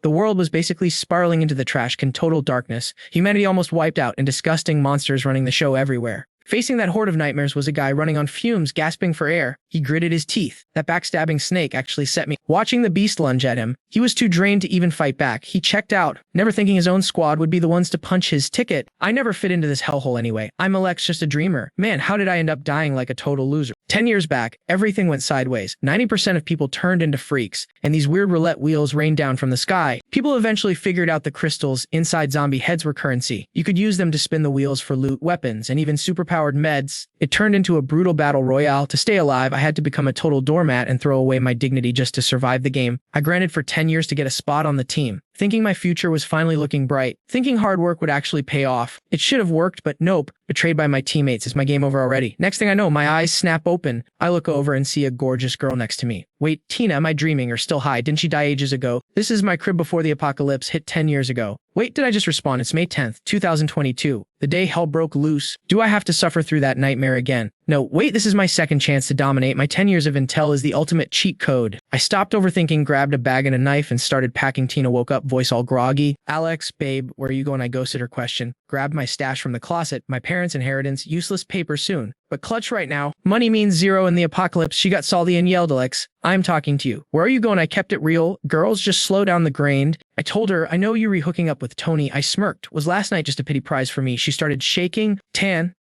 The world was basically spiraling into the trash can total darkness. Humanity almost wiped out and disgusting monsters running the show everywhere. Facing that horde of nightmares was a guy running on fumes, gasping for air. He gritted his teeth. That backstabbing snake actually set me. Watching the beast lunge at him, he was too drained to even fight back. He checked out, never thinking his own squad would be the ones to punch his ticket. I never fit into this hellhole anyway. I'm Alex, just a dreamer. Man, how did I end up dying like a total loser? 10 years back, everything went sideways. 90% of people turned into freaks, and these weird roulette wheels rained down from the sky. People eventually figured out the crystals inside zombie heads were currency. You could use them to spin the wheels for loot, weapons, and even superpowered meds. It turned into a brutal battle royale. To stay alive, I had to become a total doormat and throw away my dignity just to survive the game. I grinded for 10 years to get a spot on the team, thinking my future was finally looking bright, thinking hard work would actually pay off. It should have worked, but nope. Betrayed by my teammates. Is my game over already? Next thing I know, my eyes snap open. I look over and see a gorgeous girl next to me. Wait, Tina, am I dreaming or still high? Didn't she die ages ago? This is my crib before the apocalypse hit 10 years ago. Wait, did I just respond? It's May 10th, 2022. The day hell broke loose. Do I have to suffer through that nightmare again? No, wait, this is my second chance to dominate. My 10 years of intel is the ultimate cheat code. I stopped overthinking, grabbed a bag and a knife, and started packing. Tina woke up, voice all groggy. Alex, babe, where are you going? I ghosted her question. Grabbed my stash from the closet, my parents' inheritance, useless paper soon. But clutch right now. Money means zero in the apocalypse. She got salty and yelled, Alex, I'm talking to you. Where are you going? I kept it real. Girls, just slow down the grind. I told her, I know you're re-hooking up with Tony. I smirked. Was last night just a pity prize for me? She started shaking.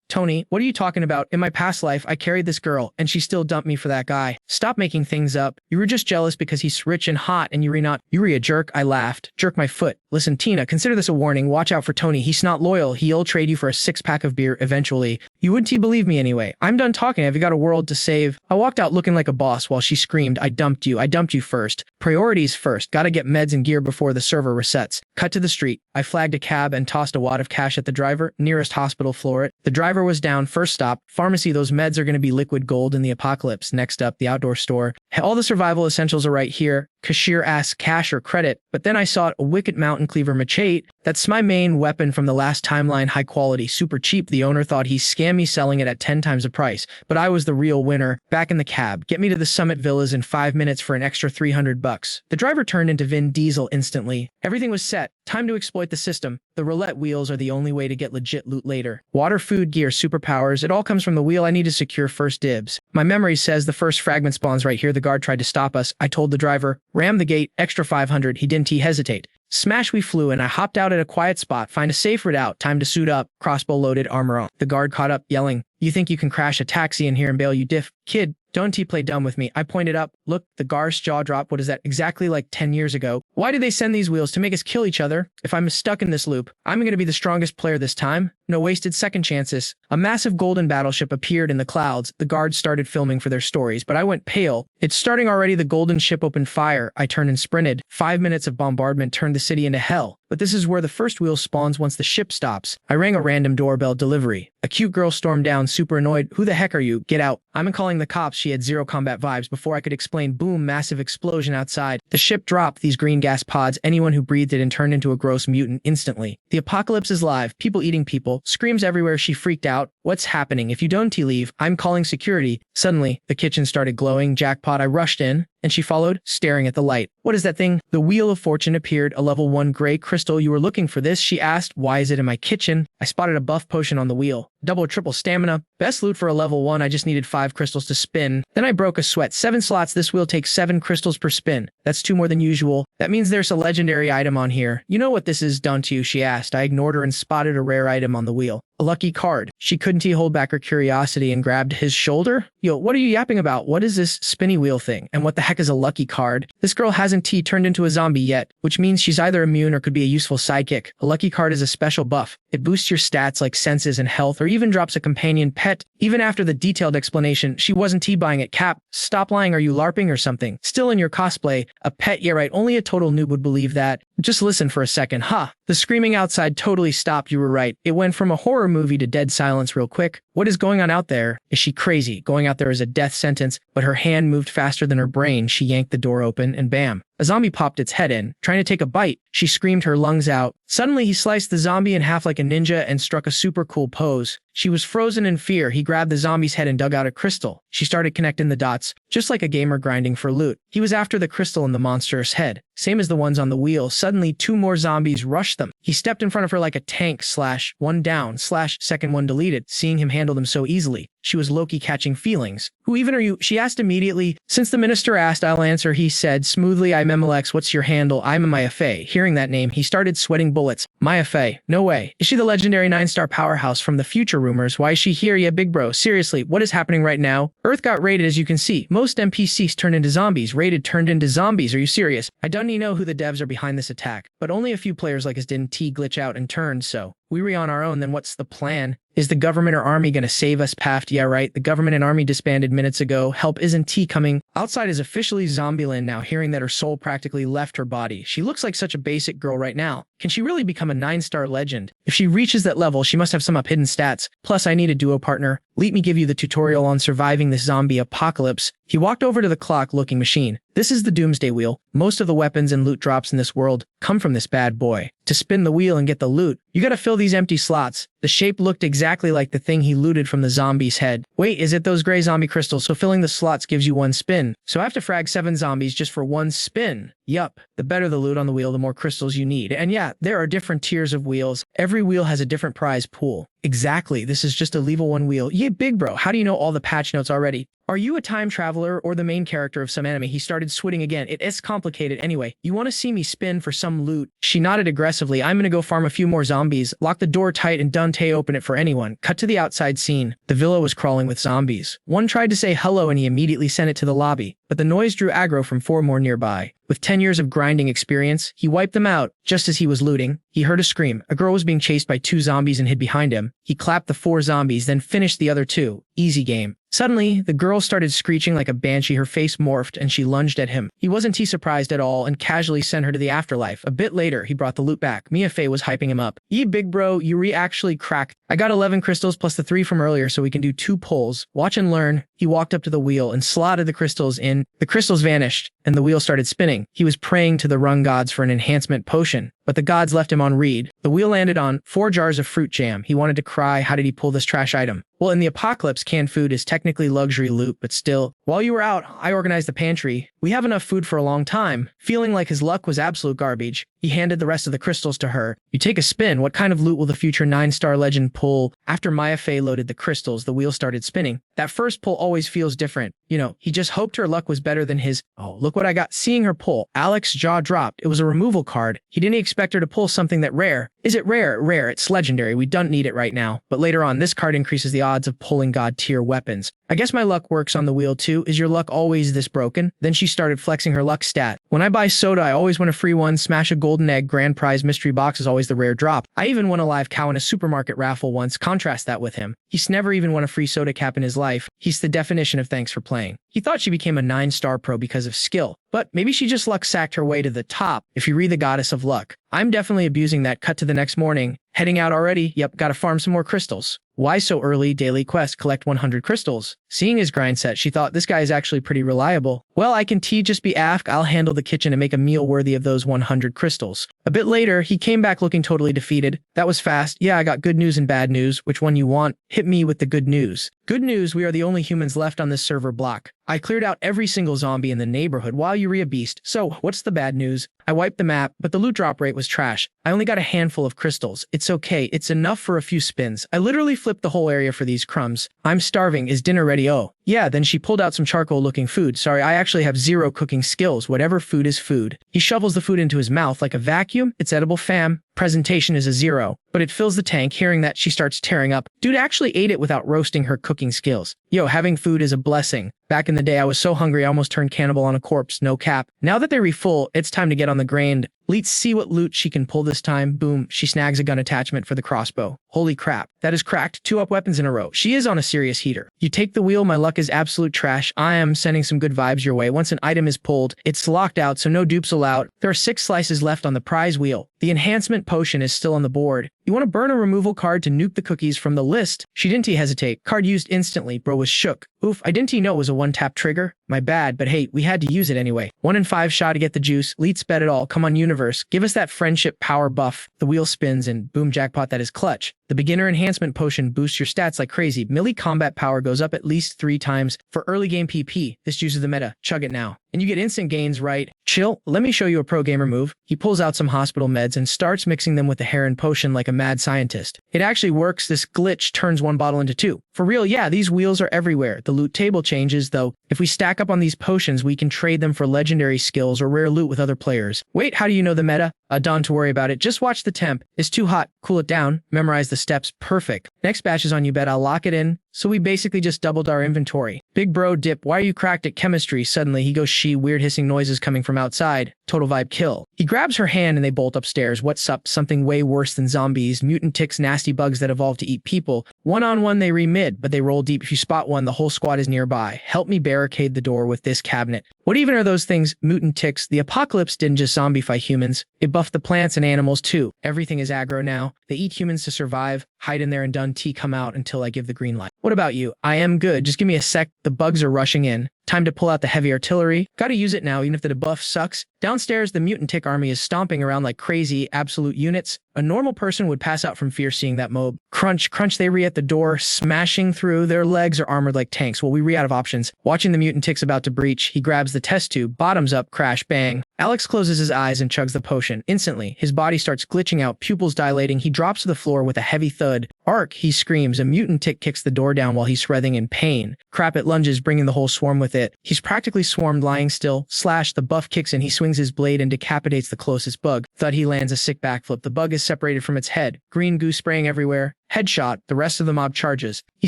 Tony, what are you talking about? In my past life, I carried this girl, and she still dumped me for that guy. Stop making things up. You were just jealous because he's rich and hot, and you're not. You're a jerk. I laughed. Jerk my foot. Listen, Tina, consider this a warning. Watch out for Tony. He's not loyal. He'll trade you for a 6-pack of beer eventually. You wouldn't believe me anyway. I'm done talking. Have you got a world to save? I walked out looking like a boss while she screamed, I dumped you. I dumped you first. Priorities first. Gotta get meds and gear before the server resets. Cut to the street. I flagged a cab and tossed a wad of cash at the driver. Nearest hospital floor it. The driver was down. First stop, pharmacy. Those meds are going to be liquid gold in the apocalypse. Next up, the outdoor store. All the survival essentials are right here. Cashier asks cash or credit, but then I saw a wicked mountain cleaver machete. That's my main weapon from the last timeline, high quality, super cheap. The owner thought he scammed me selling it at 10 times the price, but I was the real winner. Back in the cab, get me to the Summit Villas in 5 minutes for an extra $300. The driver turned into Vin Diesel instantly. Everything was set. Time to exploit the system. The roulette wheels are the only way to get legit loot later. Water, food, gear, superpowers, it all comes from the wheel. I need to secure first dibs. My memory says the first fragment spawns right here. The guard tried to stop us. I told the driver, ram the gate, extra 500. He didn't hesitate. Smash we flew, and I hopped out at a quiet spot, find a safe route out, time to suit up, crossbow loaded, armor on. The guard caught up, yelling, you think you can crash a taxi in here and bail, you diff? Kid, don't play dumb with me. I pointed up. Look, the guard's jaw dropped. What is that? Exactly like 10 years ago. Why did they send these wheels? To make us kill each other? If I'm stuck in this loop, I'm going to be the strongest player this time. No wasted second chances. A massive golden battleship appeared in the clouds. The guards started filming for their stories, but I went pale. It's starting already. The golden ship opened fire. I turned and sprinted. 5 minutes of bombardment turned the city into hell. But this is where the first wheel spawns once the ship stops. I rang a random doorbell delivery. A cute girl stormed down, super annoyed. Who the heck are you? Get out. I'm calling the cops. She had zero combat vibes. Before I could explain, boom, massive explosion outside. The ship dropped these green gas pods. Anyone who breathed it and turned into a gross mutant instantly. The apocalypse is live. People eating people. Screams everywhere. She freaked out. What's happening? If you don't leave, I'm calling security. Suddenly, the kitchen started glowing. Jackpot. I rushed in, and she followed, staring at the light. What is that thing? The Wheel of Fortune appeared, a level 1 gray crystal. You were looking for this? She asked. Why is it in my kitchen? I spotted a buff potion on the wheel. Double or triple stamina. Best loot for a level 1. I just needed 5 crystals to spin. Then I broke a sweat. 7 slots. This wheel takes 7 crystals per spin. That's 2 more than usual. That means there's a legendary item on here. You know what this is done to you? She asked. I ignored her and spotted a rare item on the wheel. A lucky card. She couldn't hold back her curiosity and grabbed his shoulder. Yo, what are you yapping about? What is this spinny wheel thing? And what the heck is a lucky card? This girl hasn't turned into a zombie yet, which means she's either immune or could be a useful sidekick. A lucky card is a special buff. It boosts your stats like senses and health, or even drops a companion pet. Even after the detailed explanation, she wasn't buying it. Cap, stop lying. Are you LARPing or something? Still in your cosplay. A pet? Yeah, right. Only a total noob would believe that. Just listen for a second. The screaming outside totally stopped. You were right. It went from a horror movie to dead silence real quick. What is going on out there? Is she crazy? Going out there is a death sentence, but her hand moved faster than her brain. She yanked the door open and bam. A zombie popped its head in, trying to take a bite. She screamed her lungs out. Suddenly, he sliced the zombie in half like a ninja and struck a super cool pose. She was frozen in fear. He grabbed the zombie's head and dug out a crystal. She started connecting the dots, just like a gamer grinding for loot. He was after the crystal in the monster's head, same as the ones on the wheel. Suddenly, 2 more zombies rushed them. He stepped in front of her like a tank / one down / second one deleted. Seeing him handle them so easily, she was low-key catching feelings. Who even are you? She asked immediately. Since the minister asked, I'll answer, he said smoothly. I'm MLX. What's your handle? I'm Maya Fey. Hearing that name, he started sweating bullets. Maya Fey? No way. Is she the legendary 9-star powerhouse from the future rumors? Why is she here? Yeah, big bro. Seriously, what is happening right now? Earth got raided, as you can see. Most NPCs turned into zombies. Raided turned into zombies. Are you serious? I don't even know who the devs are behind this attack, but only a few players like us didn't glitch out and turned, so we were on our own. Then what's the plan? Is the government or army gonna save us, Paft? Yeah, right. The government and army disbanded minutes ago. Help isn't coming. Outside is officially Zombieland now, hearing that her soul practically left her body. She looks like such a basic girl right now. Can she really become a 9-star legend? If she reaches that level, she must have some hidden stats. Plus, I need a duo partner. Let me give you the tutorial on surviving this zombie apocalypse. He walked over to the clock-looking machine. This is the Doomsday Wheel. Most of the weapons and loot drops in this world come from this bad boy. To spin the wheel and get the loot, you gotta fill these empty slots. The shape looked exactly like the thing he looted from the zombie's head. Wait, is it those gray zombie crystals? So filling the slots gives you 1 spin. So I have to frag 7 zombies just for 1 spin. Yup, the better the loot on the wheel, the more crystals you need. And yeah, there are different tiers of wheels. Every wheel has a different prize pool. Exactly, this is just a level 1 wheel. Yeah, big bro, how do you know all the patch notes already? Are you a time traveler or the main character of some anime? He started sweating again. It is complicated. Anyway, you want to see me spin for some loot? She nodded aggressively. I'm gonna go farm a few more zombies. Lock the door tight and don't open it for anyone. Cut to the outside scene. The villa was crawling with zombies. One tried to say hello and he immediately sent it to the lobby, but the noise drew aggro from 4 more nearby. With 10 years of grinding experience, he wiped them out. Just as he was looting, he heard a scream. A girl was being chased by 2 zombies and hid behind him. He clapped the 4 zombies, then finished the other 2. Easy game. Suddenly, the girl started screeching like a banshee. Her face morphed and she lunged at him. He wasn't surprised at all and casually sent her to the afterlife. A bit later, he brought the loot back. Mia Fey was hyping him up. Ye big bro, you actually cracked. I got 11 crystals plus the 3 from earlier so we can do 2 pulls. Watch and learn. He walked up to the wheel and slotted the crystals in. The crystals vanished and the wheel started spinning. He was praying to the rung gods for an enhancement potion, but the gods left him on read. The wheel landed on 4 jars of fruit jam. He wanted to cry. How did he pull this trash item? Well, in the apocalypse, canned food is technically luxury loot, but still. While you were out, I organized the pantry. We have enough food for a long time. Feeling like his luck was absolute garbage, he handed the rest of the crystals to her. You take a spin. What kind of loot will the future 9-star legend pull? After Maya Fey loaded the crystals, the wheel started spinning. That first pull always feels different. You know, he just hoped her luck was better than his. Oh, look what I got. Seeing her pull, Alex's jaw dropped. It was a removal card. He didn't expect her to pull something that rare. Is it rare? Rare. It's legendary. We don't need it right now. But later on, this card increases the odds of pulling god tier weapons. I guess my luck works on the wheel too. Is your luck always this broken? Then she started flexing her luck stat. When I buy soda, I always win a free one. Smash a golden egg. Grand prize mystery box is always the rare drop. I even won a live cow in a supermarket raffle once. Contrast that with him. He's never even won a free soda cap in his life. He's the definition of thanks for playing. He thought she became a 9-star pro because of skill, but maybe she just luck sacked her way to the top if you read the goddess of luck. I'm definitely abusing that. Cut to the next morning. Heading out already? Yep, gotta farm some more crystals. Why so early? Daily quest, collect 100 crystals. Seeing his grind set, she thought this guy is actually pretty reliable. Well, I can just be aft. I'll handle the kitchen and make a meal worthy of those 100 crystals. A bit later, he came back looking totally defeated. That was fast. Yeah, I got good news and bad news. Which one you want? Hit me with the good news. Good news, we are the only humans left on this server block. I cleared out every single zombie in the neighborhood while you were a beast. So, what's the bad news? I wiped the map, but the loot drop rate was trash. I only got a handful of crystals. It's okay. It's enough for a few spins. I literally flipped the whole area for these crumbs. I'm starving. Is dinner ready? Oh. Yeah, then she pulled out some charcoal-looking food. Sorry, I actually have 0 cooking skills. Whatever food is food. He shovels the food into his mouth like a vacuum. It's edible, fam. Presentation is a 0, but it fills the tank. Hearing that, she starts tearing up. Dude actually ate it without roasting her cooking skills. Yo, having food is a blessing. Back in the day, I was so hungry I almost turned cannibal on a corpse. No cap. Now that they're refull, it's time to get on the grind. Let's see what loot she can pull this time. Boom, she snags a gun attachment for the crossbow. Holy crap, that is cracked. 2 up weapons in a row. She is on a serious heater. You take the wheel. My luck is absolute trash. I am sending some good vibes your way. Once an item is pulled, it's locked out, so no dupes allowed. There are 6 slices left on the prize wheel. The enhancement potion is still on the board. You want to burn a removal card to nuke the cookies from the list? She didn't hesitate. Card used instantly. Bro was shook. Oof, I didn't know it was a one-tap trigger. My bad, but hey, we had to use it anyway. 1 in 5 shot to get the juice. Leets bet it all. Come on, universe. Give us that friendship power buff. The wheel spins and boom, jackpot, that is clutch. The beginner enhancement potion boosts your stats like crazy. Melee combat power goes up at least 3 times. For early game PP, this juices the meta. Chug it now. And you get instant gains, right? Chill, let me show you a pro gamer move. He pulls out some hospital meds and starts mixing them with the heron potion like a mad scientist. It actually works. This glitch turns 1 bottle into 2. For real, yeah, these wheels are everywhere. The loot table changes, though. If we stack up on these potions, we can trade them for legendary skills or rare loot with other players. Wait, how do you know the meta? Don't worry about it. Just watch the temp. It's too hot. Cool it down. Memorize the steps. Perfect. Next batch is on you, bet. I'll lock it in. So we basically just doubled our inventory. Big bro dip, why are you cracked at chemistry? Suddenly he goes she, weird hissing noises coming from outside. Total vibe kill. He grabs her hand and they bolt upstairs. What's up? Something way worse than zombies. Mutant ticks, nasty bugs that evolve to eat people. One-on-one they remid, but they roll deep. If you spot one, the whole squad is nearby. Help me barricade the door with this cabinet. What even are those things? Mutant ticks. The apocalypse didn't just zombify humans. It buffed the plants and animals too. Everything is aggro now. They eat humans to survive. Hide in there and done T come out until I give the green light. What about you? I am good. Just give me a sec. The bugs are rushing in. Time to pull out the heavy artillery. Gotta use it now, even if the debuff sucks. Downstairs, the mutant tick army is stomping around like crazy, absolute units. A normal person would pass out from fear seeing that mob. Crunch, crunch, they re at the door, smashing through. Their legs are armored like tanks. Well, we re out of options. Watching the mutant ticks about to breach, he grabs the test tube, bottoms up, crash, bang. Alex closes his eyes and chugs the potion. Instantly, his body starts glitching out, pupils dilating. He drops to the floor with a heavy thud. Ark, he screams. A mutant tick kicks the door down while he's writhing in pain. Crap, it lunges, bringing the whole swarm with it. He's practically swarmed, lying still. Slash, the buff kicks in. He swings his blade and decapitates the closest bug. Thud, he lands a sick backflip. The bug is separated from its head. Green goo spraying everywhere. Headshot, the rest of the mob charges. He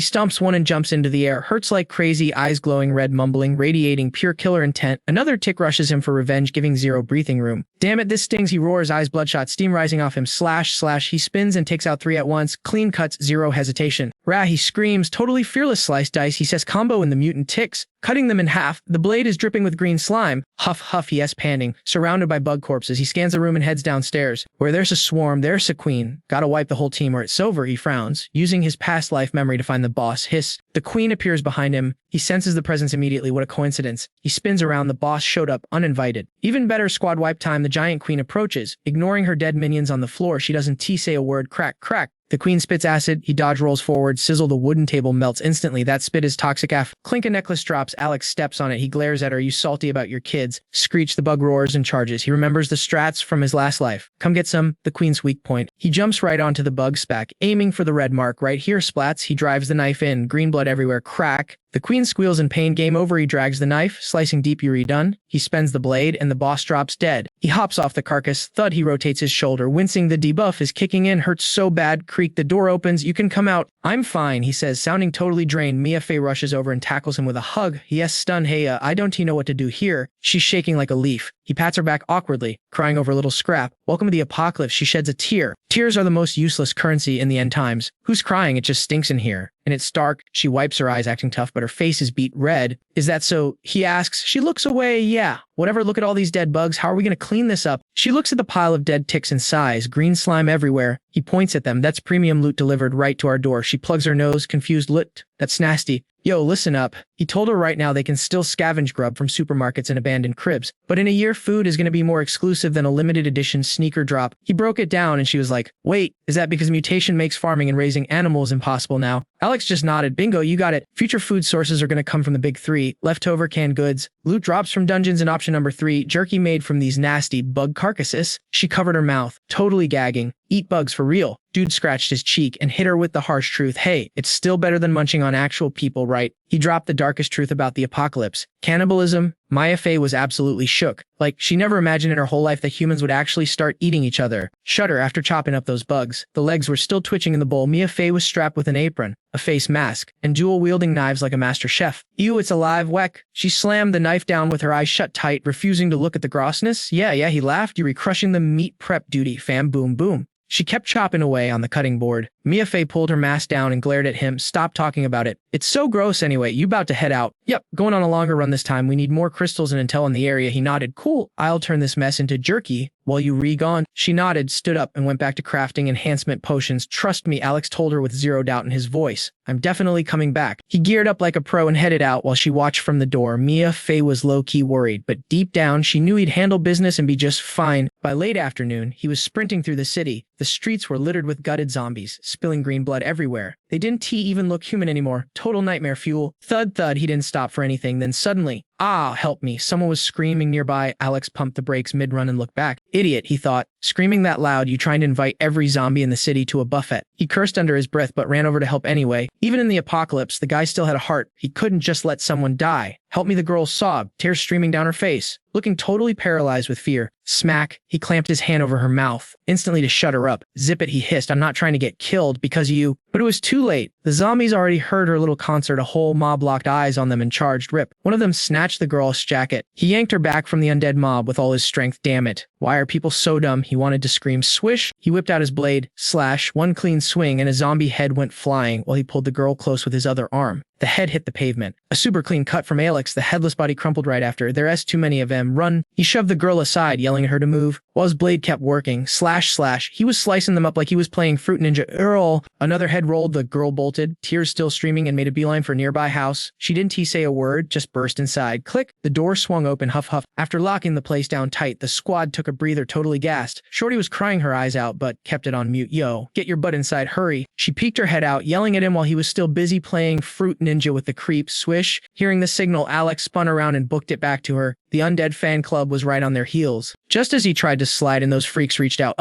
stomps one and jumps into the air, hurts like crazy, eyes glowing red, mumbling, radiating pure killer intent. Another tick rushes him for revenge, giving zero breathing room. Damn it, this stings, he roars, eyes bloodshot, steam rising off him. Slash, slash, he spins and takes out 3 at once. Clean cuts, zero hesitation. Rah, he screams, totally fearless, slice dice. He says combo in the mutant ticks, cutting them in half. The blade is dripping with green slime. Huff, huff, yes, panting, surrounded by bug corpses. He scans the room and heads downstairs. Where there's a swarm, there's a queen. Gotta wipe the whole team or it's over, he frowns, using his past life memory to find the boss. Hiss. The queen appears behind him. He senses the presence immediately. What a coincidence. He spins around. The boss showed up, uninvited. Even better, squad wipe time. The giant queen approaches. Ignoring her dead minions on the floor, she doesn't say a word. Crack, crack. The queen spits acid. He dodge rolls forward. Sizzle, the wooden table melts instantly. That spit is toxic af. Clink, a necklace drops. Alex steps on it. He glares at her. You salty about your kids. Screech, the bug roars and charges. He remembers the strats from his last life. Come get some. The queen's weak point. He jumps right onto the bug spack, aiming for the red mark. Right here, splats. He drives the knife in. Green blood everywhere. Crack. The queen squeals in pain. Game over. He drags the knife, slicing deep. You redone. He spends the blade, and the boss drops dead. He hops off the carcass. Thud, he rotates his shoulder. Wincing, the debuff is kicking in. Hurts so bad. Creak, the door opens. You can come out. I'm fine, he says, sounding totally drained. Mia Fey rushes over and tackles him with a hug. Yes, stun. Hey, I don't know what to do here. She's shaking like a leaf. He pats her back awkwardly, crying over a little scrap. Welcome to the apocalypse. She sheds a tear. Tears are the most useless currency in the end times. Who's crying? It just stinks in here. And it's dark. She wipes her eyes, acting tough, but her face is beet red. Is that so? He asks. She looks away. Yeah. Whatever, look at all these dead bugs. How are we going to clean this up? She looks at the pile of dead ticks and sighs. Green slime everywhere. He points at them. That's premium loot delivered right to our door. She plugs her nose, confused. Loot. That's nasty. Yo, listen up. He told her right now they can still scavenge grub from supermarkets and abandoned cribs. But in a year, food is going to be more exclusive than a limited edition sneaker drop. He broke it down and she was like, wait, is that because mutation makes farming and raising animals impossible now? Alex just nodded. Bingo, you got it. Future food sources are going to come from the big 3. Leftover canned goods. Loot drops from dungeons and option number 3. Jerky made from these nasty bug carcasses. She covered her mouth, totally gagging. Eat bugs for real. Dude scratched his cheek and hit her with the harsh truth. Hey, it's still better than munching on actual people, right? He dropped the darkest truth about the apocalypse. Cannibalism. Maya Fey was absolutely shook. Like, she never imagined in her whole life that humans would actually start eating each other. Shudder after chopping up those bugs. The legs were still twitching in the bowl. Mia Fey was strapped with an apron, a face mask, and dual-wielding knives like a master chef. Ew, it's alive, weck. She slammed the knife down with her eyes shut tight, refusing to look at the grossness. Yeah, he laughed. You're crushing the meat prep duty, fam. Boom, boom. She kept chopping away on the cutting board. Mia Fey pulled her mask down and glared at him. Stop talking about it. It's so gross anyway. You about to head out? Yep, going on a longer run this time. We need more crystals and intel in the area. He nodded. Cool. I'll turn this mess into jerky. While you re-gone? She nodded, stood up, and went back to crafting enhancement potions. Trust me, Alex told her with zero doubt in his voice. I'm definitely coming back. He geared up like a pro and headed out while she watched from the door. Mia Fey was low-key worried, but deep down, she knew he'd handle business and be just fine. By late afternoon, he was sprinting through the city. The streets were littered with gutted zombies, spilling green blood everywhere. They didn't even look human anymore. Total nightmare fuel. Thud thud, he didn't stop for anything. Then suddenly, help me. Someone was screaming nearby. Alex pumped the brakes mid-run and looked back. Idiot, he thought. Screaming that loud, you trying to invite every zombie in the city to a buffet. He cursed under his breath but ran over to help anyway. Even in the apocalypse, the guy still had a heart. He couldn't just let someone die. Help me, the girl sobbed, tears streaming down her face. Looking totally paralyzed with fear. Smack, he clamped his hand over her mouth, instantly to shut her up. Zip it, he hissed. I'm not trying to get killed because of you. But it was too late. The zombies already heard her little concert. A whole mob locked eyes on them and charged. Rip. One of them snatched the girl's jacket. He yanked her back from the undead mob with all his strength. Damn it. Why are people so dumb? He wanted to scream. Swish. He whipped out his blade. Slash. One clean swing and a zombie head went flying while he pulled the girl close with his other arm. The head hit the pavement. A super clean cut from Alex. The headless body crumpled right after. There's too many of them. Run. He shoved the girl aside, yelling at her to move, while his blade kept working. Slash, slash. He was slicing them up like he was playing Fruit Ninja. Earl. Another head rolled. The girl bolted, tears still streaming, and made a beeline for a nearby house. She didn't say a word, just burst inside. Click. The door swung open. Huff, huff. After locking the place down tight, the squad took a breather, totally gassed. Shorty was crying her eyes out, but kept it on mute. Yo, get your butt inside. Hurry. She peeked her head out, yelling at him while he was still busy playing Fruit Ninja with the creep. Swish. Hearing the signal, Alex spun around and booked it back to her. The undead fan club was right on their heels. Just as he tried to slide and those freaks reached out,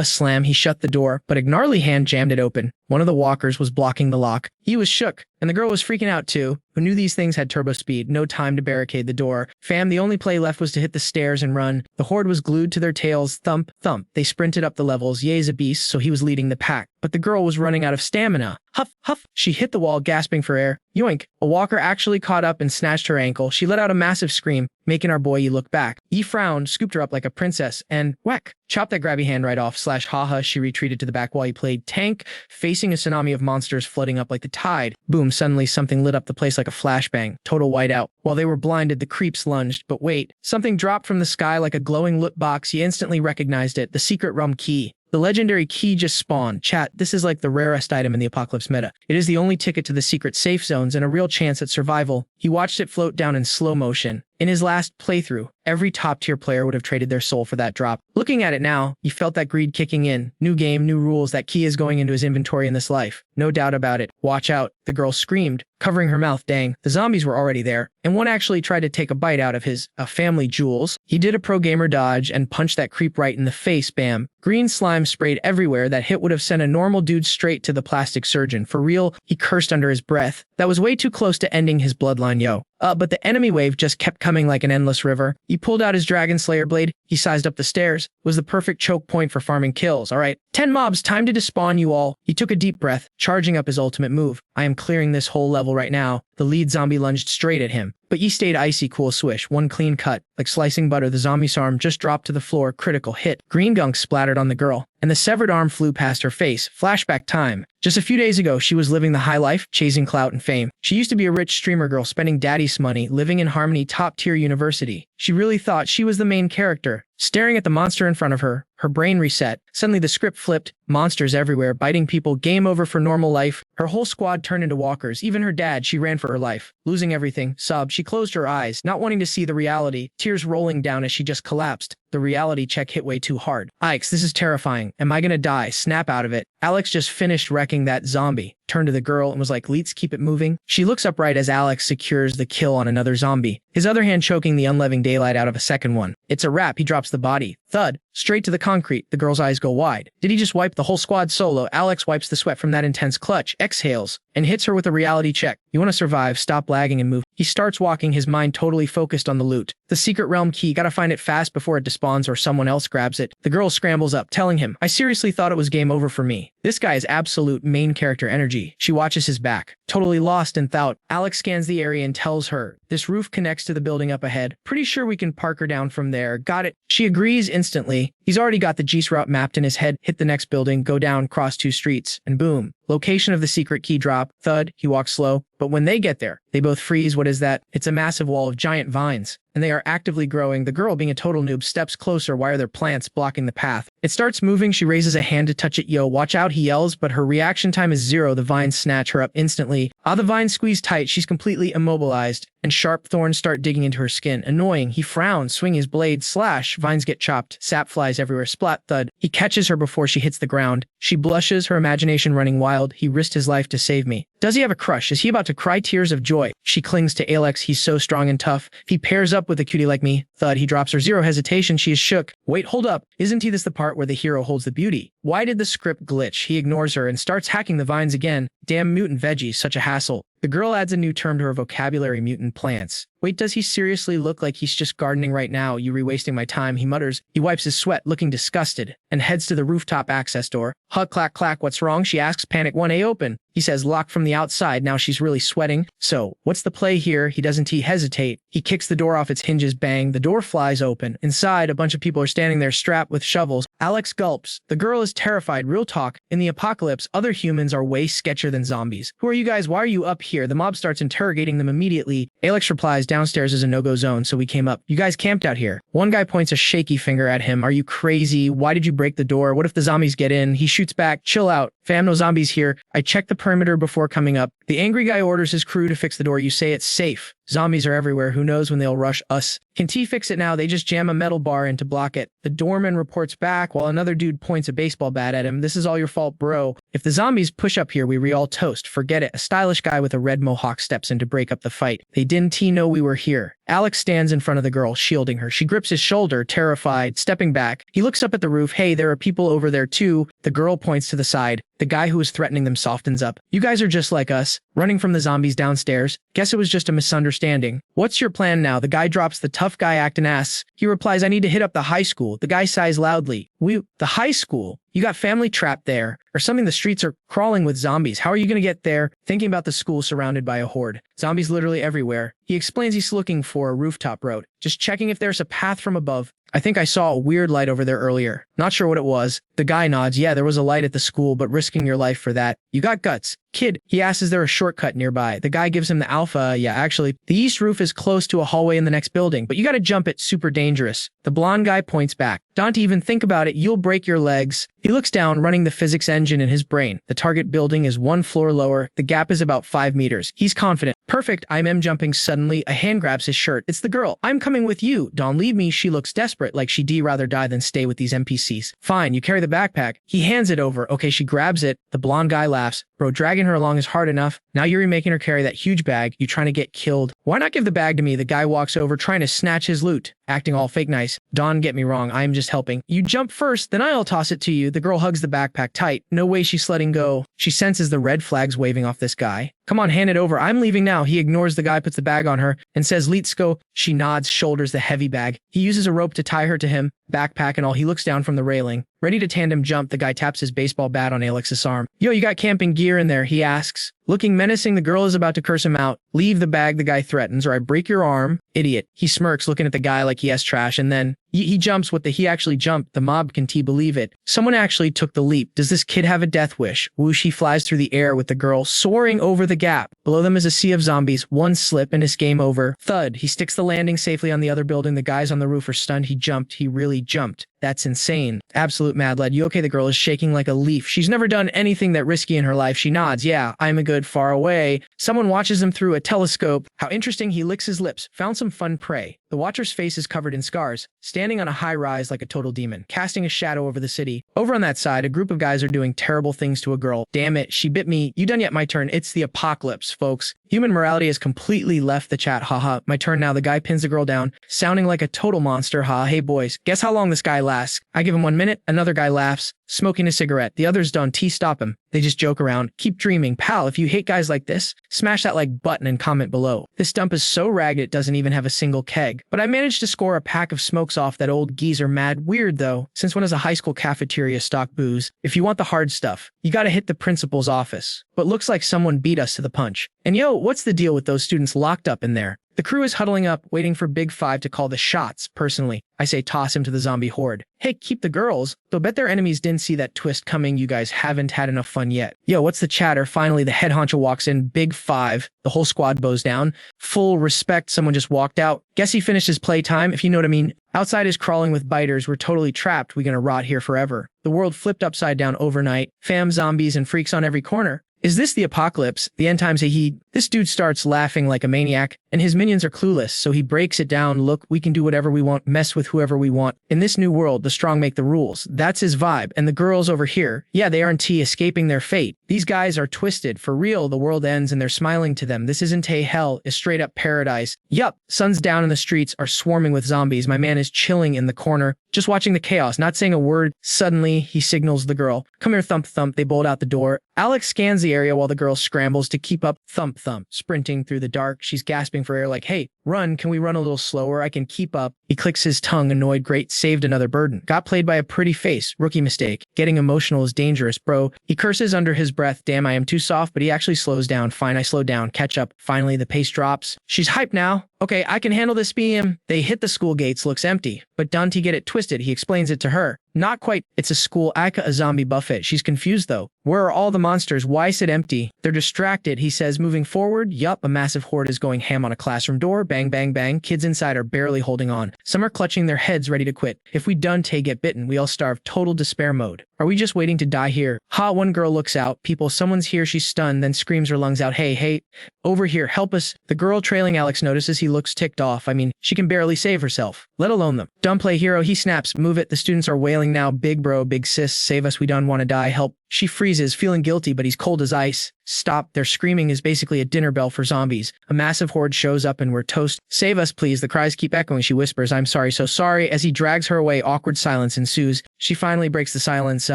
slam, he shut the door, but a gnarly hand jammed it open. One of the walkers was blocking the lock. He was shook, and the girl was freaking out too, who knew these things had turbo speed. No time to barricade the door. Fam, the only play left was to hit the stairs and run. The horde was glued to their tails. Thump, thump. They sprinted up the levels. Ye's a beast, so he was leading the pack. But the girl was running out of stamina. Huff, huff. She hit the wall, gasping for air. Yoink. A walker actually caught up and snatched her ankle. She let out a massive scream, making our boy look back. He frowned, scooped her up like a princess, and whack. Chopped that grabby hand right off. Slash, haha. She retreated to the back while he played tank, facing a tsunami of monsters flooding up like the tide. Boom, suddenly something lit up the place like a flashbang. Total whiteout. While they were blinded, the creeps lunged. But wait, something dropped from the sky like a glowing loot box. He instantly recognized it. The secret realm key. The legendary key just spawned. Chat, this is like the rarest item in the apocalypse meta. It is the only ticket to the secret safe zones and a real chance at survival. He watched it float down in slow motion. In his last playthrough, every top-tier player would have traded their soul for that drop. Looking at it now, he felt that greed kicking in. New game, new rules. That key is going into his inventory in this life. No doubt about it. Watch out. The girl screamed, covering her mouth. Dang, the zombies were already there, and one actually tried to take a bite out of his family jewels. He did a pro gamer dodge and punched that creep right in the face. Bam. Green slime sprayed everywhere. That hit would have sent a normal dude straight to the plastic surgeon. For real, he cursed under his breath. That was way too close to ending his bloodline, yo. But the enemy wave just kept coming like an endless river. He pulled out his Dragon Slayer blade. He sized up the stairs. It was the perfect choke point for farming kills. All right, 10 mobs, time to despawn you all. He took a deep breath, charging up his ultimate move. I am clearing this whole level right now. The lead zombie lunged straight at him, but he stayed icy cool. Swish, one clean cut. Like slicing butter, the zombie's arm just dropped to the floor. Critical hit. Green gunk splattered on the girl, and the severed arm flew past her face. Flashback time. Just a few days ago, she was living the high life, chasing clout and fame. She used to be a rich streamer girl, spending daddy's money, living in Harmony top-tier university. She really thought she was the main character. Staring at the monster in front of her, her brain reset. Suddenly the script flipped. Monsters everywhere, biting people. Game over for normal life. Her whole squad turned into walkers. Even her dad, she ran for her life. Losing everything, sobbed. She closed her eyes, not wanting to see the reality, tears rolling down as she just collapsed. The reality check hit way too hard. Yikes, this is terrifying. Am I gonna die? Snap out of it. Alex just finished wrecking that zombie. Turned to the girl and was like, let's keep it moving. She looks upright as Alex secures the kill on another zombie, his other hand choking the unliving daylight out of a second one. It's a wrap. He drops the body. Thud. Straight to the concrete. The girl's eyes go wide. Did he just wipe the whole squad solo? Alex wipes the sweat from that intense clutch, exhales, and hits her with a reality check. You want to survive, stop lagging and move. He starts walking, his mind totally focused on the loot. The secret realm key, gotta find it fast before it despawns or someone else grabs it. The girl scrambles up, telling him, I seriously thought it was game over for me. This guy is absolute main character energy. She watches his back, totally lost in thought. Alex scans the area and tells her, this roof connects to the building up ahead. Pretty sure we can park her down from there. Got it. She agrees instantly. He's already got the G's route mapped in his head. Hit the next building, go down, cross 2 streets, and boom. Location of the secret key drop. Thud. He walks slow. But when they get there, they both freeze. What is that? It's a massive wall of giant vines. and they are actively growing. The girl, being a total noob, steps closer. Why are there plants blocking the path? It starts moving. She raises a hand to touch it. Yo, watch out, he yells, but her reaction time is 0. The vines snatch her up instantly. The vines squeeze tight. She's completely immobilized, and sharp thorns start digging into her skin. Annoying. He frowns, swinging his blade. Slash. Vines get chopped. Sap flies everywhere. Splat, thud. He catches her before she hits the ground. She blushes, her imagination running wild. He risked his life to save me. Does he have a crush? Is he about to cry tears of joy? She clings to Alex. He's so strong and tough. He pairs up with a cutie like me. Thud. He drops her. 0 hesitation. She is shook. Wait, hold up. Isn't this the part where the hero holds the beauty? Why did the script glitch? He ignores her and starts hacking the vines again. Damn mutant veggies, such a hassle. The girl adds a new term to her vocabulary: mutant plants. Wait, does he seriously look like he's just gardening right now? You re-wasting my time, he mutters. He wipes his sweat, looking disgusted, and heads to the rooftop access door. Hug, clack, clack, what's wrong? She asks. Panic 1A open. He says, locked from the outside. Now she's really sweating. So, what's the play here? He doesn't hesitate. He kicks the door off its hinges. Bang. The door flies open. Inside, a bunch of people are standing there strapped with shovels. Alex gulps. The girl is terrified. Real talk. In the apocalypse, other humans are way sketchier than zombies. Who are you guys? Why are you up here? The mob starts interrogating them immediately. Alex replies, downstairs is a no-go zone, so we came up. You guys camped out here. One guy points a shaky finger at him. Are you crazy? Why did you break the door? What if the zombies get in? He shoots back. Chill out. Fam, no zombies here. I checked the perimeter before coming up. The angry guy orders his crew to fix the door. You say it's safe. Zombies are everywhere. Who knows when they'll rush us? Can T fix it now? They just jam a metal bar in to block it. The doorman reports back while another dude points a baseball bat at him. This is all your fault, bro. If the zombies push up here, we all toast. Forget it. A stylish guy with a red mohawk steps in to break up the fight. They didn't know we were here. Alex stands in front of the girl, shielding her. She grips his shoulder, terrified, stepping back. He looks up at the roof. Hey, there are people over there too. The girl points to the side. The guy who was threatening them softens up. You guys are just like us, running from the zombies downstairs. Guess it was just a misunderstanding. What's your plan now? The guy drops the tough guy act and asks. He replies, I need to hit up the high school. The guy sighs loudly. The high school? You got family trapped there, or something. The streets are crawling with zombies. How are you going to get there? Thinking about the school surrounded by a horde. Zombies literally everywhere. He explains he's looking for a rooftop road. Just checking if there's a path from above. I think I saw a weird light over there earlier. Not sure what it was. The guy nods. Yeah, there was a light at the school, but risking your life for that. You got guts. Kid, he asks, is there a shortcut nearby? The guy gives him the alpha. Yeah, actually, the east roof is close to a hallway in the next building, but you gotta jump it. Super dangerous. The blonde guy points back. Don't even think about it. You'll break your legs. He looks down, running the physics engine in his brain. The target building is 1 floor lower. The gap is about 5 meters. He's confident. Perfect. I'm jumping. Suddenly, a hand grabs his shirt. It's the girl. I'm coming with you. Don't leave me. She looks desperate, like she'd rather die than stay with these NPCs. Fine, you carry the backpack. He hands it over. Okay, she grabs it. The blonde guy laughs. Bro, dragging her along is hard enough. Now you're making her carry that huge bag. You trying to get killed. Why not give the bag to me? The guy walks over, trying to snatch his loot, acting all fake nice. Don't get me wrong, I'm just helping. You jump first, then I'll toss it to you. The girl hugs the backpack tight. No way she's letting go. She senses the red flags waving off this guy. Come on, hand it over. I'm leaving now. He ignores the guy, puts the bag on her, and says, Let's go. She nods, shoulders the heavy bag. He uses a rope to tie her to him, backpack and all. He looks down from the railing. Ready to tandem jump, the guy taps his baseball bat on Alex's arm. Yo, you got camping gear in there, he asks. Looking menacing, the girl is about to curse him out. Leave the bag, the guy threatens, or I break your arm. Idiot. He smirks, looking at the guy like he has trash, and then he jumps. He actually jumped. The mob can believe it. Someone actually took the leap. Does this kid have a death wish? Whoosh, he flies through the air with the girl soaring over the gap. Below them is a sea of zombies. One slip and it's game over. Thud. He sticks the landing safely on the other building. The guys on the roof are stunned. He jumped. He really jumped. That's insane. Absolute mad lad. You okay? The girl is shaking like a leaf. She's never done anything that risky in her life. She nods. Yeah, I'm a good far away. Someone watches him through a telescope. How interesting. He licks his lips. Found some fun prey. The watcher's face is covered in scars, standing on a high rise like a total demon, casting a shadow over the city. Over on that side, a group of guys are doing terrible things to a girl. Damn it, she bit me. You done yet? My turn. It's the apocalypse, folks. Human morality has completely left the chat. Haha. My turn now. The guy pins the girl down, sounding like a total monster. Ha. Hey boys, guess how long this guy lasts? I give him 1 minute. Another guy laughs, smoking a cigarette. The others don't stop him. They just joke around. Keep dreaming. Pal, if you hate guys like this, smash that like button and comment below. This dump is so ragged it doesn't even have a single keg. But I managed to score a pack of smokes off that old geezer. Mad weird though. Since when does a high school cafeteria stock booze? If you want the hard stuff, you gotta hit the principal's office. But looks like someone beat us to the punch. And yo, what's the deal with those students locked up in there? The crew is huddling up, waiting for Big Five to call the shots. Personally, I say toss him to the zombie horde. Hey, keep the girls. They'll bet their enemies didn't see that twist coming. You guys haven't had enough fun yet. Yo, what's the chatter? Finally, the head honcho walks in. Big Five. The whole squad bows down. Full respect, someone just walked out. Guess he finished his playtime, if you know what I mean. Outside is crawling with biters. We're totally trapped. We gonna rot here forever. The world flipped upside down overnight. Fam, zombies, and freaks on every corner. Is this the apocalypse? The end times, he. This dude starts laughing like a maniac, and his minions are clueless, so he breaks it down. Look, we can do whatever we want, mess with whoever we want. In this new world, the strong make the rules. That's his vibe. And the girls over here, yeah, they aren't escaping their fate. These guys are twisted. For real, the world ends and they're smiling to them. This isn't a hell, it's straight up paradise. Yup, sun's down and the streets are swarming with zombies. My man is chilling in the corner, just watching the chaos, not saying a word. Suddenly, he signals the girl. Come here, thump thump. They bolt out the door. Alex scans the area while the girl scrambles to keep up. Thump thump. Sprinting through the dark, she's gasping for air like, hey, run, can we run a little slower? I can keep up. He clicks his tongue, annoyed. Great, saved another burden. Got played by a pretty face. Rookie mistake. Getting emotional is dangerous, bro. He curses under his breath. Damn, I am too soft, but he actually slows down. Fine, I slow down. Catch up. Finally, the pace drops. She's hyped now. Okay, I can handle this BM. They hit the school gates, looks empty. But Dante get it twisted, he explains it to her. Not quite. It's a school, aka a zombie buffet. She's confused though. Where are all the monsters? Why is it empty? They're distracted, he says, moving forward. Yup, a massive horde is going ham on a classroom door. Bang, bang, bang. Kids inside are barely holding on. Some are clutching their heads ready to quit. If we Dante get bitten, we all starve. Total despair mode. Are we just waiting to die here? Ha, one girl looks out. People, someone's here. She's stunned, then screams her lungs out. Hey, hey, over here, help us. The girl trailing Alex notices he looks ticked off. I mean, she can barely save herself, let alone them. Dumb play hero, he snaps. Move it. The students are wailing now. Big bro, big sis, save us. We don't want to die. Help. She freezes, feeling guilty, but he's cold as ice. Stop. Their screaming is basically a dinner bell for zombies. A massive horde shows up and we're toast. Save us, please. The cries keep echoing. She whispers, I'm sorry, so sorry. As he drags her away, awkward silence ensues. She finally breaks the silence.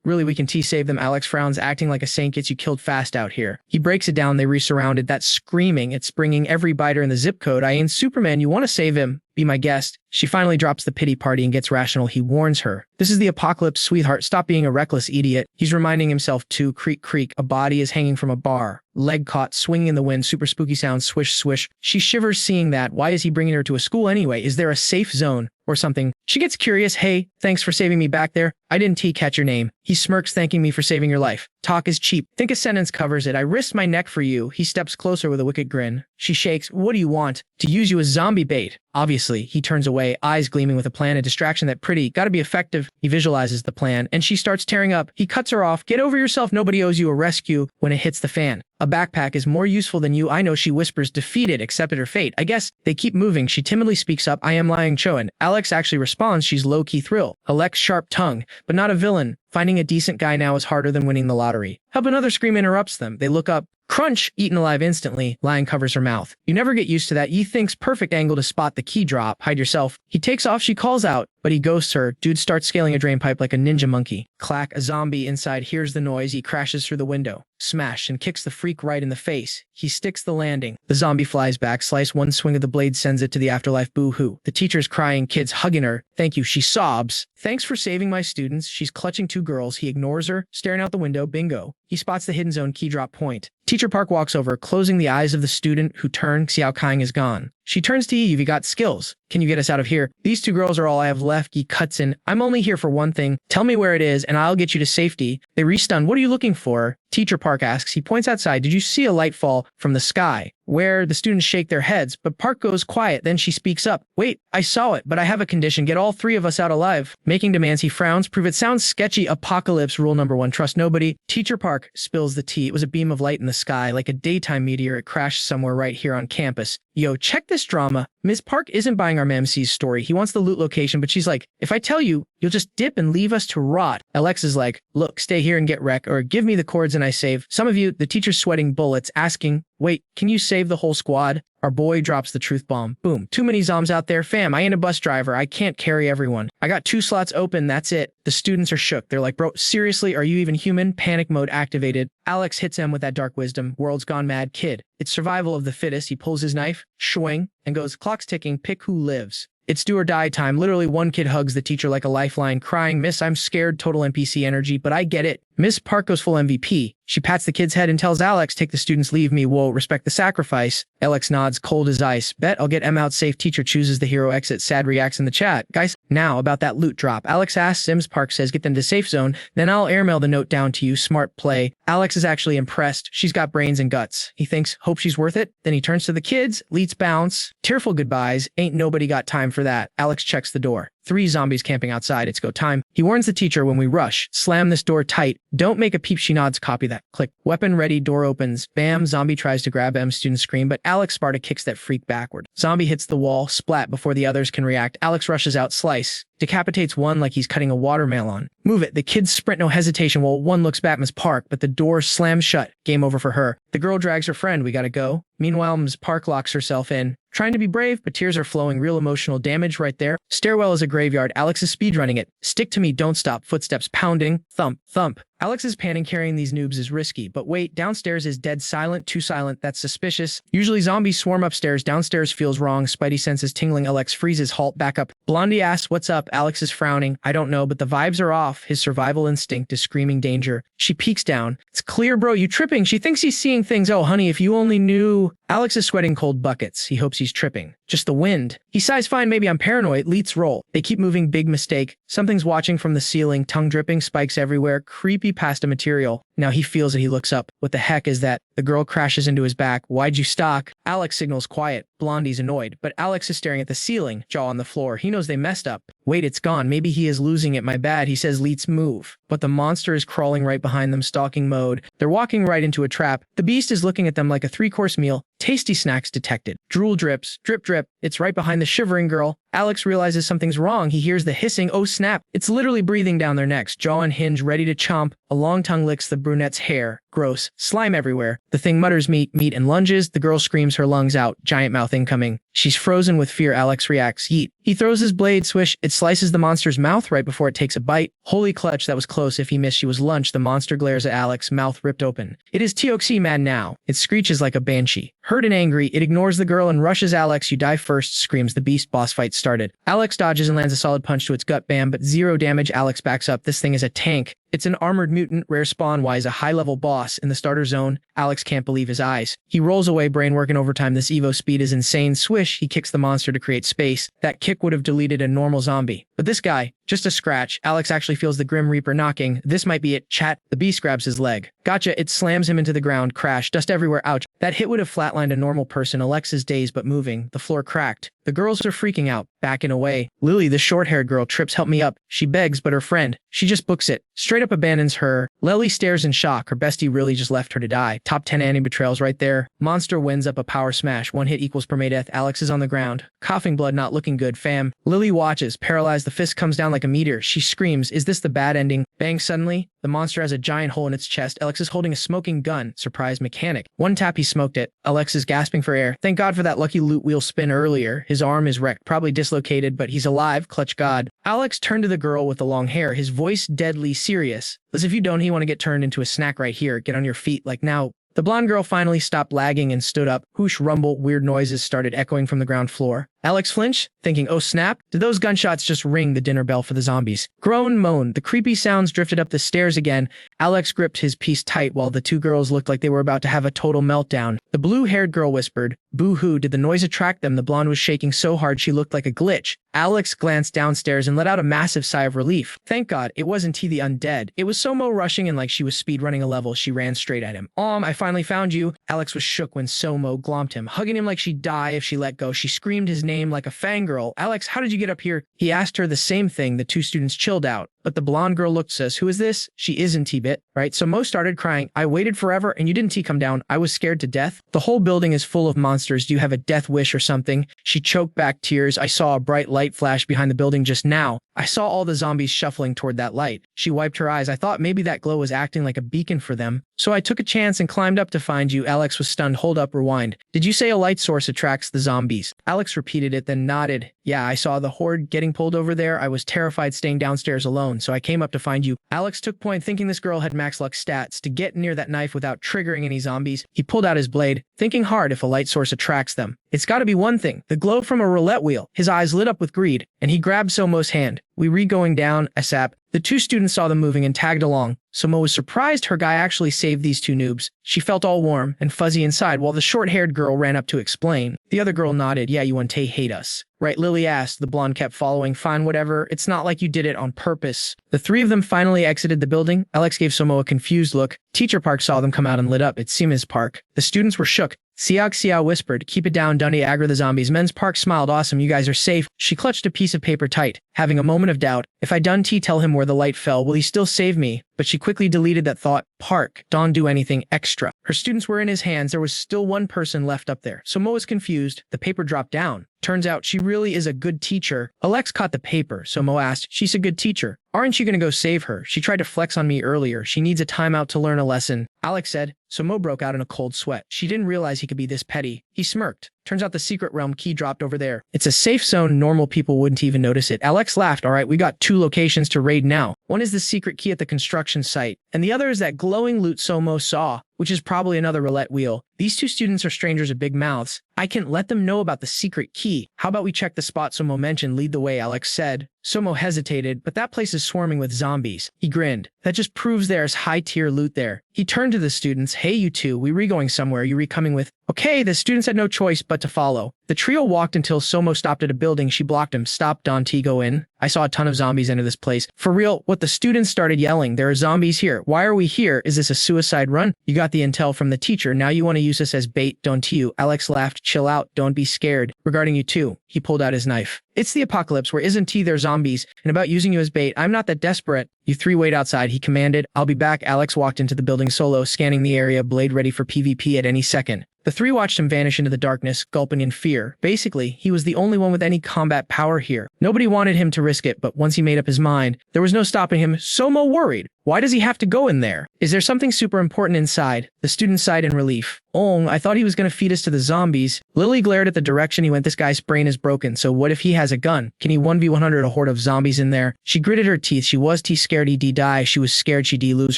Really, we can save them. Alex frowns, acting like a saint gets you killed fast out here. He breaks it down. They resurrounded. That screaming, it's bringing every biter in the zip code. I ain't Superman. You want to save him? Be my guest. She finally drops the pity party and gets rational. He warns her. This is the apocalypse, sweetheart. Stop being a reckless idiot. He's reminding himself too. Creak, creak. A body is hanging from a bar. Leg caught, swinging in the wind. Super spooky sound. Swish, swish. She shivers seeing that. Why is he bringing her to a school anyway? Is there a safe zone or something? She gets curious. Hey, thanks for saving me back there. I didn't catch your name. He smirks, thanking me for saving your life. Talk is cheap. Think a sentence covers it. I risked my neck for you. He steps closer with a wicked grin. She shakes. What do you want? To use you as zombie bait. Obviously, he turns away, eyes gleaming with a plan, a distraction that pretty. Gotta be effective. He visualizes the plan, and she starts tearing up. He cuts her off. Get over yourself. Nobody owes you a rescue when it hits the fan. A backpack is more useful than you. I know, she whispers, defeated, accepted her fate. I guess they keep moving. She timidly speaks up. I am lying, Choen. Alex actually responds. She's low-key thrill. Alex sharp tongue, but not a villain. Finding a decent guy now is harder than winning the lottery. Help, another scream interrupts them. They look up. Crunch, eaten alive instantly. Lion covers her mouth. You never get used to that. He thinks perfect angle to spot the key drop. Hide yourself. He takes off. She calls out, but he ghosts her. Dude starts scaling a drain pipe like a ninja monkey. Clack, a zombie inside hears the noise. He crashes through the window. Smash, and kicks the freak right in the face. He sticks the landing. The zombie flies back. Slice, one swing of the blade sends it to the afterlife. Boo-hoo. The teacher's crying. Kids hugging her. Thank you. She sobs. Thanks for saving my students. She's clutching two girls. He ignores her, staring out the window. Bingo. He spots the hidden zone key drop point. Teacher Park walks over, closing the eyes of the student who turned. Xiao Kang is gone. She turns to Eve. You got skills. Can you get us out of here? These two girls are all I have left. He cuts in. I'm only here for one thing. Tell me where it is, and I'll get you to safety. They restun. What are you looking for? Teacher Park asks. He points outside. Did you see a light fall from the sky? Where the students shake their heads, but Park goes quiet. Then she speaks up. Wait, I saw it, but I have a condition. Get all three of us out alive. Making demands, he frowns. Prove it. Sounds sketchy. Apocalypse. Rule number 1. Trust nobody. Teacher Park spills the tea. It was a beam of light in the sky, like a daytime meteor. It crashed somewhere right here on campus. Yo, check this drama. Ms. Park isn't buying our MMC's story. He wants the loot location, but she's like, if I tell you, you'll just dip and leave us to rot. Alex is like, look, stay here and get wrecked, or give me the cords and I save. Some of you, the teacher's sweating bullets, asking, wait, can you save the whole squad? Our boy drops the truth bomb. Boom. Too many zombs out there. Fam, I ain't a bus driver. I can't carry everyone. I got 2 slots open. That's it. The students are shook. They're like, bro, seriously, are you even human? Panic mode activated. Alex hits him with that dark wisdom. World's gone mad, kid. It's survival of the fittest. He pulls his knife, swing, and goes, clock's ticking. Pick who lives. It's do or die time. Literally, one kid hugs the teacher like a lifeline, crying, miss, I'm scared, total NPC energy, but I get it. Miss Park goes full MVP. She pats the kid's head and tells Alex, take the students, leave me, whoa, respect the sacrifice. Alex nods, cold as ice. Bet I'll get M out safe. Teacher chooses the hero exit. Sad reacts in the chat. Guys, now about that loot drop. Alex asks, Sims Park says, get them to safe zone, then I'll airmail the note down to you. Smart play. Alex is actually impressed. She's got brains and guts. He thinks, hope she's worth it. Then he turns to the kids, leets bounce. Tearful goodbyes. Ain't nobody got time for that. Alex checks the door. 3 zombies camping outside. It's go time. He warns the teacher when we rush. Slam this door tight. Don't make a peep. She nods. Copy that. Click. Weapon ready. Door opens. Bam. Zombie tries to grab M. Students scream, but Alex Sparta kicks that freak backward. Zombie hits the wall. Splat before the others can react. Alex rushes out. Slice. Decapitates one like he's cutting a watermelon. Move it. The kids sprint, no hesitation, while one looks back. Ms. Park, but the door slams shut. Game over for her. The girl drags her friend. We gotta go. Meanwhile, Ms. Park locks herself in. Trying to be brave, but tears are flowing. Real emotional damage right there. Stairwell is a graveyard. Alex is speedrunning it. Stick to me, don't stop. Footsteps pounding. Thump, thump. Alex is panning. Carrying these noobs is risky. But wait, downstairs is dead silent. Too silent. That's suspicious. Usually zombies swarm upstairs. Downstairs feels wrong. Spidey senses tingling. Alex freezes. Halt. Back up. Blondie asks, what's up? Alex is frowning. I don't know, but the vibes are off. His survival instinct is screaming danger. She peeks down. It's clear, bro. You tripping. She thinks he's seeing things. Oh, honey, if you only knew. Alex is sweating cold buckets. He hopes he's tripping. Just the wind. He sighs, fine, maybe I'm paranoid. Leets roll. They keep moving. Big mistake. Something's watching from the ceiling. Tongue dripping. Spikes everywhere. Creepy pasta material. Now he feels it. He looks up. What the heck is that? The girl crashes into his back. Why'd you stalk? Alex signals quiet. Blondie's annoyed, but Alex is staring at the ceiling, jaw on the floor. He knows they messed up. Wait, it's gone. Maybe he is losing it. My bad. He says, Leets move. But the monster is crawling right behind them, stalking mode. They're walking right into a trap. The beast is looking at them like a 3-course meal. Tasty snacks detected. Drool drips. Drip, drip. It's right behind the shivering girl. Alex realizes something's wrong. He hears the hissing. Oh, snap. It's literally breathing down their necks. Jaw unhinged, ready to chomp. A long tongue licks the brunette's hair. Gross. Slime everywhere. The thing mutters meat, meat, and lunges. The girl screams her lungs out. Giant mouth incoming. She's frozen with fear. Alex reacts. Yeet. He throws his blade. Swish. It slices the monster's mouth right before it takes a bite. Holy clutch, that was close. If he missed, she was lunch. The monster glares at Alex, mouth ripped open. It is TOC mad now. It screeches like a banshee. Hurt and angry, it ignores the girl and rushes Alex. You die first, screams. The beast. Boss fight started. Alex dodges and lands a solid punch to its gut. Bam, but 0 damage. Alex backs up. This thing is a tank. It's an armored mutant, rare spawn-wise, a high-level boss in the starter zone. Alex can't believe his eyes. He rolls away, brain working overtime. This Evo speed is insane. Swish, he kicks the monster to create space. That kick would have deleted a normal zombie. But this guy, just a scratch. Alex actually feels the Grim Reaper knocking. This might be it. Chat. The beast grabs his leg. Gotcha. It slams him into the ground. Crash. Dust everywhere. Ouch. That hit would have flatlined a normal person. Alexa's dazed but moving. The floor cracked. The girls are freaking out, backing away. Lily, the short-haired girl, trips. Help me up. She begs, but her friend, she just books it. Straight up abandons her. Lily stares in shock. Her bestie really just left her to die. Top 10 anti-betrayals right there. Monster wins up a power smash. 1 hit equals permadeath. Alex is on the ground. Coughing blood, not looking good, fam. Lily watches. Paralyzed, the fist comes down like a meteor. She screams, is this the bad ending? Bang, suddenly, the monster has a giant hole in its chest. Alex is holding a smoking gun. Surprise mechanic. 1 tap, he smoked it. Alex is gasping for air. Thank God for that lucky loot wheel spin earlier. His arm is wrecked, probably dislocated, but he's alive. Clutch God. Alex turned to the girl with the long hair, his voice deadly serious. As if you don't, he want to get turned into a snack right here. Get on your feet, like now. The blonde girl finally stopped lagging and stood up. Whoosh, rumble, weird noises started echoing from the ground floor. Alex flinched, thinking, oh snap, did those gunshots just ring the dinner bell for the zombies? Groan, moan, the creepy sounds drifted up the stairs again. Alex gripped his piece tight while the 2 girls looked like they were about to have a total meltdown. The blue-haired girl whispered, boo-hoo, did the noise attract them? The blonde was shaking so hard she looked like a glitch. Alex glanced downstairs and let out a massive sigh of relief. Thank God, it wasn't T the undead. It was Somo rushing in like she was speedrunning a level. She ran straight at him. I finally found you. Alex was shook when Somo glomped him, hugging him like she'd die if she let go. She screamed his name like a fangirl. Alex, how did you get up here? He asked her the same thing. The 2 students chilled out. But the blonde girl looked, says, who is this? She isn't T-Bit, right? So Mo started crying. I waited forever and you didn't T come down. I was scared to death. The whole building is full of monsters. Do you have a death wish or something? She choked back tears. I saw a bright light flash behind the building just now. I saw all the zombies shuffling toward that light. She wiped her eyes. I thought maybe that glow was acting like a beacon for them. So I took a chance and climbed up to find you. Alex was stunned. Hold up, rewind. Did you say a light source attracts the zombies? Alex repeated it, then nodded. Yeah, I saw the horde getting pulled over there. I was terrified staying downstairs alone, so I came up to find you. Alex took point, thinking this girl had max luck stats to get near that knife without triggering any zombies. He pulled out his blade, thinking hard if a light source attracts them. It's gotta be one thing, the glow from a roulette wheel. His eyes lit up with greed, and he grabbed Somo's hand. We re-going down, ASAP. The two students saw them moving and tagged along. Somo was surprised her guy actually saved these two noobs. She felt all warm and fuzzy inside while the short-haired girl ran up to explain. The other girl nodded. Yeah, you want to hate us, right? Lily asked. The blonde kept following. Fine, whatever. It's not like you did it on purpose. The three of them finally exited the building. Alex gave Somo a confused look. Teacher Park saw them come out and lit up. It's Sima's park. The students were shook. Xiao whispered, keep it down, Dundee, aggro the zombies. Men's Park smiled, awesome, you guys are safe. She clutched a piece of paper tight, having a moment of doubt. If I done tell him where the light fell, will he still save me? But she quickly deleted that thought. Park, don't do anything extra. Her students were in his hands. There was still one person left up there. So Mo was confused. The paper dropped down. Turns out she really is a good teacher. Alex caught the paper, so Mo asked, she's a good teacher. Aren't you gonna go save her? She tried to flex on me earlier. She needs a timeout to learn a lesson. Alex said, so Mo broke out in a cold sweat. She didn't realize he could be this petty. He smirked. Turns out the secret realm key dropped over there. It's a safe zone, normal people wouldn't even notice it. Alex laughed. Alright, we got 2 locations to raid now. One is the secret key at the construction site, and the other is that glowing loot Somo saw, which is probably another roulette wheel. These 2 students are strangers with big mouths. I can let them know about the secret key. How about we check the spot Somo mentioned? Lead the way, Alex said. Somo hesitated, but that place is swarming with zombies. He grinned. That just proves there's high-tier loot there. He turned to the students. Hey, you two, we re-going somewhere. You re-coming with? Okay, the students had no choice but to follow. The trio walked until Somo stopped at a building. She blocked him. Stop, Dante, go in. I saw a ton of zombies enter this place. For real, what the students started yelling. There are zombies here. Why are we here? Is this a suicide run? You got the intel from the teacher. Now you want to use us as bait, don't you? Alex laughed. Chill out. Don't be scared. Regarding you too. He pulled out his knife. It's the apocalypse. Where isn't he? They're zombies. And about using you as bait, I'm not that desperate. You 3 wait outside, he commanded. I'll be back. Alex walked into the building solo, scanning the area, blade ready for PvP at any second. The 3 watched him vanish into the darkness, gulping in fear. Basically, he was the only one with any combat power here. Nobody wanted him to risk it, but once he made up his mind, there was no stopping him. Somo worried. Why does he have to go in there? Is there something super important inside? The student sighed in relief. Oh, I thought he was going to feed us to the zombies. Lily glared at the direction he went. This guy's brain is broken, so what if he has a gun? Can he 1v100 a horde of zombies in there? She gritted her teeth. She was scared he'd die. She was scared she'd lose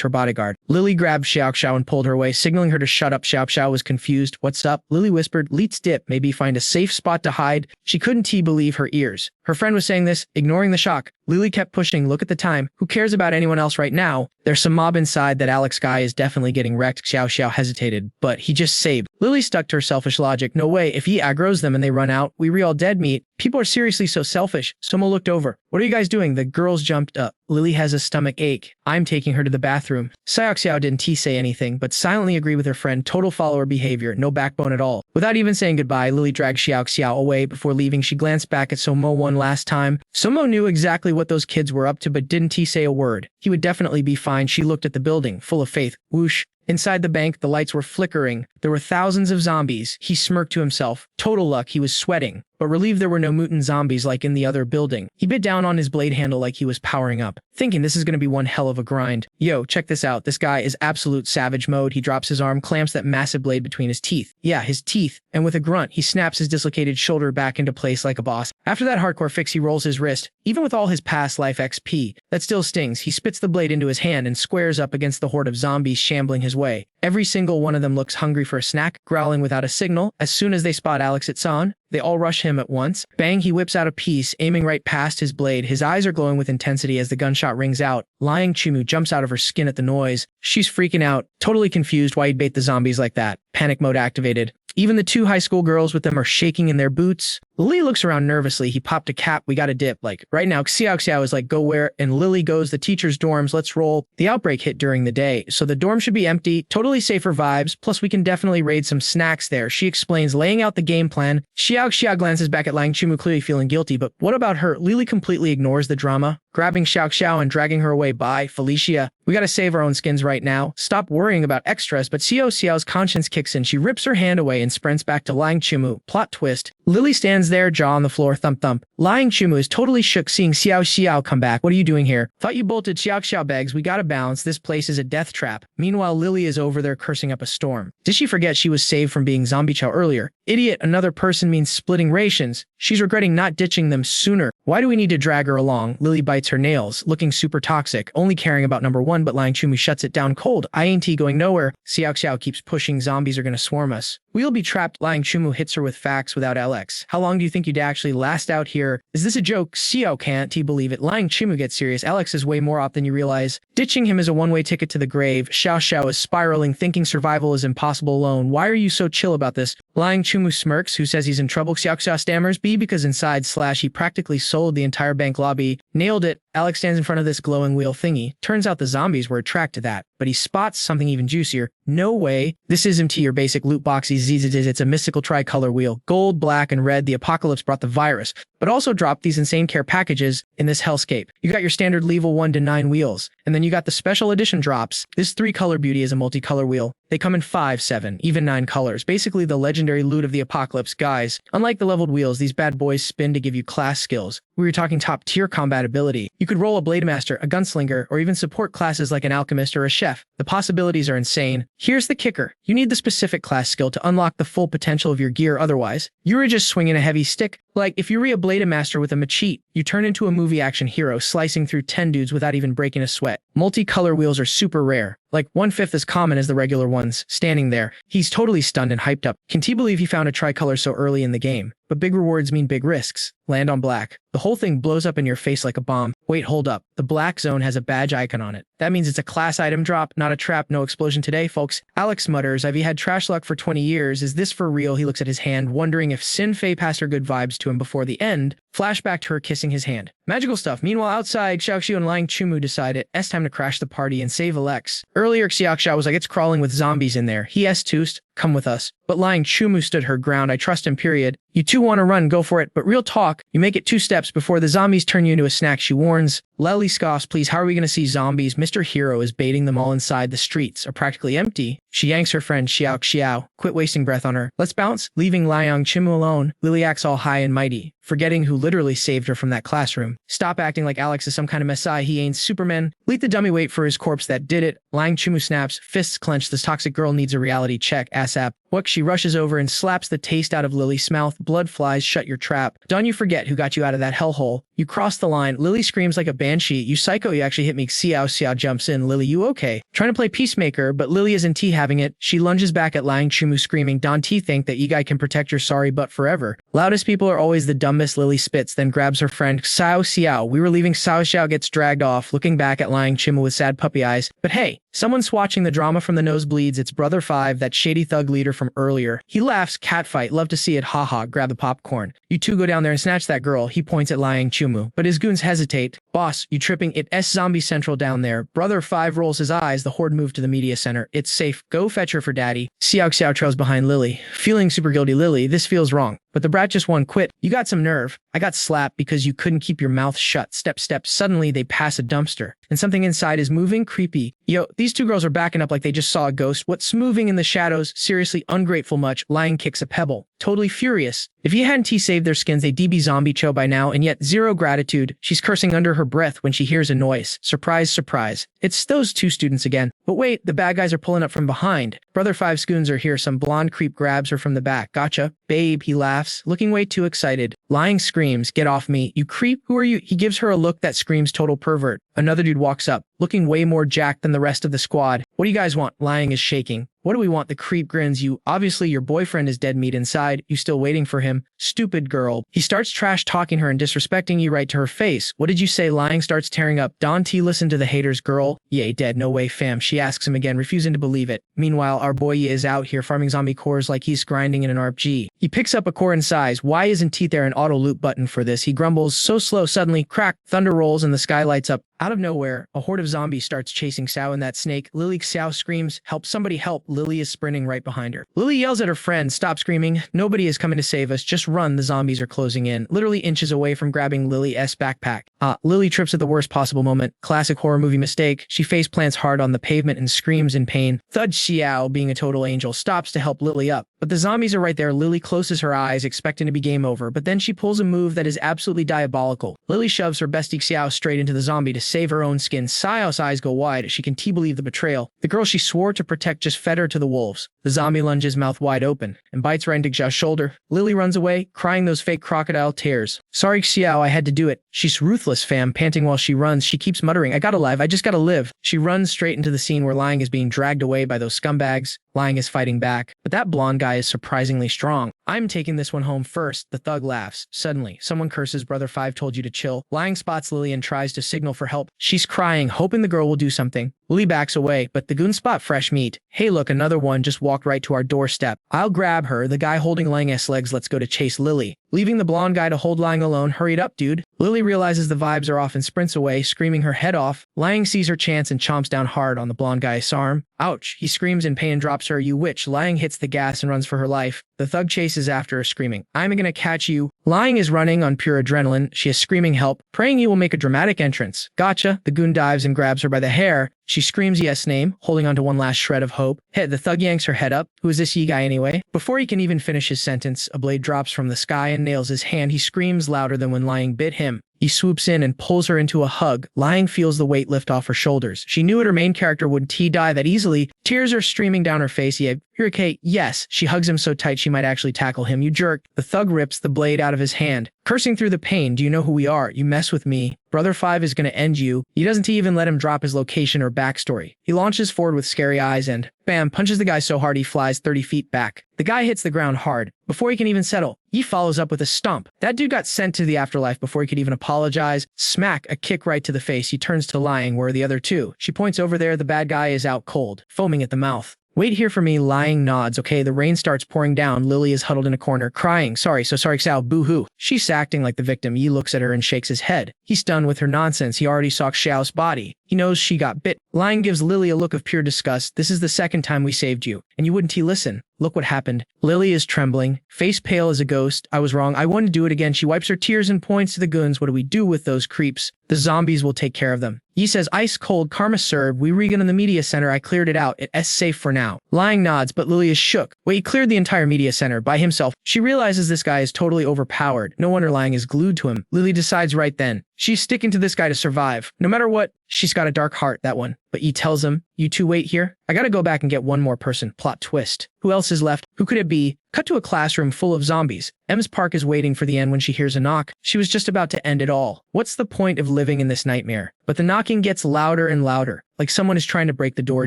her bodyguard. Lily grabbed Xiao and pulled her away, signaling her to shut up. Xiao was confused. What's up? Lily whispered. Let's dip. Maybe find a safe spot to hide. She couldn't believe her ears. Her friend was saying this, ignoring the shock. Lily kept pushing. Look at the time. Who cares about anyone else right now? There's some mob inside. That Alex guy is definitely getting wrecked. Xiao hesitated, but he just saved. Lily stuck to her selfish logic. No way. If he aggroes them and they run out, we all dead meat. People are seriously so selfish. Somo looked over. What are you guys doing? The girls jumped up. Lily has a stomach ache. I'm taking her to the bathroom. Xiao didn't say anything, but silently agreed with her friend. Total follower behavior. No backbone at all. Without even saying goodbye, Lily dragged Xiao away. Before leaving, she glanced back at Somo one last time. Somo knew exactly what those kids were up to, but didn't say a word. He would definitely be fine. She looked at the building, full of faith. Whoosh. Inside the bank, the lights were flickering. There were thousands of zombies. He smirked to himself. Total luck, he was sweating, but relieved there were no mutant zombies like in the other building. He bit down on his blade handle like he was powering up, thinking this is going to be one hell of a grind. Yo, check this out. This guy is absolute savage mode. He drops his arm, clamps that massive blade between his teeth. Yeah, his teeth. And with a grunt, he snaps his dislocated shoulder back into place like a boss. After that hardcore fix, he rolls his wrist. Even with all his past life XP, that still stings. He spits the blade into his hand and squares up against the horde of zombies shambling his way. Every single one of them looks hungry for a snack, growling without a signal. As soon as they spot Alex it's on, they all rush him at once. Bang, he whips out a piece, aiming right past his blade. His eyes are glowing with intensity as the gunshot rings out. Lying Chimu jumps out of her skin at the noise. She's freaking out, totally confused why he'd bait the zombies like that. Panic mode activated. Even the 2 high school girls with them are shaking in their boots. Lily looks around nervously. He popped a cap. We got a dip. Like, right now, Xiao is like, go where? And Lily goes, the teacher's dorms. Let's roll. The outbreak hit during the day, so the dorm should be empty. Totally safer vibes. Plus, we can definitely raid some snacks there. She explains, laying out the game plan. Xiao glances back at Lang Chimu, clearly feeling guilty. But what about her? Lily completely ignores the drama, grabbing Xiao and dragging her away. Bye, Felicia. We gotta save our own skins right now. Stop worrying about extras. But Xiao's conscience kicks in. She rips her hand away and sprints back to Lang Chimu. Plot twist. Lily stands there, jaw on the floor, thump thump. Lang Chimu is totally shook seeing Xiao come back. What are you doing here? Thought you bolted. Xiao begs. We gotta bounce. This place is a death trap. Meanwhile, Lily is over there cursing up a storm. Did she forget she was saved from being zombie chow earlier? Idiot, another person means splitting rations. She's regretting not ditching them sooner. Why do we need to drag her along? Lily bites her nails, looking super toxic, only caring about number 1, but Lang Chimu shuts it down cold. I ain't going nowhere. Xiao keeps pushing. Zombies are gonna swarm us. We'll be trapped. Lying Chumu hits her with facts without LX. How long do you think you'd actually last out here? Is this a joke? Xiao can't he believe it. Lying Chumu gets serious. Alex is way more op than you realize. Ditching him is a one-way ticket to the grave. Xiao Xiao is spiraling, thinking survival is impossible alone. Why are you so chill about this? Lying Chumu smirks, who says he's in trouble. Xiao Xiao stammers. B because inside / he practically sold the entire bank lobby. Nailed it. Alex stands in front of this glowing wheel thingy. Turns out the zombies were attracted to that, but he spots something even juicier. No way. This isn't your basic loot boxy ZZZ. It's a mystical tricolor wheel. Gold, black, and red. The apocalypse brought the virus, but also dropped these insane care packages in this hellscape. You got your standard level 1 to 9 wheels, and then you got the special edition drops. This 3-color beauty is a multicolor wheel. They come in 5, 7, even 9 colors. Basically the legendary loot of the apocalypse, guys. Unlike the leveled wheels, these bad boys spin to give you class skills. We were talking top tier combat ability. You could roll a blade master, a gunslinger, or even support classes like an alchemist or a chef. The possibilities are insane. Here's the kicker. You need the specific class skill to unlock the full potential of your gear, otherwise, you're just swinging a heavy stick. Like, if you re-blade a master with a machete, you turn into a movie action hero, slicing through 10 dudes without even breaking a sweat. Multicolor wheels are super rare, like 1/5 as common as the regular ones. Standing there, he's totally stunned and hyped up. Can he believe he found a tricolor so early in the game? But big rewards mean big risks. Land on black. The whole thing blows up in your face like a bomb. Wait, hold up. The black zone has a badge icon on it. That means it's a class item drop, not a trap. No explosion today, folks. Alex mutters, I've had trash luck for 20 years. Is this for real? He looks at his hand, wondering if Sin Fei passed her good vibes to him before the end. Flashback to her kissing his hand. Magical stuff. Meanwhile, outside, Xiaoxiu and Lying Chumu decide it's time to crash the party and save Alex. Earlier, Xiaoxiu was like, it's crawling with zombies in there. He S-toosed. Come with us. But Lying Chumu stood her ground. I trust him, period. You two want to run, go for it. But real talk, you make it 2 steps before the zombies turn you into a snack, she warns. Lely scoffs, please, how are we going to see zombies? Mr. Hero is baiting them all inside. The streets are practically empty. She yanks her friend Xiao. Quit wasting breath on her. Let's bounce. Leaving Lying Chumu alone, Lily acts all high and mighty, forgetting who literally saved her from that classroom. Stop acting like Alex is some kind of messiah. He ain't Superman. Let the dummy wait for his corpse that did it. Lying Chumu snaps, fists clenched. This toxic girl needs a reality check, ASAP. What? She rushes over and slaps the taste out of Lily's mouth. Blood flies. Shut your trap. Don't you forget who got you out of that hellhole. You crossed the line. Lily screams like a banshee. You psycho, you actually hit me. Xiao jumps in. Lily, you okay? Trying to play peacemaker, but Lily isn't having it. She lunges back at Lying Chumu screaming, don't think that you guy can protect your sorry butt forever. Loudest people are always the dumbest. Lily spits, then grabs her friend Xiao. We were leaving. Xiao gets dragged off, looking back at Lying Chumu with sad puppy eyes. But hey, someone's watching the drama from the nosebleeds. It's Brother 5, that shady thug leader from earlier. He laughs, catfight, love to see it, haha, grab the popcorn. You two go down there and snatch that girl. He points at Lying Chumu, but his goons hesitate. Boss, you tripping? It's zombie central down there. Brother 5 rolls his eyes. The horde moved to the media center. It's safe. Go fetch her for daddy. Xiao trails behind Lily. Feeling super guilty, Lily, this feels wrong. But the brat just won't quit. You got some nerve. I got slapped because you couldn't keep your mouth shut. Step. Suddenly, they pass a dumpster, and something inside is moving. Creepy. Yo, these two girls are backing up like they just saw a ghost. What's moving in the shadows? Seriously, ungrateful much. Lying kicks a pebble. Totally furious. If he hadn't saved their skins, they'd be zombie cho by now, and yet zero gratitude. She's cursing under her breath when she hears a noise. Surprise. It's those 2 students again. But wait, the bad guys are pulling up from behind. Brother 5's goons are here. Some blonde creep grabs her from the back. Gotcha. Babe, he laughs, looking way too excited. Lying screams, get off me, you creep, who are you? He gives her a look that screams total pervert. Another dude walks up, looking way more jacked than the rest of the squad. What do you guys want? Lying is shaking. What do we want? The creep grins. You, obviously your boyfriend is dead meat inside. You still waiting for him? Stupid girl. He starts trash talking her and disrespecting you right to her face. What did you say? Lying starts tearing up. Don T, listen to the haters, girl. Yay, dead. No way, fam. She asks him again, refusing to believe it. Meanwhile, our boy is out here farming zombie cores like he's grinding in an RPG. He picks up a core in size. Why isn't there an auto loot button for this? He grumbles, so slow. Suddenly, crack, thunder rolls and the sky lights up. Out of nowhere, a horde of zombies starts chasing Xiao and that snake. Lily Xiao screams, help, somebody help. Lily is sprinting right behind her. Lily yells at her friend, stop screaming. Nobody is coming to save us. Just run. The zombies are closing in, literally inches away from grabbing Lily's backpack. Lily trips at the worst possible moment. Classic horror movie mistake. She face plants hard on the pavement and screams in pain. Thud Xiao, being a total angel, stops to help Lily up. But the zombies are right there. Lily closes her eyes, expecting to be game over, but then she pulls a move that is absolutely diabolical. Lily shoves her bestie Xiao straight into the zombie to save her own skin. Xiao's eyes go wide. She can believe the betrayal. The girl she swore to protect just fed her to the wolves. The zombie lunges, mouth wide open, and bites right into Xiao's shoulder. Lily runs away, crying those fake crocodile tears. Sorry, Xiao, I had to do it. She's ruthless, fam, panting while she runs. She keeps muttering, I gotta live, I just gotta live. She runs straight into the scene where Liang is being dragged away by those scumbags. Liang is fighting back, but that blonde guy is surprisingly strong. I'm taking this one home first. The thug laughs. Suddenly, someone curses, Brother Five told you to chill. Liang spots Lily and tries to signal for help. She's crying, hoping the girl will do something. Lily backs away, but the goons spot fresh meat. Hey look, another one just walked right to our doorstep. I'll grab her. The guy holding Liang's legs lets go to chase Lily. Leaving the blonde guy to hold Liang alone. Hurried up, dude. Lily realizes the vibes are off and sprints away, screaming her head off. Liang sees her chance and chomps down hard on the blonde guy's arm. Ouch. He screams in pain and drops her. You witch. Liang hits the gas and runs for her life. The thug chases after her, screaming, I'm gonna catch you. Liang is running on pure adrenaline. She is screaming help, praying he will make a dramatic entrance. Gotcha. The goon dives and grabs her by the hair. She screams yes name, holding on to one last shred of hope. Hey, the thug yanks her head up. Who is this ye guy anyway? Before he can even finish his sentence, a blade drops from the sky and nails his hand. He screams louder than when Liang bit him. He swoops in and pulls her into a hug. Liang feels the weight lift off her shoulders. She knew her main character wouldn't die that easily. Tears are streaming down her face. Yeah, you're okay. Yes. She hugs him so tight she might actually tackle him. You jerk. The thug rips the blade out of his hand. Cursing through the pain, do you know who we are? You mess with me. Brother Five is gonna end you. He doesn't even let him drop his location or backstory. He launches forward with scary eyes and, bam, punches the guy so hard he flies 30 feet back. The guy hits the ground hard. Before he can even settle, he follows up with a stomp. That dude got sent to the afterlife before he could even apologize. Smack, a kick right to the face. He turns to Liang, where are the other two? She points over there. The bad guy is out cold, foaming at the mouth. Wait here for me. Liang nods. Okay, the rain starts pouring down. Lily is huddled in a corner, crying. Sorry, so sorry, Xiao, boo-hoo. She's acting like the victim. Yi looks at her and shakes his head. He's done with her nonsense. He already saw Xiao's body. He knows she got bit. Liang gives Lily a look of pure disgust. This is the second time we saved you, and you wouldn't listen. Look what happened. Lily is trembling, face pale as a ghost. I was wrong. I wouldn't do it again. She wipes her tears and points to the goons. What do we do with those creeps? The zombies will take care of them. Yi says, ice cold, karma served. We regan in the media center. I cleared it out. It's safe for now. Liang nods, but Lily is shook. Wait, he cleared the entire media center by himself. She realizes this guy is totally overpowered. No wonder Liang is glued to him. Lily decides right then. She's sticking to this guy to survive. No matter what, she's got a dark heart, that one. But Yi tells him, you two wait here. I gotta go back and get one more person. Plot twist. Who else is left? Who could it be? Cut to a classroom full of zombies. Ms. Park is waiting for the end when she hears a knock. She was just about to end it all. What's the point of living in this nightmare? But the knocking gets louder and louder, like someone is trying to break the door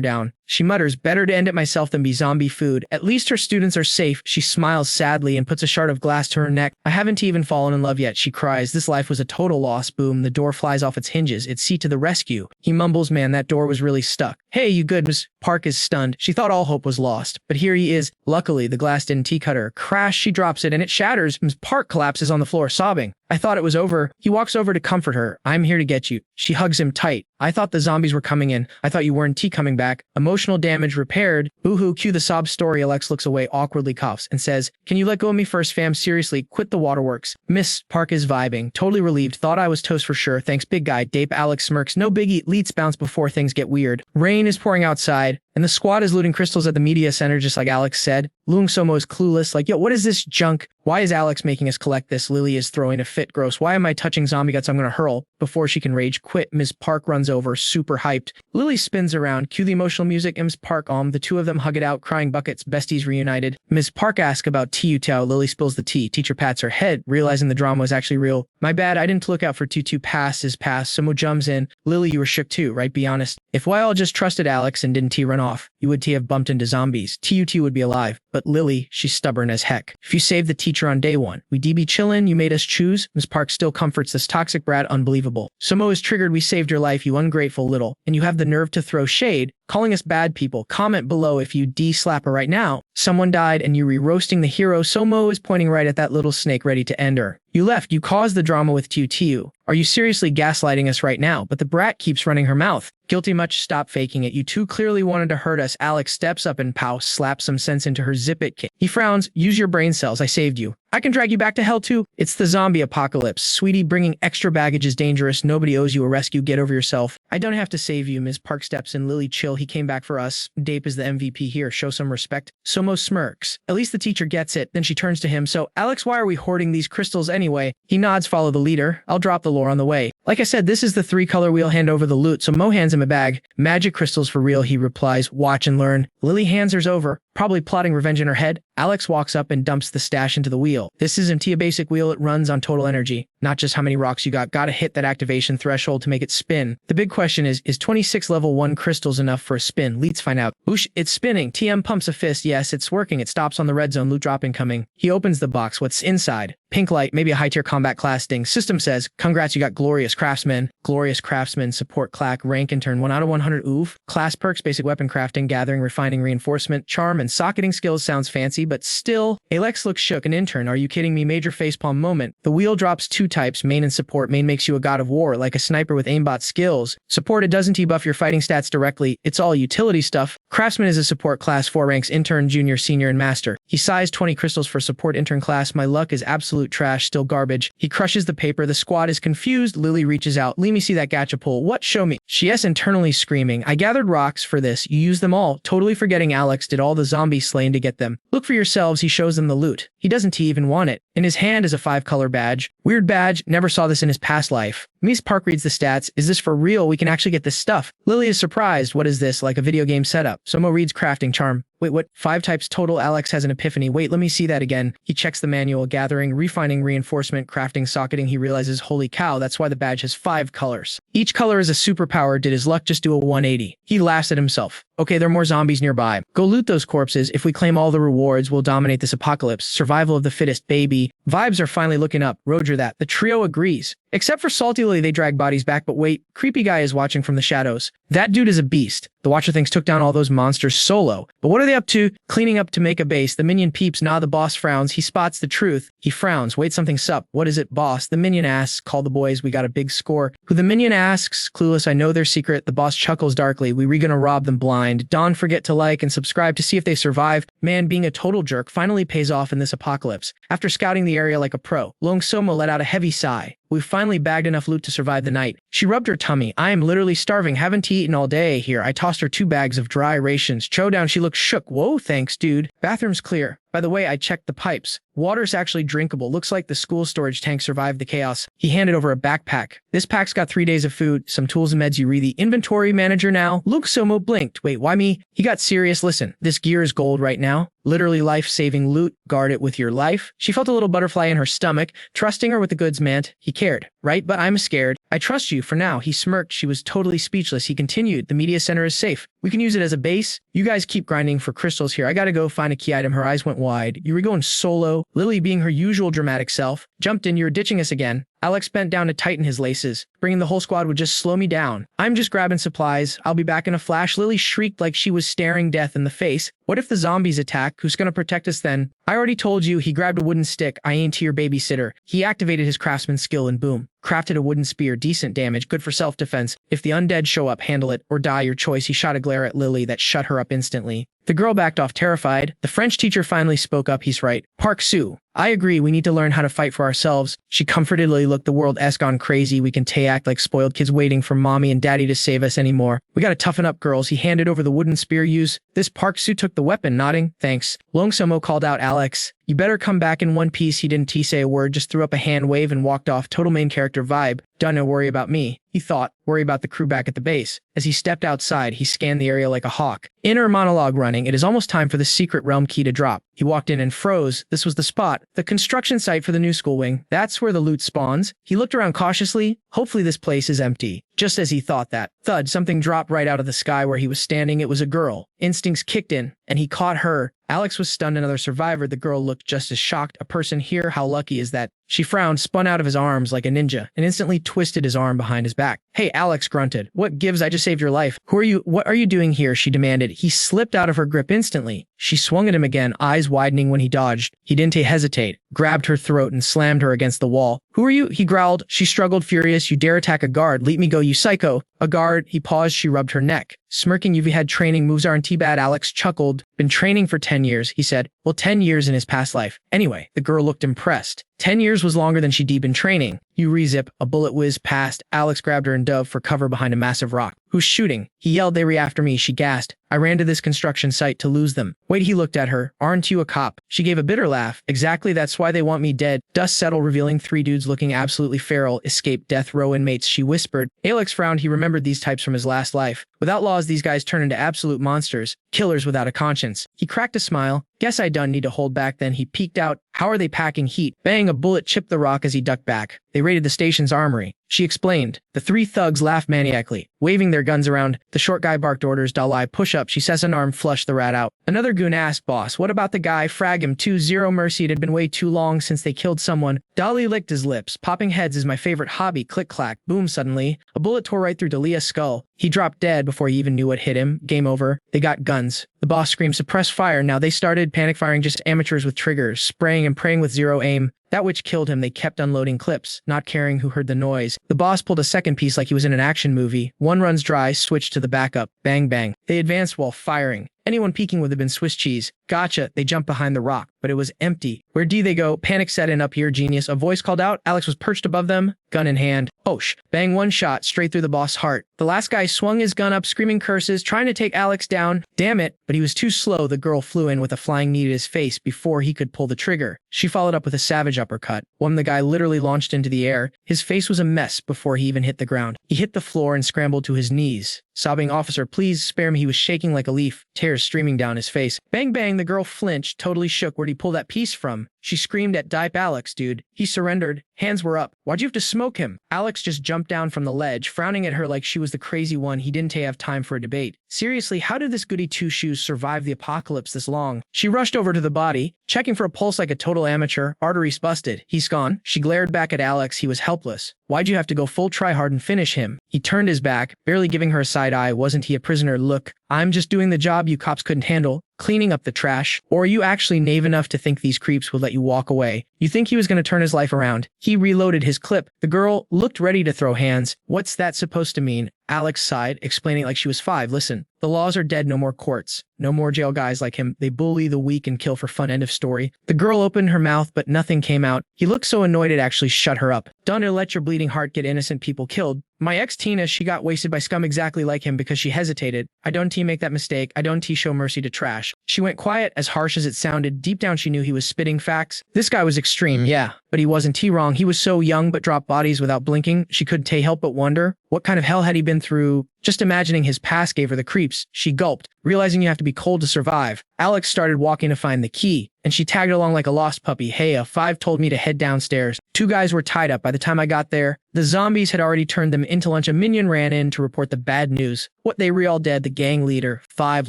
down. She mutters, better to end it myself than be zombie food. At least her students are safe. She smiles sadly and puts a shard of glass to her neck. I haven't even fallen in love yet, she cries. This life was a total loss. Boom, the door flies off its hinges. It's C to the rescue. He mumbles, man, that door was really stuck. Hey, you good, Ms. Park is stunned. She thought all hope was lost, but here he is. Luckily, the glass didn't cut her. Crash, she drops it and it shatters. Ms. Park collapses on the floor, sobbing. I thought it was over. He walks over to comfort her. I'm here to get you. She hugs him tight. I thought the zombies were coming in. I thought you weren't coming back. Emotional damage repaired. Boo-hoo, cue the sob story. Alex looks away, awkwardly coughs, and says, can you let go of me first, fam? Seriously, quit the waterworks. Miss Park is vibing, totally relieved. Thought I was toast for sure. Thanks, big guy. Dape. Alex smirks. No biggie. Leets bounce before things get weird. Rain is pouring outside, and the squad is looting crystals at the media center, just like Alex said. Luong Somo is clueless, like, yo, what is this junk? Why is Alex making us collect this? Lily is throwing a fit. Gross. Why am I touching zombie guts? I'm gonna hurl. Before she can rage quit, Ms. Park runs over, super hyped. Lily spins around. Cue the emotional music. Ms. Park, the two of them hug it out, crying buckets, besties reunited. Ms. Park asks about Tiu Tao. Lily spills the tea. Teacher pats her head, realizing the drama was actually real. My bad, I didn't look out for Tutu. Pass is pass. Somo jumps in. Lily, you were shook too, right? Be honest. If Weil just trusted Alex and didn't run off, you would have bumped into zombies. Tiu would be alive. But Lily, she's stubborn as heck. If you saved the teacher on day one, we DB chillin', you made us choose. Ms. Park still comforts this toxic brat, unbelievable. Somo is triggered, we saved your life, you ungrateful little. And you have the nerve to throw shade, calling us bad people. Comment below if you slap her right now. Someone died and you re-roasting the hero. Somo is pointing right at that little snake ready to end her. You left, you caused the drama with Tiu. Are you seriously gaslighting us right now? But the brat keeps running her mouth. Guilty much, stop faking it. You two clearly wanted to hurt us. Alex steps up and pow, slaps some sense into her zip-it kit. He frowns, use your brain cells, I saved you. I can drag you back to hell too. It's the zombie apocalypse. Sweetie, bringing extra baggage is dangerous. Nobody owes you a rescue. Get over yourself. I don't have to save you. Ms. Park steps in. Lily, chill. He came back for us. Dape is the MVP here. Show some respect. Somo smirks. At least the teacher gets it. Then she turns to him. So, Alex, why are we hoarding these crystals anyway? He nods, follow the leader. I'll drop the lore on the way. Like I said, this is the 3-color wheel. Hand over the loot. So Mo hands him a bag. Magic crystals for real, he replies. Watch and learn. Lily hands hers over. probably plotting revenge in her head. Alex walks up and dumps the stash into the wheel. This isn't a basic wheel, it runs on total energy. Not just how many rocks you got. Gotta hit that activation threshold to make it spin. The big question is 26 level 1 crystals enough for a spin? Let's find out. Whoosh, it's spinning. TM pumps a fist. Yes, it's working. It stops on the red zone. Loot drop incoming. He opens the box. What's inside? Pink light, maybe a high-tier combat class ding. System says, congrats, you got Glorious Craftsman. Glorious Craftsman, support clack, rank and turn 1 out of 100. Oof. Class perks, basic weapon crafting, gathering, refining, reinforcement, charm, and socketing skills sounds fancy, but still. Alex looks shook. An intern, are you kidding me? Major facepalm moment. The wheel drops 2 types, main and support. Main makes you a god of war, like a sniper with aimbot skills. Support, it doesn't debuff your fighting stats directly. It's all utility stuff. Craftsman is a support class, 4 ranks, intern, junior, senior, and master. He sized 20 crystals for support intern class. My luck is absolute trash, still garbage. He crushes the paper. The squad is confused. Lily reaches out. Let me see that gacha pull. What? Show me. She yes, internally screaming. I gathered rocks for this. You use them all. Totally forgetting Alex did all the zombie slaying to get them. Look for yourselves. He shows them the loot. He doesn't even want it. In his hand is a 5-color badge. Weird badge. Never saw this in his past life. Mies Park reads the stats. Is this for real? We can actually get this stuff. Lily is surprised. What is this? Like a video game setup. Somo reads crafting charm. Wait, what? 5 types total? Alex has an epiphany. Wait, let me see that again. He checks the manual. Gathering, refining, reinforcement, crafting, socketing. He realizes, holy cow, that's why the badge has 5 colors. Each color is a superpower. Did his luck just do a 180? He laughs at himself. Okay, there are more zombies nearby. Go loot those corpses. If we claim all the rewards, we'll dominate this apocalypse. Survival of the fittest, baby. Vibes are finally looking up. Roger that. The trio agrees. Except for Salty Lily, they drag bodies back, but wait, creepy guy is watching from the shadows. That dude is a beast. The Watcher thinks took down all those monsters solo. But what are they up to? Cleaning up to make a base. The minion peeps. Nah, the boss frowns. He spots the truth. He frowns. Wait, something's up. What is it, boss? The minion asks. Call the boys. We got a big score. Who the minion asks? Clueless. I know their secret. The boss chuckles darkly. We gonna rob them blind. Don't forget to like and subscribe to see if they survive. Man, being a total jerk finally pays off in this apocalypse. After scouting the area like a pro, Long Somo let out a heavy sigh. We've finally bagged enough loot to survive the night. She rubbed her tummy. I am literally starving. Haven't eaten all day here. I tossed her 2 bags of dry rations. Chow down. She looked shook. Whoa, thanks, dude. Bathroom's clear. By the way, I checked the pipes. Water's actually drinkable. Looks like the school storage tank survived the chaos. He handed over a backpack. This pack's got 3 days of food, some tools and meds. You read the inventory manager now. Luke Somo blinked. Wait, why me? He got serious. Listen, this gear is gold right now. Literally life-saving loot. Guard it with your life. She felt a little butterfly in her stomach. Trusting her with the goods meant he cared, right? But I'm scared. I trust you for now. He smirked. She was totally speechless. He continued. The media center is safe. We can use it as a base. You guys keep grinding for crystals here. I gotta go find a key item. Her eyes went wide. You were going solo. Lily, being her usual dramatic self, jumped in. You're ditching us again. Alex bent down to tighten his laces. Bringing the whole squad would just slow me down. I'm just grabbing supplies. I'll be back in a flash. Lily shrieked like she was staring death in the face. What if the zombies attack? Who's gonna protect us then? I already told you. He grabbed a wooden stick. I ain't your babysitter. He activated his craftsman skill and boom. Crafted a wooden spear. Decent damage. Good for self-defense. If the undead show up, handle it or die, your choice. He shot a glare at Lily that shut her up instantly. The girl backed off terrified. The French teacher finally spoke up. He's right. Park Sue. I agree. We need to learn how to fight for ourselves. She comfortedly looked. The world has gone crazy. We can act like spoiled kids waiting for mommy and daddy to save us anymore. We gotta toughen up, girls. He handed over the wooden spear. Use this. Park Sue took the weapon, nodding. Thanks. Long Somo called out Alex. You better come back in one piece. He didn't say a word, just threw up a hand wave and walked off. Total main character vibe. Don't worry about me, he thought. Worry about the crew back at the base. As he stepped outside, he scanned the area like a hawk. Inner monologue running. It is almost time for the secret realm key to drop. He walked in and froze. This was the spot. The construction site for the new school wing. That's where the loot spawns. He looked around cautiously. Hopefully this place is empty. Just as he thought that, thud, something dropped right out of the sky where he was standing. It was a girl. Instincts kicked in, and he caught her. Alex was stunned. Another survivor. The girl looked just as shocked. A person here? How lucky is that? She frowned, spun out of his arms like a ninja, and instantly twisted his arm behind his back. Hey, Alex grunted. What gives? I just saved your life. Who are you? What are you doing here? She demanded. He slipped out of her grip instantly. She swung at him again, eyes widening when he dodged. He didn't hesitate, grabbed her throat and slammed her against the wall. Who are you? He growled. She struggled, furious. You dare attack a guard. Let me go, you psycho. A guard. He paused. She rubbed her neck. Smirking, you've had training. Moves aren't bad. Alex chuckled. Been training for 10 years, he said. Well, 10 years in his past life. Anyway, the girl looked impressed. 10 years was longer than she'd been training. You rezip, a bullet whizzed past. Alex grabbed her and dove for cover behind a massive rock. Who's shooting? He yelled. They re after me, she gasped. I ran to this construction site to lose them. Wait, he looked at her. Aren't you a cop? She gave a bitter laugh. Exactly, that's why they want me dead. Dust settled, revealing three dudes looking absolutely feral, escaped death row inmates, she whispered. Alex frowned. He remembered these types from his last life. Without laws, these guys turn into absolute monsters. Killers without a conscience. He cracked a smile. Guess I done need to hold back then. He peeked out. How are they packing heat? Bang, a bullet chipped the rock as he ducked back. They raided the station's armory. She explained. The three thugs laughed maniacally, waving their guns around. The short guy barked orders. Dalai, push up. She says an arm, flushed the rat out. Another goon asked, boss, what about the guy? Frag him. 2-0 mercy. It had been way too long since they killed someone. Dali licked his lips. Popping heads is my favorite hobby. Click clack. Boom, suddenly. A bullet tore right through Dalia's skull. He dropped dead before he even knew what hit him. Game over. They got guns. The boss screamed, suppress fire. Now they started panic firing, just amateurs with triggers, spraying and praying with zero aim. That which killed him, they kept unloading clips, not caring who heard the noise. The boss pulled a second piece like he was in an action movie. One runs dry, switched to the backup. Bang, bang. They advanced while firing. Anyone peeking would have been Swiss cheese. Gotcha. They jumped behind the rock, but it was empty. Where do they go? Panic set in. Up here, genius. A voice called out. Alex was perched above them, gun in hand. Osh. Bang, one shot, straight through the boss' heart. The last guy swung his gun up, screaming curses, trying to take Alex down. Damn it. But he was too slow. The girl flew in with a flying knee to his face before he could pull the trigger. She followed up with a savage uppercut. One the guy literally launched into the air. His face was a mess before he even hit the ground. He hit the floor and scrambled to his knees. Sobbing, officer, please spare me. He was shaking like a leaf, tears streaming down his face. Bang, bang, the girl flinched, totally shook. Where'd he pull that piece from? She screamed at Dipe. Alex, dude. He surrendered. Hands were up. Why'd you have to smoke him? Alex just jumped down from the ledge, frowning at her like she was the crazy one. He didn't have time for a debate. Seriously, how did this goody two-shoes survive the apocalypse this long? She rushed over to the body, checking for a pulse like a total amateur. Arteries busted. He's gone. She glared back at Alex. He was helpless. Why'd you have to go full try-hard and finish him? He turned his back, barely giving her a side eye. Wasn't he a prisoner? Look, I'm just doing the job you cops couldn't handle. Cleaning up the trash. Or are you actually knave enough to think these creeps would let you walk away? You think he was going to turn his life around? He reloaded his clip. The girl looked ready to throw hands. What's that supposed to mean? Alex sighed, explaining like she was 5. Listen, the laws are dead. No more courts. No more jail guys like him. They bully the weak and kill for fun. End of story. The girl opened her mouth, but nothing came out. He looked so annoyed it actually shut her up. Don't let your bleeding heart get innocent people killed. My ex Tina, she got wasted by scum exactly like him because she hesitated. I don't make that mistake. I don't show mercy to trash. She went quiet, as harsh as it sounded. Deep down she knew he was spitting facts. This guy was extreme, yeah. But he wasn't wrong. He was so young but dropped bodies without blinking. She couldn't help but wonder, what kind of hell had he been through? Just imagining his past gave her the creeps. She gulped, realizing you have to be cold to survive. Alex started walking to find the key, and she tagged along like a lost puppy. Hey, a 5 told me to head downstairs. 2 guys were tied up. By the time I got there, the zombies had already turned them into lunch. A minion ran in to report the bad news. What, they were all dead? The gang leader. 5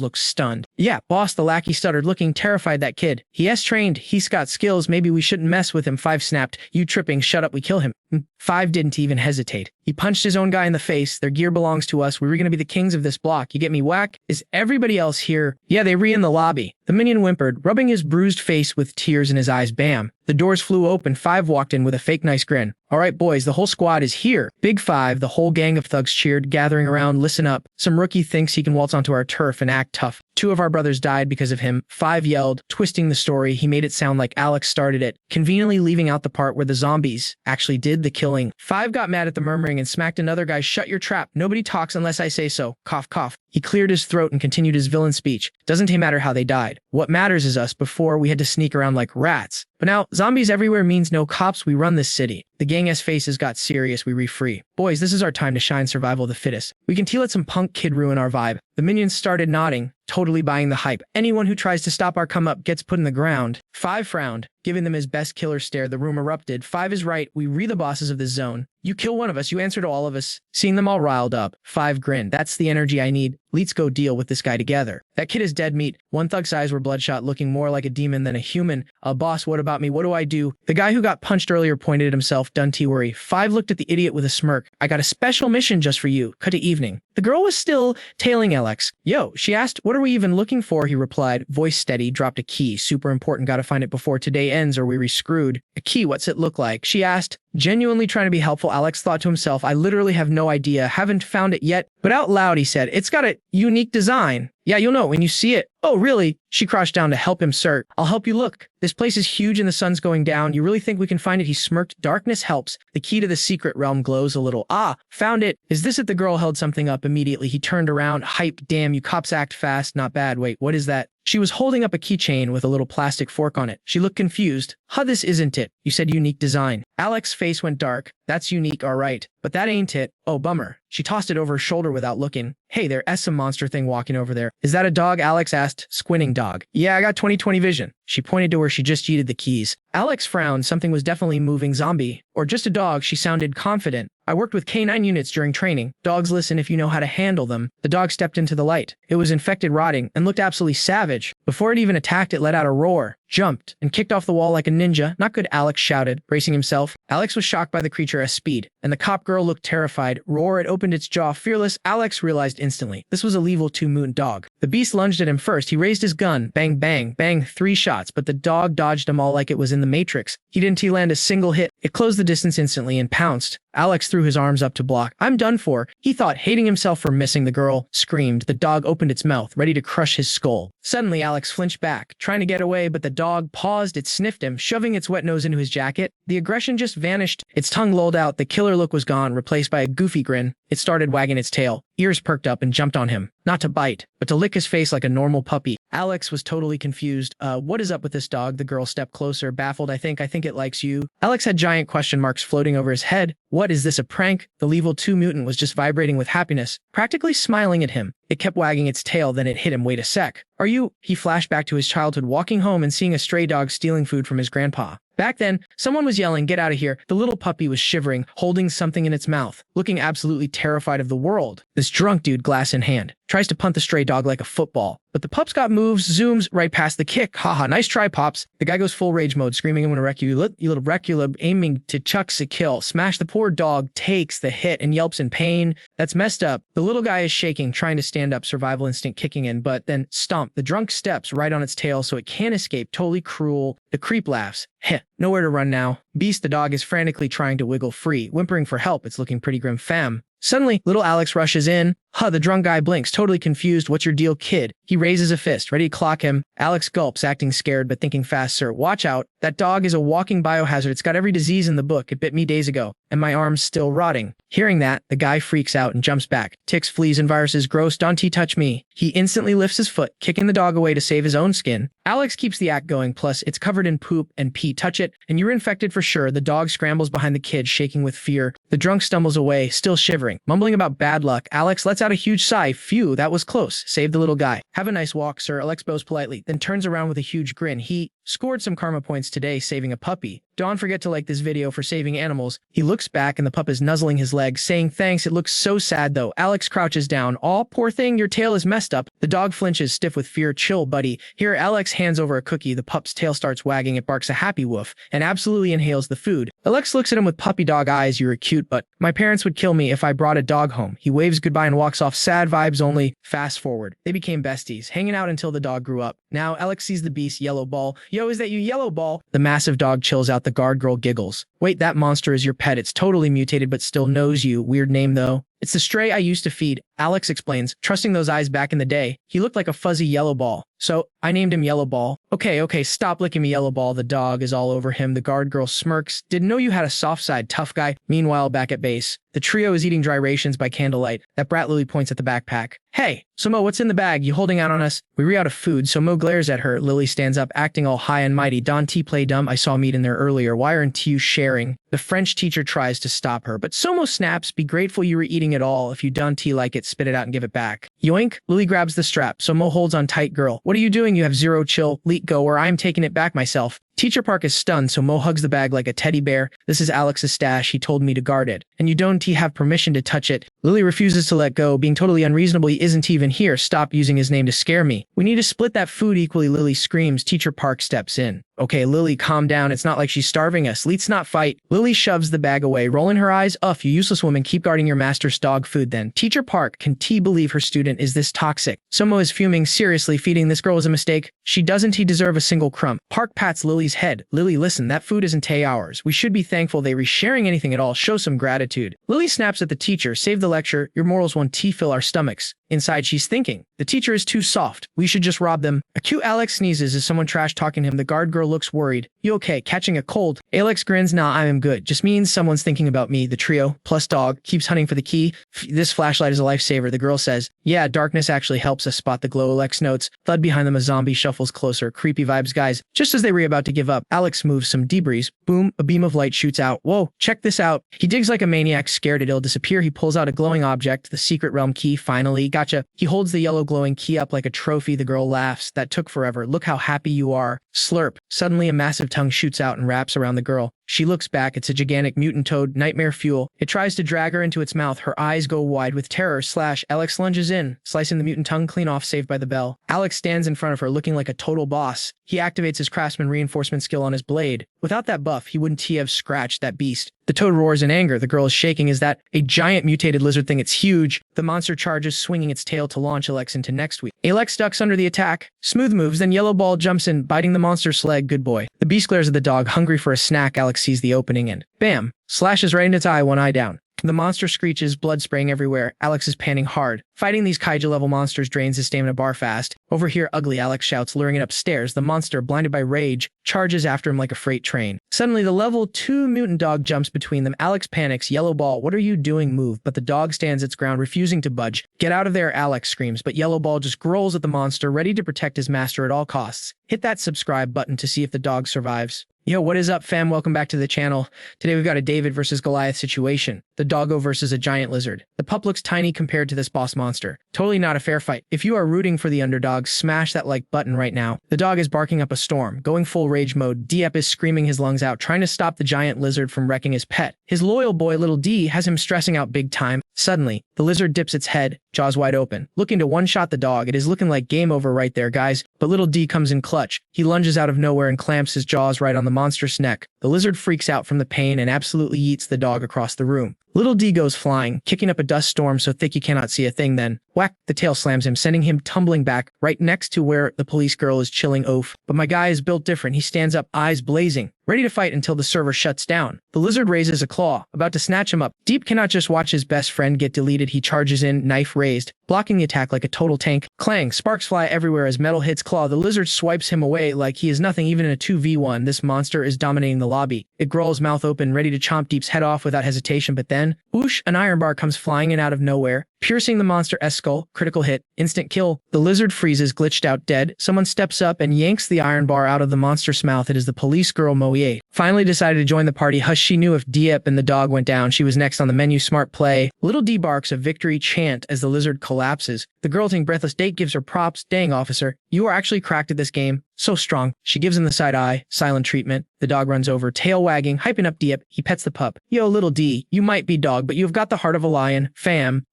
looked stunned. Yeah, boss, the lackey stuttered, looking terrified. That kid. He S-trained. He's got skills. Maybe we shouldn't mess with him. 5 snapped. You tripping. Shut up. We kill him. 5 didn't even hesitate. He punched his own guy in the face. Their gear belongs to us. We were going to be the kings of this block. You get me? Whack? Is everybody else here? Yeah, they in the lobby. The minion whimpered, rubbing his bruised face with tears in his eyes. Bam. The doors flew open. 5 walked in with a fake nice grin. All right, boys, the whole squad is here. Big 5, the whole gang of thugs cheered, gathering around. Listen up. Some rookie thinks he can waltz onto our turf and act tough. 2 of our brothers died because of him. 5 yelled, twisting the story. He made it sound like Alex started it, conveniently leaving out the part where the zombies actually did the killing. 5 got mad at the murmuring and smacked another guy. Shut your trap. Nobody talks unless I say so. Cough, cough. He cleared his throat and continued his villain speech. Doesn't matter how they died. What matters is us. Before, we had to sneak around like rats. But now, zombies everywhere means no cops. We run this city. The gang-ass faces got serious. We re-free. Boys, this is our time to shine. Survival of the fittest. We can let some punk kid ruin our vibe. The minions started nodding, totally buying the hype. Anyone who tries to stop our come-up gets put in the ground. 5 frowned, giving them his best killer stare. The room erupted. 5 is right. We the bosses of this zone. You kill one of us, you answer to all of us. Seeing them all riled up, 5 grinned. That's the energy I need. Let's go deal with this guy together. That kid is dead meat. One thug's eyes were bloodshot, looking more like a demon than a human. Boss, what about me? What do I do? The guy who got punched earlier pointed at himself. Don't worry. 5 looked at the idiot with a smirk. I got a special mission just for you. Cut to evening. The girl was still tailing Alex. Yo, she asked, what are we even looking for? He replied, voice steady, dropped a key. Super important, gotta find it before today ends or we screwed. A key, what's it look like? She asked, genuinely trying to be helpful. Alex thought to himself, I literally have no idea, haven't found it yet. But out loud he said, it's got a it? Unique design. Yeah, you'll know when you see it. Oh, really? She crouched down to help him, sir. I'll help you look. This place is huge and the sun's going down. You really think we can find it? He smirked. Darkness helps. The key to the secret realm glows a little. Ah, found it. Is this it? The girl held something up immediately. He turned around. Hype, damn, you cops act fast. Not bad. Wait, what is that? She was holding up a keychain with a little plastic fork on it. She looked confused. Huh, this isn't it. You said unique design. Alex's face went dark. That's unique, all right. But that ain't it. Oh, bummer. She tossed it over her shoulder without looking. Hey, there's some monster thing walking over there. Is that a dog? Alex asked, squinting. Dog. Yeah, I got 20/20 vision. She pointed to where she just yeeted the keys. Alex frowned. Something was definitely moving. Zombie. Or just a dog. She sounded confident. I worked with K9 units during training. Dogs listen if you know how to handle them. The dog stepped into the light. It was infected, rotting, and looked absolutely savage. Before it even attacked, it let out a roar, jumped, and kicked off the wall like a ninja. Not good, Alex shouted, bracing himself. Alex was shocked by the creature's speed, and the cop girl looked terrified. Roar, it opened its jaw, fearless. Alex realized instantly. This was a level 2 mutant dog. The beast lunged at him first. He raised his gun. Bang, bang, bang, 3 shots, but the dog dodged them all like it was in the Matrix. He didn't land a single hit. It closed the distance instantly and pounced. Alex threw his arms up to block. I'm done for. He thought, hating himself for missing. The girl screamed. The dog opened its mouth, ready to crush his skull. Suddenly, Alex flinched back, trying to get away, but the dog paused. It sniffed him, shoving its wet nose into his jacket. The aggression just vanished. Its tongue lolled out. The killer look was gone, replaced by a goofy grin. It started wagging its tail. Ears perked up and jumped on him. Not to bite, but to lick his face like a normal puppy. Alex was totally confused. What is up with this dog? The girl stepped closer, baffled. I think it likes you. Alex had giant question marks floating over his head. What is this, a prank? The level 2 mutant was just vibrating with happiness, practically smiling at him. It kept wagging its tail, then it hit him. Wait a sec. Are you? He flashed back to his childhood, walking home and seeing a stray dog stealing food from his grandpa. Back then, someone was yelling, get out of here. The little puppy was shivering, holding something in its mouth, looking absolutely terrified of the world. This drunk dude, glass in hand, tries to punt the stray dog like a football. But the pup's got moves, zooms right past the kick. Haha, nice try, Pops. The guy goes full rage mode, screaming, I'm gonna wreck you, you little wreck-you, aiming to chucks a kill. Smash. The poor dog takes the hit and yelps in pain. That's messed up. The little guy is shaking, trying to stand up, survival instinct kicking in, but then stomp. The drunk steps right on its tail so it can't escape. Totally cruel. The creep laughs. Heh, nowhere to run now. Beast, the dog, is frantically trying to wiggle free, whimpering for help. It's looking pretty grim, fam. Suddenly, little Alex rushes in. Huh, the drunk guy blinks, totally confused. What's your deal, kid? He raises a fist, ready to clock him. Alex gulps, acting scared but thinking fast. Sir, watch out. That dog is a walking biohazard. It's got every disease in the book. It bit me days ago, and my arm's still rotting. Hearing that, the guy freaks out and jumps back. Ticks, fleas, and viruses. Gross, don't touch me. He instantly lifts his foot, kicking the dog away to save his own skin. Alex keeps the act going, plus it's covered in poop and pee. Touch it, and you're infected for sure. The dog scrambles behind the kid, shaking with fear. The drunk stumbles away, still shivering, mumbling about bad luck. Alex lets out a huge sigh. Phew, that was close. Save the little guy. Have a nice walk, sir. Alex bows politely, then turns around with a huge grin. He scored some karma points today saving a puppy. Don't forget to like this video for saving animals. He looks back and the pup is nuzzling his leg, saying thanks. It looks so sad though. Alex crouches down. Aw, poor thing, your tail is messed up. The dog flinches, stiff with fear. Chill, buddy. Here, Alex hands over a cookie. The pup's tail starts wagging. It barks a happy woof and absolutely inhales the food. Alex looks at him with puppy dog eyes. You're cute, but my parents would kill me if I brought a dog home. He waves goodbye and walks off. Sad vibes only. Fast forward. They became besties, hanging out until the dog grew up. Now, Alex sees the beast, Yellow Ball. Yo, is that you, Yellow Ball? The massive dog chills out. The guard girl giggles. Wait, that monster is your pet. It's totally mutated but still knows you. Weird name though. It's the stray I used to feed, Alex explains, trusting those eyes back in the day. He looked like a fuzzy yellow ball. So, I named him Yellow Ball. Okay, stop licking me, Yellow Ball. The dog is all over him. The guard girl smirks. Didn't know you had a soft side, tough guy. Meanwhile, back at base, the trio is eating dry rations by candlelight. That brat Lily points at the backpack. Hey, so Mo, what's in the bag? You holding out on us? We out of food, so Mo glares at her. Lily stands up, acting all high and mighty. Don't play dumb. I saw meat in there earlier. Why aren't you sharing? The French teacher tries to stop her, but Somo snaps. Be grateful you were eating it all. If you don't like it, spit it out and give it back. Yoink! Lily grabs the strap. Somo holds on tight. Girl, what are you doing? You have zero chill. Leet go, or I'm taking it back myself. Teacher Park is stunned, so Mo hugs the bag like a teddy bear. This is Alex's stash. He told me to guard it. And you don't have permission to touch it. Lily refuses to let go, being totally unreasonable. He isn't even here. Stop using his name to scare me. We need to split that food equally, Lily screams. Teacher Park steps in. Okay, Lily, calm down. It's not like she's starving us. Let's not fight. Lily shoves the bag away, rolling her eyes. Uff, you useless woman. Keep guarding your master's dog food then. Teacher Park, can T believe her student is this toxic? Somo is fuming. Seriously, feeding this girl is a mistake. She doesn't deserve a single crumb. Park pats Lily's head. Lily, listen, that food isn't ours. We should be thankful they resharing anything at all. Show some gratitude. Lily snaps at the teacher. Save the lecture. Your morals won't fill our stomachs. Inside, she's thinking, the teacher is too soft. We should just rob them. A cute Alex sneezes as someone trash talking to him. The guard girl looks worried. You okay? Catching a cold? Alex grins. Nah, I am good. Just means someone's thinking about me. The trio, plus dog, keeps hunting for the key. This flashlight is a lifesaver. The girl says, yeah, darkness actually helps us spot the glow. Alex notes. Thud behind them, a zombie shuffles closer. Creepy vibes, guys. Just as they were about to give up, Alex moves some debris. Boom, a beam of light shoots out. Whoa, check this out. He digs like a maniac, scared it'll disappear. He pulls out a glowing object, the secret realm key. Finally, gotcha. He holds the yellow glowing key up like a trophy. The girl laughs. That took forever. Look how happy you are. Slurp. Suddenly, a massive tongue shoots out and wraps around the girl. She looks back. It's a gigantic mutant toad, nightmare fuel. It tries to drag her into its mouth. Her eyes go wide with terror. Alex lunges in, slicing the mutant tongue clean off, saved by the bell. Alex stands in front of her, looking like a total boss. He activates his craftsman reinforcement skill on his blade. Without that buff, he wouldn't have scratched that beast. The toad roars in anger. The girl is shaking. Is that a giant mutated lizard thing? It's huge. The monster charges, swinging its tail to launch Alex into next week. Alex ducks under the attack. Smooth moves, then Yellow Ball jumps in, biting the monster's leg. Good boy. The beast glares at the dog, hungry for a snack. Alex sees the opening and, bam, slashes right in its eye, one eye down. The monster screeches, blood spraying everywhere. Alex is panting hard. Fighting these kaiju-level monsters drains his stamina bar fast. Over here, ugly, Alex shouts, luring it upstairs. The monster, blinded by rage, charges after him like a freight train. Suddenly, the level 2 mutant dog jumps between them. Alex panics. Yellow Ball, what are you doing? Move. But the dog stands its ground, refusing to budge. Get out of there, Alex screams, but Yellow Ball just growls at the monster, ready to protect his master at all costs. Hit that subscribe button to see if the dog survives. Yo, what is up, fam? Welcome back to the channel. Today we've got a David versus Goliath situation. The doggo versus a giant lizard. The pup looks tiny compared to this boss monster. Totally not a fair fight. If you are rooting for the underdog, smash that like button right now. The dog is barking up a storm, going full rage mode. Diep is screaming his lungs out, trying to stop the giant lizard from wrecking his pet. His loyal boy, Little D, has him stressing out big time. Suddenly, the lizard dips its head, jaws wide open, looking to one-shot the dog. It is looking like game over right there, guys. But Little D comes in clutch. He lunges out of nowhere and clamps his jaws right on the monster's neck. The lizard freaks out from the pain and absolutely yeets the dog across the room. Little D goes flying, kicking up a dust storm so thick you cannot see a thing. Then, whack, the tail slams him, sending him tumbling back right next to where the police girl is chilling. Oof. But my guy is built different. He stands up, eyes blazing, ready to fight until the server shuts down. The lizard raises a claw, about to snatch him up. Deep cannot just watch his best friend get deleted. He charges in, knife raised, blocking the attack like a total tank. Clang, sparks fly everywhere as metal hits claw. The lizard swipes him away like he is nothing, even in a 2v1. This monster is dominating the lobby. It growls, mouth open, ready to chomp Deep's head off without hesitation. But then, whoosh, an iron bar comes flying in out of nowhere, piercing the monster's skull. Critical hit, instant kill. The lizard freezes, glitched out, dead. Someone steps up and yanks the iron bar out of the monster's mouth. It is the police girl, Moye. Finally decided to join the party. Hush, she knew if Diep and the dog went down, she was next on the menu. Smart play. Little D barks a victory chant as the lizard collapses. The girl, taking breathless, Date gives her props. Dang, officer, you are actually cracked at this game. So strong. She gives him the side eye. Silent treatment. The dog runs over, tail wagging, hyping up Diep. He pets the pup. Yo, Little D, you might be dog, but you've got the heart of a lion. Fam.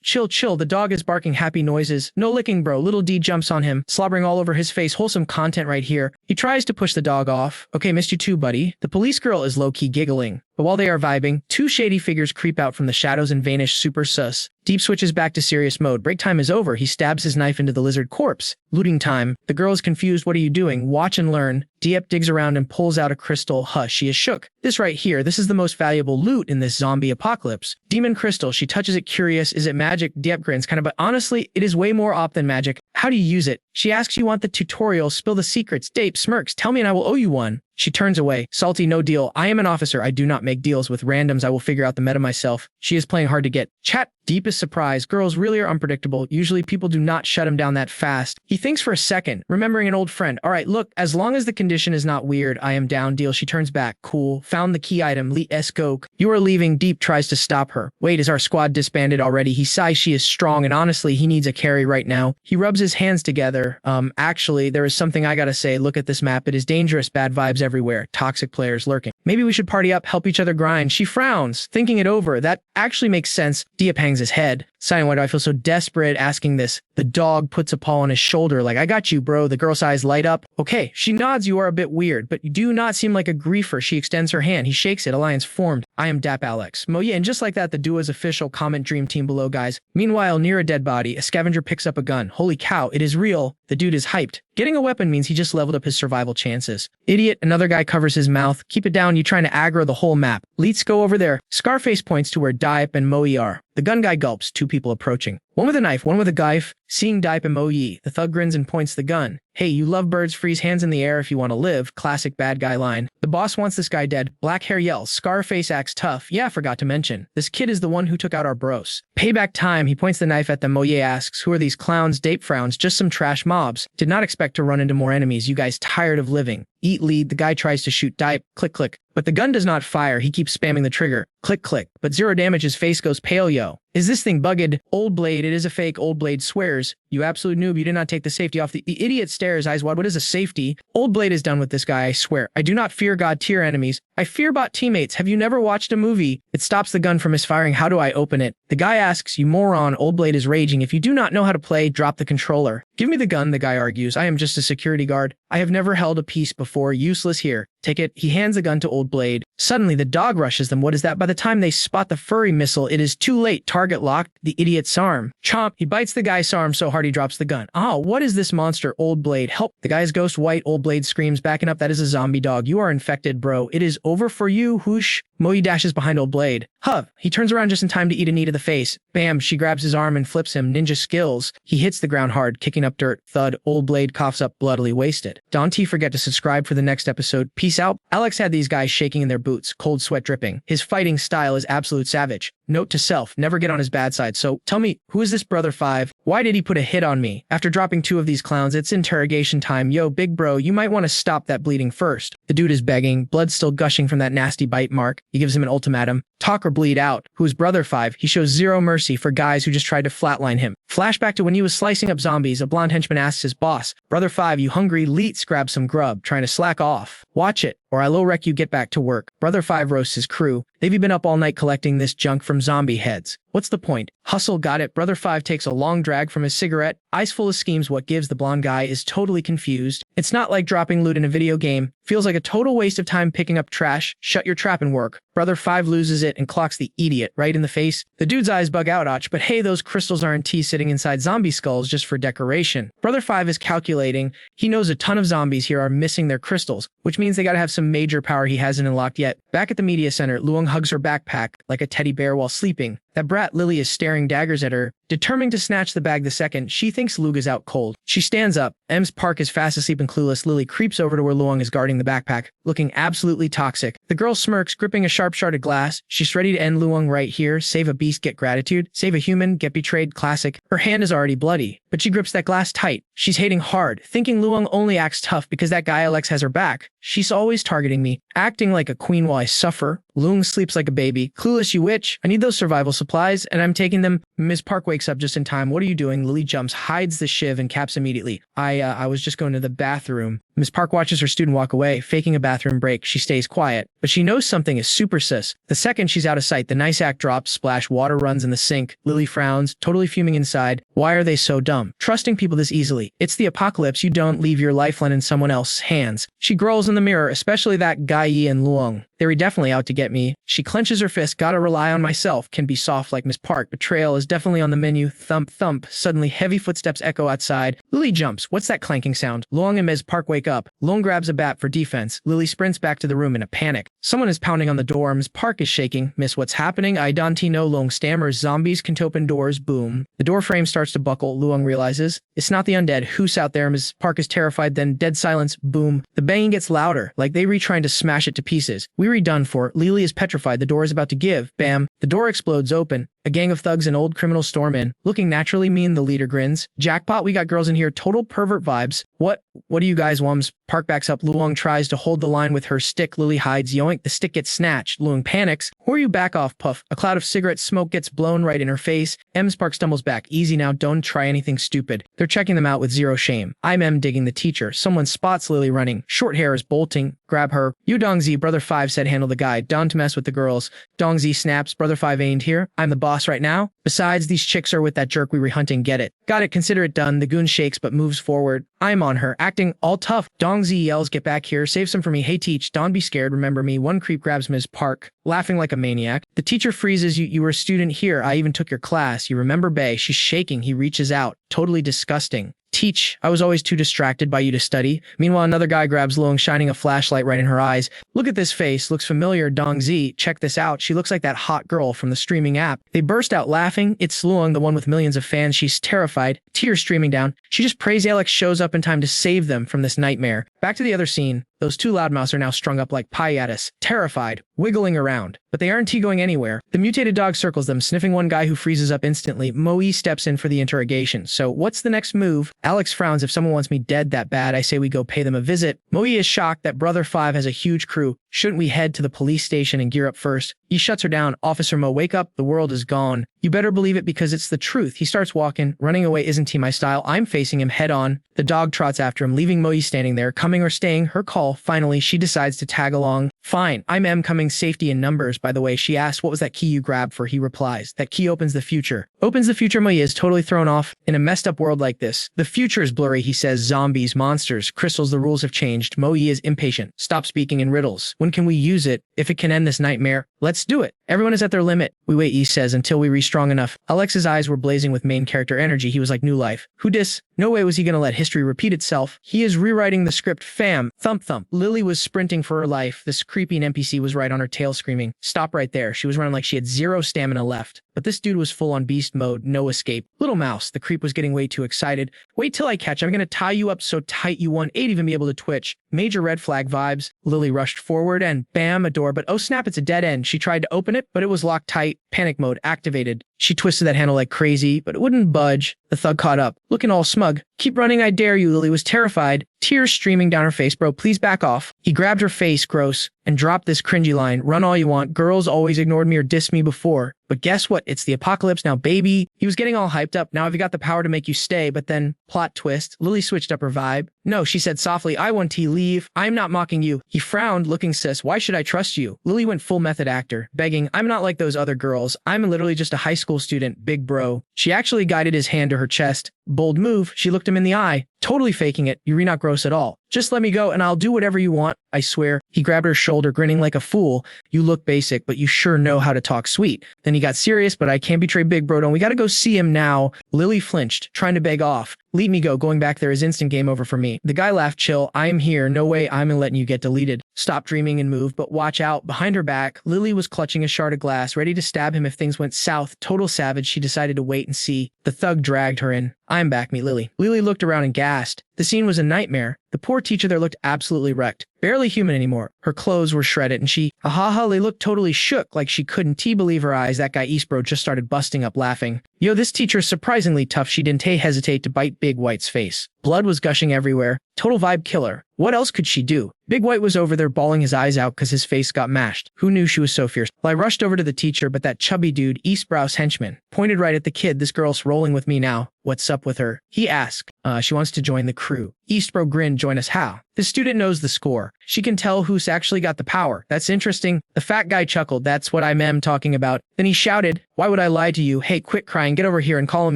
Chill. The dog is barking happy noises. No licking, bro. Little D jumps on him, slobbering all over his face. Wholesome content right here. He tries to push the dog off. Okay, missed you too, buddy. The police girl is low-key giggling. But while they are vibing, two shady figures creep out from the shadows and vanish. Super sus. Deep switches back to serious mode. Break time is over. He stabs his knife into the lizard corpse. Looting time. The girl is confused. What are you doing? Watch and learn. Diep digs around and pulls out a crystal. Hush, she is shook. This right here, this is the most valuable loot in this zombie apocalypse. Demon crystal. She touches it, curious. Is it magic? Diep grins, kinda, but honestly, it is way more op than magic. How do you use it? She asks, you want the tutorial? Spill the secrets. Diep smirks. Tell me and I will owe you one. She turns away. Salty, no deal. I am an officer. I do not make deals with randoms. I will figure out the meta myself. She is playing hard to get. Chat. Deepest surprise. Girls really are unpredictable. Usually people do not shut him down that fast. He thinks for a second, remembering an old friend. All right, look, as long as the condition is not weird, I am down. Deal. She turns back. Cool. Found the key item. Let's go. You are leaving. Deep tries to stop her. Wait, is our squad disbanded already? He sighs. She is strong, and honestly, he needs a carry right now. He rubs his hands together. Actually, there is something I gotta say. Look at this map. It is dangerous. Bad vibes everywhere. Toxic players lurking. Maybe we should party up, help each other grind. She frowns, thinking it over. That actually makes sense. Diep hangs his head. Sighing, why do I feel so desperate asking this? The dog puts a paw on his shoulder like, I got you, bro. The girl's eyes light up. Okay, she nods. You are a bit weird, but you do not seem like a griefer. She extends her hand. He shakes it. Alliance formed. I am Dap Alex. Moya, and just like that, the duo is official. Comment dream team below, guys. Meanwhile, near a dead body, a scavenger picks up a gun. Holy cow, it is real. The dude is hyped. Getting a weapon means he just leveled up his survival chances. Idiot, another guy covers his mouth. Keep it down, you trying to aggro the whole map. Let's go over there. Scarface points to where Diep and Moe are. The gun guy gulps. Too two people approaching. One with a knife, one with a knife. Seeing Dipe and Mo Yi, the thug grins and points the gun. Hey, you lovebirds, freeze hands in the air if you want to live. Classic bad guy line. The boss wants this guy dead. Black hair yells. Scarface acts tough. Yeah, forgot to mention. This kid is the one who took out our bros. Payback time. He points the knife at them. Mo Yi asks, who are these clowns? Dipe frowns. Just some trash mobs. Did not expect to run into more enemies. You guys tired of living. Eat lead. The guy tries to shoot Dipe. Click, click. But the gun does not fire. He keeps spamming the trigger. Click, click. But zero damage. His face goes pale, yo. Is this thing bugged? Old Blade, it is a fake. Old Blade swears. You absolute noob, you did not take the safety off. The idiot stares, eyes wide. What is a safety? Old Blade is done with this guy, I swear. I do not fear God tier enemies. I fear bot teammates. Have you never watched a movie? It stops the gun from misfiring. How do I open it? The guy asks, you moron. Old Blade is raging. If you do not know how to play, drop the controller. Give me the gun, the guy argues. I am just a security guard. I have never held a piece before. Useless here. Take it. He hands the gun to Old Blade. Suddenly, the dog rushes them. What is that? By the time they spot the furry missile, it is too late. Target locked. The idiot's arm. Chomp. He bites the guy's arm so hard he drops the gun. Oh, what is this monster? Old Blade. Help. The guy's ghost white. Old Blade screams, backing up. That is a zombie dog. You are infected, bro. It is over for you. Whoosh. Mo Yi dashes behind Old Blade. Huh. He turns around just in time to eat a knee to the face. Bam. She grabs his arm and flips him. Ninja skills. He hits the ground hard, kicking up dirt. Thud. Old Blade coughs up, bloodily wasted. Don't forget to subscribe for the next episode. Peace out. Alex had these guys shaking in their boots, cold sweat dripping. His fighting style is absolute savage. Note to self, never get on his bad side. So tell me, who is this brother 5? Why did he put a hit on me? After dropping 2 of these clowns, it's interrogation time. Yo, big bro, you might want to stop that bleeding first. The dude is begging, blood still gushing from that nasty bite mark. He gives him an ultimatum. Talk or bleed out. Who is brother 5? He shows zero mercy for guys who just tried to flatline him. Flashback to when he was slicing up zombies, a blonde henchman asks his boss, brother 5, you hungry? Let's grab some grub, trying to slack off. Watch it, or I low wreck you, get back to work. Brother 5 roasts his crew. They've been up all night collecting this junk from zombie heads. What's the point? Hustle, got it. Brother 5 takes a long drag from his cigarette. Eyes full of schemes, what gives? The blonde guy is totally confused. It's not like dropping loot in a video game. Feels like a total waste of time picking up trash. Shut your trap and work. Brother 5 loses it and clocks the idiot right in the face. The dude's eyes bug out, but hey, those crystals aren't tea sitting inside zombie skulls just for decoration. Brother 5 is calculating. He knows a ton of zombies here are missing their crystals, which means they gotta have some major power he hasn't unlocked yet. Back at the media center, Luong hugs her backpack like a teddy bear while sleeping. That brat Lily is staring daggers at her, determined to snatch the bag the second she thinks Lug is out cold. She stands up. M's Park is fast asleep and clueless. Lily creeps over to where Luong is guarding the backpack, looking absolutely toxic. The girl smirks, gripping a sharp shard of glass. She's ready to end Luong right here. Save a beast, get gratitude. Save a human, get betrayed. Classic. Her hand is already bloody, but she grips that glass tight. She's hating hard, thinking Luong only acts tough because that guy Alex has her back. She's always targeting me, acting like a queen while I suffer. Luong sleeps like a baby. Clueless, you witch. I need those survival supplies, and I'm taking them. Ms. Park wakes up just in time. What are you doing? Lily jumps, hides the shiv, and caps immediately. I was just going to the bathroom. Ms. Park watches her student walk away, faking a bathroom break. She stays quiet, but she knows something is super sus. The second she's out of sight, the nice act drops, splash, water runs in the sink. Lily frowns, totally fuming inside. Why are they so dumb? Trusting people this easily. It's the apocalypse. You don't leave your lifeline in someone else's hands. She growls in the mirror, especially that Guy Yi and Luong. They're definitely out to get me. She clenches her fist. Gotta rely on myself. Can be soft like Miss Park. Betrayal is definitely on the menu. Thump, thump. Suddenly, heavy footsteps echo outside. Lily jumps. What's that clanking sound? Luong and Ms. Park wake up. Luong grabs a bat for defense. Lily sprints back to the room in a panic. Someone is pounding on the door. Ms. Park is shaking. Miss, what's happening? I don't know. Luong stammers. Zombies can't open doors. Boom. The door frame starts to buckle. Luong realizes it's not the undead. Who's out there? Ms. Park is terrified. Then dead silence. Boom. The banging gets louder, like they trying to smash it to pieces. Weary done for. Lily is petrified. The door is about to give. Bam. The door explodes open. A gang of thugs and old criminals storm in. Looking naturally mean, the leader grins. Jackpot, we got girls in here. Total pervert vibes. What do you guys want? Park backs up. Luong tries to hold the line with her stick. Lily hides. Yoink. The stick gets snatched. Luong panics. Who are you? Back off, puff. A cloud of cigarette smoke gets blown right in her face. M. Spark stumbles back. Easy now. Don't try anything stupid. They're checking them out with zero shame. I'm M digging the teacher. Someone spots Lily running. Short hair is bolting. Grab her. You Dongzi, brother 5 said handle the guy. Don't mess with the girls. Dongzi snaps. Brother 5 ain't here. I'm the boss right now. Besides, these chicks are with that jerk we were hunting. Get it. Got it. Consider it done. The goon shakes but moves forward. I'm on her, acting all tough. Dongzi yells, get back here. Save some for me. Hey, teach. Don't be scared. Remember me. One creep grabs Ms. Park, laughing like a maniac. The teacher freezes. You were a student here. I even took your class. You remember Bae. She's shaking. He reaches out. Totally disgusting. Teach, I was always too distracted by you to study. Meanwhile, another guy grabs Luong, shining a flashlight right in her eyes. Look at this face, looks familiar. Dongzi, check this out. She looks like that hot girl from the streaming app. They burst out laughing. It's Luong, the one with millions of fans. She's terrified, tears streaming down. She just prays Alex shows up in time to save them from this nightmare. Back to the other scene. Those two loudmouths are now strung up like piatas, terrified, wiggling around. But they aren't going anywhere. The mutated dog circles them, sniffing one guy who freezes up instantly. Moe steps in for the interrogation. So what's the next move? Alex frowns. If someone wants me dead that bad, I say we go pay them a visit. Moe is shocked that Brother 5 has a huge crew. Shouldn't we head to the police station and gear up first? He shuts her down. Officer Mo, wake up. The world is gone. You better believe it because it's the truth. He starts walking. Running away isn't my style. I'm facing him head on. The dog trots after him, leaving Moe standing there. Coming or staying, her call. Finally, she decides to tag along. Fine, I'm M coming. Safety in numbers, by the way. She asks, what was that key you grabbed for? He replies, that key opens the future. Opens the future. Moe is totally thrown off. In a messed up world like this, the future is blurry. He says, zombies, monsters, crystals, the rules have changed. Moe is impatient. Stop speaking in riddles. When can we use it? If it can end this nightmare, let's do it. Everyone is at their limit. We wait, E says, until we reach strong enough. Alex's eyes were blazing with main character energy. He was like new life. Who dis? No way was he gonna let history repeat itself. He is rewriting the script. Fam. Thump thump. Lily was sprinting for her life. This creepy NPC was right on her tail screaming. Stop right there. She was running like she had zero stamina left. But this dude was full on beast mode, no escape. Little mouse, the creep was getting way too excited. Wait till I catch. I'm gonna tie you up so tight you won't even be able to twitch. Major red flag vibes. Lily rushed forward and bam, a door, but oh snap, it's a dead end. She tried to open it, but it was locked tight. Panic mode activated. She twisted that handle like crazy, but it wouldn't budge. The thug caught up, looking all smug. Keep running, I dare you. Lily was terrified, tears streaming down her face. Bro, please back off. He grabbed her face, gross, and dropped this cringy line. Run all you want. Girls always ignored me or dissed me before. But guess what? It's the apocalypse now, baby. He was getting all hyped up. Now I've got the power to make you stay, but then, plot twist, Lily switched up her vibe. No, she said softly, I want to leave. I'm not mocking you. He frowned, looking sis. Why should I trust you? Lily went full method actor, begging, I'm not like those other girls. I'm literally just a high school student, big bro. She actually guided his hand to her chest. Bold move. She looked him in the eye. Totally faking it. You're not gross at all. Just let me go and I'll do whatever you want. I swear. He grabbed her shoulder, grinning like a fool. You look basic, but you sure know how to talk sweet. Then he got serious, but I can't betray Big Bro. Don't we gotta go see him now. Lily flinched, trying to beg off. Let me go. Going back there is instant game over for me. The guy laughed. Chill. I am here. No way I'm letting you get deleted. Stop dreaming and move, but watch out. Behind her back, Lily was clutching a shard of glass, ready to stab him if things went south. Total savage, she decided to wait and see. The thug dragged her in. I'm back, meet Lily. Lily looked around and gasped. The scene was a nightmare. The poor teacher there looked absolutely wrecked. Barely human anymore. Her clothes were shredded and she, they looked totally shook like she couldn't believe her eyes. That guy Eastbro just started busting up laughing. Yo, this teacher is surprisingly tough. She didn't hesitate to bite Big White's face. Blood was gushing everywhere. Total vibe killer. What else could she do? Big White was over there bawling his eyes out because his face got mashed. Who knew she was so fierce? Well, I rushed over to the teacher, but that chubby dude, Eastbrow's henchman, pointed right at the kid. This girl's rolling with me now. What's up with her? He asked. She wants to join the crew. Eastbro grinned. Join us how? The student knows the score. She can tell who's actually got the power. That's interesting. The fat guy chuckled. That's what I'm talking about. Then he shouted, why would I lie to you? Hey, quit crying. Get over here and call him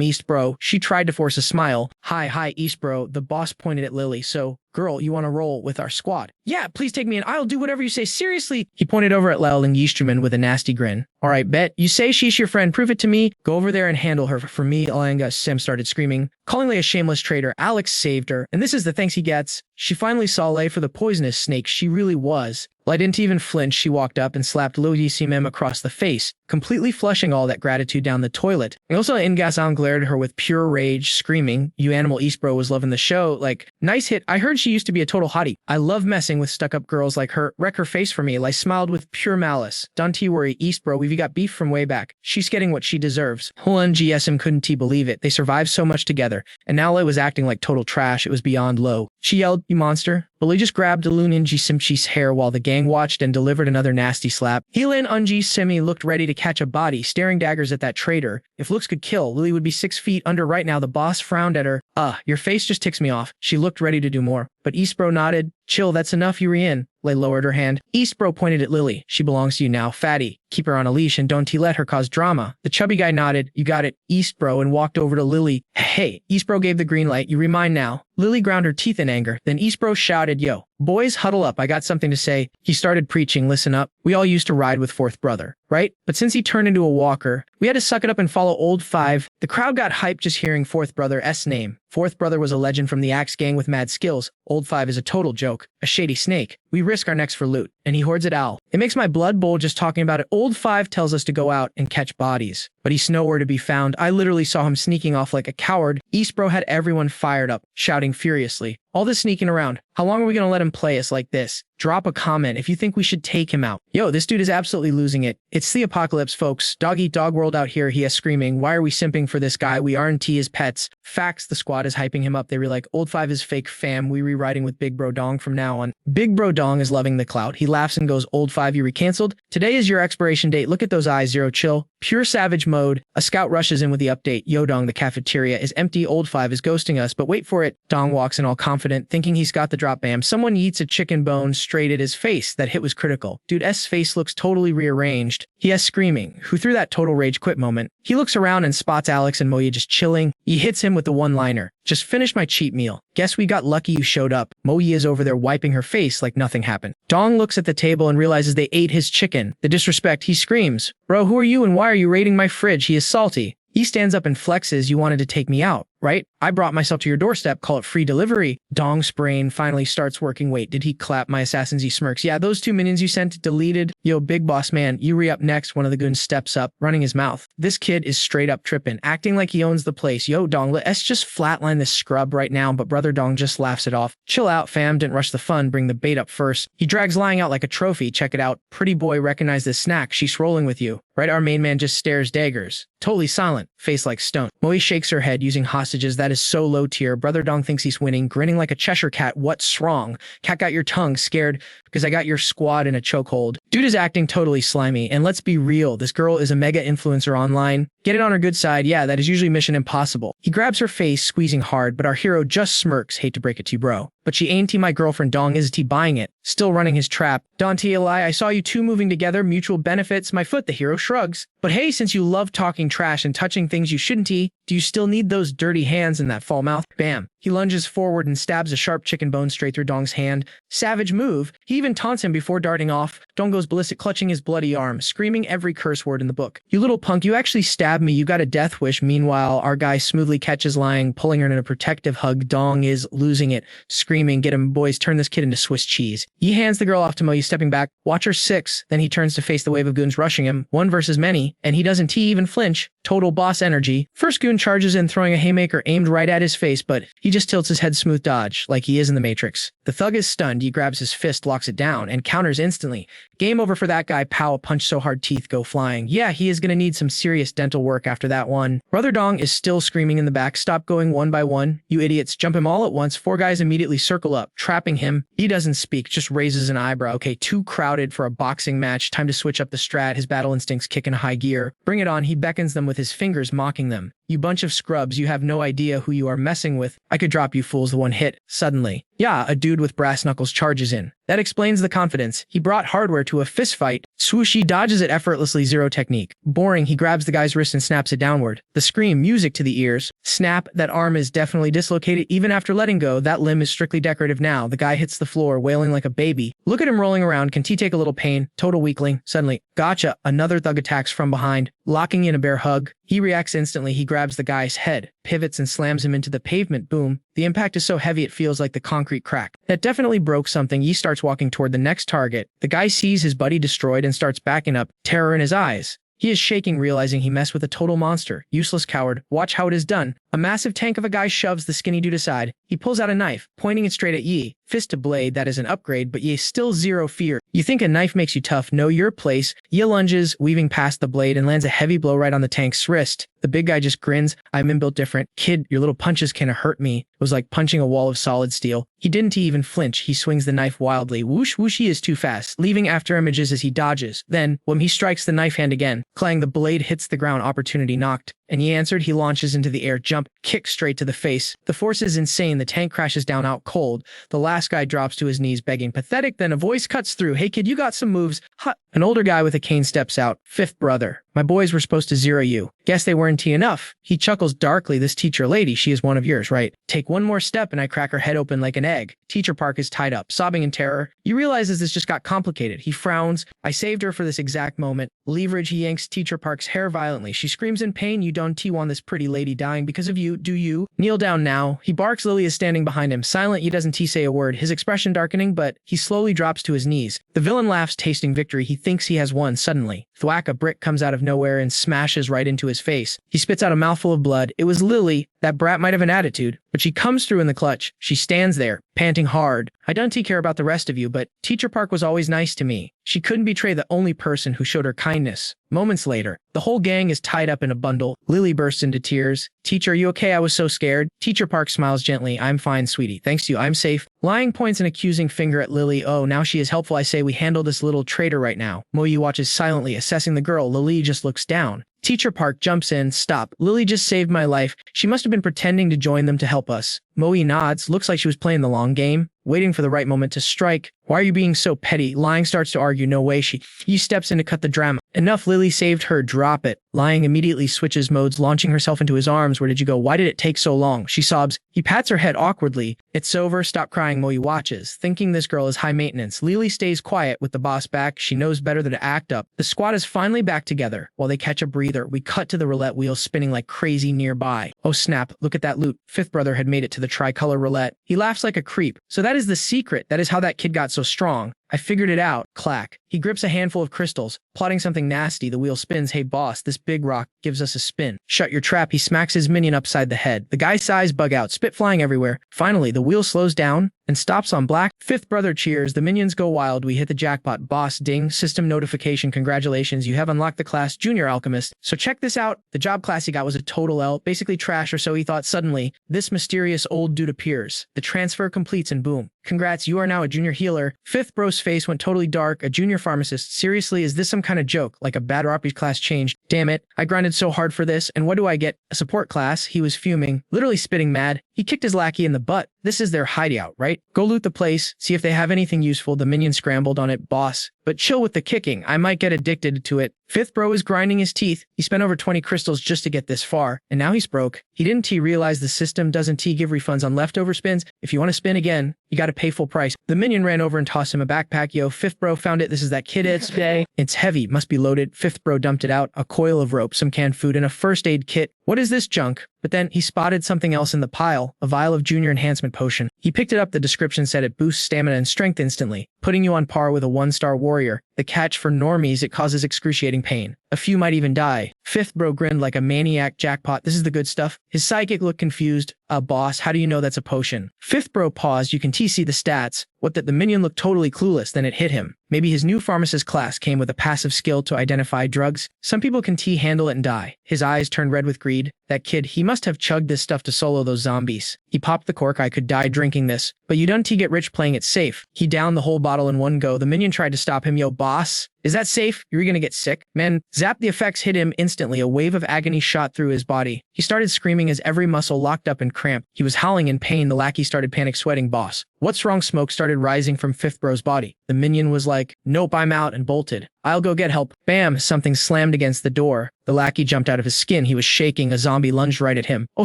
Eastbro. She tried to force a smile. Hi, Eastbro. The boss pointed at Lily. So, girl, you want to roll with our squad? Yeah, please take me in. I'll do whatever you say. Seriously. He pointed over at Lelling Yeasterman with a nasty grin. All right, bet. You say she's your friend. Prove it to me. Go over there and handle her. For me, Alanga Sim started screaming. Calling Lei a shameless traitor, Alex saved her. And this is the thanks he gets. She finally saw Lei for the poisonous snake she really was. Lei didn't even flinch. She walked up and slapped Lodi Simem across the face, completely flushing all that gratitude down the toilet. And also Ingasan glared at her with pure rage, screaming, you animal. Eastbro was loving the show. Like, nice hit. I heard she used to be a total hottie. I love messing with stuck-up girls like her. Wreck her face for me. Lei smiled with pure malice. Don't worry, Eastbro, we've got beef from way back. She's getting what she deserves. Hulan GSM couldn't believe it. They survived so much together. And now Lei was acting like total trash. It was beyond low. She yelled, you monster. But Lei just grabbed Dalun Inji Simchi's hair while the gang watched and delivered another nasty slap. Helan Unji Simi looked ready to catch a body, staring daggers at that traitor. If looks could kill, Lily would be 6 feet under right now. The boss frowned at her. Your face just ticks me off. She looked ready to do more. But Eastbro nodded. Chill, that's enough, you're in. Lei lowered her hand. Eastbro pointed at Lily. She belongs to you now, fatty. Keep her on a leash and don't let her cause drama. The chubby guy nodded. You got it, Eastbro, and walked over to Lily. Hey, Eastbro gave the green light. You remind now. Lily ground her teeth in anger. Then Eastbro shouted, yo, Boys, huddle up. I got something to say. He started preaching. Listen up. We all used to ride with fourth brother, right? But since he turned into a walker, we had to suck it up and follow old five. The crowd got hyped just hearing fourth brother's name. Fourth brother was a legend from the Axe gang with mad skills. Old five is a total joke, a shady snake. We risk our necks for loot, and he hoards it all. It makes my blood boil just talking about it. Old five tells us to go out and catch bodies, but he's nowhere to be found. I literally saw him sneaking off like a coward. East Bro had everyone fired up, shouting furiously. All this sneaking around. How long are we gonna let him play us like this? Drop a comment if you think we should take him out. Yo, this dude is absolutely losing it. It's the apocalypse, folks. Dog eat dog world out here. He is screaming. Why are we simping for this guy? We aren't his pets. Facts, the squad is hyping him up. They were like, old five is fake fam. We rewriting with Big Bro Dong from now on. Big Bro Dong is loving the clout. He laughs and goes, old five, you recanceled? Today is your expiration date. Look at those eyes, Zero chill. Pure savage mode. A scout rushes in with the update. Yo Dong, the cafeteria is empty. Old five is ghosting us, but wait for it. Dong walks in all confident, thinking he's got the drop. Bam. Someone yeets a chicken bone straight at his face. That hit was critical. Dude S face looks totally rearranged. He is screaming. Who threw that total rage quit moment? He looks around and spots Alex and Moya just chilling. He hits him with the one-liner. Just finished my cheat meal. Guess we got lucky you showed up. Moya is over there wiping her face like nothing happened. Dong looks at the table and realizes they ate his chicken. The disrespect, he screams. Bro, who are you and why are you raiding my fridge? He is salty. He stands up and flexes. You wanted to take me out, right? I brought myself to your doorstep. Call it free delivery. Dong's brain finally starts working. Wait, did he clap my assassins? He smirks. Yeah, those 2 minions you sent deleted. Yo, big boss man, you re-up next. One of the goons steps up, running his mouth. This kid is straight up tripping, acting like he owns the place. Yo, Dong, let's just flatline this scrub right now, but brother Dong just laughs it off. Chill out, fam. Didn't rush the fun. Bring the bait up first. He drags lying out like a trophy. Check it out. Pretty boy, recognize this snack. She's rolling with you. Right, our main man just stares daggers. Totally silent, face like stone. Moe shakes her head using hostages. That is so low tier. Brother Dong thinks he's winning, grinning like a Cheshire cat. What's wrong? Cat got your tongue, scared because I got your squad in a chokehold. Dude is acting totally slimy, and let's be real, this girl is a mega influencer online. Get it on her good side, yeah, that is usually mission impossible. He grabs her face, squeezing hard, but our hero just smirks. Hate to break it to you, bro. But she ain't my girlfriend. Dong is buying it. Still running his trap. Dante Eli, I saw you two moving together, mutual benefits. My foot, the hero shrugs. But hey, since you love talking trash and touching things you shouldn't, do you still need those dirty hands and that fall mouth? Bam. He lunges forward and stabs a sharp chicken bone straight through Dong's hand. Savage move. He even taunts him before darting off. Dong goes ballistic, clutching his bloody arm, screaming every curse word in the book. You little punk, you actually stabbed me. You got a death wish. Meanwhile, our guy smoothly catches lying, pulling her in a protective hug. Dong is losing it, screaming, get him, boys, turn this kid into Swiss cheese. He hands the girl off to Mo, stepping back. Watch her 6. Then he turns to face the wave of goons rushing him, one versus many, and he doesn't even flinch. Total boss energy. First goon charges in, throwing a haymaker aimed right at his face, but he just tilts his head smooth dodge, like he is in the Matrix. The thug is stunned. He grabs his fist, locks it down, and counters instantly. Game over for that guy. Pow, a punch so hard teeth go flying. Yeah, he is gonna need some serious dental work after that one. Brother Dong is still screaming in the back. Stop going one by one. You idiots. Jump him all at once. 4 guys immediately circle up, trapping him. He doesn't speak, just raises an eyebrow. Okay, too crowded for a boxing match. Time to switch up the strat. His battle instincts kick in high gear. Bring it on. He beckons them with his fingers, mocking them. You bunch of scrubs, you have no idea who you are messing with. I could drop you fools. The one hit. Suddenly. Yeah, a dude with brass knuckles charges in. That explains the confidence. He brought hardware to a fist fight. Swoosh, he dodges it effortlessly. Zero technique. Boring, he grabs the guy's wrist and snaps it downward. The scream, music to the ears. Snap, that arm is definitely dislocated even after letting go. That limb is strictly decorative now. The guy hits the floor, wailing like a baby. Look at him rolling around. Can T take a little pain? Total weakling. Suddenly, gotcha. Another thug attacks from behind, locking in a bear hug. He reacts instantly. He grabs the guy's head, pivots and slams him into the pavement. Boom. The impact is so heavy it feels like the concrete crack. That definitely broke something. He starts walking toward the next target. The guy sees his buddy destroyed and starts backing up, terror in his eyes. He is shaking, realizing he messed with a total monster. Useless coward. Watch how it is done. A massive tank of a guy shoves the skinny dude aside. He pulls out a knife, pointing it straight at Yi. Fist to blade, that is an upgrade, but Yi still zero fear. You think a knife makes you tough? Know your place. Yi lunges, weaving past the blade, and lands a heavy blow right on the tank's wrist. The big guy just grins. I'm inbuilt different. Kid, your little punches can hurt me. It was like punching a wall of solid steel. He didn't even flinch. He swings the knife wildly. Whoosh, whoosh, he is too fast, leaving after images as he dodges. Then, when he strikes the knife hand again, clang, the blade hits the ground, opportunity knocked. And he answered. He launches into the air, jump, kick straight to the face. The force is insane. The tank crashes down out cold. The last guy drops to his knees, begging. Pathetic. Then a voice cuts through. Hey kid, you got some moves. Huh. An older guy with a cane steps out. 5th brother. My boys were supposed to zero you. Guess they weren't enough. He chuckles darkly. This teacher lady, she is one of yours, right? Take one more step and I crack her head open like an egg. Teacher Park is tied up, sobbing in terror. You realize as this just got complicated. He frowns. I saved her for this exact moment. Leverage, he yanks Teacher Park's hair violently. She screams in pain. You don't want this pretty lady dying because of you, do you? Kneel down now. He barks. Lily is standing behind him, silent. He doesn't say a word, his expression darkening, but he slowly drops to his knees. The villain laughs, tasting victory. He thinks he has won. Suddenly, thwack, a brick comes out of nowhere and smashes right into his face. He spits out a mouthful of blood. It was Lily. That brat might have an attitude, but she comes through in the clutch. She stands there, panting hard. I don't care about the rest of you, but Teacher Park was always nice to me. She couldn't betray the only person who showed her kindness. Moments later, the whole gang is tied up in a bundle. Lily bursts into tears. Teacher, are you okay? I was so scared. Teacher Park smiles gently. I'm fine, sweetie. Thanks to you, I'm safe. Lying points an accusing finger at Lily. Oh, now she is helpful. I say we handle this little traitor right now. Moyi watches silently, assessing the girl. Lily just looks down. Teacher Park jumps in. Stop. Lily just saved my life. She must have been pretending to join them to help us. Moe nods. Looks like she was playing the long game, waiting for the right moment to strike. Why are you being so petty? Lying starts to argue. No way. He steps in to cut the drama. Enough. Lily saved her. Drop it. Lying immediately switches modes, launching herself into his arms. Where did you go? Why did it take so long? She sobs. He pats her head awkwardly. It's over. Stop crying. Moe watches, thinking this girl is high maintenance. Lily stays quiet with the boss back. She knows better than to act up. The squad is finally back together. While they catch a breather, we cut to the roulette wheels spinning like crazy nearby. Oh snap, look at that loot. Fifth brother had made it to the tricolor roulette. He laughs like a creep. So that is the secret. That is how that kid got so strong. I figured it out. Clack. He grips a handful of crystals, plotting something nasty. The wheel spins. Hey boss, this big rock gives us a spin. Shut your trap. He smacks his minion upside the head. The guy's eyes bug out, spit flying everywhere. Finally, the wheel slows down and stops on black. Fifth brother cheers. The minions go wild. We hit the jackpot. Boss, ding. System notification. Congratulations. You have unlocked the class Junior Alchemist. So check this out. The job class he got was a total L, basically trash, or so he thought. Suddenly, this mysterious old dude appears. The transfer completes and boom. Congrats, you are now a junior healer. Fifth bro's face went totally dark. A junior pharmacist. Seriously, is this some kind of joke? Like a bad RP class changed? Damn it. I grinded so hard for this, and what do I get? A support class? He was fuming, literally spitting mad. He kicked his lackey in the butt. This is their hideout, right? Go loot the place, see if they have anything useful. The minion scrambled on it. Boss, but chill with the kicking. I might get addicted to it. Fifth bro is grinding his teeth. He spent over 20 crystals just to get this far, and now he's broke. He didn't realize the system doesn't give refunds on leftover spins. If you want to spin again, you gotta pay full price. The minion ran over and tossed him a backpack. Yo, fifth bro found it. This is that kid today. It's heavy, must be loaded. Fifth bro dumped it out. A coil of rope, some canned food, and a first aid kit. What is this junk? But then he spotted something else in the pile, a vial of junior enhancement potion. He picked it up. The description said it boosts stamina and strength instantly, putting you on par with a 1-star warrior. The catch for normies, it causes excruciating pain. A few might even die. Fifth bro grinned like a maniac. Jackpot, this is the good stuff. His sidekick looked confused. Boss, how do you know that's a potion? Fifth bro paused. You can see the stats. What that the minion looked totally clueless, then it hit him. Maybe his new pharmacist class came with a passive skill to identify drugs. Some people can handle it and die. His eyes turned red with greed. That kid, he must have chugged this stuff to solo those zombies. He popped the cork. I could die drinking this. But you don't get rich playing it safe. He downed the whole bottle in one go. The minion tried to stop him. Yo, boss, is that safe? You're gonna get sick? Man, zap, the effects hit him instantly. A wave of agony shot through his body. He started screaming as every muscle locked up and cramped. He was howling in pain. The lackey started panic sweating. Boss, what's wrong? Smoke started rising from Fifth bro's body. The minion was like, nope, I'm out, and bolted. I'll go get help. Bam, something slammed against the door. The lackey jumped out of his skin. He was shaking. A zombie lunged right at him. Oh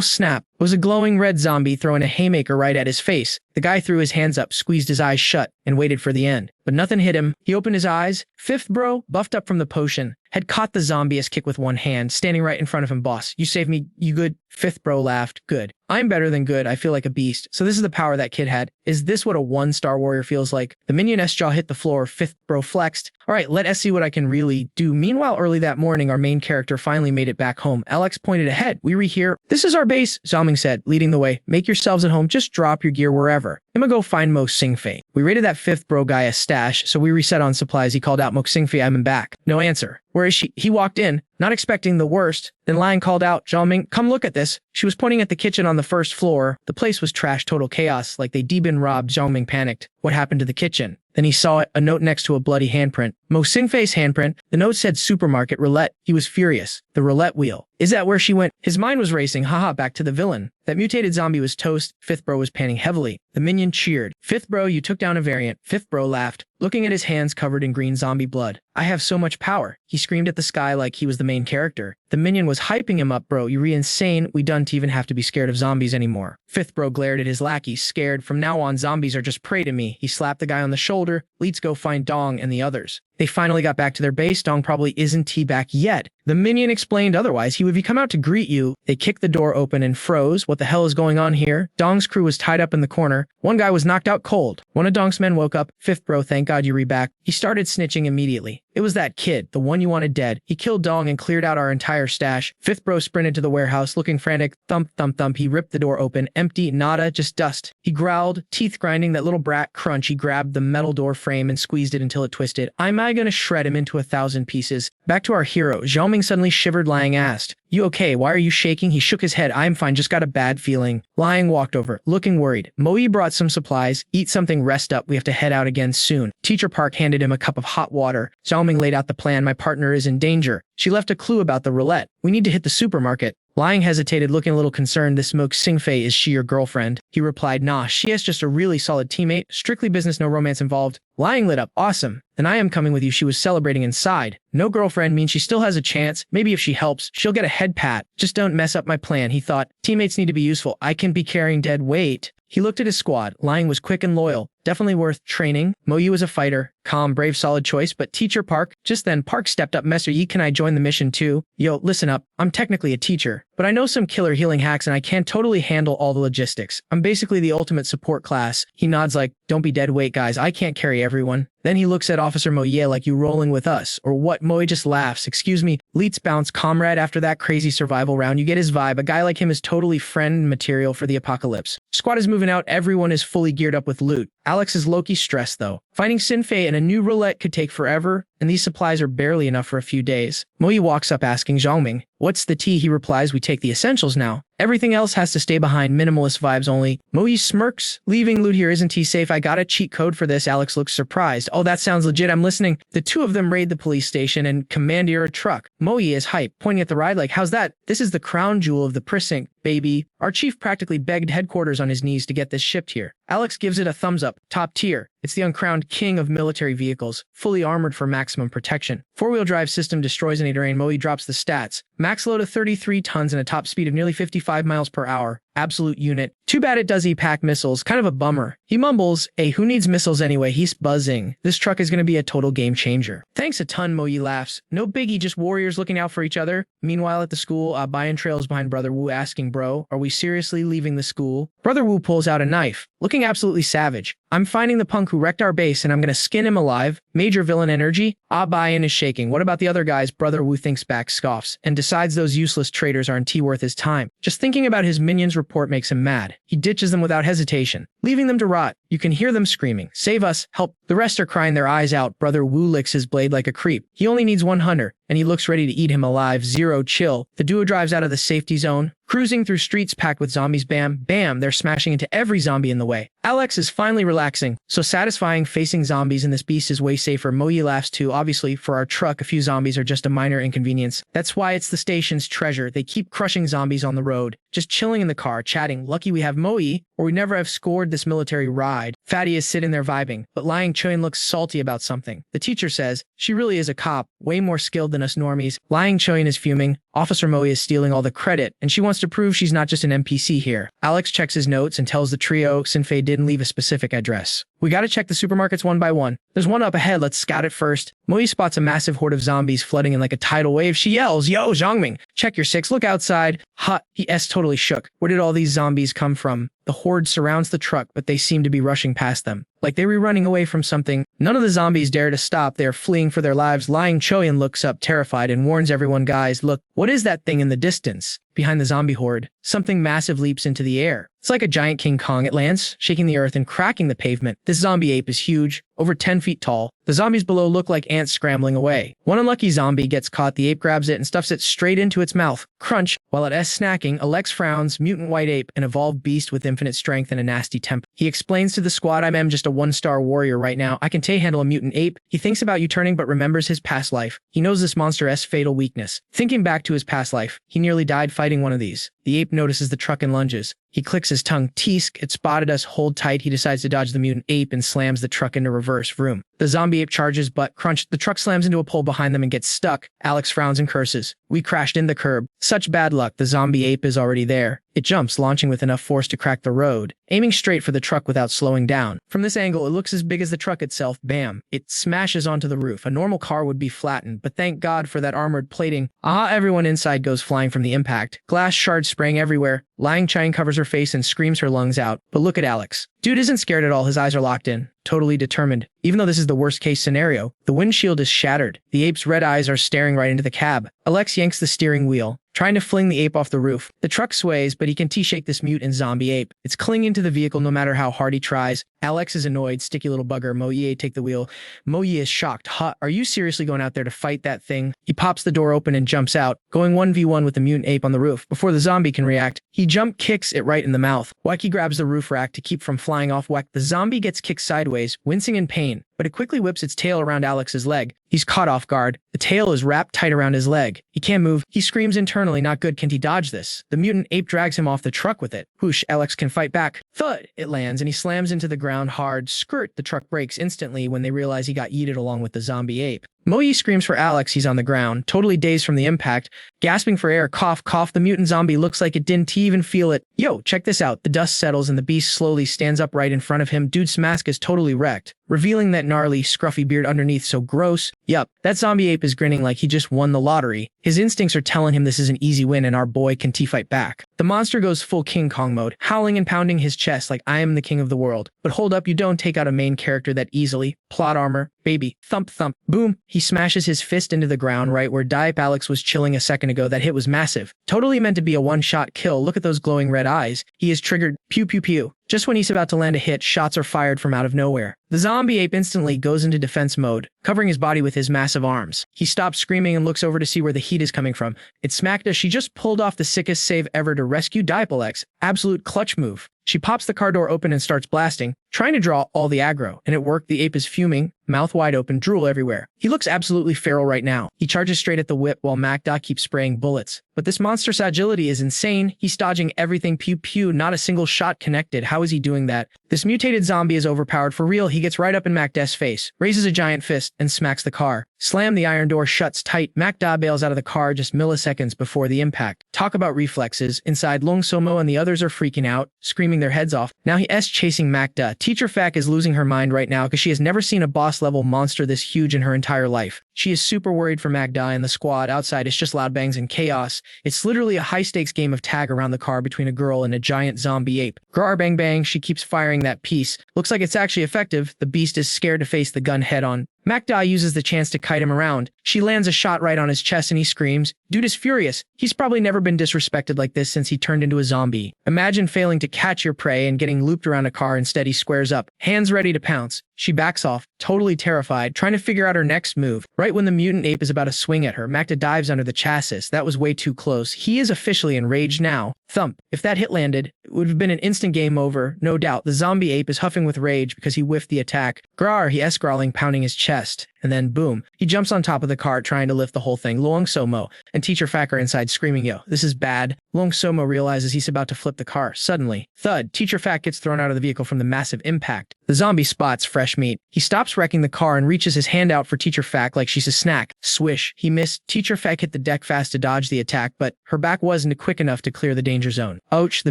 snap. It was a glowing red zombie throwing a haymaker right at his face. The guy threw his hands up, squeezed his eyes shut, and waited for the end. But nothing hit him. He opened his eyes. Fifth bro, buffed up from the potion, had caught the zombie-esque kick with one hand, standing right in front of him. Boss, you saved me. You good? Fifth bro laughed. Good. I'm better than good. I feel like a beast. So this is the power that kid had. Is this what a 1-star warrior feels like? The minion S-jaw hit the floor. Fifth bro flexed. All right, let us see what I can really do. Meanwhile, early that morning, our main character finally made it back home. Alex pointed ahead. We here. This is our base, Zalming said, leading the way. Make yourselves at home. Just drop your gear wherever. I'ma go find Mo Singfei. We raided that fifth bro guy a stash, so we reset on supplies. He called out, Mo Singfei, I'm back. No answer. Where is she? He walked in, not expecting the worst. Then Lion called out, Zalming, come look at this. She was pointing at the kitchen on the first floor. The place was trash, total chaos, like they'd been robbed. Zalming panicked. What happened to the kitchen? Then he saw it, a note next to a bloody handprint. Mo Xingfei's handprint. The note said supermarket roulette. He was furious. The roulette wheel. Is that where she went? His mind was racing. Haha, back to the villain. That mutated zombie was toast. Fifth bro was panting heavily. The minion cheered. Fifth bro, you took down a variant. Fifth bro laughed, looking at his hands covered in green zombie blood. I have so much power. He screamed at the sky like he was the main character. The minion was hyping him up. Bro, you re-insane. We don't even have to be scared of zombies anymore. Fifth bro glared at his lackey, scared. From now on, zombies are just prey to me. He slapped the guy on the shoulder. Let's go find Dong and the others. They finally got back to their base. Dong probably isn't back yet. The minion explained otherwise. He would come out to greet you. They kicked the door open and froze. What the hell is going on here? Dong's crew was tied up in the corner. One guy was knocked out cold. One of Dong's men woke up. Fifth bro, thank God you re-back. He started snitching immediately. It was that kid, the one you wanted dead. He killed Dong and cleared out our entire stash. Fifth bro sprinted to the warehouse, looking frantic. Thump, thump, thump. He ripped the door open. Empty, nada, just dust. He growled, teeth grinding. That little brat. Crunch. He grabbed the metal door frame and squeezed it until it twisted. Am I gonna shred him into 1,000 pieces? Back to our hero. Zhao Ming suddenly shivered. Liang asked, you okay? Why are you shaking? He shook his head. I'm fine, just got a bad feeling. Liang walked over, looking worried. Moi brought some supplies. Eat something, rest up. We have to head out again soon. Teacher Park handed him a cup of hot water. Zhao Ming laid out the plan. My partner is in danger. She left a clue about the roulette. We need to hit the supermarket. Liang hesitated, looking a little concerned. This Mo Xingfei, is she your girlfriend? He replied, nah, she is just a really solid teammate. Strictly business, no romance involved. Liang lit up. Awesome. Then I am coming with you. She was celebrating inside. No girlfriend means she still has a chance. Maybe if she helps, she'll get a head pat. Just don't mess up my plan, he thought. Teammates need to be useful. I can be carrying dead weight. He looked at his squad. Liang was quick and loyal. Definitely worth training. Mo Yi was a fighter. Calm, brave, solid choice. But Teacher Park? Just then, Park stepped up. Mr. Yi, can I join the mission too? Yo, listen up. I'm technically a teacher, but I know some killer healing hacks and I can't totally handle all the logistics. I'm basically the ultimate support class. He nods like, don't be dead weight, guys. I can't carry everyone. Then he looks at Officer Mo. Yeah, like you rolling with us. Or what? Mo just laughs. Excuse me. Let's bounce, comrade. After that crazy survival round, you get his vibe. A guy like him is totally friend material for the apocalypse. Squad is moving out. Everyone is fully geared up with loot. Alex is low-key stressed though. Finding Xingfei and a new roulette could take forever, and these supplies are barely enough for a few days. Moi walks up asking Zhao Ming, what's the tea? He replies, we take the essentials now. Everything else has to stay behind, minimalist vibes only. Moi smirks, leaving loot here isn't he safe? I got a cheat code for this. Alex looks surprised. Oh, that sounds legit, I'm listening. The two of them raid the police station and commandeer a truck. Moi is hype, pointing at the ride like, how's that? This is the crown jewel of the precinct, baby. Our chief practically begged headquarters on his knees to get this shipped here. Alex gives it a thumbs up, top tier. It's the uncrowned king of military vehicles, fully armored for maximum protection. Four-wheel drive system destroys any terrain. Moi drops the stats. Max load of 33 tons and a top speed of nearly 55 miles per hour. Absolute unit. Too bad it does pack missiles. Kind of a bummer. He mumbles, hey, who needs missiles anyway? He's buzzing. This truck is going to be a total game changer. Thanks a ton, Moi laughs. No biggie, just warriors looking out for each other. Meanwhile at the school, Bayan trails behind Brother Wu asking, bro, are we seriously leaving the school? Brother Wu pulls out a knife, looking absolutely savage. I'm finding the punk who wrecked our base and I'm gonna skin him alive. Major villain energy. Bayan is shaking. What about the other guys? Brother Wu thinks back, scoffs, and decides those useless traitors aren't worth his time. Just thinking about his minions' report makes him mad. He ditches them without hesitation, leaving them to rot. You can hear them screaming, save us, help. The rest are crying their eyes out. Brother Wu licks his blade like a creep. He only needs one hunter, and he looks ready to eat him alive. Zero chill. The duo drives out of the safety zone, cruising through streets packed with zombies. Bam, bam, they're smashing into every zombie in the way. Alex is finally relaxing. So satisfying facing zombies, and this beast is way safer. Moi laughs too. Obviously, for our truck, a few zombies are just a minor inconvenience. That's why it's the station's treasure. They keep crushing zombies on the road. Just chilling in the car, chatting. Lucky we have Moi, or we never have scored this military ride. Fatty is sitting there vibing, but Liang Chuan looks salty about something. The teacher says, she really is a cop, way more skilled than us normies. Liang Chuan is fuming. Officer Moi is stealing all the credit, and she wants to prove she's not just an NPC here. Alex checks his notes and tells the trio Xingfei didn't leave a specific address. We gotta check the supermarkets one by one. There's one up ahead, let's scout it first. Moi spots a massive horde of zombies flooding in like a tidal wave. She yells, yo, Zhongming, check your six, look outside. Hot, he totally shook. Where did all these zombies come from? The horde surrounds the truck, but they seem to be rushing past them. Like they were running away from something. None of the zombies dare to stop. They are fleeing for their lives. Liang Chuan looks up terrified and warns everyone, guys, look, what is that thing in the distance? Behind the zombie horde, something massive leaps into the air. It's like a giant King Kong. It lands, shaking the earth and cracking the pavement. This zombie ape is huge, over 10 feet tall. The zombies below look like ants scrambling away. One unlucky zombie gets caught. The ape grabs it and stuffs it straight into its mouth. Crunch. While it snacking, Alex frowns, mutant white ape, an evolved beast with infinite strength and a nasty temper. He explains to the squad, I'm just a one-star warrior right now. I can handle a mutant ape. He thinks about U-turning but remembers his past life. He knows this monster's fatal weakness. Thinking back to his past life, he nearly died fighting one of these. The ape notices the truck and lunges. He clicks his tongue. Teask, it spotted us. Hold tight. He decides to dodge the mutant ape and slams the truck into reverse. Vroom. The zombie ape charges, but crunch. The truck slams into a pole behind them and gets stuck. Alex frowns and curses. We crashed in the curb. Such bad luck. The zombie ape is already there. It jumps, launching with enough force to crack the road, aiming straight for the truck without slowing down. From this angle, it looks as big as the truck itself. Bam! It smashes onto the roof. A normal car would be flattened, but thank God for that armored plating. Everyone inside goes flying from the impact. Glass shards spraying everywhere. Lying Chine covers her face and screams her lungs out. But look at Alex. Dude isn't scared at all. His eyes are locked in, totally determined. Even though this is the worst case scenario, the windshield is shattered. The ape's red eyes are staring right into the cab. Alex yanks the steering wheel, trying to fling the ape off the roof. The truck sways, but he can T-shake this mutant zombie ape. It's clinging to the vehicle no matter how hard he tries. Alex is annoyed. Sticky little bugger. Moye, take the wheel. Moye is shocked. Are you seriously going out there to fight that thing? He pops the door open and jumps out, going 1v1 with the mutant ape on the roof. Before the zombie can react, he jump kicks it right in the mouth. Wacky grabs the roof rack to keep from flying off. Whack. The zombie gets kicked sideways, wincing in pain, but it quickly whips its tail around Alex's leg. He's caught off guard. The tail is wrapped tight around his leg. He can't move. He screams internally, not good. Can he dodge this? The mutant ape drags him off the truck with it. Whoosh, Alex can fight back. Thud! It lands and he slams into the ground hard. Skirt! The truck brakes instantly when they realize he got yeeted along with the zombie ape. Moye screams for Alex. He's on the ground, totally dazed from the impact, gasping for air. Cough, cough. The mutant zombie looks like it didn't even feel it. Yo, check this out. The dust settles and the beast slowly stands up right in front of him. Dude's mask is totally wrecked, revealing that gnarly, scruffy beard underneath. So gross. Yup, that zombie ape is grinning like he just won the lottery. His instincts are telling him this is an easy win and our boy can T-fight back. The monster goes full King Kong mode, howling and pounding his chest like I am the king of the world. But hold up, you don't take out a main character that easily. Plot armor, baby. Thump, thump. Boom. He smashes his fist into the ground right where Diep Alex was chilling a second ago. That hit was massive. Totally meant to be a one-shot kill. Look at those glowing red eyes. He is triggered. Pew, pew, pew. Just when he's about to land a hit, shots are fired from out of nowhere. The zombie ape instantly goes into defense mode, covering his body with his massive arms. He stops screaming and looks over to see where the heat is coming from. It's Smackda. She just pulled off the sickest save ever to rescue Diep Alex. Absolute clutch move. She pops the car door open and starts blasting, trying to draw all the aggro. And it worked. The ape is fuming, mouth wide open, drool everywhere. He looks absolutely feral right now. He charges straight at the whip while Macda keeps spraying bullets. But this monster's agility is insane. He's dodging everything. Pew pew, not a single shot connected. How is he doing that? This mutated zombie is overpowered for real. He gets right up in Macda's face, raises a giant fist, and smacks the car. Slam, the iron door shuts tight. Macda bails out of the car just milliseconds before the impact. Talk about reflexes. Inside, Long Somo and the others are freaking out, screaming their heads off. Now he S chasing Macda. Teacher Fak is losing her mind right now because she has never seen a boss-level monster this huge in her entire life. She is super worried for Macda and the squad. Outside, it's just loud bangs and chaos. It's literally a high-stakes game of tag around the car between a girl and a giant zombie ape. Grar bang bang, she keeps firing that piece. Looks like it's actually effective. The beast is scared to face the gun head-on. Macda uses the chance to kite him around. She lands a shot right on his chest and he screams. Dude is furious. He's probably never been disrespected like this since he turned into a zombie. Imagine failing to catch your prey and getting looped around a car. Instead, he squares up, hands ready to pounce. She backs off, totally terrified, trying to figure out her next move. Right when the mutant ape is about to swing at her, Macda dives under the chassis. That was way too close. He is officially enraged now. Thump. If that hit landed, it would have been an instant game over, no doubt. The zombie ape is huffing with rage because he whiffed the attack. Grar, he growling, pounding his chest. And then, boom, he jumps on top of the car trying to lift the whole thing. Long Somo and Teacher Fak are inside screaming, yo, this is bad. Long Somo realizes he's about to flip the car. Suddenly, thud, Teacher Fak gets thrown out of the vehicle from the massive impact. The zombie spots fresh meat. He stops wrecking the car and reaches his hand out for Teacher Fak like she's a snack. Swish, he missed. Teacher Fak hit the deck fast to dodge the attack, but her back wasn't quick enough to clear the danger zone. Ouch, the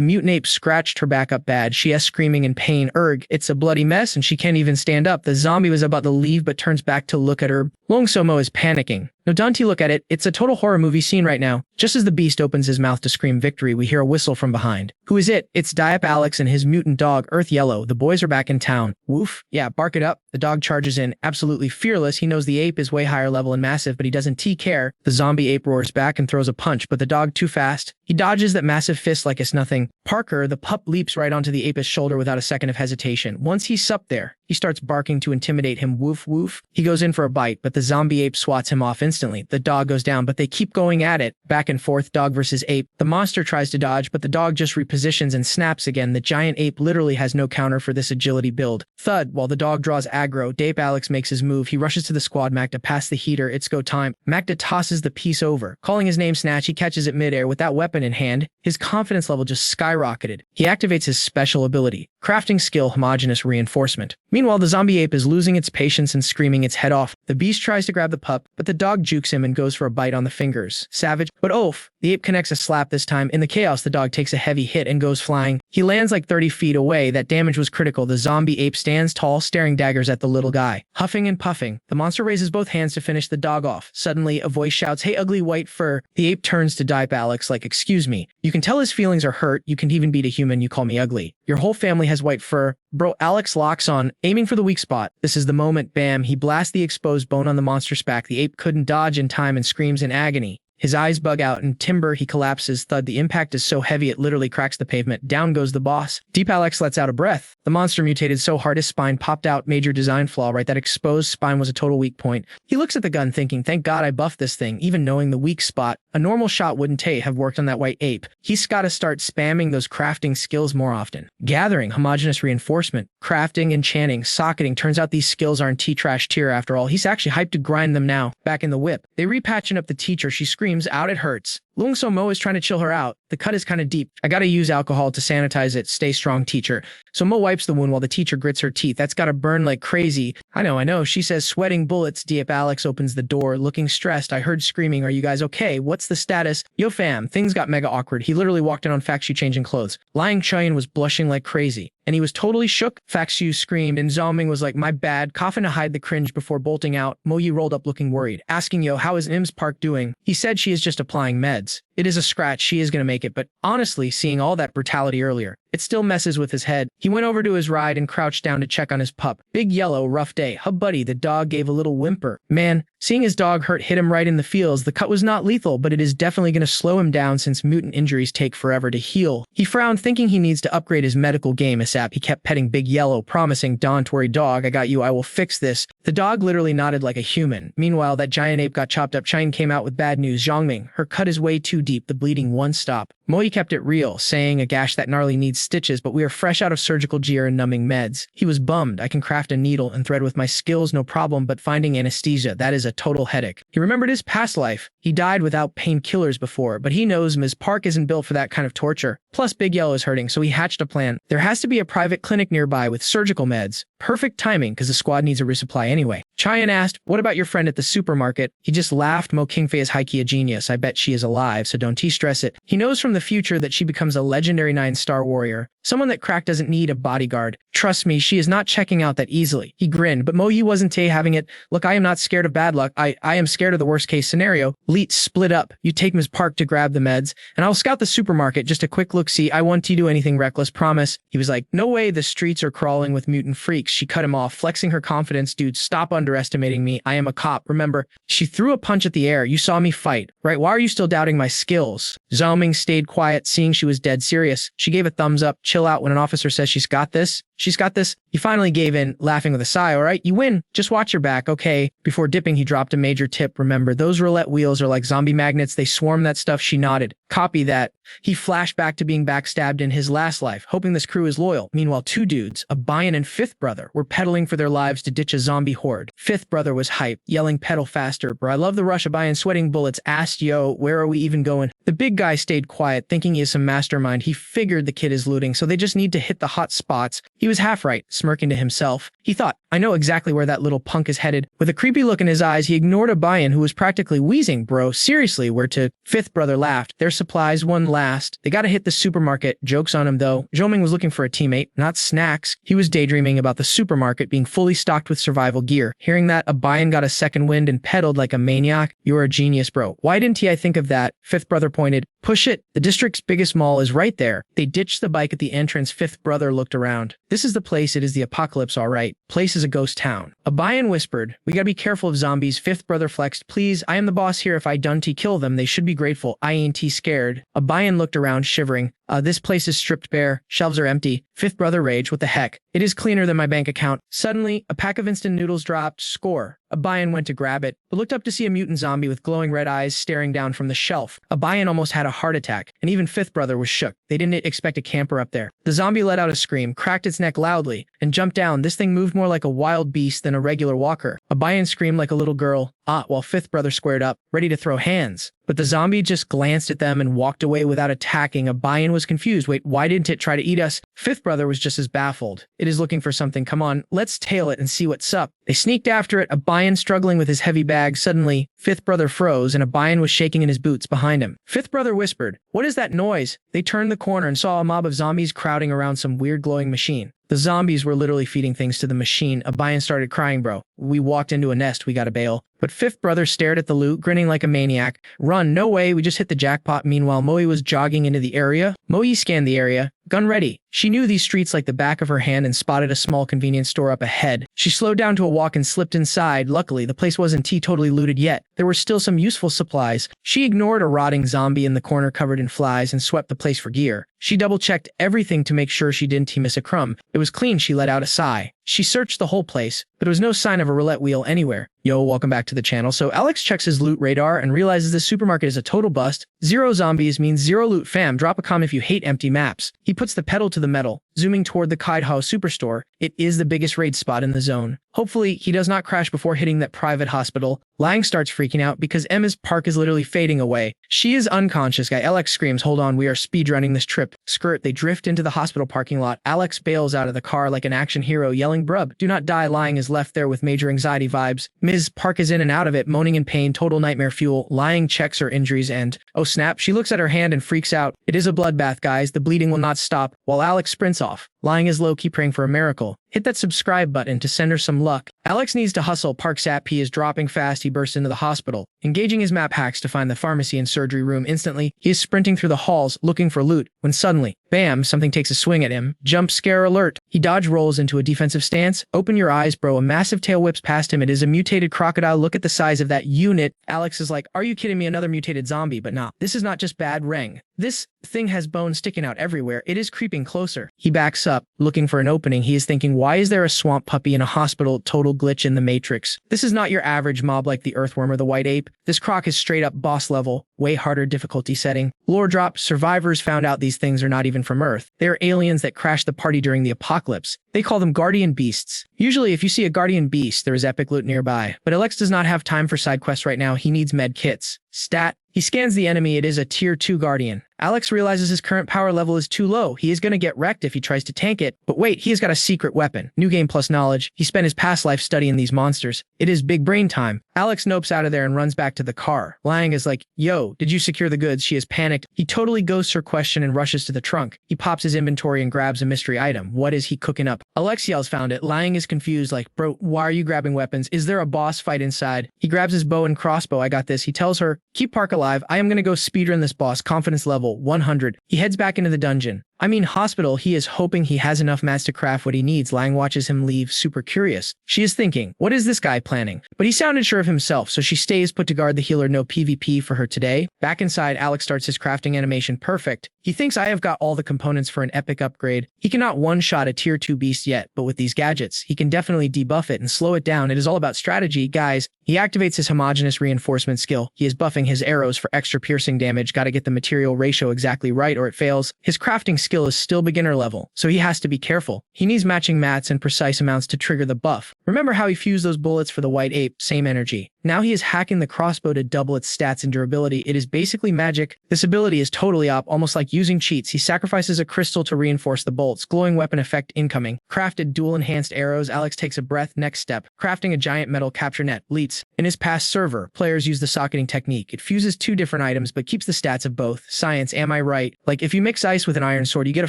mutant ape scratched her back up bad. She is screaming in pain. Erg, it's a bloody mess and she can't even stand up. The zombie was about to leave but turns back to look at her. Long Somo is panicking. No, Dante, look at it. It's a total horror movie scene right now. Just as the beast opens his mouth to scream victory, we hear a whistle from behind. Who is it? It's Diep Alex and his mutant dog, Earth Yellow. The boys are back in town. Woof. Yeah, bark it up. The dog charges in, absolutely fearless. He knows the ape is way higher level and massive, but he doesn't care. The zombie ape roars back and throws a punch, but the dog too fast. He dodges that massive fist like it's nothing. Parker, the pup, leaps right onto the ape's shoulder without a second of hesitation. Once he's up there, He starts barking to intimidate him. Woof woof. He goes in for a bite, but the zombie ape swats him off instantly. The dog goes down, but they keep going at it. Back and forth, dog versus ape. The monster tries to dodge, but the dog just repositions and snaps again. The giant ape literally has no counter for this agility build. Thud, while the dog draws aggro, Dape Alex makes his move. He rushes to the squad Mac to pass the heater. It's go time. Magda tosses the piece over. Calling his name Snatch, he catches it midair with that weapon in hand. His confidence level just skyrocketed. He activates his special ability, crafting skill homogeneous reinforcement. Meanwhile, the zombie ape is losing its patience and screaming its head off. The beast tries to grab the pup, but the dog jukes him and goes for a bite on the fingers. Savage, but oof. The ape connects a slap this time. In the chaos, the dog takes a heavy hit and goes flying. He lands like 30 feet away. That damage was critical. The zombie ape stands tall, staring daggers at the little guy. Huffing and puffing, the monster raises both hands to finish the dog off. Suddenly, a voice shouts, "Hey, ugly white fur." The ape turns to Dape Alex like, "Excuse me. You can tell his feelings are hurt. You can even beat a human. You call me ugly. Your whole family has white fur." Bro, Alex locks on, aiming for the weak spot. This is the moment. Bam, he blasts the exposed bone on the monster's back. The ape couldn't dodge in time and screams in agony. His eyes bug out and timber, he collapses. Thud, the impact is so heavy it literally cracks the pavement. Down goes the boss. Dape Alex lets out a breath. The monster mutated so hard his spine popped out. Major design flaw, right? That exposed spine was a total weak point. He looks at the gun thinking, thank God I buffed this thing, even knowing the weak spot. A normal shot wouldn't have worked on that white ape. He's gotta start spamming those crafting skills more often. Gathering, homogeneous reinforcement, crafting, enchanting, socketing. Turns out these skills aren't T-trash tier after all. He's actually hyped to grind them now. Back in the whip. They repatching up the teacher. She screams out, it hurts. Lung So Mo is trying to chill her out. The cut is kind of deep. I gotta use alcohol to sanitize it. Stay strong, teacher. So Mo wipes the wound while the teacher grits her teeth. That's gotta burn like crazy. I know. She says, sweating bullets. Dape Alex opens the door, looking stressed. I heard screaming. Are you guys okay? What's the status? Yo fam, things got mega awkward. He literally walked in on Faxu changing clothes. Lying Chayan was blushing like crazy. And he was totally shook. Faxu screamed, and Zalming was like, my bad, coughing to hide the cringe before bolting out. Moyi rolled up looking worried, asking Yo, how is Im's Park doing? He said she is just applying meds. It is a scratch, she is gonna make it, but honestly, seeing all that brutality earlier, it still messes with his head. He went over to his ride and crouched down to check on his pup. Big Yellow, rough day. Hub buddy, the dog gave a little whimper. Man, seeing his dog hurt hit him right in the feels. The cut was not lethal, but it is definitely going to slow him down since mutant injuries take forever to heal. He frowned, thinking he needs to upgrade his medical game ASAP. He kept petting Big Yellow, promising, don't worry dog, I got you, I will fix this. The dog literally nodded like a human. Meanwhile, that giant ape got chopped up. Chayan came out with bad news. Zhongming, her cut is way too deep, the bleeding won't stop. Moyi kept it real, saying a gash that gnarly needs stitches, but we are fresh out of surgical gear and numbing meds. He was bummed. I can craft a needle and thread with my skills, no problem, but finding anesthesia, that is a total headache. He remembered his past life. He died without painkillers before, but he knows Ms. Park isn't built for that kind of torture. Plus, Big Yellow is hurting, so he hatched a plan. There has to be a private clinic nearby with surgical meds. Perfect timing, because the squad needs a resupply anyway. Chayan asked, what about your friend at the supermarket? He just laughed. Mo Kingfei is high-key a genius. I bet she is alive, so don't stress it. He knows from the future that she becomes a legendary 9-star warrior. Someone that Crack doesn't need a bodyguard. Trust me, she is not checking out that easily. He grinned, but Moyi wasn't having it. Look, I am not scared of bad luck. I am scared of the worst-case scenario. Leet, split up. You take Ms. Park to grab the meds, and I'll scout the supermarket. Just a quick look-see. I won't do anything reckless, promise. He was like, no way, the streets are crawling with mutant freaks. She cut him off, flexing her confidence. Dude, stop underestimating me. I am a cop. Remember, she threw a punch at the air. You saw me fight, right? Why are you still doubting my skills? Zhao stayed quiet, seeing she was dead serious. She gave a thumbs up. Chill out. When an officer says she's got this, she's got this. He finally gave in, laughing with a sigh. All right, you win. Just watch your back, okay? Before dipping, he dropped a major tip. Remember, those roulette wheels are like zombie magnets. They swarm that stuff. She nodded. Copy that. He flashed back to being backstabbed in his last life, hoping this crew is loyal. Meanwhile, two dudes, a Bayan and fifth brother, were pedaling for their lives to ditch a zombie horde. Fifth brother was hyped, yelling pedal faster. Bro, I love the rush of Bayan sweating bullets. Asked, yo, where are we even going? The big guy stayed quiet, thinking he is some mastermind. He figured the kid is looting, so they just need to hit the hot spots. He was half right, smirking to himself. He thought, I know exactly where that little punk is headed. With a creepy look in his eyes, he ignored a Bayan who was practically wheezing. Bro, seriously, where to? Fifth brother laughed. Their supplies won last. They gotta hit the supermarket. Joke's on him, though. Zhoming was looking for a teammate, not snacks. He was daydreaming about the supermarket being fully stocked with survival gear. Hearing that, a Bayan got a second wind and pedaled like a maniac. You're a genius, bro. Why didn't I think of that? Fifth brother pointed. Push it. The district's biggest mall is right there. They ditched the bike at the entrance. Fifth brother looked around. This is the place. It is the apocalypse, all right. Place is a ghost town. A Bayan whispered, we gotta be careful of zombies. Fifth brother flexed. Please, I am the boss here. If I done to kill them, they should be grateful. I ain't scared. A Bayan looked around, shivering. This place is stripped bare. Shelves are empty. Fifth brother rage. What the heck? It is cleaner than my bank account. Suddenly, a pack of instant noodles dropped. Score. Abayan went to grab it, but looked up to see a mutant zombie with glowing red eyes staring down from the shelf. Abayan almost had a heart attack, and even fifth brother was shook. They didn't expect a camper up there. The zombie let out a scream, cracked its neck loudly, and jumped down. This thing moved more like a wild beast than a regular walker. Abayan screamed like a little girl, while fifth brother squared up, ready to throw hands. But the zombie just glanced at them and walked away without attacking. Abayan was confused. Wait, why didn't it try to eat us? Fifth brother was just as baffled. It is looking for something. Come on, let's tail it and see what's up. They sneaked after it, Abayan struggling with his heavy bag. Suddenly, fifth brother froze and Abayan was shaking in his boots behind him. Fifth brother whispered, "What is that noise?" They turned the corner and saw a mob of zombies crowding around some weird glowing machine. The zombies were literally feeding things to the machine. Abayan started crying, "Bro, we walked into a nest, we gotta bail." But fifth brother stared at the loot, grinning like a maniac. "Run, no way, we just hit the jackpot." Meanwhile, Moe was jogging into the area. Moe scanned the area, gun ready. She knew these streets like the back of her hand and spotted a small convenience store up ahead. She slowed down to a walk and slipped inside. Luckily, the place wasn't totally looted yet. There were still some useful supplies. She ignored a rotting zombie in the corner covered in flies and swept the place for gear. She double-checked everything to make sure she didn't miss a crumb. It was clean. She let out a sigh. She searched the whole place, but there was no sign of a roulette wheel anywhere. Yo, welcome back to the channel. So Alex checks his loot radar and realizes this supermarket is a total bust. Zero zombies means zero loot, fam. Drop a comment if you hate empty maps. He puts the pedal to the metal, zooming toward the Kaidhao superstore. It is the biggest raid spot in the zone. Hopefully, he does not crash before hitting that private hospital. Lang starts freaking out because Emma's park is literally fading away. She is unconscious, guy. Alex screams, "Hold on, we are speedrunning this trip." Skirt, they drift into the hospital parking lot. Alex bails out of the car like an action hero, yelling, "Brub, do not die." Lang is left there with major anxiety vibes. Ms. Park is in and out of it, moaning in pain, total nightmare fuel. Lang checks her injuries and, oh snap, she looks at her hand and freaks out. It is a bloodbath, guys. The bleeding will not stop, while Alex sprints off. Lang is low-key praying for a miracle. Hit that subscribe button to send her some luck. Alex needs to hustle. Park's app is dropping fast. He bursts into the hospital, engaging his map hacks to find the pharmacy and surgery room. Instantly, he is sprinting through the halls looking for loot, when suddenly, bam, something takes a swing at him. Jump scare alert. He dodge rolls into a defensive stance. Open your eyes, bro. A massive tail whips past him. It is a mutated crocodile. Look at the size of that unit. Alex is like, "Are you kidding me? Another mutated zombie?" But nah, this is not just bad Reng. This thing has bones sticking out everywhere. It is creeping closer. He backs up, looking for an opening. He is thinking, why is there a swamp puppy in a hospital? Total glitch in the Matrix. This is not your average mob like the earthworm or the white ape. This croc is straight up boss level, way harder difficulty setting. Lore drop, survivors found out these things are not even from Earth. They are aliens that crashed the party during the apocalypse. They call them guardian beasts. Usually, if you see a guardian beast, there is epic loot nearby. But Alex does not have time for side quests right now. He needs med kits. Stat. He scans the enemy. It is a tier 2 guardian. Alex realizes his current power level is too low. He is going to get wrecked if he tries to tank it. But wait, he has got a secret weapon. New game plus knowledge. He spent his past life studying these monsters. It is big brain time. Alex nopes out of there and runs back to the car. Lang is like, "Yo, did you secure the goods?" She is panicked. He totally ghosts her question and rushes to the trunk. He pops his inventory and grabs a mystery item. What is he cooking up? Alex yells, "Found it." Lang is confused like, "Bro, why are you grabbing weapons? Is there a boss fight inside?" He grabs his bow and crossbow. "I got this." He tells her, "Keep Park alive. I am going to go speedrun this boss." Confidence level 100. He heads back into the dungeon. Hospital. He is hoping he has enough mats to craft what he needs. Lang watches him leave, super curious. She is thinking, what is this guy planning? But he sounded sure of himself, so she stays put to guard the healer. No PvP for her today. Back inside, Alex starts his crafting animation. Perfect. He thinks, I have got all the components for an epic upgrade. He cannot one-shot a tier 2 beast yet, but with these gadgets, he can definitely debuff it and slow it down. It is all about strategy, guys. He activates his homogeneous reinforcement skill. He is buffing his arrows for extra piercing damage. Gotta get the material ratio exactly right or it fails. His crafting skill is still beginner level, so he has to be careful. He needs matching mats and precise amounts to trigger the buff. Remember how he fused those bullets for the white ape? Same energy. Now he is hacking the crossbow to double its stats and durability. It is basically magic. This ability is totally op, almost like using cheats. He sacrifices a crystal to reinforce the bolts. Glowing weapon effect incoming. Crafted dual enhanced arrows. Alex takes a breath. Next step. Crafting a giant metal capture net. Leets. In his past server, players use the socketing technique. It fuses 2 different items but keeps the stats of both. Science, am I right? Like if you mix ice with an iron sword, you get a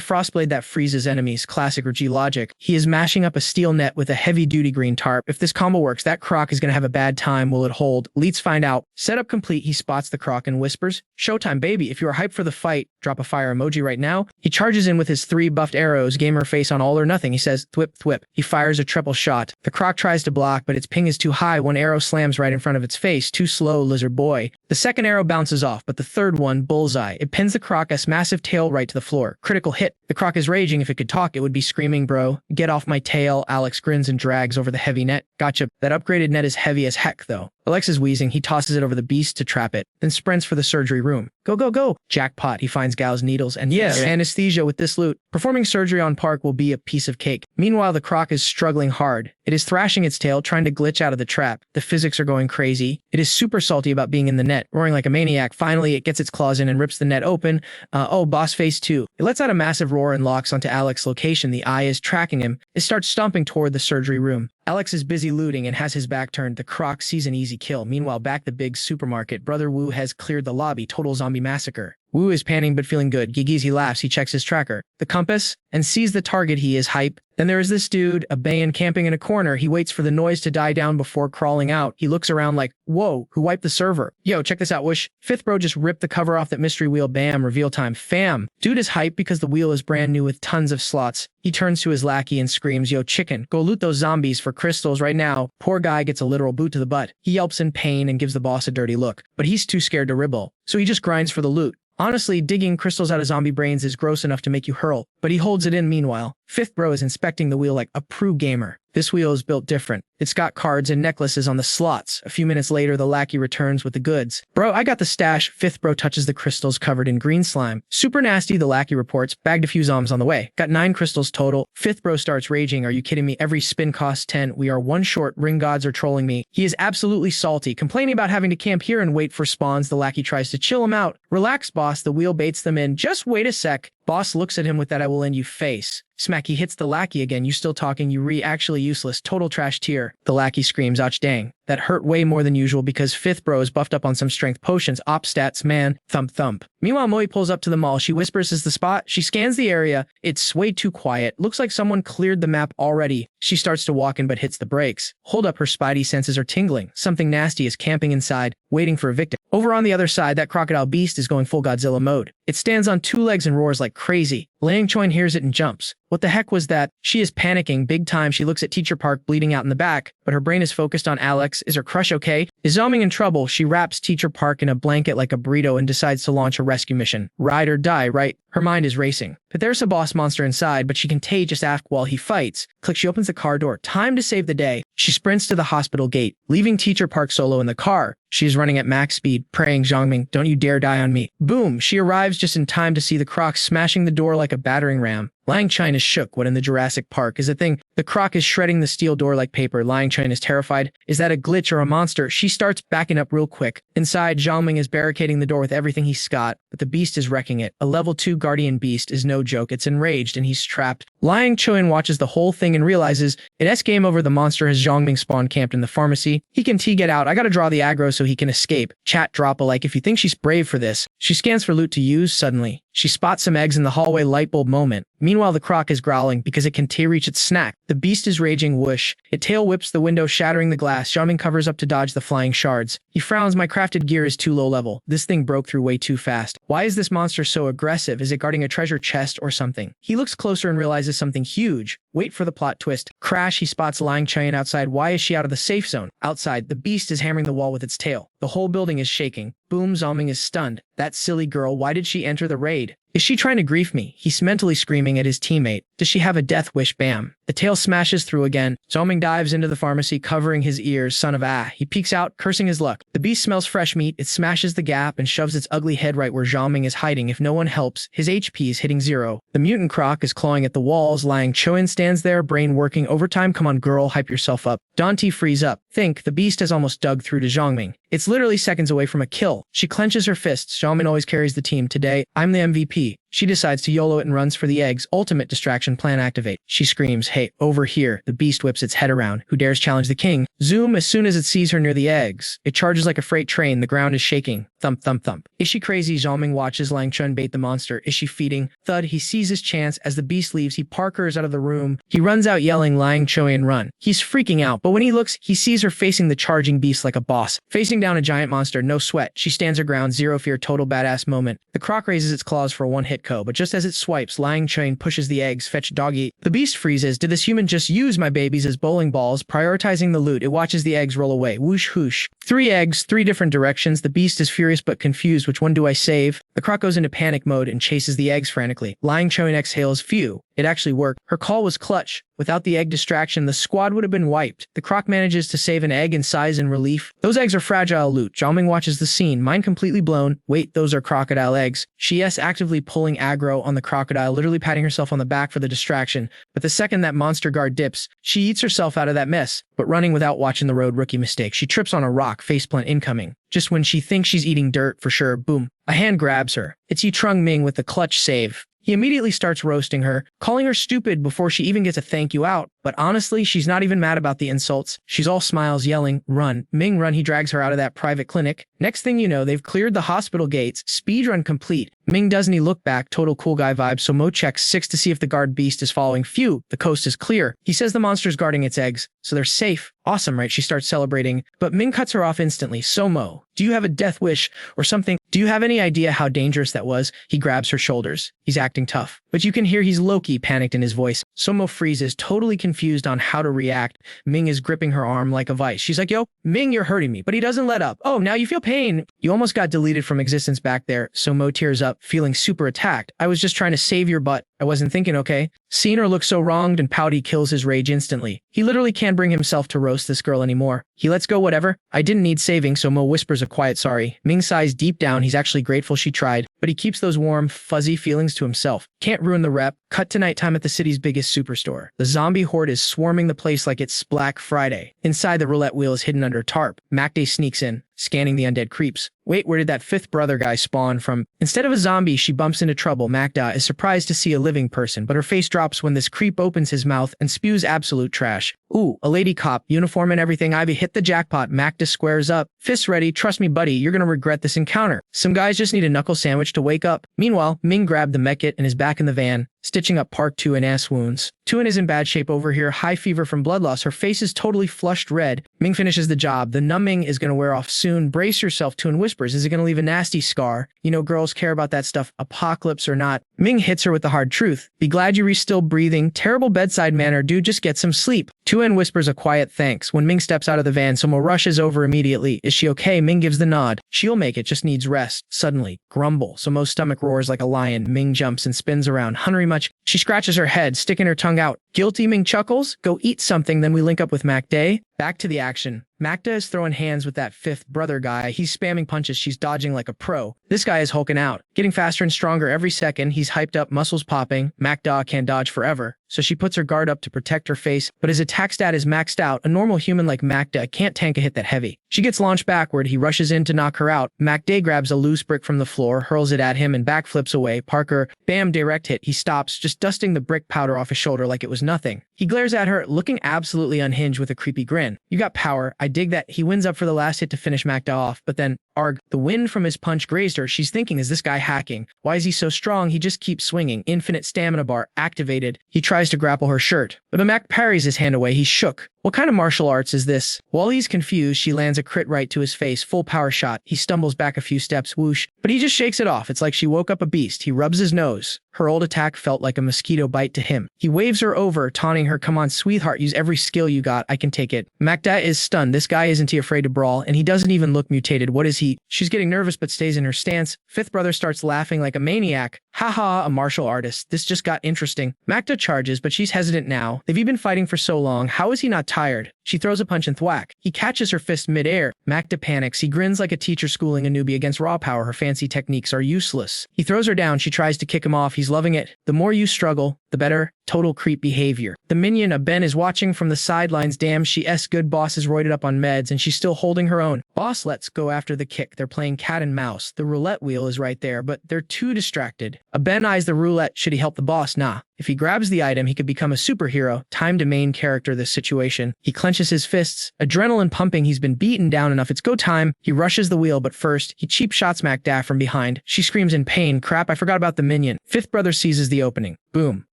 frostblade that freezes enemies. Classic or G logic. He is mashing up a steel net with a heavy-duty green tarp. If this combo works, that croc is going to have a bad time. Will it bullet hold. Leets find out. Setup complete, he spots the croc and whispers, "Showtime, baby. If you are hyped for the fight, drop a fire emoji right now." He charges in with his 3 buffed arrows, gamer face on all or nothing. He says, "Thwip, thwip." He fires a triple shot. The croc tries to block, but its ping is too high. One arrow slams right in front of its face. Too slow, lizard boy. The second arrow bounces off, but the third one, bullseye. It pins the croc's massive tail right to the floor. Critical hit. The croc is raging. If it could talk, it would be screaming, "Bro, get off my tail." Alex grins and drags over the heavy net. "Gotcha. That upgraded net is heavy as heck, though." Alex is wheezing. He tosses it over the beast to trap it, then sprints for the surgery room. Go, go, go. Jackpot. He finds Gao's needles and anesthesia with this loot. Performing surgery on Park will be a piece of cake. Meanwhile, the croc is struggling hard. It is thrashing its tail, trying to glitch out of the trap. The physics are going crazy. It is super salty about being in the net, roaring like a maniac. Finally, it gets its claws in and rips the net open. Boss face 2. It lets out a massive roar and locks onto Alex's location. The eye is tracking him. It starts stomping toward the surgery room. Alex is busy looting and has his back turned. The croc sees an easy kill. Meanwhile, back the big supermarket, Brother Wu has cleared the lobby. Total zombie massacre. Wu is panting but feeling good. Gigizi laughs. He checks his tracker, the compass, and sees the target. He is hype. Then there is this dude, a Bayan, camping in a corner. He waits for the noise to die down before crawling out. He looks around like, "Whoa, who wiped the server? Yo, check this out, whoosh." Fifth bro just ripped the cover off that mystery wheel. Bam, reveal time. Fam. Dude is hype because the wheel is brand new with tons of slots. He turns to his lackey and screams, "Yo, chicken, go loot those zombies for crystals right now." Poor guy gets a literal boot to the butt. He yelps in pain and gives the boss a dirty look, but he's too scared to ribble, so he just grinds for the loot. Honestly, digging crystals out of zombie brains is gross enough to make you hurl, but he holds it in meanwhile. Fifth bro is inspecting the wheel like a pro gamer. This wheel is built different. It's got cards and necklaces on the slots. A few minutes later, the lackey returns with the goods. "Bro, I got the stash." Fifth bro touches the crystals covered in green slime. "Super nasty," the lackey reports. "Bagged a few zombs on the way. Got 9 crystals total." Fifth bro starts raging. "Are you kidding me? Every spin costs 10. We are 1 short. Ring gods are trolling me." He is absolutely salty, complaining about having to camp here and wait for spawns. The lackey tries to chill him out. "Relax, boss." The wheel baits them in. "Just wait a sec." Boss looks at him with that "I will end you" face. Smack, he hits the lackey again. "You still talking? You actually useless. Total trash tier." The lackey screams, "Ouch, dang. That hurt way more than usual because Fifth bro is buffed up on some strength potions. Op stats, man. Thump thump." Meanwhile, Moe pulls up to the mall. She whispers, "Is the spot?" She scans the area. It's way too quiet. Looks like someone cleared the map already. She starts to walk in but hits the brakes. Hold up, her spidey senses are tingling. Something nasty is camping inside, waiting for a victim. Over on the other side, that crocodile beast is going full Godzilla mode. It stands on 2 legs and roars like crazy. Lang Choin hears it and jumps. What the heck was that? She is panicking big time. She looks at Teacher Park bleeding out in the back, but her brain is focused on Alex. Is her crush okay? Is Zombing in trouble? She wraps Teacher Park in a blanket like a burrito and decides to launch a rescue mission. Ride or die, right? Her mind is racing. But there's a boss monster inside, but she can just ask while he fights. Click, she opens the car door. Time to save the day. She sprints to the hospital gate, leaving Teacher Park solo in the car. She is running at max speed, praying, "Zhongming, don't you dare die on me." Boom! She arrives just in time to see the croc smashing the door like a battering ram. Lang Chine is shook. What in the Jurassic Park is a thing? The croc is shredding the steel door like paper. Lang Chine is terrified. Is that a glitch or a monster? She starts backing up real quick. Inside, Zhongming is barricading the door with everything he's got, but the beast is wrecking it. A level 2 guardian beast is no joke. It's enraged and he's trapped. Lang Choin watches the whole thing and realizes it's game over. The monster has Zhongming spawn camped in the pharmacy. He can get out. I gotta draw the aggro so he can escape. Chat, drop a like if you think she's brave for this. She scans for loot to use. Suddenly, she spots some eggs in the hallway. Lightbulb moment. Meanwhile, the croc is growling because it can reach its snack. The beast is raging. Whoosh. It tail whips the window, shattering the glass. Zhongming covers up to dodge the flying shards. He frowns. My crafted gear is too low level. This thing broke through way too fast. Why is this monster so aggressive? Is it guarding a treasure chest or something? He looks closer and realizes something huge. Wait for the plot twist. Crash, he spots Lang Chine outside. Why is she out of the safe zone? Outside, the beast is hammering the wall with its tail. The whole building is shaking. Boom, Zhongming is stunned. That silly girl, why did she enter the raid? Is she trying to grief me? He's mentally screaming at his teammate. Does she have a death wish? Bam. The tail smashes through again. Zhongming dives into the pharmacy, covering his ears. Son of ah. He peeks out, cursing his luck. The beast smells fresh meat. It smashes the gap and shoves its ugly head right where Zhongming is hiding. If no one helps, his HP is hitting 0. The mutant croc is clawing at the walls. Lang Choin stands there, brain working overtime. Come on, girl, hype yourself up. Dante frees up. Think, the beast has almost dug through to Zhongming. It's literally seconds away from a kill. She clenches her fists. Zhongming always carries the team. Today, I'm the MVP. She decides to YOLO it and runs for the eggs. Ultimate distraction plan activate. She screams, "Hey, over here." The beast whips its head around. Who dares challenge the king? Zoom as soon as it sees her near the eggs. It charges like a freight train. The ground is shaking. Thump, thump, thump. Is she crazy? Xiaoming watches Lang Chun bait the monster. Is she feeding? Thud. He sees his chance. As the beast leaves, he parkers out of the room. He runs out yelling, "Lang Chun, run." He's freaking out, but when he looks, he sees her facing the charging beast like a boss. Facing down a giant monster, no sweat. She stands her ground, zero fear, total badass moment. The croc raises its claws for a one-hit KO, but just as it swipes, Lang Chun pushes the eggs, fetch doggy. The beast freezes. Did this human just use my babies as bowling balls? Prioritizing the loot, it watches the eggs roll away. Whoosh, whoosh. 3 eggs, 3 different directions. The beast is furious but confused. Which one do I save? The croc goes into panic mode and chases the eggs frantically. Lang Chun exhales. Phew. It actually worked. Her call was clutch. Without the egg distraction, the squad would have been wiped. The croc manages to save an egg in size and relief. Those eggs are fragile loot. Zhaoming watches the scene, mind completely blown. Wait, those are crocodile eggs. She is actively pulling aggro on the crocodile, literally patting herself on the back for the distraction. But the second that monster guard dips, she eats herself out of that mess. But running without watching the road, rookie mistake. She trips on a rock, faceplant incoming. Just when she thinks she's eating dirt for sure, boom. A hand grabs her. It's Yi Trung Ming with the clutch save. He immediately starts roasting her, calling her stupid before she even gets a thank you out. But honestly, she's not even mad about the insults. She's all smiles, yelling, "Run, Ming, run." He drags her out of that private clinic. Next thing you know, they've cleared the hospital gates. Speedrun complete. Ming doesn't he look back, total cool guy vibe, so Mo checks 6 to see if the guard beast is following. Phew, the coast is clear. He says the monster's guarding its eggs, so they're safe. Awesome, right? She starts celebrating, but Ming cuts her off instantly. So Mo, do you have a death wish or something? Do you have any idea how dangerous that was? He grabs her shoulders. He's acting tough, but you can hear he's low-key panicked in his voice. So Mo freezes, totally confused on how to react. Ming is gripping her arm like a vice. She's like, "Yo, Ming, you're hurting me." But he doesn't let up. "Oh, now you feel pain. You almost got deleted from existence back there." So Mo tears up, feeling super attacked. "I was just trying to save your butt. I wasn't thinking, okay?" Seeing her look so wronged and pouty kills his rage instantly. He literally can't bring himself to roast this girl anymore. He lets go whatever. "I didn't need saving," so Mo whispers a quiet sorry. Ming sighs deep down. He's actually grateful she tried, but he keeps those warm, fuzzy feelings to himself. Can't ruin the rep. Cut to nighttime at the city's biggest superstore. The zombie horde is swarming the place like it's Black Friday. Inside, the roulette wheel is hidden under a tarp. MacDay sneaks in, scanning the undead creeps. Wait, where did that 5th brother guy spawn from? Instead of a zombie, she bumps into trouble. Macda is surprised to see a living person, but her face drops when this creep opens his mouth and spews absolute trash. "Ooh, a lady cop, uniform and everything. Ivy hit the jackpot." Macda squares up. "Fists ready. Trust me, buddy, you're gonna regret this encounter. Some guys just need a knuckle sandwich to wake up." Meanwhile, Ming grabbed the mech-kit and is back in the van, stitching up Park 2 and ass wounds. Tuan is in bad shape over here, high fever from blood loss. Her face is totally flushed red. Ming finishes the job. The numbing is gonna wear off soon. "Brace yourself," Tuan whispers. "Is it gonna leave a nasty scar? You know girls care about that stuff, apocalypse or not." Ming hits her with the hard truth. "Be glad you're still breathing. Terrible bedside manner, dude, just get some sleep." Tuan whispers a quiet thanks. When Ming steps out of the van, Somo rushes over immediately. "Is she okay?" Ming gives the nod. "She'll make it, just needs rest." Suddenly, grumble. Somo's stomach roars like a lion. Ming jumps and spins around. "Hungry much?" She scratches her head, sticking her tongue out. Guilty, Ming chuckles. "Go eat something, then we link up with MacDay." Back to the action. Macda is throwing hands with that 5th brother guy. He's spamming punches. She's dodging like a pro. This guy is hulking out, getting faster and stronger every second. He's hyped up, muscles popping. Macda can't dodge forever, so she puts her guard up to protect her face, but his attack stat is maxed out. A normal human like Macda can't tank a hit that heavy. She gets launched backward. He rushes in to knock her out. MacDay grabs a loose brick from the floor, hurls it at him, and backflips away. Parker, bam, direct hit. He stops, just dusting the brick powder off his shoulder like it was nothing. He glares at her, looking absolutely unhinged with a creepy grin. "You got power. I dig that." He wins up for the last hit to finish Macda off, but then, arg, the wind from his punch grazed her. She's thinking, is this guy hacking? Why is he so strong? He just keeps swinging. Infinite stamina bar activated. He tries to grapple her shirt, but Mac parries his hand away. He's shook. What kind of martial arts is this? While he's confused, she lands a crit right to his face. Full power shot. He stumbles back a few steps, whoosh, but he just shakes it off. It's like she woke up a beast. He rubs his nose. Her old attack felt like a mosquito bite to him. He waves her over, taunting her, "Come on, sweetheart, use every skill you got. I can take it." Macda is stunned. This guy isn't he afraid to brawl, and he doesn't even look mutated. What is he? She's getting nervous but stays in her stance. 5th brother starts laughing like a maniac. "Haha, a martial artist. This just got interesting." Macda charges, but she's hesitant now. They've been fighting for so long. How is he not tired? She throws a punch and thwack. He catches her fist mid-air. Macda panics. He grins like a teacher schooling a newbie against raw power. Her fancy techniques are useless. He throws her down. She tries to kick him off. He's loving it. "The more you struggle, the better. Total creep behavior. The minion, a Ben, is watching from the sidelines. Damn, she good boss is roided up on meds and she's still holding her own. Boss, let's go after the kick. They're playing cat and mouse. The roulette wheel is right there, but they're too distracted. A Ben eyes the roulette. Should he help the boss? Nah. If he grabs the item, he could become a superhero. Time to main character this situation. He clenches his fists. Adrenaline pumping. He's been beaten down enough. It's go time. He rushes the wheel, but first, he cheap shots Macda from behind. She screams in pain. Crap, I forgot about the minion. Fifth brother seizes the opening. Boom.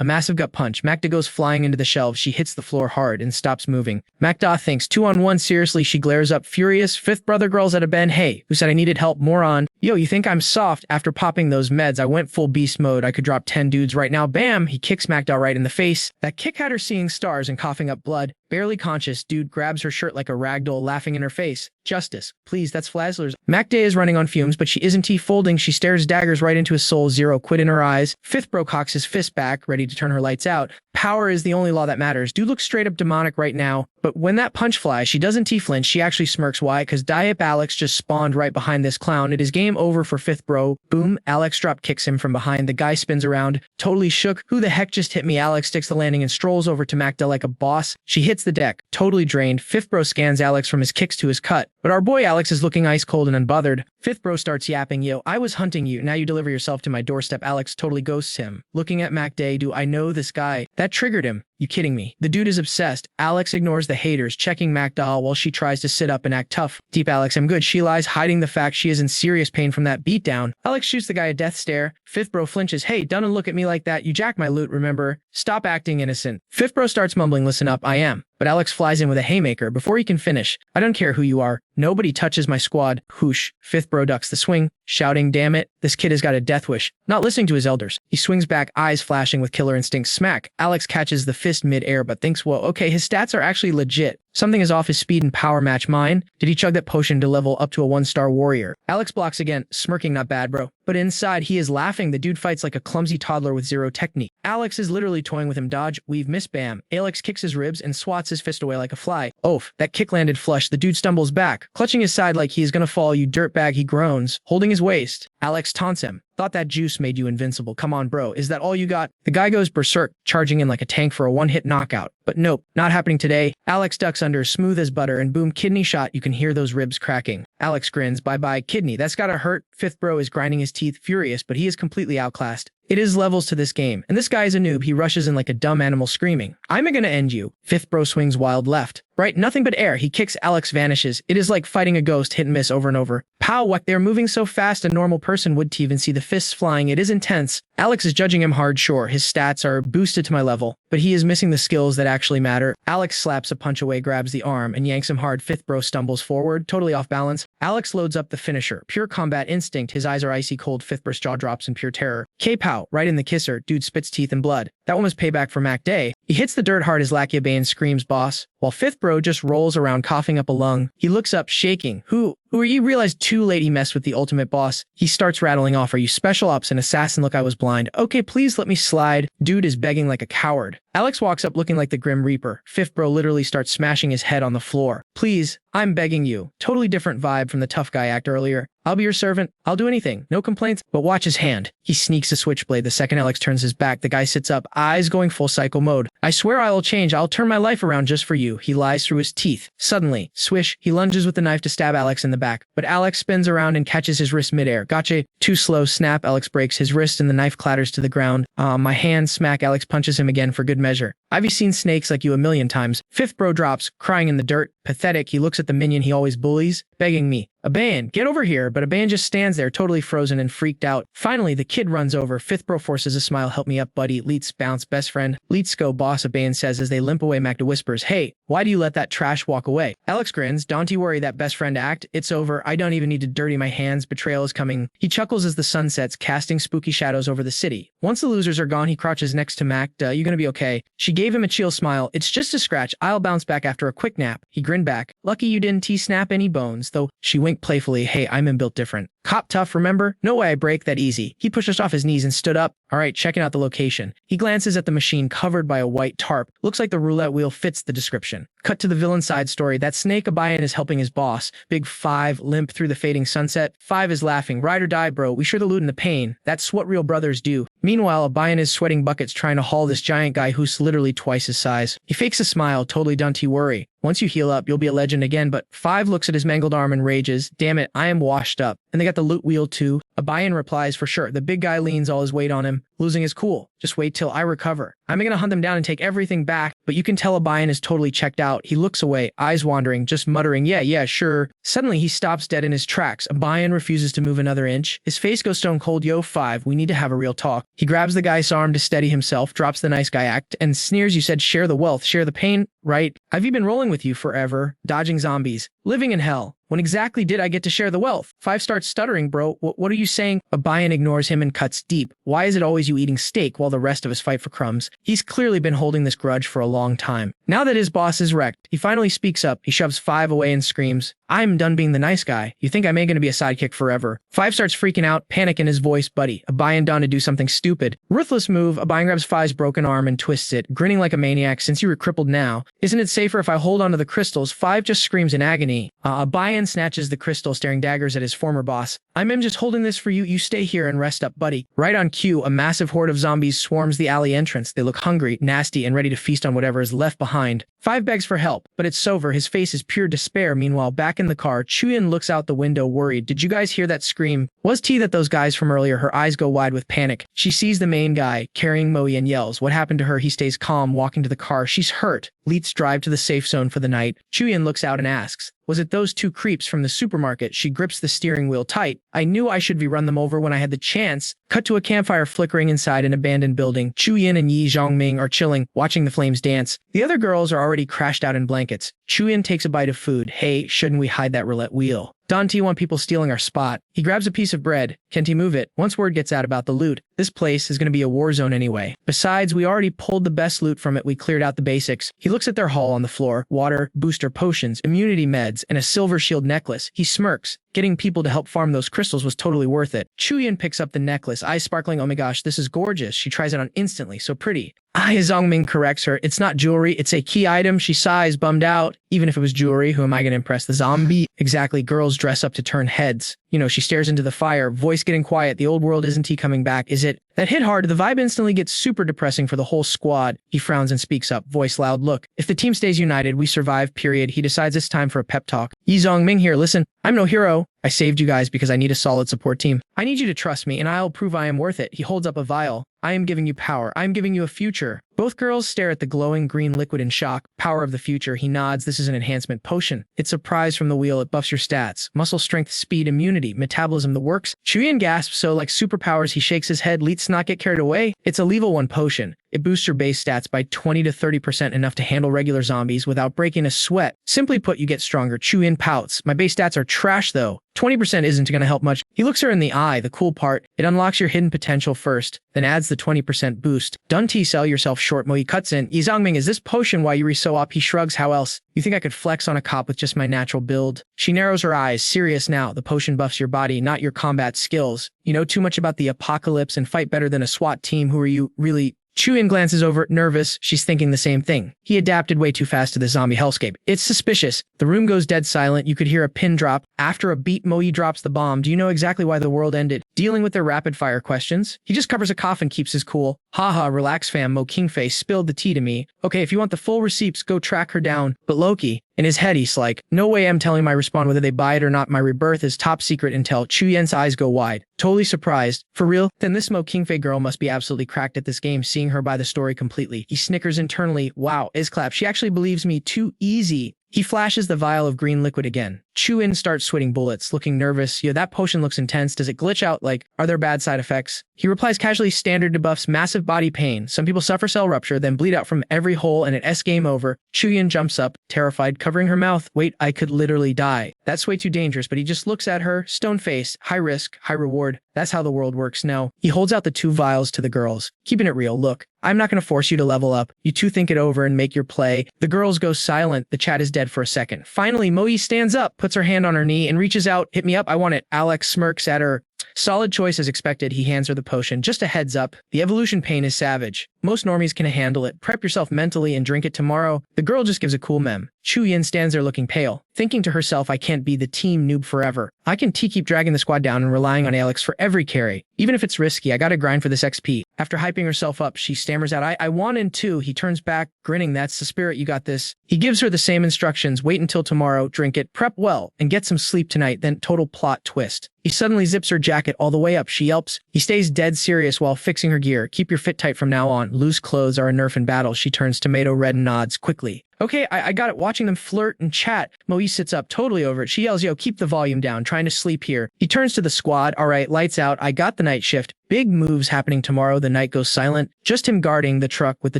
A massive gut punch. Macda goes flying into the shelves. She hits the floor hard and stops moving. Macda thinks 2-on-1. Seriously, she glares up furious. Fifth brother girls at a Ben. Hey, who said I needed help? Moron. Yo, you think I'm soft? After popping those meds, I went full beast mode. I could drop 10 dudes right now. Bam! He kicks Macda right in the face. That kick had her seeing stars and coughing up blood. Barely conscious, dude grabs her shirt like a ragdoll, laughing in her face. Justice. Please, that's Flazzler's. Macda is running on fumes, but she isn't folding. She stares daggers right into his soul. Zero quit in her eyes. Fifth bro cocks his fist back, ready to turn her lights out. Power is the only law that matters. Dude looks straight up demonic right now. But when that punch flies, she doesn't flinch. She actually smirks. Why? Because Diep Alex just spawned right behind this clown. It is game over for fifth bro. Boom. Alex drop kicks him from behind. The guy spins around, totally shook. Who the heck just hit me? Alex sticks the landing and strolls over to Macda like a boss. She hits the deck, totally drained. Fifth bro scans Alex from his kicks to his cut. But our boy Alex is looking ice cold and unbothered. Fifth bro starts yapping, yo, I was hunting you. Now you deliver yourself to my doorstep. Alex totally ghosts him. Looking at Macda, do I know this guy? That triggered him. You kidding me? The dude is obsessed. Alex ignores the haters, checking Macda while she tries to sit up and act tough. Deep Alex, I'm good. She lies, hiding the fact she is in serious pain from that beatdown. Alex shoots the guy a death stare. Fifth bro flinches. Hey, don't look at me like that. You jacked my loot, remember? Stop acting innocent. Fifth bro starts mumbling, listen up, I am. But Alex flies in with a haymaker before he can finish. I don't care who you are. Nobody touches my squad. Whoosh. Fifth bro ducks the swing, shouting, damn it, this kid has got a death wish. Not listening to his elders. He swings back, eyes flashing with killer instinct. Smack. Alex catches the fist mid-air but thinks, whoa, okay, his stats are actually legit. Something is off. His speed and power match mine. Did he chug that potion to level up to a 1-star warrior? Alex blocks again, smirking, not bad, bro. But inside, he is laughing. The dude fights like a clumsy toddler with zero technique. Alex is literally toying with him. Dodge, weave, miss, bam. Alex kicks his ribs and swats his fist away like a fly. Oof, that kick landed flush. The dude stumbles back, clutching his side like he is gonna fall. You dirtbag, he groans, holding his waist. Alex taunts him. Thought that juice made you invincible. Come on, bro. Is that all you got? The guy goes berserk, charging in like a tank for a one-hit knockout. But nope, not happening today. Alex ducks under, smooth as butter, and boom, kidney shot. You can hear those ribs cracking. Alex grins, bye-bye, kidney. That's gotta hurt. Fifth bro is grinding his teeth, furious, but he is completely outclassed. It is levels to this game, and this guy is a noob. He rushes in like a dumb animal screaming, I'm gonna end you. Fifth bro swings wild left. Right, nothing but air. He kicks, Alex vanishes. It is like fighting a ghost, hit and miss over and over. Pow, whack, they're moving so fast a normal person wouldn't even see the fists flying. It is intense. Alex is judging him hard, sure. His stats are boosted to my level, but he is missing the skills that actually matter. Alex slaps a punch away, grabs the arm, and yanks him hard. Fifth bro stumbles forward, totally off balance. Alex loads up the finisher. Pure combat instinct. His eyes are icy cold. Fifth bro's jaw drops in pure terror. K-pow, right in the kisser. Dude spits teeth and blood. That one was payback for Macda. He hits the dirt hard as Lakia Bane screams, boss, while fifth bro just rolls around coughing up a lung. He looks up, shaking. Who are you? Realize too late he messed with the ultimate boss. He starts rattling off, are you special ops and assassin? Look, I was blind. Okay, please let me slide. Dude is begging like a coward. Alex walks up looking like the Grim Reaper. Fifth bro literally starts smashing his head on the floor. Please, I'm begging you. Totally different vibe from the tough guy act earlier. I'll be your servant. I'll do anything. No complaints. But watch his hand. He sneaks a switchblade. The second Alex turns his back, the guy sits up, eyes going full psycho mode. I swear I'll change. I'll turn my life around just for you. He lies through his teeth. Suddenly, swish, he lunges with the knife to stab Alex in the back. But Alex spins around and catches his wrist midair. Gotcha. Too slow. Snap. Alex breaks his wrist and the knife clatters to the ground. My hand. Smack. Alex punches him again for good measure. I've seen snakes like you a million times. Fifth bro drops, crying in the dirt. Pathetic. He looks at the minion he always bullies, begging me. Aban, get over here, but Aban just stands there totally frozen and freaked out. Finally, the kid runs over. Fifth bro forces a smile. Help me up, buddy. Let's bounce, best friend. Let's go, boss, Aban says as they limp away. Macda whispers, hey, why do you let that trash walk away? Alex grins, don't you worry that best friend act. It's over. I don't even need to dirty my hands. Betrayal is coming. He chuckles as the sun sets, casting spooky shadows over the city. Once the losers are gone, he crouches next to Macda. You gonna be okay? She gave him a chill smile. It's just a scratch. I'll bounce back after a quick nap. He grinned back. Lucky you didn't snap any bones, though. She winked playfully. Hey, I'm built different. Cop tough, remember? No way I break that easy. He pushed us off his knees and stood up. All right, checking out the location. He glances at the machine covered by a white tarp. Looks like the roulette wheel fits the description. Cut to the villain side story. That snake Abayan is helping his boss. Big Five limp through the fading sunset. Five is laughing. Ride or die, bro. We share the loot and the pain. That's what real brothers do. Meanwhile, Abayan is sweating buckets trying to haul this giant guy who's literally twice his size. He fakes a smile, totally don't you worry. Once you heal up, you'll be a legend again, but Five looks at his mangled arm and rages. Damn it, I am washed up. And they got the loot wheel too. Abayan replies for sure. The big guy leans all his weight on him, losing his cool. Just wait till I recover. I'm gonna hunt them down and take everything back, but you can tell Abayan is totally checked out. He looks away, eyes wandering, just muttering, yeah, sure. Suddenly, he stops dead in his tracks. Abayan refuses to move another inch. His face goes stone cold. Yo, Five, we need to have a real talk. He grabs the guy's arm to steady himself, drops the nice guy act, and sneers. You said share the wealth, share the pain, right? I've been rolling with you forever, dodging zombies, living in hell. When exactly did I get to share the wealth? Five starts stuttering, bro. What are you saying? Abayan ignores him and cuts deep. Why is it always you eating steak while the rest of us fight for crumbs? He's clearly been holding this grudge for a long time. Now that his boss is wrecked, he finally speaks up. He shoves Five away and screams, I'm done being the nice guy. You think I'm gonna be a sidekick forever? Five starts freaking out, panic in his voice, buddy. Abayan done to do something stupid. Ruthless move, Abayan grabs Five's broken arm and twists it, grinning like a maniac. Since you were crippled now, isn't it safer if I hold onto the crystals? Five just screams in agony. Abayan snatches the crystal, staring daggers at his former boss. I'm just holding this for you. You stay here and rest up, buddy. Right on cue, a massive horde of zombies swarms the alley entrance. They look hungry, nasty, and ready to feast on whatever is left behind. Five begs for help, but it's Sover. His face is pure despair. Meanwhile, back in the car, Chuyin looks out the window worried. Did you guys hear that scream? Was T that those guys from earlier? Her eyes go wide with panic. She sees the main guy, carrying Moe, and yells. What happened to her? He stays calm, walking to the car. She's hurt. Let's drive to the safe zone for the night. Chuyin looks out and asks, was it those two creeps from the supermarket? She grips the steering wheel tight. I knew I should run them over when I had the chance. Cut to a campfire flickering inside an abandoned building. Chuyin and Yi Zhongming are chilling, watching the flames dance. The other girls are already crashed out in blankets. Chuyin takes a bite of food. Hey, shouldn't we hide that roulette wheel? Don't you want people stealing our spot? He grabs a piece of bread. Can't he move it? Once word gets out about the loot, this place is going to be a war zone anyway. Besides, we already pulled the best loot from it. We cleared out the basics. He looks at their haul on the floor. Water, booster potions, immunity meds, and a silver shield necklace. He smirks. Getting people to help farm those crystals was totally worth it. Chuyin picks up the necklace, eyes sparkling. Oh my gosh, this is gorgeous. She tries it on instantly. So pretty. Zhongming corrects her. It's not jewelry. It's a key item. She sighs, bummed out. Even if it was jewelry, who am I going to impress? The zombie? Exactly. Girls dress up to turn heads. She stares into the fire, voice getting quiet. The old world isn't he coming back, is it? That hit hard. The vibe instantly gets super depressing for the whole squad. He frowns and speaks up, voice loud. Look, if the team stays united, we survive, period. He decides it's time for a pep talk. Yi Zhongming here, listen, I'm no hero. I saved you guys because I need a solid support team. I need you to trust me, and I'll prove I am worth it. He holds up a vial. I am giving you power. I am giving you a future. Both girls stare at the glowing green liquid in shock. Power of the future. He nods. This is an enhancement potion. It's a prize from the wheel. It buffs your stats. Muscle strength, speed, immunity, metabolism, the works. Chuyin gasps. So like superpowers, he shakes his head. Let's not get carried away. It's a level 1 potion. It boosts your base stats by 20 to 30%, enough to handle regular zombies without breaking a sweat. Simply put, you get stronger. Chuyin pouts. My base stats are trash though. 20% isn't going to help much. He looks her in the eye. The cool part, it unlocks your hidden potential first, then adds the 20% boost. Don't sell yourself short. Mo cuts in. Yi Zhongming, is this potion why you re so up? He shrugs. How else? You think I could flex on a cop with just my natural build? She narrows her eyes. Serious now. The potion buffs your body, not your combat skills. You know too much about the apocalypse and fight better than a SWAT team. Who are you, really? Chuyin glances over, nervous. She's thinking the same thing. He adapted way too fast to the zombie hellscape. It's suspicious. The room goes dead silent. You could hear a pin drop. After a beat, Moe drops the bomb. Do you know exactly why the world ended? Dealing with their rapid-fire questions? He just covers a cough and keeps his cool. Haha, relax fam. Mo Kingface spilled the tea to me. Okay, if you want the full receipts, go track her down. But Loki, in his head, he's like, no way I'm telling my respawn whether they buy it or not. My rebirth is top secret intel. Chuyin's eyes go wide. Totally surprised. For real? Then this Mo Kingfei girl must be absolutely cracked at this game, seeing her buy the story completely. He snickers internally. Wow, Isclap, she actually believes me too easy. He flashes the vial of green liquid again. Chuyin starts sweating bullets, looking nervous. Yo, that potion looks intense. Does it glitch out? Like, are there bad side effects? He replies casually, standard debuffs, massive body pain. Some people suffer cell rupture, then bleed out from every hole, and it's game over. Chuyin jumps up, terrified, covering her mouth. Wait, I could literally die. That's way too dangerous, but he just looks at her, stone-faced, high risk, high reward. That's how the world works now. He holds out the 2 vials to the girls, keeping it real. Look, I'm not going to force you to level up. You two think it over and make your play. The girls go silent. The chat is dead for a second. Finally, Moe stands up, puts her hand on her knee, and reaches out. Hit me up. I want it. Alex smirks at her. Solid choice as expected. He hands her the potion. Just a heads up. The evolution pain is savage. Most normies can handle it. Prep yourself mentally and drink it tomorrow. The girl just gives a cool mem. Chu-Yin stands there looking pale, thinking to herself, I can't be the team noob forever. I can keep dragging the squad down and relying on Alex for every carry. Even if it's risky, I gotta grind for this XP. After hyping herself up, she stammers out, I want in too. He turns back, grinning, that's the spirit, you got this. He gives her the same instructions, wait until tomorrow, drink it, prep well, and get some sleep tonight, then total plot twist. He suddenly zips her jacket all the way up, she yelps. He stays dead serious while fixing her gear. Keep your fit tight from now on. Loose clothes are a nerf in battle. She turns tomato red and nods quickly. Okay, I got it. Watching them flirt and chat. Moe sits up, totally over it. She yells, yo, keep the volume down, trying to sleep here. He turns to the squad. All right, lights out. I got the night shift. Big moves happening tomorrow. The night goes silent. Just him guarding the truck with the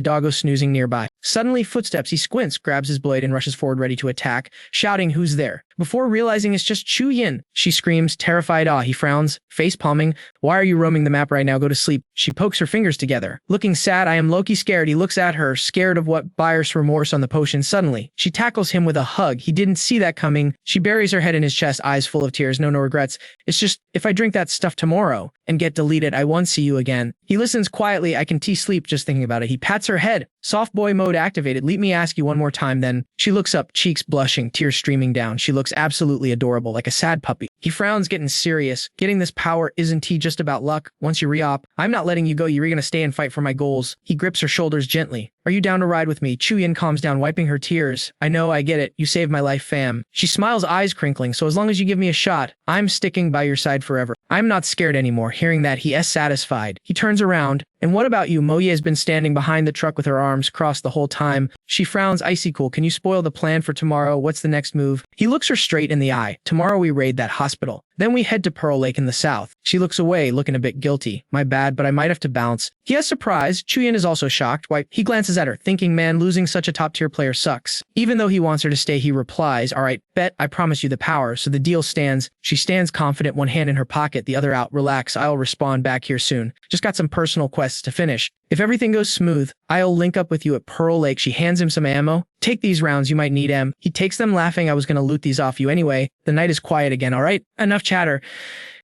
doggo snoozing nearby. Suddenly, footsteps. He squints, grabs his blade, and rushes forward ready to attack, shouting, who's there? Before realizing it's just Chu-Yin, she screams, terrified. He frowns, face palming. Why are you roaming the map right now? Go to sleep. She pokes her fingers together. Looking sad, I am Loki scared. He looks at her, scared of what buyer's remorse on the potion. Suddenly, she tackles him with a hug. He didn't see that coming. She buries her head in his chest, eyes full of tears. No regrets. It's just, if I drink that stuff tomorrow and get deleted, I won't see you again. He listens quietly. I can sleep just thinking about it. He pats her head. Soft boy mode activated. Let me ask you one more time then. She looks up, cheeks blushing, tears streaming down. She looks absolutely adorable, like a sad puppy. He frowns, getting serious. Getting this power, isn't he just about luck? Once you re-op, I'm not letting you go. You're gonna stay and fight for my goals. He grips her shoulders gently. Are you down to ride with me? Chu-Yin calms down, wiping her tears. I know, I get it. You saved my life, fam. She smiles, eyes crinkling. So as long as you give me a shot, I'm sticking by your side forever. I'm not scared anymore. Hearing that, he is satisfied. He turns around. And what about you? Moe has been standing behind the truck with her arms crossed the whole time. She frowns, icy cool. Can you spoil the plan for tomorrow? What's the next move? He looks her straight in the eye. Tomorrow we raid that hospital. Then we head to Pearl Lake in the south. She looks away, looking a bit guilty. My bad, but I might have to bounce. He is surprised. Chu-Yin is also shocked. Why? He glances at her, thinking, man, losing such a top-tier player sucks. Even though he wants her to stay, he replies, all right, bet, I promise you the power. So the deal stands. She stands confident, one hand in her pocket, the other out. Relax, I'll respond back here soon. Just got some personal quests to finish. If everything goes smooth, I'll link up with you at Pearl Lake. She hands him some ammo. Take these rounds, you might need them. He takes them, laughing. I was gonna loot these off you anyway. The night is quiet again, all right? Enough chatter.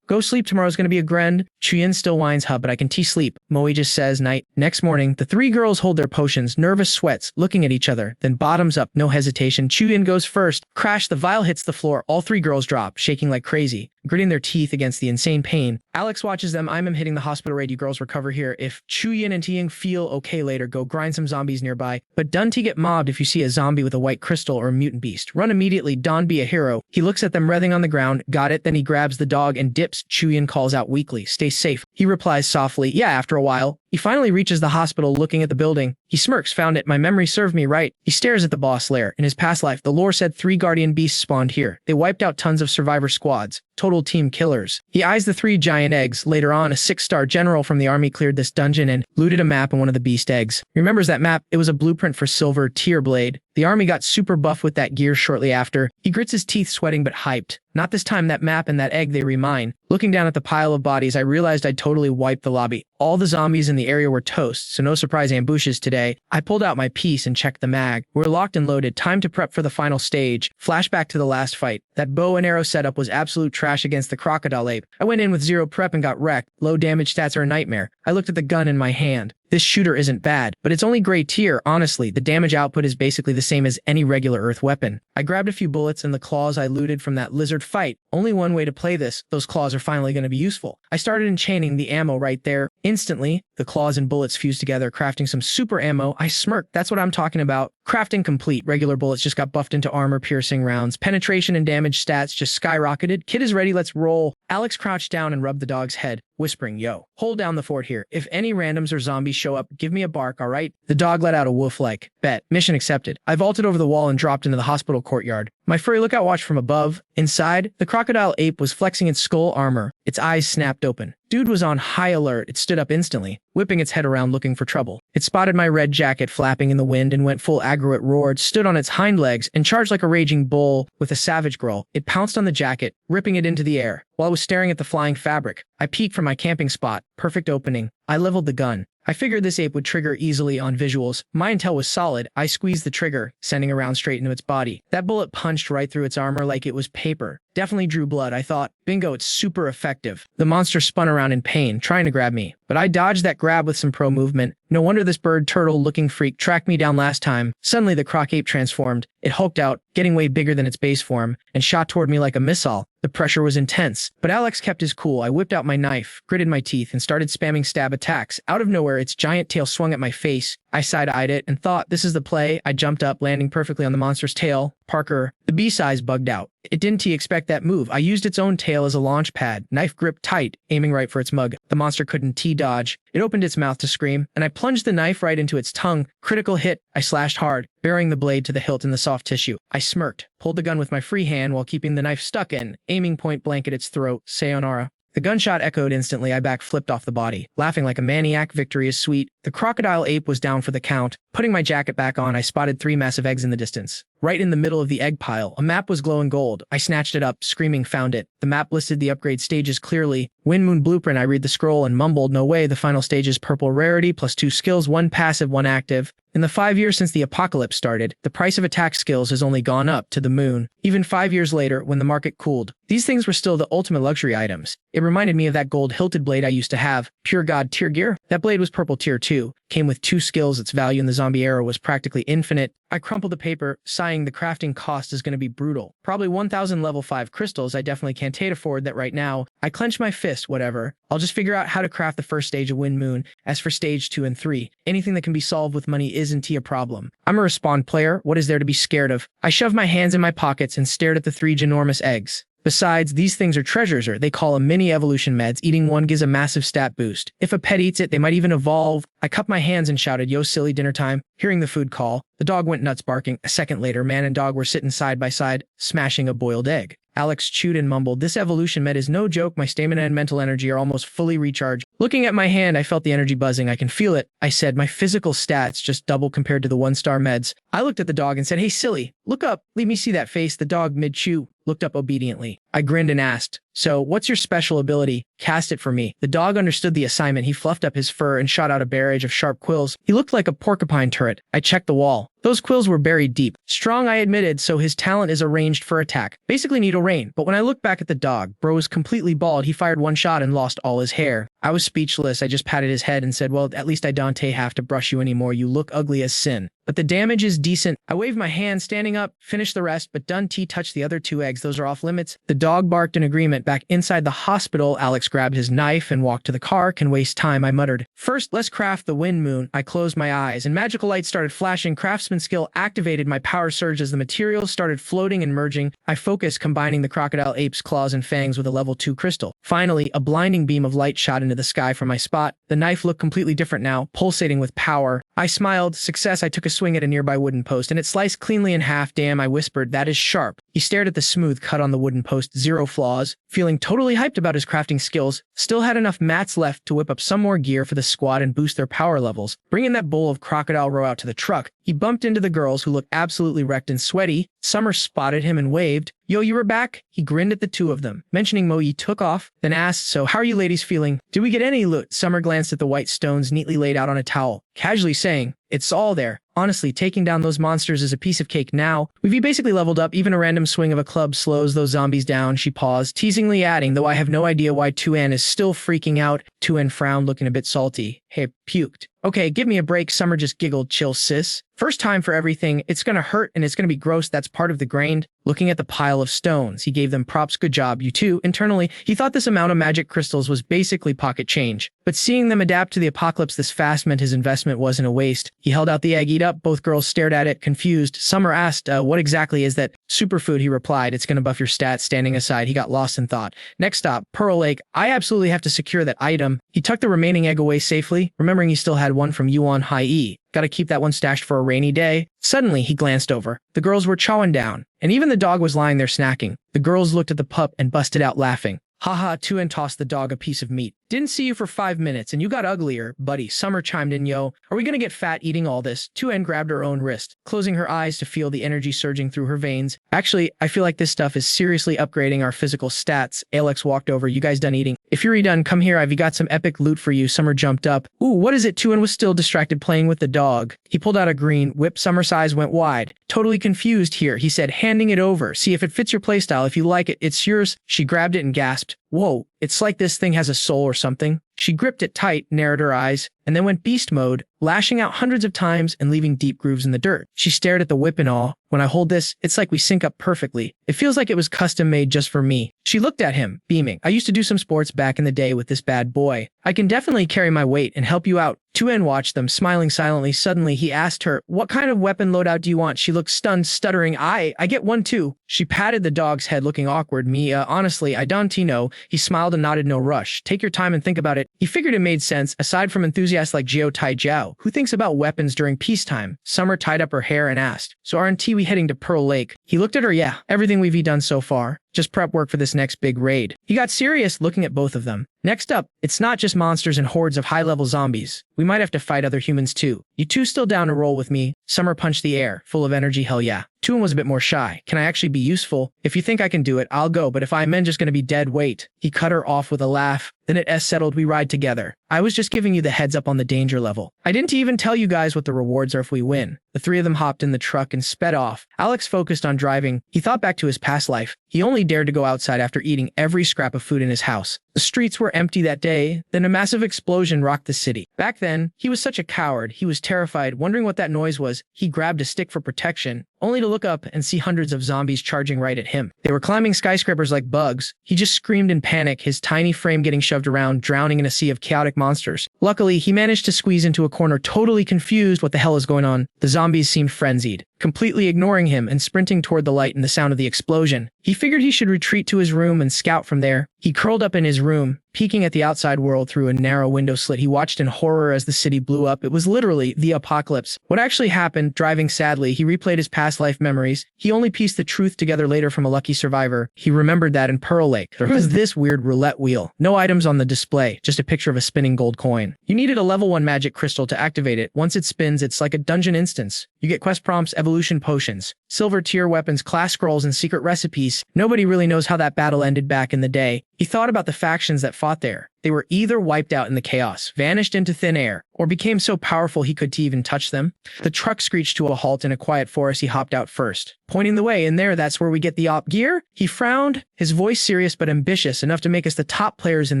Go sleep, tomorrow's gonna be a grind. Chu-Yin still whines, hub, but I can sleep. Moe just says night. Next morning, the 3 girls hold their potions, nervous sweats, looking at each other, then bottoms up, no hesitation. Chu-Yin goes first. Crash, the vial hits the floor. All 3 girls drop, shaking like crazy, gritting their teeth against the insane pain. Alex watches them. I'm hitting the hospital raid. You girls recover here. If Chu-Yin and Tiying feel okay later, go grind some zombies nearby. But don't get mobbed if you see a zombie with a white crystal or a mutant beast. Run immediately. Don't be a hero. He looks at them writhing on the ground. Got it. Then he grabs the dog and dips. Chu-Yin calls out weakly, stay safe. He replies softly, yeah, after a while. He finally reaches the hospital, looking at the building. He smirks, found it. My memory served me right. He stares at the boss lair. In his past life, the lore said 3 guardian beasts spawned here. They wiped out tons of survivor squads. Total team killers. He eyes the 3 giant eggs. Later on, a 6-star general from the army cleared this dungeon and looted a map on one of the beast eggs. Remembers that map? It was a blueprint for Silver Tear Blade. The army got super buff with that gear shortly after. He grits his teeth, sweating but hyped. Not this time. That map and that egg, they remine. Looking down at the pile of bodies, I realized I'd totally wiped the lobby. All the zombies in the area were toast, so no surprise ambushes today. I pulled out my piece and checked the mag. We're locked and loaded. Time to prep for the final stage. Flashback to the last fight. That bow and arrow setup was absolute trash against the crocodile ape. I went in with 0 prep and got wrecked. Low damage stats are a nightmare. I looked at the gun in my hand. This shooter isn't bad, but it's only grade tier. Honestly, the damage output is basically the same as any regular Earth weapon. I grabbed a few bullets and the claws I looted from that lizard fight. Only one way to play this. Those claws are finally going to be useful. I started enchaining the ammo right there. Instantly, the claws and bullets fused together, crafting some super ammo. I smirked. That's what I'm talking about. Crafting complete. Regular bullets just got buffed into armor-piercing rounds. Penetration and damage stats just skyrocketed. Kid is ready. Let's roll. Alex crouched down and rubbed the dog's head, whispering, yo, hold down the fort here. If any randoms or zombies show up, give me a bark, all right? The dog let out a woof-like, bet. Mission accepted. I vaulted over the wall and dropped into the hospital courtyard. My furry lookout watched from above. Inside, the crocodile ape was flexing its skull armor. Its eyes snapped open. Dude was on high alert. It stood up instantly, whipping its head around looking for trouble. It spotted my red jacket flapping in the wind and went full aggro. It roared, stood on its hind legs, and charged like a raging bull with a savage growl. It pounced on the jacket, ripping it into the air. While I was staring at the flying fabric, I peeked from my camping spot. Perfect opening. I leveled the gun. I figured this ape would trigger easily on visuals. My intel was solid. I squeezed the trigger, sending a round straight into its body. That bullet punched right through its armor like it was paper. Definitely drew blood, I thought. Bingo, it's super effective. The monster spun around in pain, trying to grab me. But I dodged that grab with some pro movement. No wonder this bird turtle-looking freak tracked me down last time. Suddenly the croc ape transformed. It hulked out, getting way bigger than its base form, and shot toward me like a missile. The pressure was intense. But Alex kept his cool. I whipped out my knife, gritted my teeth, and started spamming stab attacks. Out of nowhere, its giant tail swung at my face. I side-eyed it and thought, this is the play. I jumped up, landing perfectly on the monster's tail. Parker, the B-size bugged out. It didn't expect that move. I used its own tail as a launch pad, knife gripped tight, aiming right for its mug. The monster couldn't T-dodge. It opened its mouth to scream, and I plunged the knife right into its tongue. Critical hit. I slashed hard, burying the blade to the hilt in the soft tissue. I smirked, pulled the gun with my free hand while keeping the knife stuck in, aiming point blank at its throat. Sayonara. The gunshot echoed instantly. I back-flipped off the body, laughing like a maniac. Victory is sweet. The crocodile ape was down for the count. Putting my jacket back on, I spotted 3 massive eggs in the distance. Right in the middle of the egg pile, a map was glowing gold. I snatched it up, screaming, found it. The map listed the upgrade stages clearly. Wind Moon Blueprint. I read the scroll and mumbled, no way, the final stage is purple rarity, plus 2 skills, 1 passive, 1 active. In the 5 years since the apocalypse started, the price of attack skills has only gone up to the moon. Even 5 years later, when the market cooled, these things were still the ultimate luxury items. It reminded me of that gold-hilted blade I used to have. Pure God tier gear? That blade was purple tier 2. Came with 2 skills, its value in the zombie era was practically infinite. I crumpled the paper, sighing the crafting cost is going to be brutal. Probably 1,000 level 5 crystals. I definitely can't afford that right now. I clenched my fist, whatever. I'll just figure out how to craft the first stage of Wind Moon. As for stage 2 and 3, anything that can be solved with money isn't a problem. I'm a Respawn player. What is there to be scared of? I shoved my hands in my pockets and stared at the 3 ginormous eggs. Besides, these things are treasures, or they call them mini evolution meds. Eating one gives a massive stat boost. If a pet eats it, they might even evolve. I cupped my hands and shouted, yo silly, dinner time. Hearing the food call, the dog went nuts barking. A second later, man and dog were sitting side by side, smashing a boiled egg. Alex chewed and mumbled, this evolution med is no joke. My stamina and mental energy are almost fully recharged. Looking at my hand, I felt the energy buzzing. I can feel it. I said, my physical stats just double compared to the 1-star meds. I looked at the dog and said, hey silly, look up. Let me see that face. The dog, mid-chew, looked up obediently. I grinned and asked, so what's your special ability? Cast it for me. The dog understood the assignment. He fluffed up his fur and shot out a barrage of sharp quills. He looked like a porcupine turret. I checked the wall. Those quills were buried deep. Strong, I admitted, so his talent is arranged for attack. Basically needle rain. But when I looked back at the dog, bro was completely bald. He fired 1 shot and lost all his hair. I was speechless. I just patted his head and said, well, at least I don't have to brush you anymore. You look ugly as sin. But the damage is decent. I waved my hand, standing up, finished the rest, but done touched the other 2 eggs. Those are off limits. The dog barked in agreement. Back inside the hospital, Alex grabbed his knife and walked to the car. Can waste time, I muttered. First, let's craft the Wind Moon. I closed my eyes, and magical light started flashing. Craftsman skill activated. My power surged as the materials started floating and merging. I focused, combining the crocodile ape's claws and fangs with a level 2 crystal. Finally, a blinding beam of light shot into the sky from my spot. The knife looked completely different now, pulsating with power. I smiled. Success. I took a swing at a nearby wooden post, and it sliced cleanly in half. Damn, I whispered, that is sharp. He stared at the smooth cut on the wooden post. 0 flaws. Feeling totally hyped about his crafting skills, still had enough mats left to whip up some more gear for the squad and boost their power levels. Bringing that bowl of crocodile roe out to the truck, he bumped into the girls, who looked absolutely wrecked and sweaty. Summer spotted him and waved. Yo, you were back? He grinned at the 2 of them. Mentioning Mo, he took off, then asked, so how are you ladies feeling? Did we get any loot? Summer glanced at the white stones neatly laid out on a towel, casually saying, it's all there. Honestly, taking down those monsters is a piece of cake now. We've basically leveled up. Even a random swing of a club slows those zombies down. She paused, teasingly adding, though I have no idea why 2N is still freaking out. 2N frowned, looking a bit salty. Hey, puked. Okay, give me a break. Summer just giggled. Chill, sis. First time for everything. It's gonna hurt and it's gonna be gross. That's part of the grind. Looking at the pile of stones, he gave them props. Good job, you two. Internally, he thought this amount of magic crystals was basically pocket change. But seeing them adapt to the apocalypse this fast meant his investment wasn't a waste. He held out the egg. Eat up. Both girls stared at it, confused. Summer asked, what exactly is that? Superfood, he replied. It's gonna buff your stats. Standing aside, he got lost in thought. Next stop, Pearl Lake. I absolutely have to secure that item. He tucked the remaining egg away safely, remembering he still had one from Yuan High E. Gotta keep that one stashed for a rainy day. Suddenly, he glanced over. The girls were chowing down, and even the dog was lying there snacking. The girls looked at the pup and busted out laughing. Haha, Tuan tossed the dog a piece of meat. Didn't see you for 5 minutes and you got uglier, buddy. Summer chimed in, yo. Are we gonna get fat eating all this? Tuan grabbed her own wrist, closing her eyes to feel the energy surging through her veins. Actually, I feel like this stuff is seriously upgrading our physical stats. Alex walked over. You guys done eating? If you're done, come here. I've got some epic loot for you. Summer jumped up. Ooh, what is it? Tuan was still distracted playing with the dog. He pulled out a green whip. Summer's eyes went wide. Totally confused here, he said, handing it over. See if it fits your playstyle. If you like it, it's yours. She grabbed it and gasped. Whoa, it's like this thing has a soul or something. She gripped it tight, narrowed her eyes, and then went beast mode, lashing out hundreds of times and leaving deep grooves in the dirt. She stared at the whip in awe. When I hold this, it's like we sync up perfectly. It feels like it was custom made just for me. She looked at him, beaming. I used to do some sports back in the day with this bad boy. I can definitely carry my weight and help you out. Tuan watched them, smiling silently. Suddenly, he asked her, what kind of weapon loadout do you want? She looked stunned, stuttering, I get one too. She patted the dog's head, looking awkward. Honestly, I don't know. He smiled and nodded, no rush. Take your time and think about it. He figured it made sense, aside from enthusiasts like Jiao Tai Jiao, who thinks about weapons during peacetime. Summer tied up her hair and asked, so aren't we heading to Pearl Lake? He looked at her. Yeah, everything we've done so far. Just prep work for this next big raid. He got serious, looking at both of them. Next up, it's not just monsters and hordes of high-level zombies. We might have to fight other humans too. You two still down to roll with me? Summer punched the air, full of energy. Hell yeah. Tuan was a bit more shy. Can I actually be useful? If you think I can do it, I'll go, but if I'm just gonna be dead weight. He cut her off with a laugh. Then it settled, we ride together. I was just giving you the heads up on the danger level. I didn't even tell you guys what the rewards are if we win. The three of them hopped in the truck and sped off. Alex focused on driving. He thought back to his past life. He only dared to go outside after eating every scrap of food in his house. The streets were empty that day. Then a massive explosion rocked the city. Back then, he was such a coward. He was terrified, wondering what that noise was. He grabbed a stick for protection, only to look up and see hundreds of zombies charging right at him. They were climbing skyscrapers like bugs. He just screamed in panic, his tiny frame getting shoved around, drowning in a sea of chaotic monsters. Luckily, he managed to squeeze into a corner, totally confused what the hell is going on. The zombies seemed frenzied, completely ignoring him and sprinting toward the light and the sound of the explosion. He figured he should retreat to his room and scout from there. He curled up in his room, peeking at the outside world through a narrow window slit. He watched in horror as the city blew up. It was literally the apocalypse. What actually happened? Driving sadly, he replayed his past life memories. He only pieced the truth together later from a lucky survivor. He remembered that in Pearl Lake, there was this weird roulette wheel. No items on the display, just a picture of a spinning gold coin. You needed a level 1 magic crystal to activate it. Once it spins, it's like a dungeon instance. You get quest prompts, evolution potions, silver tier weapons, class scrolls, and secret recipes. Nobody really knows how that battle ended back in the day. He thought about the factions that fought there. They were either wiped out in the chaos, vanished into thin air, or became so powerful he couldn't even touch them. The truck screeched to a halt in a quiet forest. He hopped out first, pointing the way. In there, that's where we get the op gear. He frowned, his voice serious but ambitious, enough to make us the top players in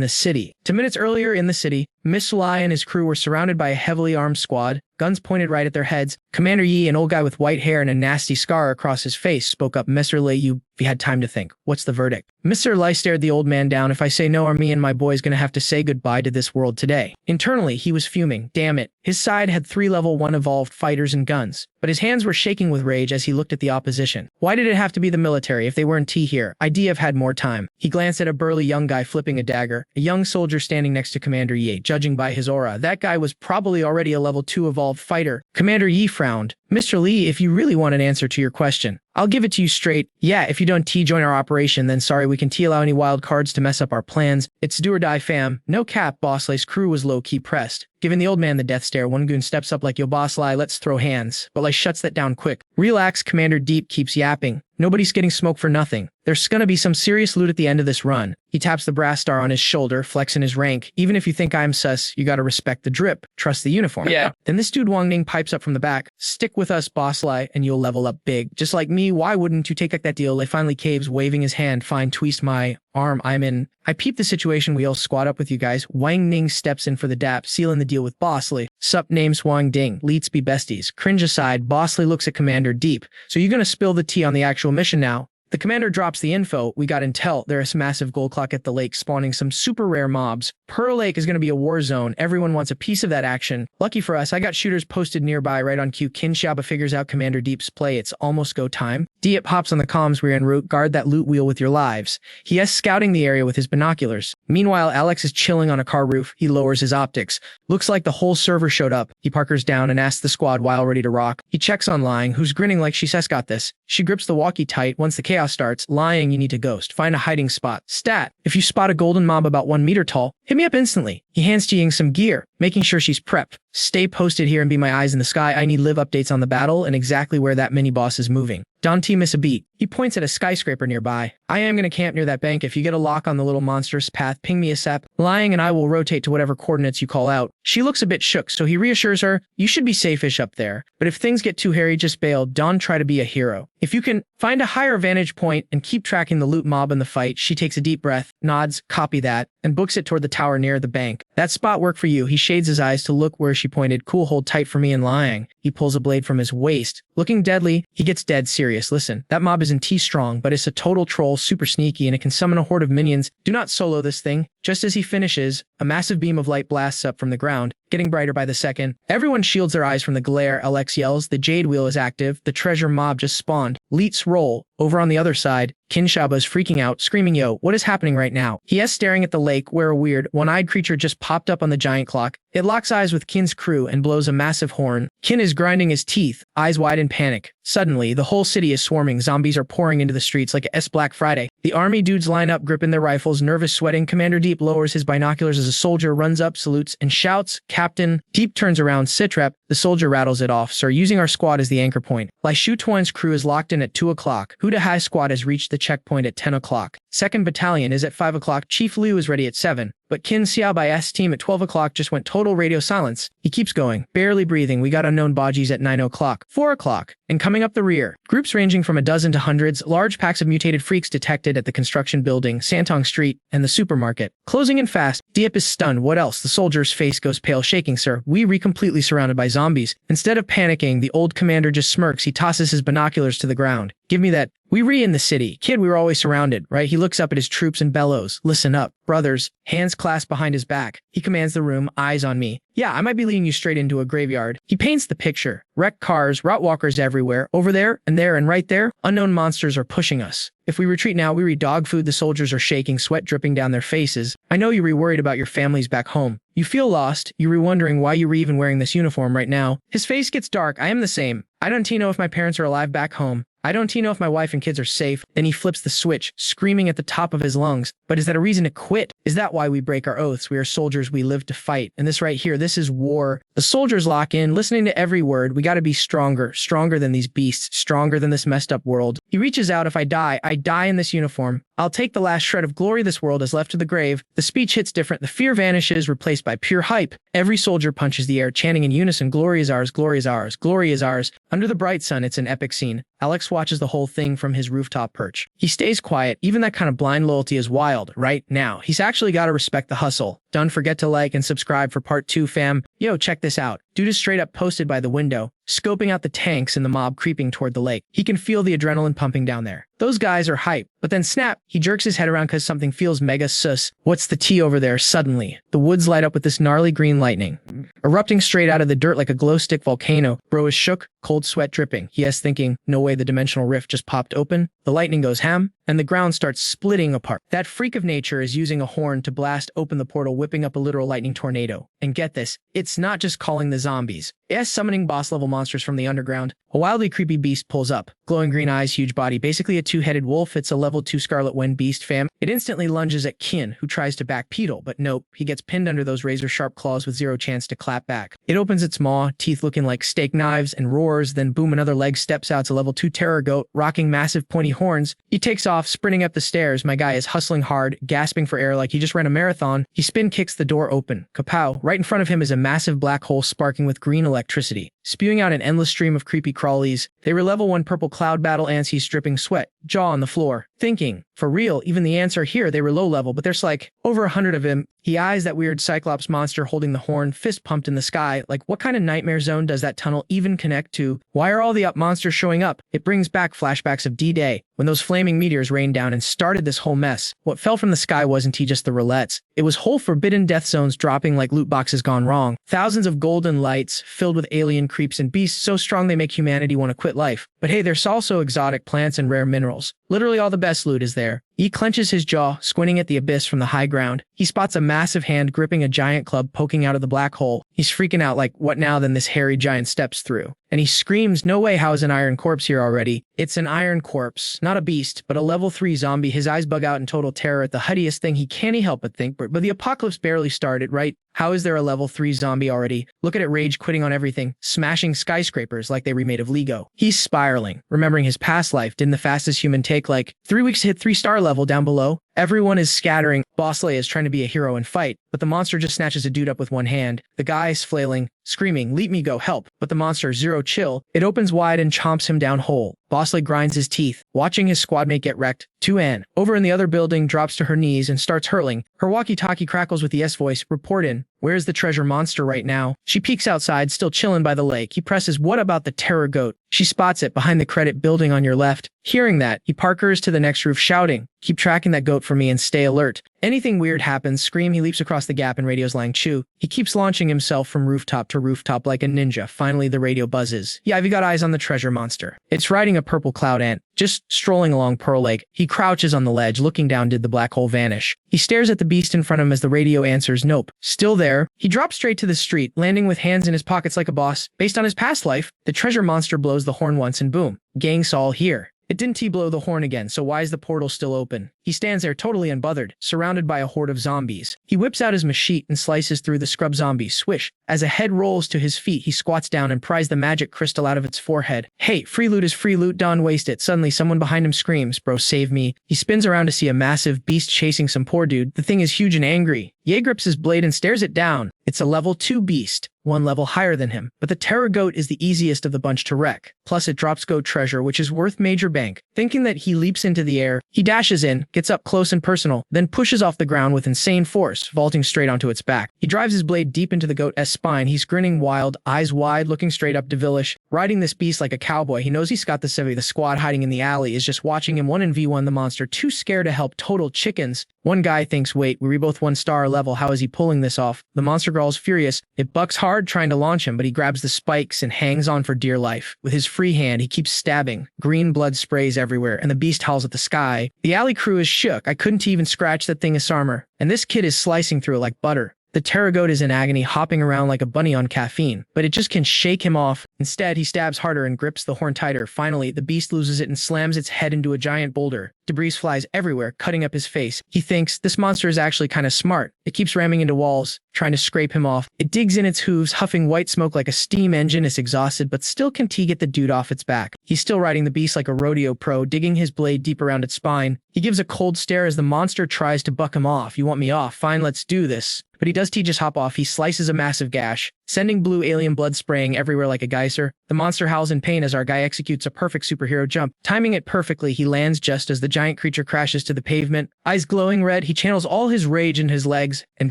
this city. 2 minutes earlier in the city, Mr. Lai and his crew were surrounded by a heavily armed squad, guns pointed right at their heads. Commander Yi, an old guy with white hair and a nasty scar across his face, spoke up. Mr. Lai, you had time to think. What's the verdict? Mr. Lai stared the old man down. If I say no, are me and my boys gonna have to say goodbye to this world today? Internally, he was fuming. Damn it. His side had 3 level 1 evolved fighters and guns, but his hands were shaking with rage as he looked at the opposition. Why did it have to be the military if they weren't here? I'd have had more time. He glanced at a burly young guy flipping a dagger, a young soldier standing next to Commander Yi. Judging by his aura, that guy was probably already a level 2 evolved fighter. Commander Yi frowned. Mr. Lee, if you really want an answer to your question, I'll give it to you straight. Yeah, if you don't join our operation, then sorry, we can allow any wild cards to mess up our plans. It's do or die, fam. No cap. Boss Lai's crew was low-key pressed. Giving the old man the death stare, one goon steps up like, yo, Boss Lai, let's throw hands. But Lai shuts that down quick. Relax, Commander Deep keeps yapping. Nobody's getting smoked for nothing. There's gonna be some serious loot at the end of this run. He taps the brass star on his shoulder, flexing his rank. Even if you think I'm sus, you gotta respect the drip. Trust the uniform. Yeah. Then this dude Wang Ning pipes up from the back. Stick with us, Boss Lai, and you'll level up big. Just like me, why wouldn't you take that deal? Lai finally caves, waving his hand. Fine, twist my arm. I'm in. I peep the situation. We all squat up with you guys. Wang Ning steps in for the dap, sealing the deal with Boss Lai. Sup, name's Wang Ding. Let's be besties. Cringe aside, Boss Lai looks at Commander Deep. So you're gonna spill the tea on the actual mission now? The commander drops the info. We got intel. There's a massive gold clock at the lake spawning some super rare mobs. Pearl Lake is going to be a war zone. Everyone wants a piece of that action. Lucky for us, I got shooters posted nearby right on cue. Kinshaba figures out Commander Deep's play. It's almost go time. Deep hops on the comms. We're en route. Guard that loot wheel with your lives. He is scouting the area with his binoculars. Meanwhile, Alex is chilling on a car roof. He lowers his optics. Looks like the whole server showed up. He parkers down and asks the squad while ready to rock. He checks on Lying, who's grinning like she says got this. She grips the walkie tight. Once the chaos starts, Lying, you need to ghost. Find a hiding spot. Stat: if you spot a golden mob about 1 meter tall, hit me up instantly. He hands Ji-Ying some gear, making sure she's prepped. Stay posted here and be my eyes in the sky. I need live updates on the battle and exactly where that mini-boss is moving. Don T miss a beat. He points at a skyscraper nearby. I am going to camp near that bank. If you get a lock on the little monstrous path, ping me a sep. Lying and I will rotate to whatever coordinates you call out. She looks a bit shook, so he reassures her, you should be safe-ish up there. But if things get too hairy, just bail. Don try to be a hero. If you can find a higher vantage point and keep tracking the loot mob in the fight, she takes a deep breath, nods, copy that, and books it toward the tower near the bank. That spot worked for you. He shades his eyes to look where she pointed. Cool, hold tight for me and Lying. He pulls a blade from his waist. Looking deadly, he gets dead serious. Listen, that mob isn't T-strong, but it's a total troll, super sneaky, and it can summon a horde of minions. Do not solo this thing. Just as he finishes, a massive beam of light blasts up from the ground, getting brighter by the second. Everyone shields their eyes from the glare. Alex yells, the Jade Wheel is active. The treasure mob just spawned. Let's roll. Over on the other side, Kinshaba is freaking out, screaming, yo, what is happening right now? He is staring at the lake where a weird, one-eyed creature just popped up on the giant clock. It locks eyes with Kin's crew and blows a massive horn. Kin is grinding his teeth, eyes wide in panic. Suddenly, the whole city is swarming. Zombies are pouring into the streets like a Black Friday. The army dudes line up, gripping their rifles, nervous, sweating. Commander Deep lowers his binoculars as a soldier runs up, salutes, and shouts, Captain. Deep turns around, Sitrep. The soldier rattles it off, sir, using our squad as the anchor point. Lai Shu Tuan's crew is locked in at 2 o'clock. Huda Hai's squad has reached the checkpoint at 10 o'clock. 2nd Battalion is at 5 o'clock. Chief Liu is ready at 7. But Qin Xiaobai's team at 12 o'clock just went total radio silence. He keeps going, barely breathing. We got unknown Bajis at 9 o'clock, 4 o'clock, and coming up the rear. Groups ranging from a dozen to hundreds, large packs of mutated freaks detected at the construction building, Santong Street, and the supermarket. Closing in fast, Diep is stunned. What else? The soldier's face goes pale, shaking, sir. We completely surrounded by zombies. Instead of panicking, the old commander just smirks. He tosses his binoculars to the ground. Give me that. We in the city. Kid, we were always surrounded, right? He looks up at his troops and bellows. Listen up, brothers. Hands clasped behind his back. He commands the room, eyes on me. Yeah, I might be leading you straight into a graveyard. He paints the picture. Wrecked cars, rotwalkers everywhere. Over there, and right there, unknown monsters are pushing us. If we retreat now, we read dog food. The soldiers are shaking, sweat dripping down their faces. I know you're worried about your families back home. You feel lost. You're wondering why you're even wearing this uniform right now. His face gets dark. I am the same. I don't know if my parents are alive back home. I don't know if my wife and kids are safe. Then he flips the switch, screaming at the top of his lungs. But is that a reason to quit? Is that why we break our oaths? We are soldiers. We live to fight. And this right here, this is war. The soldiers lock in, listening to every word. We gotta be stronger. Stronger than these beasts. Stronger than this messed up world. He reaches out. If I die in this uniform. I'll take the last shred of glory this world has left to the grave. The speech hits different. The fear vanishes, replaced by pure hype. Every soldier punches the air, chanting in unison, glory is ours, glory is ours, glory is ours. Under the bright sun, it's an epic scene. Alex watches the whole thing from his rooftop perch. He stays quiet. Even that kind of blind loyalty is wild, right? Now, he's actually gotta respect the hustle. Don't forget to like and subscribe for part 2, fam. Yo, check this out. Dude is straight up posted by the window, scoping out the tanks and the mob creeping toward the lake. He can feel the adrenaline pumping down there. Those guys are hype. But then snap, he jerks his head around because something feels mega sus. What's the tea over there? Suddenly, the woods light up with this gnarly green lightning, erupting straight out of the dirt like a glow stick volcano. Bro is shook, cold sweat dripping. He is thinking, no way, the dimensional rift just popped open. The lightning goes ham, and the ground starts splitting apart. That freak of nature is using a horn to blast open the portal, whipping up a literal lightning tornado. And get this, it's not just calling the zombies. It's summoning boss-level monsters from the underground. A wildly creepy beast pulls up. Glowing green eyes, huge body, basically a two-headed wolf. It's a level 2 Scarlet Wind beast, fam. It instantly lunges at Qin, who tries to backpedal, but nope, he gets pinned under those razor-sharp claws with zero chance to clap back. It opens its maw, teeth looking like steak knives, and roars, then boom, another leg steps out. It's a level 2 Terror Goat, rocking massive pointy horns. He takes off, sprinting up the stairs. My guy is hustling hard, gasping for air like he just ran a marathon. He spin kicks the door open. Kapow! Right in front of him is a massive black hole sparking with green electricity, spewing out an endless stream of creepy crawlies. They were level 1 purple cloud battle ants. He's dripping sweat, jaw on the floor, thinking, for real, even the ants are here. They were low level, but there's like over 100 of him. He eyes that weird Cyclops monster holding the horn, fist pumped in the sky. Like, what kind of nightmare zone does that tunnel even connect to? Why are all the up monsters showing up? It brings back flashbacks of D-Day, when those flaming meteors rained down and started this whole mess. What fell from the sky wasn't just the roulettes. It was whole forbidden death zones dropping like loot boxes gone wrong. Thousands of golden lights filled with alien creeps and beasts so strong they make humanity want to quit life. But hey, there's also exotic plants and rare minerals. Literally all the best loot is there. He clenches his jaw, squinting at the abyss from the high ground. He spots a massive hand gripping a giant club poking out of the black hole. He's freaking out like, what now? Then this hairy giant steps through. And he screams, no way, how is an iron corpse here already? It's an iron corpse, not a beast, but a level 3 zombie. His eyes bug out in total terror at the hideous thing. He can't help but think, but the apocalypse barely started, right? How is there a level 3 zombie already? Look at it rage quitting on everything, smashing skyscrapers like they remade of Lego. He's spiraling, remembering his past life. Didn't the fastest human take like 3 weeks to hit 3-star level down below? Everyone is scattering. Boss Leia is trying to be a hero and fight, but the monster just snatches a dude up with one hand. The guy is flailing, screaming, "Leap me, go, help!" But the monster, zero chill. It opens wide and chomps him down whole. Bosley grinds his teeth, watching his squadmate get wrecked. Anne, over in the other building, drops to her knees and starts hurling. Her walkie-talkie crackles with the S-voice. Report in. Where's the treasure monster right now? She peeks outside, still chillin' by the lake. He presses, what about the terror goat? She spots it behind the credit building on your left. Hearing that, he parkers to the next roof, shouting, keep tracking that goat for me and stay alert. Anything weird happens, scream. He leaps across the gap and radios Lang Chu. He keeps launching himself from rooftop to rooftop like a ninja. Finally, the radio buzzes. Yeah, have you got eyes on the treasure monster? It's riding a purple cloud ant, just strolling along Pearl Lake. He crouches on the ledge, looking down. Did the black hole vanish? He stares at the beast in front of him as the radio answers, nope. Still there. He drops straight to the street, landing with hands in his pockets like a boss. Based on his past life, the treasure monster blows the horn once and boom. Gang's all here. It didn't he blow the horn again, so why is the portal still open? He stands there totally unbothered, surrounded by a horde of zombies. He whips out his machete and slices through the scrub zombies. Swish. As a head rolls to his feet, he squats down and pries the magic crystal out of its forehead. Hey, free loot is free loot, don't waste it. Suddenly, someone behind him screams, bro, save me. He spins around to see a massive beast chasing some poor dude. The thing is huge and angry. Ye grips his blade and stares it down. It's a level 2 beast, one level higher than him. But the terror goat is the easiest of the bunch to wreck. Plus, it drops goat treasure, which is worth major bank. Thinking that he leaps into the air, he dashes in, gets up close and personal, then pushes off the ground with insane force, vaulting straight onto its back. He drives his blade deep into the goat's spine. He's grinning wild, eyes wide, looking straight up devilish. Riding this beast like a cowboy, he knows he's got the civvy. The squad hiding in the alley is just watching him 1v1 the monster, too scared to help. Total chickens. One guy thinks, wait, we were both 1-star level, how is he pulling this off? The monster growls furious. It bucks hard trying to launch him, but he grabs the spikes and hangs on for dear life. With his free hand, he keeps stabbing. Green blood sprays everywhere, and the beast howls at the sky. The alley crew is shook. I couldn't even scratch that thing's armor. And this kid is slicing through it like butter. The terror goat is in agony, hopping around like a bunny on caffeine, but it just can shake him off. Instead, he stabs harder and grips the horn tighter. Finally, the beast loses it and slams its head into a giant boulder. Debris flies everywhere, cutting up his face. He thinks, this monster is actually kind of smart. It keeps ramming into walls, trying to scrape him off. It digs in its hooves, huffing white smoke like a steam engine. It's exhausted, but still can get the dude off its back. He's still riding the beast like a rodeo pro, digging his blade deep around its spine. He gives a cold stare as the monster tries to buck him off. You want me off? Fine, let's do this. But he does just hop off. He slices a massive gash, sending blue alien blood spraying everywhere like a geyser. The monster howls in pain as our guy executes a perfect superhero jump. Timing it perfectly, he lands just as the giant creature crashes to the pavement. Eyes glowing red, he channels all his rage in his legs and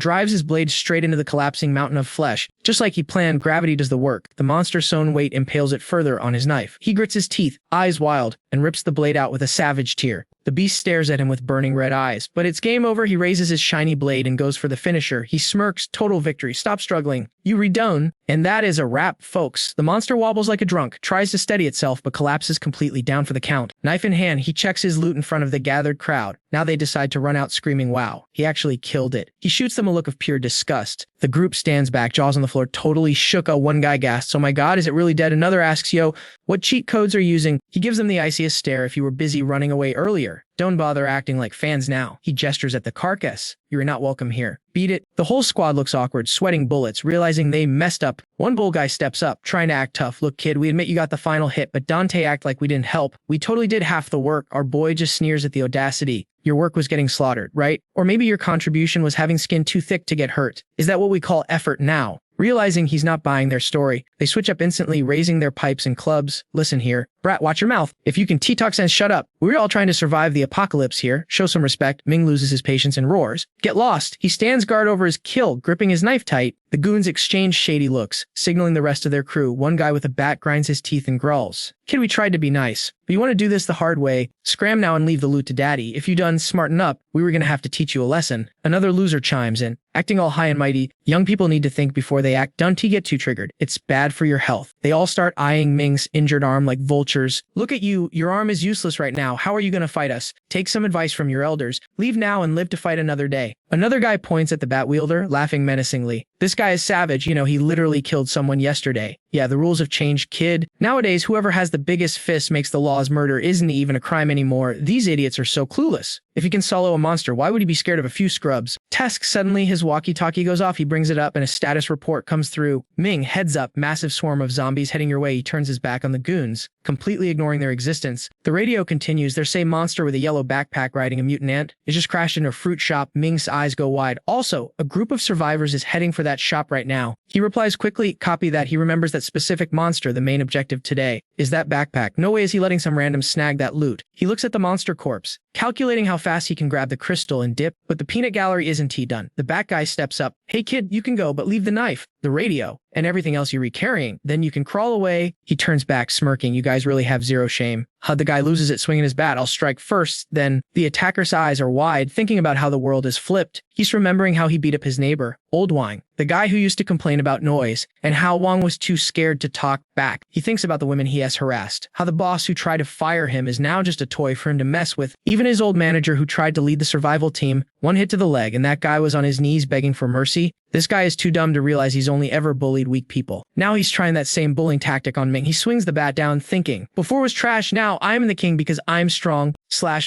drives his blade straight into the collapsing mountain of flesh. Just like he planned, gravity does the work. The monster's own weight impales it further on his knife. He grits his teeth, eyes wild, and rips the blade out with a savage tear. The beast stares at him with burning red eyes, but it's game over. He raises his shiny blade and goes for the finisher. He smirks, total victory. Stop struggling. You redone. And that is a wrap, folks. The monster wobbles like a drunk, tries to steady itself, but collapses completely, down for the count. Knife in hand, he checks his loot in front of the gathered crowd. Now they decide to run out screaming, wow, he actually killed it. He shoots them a look of pure disgust. The group stands back, jaws on the floor, totally shook. One guy gasps, oh my god, is it really dead? Another asks, yo, what cheat codes are you using? He gives them the iciest stare. If you were busy running away earlier, don't bother acting like fans now. He gestures at the carcass. You're not welcome here. Beat it. The whole squad looks awkward, sweating bullets, realizing they messed up. One bull guy steps up, trying to act tough. Look, kid, we admit you got the final hit, but Dante act like we didn't help. We totally did half the work. Our boy just sneers at the audacity. Your work was getting slaughtered, right? Or maybe your contribution was having skin too thick to get hurt. Is that what we call effort now? Realizing he's not buying their story, they switch up instantly, raising their pipes and clubs. Listen here. Brat, watch your mouth. If you can T-talk sense, shut up. We're all trying to survive the apocalypse here. Show some respect. Ming loses his patience and roars. Get lost. He stands guard over his kill, gripping his knife tight. The goons exchange shady looks, signaling the rest of their crew. One guy with a bat grinds his teeth and growls. Kid, we tried to be nice, but you want to do this the hard way. Scram now and leave the loot to daddy. If you done smarten up, we were gonna have to teach you a lesson. Another loser chimes in, acting all high and mighty. Young people need to think before they act. Don't get too triggered. It's bad for your health. They all start eyeing Ming's injured arm like vultures. monsters. Look at you, your arm is useless right now. How are you gonna fight us? Take some advice from your elders. Leave now and live to fight another day. Another guy points at the bat wielder, laughing menacingly. This guy is savage, he literally killed someone yesterday. Yeah, the rules have changed, kid. Nowadays, whoever has the biggest fist makes the laws. Murder isn't even a crime anymore. These idiots are so clueless. If he can solo a monster, why would he be scared of a few scrubs? Tesk, suddenly his walkie-talkie goes off. He brings it up and a status report comes through. Ming, heads up, massive swarm of zombies heading your way. He turns his back on the goons, completely ignoring their existence. The radio continues. There's a monster with a yellow backpack riding a mutant ant. It just crashed into a fruit shop. Ming's eyes go wide. Also, a group of survivors is heading for that shop right now. He replies quickly, copy that. He remembers that specific monster. The main objective today is that backpack. No way is he letting some random snag that loot. He looks at the monster corpse, calculating how fast he can grab the crystal and dip, but the peanut gallery isn't done. The bat guy steps up. Hey kid, you can go, but leave the knife, the radio, and everything else you're carrying. Then you can crawl away. He turns back, smirking. You guys really have zero shame. The guy loses it, swinging his bat. I'll strike first. Then the attacker's eyes are wide, thinking about how the world is flipped. He's remembering how he beat up his neighbor, Old Wang, the guy who used to complain about noise, and how Wang was too scared to talk back. He thinks about the women he has harassed, how the boss who tried to fire him is now just a toy for him to mess with. Even his old manager who tried to lead the survival team, one hit to the leg, and that guy was on his knees begging for mercy. This guy is too dumb to realize he's only ever bullied weak people. Now he's trying that same bullying tactic on Ming. He swings the bat down, thinking, before was trash, now I'm the king because I'm strong.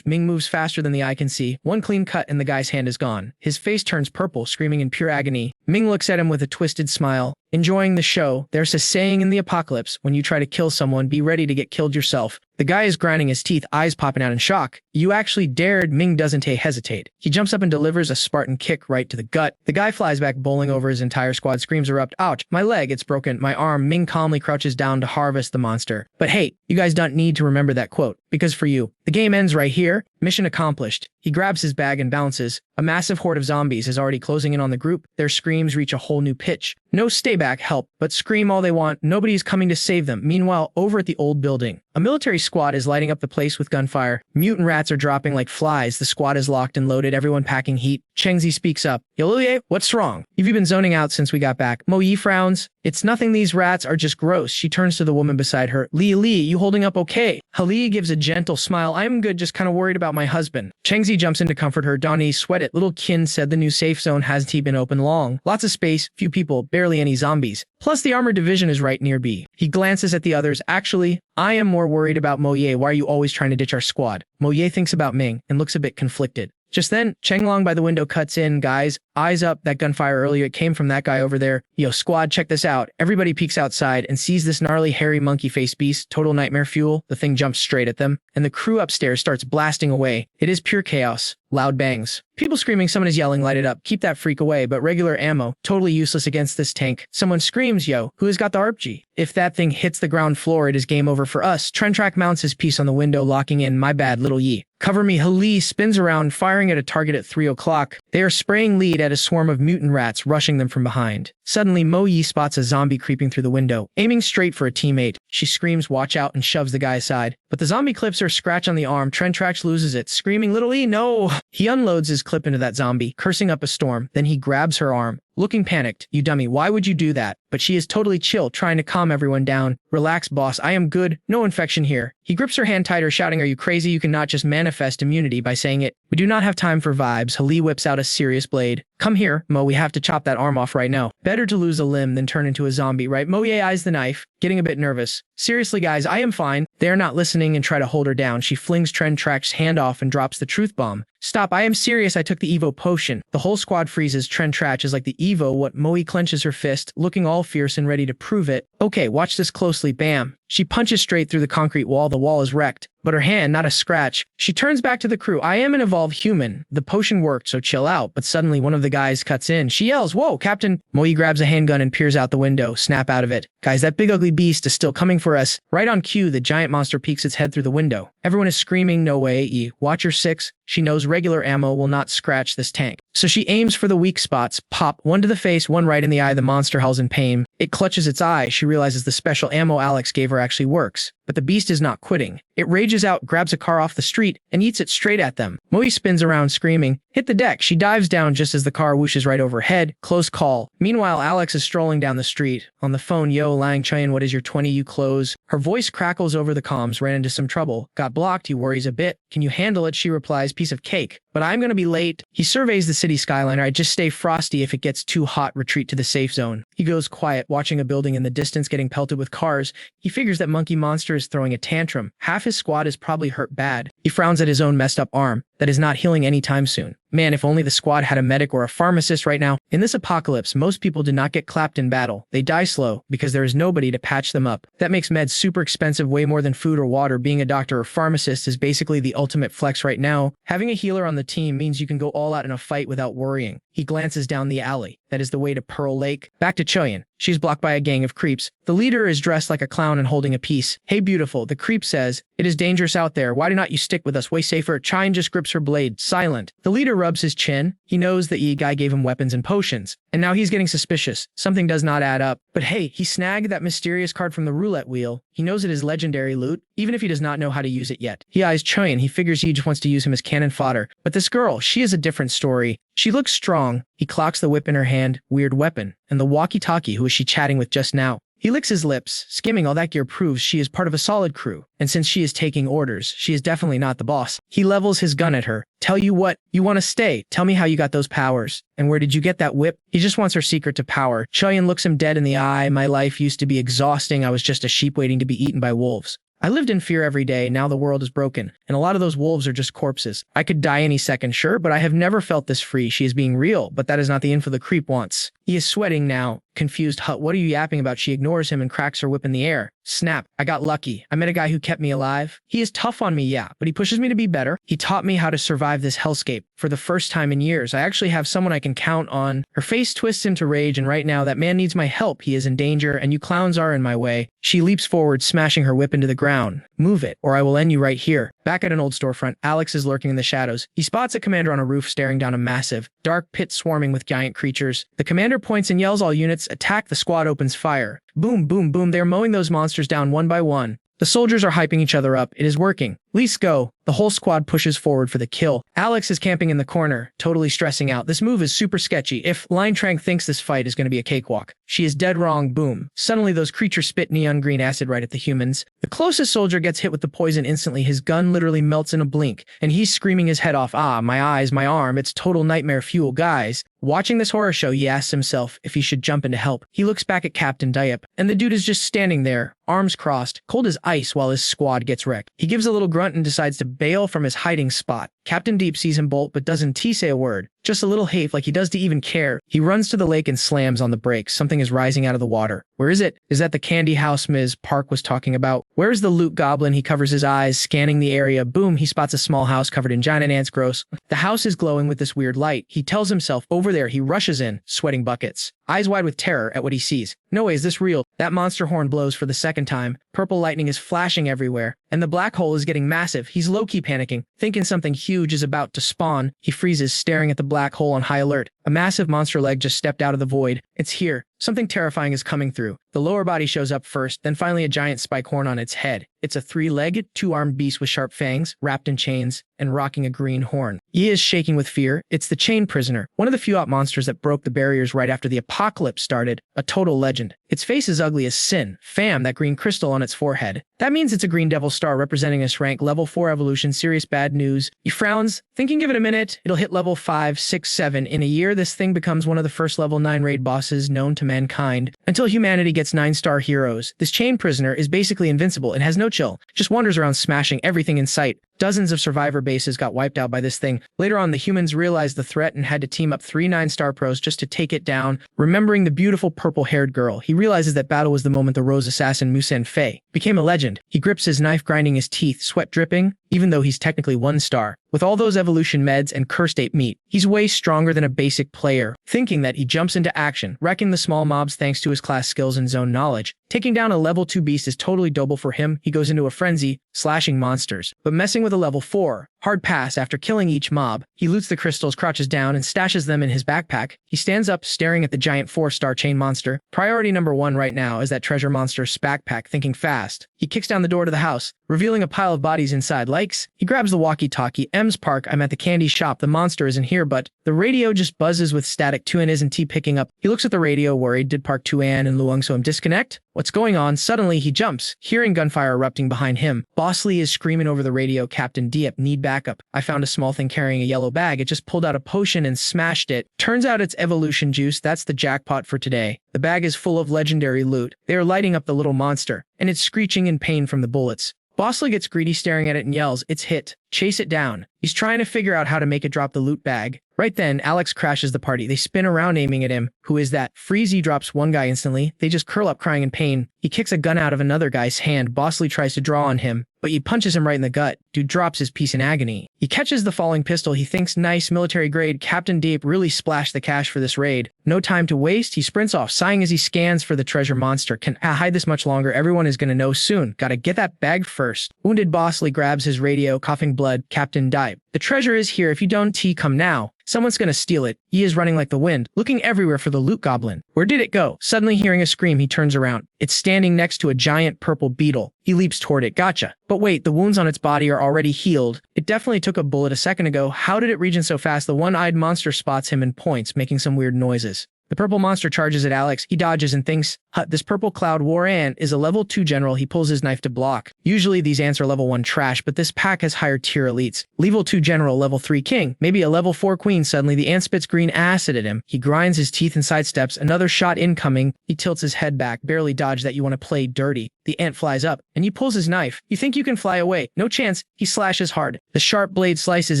Ming moves faster than the eye can see. One clean cut and the guy's hand is gone. His face turns purple, screaming in pure agony. Ming looks at him with a twisted smile. Enjoying the show, there's a saying in the apocalypse, when you try to kill someone, be ready to get killed yourself. The guy is grinding his teeth, eyes popping out in shock. You actually dared. Ming doesn't hesitate. He jumps up and delivers a Spartan kick right to the gut. The guy flies back, bowling over his entire squad. Screams erupt. Ouch, my leg, it's broken. My arm. Ming calmly crouches down to harvest the monster. But hey, you guys don't need to remember that quote, because for you, the game ends right here. Mission accomplished. He grabs his bag and bounces. A massive horde of zombies is already closing in on the group. Their screams reach a whole new pitch. No stay back help, but scream all they want. Nobody's coming to save them. Meanwhile, over at the old building, a military squad is lighting up the place with gunfire. Mutant rats are dropping like flies. The squad is locked and loaded, everyone packing heat. Chengzi speaks up. Yo, Lilie, what's wrong? You've been zoning out since we got back. Mo Yi frowns. It's nothing, these rats are just gross. She turns to the woman beside her. Li, you holding up okay? Hali gives a gentle smile. I'm good, just kind of worried about my husband. Chengzi jumps in to comfort her. Donnie, sweat it. Little Kin said the new safe zone hasn't been open long. Lots of space, few people, barely any zombies. Plus the armored division is right near B. He glances at the others. Actually, I am more worried about Mo Ye. Why are you always trying to ditch our squad? Mo Ye thinks about Ming and looks a bit conflicted. Just then, Chenglong by the window cuts in. Guys, eyes up, that gunfire earlier, it came from that guy over there. Yo, squad, check this out. Everybody peeks outside and sees this gnarly, hairy, monkey-faced beast. Total nightmare fuel. The thing jumps straight at them, and the crew upstairs starts blasting away. It is pure chaos. Loud bangs. People screaming, someone is yelling, light it up, keep that freak away, but regular ammo, totally useless against this tank. Someone screams, yo, who has got the RPG? If that thing hits the ground floor, it is game over for us. Trentrak mounts his piece on the window, locking in, my bad, little Yi. Cover me. Hali spins around, firing at a target at 3 o'clock. They are spraying lead at a swarm of mutant rats, rushing them from behind. Suddenly, Mo Yi spots a zombie creeping through the window, aiming straight for a teammate. She screams, watch out, and shoves the guy aside. But the zombie clips her, scratch on the arm. Trentrax loses it, screaming, little E, no! He unloads his clip into that zombie, cursing up a storm. Then he grabs her arm. Looking panicked. You dummy, why would you do that? But she is totally chill, trying to calm everyone down. Relax, boss, I am good. No infection here. He grips her hand tighter, shouting, are you crazy? You cannot just manifest immunity by saying it. We do not have time for vibes. Hali whips out a serious blade. Come here, Mo, we have to chop that arm off right now. Better to lose a limb than turn into a zombie, right? Mo Ye eyes the knife, getting a bit nervous. Seriously, guys, I am fine. They are not listening and try to hold her down. She flings Trentrak's hand off and drops the truth bomb. Stop, I am serious, I took the Evo potion. The whole squad freezes. Trentrach is like the Evo. What? Moe clenches her fist, looking all fierce and ready to prove it. Okay, watch this closely. Bam. She punches straight through the concrete wall. The wall is wrecked, but her hand, not a scratch. She turns back to the crew. I am an evolved human. The potion worked, so chill out. But suddenly one of the guys cuts in. She yells, whoa, Captain. Moe grabs a handgun and peers out the window. Snap out of it. Guys, that big ugly beast is still coming for us. Right on cue, the giant monster peeks its head through the window. Everyone is screaming, no way, E. Watch your 6. She knows regular ammo will not scratch this tank. So she aims for the weak spots. Pop, one to the face, one right in the eye. The monster howls in pain. It clutches its eye. She realizes the special ammo Alex gave her actually works. But the beast is not quitting. It rages out, grabs a car off the street, and eats it straight at them. Moe spins around screaming. Hit the deck. She dives down just as the car whooshes right overhead. Close call. Meanwhile, Alex is strolling down the street. On the phone, yo, Lang Chun, what is your 20 you close? Her voice crackles over the comms. Ran into some trouble. Got blocked. He worries a bit. Can you handle it? She replies, piece of cake. But I'm gonna be late. He surveys the city skyline. I just stay frosty. If it gets too hot, retreat to the safe zone. He goes quiet, watching a building in the distance getting pelted with cars. He figures that Monkey Monster is throwing a tantrum. Half his squad is probably hurt bad. He frowns at his own messed up arm that is not healing anytime soon. Man, if only the squad had a medic or a pharmacist right now. In this apocalypse, most people did not get clapped in battle. They die slow because there is nobody to patch them up. That makes meds super expensive, way more than food or water. Being a doctor or pharmacist is basically the ultimate flex right now. Having a healer on the team means you can go all out in a fight without worrying. He glances down the alley. That is the way to Pearl Lake. Back to Choyin. She's blocked by a gang of creeps. The leader is dressed like a clown and holding a piece. Hey, beautiful, the creep says. It is dangerous out there. Why do not you stick with us? Way safer. Choyin just grips her blade. Silent. The leader rubs his chin. He knows the guy gave him weapons and potions. And now he's getting suspicious. Something does not add up. But hey, he snagged that mysterious card from the roulette wheel. He knows it is legendary loot, even if he does not know how to use it yet. He eyes Choyin. He figures he just wants to use him as cannon fodder. But this girl, she is a different story. She looks strong. He clocks the whip in her hand. Weird weapon. And the walkie-talkie, who is she chatting with just now? He licks his lips. Skimming all that gear proves she is part of a solid crew. And since she is taking orders, she is definitely not the boss. He levels his gun at her. Tell you what, you want to stay. Tell me how you got those powers. And where did you get that whip? He just wants her secret to power. Choyin looks him dead in the eye. My life used to be exhausting. I was just a sheep waiting to be eaten by wolves. I lived in fear every day. Now the world is broken, and a lot of those wolves are just corpses. I could die any second, sure, but I have never felt this free. She is being real, but that is not the info the creep wants. He is sweating now. Confused, Hut, what are you yapping about? She ignores him and cracks her whip in the air. Snap. I got lucky. I met a guy who kept me alive. He is tough on me, yeah, but he pushes me to be better. He taught me how to survive this hellscape. For the first time in years, I actually have someone I can count on. Her face twists into rage, and right now that man needs my help. He is in danger, and you clowns are in my way. She leaps forward, smashing her whip into the ground. Move it, or I will end you right here. Back at an old storefront, Alex is lurking in the shadows. He spots a commander on a roof staring down a massive, dark pit swarming with giant creatures. The commander points and yells, all units, attack. The squad opens fire. Boom, boom, boom. They're mowing those monsters down one by one. The soldiers are hyping each other up. It is working. Let's go. The whole squad pushes forward for the kill. Alex is camping in the corner, totally stressing out. This move is super sketchy. If Line Trank thinks this fight is going to be a cakewalk, she is dead wrong. Boom. Suddenly those creatures spit neon green acid right at the humans. The closest soldier gets hit with the poison instantly. His gun literally melts in a blink, and he's screaming his head off. Ah, my eyes, my arm. It's total nightmare fuel, guys. Watching this horror show, he asks himself if he should jump in to help. He looks back at Captain Diep, and the dude is just standing there, arms crossed, cold as ice while his squad gets wrecked. He gives a little grunt and decides to bail from his hiding spot. Captain Deep sees him bolt but doesn't say a word. Just a little hafe like he does to even care. He runs to the lake and slams on the brakes. Something is rising out of the water. Where is it? Is that the candy house Ms. Park was talking about? Where is the loot goblin? He covers his eyes, scanning the area. Boom, he spots a small house covered in giant ants. Gross. The house is glowing with this weird light. He tells himself, over there. He rushes in, sweating buckets, eyes wide with terror at what he sees. No way, is this real? That monster horn blows for the second time. Purple lightning is flashing everywhere, and the black hole is getting massive. He's low-key panicking, thinking something huge is about to spawn. He freezes, staring at the black hole on high alert. A massive monster leg just stepped out of the void. It's here. Something terrifying is coming through. The lower body shows up first, then finally a giant spike horn on its head. It's a three-legged, two-armed beast with sharp fangs, wrapped in chains, and rocking a green horn. He is shaking with fear. It's the Chain Prisoner, one of the few out monsters that broke the barriers right after the apocalypse started. A total legend. Its face is ugly as sin. Fam, that green crystal on its forehead. That means it's a green devil star representing its rank. Level 4 evolution. Serious bad news. He frowns, thinking give it a minute. It'll hit level 5, 6, 7. In a year, this thing becomes one of the first level 9 raid bosses known to mankind. Until humanity gets 9-star heroes. This Chain Prisoner is basically invincible and has no chill. Just wanders around smashing everything in sight. Dozens of survivor bases got wiped out by this thing. Later on, the humans realized the threat and had to team up 3 9-star pros just to take it down. Remembering the beautiful purple-haired girl, he realizes that battle was the moment the Rose assassin Musen Fei became a legend. He grips his knife, grinding his teeth, sweat dripping, even though he's technically 1 star. With all those evolution meds and cursed ape meat, he's way stronger than a basic player. Thinking that, he jumps into action, wrecking the small mobs thanks to his class skills and zone knowledge. Taking down a level 2 beast is totally doable for him. He goes into a frenzy, slashing monsters. But messing with a level 4, Hard pass. After killing each mob, he loots the crystals, crouches down, and stashes them in his backpack. He stands up, staring at the giant 4-star chain monster. Priority number 1 right now is that treasure monster's backpack, thinking fast. He kicks down the door to the house, revealing a pile of bodies inside. Likes. He grabs the walkie-talkie. M's Park, I'm at the candy shop. The monster isn't here, but the radio just buzzes with static. Tuan isn't he picking up? He looks at the radio, worried. Did Park Tuan and Luang So disconnect? What's going on? Suddenly, he jumps, hearing gunfire erupting behind him. Boss Lee is screaming over the radio, Captain Diep, need backup. I found a small thing carrying a yellow bag. It just pulled out a potion and smashed it. Turns out it's evolution juice. That's the jackpot for today. The bag is full of legendary loot. They are lighting up the little monster, and it's screeching in pain from the bullets. Bosley gets greedy, staring at it, and yells, "It's hit. Chase it down." He's trying to figure out how to make it drop the loot bag. Right then, Alex crashes the party. They spin around aiming at him. Who is that? Freezy drops one guy instantly. They just curl up crying in pain. He kicks a gun out of another guy's hand. Bosley tries to draw on him, but he punches him right in the gut. Dude drops his piece in agony. He catches the falling pistol. He thinks, nice, military grade. Captain Deep really splashed the cash for this raid. No time to waste. He sprints off, sighing as he scans for the treasure monster. Can I hide this much longer? Everyone is gonna know soon. Gotta get that bag first. Wounded Bosley grabs his radio, coughing blood. Captain Dipe. The treasure is here. If you don't come now. Someone's gonna steal it. He is running like the wind, looking everywhere for the loot goblin. Where did it go? Suddenly hearing a scream, he turns around. It's standing next to a giant purple beetle. He leaps toward it. Gotcha. But wait, the wounds on its body are already healed. It definitely took a bullet a second ago. How did it regen so fast? The one-eyed monster spots him and points, making some weird noises. The purple monster charges at Alex. He dodges and thinks, this purple cloud war ant is a level 2 general. He pulls his knife to block. Usually these ants are level 1 trash, but this pack has higher tier elites. Level 2 general, level 3 king, maybe a level 4 queen. Suddenly the ant spits green acid at him. He grinds his teeth and sidesteps. Another shot incoming. He tilts his head back. Barely dodge that. You want to play dirty. The ant flies up, and he pulls his knife. You think you can fly away. No chance. He slashes hard. The sharp blade slices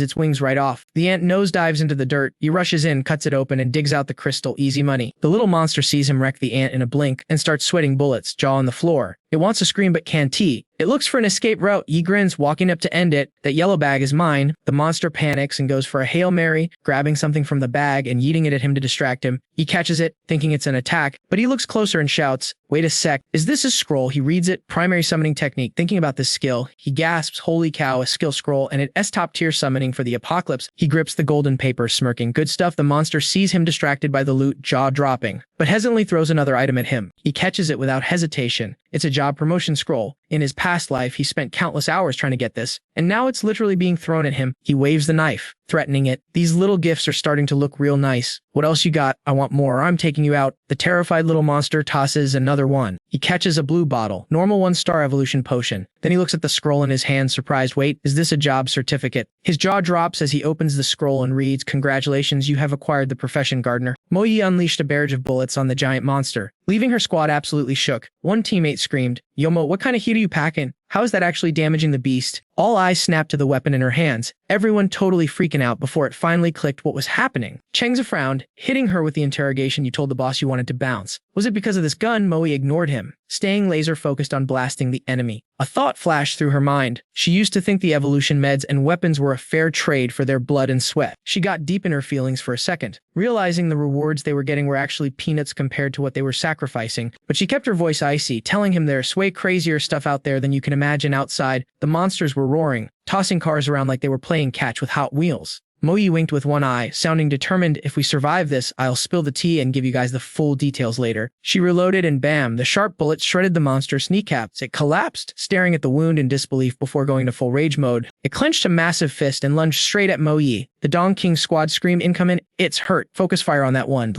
its wings right off. The ant nosedives into the dirt. He rushes in, cuts it open, and digs out the crystal. Easy money. The little monster sees him wreck the ant in a blink and starts sweating bullets, jaw on the floor. It wants to scream but can't. It looks for an escape route. He grins, walking up to end it. That yellow bag is mine. The monster panics and goes for a Hail Mary, grabbing something from the bag and yeeting it at him to distract him. He catches it, thinking it's an attack, but he looks closer and shouts, wait a sec, is this a scroll? He reads it, primary summoning technique. Thinking about this skill, he gasps, holy cow, a skill scroll, and it's top tier summoning for the apocalypse. He grips the golden paper, smirking. Good stuff. The monster sees him distracted by the loot, jaw dropping, but hesitantly throws another item at him. He catches it without hesitation. It's a job promotion scroll. In his past life, he spent countless hours trying to get this, and now it's literally being thrown at him. He waves the knife, threatening it. These little gifts are starting to look real nice. What else you got? I want more. I'm taking you out. The terrified little monster tosses another one. He catches a blue bottle, normal 1-star evolution potion. Then he looks at the scroll in his hand, surprised. Wait, is this a job certificate? His jaw drops as he opens the scroll and reads, congratulations, you have acquired the profession gardener. Moyi unleashed a barrage of bullets on the giant monster, leaving her squad absolutely shook. One teammate screamed, Yomo, what kind of heat are you packing? How is that actually damaging the beast? All eyes snapped to the weapon in her hands, everyone totally freaking out before it finally clicked what was happening. Chengza frowned, hitting her with the interrogation. You told the boss you wanted to bounce. Was it because of this gun? Moe ignored him, staying laser focused on blasting the enemy. A thought flashed through her mind. She used to think the evolution meds and weapons were a fair trade for their blood and sweat. She got deep in her feelings for a second, realizing the rewards they were getting were actually peanuts compared to what they were sacrificing. But she kept her voice icy, telling him there's way crazier stuff out there than you can imagine. Outside, the monsters were roaring, tossing cars around like they were playing catch with Hot Wheels. Moyi winked with one eye, sounding determined. If we survive this, I'll spill the tea and give you guys the full details later. She reloaded and bam, the sharp bullet shredded the monster's kneecaps. It collapsed, staring at the wound in disbelief before going to full rage mode. It clenched a massive fist and lunged straight at Moyi. The Dong King squad screamed incoming. It's hurt. Focus fire on that one.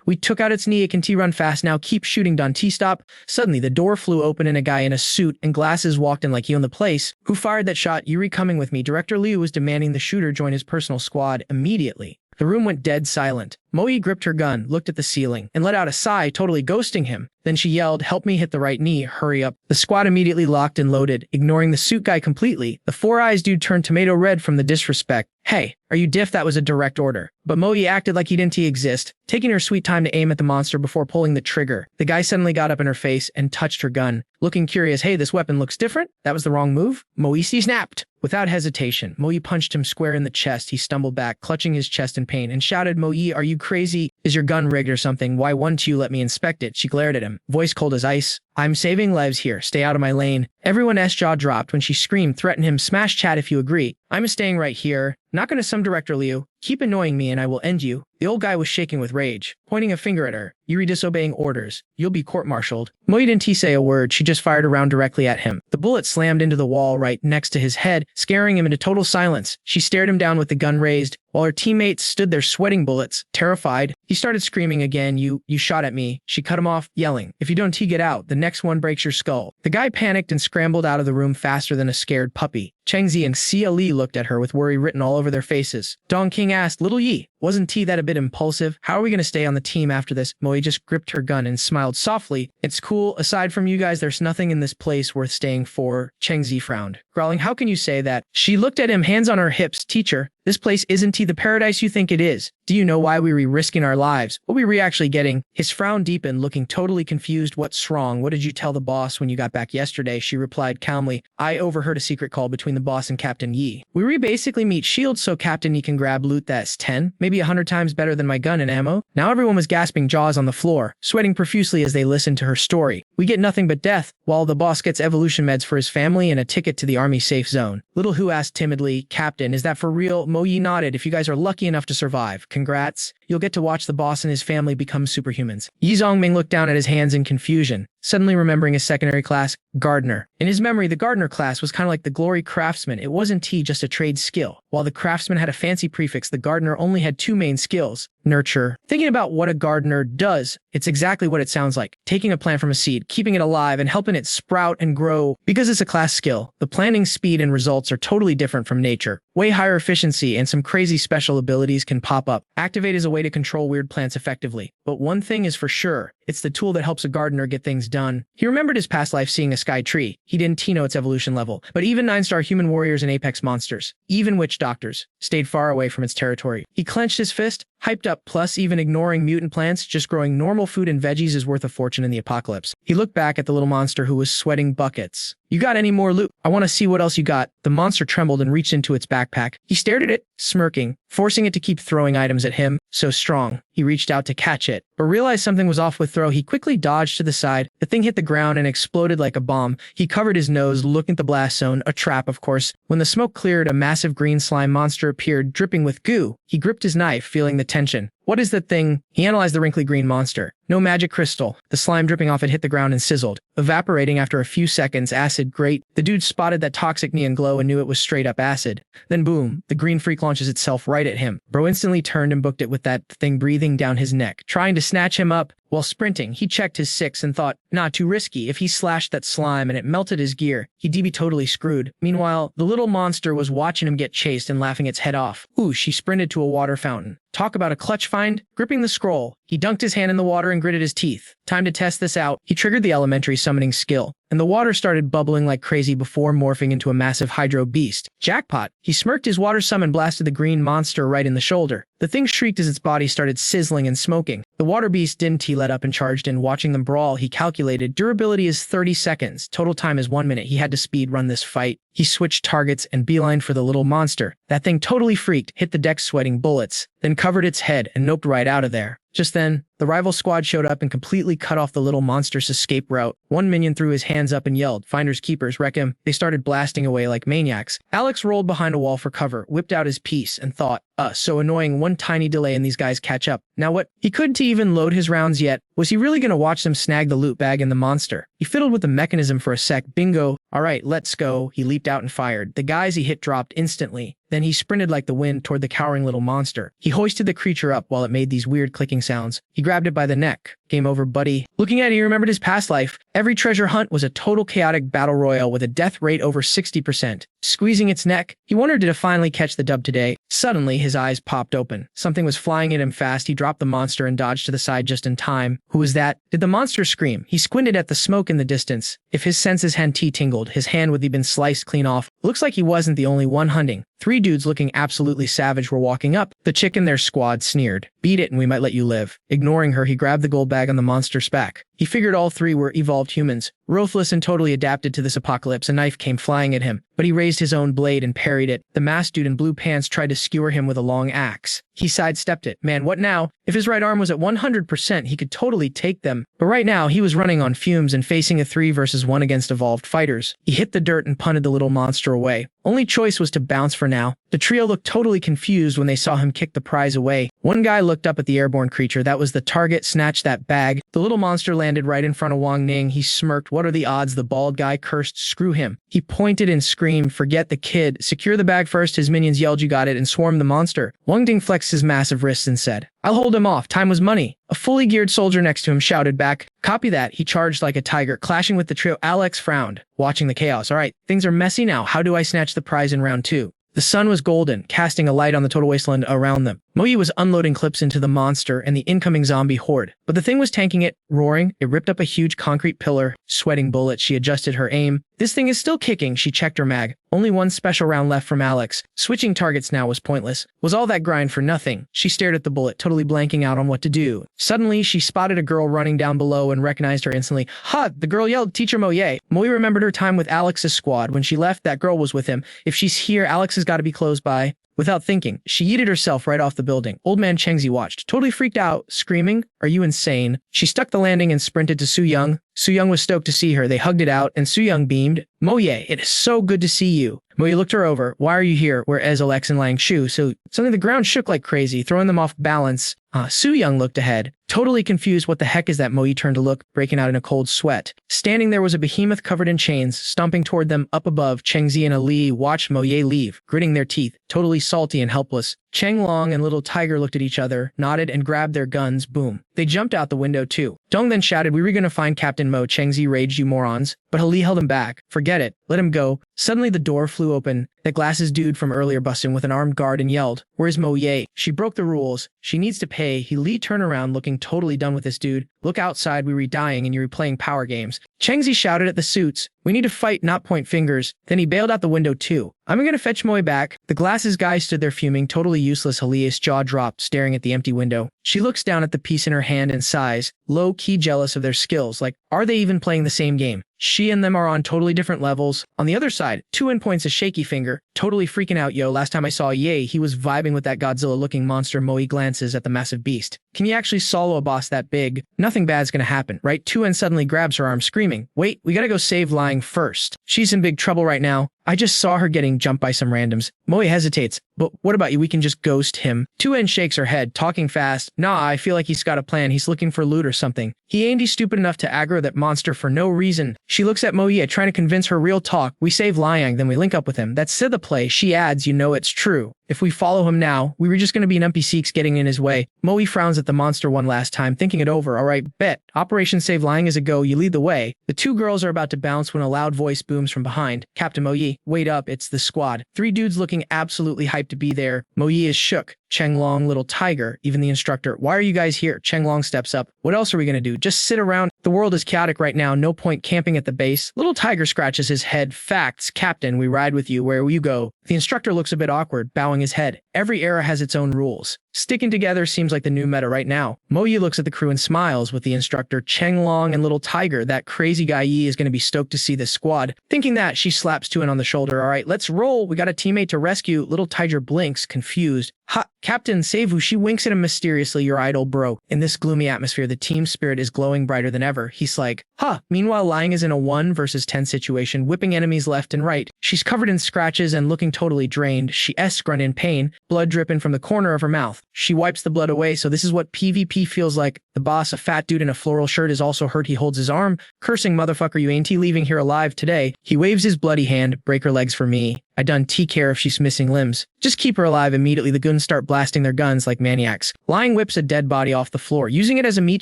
We took out its knee. It can run fast now. Keep shooting, Don T. Stop. Suddenly, the door flew open and a guy in a suit and glasses walked in like he owned the place. Who fired that shot? Yuri coming with me. Director Liu was demanding the shooter join his personal squad immediately. The room went dead silent. Moyi gripped her gun, looked at the ceiling, and let out a sigh, totally ghosting him. Then she yelled, help me hit the right knee, hurry up. The squad immediately locked and loaded, ignoring the suit guy completely. The Four Eyes dude turned tomato red from the disrespect. Hey, are you diff? That was a direct order. But Moyi acted like he didn't exist, taking her sweet time to aim at the monster before pulling the trigger. The guy suddenly got up in her face and touched her gun, looking curious. Hey, this weapon looks different? That was the wrong move? Moyi snapped. Without hesitation, Moyi punched him square in the chest. He stumbled back, clutching his chest in pain, and shouted, Moyi, are you crazy? Is your gun rigged or something? Why won't you let me inspect it? She glared at him, voice cold as ice. I'm saving lives here. Stay out of my lane. Everyone's jaw dropped when she screamed, threaten him, smash chat if you agree. I'm staying right here. Not gonna some director Liu. Keep annoying me and I will end you. The old guy was shaking with rage, pointing a finger at her. Yuri disobeying orders. You'll be court-martialed. Moe didn't say a word, she just fired a round directly at him. The bullet slammed into the wall right next to his head, scaring him into total silence. She stared him down with the gun raised, while her teammates stood there sweating bullets, terrified. He started screaming again, you shot at me. She cut him off, yelling, if you don't get out, the next one breaks your skull. The guy panicked and scrambled out of the room faster than a scared puppy. Chengzi and Xia Li looked at her with worry written all over their faces. Dong King asked, Little Yi, wasn't T that a bit impulsive? How are we going to stay on the team after this? Moe just gripped her gun and smiled softly. It's cool. Aside from you guys, there's nothing in this place worth staying for. Chengzi frowned, growling, how can you say that? She looked at him, hands on her hips. Teacher, this place isn't the paradise you think it is. Do you know why we were risking our lives? What we were actually getting? His frown deepened, looking totally confused. What's wrong? What did you tell the boss when you got back yesterday? She replied calmly, I overheard a secret call between the boss and Captain Yi. We basically meet shields so Captain Yi can grab loot that's 10, maybe 100 times better than my gun and ammo. Now everyone was gasping, jaws on the floor, sweating profusely as they listened to her story. We get nothing but death, while the boss gets evolution meds for his family and a ticket to the army safe zone. Little Hu asked timidly, Captain, is that for real? Mo Yi nodded. If you guys are lucky enough to survive, congrats. You'll get to watch the boss and his family become superhumans. Yi Zongming looked down at his hands in confusion, suddenly remembering his secondary class, Gardener. In his memory, the Gardener class was kind of like the Glory Craftsman. It wasn't just a trade skill. While the Craftsman had a fancy prefix, the Gardener only had two main skills, nurture. Thinking about what a gardener does, it's exactly what it sounds like. Taking a plant from a seed, keeping it alive, and helping it sprout and grow. Because it's a class skill, the planting speed and results are totally different from nature. Way higher efficiency and some crazy special abilities can pop up. Activate is a way to control weird plants effectively. But one thing is for sure, it's the tool that helps a gardener get things done. He remembered his past life seeing a sky tree. He didn't know its evolution level. But even 9-star human warriors and apex monsters, even witch doctors, stayed far away from its territory. He clenched his fist, hyped up, plus even ignoring mutant plants, just growing normal food and veggies is worth a fortune in the apocalypse. He looked back at the little monster who was sweating buckets. You got any more loot? I want to see what else you got. The monster trembled and reached into its backpack. He stared at it, smirking, forcing it to keep throwing items at him. So strong. He reached out to catch it, but realized something was off with throw. He quickly dodged to the side. The thing hit the ground and exploded like a bomb. He covered his nose, looking at the blast zone, a trap of course. When the smoke cleared, a massive green slime monster appeared, dripping with goo. He gripped his knife, feeling the tension. What is that thing? He analyzed the wrinkly green monster. No magic crystal. The slime dripping off it hit the ground and sizzled, evaporating after a few seconds. Acid, great. The dude spotted that toxic neon glow and knew it was straight up acid. Then boom, the green freak launches itself right at him. Bro instantly turned and booked it with that thing breathing down his neck, trying to snatch him up. While sprinting, he checked his 6 and thought, not too risky. If he slashed that slime and it melted his gear, he'd be totally screwed. Meanwhile, the little monster was watching him get chased and laughing its head off. Ooh, she sprinted to a water fountain. Talk about a clutch find. Gripping the scroll, he dunked his hand in the water and gritted his teeth. Time to test this out. He triggered the elementary summoning skill, and the water started bubbling like crazy before morphing into a massive hydro beast. Jackpot! He smirked his water summon, blasted the green monster right in the shoulder. The thing shrieked as its body started sizzling and smoking. The water beast didn't let up and charged in. Watching them brawl, he calculated durability is 30 seconds. Total time is 1 minute. He had to speed run this fight. He switched targets and beelined for the little monster. That thing totally freaked, hit the deck sweating bullets, then covered its head and noped right out of there. Just then, the rival squad showed up and completely cut off the little monster's escape route. One minion threw his hands up and yelled, "Finders keepers, wreck him." They started blasting away like maniacs. Alex rolled behind a wall for cover, whipped out his piece, and thought, so annoying, one tiny delay and these guys catch up. Now what? He couldn't even load his rounds yet. Was he really gonna watch them snag the loot bag and the monster? He fiddled with the mechanism for a sec. Bingo. Alright, let's go. He leaped out and fired. The guys he hit dropped instantly. Then he sprinted like the wind toward the cowering little monster. He hoisted the creature up while it made these weird clicking sounds. He grabbed it by the neck. Game over, buddy. Looking at it, he remembered his past life. Every treasure hunt was a total chaotic battle royale with a death rate over 60%. Squeezing its neck, he wondered did it finally catch the dub today. Suddenly, his eyes popped open. Something was flying at him fast. He dropped the monster and dodged to the side just in time. Who was that? Did the monster scream? He squinted at the smoke in the distance. If his senses hadn't tingled, his hand would have been sliced clean off. Looks like he wasn't the only one hunting. 3 dudes looking absolutely savage were walking up. The chick in their squad sneered. "Beat it and we might let you live." Ignoring her, he grabbed the gold bag bag on the monster's back. He figured all three were evolved humans, ruthless and totally adapted to this apocalypse. A knife came flying at him, but he raised his own blade and parried it. The masked dude in blue pants tried to skewer him with a long axe. He sidestepped it. Man, what now? If his right arm was at 100%, he could totally take them. But right now, he was running on fumes and facing a 3 versus 1 against evolved fighters. He hit the dirt and punted the little monster away. Only choice was to bounce for now. The trio looked totally confused when they saw him kick the prize away. One guy looked up at the airborne creature that was the target, snatched that bag. The little monster landed right in front of Wang Ning. He smirked. What are the odds? The bald guy cursed. Screw him. He pointed and screamed, forget the kid. Secure the bag first. His minions yelled, you got it, and swarmed the monster. Wang Ning flexed his massive wrists and said, I'll hold him off. Time was money. A fully geared soldier next to him shouted back, copy that. He charged like a tiger, clashing with the trio. Alex frowned, watching the chaos. All right, things are messy now. How do I snatch the prize in round 2? The sun was golden, casting a light on the total wasteland around them. Moyi was unloading clips into the monster and the incoming zombie horde. But the thing was tanking it, roaring. It ripped up a huge concrete pillar. Sweating bullets, she adjusted her aim. This thing is still kicking, she checked her mag. Only one special round left from Alex. Switching targets now was pointless. Was all that grind for nothing? She stared at the bullet, totally blanking out on what to do. Suddenly, she spotted a girl running down below and recognized her instantly. Ha! The girl yelled, Teacher Moye. Moyi remembered her time with Alex's squad. When she left, that girl was with him. If she's here, Alex has got to be close by. Without thinking, she yeeted herself right off the building. Old man Chengzi watched, totally freaked out, screaming, are you insane? She stuck the landing and sprinted to Su Young. Su Young was stoked to see her. They hugged it out, and Su Young beamed. Moye, it is so good to see you. Moye looked her over. Why are you here? Whereas Alex and Lang Shu. So suddenly the ground shook like crazy, throwing them off balance. Su Young looked ahead, totally confused. What the heck is that? Moyi turned to look, breaking out in a cold sweat. Standing there was a behemoth covered in chains, stomping toward them up above. Chengzi and Ali watched Moye leave, gritting their teeth, totally salty and helpless. Cheng Long and Little Tiger looked at each other, nodded, and grabbed their guns. Boom. They jumped out the window too. Dong then shouted, we were gonna find Captain Mo. Chengzi raged, you morons. But Ali held him back. Forget it. Let him go. Suddenly the door flew open. That glasses dude from earlier busted in with an armed guard and yelled, where's Mo Ye? She broke the rules. She needs to pay. Li turned around, looking totally done with this dude. Look outside, we were dying and you're replaying power games. Chengzi shouted at the suits, we need to fight, not point fingers. Then he bailed out the window too. I'm gonna fetch Moy back. The glasses guy stood there fuming, totally useless. Halia's jaw dropped, staring at the empty window. She looks down at the piece in her hand and sighs, low-key jealous of their skills. Like, are they even playing the same game? She and them are on totally different levels. On the other side, Tuin points a shaky finger, totally freaking out. Yo, last time I saw Ye, he was vibing with that Godzilla-looking monster. Moe glances at the massive beast. Can you actually solo a boss that big? Nothing bad's gonna happen, right? Tuin suddenly grabs her arm, screaming, wait, we gotta go save Lying first. She's in big trouble right now. I just saw her getting jumped by some randoms. Moe hesitates. But what about you? We can just ghost him. Tuin shakes her head, talking fast. Nah, I feel like he's got a plan. He's looking for loot or something. He ain't stupid enough to aggro that monster for no reason. She looks at Moe, trying to convince her real talk. We save Liang, then we link up with him. That's the play. She adds, you know it's true. If we follow him now, we were just going to be NPCs getting in his way. Moe frowns at the monster one last time, thinking it over. All right, bet. Operation Save Liang is a go. You lead the way. The two girls are about to bounce when a loud voice booms from behind. Captain Moe, wait up. It's the squad. Three dudes looking absolutely hyped to be there. Moe is shook. Cheng Long, Little Tiger, even the instructor. Why are you guys here? Cheng Long steps up. What else are we going to do? Just sit around? The world is chaotic right now. No point camping at the base. Little Tiger scratches his head. Facts. Captain, we ride with you. Where will you go? The instructor looks a bit awkward, bowing his head. Every era has its own rules. Sticking together seems like the new meta right now. Mo Yi looks at the crew and smiles with the instructor. Cheng Long and Little Tiger, that crazy guy Yi, is going to be stoked to see this squad. Thinking that, she slaps Tuin on the shoulder. All right, let's roll. We got a teammate to rescue. Little Tiger blinks, confused. Ha, Captain, save who? She winks at him mysteriously. Your idol, bro. In this gloomy atmosphere, the team spirit is glowing brighter than ever. He's like, huh. Meanwhile, Liang is in a 1 versus 10 situation, whipping enemies left and right. She's covered in scratches and looking totally drained. She grunt in pain, blood dripping from the corner of her mouth. She wipes the blood away, so this is what PvP feels like. The boss, a fat dude in a floral shirt, is also hurt. He holds his arm, cursing, motherfucker, you ain't leaving here alive today. He waves his bloody hand, break her legs for me. I done care if she's missing limbs. Just keep her alive. Immediately, the goons start blasting their guns like maniacs. Liang whips a dead body off the floor. Using it as a meat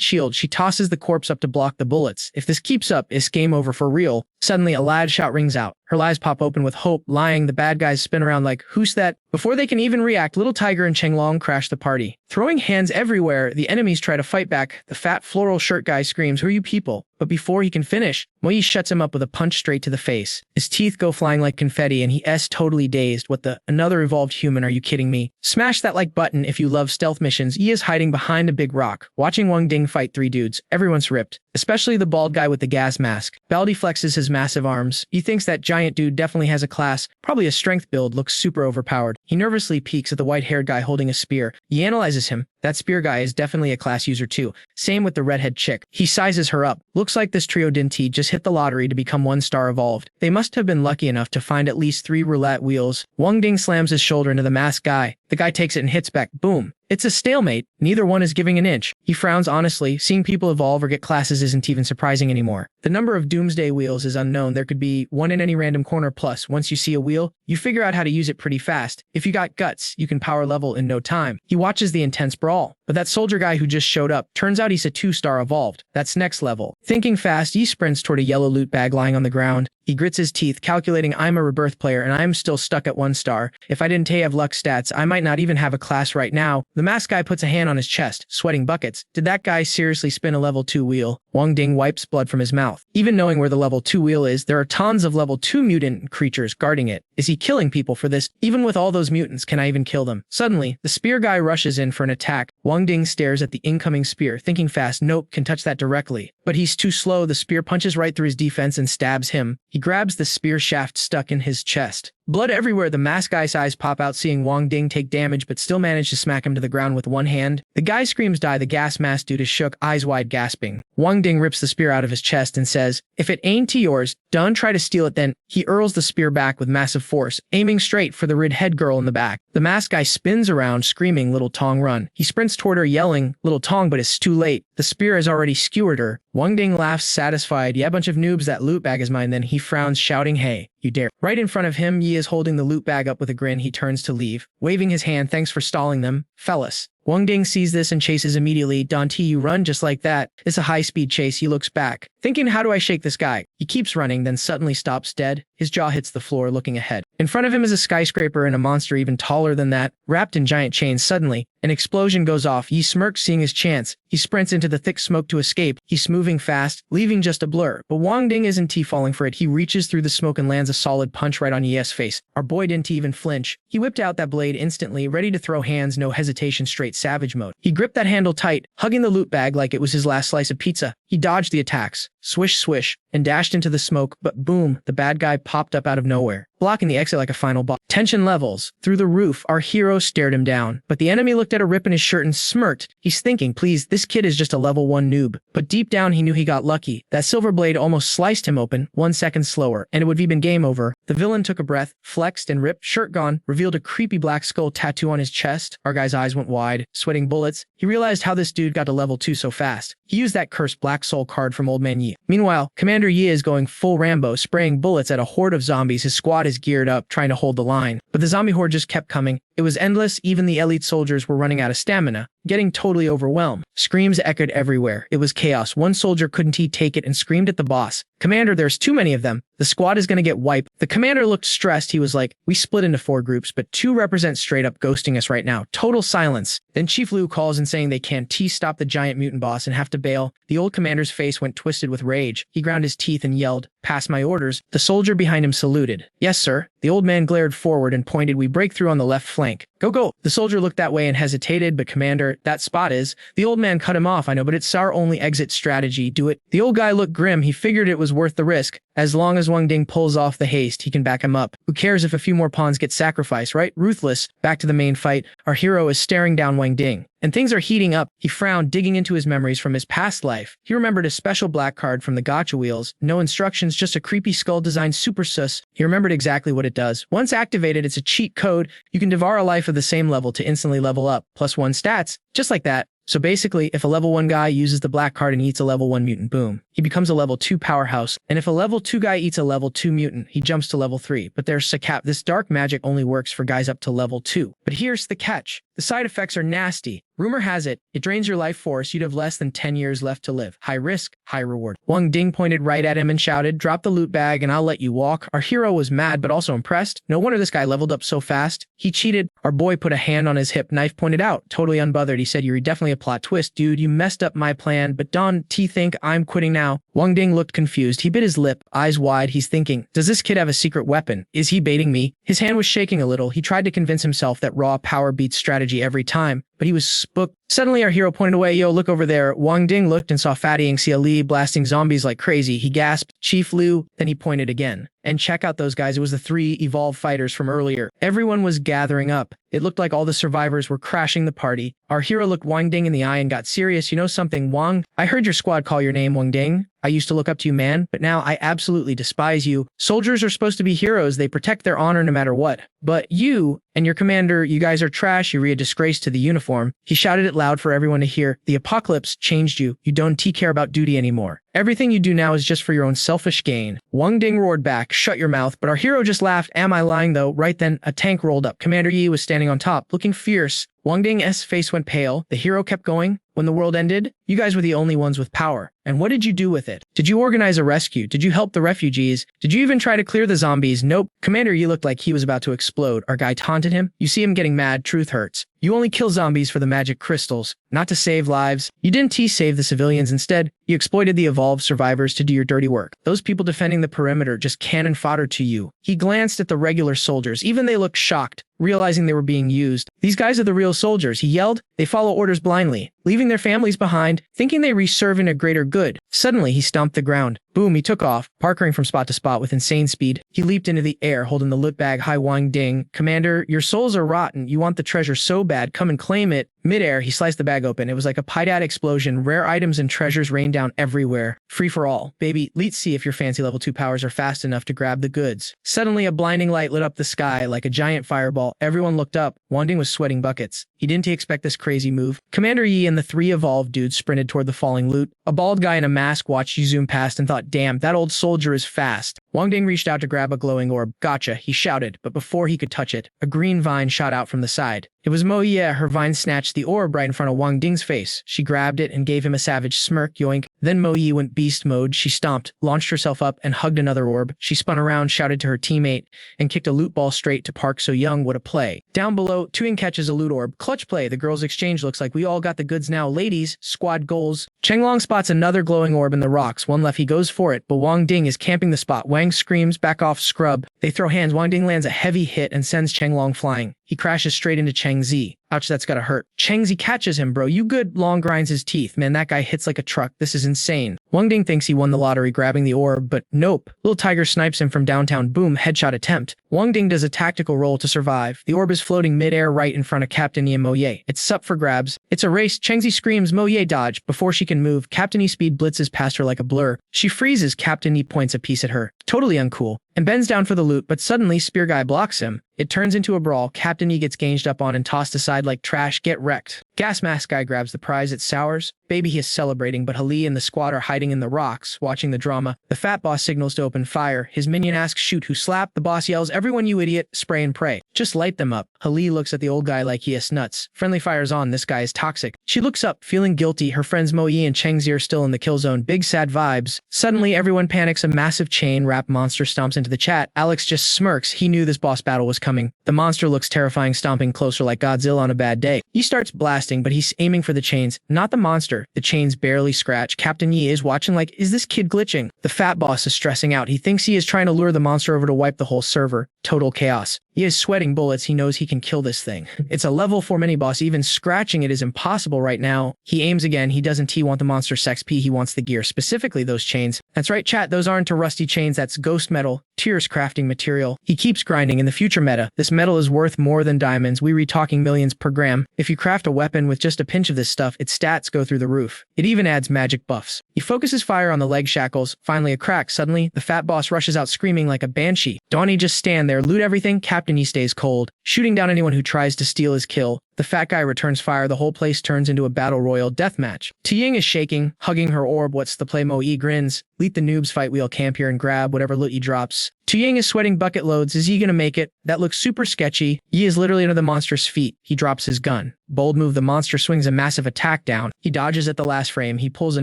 shield, she tosses the corpse up to block the bullets. If this keeps up, it's game over for real. Suddenly, a loud shout rings out. Her eyes pop open with hope. Liang, the bad guys spin around like, who's that? Before they can even react, Little Tiger and Cheng Long crash the party. Throwing hands everywhere, the enemies try to fight back. The fat floral shirt guy screams, who are you people? But before he can finish, Moi shuts him up with a punch straight to the face. His teeth go flying like confetti and he totally dazed. What the? Another evolved human, are you kidding me? Smash! Smash that like button if you love stealth missions. Yi is hiding behind a big rock, watching Wang Ding fight 3 dudes. Everyone's ripped, especially the bald guy with the gas mask. Baldy flexes his massive arms. He thinks that giant dude definitely has a class, probably a strength build, looks super overpowered. He nervously peeks at the white-haired guy holding a spear. He analyzes him. That spear guy is definitely a class user too. Same with the redhead chick. He sizes her up. Looks like this trio didn't just hit the lottery to become 1-star evolved. They must have been lucky enough to find at least 3 roulette wheels. Wang Ding slams his shoulder into the masked guy. The guy takes it and hits back. Boom. It's a stalemate. Neither one is giving an inch. He frowns honestly. Seeing people evolve or get classes isn't even surprising anymore. The number of doomsday wheels is unknown. There could be one in any random corner, plus once you see a wheel, you figure out how to use it pretty fast. If you got guts, you can power level in no time. He watches the intense brawl. But that soldier guy who just showed up, turns out he's a 2-star evolved. That's next level. Thinking fast, he sprints toward a yellow loot bag lying on the ground. He grits his teeth, calculating I'm a rebirth player and I'm still stuck at 1 star. If I didn't have luck stats, I might not even have a class right now. The masked guy puts a hand on his chest, sweating buckets. Did that guy seriously spin a level 2 wheel? Wang Ding wipes blood from his mouth. Even knowing where the level 2 wheel is, there are tons of level 2 mutant creatures guarding it. Is he killing people for this? Even with all those mutants, can I even kill them? Suddenly, the spear guy rushes in for an attack. Wang Ding stares at the incoming spear, thinking fast, nope, can touch that directly. But he's too slow. The spear punches right through his defense and stabs him. He grabs the spear shaft stuck in his chest. Blood everywhere. The masked guy's eyes pop out seeing Wang Ding take damage but still manage to smack him to the ground with one hand. The guy screams die. The gas mask dude is shook, eyes wide gasping. Wang Ding rips the spear out of his chest and says, if it ain't to yours, don't try to steal it then. He hurls the spear back with massive force, aiming straight for the redhead girl in the back. The masked guy spins around screaming, Little Tong run. He sprints toward her yelling, Little Tong, but it's too late. The spear has already skewered her. Wang Ding laughs satisfied. Yeah, bunch of noobs, that loot bag is mine. Then he frowns shouting, hey, you dare. Right in front of him, Yi is holding the loot bag up with a grin. He turns to leave, waving his hand, thanks for stalling them, fellas. Wang Ding sees this and chases immediately. Dante, you run just like that. It's a high-speed chase. He looks back, thinking, how do I shake this guy? He keeps running, then suddenly stops dead. His jaw hits the floor, looking ahead. In front of him is a skyscraper and a monster even taller than that, wrapped in giant chains. Suddenly, an explosion goes off. Yi smirks, seeing his chance. He sprints into the thick smoke to escape. He's moving fast, leaving just a blur. But Wang Ding isn't falling for it. He reaches through the smoke and lands a solid punch right on Yi's face. Our boy didn't even flinch. He whipped out that blade instantly, ready to throw hands, no hesitation, straight savage mode. He gripped that handle tight, hugging the loot bag like it was his last slice of pizza. He dodged the attacks, swish swish, and dashed into the smoke, but boom, the bad guy popped up out of nowhere, blocking the exit like a final boss. Tension levels through the roof. Our hero stared him down, but the enemy looked at a rip in his shirt and smirked. He's thinking, please, this kid is just a level 1 noob. But deep down he knew he got lucky. That silver blade almost sliced him open, 1 second slower, and it would have been game over. The villain took a breath, flexed and ripped, shirt gone, revealed a creepy black skull tattoo on his chest. Our guy's eyes went wide, sweating bullets. He realized how this dude got to level 2 so fast. He used that cursed black soul card from Old Man Yi. Meanwhile, Commander Yi is going full Rambo, spraying bullets at a horde of zombies. His squad is geared up, trying to hold the line. But the zombie horde just kept coming. It was endless. Even the elite soldiers were running out of stamina, getting totally overwhelmed. Screams echoed everywhere. It was chaos. One soldier couldn't take it and screamed at the boss, Commander, there's too many of them. The squad is gonna get wiped. The commander looked stressed. He was like, we split into 4 groups, but 2 represent straight up ghosting us right now. Total silence. Then Chief Liu calls in saying they can't stop the giant mutant boss and have to bail. The old commander's face went twisted with rage. He ground his teeth and yelled, pass my orders. The soldier behind him saluted. Yes, sir. The old man glared forward and pointed, we break through on the left flank. Go, go. The soldier looked that way and hesitated, but commander, that spot is. The old man cut him off. I know, but it's our only exit strategy. Do it. The old guy looked grim. He figured it was worth the risk. As long as Wang Ding pulls off the haste, he can back him up. Who cares if a few more pawns get sacrificed, right? Ruthless. Back to the main fight. Our hero is staring down Wang Ding. And things are heating up. He frowned, digging into his memories from his past life. He remembered a special black card from the gacha wheels. No instructions, just a creepy skull designed super sus. He remembered exactly what it does. Once activated, it's a cheat code. You can devour a life of the same level to instantly level up, +1 stats, just like that. So basically, if a level 1 guy uses the black card and eats a level 1 mutant, boom, he becomes a level 2 powerhouse. And if a level 2 guy eats a level 2 mutant, he jumps to level 3. But there's a cap. This dark magic only works for guys up to level 2. But here's the catch. The side effects are nasty. Rumor has it, it drains your life force. You'd have less than 10 years left to live. High risk, high reward. Wang Ding pointed right at him and shouted, "Drop the loot bag and I'll let you walk." Our hero was mad but also impressed. No wonder this guy leveled up so fast. He cheated. Our boy put a hand on his hip, knife pointed out. Totally unbothered, he said, "You're definitely a plot twist, dude. You messed up my plan, but don't think I'm quitting now." Wang Ding looked confused. He bit his lip, eyes wide. He's thinking, does this kid have a secret weapon? Is he baiting me? His hand was shaking a little. He tried to convince himself that raw power beats strategy every time, but he was spooked. Suddenly, our hero pointed away. "Yo, look over there." Wang Ding looked and saw Fatty and Xia Li blasting zombies like crazy. He gasped, "Chief Liu." Then he pointed again. "And check out those guys." It was the 3 evolved fighters from earlier. Everyone was gathering up. It looked like all the survivors were crashing the party. Our hero looked Wang Ding in the eye and got serious. "You know something, Wang? I heard your squad call your name, Wang Ding. I used to look up to you, man, but now I absolutely despise you. Soldiers are supposed to be heroes. They protect their honor no matter what. But you and your commander, you guys are trash. You're a disgrace to the uniform." He shouted it loud for everyone to hear. "The apocalypse changed you. You don't care about duty anymore. Everything you do now is just for your own selfish gain." Wang Ding roared back, "Shut your mouth," but our hero just laughed. "Am I lying though?" Right then, a tank rolled up. Commander Yi was standing on top, looking fierce. Wang Ding's face went pale. The hero kept going. "When the world ended, you guys were the only ones with power. And what did you do with it? Did you organize a rescue? Did you help the refugees? Did you even try to clear the zombies?" "Nope." Commander Yi looked like he was about to explode. Our guy taunted him. "You see him getting mad. Truth hurts. You only kill zombies for the magic crystals, not to save lives. You didn't save the civilians. Instead, you exploited the evolved survivors to do your dirty work. Those people defending the perimeter just cannon fodder to you." He glanced at the regular soldiers. Even they looked shocked, realizing they were being used. "These guys are the real soldiers," he yelled. "They follow orders blindly, leaving their families behind, thinking they serve in a greater good." Suddenly, he stomped the ground. Boom, he took off, parkering from spot to spot with insane speed. He leaped into the air, holding the loot bag high. "Wang Ding, commander, your souls are rotten. You want the treasure so bad, come and claim it." Midair, he sliced the bag open. It was like a pie-dat explosion. Rare items and treasures rained down everywhere. Free for all. "Baby, let's see if your fancy level 2 powers are fast enough to grab the goods." Suddenly, a blinding light lit up the sky like a giant fireball. Everyone looked up. Wang Ding was sweating buckets. He didn't expect this crazy move. Commander Yi and the 3 evolved dudes sprinted toward the falling loot. A bald guy in a mask watched you zoom past and thought, "Damn, that old soldier is fast." Wang Ding reached out to grab a glowing orb. "Gotcha," he shouted, but before he could touch it, a green vine shot out from the side. It was Mo Ye. Her vine snatched the orb right in front of Wang Ding's face. She grabbed it and gave him a savage smirk. Yoink. Then Mo Ye went beast mode. She stomped, launched herself up, and hugged another orb. She spun around, shouted to her teammate, and kicked a loot ball straight to Park So Young. What a play. Down below, Tuing catches a loot orb. Clutch play. The girls exchange. Looks like we all got the goods now. Ladies, squad goals. Chenglong spots another glowing orb in the rocks. One left, he goes for it, but Wang Ding is camping the spot. Wang screams, "Back off, scrub." They throw hands. Wang Ding lands a heavy hit and sends Chenglong flying. He crashes straight into Cheng Zi. Ouch, that's gotta hurt. Cheng Zi catches him. "Bro, you good?" Long grinds his teeth. "Man, that guy hits like a truck. This is insane." Wang Ding thinks he won the lottery grabbing the orb, but nope. Little Tiger snipes him from downtown. Boom, headshot attempt. Wang Ding does a tactical roll to survive. The orb is floating midair right in front of Captain Yi and Mo Ye. It's up for grabs. It's a race. Cheng Zi screams. Mo Ye dodge. Before she can move, Captain Yi speed blitzes past her like a blur. She freezes. Captain Yi points a piece at her. Totally uncool. And bends down for the loot, but suddenly Spear Guy blocks him. It turns into a brawl. Captain Yi gets ganged up on and tossed aside like trash. Get wrecked. Gas Mask Guy grabs the prize. It sours. Baby, he is celebrating, but Hali and the squad are hiding in the rocks, watching the drama. The fat boss signals to open fire. His minion asks, "Shoot, who slap?" The boss yells, "Everyone, you idiot, spray and pray. Just light them up." Hali looks at the old guy like he is nuts. Friendly fire's on. This guy is toxic. She looks up, feeling guilty. Her friends Mo Yi and Cheng Zi are still in the kill zone. Big sad vibes. Suddenly, everyone panics. A massive chain wrap monster stomps into the chat. Alex just smirks. He knew this boss battle was coming. The monster looks terrifying, stomping closer like Godzilla on a bad day. He starts blasting, but he's aiming for the chains, not the monster. The chains barely scratch. Captain Yi is watching like, is this kid glitching? The fat boss is stressing out. He thinks he is trying to lure the monster over to wipe the whole server. Total chaos. He is sweating bullets. He knows he can kill this thing. It's a level 4 mini-boss. Even scratching it is impossible right now. He aims again. He doesn't want the monster's XP. He wants the gear, specifically those chains. That's right, chat. Those aren't rusty chains. That's ghost metal. Tears crafting material. He keeps grinding. In the future meta, this metal is worth more than diamonds. We read talking millions per gram. If you craft a weapon with just a pinch of this stuff, its stats go through the roof. It even adds magic buffs. He focuses fire on the leg shackles. Finally a crack. Suddenly, the fat boss rushes out screaming like a banshee. Donnie just stand there, loot everything. Captain Yi stays cold, shooting down anyone who tries to steal his kill. The fat guy returns fire. The whole place turns into a battle royal deathmatch. Tiying is shaking, hugging her orb. What's the play? Mo Yi grins. Lead the noobs fight wheel camp here and grab whatever loot Yi drops. Tiying is sweating bucket loads. Is Yi gonna make it? That looks super sketchy. Yi is literally under the monster's feet. He drops his gun. Bold move. The monster swings a massive attack down. He dodges at the last frame. He pulls a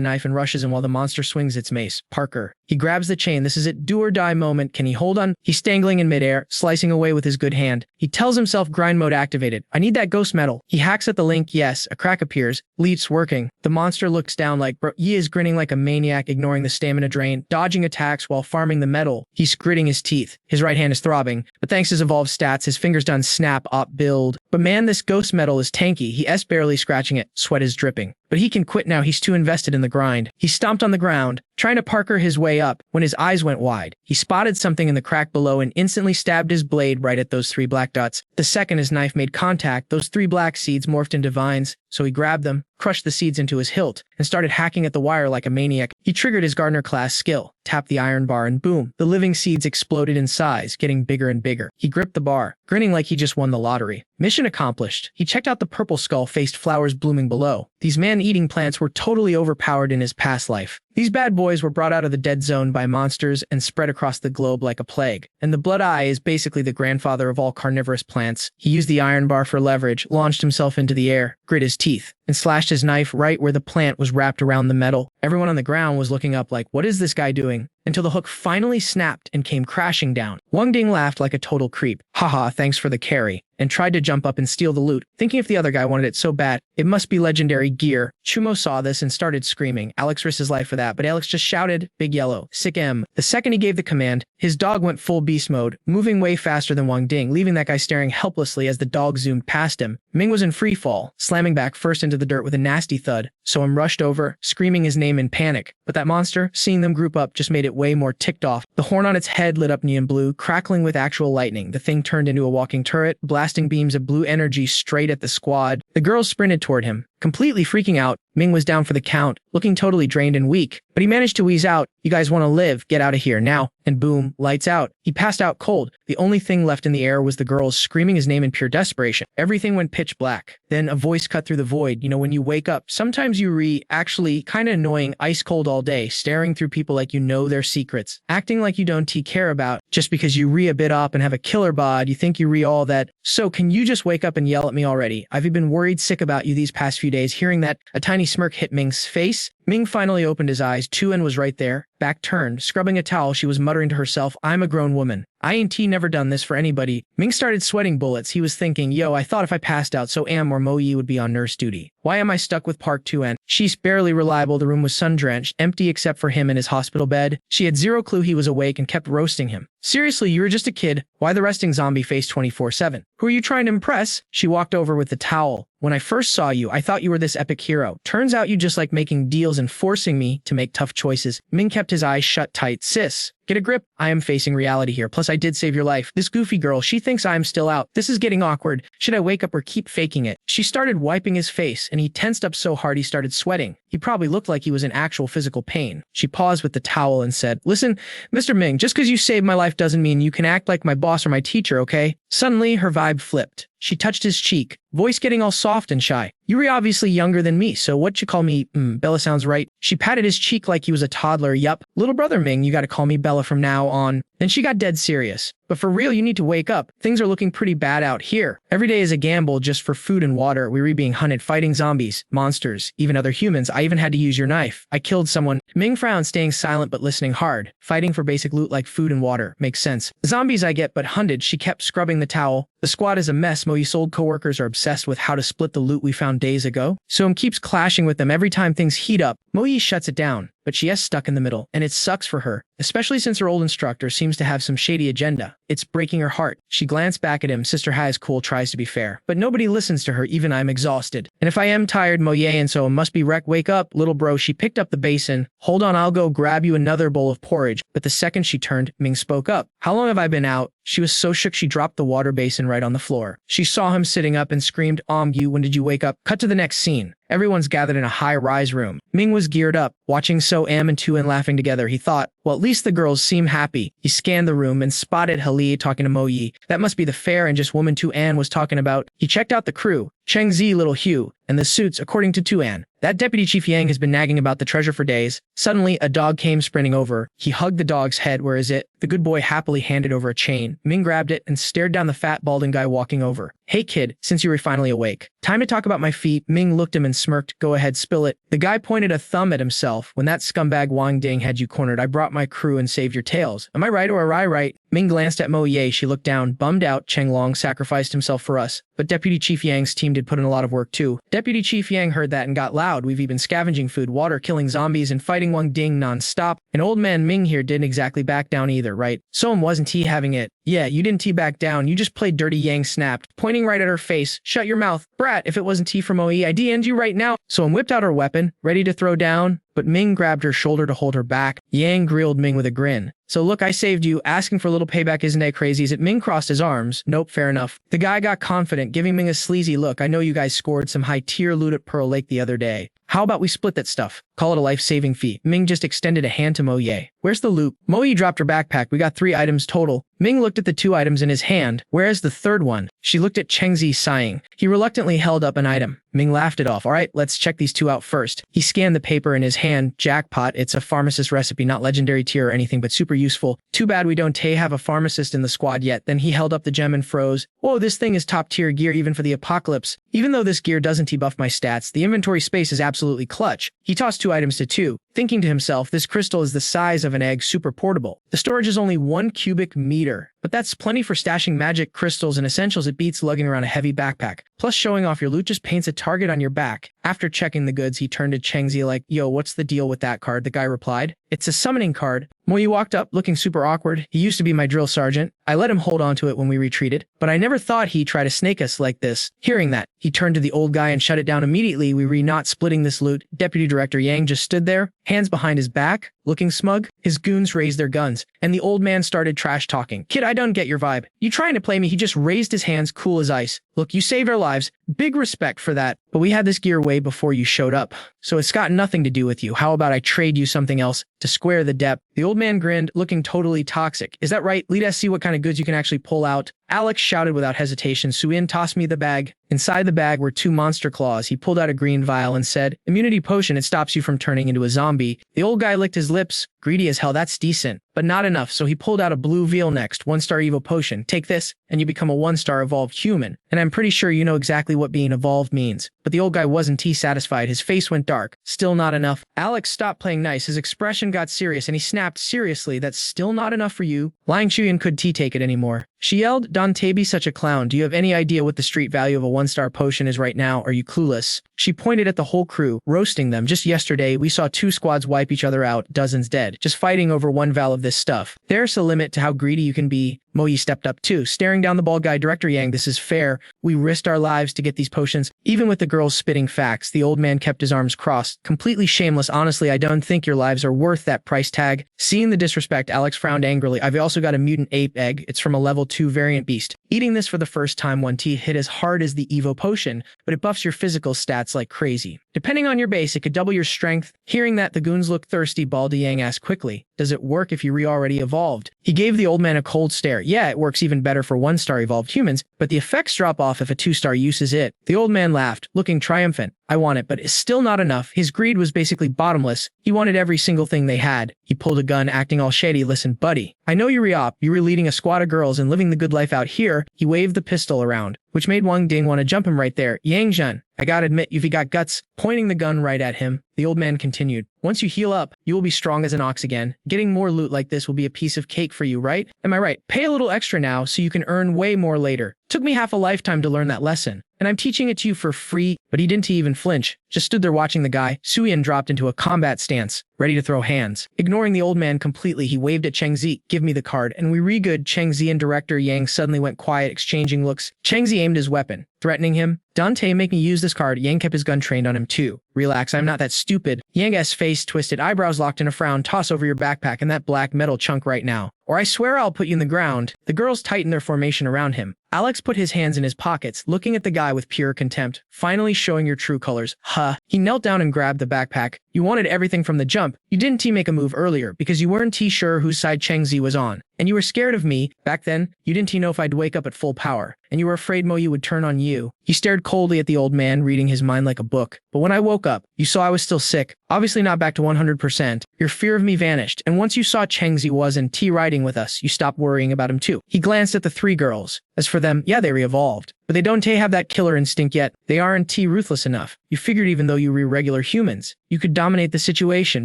knife and rushes him while the monster swings its mace. Parker. He grabs the chain. This is it. Do or die moment. Can he hold on? He's dangling in midair, slicing away with his good hand. He tells himself grind mode activated. I need that ghost metal. He hacks at the link. Yes, a crack appears. Leap's working. The monster looks down like bro. Yi is grinning like a maniac, ignoring the stamina drain, dodging attacks while farming the metal. He's gritting his teeth. His right hand is throbbing, but thanks to his evolved stats, his fingers done snap, op, build. But man, this ghost metal is tanky. He barely scratching it. Sweat is dripping. But he can quit now. He's too invested in the grind. He stomped on the ground, trying to Parker his way up, when his eyes went wide. He spotted something in the crack below and instantly stabbed his blade right at those 3 black dots. The second his knife made contact, those 3 black seeds morphed into vines, so he grabbed them, crushed the seeds into his hilt, and started hacking at the wire like a maniac. He triggered his Gardener class skill, tapped the iron bar, and boom, the living seeds exploded in size, getting bigger and bigger. He gripped the bar, grinning like he just won the lottery. Mission accomplished. He checked out the purple skull-faced flowers blooming below. These man-eating plants were totally overpowered in his past life. These bad boys were brought out of the dead zone by monsters and spread across the globe like a plague. And the blood eye is basically the grandfather of all carnivorous plants. He used the iron bar for leverage, launched himself into the air, grit his teeth, and slashed his knife right where the plant was wrapped around the metal. Everyone on the ground was looking up like, what is this guy doing? Until the hook finally snapped and came crashing down. Wang Ding laughed like a total creep. Haha, thanks for the carry. And tried to jump up and steal the loot, thinking if the other guy wanted it so bad, it must be legendary gear. Chumo saw this and started screaming. Alex risked his life for that, but Alex just shouted, Big Yellow, sick M. The second he gave the command, his dog went full beast mode, moving way faster than Wang Ding, leaving that guy staring helplessly as the dog zoomed past him. Ming was in free fall, slamming back first into the dirt with a nasty thud, so him rushed over, screaming his name in panic. But that monster, seeing them group up, just made it way more ticked off. The horn on its head lit up neon blue, crackling with actual lightning. The thing turned into a walking turret, blasting beams of blue energy straight at the squad. The girls sprinted toward him, completely freaking out. Ming was down for the count, looking totally drained and weak, but he managed to wheeze out, you guys want to live, get out of here, now. And boom, lights out. He passed out cold. The only thing left in the air was the girls screaming his name in pure desperation. Everything went pitch black. Then a voice cut through the void. You know, when you wake up, sometimes you actually kinda annoying, ice cold all day, staring through people like you know their secrets, acting like you don't care about, just because you a bit up and have a killer bod, you think you all that. So can you just wake up and yell at me already? I've been worried sick about you these past few days. Hearing that, a tiny smirk hit Ming's face. Ming finally opened his eyes. Tuan was right there, back turned, scrubbing a towel. She was muttering to herself, I'm a grown woman. I ain't never done this for anybody. Ming started sweating bullets. He was thinking, yo, I thought if I passed out so Am or Mo Yi would be on nurse duty. Why am I stuck with Park Tuan? She's barely reliable. The room was sun-drenched, empty except for him in his hospital bed. She had zero clue he was awake and kept roasting him. Seriously, you were just a kid. Why the resting zombie face 24/7? Who are you trying to impress? She walked over with the towel. When I first saw you, I thought you were this epic hero. Turns out you just like making deals and forcing me to make tough choices. Ming kept his eyes shut tight. Sis, get a grip. I am facing reality here. Plus, I did save your life. This goofy girl, she thinks I am still out. This is getting awkward. Should I wake up or keep faking it? She started wiping his face, and he tensed up so hard he started sweating. He probably looked like he was in actual physical pain. She paused with the towel and said, Listen, Mr. Ming, just because you saved my life doesn't mean you can act like my boss or my teacher, okay? Suddenly, her vibe flipped. She touched his cheek, voice getting all soft and shy. You're obviously younger than me, so what you call me? Bella sounds right. She patted his cheek like he was a toddler. Yup, little brother Ming, you gotta call me Bella from now on. Then she got dead serious. But for real, you need to wake up. Things are looking pretty bad out here. Every day is a gamble just for food and water. We're being hunted, fighting zombies, monsters, even other humans. I even had to use your knife. I killed someone. Ming frowned, staying silent but listening hard. Fighting for basic loot like food and water. Makes sense. Zombies I get, but hunted. She kept scrubbing the towel. The squad is a mess. Mo Yi's old coworkers are obsessed with how to split the loot we found days ago. So keeps clashing with them every time things heat up. Mo Yi shuts it down, but she is stuck in the middle, and it sucks for her, especially since her old instructor seems to have some shady agenda. It's breaking her heart. She glanced back at him. Sister Hai's cool, tries to be fair, but nobody listens to her. Even I'm exhausted. And if I am tired, Mo Ye, and so must be wreck. Wake up, little bro. She picked up the basin. Hold on, I'll go grab you another bowl of porridge. But the second she turned, Ming spoke up. How long have I been out? She was so shook she dropped the water basin right on the floor. She saw him sitting up and screamed, you, when did you wake up? Cut to the next scene. Everyone's gathered in a high-rise room. Ming was geared up, watching So-am and Tu-en laughing together. He thought, well, at least the girls seem happy. He scanned the room and spotted Hali talking to Mo Yi. That must be the fair and just woman Tu-en was talking about. He checked out the crew, Cheng Zi, Little Hugh, and the suits, according to Tu-en. That Deputy Chief Yang has been nagging about the treasure for days. Suddenly, a dog came sprinting over. He hugged the dog's head. Where is it? The good boy happily handed over a chain. Ming grabbed it and stared down the fat, balding guy walking over. Hey kid, since you were finally awake. Time to talk about my feet. Ming looked at him and smirked. Go ahead, spill it. The guy pointed a thumb at himself. When that scumbag Wang Ding had you cornered, I brought my crew and saved your tails. Am I right or are I right? Ming glanced at Mo Ye. She looked down, bummed out. Cheng Long sacrificed himself for us. But Deputy Chief Yang's team did put in a lot of work too. Deputy Chief Yang heard that and got loud. We've even scavenging food, water, killing zombies, and fighting Wang Ding non-stop. And old man Ming here didn't exactly back down either, right? So wasn't he having it? Yeah, you didn't back down. You just played dirty. Yang snapped, pointing right at her face. Shut your mouth. Brat, if it wasn't T from OE, I'd end you right now. So whipped out her weapon, ready to throw down. But Ming grabbed her shoulder to hold her back. Yang grilled Ming with a grin. So look, I saved you. Asking for a little payback isn't that crazy, is it? Ming crossed his arms. Nope, fair enough. The guy got confident, giving Ming a sleazy look. I know you guys scored some high-tier loot at Pearl Lake the other day. How about we split that stuff? Call it a life-saving fee. Ming just extended a hand to Mo Ye. Where's the loot? Mo Ye dropped her backpack. We got 3 items total. Ming looked at the 2 items in his hand. Where's the third one? She looked at Cheng Zi, sighing. He reluctantly held up an item. Ming laughed it off. All right, let's check these 2 out first. He scanned the paper in his hand. Jackpot, it's a pharmacist recipe, not legendary tier or anything, but super useful. Too bad we don't have a pharmacist in the squad yet. Then he held up the gem and froze. Whoa, this thing is top tier gear even for the apocalypse. Even though this gear doesn't debuff my stats, the inventory space is absolutely clutch. He tossed 2 items to Tu, thinking to himself, this crystal is the size of an egg, super portable. The storage is only 1 cubic meter. But that's plenty for stashing magic crystals and essentials. It beats lugging around a heavy backpack. Plus, showing off your loot just paints a target on your back. After checking the goods, he turned to Cheng Zi like, yo, what's the deal with that card? The guy replied, it's a summoning card. Mo Yi walked up, looking super awkward. He used to be my drill sergeant. I let him hold onto it when we retreated, but I never thought he'd try to snake us like this. Hearing that, he turned to the old guy and shut it down immediately. We were not splitting this loot. Deputy Director Yang just stood there, hands behind his back, looking smug. His goons raised their guns, and the old man started trash talking. Kid, I don't get your vibe. You trying to play me? He just raised his hands, cool as ice. Look, you saved our lives. Big respect for that. But we had this gear way before you showed up, so it's got nothing to do with you. How about I trade you something else to square the debt? The old man grinned, looking totally toxic. Is that right? Lead us see what kind of goods you can actually pull out. Alex shouted without hesitation. Suin tossed me the bag. Inside the bag were 2 monster claws. He pulled out a green vial and said, immunity potion, it stops you from turning into a zombie. The old guy licked his lips. Greedy as hell, that's decent. But not enough, so he pulled out a blue veal next. 1-star Evo potion. Take this, and you become a 1-star evolved human. And I'm pretty sure you know exactly what being evolved means. But the old guy wasn't satisfied. His face went dark. Still not enough. Alex stopped playing nice. His expression got serious, and he snapped, seriously, that's still not enough for you? Liang Chuyan could take it anymore. She yelled, Don't be such a clown. Do you have any idea what the street value of a 1-star potion is right now? Are you clueless? She pointed at the whole crew, roasting them. Just yesterday, we saw 2 squads wipe each other out, dozens dead, just fighting over 1 vial of this stuff. There's a limit to how greedy you can be. Mo Yi stepped up too, staring down the bald guy. Director Yang, this is fair. We risked our lives to get these potions. Even with the girls spitting facts, the old man kept his arms crossed, completely shameless. Honestly, I don't think your lives are worth that price tag. Seeing the disrespect, Alex frowned angrily. I've also got a mutant ape egg. It's from a level 2 variant beast. Eating this for the first time, 1T hit as hard as the Evo potion, but it buffs your physical stats like crazy. Depending on your base, it could double your strength. Hearing that, the goons looked thirsty. Baldy Yang asked quickly, does it work if you already evolved? He gave the old man a cold stare. Yeah, it works even better for 1-star evolved humans, but the effects drop off if a 2-star uses it. The old man laughed, looking triumphant. I want it, but it's still not enough. His greed was basically bottomless. He wanted every single thing they had. He pulled a gun, acting all shady. Listen, buddy, I know you're re-op. You were leading a squad of girls and living the good life out here. He waved the pistol around, which made Wang Ding want to jump him right there. Yang Zhen, I gotta admit, you've got guts. Pointing the gun right at him, the old man continued. Once you heal up, you will be strong as an ox again. Getting more loot like this will be a piece of cake for you, right? Am I right? Pay a little extra now so you can earn way more later. Took me half a lifetime to learn that lesson, and I'm teaching it to you for free. But he didn't even flinch, just stood there watching the guy. Suyin dropped into a combat stance, ready to throw hands. Ignoring the old man completely, he waved at Cheng Zi. Give me the card, and we re-good. Cheng Zi and Director Yang suddenly went quiet, exchanging looks. Cheng Zi aimed his weapon, threatening him. Dante, make me use this card. Yang kept his gun trained on him too. Relax, I'm not that stupid. Yang's face twisted, eyebrows locked in a frown. Toss over your backpack and that black metal chunk right now, or I swear I'll put you in the ground. The girls tightened their formation around him. Alex put his hands in his pockets, looking at the guy with pure contempt. Finally showing your true colors. Huh. He knelt down and grabbed the backpack. You wanted everything from the jump. You didn't make a move earlier because you weren't sure whose side Chengzi was on. And you were scared of me. Back then, you didn't know if I'd wake up at full power. And you were afraid Moyu would turn on you. He stared coldly at the old man, reading his mind like a book. But when I woke up, you saw I was still sick. Obviously not back to 100%. Your fear of me vanished. And once you saw Chengzi wasn't riding with us, you stopped worrying about him too. He glanced at the three girls. As for them, yeah, they re-evolved. But they don't have that killer instinct yet. They aren't ruthless enough. You figured even though you were regular humans, you could dominate the situation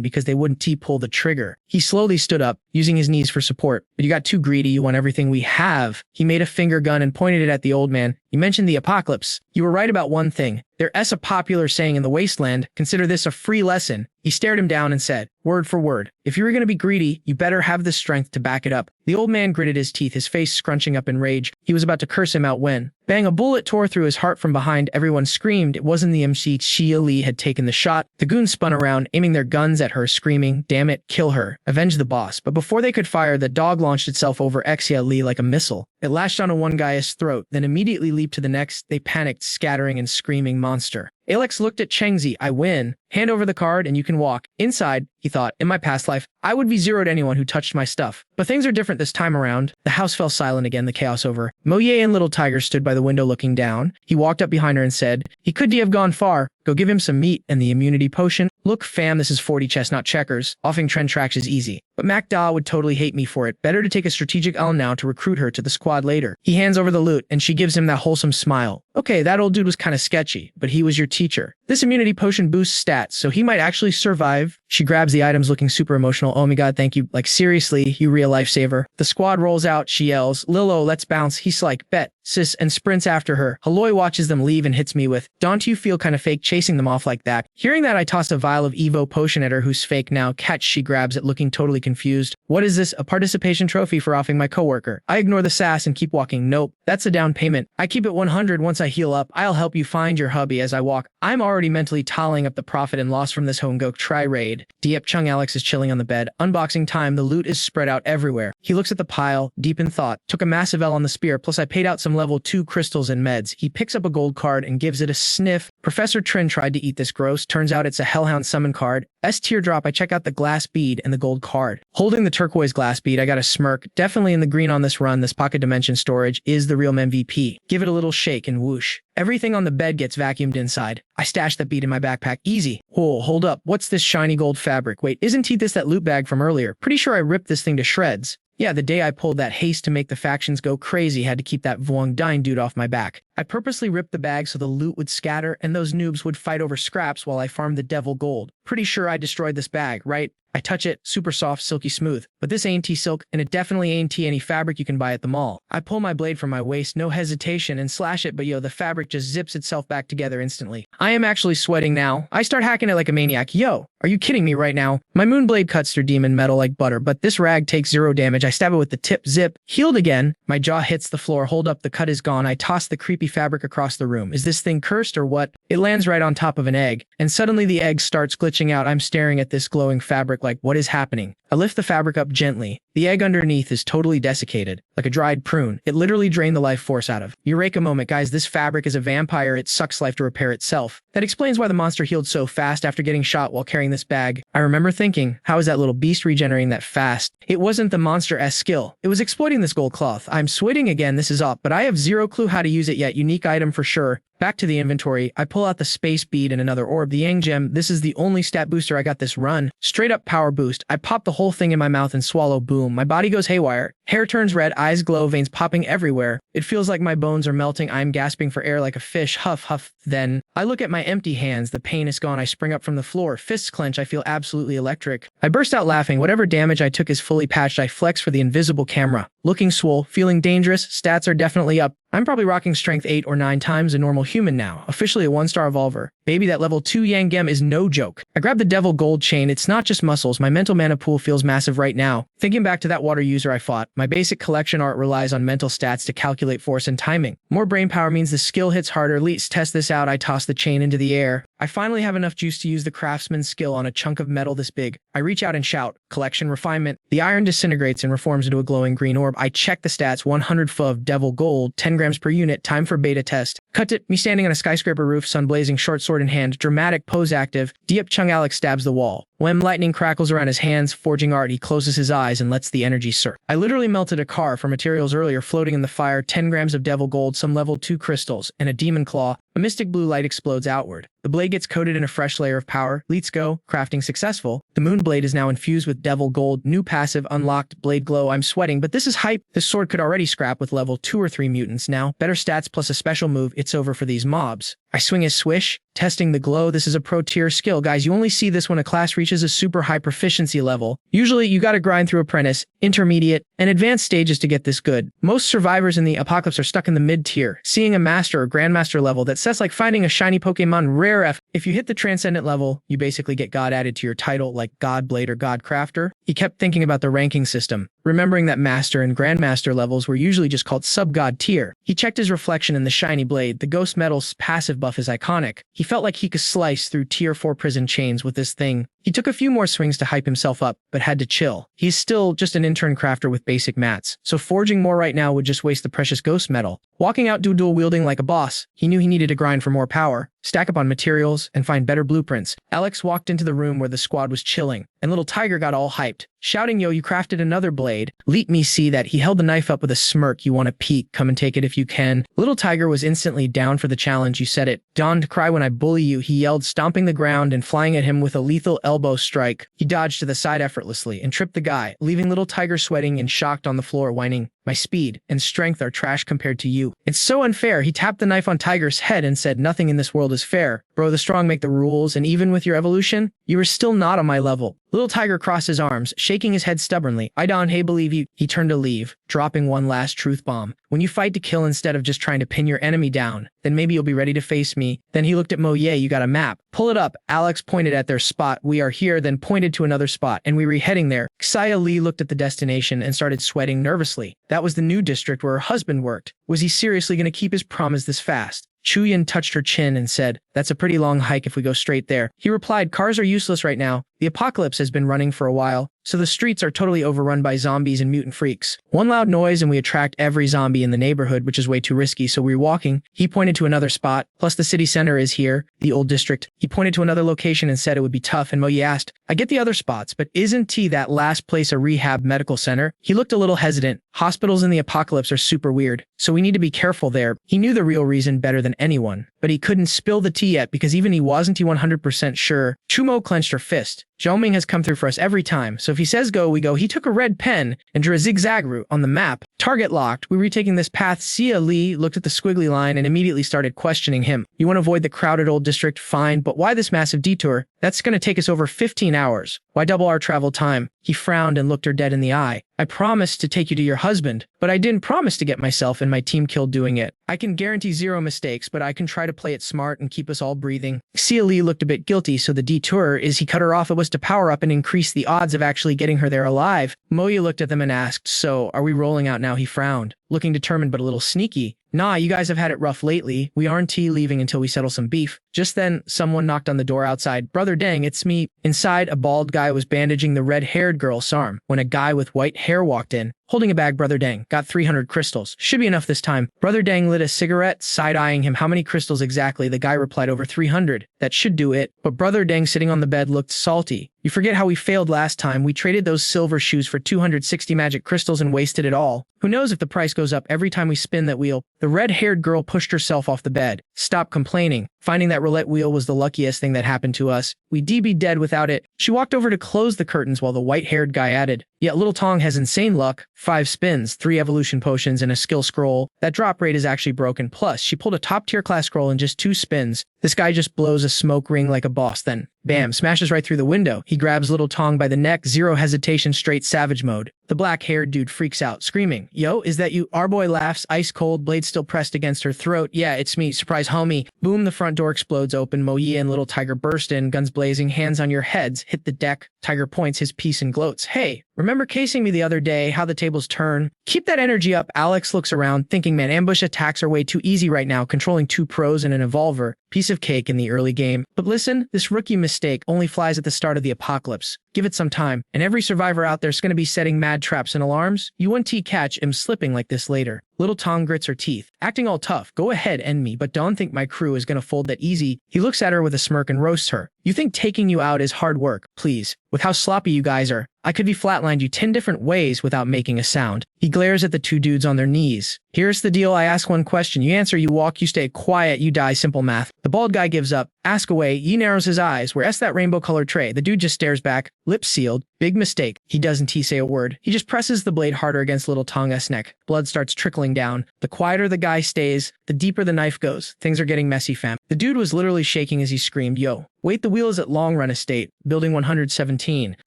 because they wouldn't pull the trigger. He slowly stood up, using his knees for support. But you got too greedy, you want everything we have. He made a finger gun and pointed it at the old man. You mentioned the apocalypse. You were right about one thing. There's a popular saying in the wasteland, consider this a free lesson. He stared him down and said, word for word, if you were going to be greedy, you better have the strength to back it up. The old man gritted his teeth, his face scrunching up in rage. He was about to curse him out when, bang, a bullet tore through his heart from behind. Everyone screamed. It wasn't the MC. Xia Li had taken the shot. The goons spun around, aiming their guns at her, screaming, damn it, kill her, avenge the boss. But before they could fire, the dog launched itself over Xia Li like a missile. It lashed onto one guy's throat, then immediately leaped to the next. They panicked, scattering and screaming monster. Alex looked at Chengzi. I win. Hand over the card and you can walk. Inside, he thought, in my past life, I would be zeroed anyone who touched my stuff. But things are different this time around. The house fell silent again, the chaos over. Moye and Little Tiger stood by the window looking down. He walked up behind her and said, he could have gone far. Go give him some meat and the immunity potion. Look, fam, this is 40 chess, not checkers. Offing trend tracks is easy. But Mac Da would totally hate me for it. Better to take a strategic L now to recruit her to the squad later. He hands over the loot and she gives him that wholesome smile. Okay, that old dude was kinda sketchy, but he was your teacher. This immunity potion boosts stats, so he might actually survive. She grabs the items looking super emotional. Oh my god, thank you. Like seriously, you real lifesaver. The squad rolls out, she yells, Lilo, let's bounce. He's like, bet, sis, and sprints after her. Halloy watches them leave and hits me with, don't you feel kinda fake chasing them off like that? Hearing that, I toss a vial of Evo potion at her who's fake now. Catch, she grabs it looking totally confused. What is this, a participation trophy for offing my coworker? I ignore the sass and keep walking. Nope, that's a down payment. I keep it 100 once I heal up. I'll help you find your hubby as I walk. I'm already mentally tallying up the profit and loss from this Hongo tri-raid. Diep Chung Alex is chilling on the bed. Unboxing time, the loot is spread out everywhere. He looks at the pile, deep in thought. Took a massive L on the spear, plus I paid out some level 2 crystals and meds. He picks up a gold card and gives it a sniff. Professor Trin tried to eat this gross. Turns out it's a Hellhound summon card. S teardrop, I check out the glass bead and the gold card. Holding the turquoise glass bead, I got a smirk. Definitely in the green on this run. This pocket dimension storage is the real MVP. Give it a little shake and whoosh. Everything on the bed gets vacuumed inside. I stash that bead in my backpack. Easy. Whoa, hold up. What's this shiny gold fabric? Wait, isn't this that loot bag from earlier? Pretty sure I ripped this thing to shreds. Yeah, the day I pulled that haste to make the factions go crazy, had to keep that Vuong Dine dude off my back. I purposely ripped the bag so the loot would scatter and those noobs would fight over scraps while I farmed the devil gold. Pretty sure I destroyed this bag, right? I touch it, super soft, silky smooth. But this ain't silk, and it definitely ain't any fabric you can buy at the mall. I pull my blade from my waist, no hesitation, and slash it, but yo, the fabric just zips itself back together instantly. I am actually sweating now. I start hacking it like a maniac. Yo, are you kidding me right now? My moon blade cuts through demon metal like butter, but this rag takes 0 damage. I stab it with the tip, zip, healed again. My jaw hits the floor, hold up, the cut is gone. I toss the creepy fabric across the room. Is this thing cursed or what? It lands right on top of an egg, and suddenly the egg starts glitching out. I'm staring at this glowing fabric like, what is happening? I lift the fabric up gently. The egg underneath is totally desiccated, like a dried prune. It literally drained the life force out of. Eureka moment, guys, this fabric is a vampire. It sucks life to repair itself. That explains why the monster healed so fast after getting shot while carrying this bag. I remember thinking, how is that little beast regenerating that fast? It wasn't the monster-esque skill. It was exploiting this gold cloth. I'm sweating again, this is up, but I have 0 clue how to use it yet. Unique item for sure. Back to the inventory, I pull out the space bead and another orb, the Yang gem. This is the only stat booster I got this run. Straight up power boost. I pop the whole thing in my mouth and swallow, boom. My body goes haywire. Hair turns red, eyes glow, veins popping everywhere. It feels like my bones are melting. I'm gasping for air like a fish. Huff, huff. Then, I look at my empty hands. The pain is gone. I spring up from the floor. Fists clench. I feel absolutely electric. I burst out laughing. Whatever damage I took is fully patched. I flex for the invisible camera. Looking swole, feeling dangerous. Stats are definitely up. I'm probably rocking strength 8 or 9 times a normal human now. Officially a 1-star evolver. Baby, that level 2 Yang is no joke. I grabbed the devil gold chain. It's not just muscles. My mental mana pool feels massive right now. Thinking back to that water user I fought, my basic collection art relies on mental stats to calculate force and timing. More brain power means the skill hits harder. Let's test this out. I toss the chain into the air. I finally have enough juice to use the craftsman's skill on a chunk of metal this big. I reach out and shout, collection refinement. The iron disintegrates and reforms into a glowing green orb. I check the stats, 100 FUV, devil gold, 10 grams per unit, time for beta test. Cut it, me standing on a skyscraper roof, sun blazing, short sword in hand, dramatic pose active. Diep Chung Alex stabs the wall. When lightning crackles around his hands, forging art, he closes his eyes and lets the energy surge. I literally melted a car for materials earlier floating in the fire, 10 grams of devil gold, some level 2 crystals, and a demon claw. A mystic blue light explodes outward. The blade gets coated in a fresh layer of power. Let's go. Crafting successful. The moon blade is now infused with devil gold. New passive unlocked. Blade glow. I'm sweating, but this is hype. This sword could already scrap with level 2 or 3 mutants now. Better stats plus a special move. It's over for these mobs. I swing his swish, testing the glow. This is a pro tier skill, guys. You only see this when a class reaches a super high proficiency level. Usually you gotta grind through apprentice, intermediate, and advanced stages to get this good. Most survivors in the apocalypse are stuck in the mid tier, seeing a master or grandmaster level that sets like finding a shiny Pokemon rare F. If you hit the transcendent level, you basically get God added to your title like God Blade or God Crafter. He kept thinking about the ranking system, remembering that master and grandmaster levels were usually just called sub-god tier. He checked his reflection in the shiny blade. The ghost metal's passive buff is iconic. He felt like he could slice through tier 4 prison chains with this thing. He took a few more swings to hype himself up, but had to chill. He's still just an intern crafter with basic mats, so forging more right now would just waste the precious ghost metal. Walking out dual wielding like a boss, he knew he needed to grind for more power, stack up on materials, and find better blueprints. Alex walked into the room where the squad was chilling, and little Tiger got all hyped, shouting, "Yo, you crafted another blade." Let me see that. He held the knife up with a smirk. "You want a peek? Come and take it if you can." Little Tiger was instantly down for the challenge. "You said it. Don't cry when I bully you," he yelled, stomping the ground and flying at him with a lethal elbow strike. He dodged to the side effortlessly and tripped the guy, leaving little Tiger sweating and shocked on the floor, whining, "My speed and strength are trash compared to you. It's so unfair." He tapped the knife on Tiger's head and said, "Nothing in this world is fair. Bro, the strong make the rules, and even with your evolution, you are still not on my level." Little Tiger crossed his arms, shaking his head stubbornly. "I don't believe you." He turned to leave, dropping one last truth bomb. "When you fight to kill instead of just trying to pin your enemy down, then maybe you'll be ready to face me." Then he looked at Mo. "Yeah, you got a map. Pull it up." Alex pointed at their spot. "We are here," then pointed to another spot, and we were heading there. Xia Li looked at the destination and started sweating nervously. That was the new district where her husband worked. Was he seriously going to keep his promise this fast? Chuyin touched her chin and said, "That's a pretty long hike if we go straight there." He replied, "Cars are useless right now. The apocalypse has been running for a while, so the streets are totally overrun by zombies and mutant freaks. One loud noise and we attract every zombie in the neighborhood, which is way too risky, so we're walking." He pointed to another spot. "Plus the city center is here, the old district." He pointed to another location and said it would be tough, and Mo asked, "I get the other spots, but isn't that last place a rehab medical center?" He looked a little hesitant. "Hospitals in the apocalypse are super weird, so we need to be careful there." He knew the real reason better than anyone, but he couldn't spill the tea yet because even he wasn't 100% sure. Chumo clenched her fist. "Zhao Ming has come through for us every time, so if he says go, we go." He took a red pen and drew a zigzag route on the map. Target locked. We were taking this path. Xia Li looked at the squiggly line and immediately started questioning him. "You want to avoid the crowded old district? Fine, but why this massive detour? That's going to take us over 15 hours. Why double our travel time?" He frowned and looked her dead in the eye. "I promised to take you to your husband, but I didn't promise to get myself and my team killed doing it. I can guarantee 0 mistakes, but I can try to play it smart and keep us all breathing." Xia Li looked a bit guilty, so the detour is he cut her off. It was to power up and increase the odds of actually getting her there alive. Moya looked at them and asked, "So, are we rolling out now?" He frowned, looking determined but a little sneaky. "Nah, you guys have had it rough lately. We aren't leaving until we settle some beef." Just then, someone knocked on the door outside. "Brother Dang, it's me." Inside, a bald guy was bandaging the red-haired girl's arm when a guy with white hair walked in, holding a bag. "Brother Dang, got 300 crystals. Should be enough this time." Brother Dang lit a cigarette, side-eyeing him. "How many crystals exactly?" The guy replied, "Over 300. That should do it." But Brother Dang, sitting on the bed, looked salty. "You forget how we failed last time. We traded those silver shoes for 260 magic crystals and wasted it all. Who knows if the price goes up every time we spin that wheel." The red-haired girl pushed herself off the bed. "Stop complaining. Finding that roulette wheel was the luckiest thing that happened to us. We'd be dead without it." She walked over to close the curtains while the white-haired guy added, "Yet little Tong has insane luck. 5 spins, 3 evolution potions, and a skill scroll. That drop rate is actually broken. Plus, she pulled a top-tier class scroll in just 2 spins. This guy just blows a smoke ring like a boss." Then, Bam, smashes right through the window. He grabs little Tong by the neck, zero hesitation, straight savage mode. The black-haired dude freaks out, screaming, "Yo, is that you?" Our boy laughs, ice cold, blade still pressed against her throat. "Yeah, it's me, surprise homie." Boom, the front door explodes open. Mo Yi and little Tiger burst in, guns blazing, hands on your heads, hit the deck. Tiger points his piece and gloats. "Hey, remember casing me the other day, how the tables turn?" "Keep that energy up." Alex looks around, thinking, man, ambush attacks are way too easy right now, controlling 2 pros and an evolver. Piece of cake in the early game. But listen, this rookie mistake only flies at the start of the apocalypse. Give it some time, and every survivor out there's gonna be setting mad traps and alarms. You won't catch him slipping like this later. Little Tong grits her teeth, acting all tough. "Go ahead, end me, but don't think my crew is gonna fold that easy." He looks at her with a smirk and roasts her. "You think taking you out is hard work? Please. With how sloppy you guys are, I could be flatlined you 10 different ways without making a sound." He glares at the 2 dudes on their knees. "Here's the deal. I ask 1 question. You answer, you walk, you stay quiet, you die. Simple math." The bald guy gives up. "Ask away." He narrows his eyes. "Where's that rainbow-colored tray?" The dude just stares back, lips sealed. Big mistake. He doesn't say a word. He just presses the blade harder against little Tong's neck. Blood starts trickling down. The quieter the guy stays, the deeper the knife goes. Things are getting messy, fam. The dude was literally shaking as he screamed, "Yo, wait, the wheel is at Long Run Estate, building 117.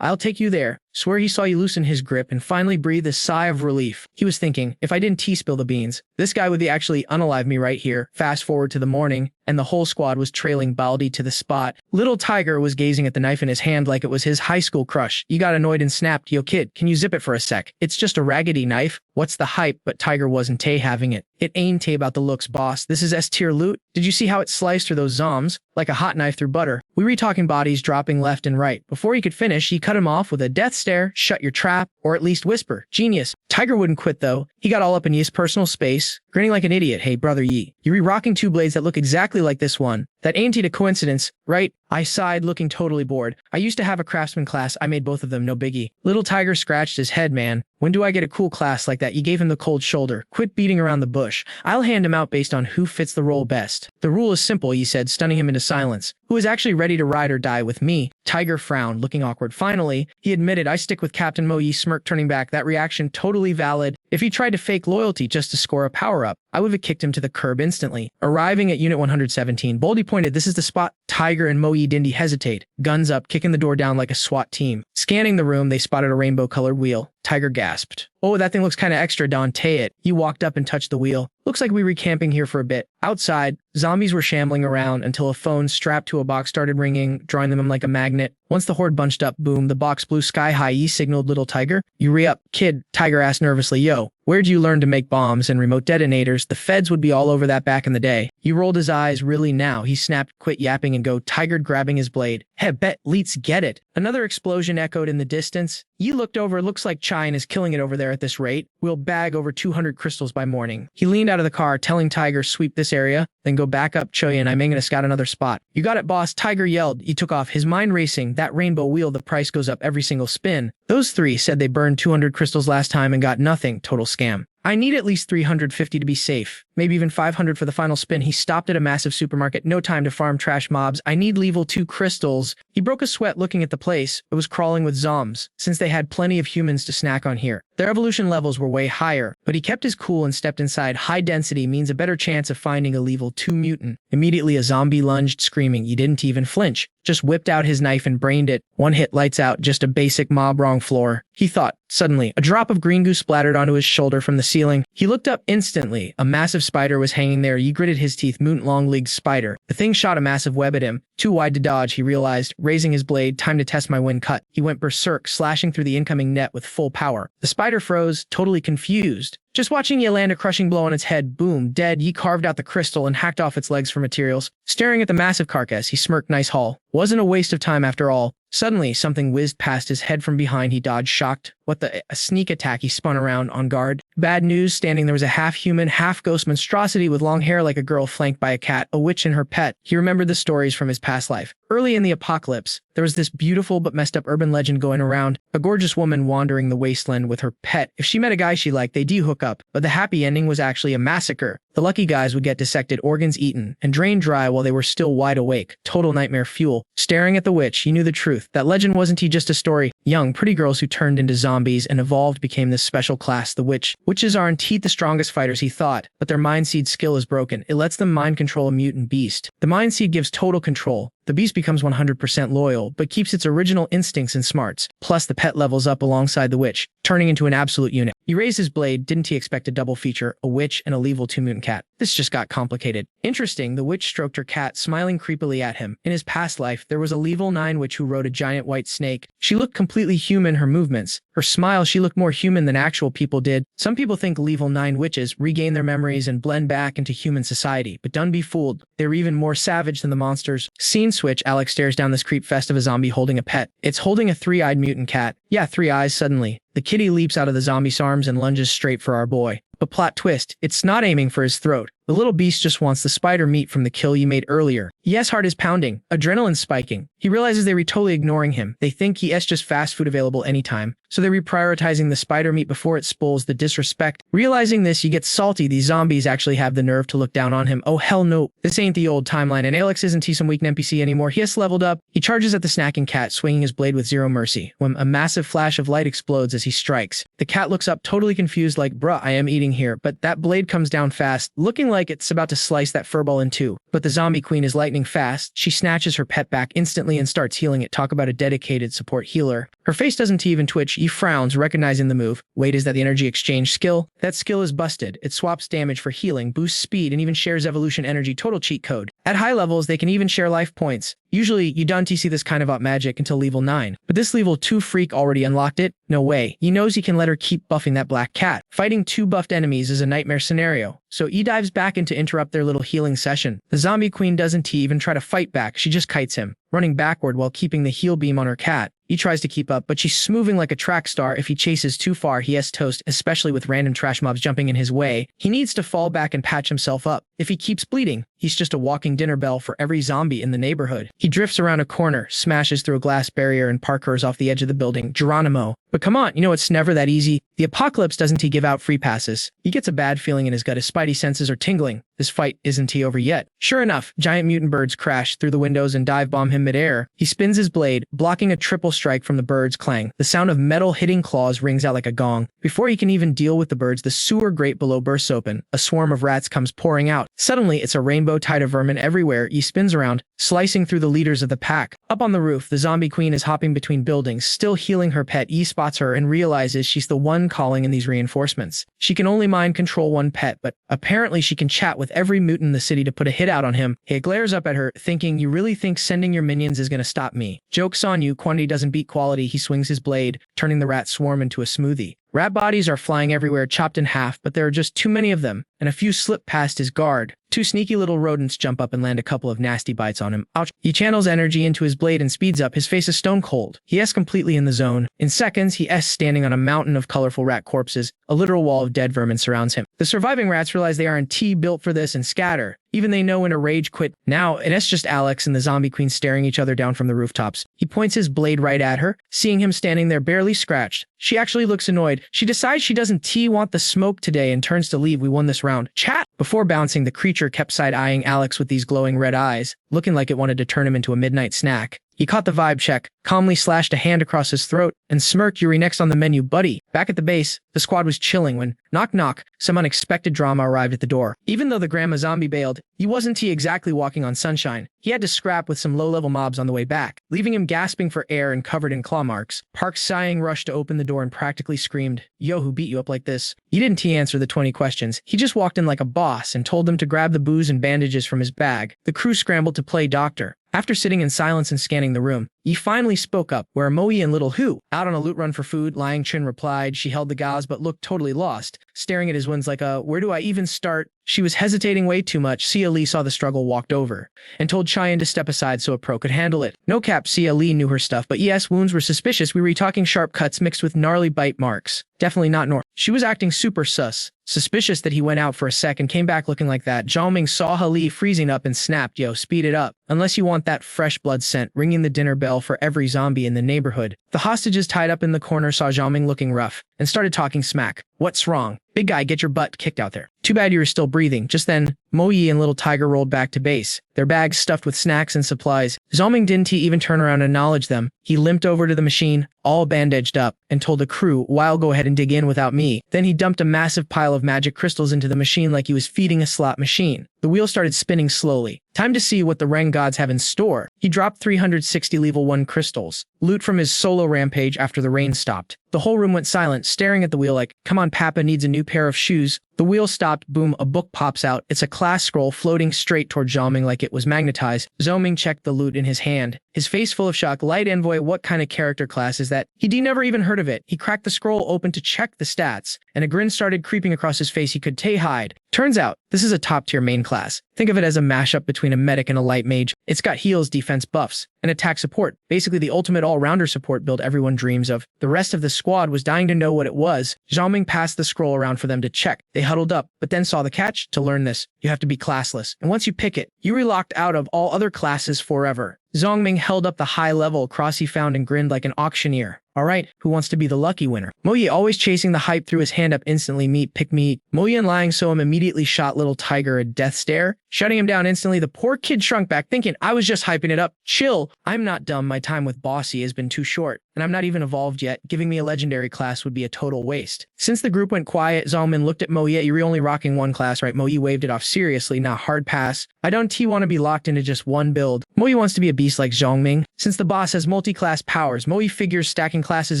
I'll take you there." Swear he saw you loosen his grip and finally breathe a sigh of relief. He was thinking, if I didn't spill the beans, this guy would actually unalive me right here. Fast forward to the morning, and the whole squad was trailing Baldy to the spot. Little Tiger was gazing at the knife in his hand like it was his high school crush. He got annoyed and snapped, "Yo kid, can you zip it for a sec? It's just a raggedy knife. What's the hype?" But Tiger wasn't having it. "It ain't about the looks, boss. This is S-tier loot. Did you see how it sliced through those zombs? Like a hot knife through butter." We were talking bodies dropping left and right. Before he could finish, he cut him off with a death stare, "Shut your trap," or at least whisper. Genius. Tiger wouldn't quit though. He got all up in Yi's personal space, grinning like an idiot. "Hey, brother Yi, you're re-rocking 2 blades that look exactly like this one. That ain't a coincidence, right?" I sighed, looking totally bored. "I used to have a craftsman class. I made both of them, no biggie." Little Tiger scratched his head, "Man, when do I get a cool class like that?" You gave him the cold shoulder. "Quit beating around the bush. I'll hand him out based on who fits the role best." "The rule is simple," he said, stunning him into silence. "Who is actually ready to ride or die with me?" Tiger frowned, looking awkward. Finally, he admitted, "I stick with Captain Mo." Yi smirked, turning back. That reaction totally valid. If he tried to fake loyalty just to score a power-up, I would have kicked him to the curb instantly. Arriving at Unit 117, Baldy pointed, "This is the spot." Tiger and Mo Yi didn't hesitate. Guns up, kicking the door down like a SWAT team. Scanning the room, they spotted a rainbow-colored wheel. Tiger gasped. "Oh, that thing looks kinda extra, Dante it." He walked up and touched the wheel. "Looks like we were camping here for a bit." Outside, zombies were shambling around until a phone strapped to a box started ringing, drawing them like a magnet. Once the horde bunched up, boom, the box blew sky high. Yi signaled little Tiger. "You re-up, kid." Tiger asked nervously, "Yo, where'd you learn to make bombs and remote detonators? The feds would be all over that back in the day." He rolled his eyes. "Really now?" He snapped, "Quit yapping and go." Tiger grabbing his blade. "Hey, bet, let's get it." Another explosion echoed in the distance. Yi looked over. "Looks like Chine is killing it over there at this rate. We'll bag over 200 crystals by morning." He leaned out of the car, telling Tiger, "Sweep this area, then go back up Choy and I'm gonna scout another spot." "You got it, boss." Tiger yelled. He took off, his mind racing. That rainbow wheel, the price goes up every single spin. Those 3 said they burned 200 crystals last time and got nothing. Total scam. "I need at least 350 to be safe. Maybe even 500 for the final spin." He stopped at a massive supermarket. "No time to farm trash mobs. I need level 2 crystals." He broke a sweat looking at the place. It was crawling with zombs, since they had plenty of humans to snack on here. Their evolution levels were way higher, but he kept his cool and stepped inside. High density means a better chance of finding a level 2 mutant. Immediately a zombie lunged, screaming. He didn't even flinch. Just whipped out his knife and brained it. 1 hit, lights out, just a basic mob wrong floor. He thought. Suddenly, a drop of green goo splattered onto his shoulder from the ceiling. He looked up instantly. A massive spider was hanging there. He gritted his teeth. Mutant long-legged spider. The thing shot a massive web at him. Too wide to dodge, he realized. Raising his blade, time to test my wind cut. He went berserk, slashing through the incoming net with full power. The spider froze, totally confused. Just watching Yi land a crushing blow on its head. Boom, dead. Yi carved out the crystal and hacked off its legs for materials. Staring at the massive carcass, he smirked. Nice haul. Wasn't a waste of time after all. Suddenly, something whizzed past his head from behind. He dodged, shocked. What the? A sneak attack. He spun around, on guard. Bad news. Standing there was a half-human, half-ghost monstrosity with long hair like a girl, flanked by a cat, a witch and her pet. He remembered the stories from his past life. Early in the apocalypse, there was this beautiful but messed up urban legend going around. A gorgeous woman wandering the wasteland with her pet. If she met a guy she liked, they'd hook up. But the happy ending was actually a massacre. The lucky guys would get dissected, organs eaten, and drained dry while they were still wide awake. Total nightmare fuel. Staring at the witch, he knew the truth. That legend wasn't just a story. Young, pretty girls who turned into zombies and evolved became this special class, the witch. Witches aren't the strongest fighters, he thought, but their mind seed skill is broken. It lets them mind control a mutant beast. The mind seed gives total control. The beast becomes 100% loyal, but keeps its original instincts and smarts. Plus, the pet levels up alongside the witch, turning into an absolute unit. He raised his blade. Didn't he expect a double feature, a witch and a level 2 mutant cat? This just got complicated. Interesting, the witch stroked her cat, smiling creepily at him. In his past life, there was a level 9 witch who rode a giant white snake. She looked completely human, her movements. Her smile, she looked more human than actual people did. Some people think level 9 witches regain their memories and blend back into human society, but don't be fooled. They're even more savage than the monsters. Scene switch, Alex stares down this creep fest of a zombie holding a pet. It's holding a 3-eyed mutant cat. Yeah, 3 eyes suddenly. The kitty leaps out of the zombie's arms and lunges straight for our boy. But plot twist, it's not aiming for his throat. The little beast just wants the spider meat from the kill you made earlier. Yes, heart is pounding, adrenaline spiking. He realizes they were totally ignoring him. They think he is just fast food available anytime, so they're reprioritizing the spider meat before it spoils the disrespect. Realizing this, he gets salty. These zombies actually have the nerve to look down on him. Oh hell no, this ain't the old timeline, and Alex isn't he some weak NPC anymore. He has leveled up. He charges at the snacking cat, swinging his blade with zero mercy. When a massive flash of light explodes as he strikes, the cat looks up totally confused like, bruh, I am eating here, but that blade comes down fast, looking like it's about to slice that furball in two. But the zombie queen is lightning fast. She snatches her pet back instantly and starts healing it. Talk about a dedicated support healer. Her face doesn't even twitch. He frowns, recognizing the move. Wait, is that the energy exchange skill? That skill is busted. It swaps damage for healing, boosts speed, and even shares evolution energy. Total cheat code. At high levels, they can even share life points. Usually, you don't see this kind of up magic until level 9, but this level 2 freak already unlocked it? No way. He knows he can let her keep buffing that black cat. Fighting 2 buffed enemies is a nightmare scenario, so he dives back in to interrupt their little healing session. The zombie queen doesn't even try to fight back, she just kites him, running backward while keeping the heal beam on her cat. He tries to keep up, but she's smoothing like a track star. If he chases too far, he has toast, especially with random trash mobs jumping in his way. He needs to fall back and patch himself up. If he keeps bleeding, he's just a walking dinner bell for every zombie in the neighborhood. He drifts around a corner, smashes through a glass barrier, and parkours off the edge of the building. Geronimo. But come on, you know it's never that easy. The apocalypse doesn't he give out free passes. He gets a bad feeling in his gut. His spidey senses are tingling. This fight isn't he over yet. Sure enough, giant mutant birds crash through the windows and dive bomb him midair. He spins his blade, blocking a triple strike from the birds' clang. The sound of metal hitting claws rings out like a gong. Before he can even deal with the birds, the sewer grate below bursts open. A swarm of rats comes pouring out. Suddenly, it's a rainbow tide of vermin everywhere. He spins around, slicing through the leaders of the pack. Up on the roof, the zombie queen is hopping between buildings, still healing her pet. He spots her and realizes she's the one calling in these reinforcements. She can only mind control one pet, but apparently she can chat with every mutant in the city to put a hit out on him. He glares up at her, thinking, you really think sending your minions is gonna stop me? Joke's on you, quantity doesn't beat quality. He swings his blade, turning the rat swarm into a smoothie. Rat bodies are flying everywhere, chopped in half, but there are just too many of them, and a few slip past his guard. 2 sneaky little rodents jump up and land a couple of nasty bites on him. Ouch. He channels energy into his blade and speeds up. His face is stone cold. He is completely in the zone. In seconds, he is standing on a mountain of colorful rat corpses. A literal wall of dead vermin surrounds him. The surviving rats realize they aren't built for this and scatter. Even they know when to rage quit. Now, it's just Alex and the zombie queen staring each other down from the rooftops. He points his blade right at her, seeing him standing there barely scratched. She actually looks annoyed. She decides she doesn't want the smoke today and turns to leave. We won this round. Chat! Before bouncing, the creature kept side-eyeing Alex with these glowing red eyes, looking like it wanted to turn him into a midnight snack. He caught the vibe check, calmly slashed a hand across his throat, and smirked. Yuri next on the menu, buddy. Back at the base, the squad was chilling when, knock knock, some unexpected drama arrived at the door. Even though the grandma zombie bailed, he wasn't exactly walking on sunshine. He had to scrap with some low-level mobs on the way back, leaving him gasping for air and covered in claw marks. Park sighing rushed to open the door and practically screamed, yo, who beat you up like this? He didn't answer the 20 questions. He just walked in like a boss and told them to grab the booze and bandages from his bag. The crew scrambled to play doctor. After sitting in silence and scanning the room, he finally spoke up, where Moe and Little Who? Out on a loot run for food, Liang Chin replied. She held the gauze but looked totally lost, staring at his wounds like where do I even start? She was hesitating way too much. Sia Lee saw the struggle, walked over, and told Cheyenne to step aside so a pro could handle it. No cap, Sia Lee knew her stuff, but yes, wounds were suspicious. We were talking sharp cuts mixed with gnarly bite marks. Definitely not normal. She was acting super sus. Suspicious that he went out for a sec and came back looking like that. Zhao Ming saw Hali freezing up and snapped, yo, speed it up. Unless you want that fresh blood scent, ringing the dinner bell for every zombie in the neighborhood. The hostages tied up in the corner saw Zhao Ming looking rough and started talking smack. What's wrong? Big guy, get your butt kicked out there. Too bad you were still breathing. Just then, Moe and Little Tiger rolled back to base, their bags stuffed with snacks and supplies. Zhao Ming didn't even turn around and acknowledge them. He limped over to the machine, all bandaged up, and told the crew, "While go ahead and dig in without me." Then he dumped a massive pile of magic crystals into the machine like he was feeding a slot machine. The wheel started spinning slowly. Time to see what the Reng gods have in store. He dropped 360 level 1 crystals, loot from his solo rampage after the rain stopped. The whole room went silent, staring at the wheel like, come on, Papa needs a new pair of shoes. The wheel stopped, boom, a book pops out. It's a class scroll floating straight toward Zhao like it was magnetized. Zhao checked the loot in his hand, his face full of shock. Light Envoy, what kind of character class is that? He'd never even heard of it. He cracked the scroll open to check the stats, and a grin started creeping across his face he could hide. Turns out, this is a top-tier main class. Think of it as a mashup between a medic and a light mage. It's got heals, defense buffs, and attack support. Basically the ultimate all-rounder support build everyone dreams of. The rest of the squad was dying to know what it was. Zhao passed the scroll around for them to check. They huddled up, but then saw the catch. To learn this, you have to be classless. And once you pick it, you're locked out of all other classes forever. Zhao held up the high-level cross he found and grinned like an auctioneer. Alright, who wants to be the lucky winner? Mo Ye, always chasing the hype, threw his hand up instantly. Meat, pick me. Mo Ye and Liang So immediately shot Little Tiger a death stare, shutting him down instantly. The poor kid shrunk back, thinking, I was just hyping it up. Chill. I'm not dumb. My time with Bossy has been too short, and I'm not even evolved yet. Giving me a legendary class would be a total waste. Since the group went quiet, Zhao looked at Mo Ye. You're only rocking one class, right? Mo Ye waved it off seriously. Nah, hard pass. I don't want to be locked into just one build. Mo Ye wants to be a beast like Zhao Ming. Since the boss has multi-class powers, Mo Ye figures stacking classes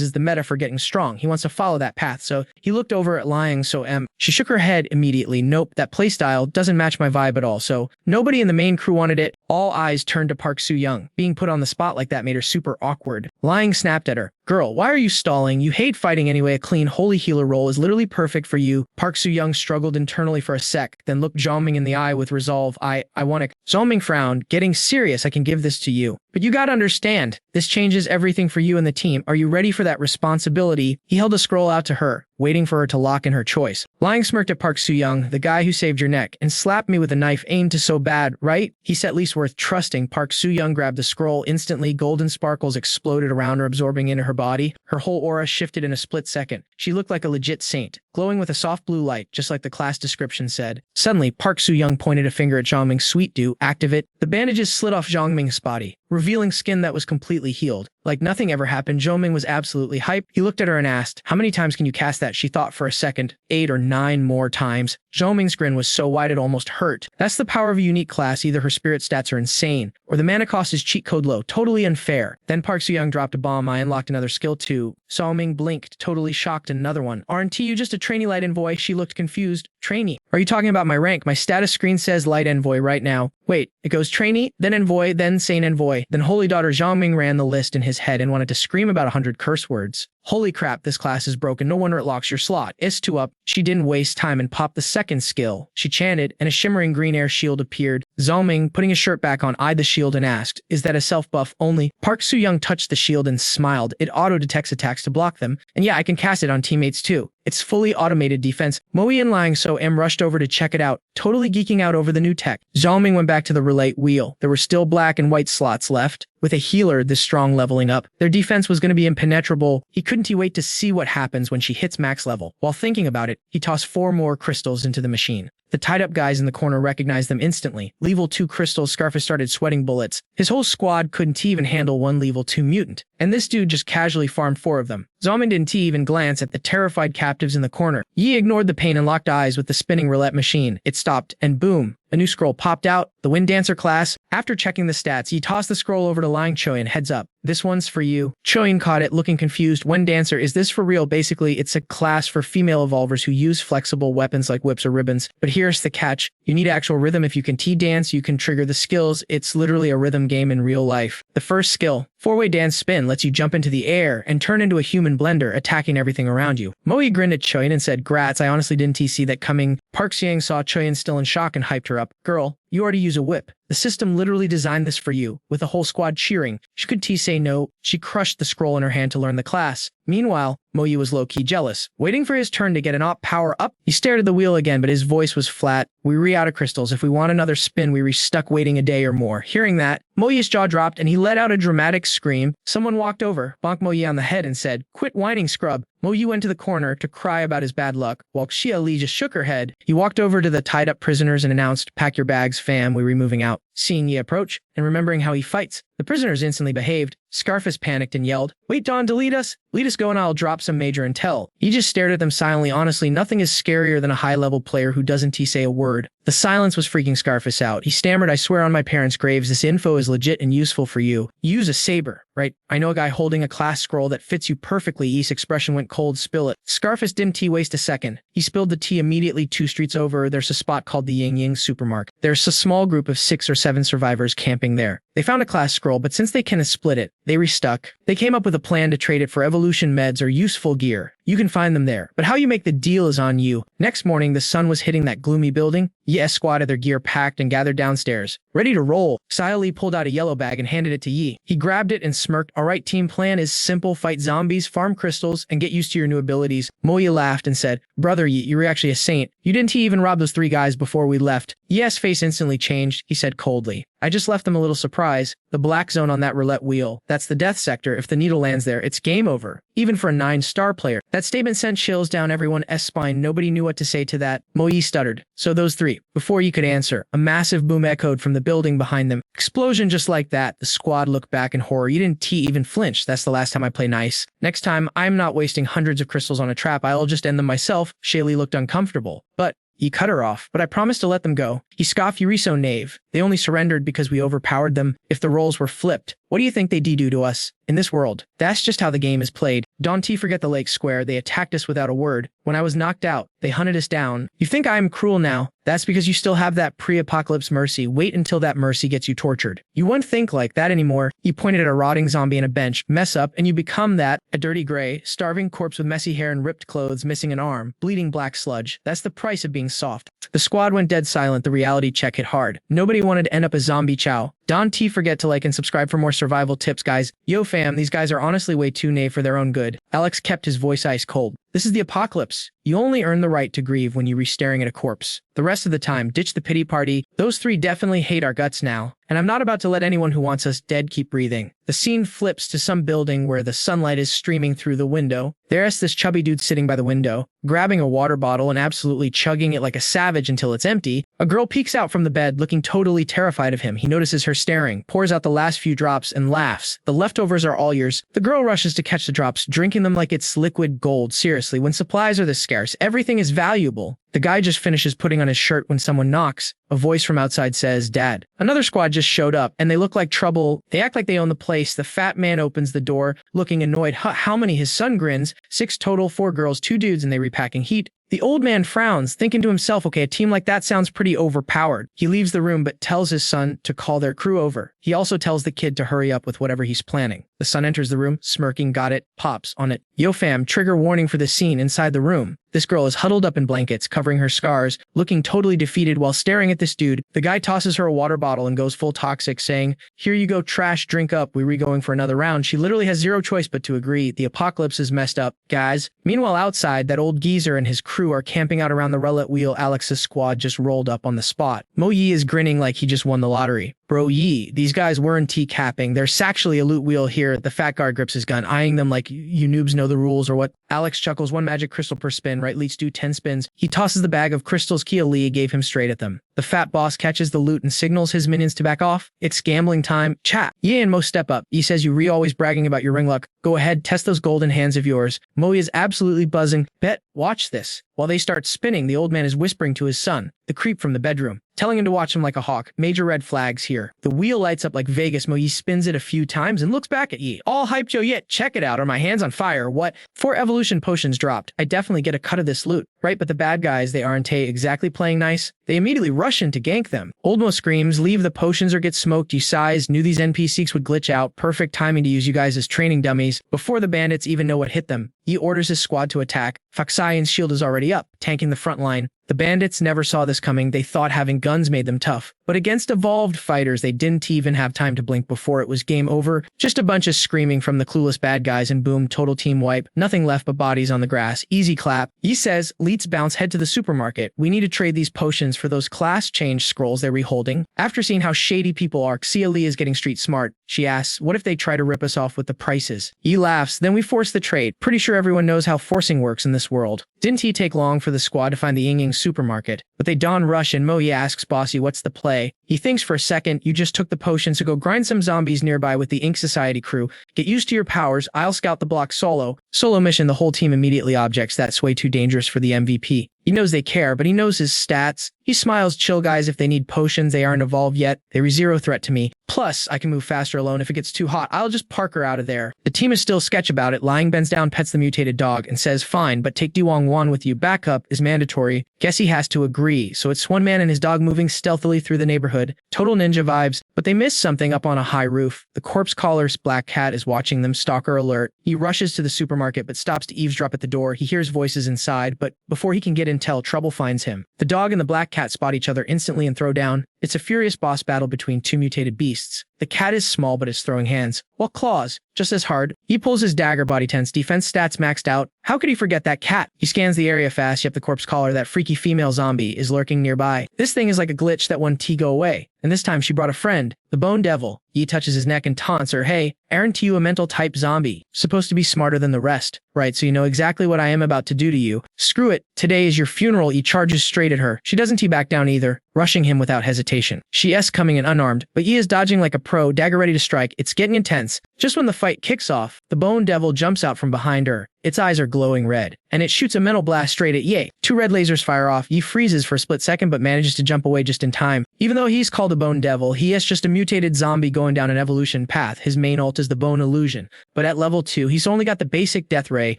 is the meta for getting strong. He wants to follow that path, so he looked over at Liang So She shook her head immediately. Nope, that playstyle doesn't match my vibe at all. So nobody in the main crew wanted it. All eyes turned to Park Soo-young. Being put on the spot like that made her super awkward. Liang snapped at her. Girl, why are you stalling? You hate fighting anyway. A clean holy healer role is literally perfect for you. Park Soo-young struggled internally for a sec, then looked Zhao Ming in the eye with resolve. I want to. Zhao Ming frowned. Getting serious, I can give this to you. But you gotta understand, this changes everything for you and the team. Are you ready for that responsibility? He held a scroll out to her, waiting for her to lock in her choice. Liang smirked at Park Soo-young, the guy who saved your neck, and slapped me with a knife aimed to so bad, right? He said, at least worth trusting. Park Soo-young grabbed the scroll. Instantly, golden sparkles exploded around her, absorbing into her body. Her whole aura shifted in a split second. She looked like a legit saint, glowing with a soft blue light, just like the class description said. Suddenly, Park Soo-young pointed a finger at Zhao Ming's sweet dew. Activate. The bandages slid off Zhao Ming's body, revealing skin that was completely healed. Like nothing ever happened, Zhao Ming was absolutely hyped. He looked at her and asked, how many times can you cast that? She thought for a second. 8 or 9 more times. Zhao Ming's grin was so wide it almost hurt. That's the power of a unique class. Either her spirit stats are insane, or the mana cost is cheat code low. Totally unfair. Then Park Soo-young dropped a bomb. I unlocked another skill too. Zhao Ming blinked, totally shocked. Another one. Aren't you just a trainee light envoy? She looked confused. Trainee? Are you talking about my rank? My status screen says light envoy right now. Wait, it goes trainee, then envoy, then sane envoy, then holy daughter. Zhao Ming ran the list in his head and wanted to scream about 100 curse words. Holy crap, this class is broken. No wonder it locks your slot. Is2 up. She didn't waste time and popped the second skill. She chanted, and a shimmering green air shield appeared. Zhao Ming, putting his shirt back on, eyed the shield and asked, is that a self-buff only? Park Soo-young touched the shield and smiled. It auto-detects attacks to block them. And yeah, I can cast it on teammates too. It's fully automated defense. Mo Ye and Liang So rushed over to check it out, totally geeking out over the new tech. Zhao Ming went back to the Roulette Wheel. There were still black and white slots left. With a healer this strong leveling up, their defense was going to be impenetrable. Couldn't wait to see what happens when she hits max level. While thinking about it, he tossed 4 more crystals into the machine. The tied-up guys in the corner recognized them instantly. Level 2 crystals. Scarface started sweating bullets. His whole squad couldn't even handle one level 2 mutant, and this dude just casually farmed 4 of them. Zhao Ming didn't even glance at the terrified captives in the corner. Yi ignored the pain and locked eyes with the spinning roulette machine. It stopped, and boom, a new scroll popped out. The Wind Dancer class. After checking the stats, he tossed the scroll over to Liang Choyin. Heads up. This one's for you. Choyin caught it, looking confused. Wind Dancer, is this for real? Basically, it's a class for female evolvers who use flexible weapons like whips or ribbons. But here's the catch. You need actual rhythm. If you can T-dance, you can trigger the skills. It's literally a rhythm game in real life. The first skill, 4-way dance spin, lets you jump into the air and turn into a human blender, attacking everything around you. Mo Ye grinned at Choyin and said, grats, I honestly didn't see that coming. Park Soo-young saw Choyin still in shock and hyped her up. Girl, you already use a whip. The system literally designed this for you, with the whole squad cheering. She could say no. She crushed the scroll in her hand to learn the class. Meanwhile, Mo Ye was low-key jealous. Waiting for his turn to get an op power up, he stared at the wheel again, but his voice was flat. We re-out of crystals. If we want another spin, we re-stuck waiting a day or more. Hearing that, Mo Ye's jaw dropped and he let out a dramatic scream. Someone walked over, bonked Mo Ye on the head and said, quit whining, scrub. Mo Yi went to the corner to cry about his bad luck, while Xia Li just shook her head. He walked over to the tied-up prisoners and announced, "Pack your bags, fam, we're moving out." Seeing Yi approach, and remembering how he fights, the prisoners instantly behaved. Scarface panicked and yelled, "Wait, Don, to lead us? Lead us, go and I'll drop some major intel." He just stared at them silently. Honestly, nothing is scarier than a high-level player who doesn't say a word. The silence was freaking Scarface out. He stammered, "I swear on my parents' graves, this info is legit and useful for you. Use a saber, right? I know a guy holding a class scroll that fits you perfectly." Yi's expression went cold. "Spill it." Scarface didn't waste a second. He spilled the tea immediately. 2 streets over, there's a spot called the Ying Ying Supermarket. There's a small group of 6 or 7 survivors camping there. They found a class scroll, but since they can't split it, they restuck. They came up with a plan to trade it for evolution meds or useful gear. You can find them there, but how you make the deal is on you. Next morning, the sun was hitting that gloomy building. Yi squad had their gear packed and gathered downstairs, ready to roll. Xia Li pulled out a yellow bag and handed it to Yi. He grabbed it and smirked. "All right, team plan is simple. Fight zombies, farm crystals, and get used to your new abilities." Mo Yi laughed and said, "Brother Yi, you're actually a saint. You didn't even rob those 3 guys before we left." Yi's face instantly changed. He said coldly, "I just left them a little surprise. The black zone on that roulette wheel, that's the death sector. If the needle lands there, it's game over. Even for a 9-star player." That statement sent chills down everyone's spine. Nobody knew what to say to that. Mo Yi stuttered. "So those 3. Before Yi could answer, a massive boom echoed from the building behind them. Explosion just like that. The squad looked back in horror. "You didn't even flinch. That's the last time I play nice. Next time, I'm not wasting hundreds of crystals on a trap. I'll just end them myself." Xia Li looked uncomfortable. "But..." Yi cut her off. "But I promised to let them go." He scoffed. "You're so knave. They only surrendered because we overpowered them. If the roles were flipped, what do you think they'd do to us? In this world, that's just how the game is played. Don't forget the lake square. They attacked us without a word. When I was knocked out, they hunted us down. You think I'm cruel now? That's because you still have that pre-apocalypse mercy. Wait until that mercy gets you tortured. You won't think like that anymore." He pointed at a rotting zombie in a bench. "Mess up, and you become that. A dirty gray, starving corpse with messy hair and ripped clothes, missing an arm, bleeding black sludge. That's the price of being soft." The squad went dead silent. The reality check hit hard. Nobody wanted to end up a zombie chow. Don't forget to like and subscribe for more survival tips, guys. Yo fam, these guys are honestly way too knave for their own good. Alex kept his voice ice cold. "This is the apocalypse. You only earn the right to grieve when you're staring at a corpse. The rest of the time, ditch the pity party. Those 3 definitely hate our guts now. And I'm not about to let anyone who wants us dead keep breathing." The scene flips to some building where the sunlight is streaming through the window. There's this chubby dude sitting by the window, grabbing a water bottle and absolutely chugging it like a savage until it's empty. A girl peeks out from the bed, looking totally terrified of him. He notices her staring, pours out the last few drops, and laughs. "The leftovers are all yours." The girl rushes to catch the drops, drinking them like it's liquid gold. Seriously, when supplies are this scarce, everything is valuable. The guy just finishes putting on his shirt when someone knocks. A voice from outside says, "Dad." Another squad just showed up, and they look like trouble. They act like they own the place. The fat man opens the door, looking annoyed. How many? His son grins. 6 total, 4 girls, 2 dudes, and they repacking heat. The old man frowns, thinking to himself, okay, a team like that sounds pretty overpowered. He leaves the room but tells his son to call their crew over. He also tells the kid to hurry up with whatever he's planning. The son enters the room, smirking, got it, pops on it. Yo fam, trigger warning for the scene inside the room. This girl is huddled up in blankets, covering her scars, looking totally defeated while staring at this dude. The guy tosses her a water bottle and goes full toxic, saying, "Here you go, trash, drink up, we going for another round." She literally has zero choice but to agree. The apocalypse is messed up, guys. Meanwhile, outside, that old geezer and his crew are camping out around the Roulette Wheel. Alex's squad just rolled up on the spot. Mo Yi is grinning like he just won the lottery. Bro Yi, these guys weren't T-capping. There's actually a loot wheel here. The fat guard grips his gun, eyeing them like, "You noobs know the rules or what?" Alex chuckles, "1 magic crystal per spin, right? Let's do 10 spins. He tosses the bag of crystals Xia Li gave him straight at them. The fat boss catches the loot and signals his minions to back off. It's gambling time. Chat. Yi and Mo step up. Yi says, "You always bragging about your ring luck. Go ahead, test those golden hands of yours." Mo is absolutely buzzing. "Bet, watch this." While they start spinning, the old man is whispering to his son, the creep from the bedroom, telling him to watch him like a hawk. Major red flags here. The wheel lights up like Vegas. Mo Yi spins it a few times and looks back at Yi. "All hyped, yo, yet. Check it out. Are my hands on fire? What?" 4 evolution potions dropped. I definitely get a cut of this loot, right? But the bad guys, they aren't exactly playing nice. They immediately rush in to gank them. Old Mo screams, "Leave the potions or get smoked." You sighs, knew these NPCs would glitch out. Perfect timing to use you guys as training dummies before the bandits even know what hit them. He orders his squad to attack. Faxai's shield is already up, tanking the front line. The bandits never saw this coming. They thought having guns made them tough. But against evolved fighters, they didn't even have time to blink before it was game over. Just a bunch of screaming from the clueless bad guys and boom, total team wipe. Nothing left but bodies on the grass. Easy clap. Yi says, let's bounce, head to the supermarket. We need to trade these potions for those class change scrolls they're reholding. After seeing how shady people are, Xia Li is getting street smart. She asks, what if they try to rip us off with the prices? Yi laughs, then we force the trade. Pretty sure everyone knows how forcing works in this world. Didn't he take long for the squad to find the Ying supermarket? But they don rush and Mo Yi asks Bossy what's the play. He thinks for a second, you just took the potions, so go grind some zombies nearby with the Ink Society crew. Get used to your powers, I'll scout the block solo. Solo mission, the whole team immediately objects, that's way too dangerous for the MVP. He knows they care, but he knows his stats. He smiles, chill guys, if they need potions, they aren't evolved yet. They were zero threat to me. Plus, I can move faster alone. If it gets too hot, I'll just park her out of there. The team is still sketch about it. Lying bends down, pets the mutated dog, and says, fine, but take Diwang Wan with you. Backup is mandatory. Guess he has to agree. So it's one man and his dog moving stealthily through the neighborhood. Total ninja vibes, but they miss something up on a high roof. The corpse collar's black cat is watching them, stalker alert. He rushes to the supermarket, but stops to eavesdrop at the door. He hears voices inside, but before he can get intel, trouble finds him. The dog and the black cat spot each other instantly and throw down. It's a furious boss battle between two mutated beasts. The cat is small but is throwing hands, while claws, just as hard. He pulls his dagger, body tense, defense stats maxed out. How could he forget that cat? He scans the area fast, yep, the corpse collar, that freaky female zombie, is lurking nearby. This thing is like a glitch that won T go away. And this time she brought a friend, the Bone Devil. Yi touches his neck and taunts her, hey, aren't you a mental type zombie? Supposed to be smarter than the rest. Right, so you know exactly what I am about to do to you. Screw it, today is your funeral. Yi charges straight at her. She doesn't tee back down either, rushing him without hesitation. She is coming in unarmed, but Yi is dodging like a pro, dagger ready to strike. It's getting intense. Just when the fight kicks off, the Bone Devil jumps out from behind her. Its eyes are glowing red, and it shoots a mental blast straight at Yi. Two red lasers fire off. Yi freezes for a split second but manages to jump away just in time. Even though he's called a Bone Devil, he is just a mutated zombie going down an evolution path. His main ult is the Bone Illusion, but at level 2, he's only got the basic death ray.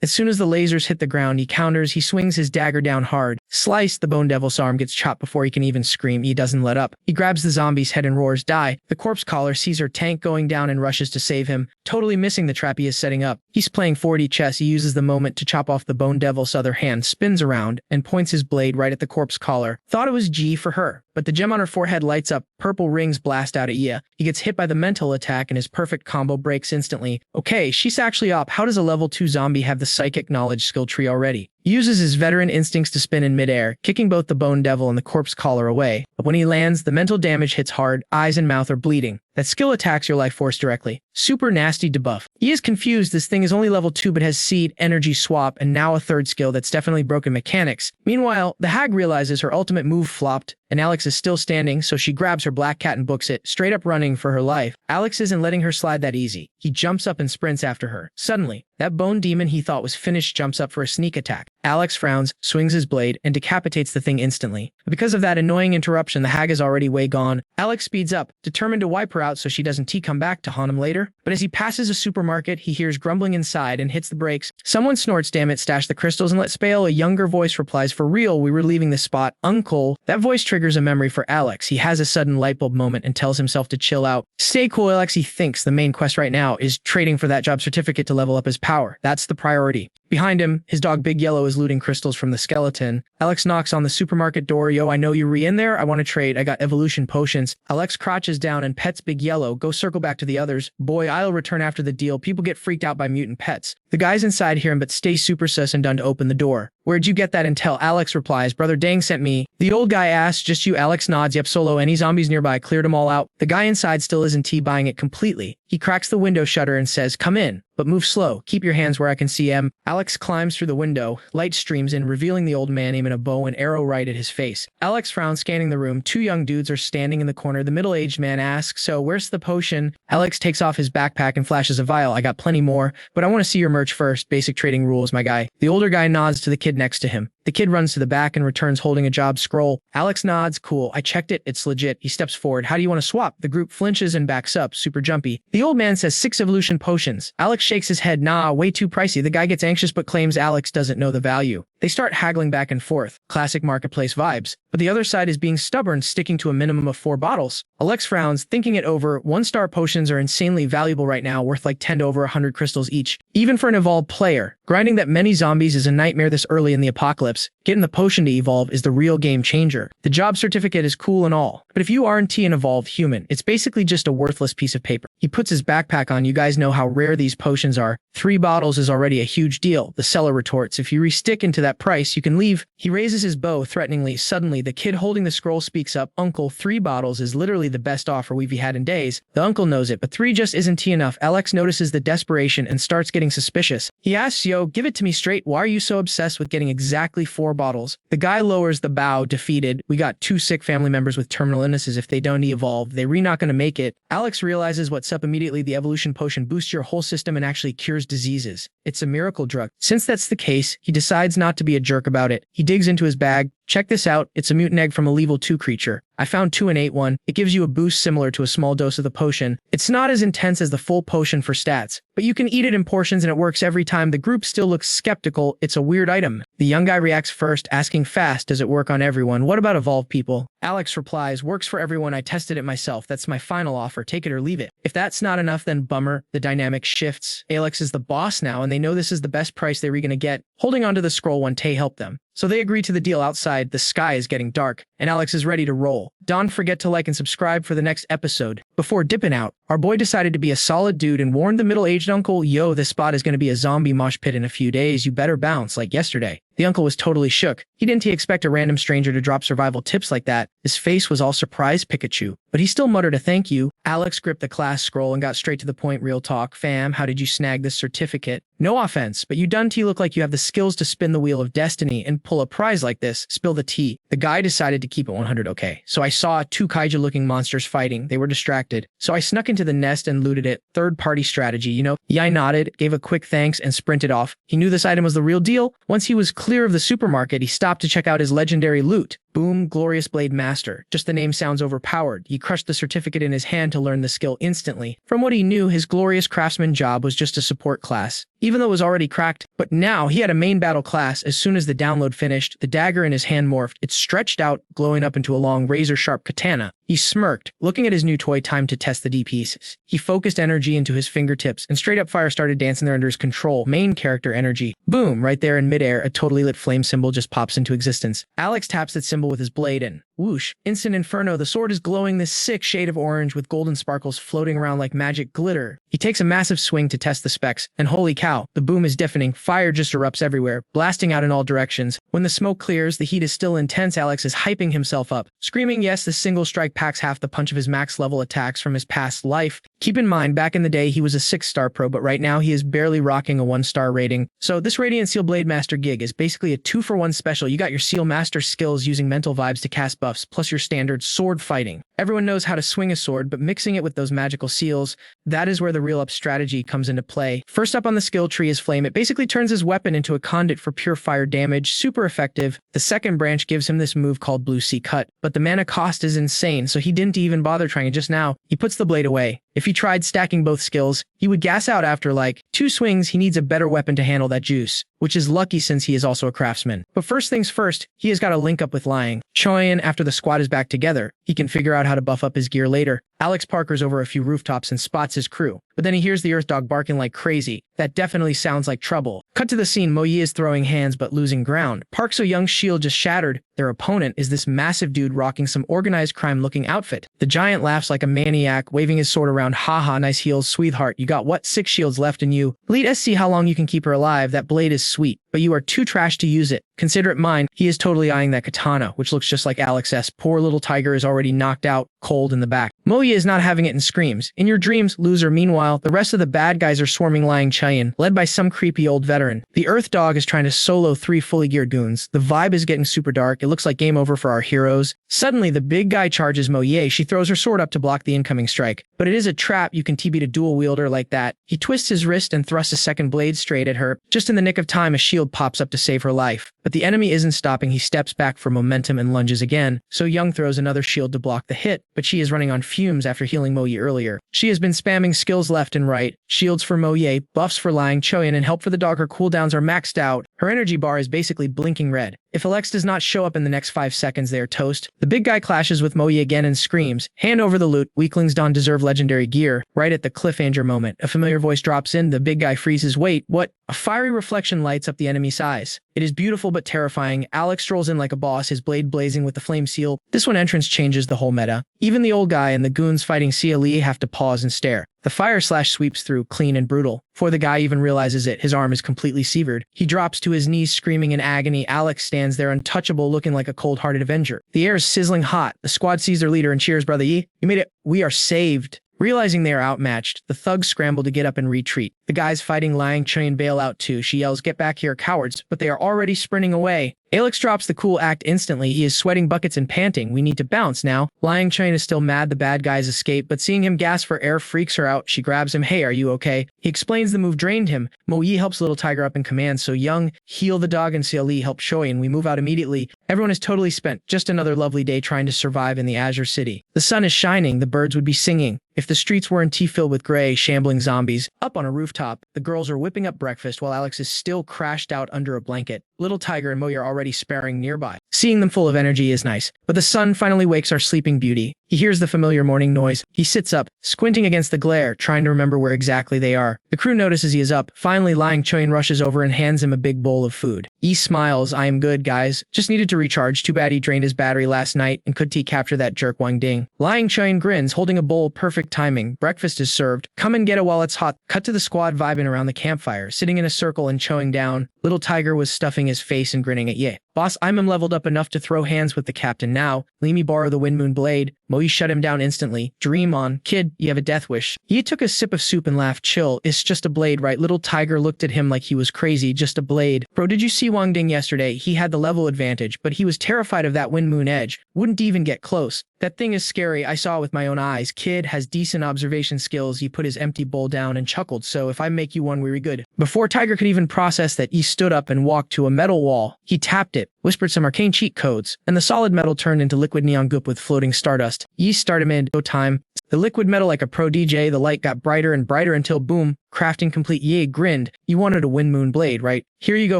As soon as the lasers hit the ground, he counters, he swings his dagger down hard. Slice, the Bone Devil's arm gets chopped before he can even scream. He doesn't let up. He grabs the zombie's head and roars, die. The corpse collar sees her tank going down and rushes to save him, totally missing the trap he is setting up. He's playing 4D chess. He uses the moment to chop off the Bone Devil's other hand, spins around, and points his blade right at the corpse collar. Thought it was G for her, but the gem on her forehead lights up, purple rings blast out at Yi. He gets hit by the mental attack and his perfect combo breaks instantly. Okay, she's actually up. How does a level 2 zombie have the psychic knowledge skill tree already? He uses his veteran instincts to spin in midair, kicking both the Bone Devil and the corpse collar away. But when he lands, the mental damage hits hard, eyes and mouth are bleeding. That skill attacks your life force directly. Super nasty debuff. He is confused, this thing is only level 2 but has seed, energy swap, and now a third skill that's definitely broken mechanics. Meanwhile, the hag realizes her ultimate move flopped, and Alex is still standing, so she grabs her black cat and books it, straight up running for her life. Alex isn't letting her slide that easy. He jumps up and sprints after her. Suddenly, that bone demon he thought was finished jumps up for a sneak attack. Alex frowns, swings his blade, and decapitates the thing instantly. But because of that annoying interruption, the hag is already way gone. Alex speeds up, determined to wipe her out so she doesn't come back to haunt him later. But as he passes a supermarket, he hears grumbling inside and hits the brakes. Someone snorts, damn it, stash the crystals and let's bail. A younger voice replies, for real, we were leaving this spot, Uncle. That voice triggers a memory for Alex. He has a sudden lightbulb moment and tells himself to chill out. Stay cool, Alex. He thinks the main quest right now is trading for that job certificate to level up his power. That's the priority. Behind him, his dog Big Yellow is looting crystals from the skeleton. Alex knocks on the supermarket door. Yo, I know you in there. I want to trade. I got evolution potions. Alex crouches down and pets Big Yellow. Go circle back to the others. Boy, I'll return after the deal. People get freaked out by mutant pets. The guys inside hear him but stay super sus and done to open the door. Where'd you get that intel? Alex replies, Brother Dang sent me. The old guy asks, just you? Alex nods, yep, solo. Any zombies nearby? Cleared them all out. The guy inside still isn't buying it completely. He cracks the window shutter and says, come in, but move slow. Keep your hands where I can see em. Alex climbs through the window. Light streams in, revealing the old man aiming a bow and arrow right at his face. Alex frowns, scanning the room. Two young dudes are standing in the corner. The middle-aged man asks, so where's the potion? Alex takes off his backpack and flashes a vial. I got plenty more, but I want to see your merch first. Basic trading rules, my guy. The older guy nods to the kid next to him. The kid runs to the back and returns holding a job scroll. Alex nods, cool. I checked it. It's legit. He steps forward. How do you want to swap? The group flinches and backs up, super jumpy. The old man says 6 evolution potions. Alex shakes his head. Nah, way too pricey. The guy gets anxious but claims Alex doesn't know the value. They start haggling back and forth. Classic marketplace vibes. But the other side is being stubborn, sticking to a minimum of 4 bottles. Alex frowns, thinking it over. 1-star potions are insanely valuable right now, worth like 10 to over 100 crystals each. Even for an evolved player. Grinding that many zombies is a nightmare this early in the apocalypse. steps. Getting the potion to evolve is the real game changer. The job certificate is cool and all, but if you aren't an evolved human, it's basically just a worthless piece of paper. He puts his backpack on. You guys know how rare these potions are. 3 bottles is already a huge deal. The seller retorts, if you re-stick into that price, you can leave. He raises his bow threateningly. Suddenly, the kid holding the scroll speaks up. Uncle, 3 bottles is literally the best offer we've had in days. The uncle knows it, but 3 just isn't enough. Alex notices the desperation and starts getting suspicious. He asks, yo, give it to me straight. Why are you so obsessed with getting exactly 4 bottles? The guy lowers the bow, defeated. We got 2 sick family members with terminal illnesses. If they don't evolve, they're not gonna make it. Alex realizes what's up immediately. The evolution potion boosts your whole system and actually cures diseases. It's a miracle drug. Since that's the case, he decides not to be a jerk about it. He digs into his bag. Check this out. It's a mutant egg from a level 2 creature. I found 2 and ate one. It gives you a boost similar to a small dose of the potion. It's not as intense as the full potion for stats, but you can eat it in portions and it works every time. The group still looks skeptical. It's a weird item. The young guy reacts first, asking fast, does it work on everyone? What about evolved people? Alex replies, works for everyone. I tested it myself. That's my final offer. Take it or leave it. If that's not enough, then bummer. The dynamic shifts. Alex is the boss now, and they know this is the best price they're gonna get. Holding onto the scroll when Tay helped them. So they agree to the deal. Outside, the sky is getting dark, and Alex is ready to roll. Don't forget to like and subscribe for the next episode. Before dipping out, our boy decided to be a solid dude and warned the middle-aged uncle, yo, this spot is going to be a zombie mosh pit in a few days. You better bounce like yesterday. The uncle was totally shook. He didn't expect a random stranger to drop survival tips like that. His face was all surprised Pikachu, but he still muttered a thank you. Alex gripped the class scroll and got straight to the point. Real talk, fam, how did you snag this certificate? No offense, but you done look like you have the skills to spin the wheel of destiny and pull a prize like this. Spill the tea. The guy decided to keep it 100 okay. So I saw 2 kaiju-looking monsters fighting. They were distracted. So I snuck into the nest and looted it. Third-party strategy, you know? Yeah, I nodded, gave a quick thanks, and sprinted off. He knew this item was the real deal. Once he was clear of the supermarket, he stopped to check out his legendary loot. Boom, Glorious Blade Master. Just the name sounds overpowered. He crushed the certificate in his hand to learn the skill instantly. From what he knew, his glorious craftsman job was just a support class, even though it was already cracked. But now he had a main battle class. As soon as the download finished, the dagger in his hand morphed. It stretched out, glowing up into a long razor-sharp katana. He smirked, looking at his new toy. Time to test the D pieces. He focused energy into his fingertips, and straight-up fire started dancing there under his control. Main character energy. Boom, right there in midair, a totally lit flame symbol just pops into existence. Alex taps that symbol with his blade and whoosh, instant inferno. The sword is glowing this sick shade of orange with golden sparkles floating around like magic glitter. He takes a massive swing to test the specs, and holy cow, the boom is deafening. Fire just erupts everywhere, blasting out in all directions. When the smoke clears, the heat is still intense. Alex is hyping himself up, screaming, yes, the single strike packs half the punch of his max level attacks from his past life. Keep in mind, back in the day, he was a 6-star pro, but right now he is barely rocking a 1-star rating. So this Radiant Seal Blade Master gig is basically a 2-for-1 special. You got your Seal Master skills using mental vibes to cast buffs, plus your standard sword fighting. Everyone knows how to swing a sword, but mixing it with those magical seals, that is where the real up strategy comes into play. First up on the skill tree is Flame. It basically turns his weapon into a conduit for pure fire damage, super effective. The second branch gives him this move called Blue Sea Cut, but the mana cost is insane, so he didn't even bother trying it just now. He puts the blade away. If he tried stacking both skills, he would gas out after like 2 swings. He needs a better weapon to handle that juice, which is lucky since he is also a craftsman. But first things first, he has got to link up with Lying. Choyin, after the squad is back together, he can figure out how to buff up his gear later. Alex parkers over a few rooftops and spots his crew, but then he hears the Earth Dog barking like crazy. That definitely sounds like trouble. Cut to the scene. Moyi is throwing hands but losing ground. Park So-young's shield just shattered. Their opponent is this massive dude rocking some organized crime-looking outfit. The giant laughs like a maniac, waving his sword around. Haha, nice heals, sweetheart. You got what? 6 shields left in you. Let's see how long you can keep her alive. That blade is sweet, but you are too trash to use it. Consider it mine. He is totally eyeing that katana, which looks just like Alex's. Poor little tiger is already knocked out, cold in the back. Moyi is not having it and screams, "In your dreams, loser." Meanwhile, the rest of the bad guys are swarming Lying Chayin, led by some creepy old veteran. The Earth Dog is trying to solo 3 fully geared goons. The vibe is getting super dark. It looks like game over for our heroes. Suddenly, the big guy charges Moyi. She throws her sword up to block the incoming strike. But it is a trap. You can TB to dual wielder like that. He twists his wrist and thrusts a second blade straight at her. Just in the nick of time, a shield pops up to save her life. But the enemy isn't stopping. He steps back for momentum and lunges again. So Young throws another shield to block the hit, but she is running on fumes after healing Moyi earlier. She has been spamming skills left and right. Shields for Moyi, buffs for Lying Choyin, and help for the dog. Her cooldowns are maxed out. Her energy bar is basically blinking red. If Alex does not show up in the next 5 seconds, they are toast. The big guy clashes with Moe again and screams, "Hand over the loot. Weaklings don't deserve legendary gear." Right at the cliffhanger moment, a familiar voice drops in. The big guy freezes. Wait, what? A fiery reflection lights up the enemy's eyes. It is beautiful but terrifying. Alex strolls in like a boss, his blade blazing with the flame seal. This one entrance changes the whole meta. Even the old guy and the goons fighting CLE have to pause and stare. The fire slash sweeps through, clean and brutal. Before the guy even realizes it, his arm is completely severed. He drops to his knees, screaming in agony. Alex stands there untouchable, looking like a cold-hearted Avenger. The air is sizzling hot. The squad sees their leader and cheers, "Brother Yi, you made it. We are saved." Realizing they are outmatched, the thugs scramble to get up and retreat. The guys fighting Liang Chain bail out too. She yells, "Get back here, cowards," but they are already sprinting away. Alex drops the cool act instantly. He is sweating buckets and panting. "We need to bounce now." Liang Chain is still mad the bad guys escape, but seeing him gasp for air freaks her out. She grabs him. "Hey, are you okay?" He explains the move drained him. Mo Yi helps Little Tiger up in command, so Young, Heal the Dog, and CLE help Choi, and we move out immediately. Everyone is totally spent. Just another lovely day trying to survive in the Azure City. The sun is shining. The birds would be singing if the streets weren't filled with gray, shambling zombies. Up on a rooftop, the girls are whipping up breakfast while Alex is still crashed out under a blanket. Little Tiger and Mo are already sparring nearby. Seeing them full of energy is nice, but the sun finally wakes our sleeping beauty. He hears the familiar morning noise. He sits up, squinting against the glare, trying to remember where exactly they are. The crew notices he is up. Finally, Liang Chuan rushes over and hands him a big bowl of food. Yi smiles. "I am good, guys. Just needed to recharge. Too bad he drained his battery last night, and could T capture that jerk Wang Ding." Liang Chuan grins, holding a bowl. Perfect timing. Breakfast is served. Come and get it while it's hot. Cut to the squad vibing around the campfire, sitting in a circle and chowing down. Little Tiger was stuffing his face and grinning at Ye. "Boss, I'm leveled up enough to throw hands with the captain now. Let me borrow the Wind Moon blade." Moi shut him down instantly. "Dream on. Kid, you have a death wish." Ye took a sip of soup and laughed. "Chill. It's just a blade, right?" Little Tiger looked at him like he was crazy. "Just a blade. Bro, did you see Wang Ding yesterday? He had the level advantage, but he was terrified of that Wind Moon edge. Wouldn't even get close. That thing is scary. I saw it with my own eyes. Kid has decent observation skills." He put his empty bowl down and chuckled. "So if I make you one, we're good." Before Tiger could even process that, he stood up and walked to a metal wall. He tapped it, whispered some arcane cheat codes, and the solid metal turned into liquid neon goop with floating stardust. Yi started mid. "Go time." The liquid metal like a pro DJ, the light got brighter and brighter until boom, crafting complete. Ye grinned. "You wanted a Wind Moon blade, right? Here you go,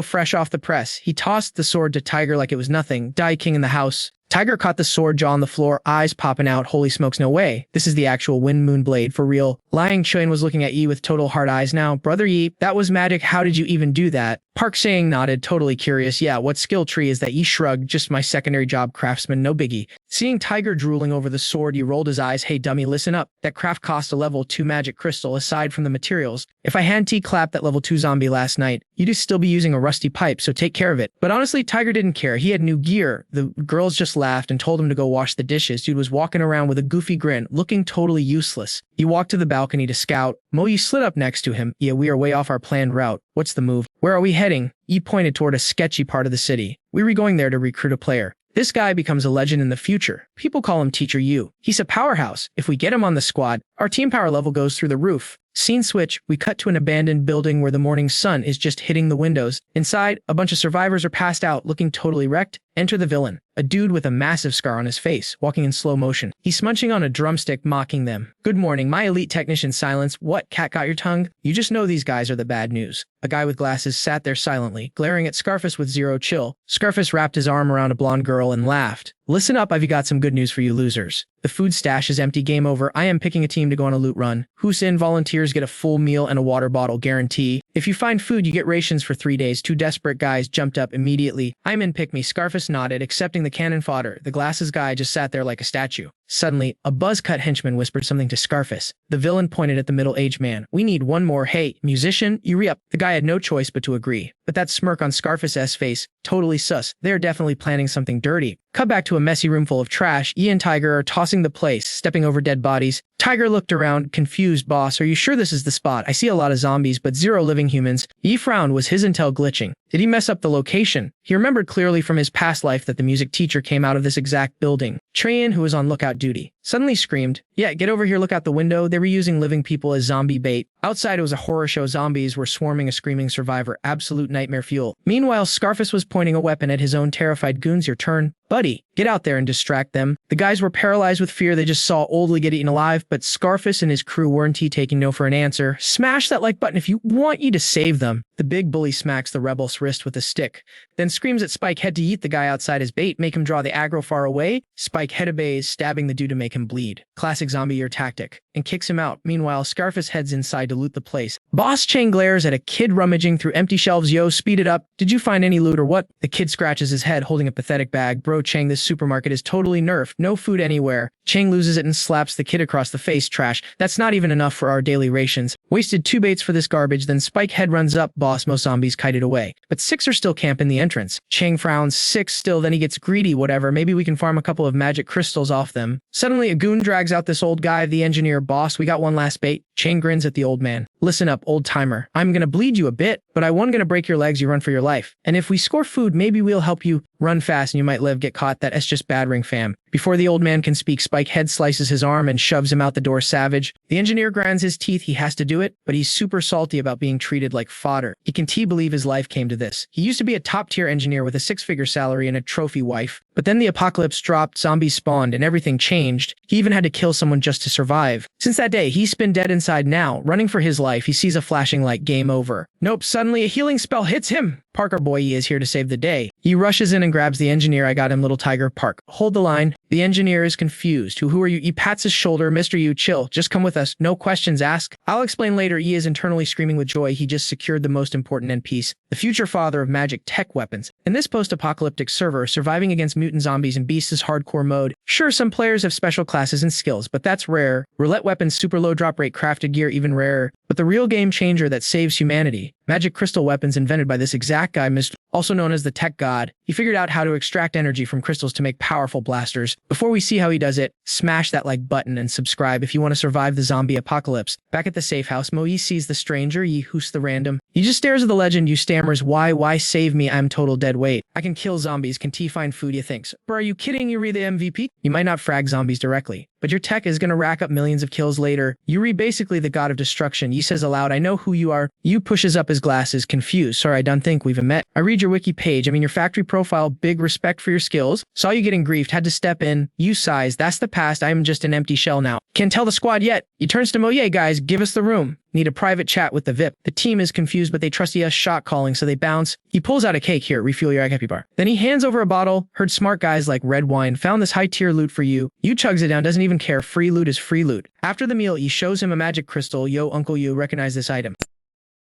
fresh off the press." He tossed the sword to Tiger like it was nothing. "Die King in the house." Tiger caught the sword, jaw on the floor, eyes popping out. "Holy smokes, no way. This is the actual Wind Moon blade, for real." Liang Chuan was looking at Yi with total hard eyes now. "Brother Yi, that was magic. How did you even do that?" Park Sang nodded, totally curious. "Yeah, what skill tree is that?" Yi shrugged. "Just my secondary job, craftsman, no biggie." Seeing Tiger drooling over the sword, he rolled his eyes. "Hey dummy, listen up. That craft cost a level 2 magic crystal aside from the materials. If I hand T-clapped that level 2 zombie last night, you'd still be using a rusty pipe, so take care of it." But honestly, Tiger didn't care. He had new gear. The girls just laughed and told him to go wash the dishes. Dude was walking around with a goofy grin, looking totally useless. He walked to the balcony to scout. Mo slid up next to him. "Yeah, we are way off our planned route. What's the move? Where are we heading?" Yi pointed toward a sketchy part of the city. "We were going there to recruit a player. This guy becomes a legend in the future. People call him Teacher Yu. He's a powerhouse. If we get him on the squad, our team power level goes through the roof." Scene switch, we cut to an abandoned building where the morning sun is just hitting the windows. Inside, a bunch of survivors are passed out, looking totally wrecked. Enter the villain, a dude with a massive scar on his face, walking in slow motion. He's munching on a drumstick, mocking them. "Good morning, my elite technician." Silence. "What, cat got your tongue? You just know these guys are the bad news." A guy with glasses sat there silently, glaring at Scarface with zero chill. Scarface wrapped his arm around a blonde girl and laughed. "Listen up, I've got some good news for you losers. The food stash is empty. Game over. I am picking a team to go on a loot run. Who's in? Volunteers get a full meal and a water bottle guarantee. If you find food, you get rations for 3 days. 2 desperate guys jumped up immediately. "I'm in, pick me." Scarface nodded, accepting the cannon fodder. The glasses guy just sat there like a statue. Suddenly, a buzz-cut henchman whispered something to Scarface. The villain pointed at the middle-aged man. "We need one more. Hey, musician, you re-up." The guy had no choice but to agree. But that smirk on Scarface's face, totally sus. They're definitely planning something dirty. Cut back to a messy room full of trash. Yi and Tiger are tossing the place, stepping over dead bodies. Tiger looked around, confused. "Boss, are you sure this is the spot? I see a lot of zombies, but zero living humans." Yi frowned. Was his intel glitching? Did he mess up the location? He remembered clearly from his past life that the music teacher came out of this exact building. Treyan, who was on lookout duty, suddenly screamed, "Yeah, get over here, look out the window." They were using living people as zombie bait. Outside, it was a horror show. Zombies were swarming a screaming survivor. Absolute nightmare fuel. Meanwhile, Scarface was pointing a weapon at his own terrified goons. "Your turn. Buddy, get out there and distract them." The guys were paralyzed with fear. They just saw Oldly get eaten alive, but Scarface and his crew weren't taking no for an answer. "Smash that like button if you want you to save them." The big bully smacks the rebel's wrist with a stick, then screams at Spike Head to eat the guy outside as bait, make him draw the aggro far away. Spike Head obeys, stabbing the dude to make him bleed. Classic zombie year tactic, and kicks him out. Meanwhile, Scarface heads inside to loot the place. Boss Chang glares at a kid rummaging through empty shelves. "Yo, speed it up. Did you find any loot or what?" The kid scratches his head, holding a pathetic bag. "Bro, Chang, this supermarket is totally nerfed. No food anywhere." Chang loses it and slaps the kid across the face. "Trash. That's not even enough for our daily rations. Wasted 2 baits for this garbage." Then Spike Head runs up. "Boss, most zombies kited away, but 6 are still camping the entrance." Chang frowns. "6 still?" Then he gets greedy. "Whatever. Maybe we can farm a couple of magic crystals off them." Suddenly, a goon drags out this old guy, the engineer. "Boss, we got one last bait." Chang grins at the old man. "Listen up, old timer. I'm gonna bleed you a bit, but I won't gonna break your legs. You run for your life. And if we score food, maybe we'll help you. Run fast and you might live. Get caught. That's just bad ring, fam." Before the old man can speak, Spike Head slices his arm and shoves him out the door. Savage. The engineer grinds his teeth. He has to do it, but he's super salty about being treated like fodder. He can't believe his life came to this. He used to be a top-tier engineer with a 6-figure salary and a trophy wife. But then the apocalypse dropped, zombies spawned, and everything changed. He even had to kill someone just to survive. Since that day, he's been dead inside now, running for his life. He sees a flashing light. Game over. Nope, suddenly a healing spell hits him. Parker boy, he is here to save the day. He rushes in and grabs the engineer. "I got him, little tiger." "Park, hold the line." The engineer is confused. Who are you?" He pats his shoulder. "Mister, you chill. Just come with us. No questions asked." "I'll explain later." He is internally screaming with joy. He just secured the most important end piece, the future father of magic tech weapons. In this post-apocalyptic server, surviving against mutant zombies and beasts is hardcore mode. Sure, some players have special classes and skills, but that's rare. Roulette weapons, super low drop rate, crafted gear, even rarer. But the real game changer that saves humanity, magic crystal weapons invented by this exact guy, also known as the Tech God. He figured out how to extract energy from crystals to make powerful blasters. Before we see how he does it, smash that like button and subscribe if you want to survive the zombie apocalypse. Back at the safe house, Moe sees the stranger. Who's the random? He just stares at the legend. You stammers, why save me? I'm total dead weight. I can kill zombies. Can T find food, you thinks? Bro, are you kidding? You read the MVP? You might not frag zombies directly, but your tech is gonna rack up millions of kills later. Yuri, basically the god of destruction. He says aloud, "I know who you are." You pushes up his glasses, confused. "Sorry, I don't think we've met." "I read your wiki page. I mean your factory profile. Big respect for your skills. Saw you getting griefed. Had to step in." You sighs. "That's the past. I am just an empty shell now. Can't tell the squad yet." He turns to Moye. "Guys, give us the room. Need a private chat with the VIP." The team is confused, but they trust us shot calling, so they bounce. He pulls out a cake. "Here, refuel your happy bar." Then he hands over a bottle. "Heard smart guys like red wine. Found this high-tier loot for you." You chugs it down, doesn't even care. Free loot is free loot. After the meal, he shows him a magic crystal. "Yo, Uncle, you recognize this item?"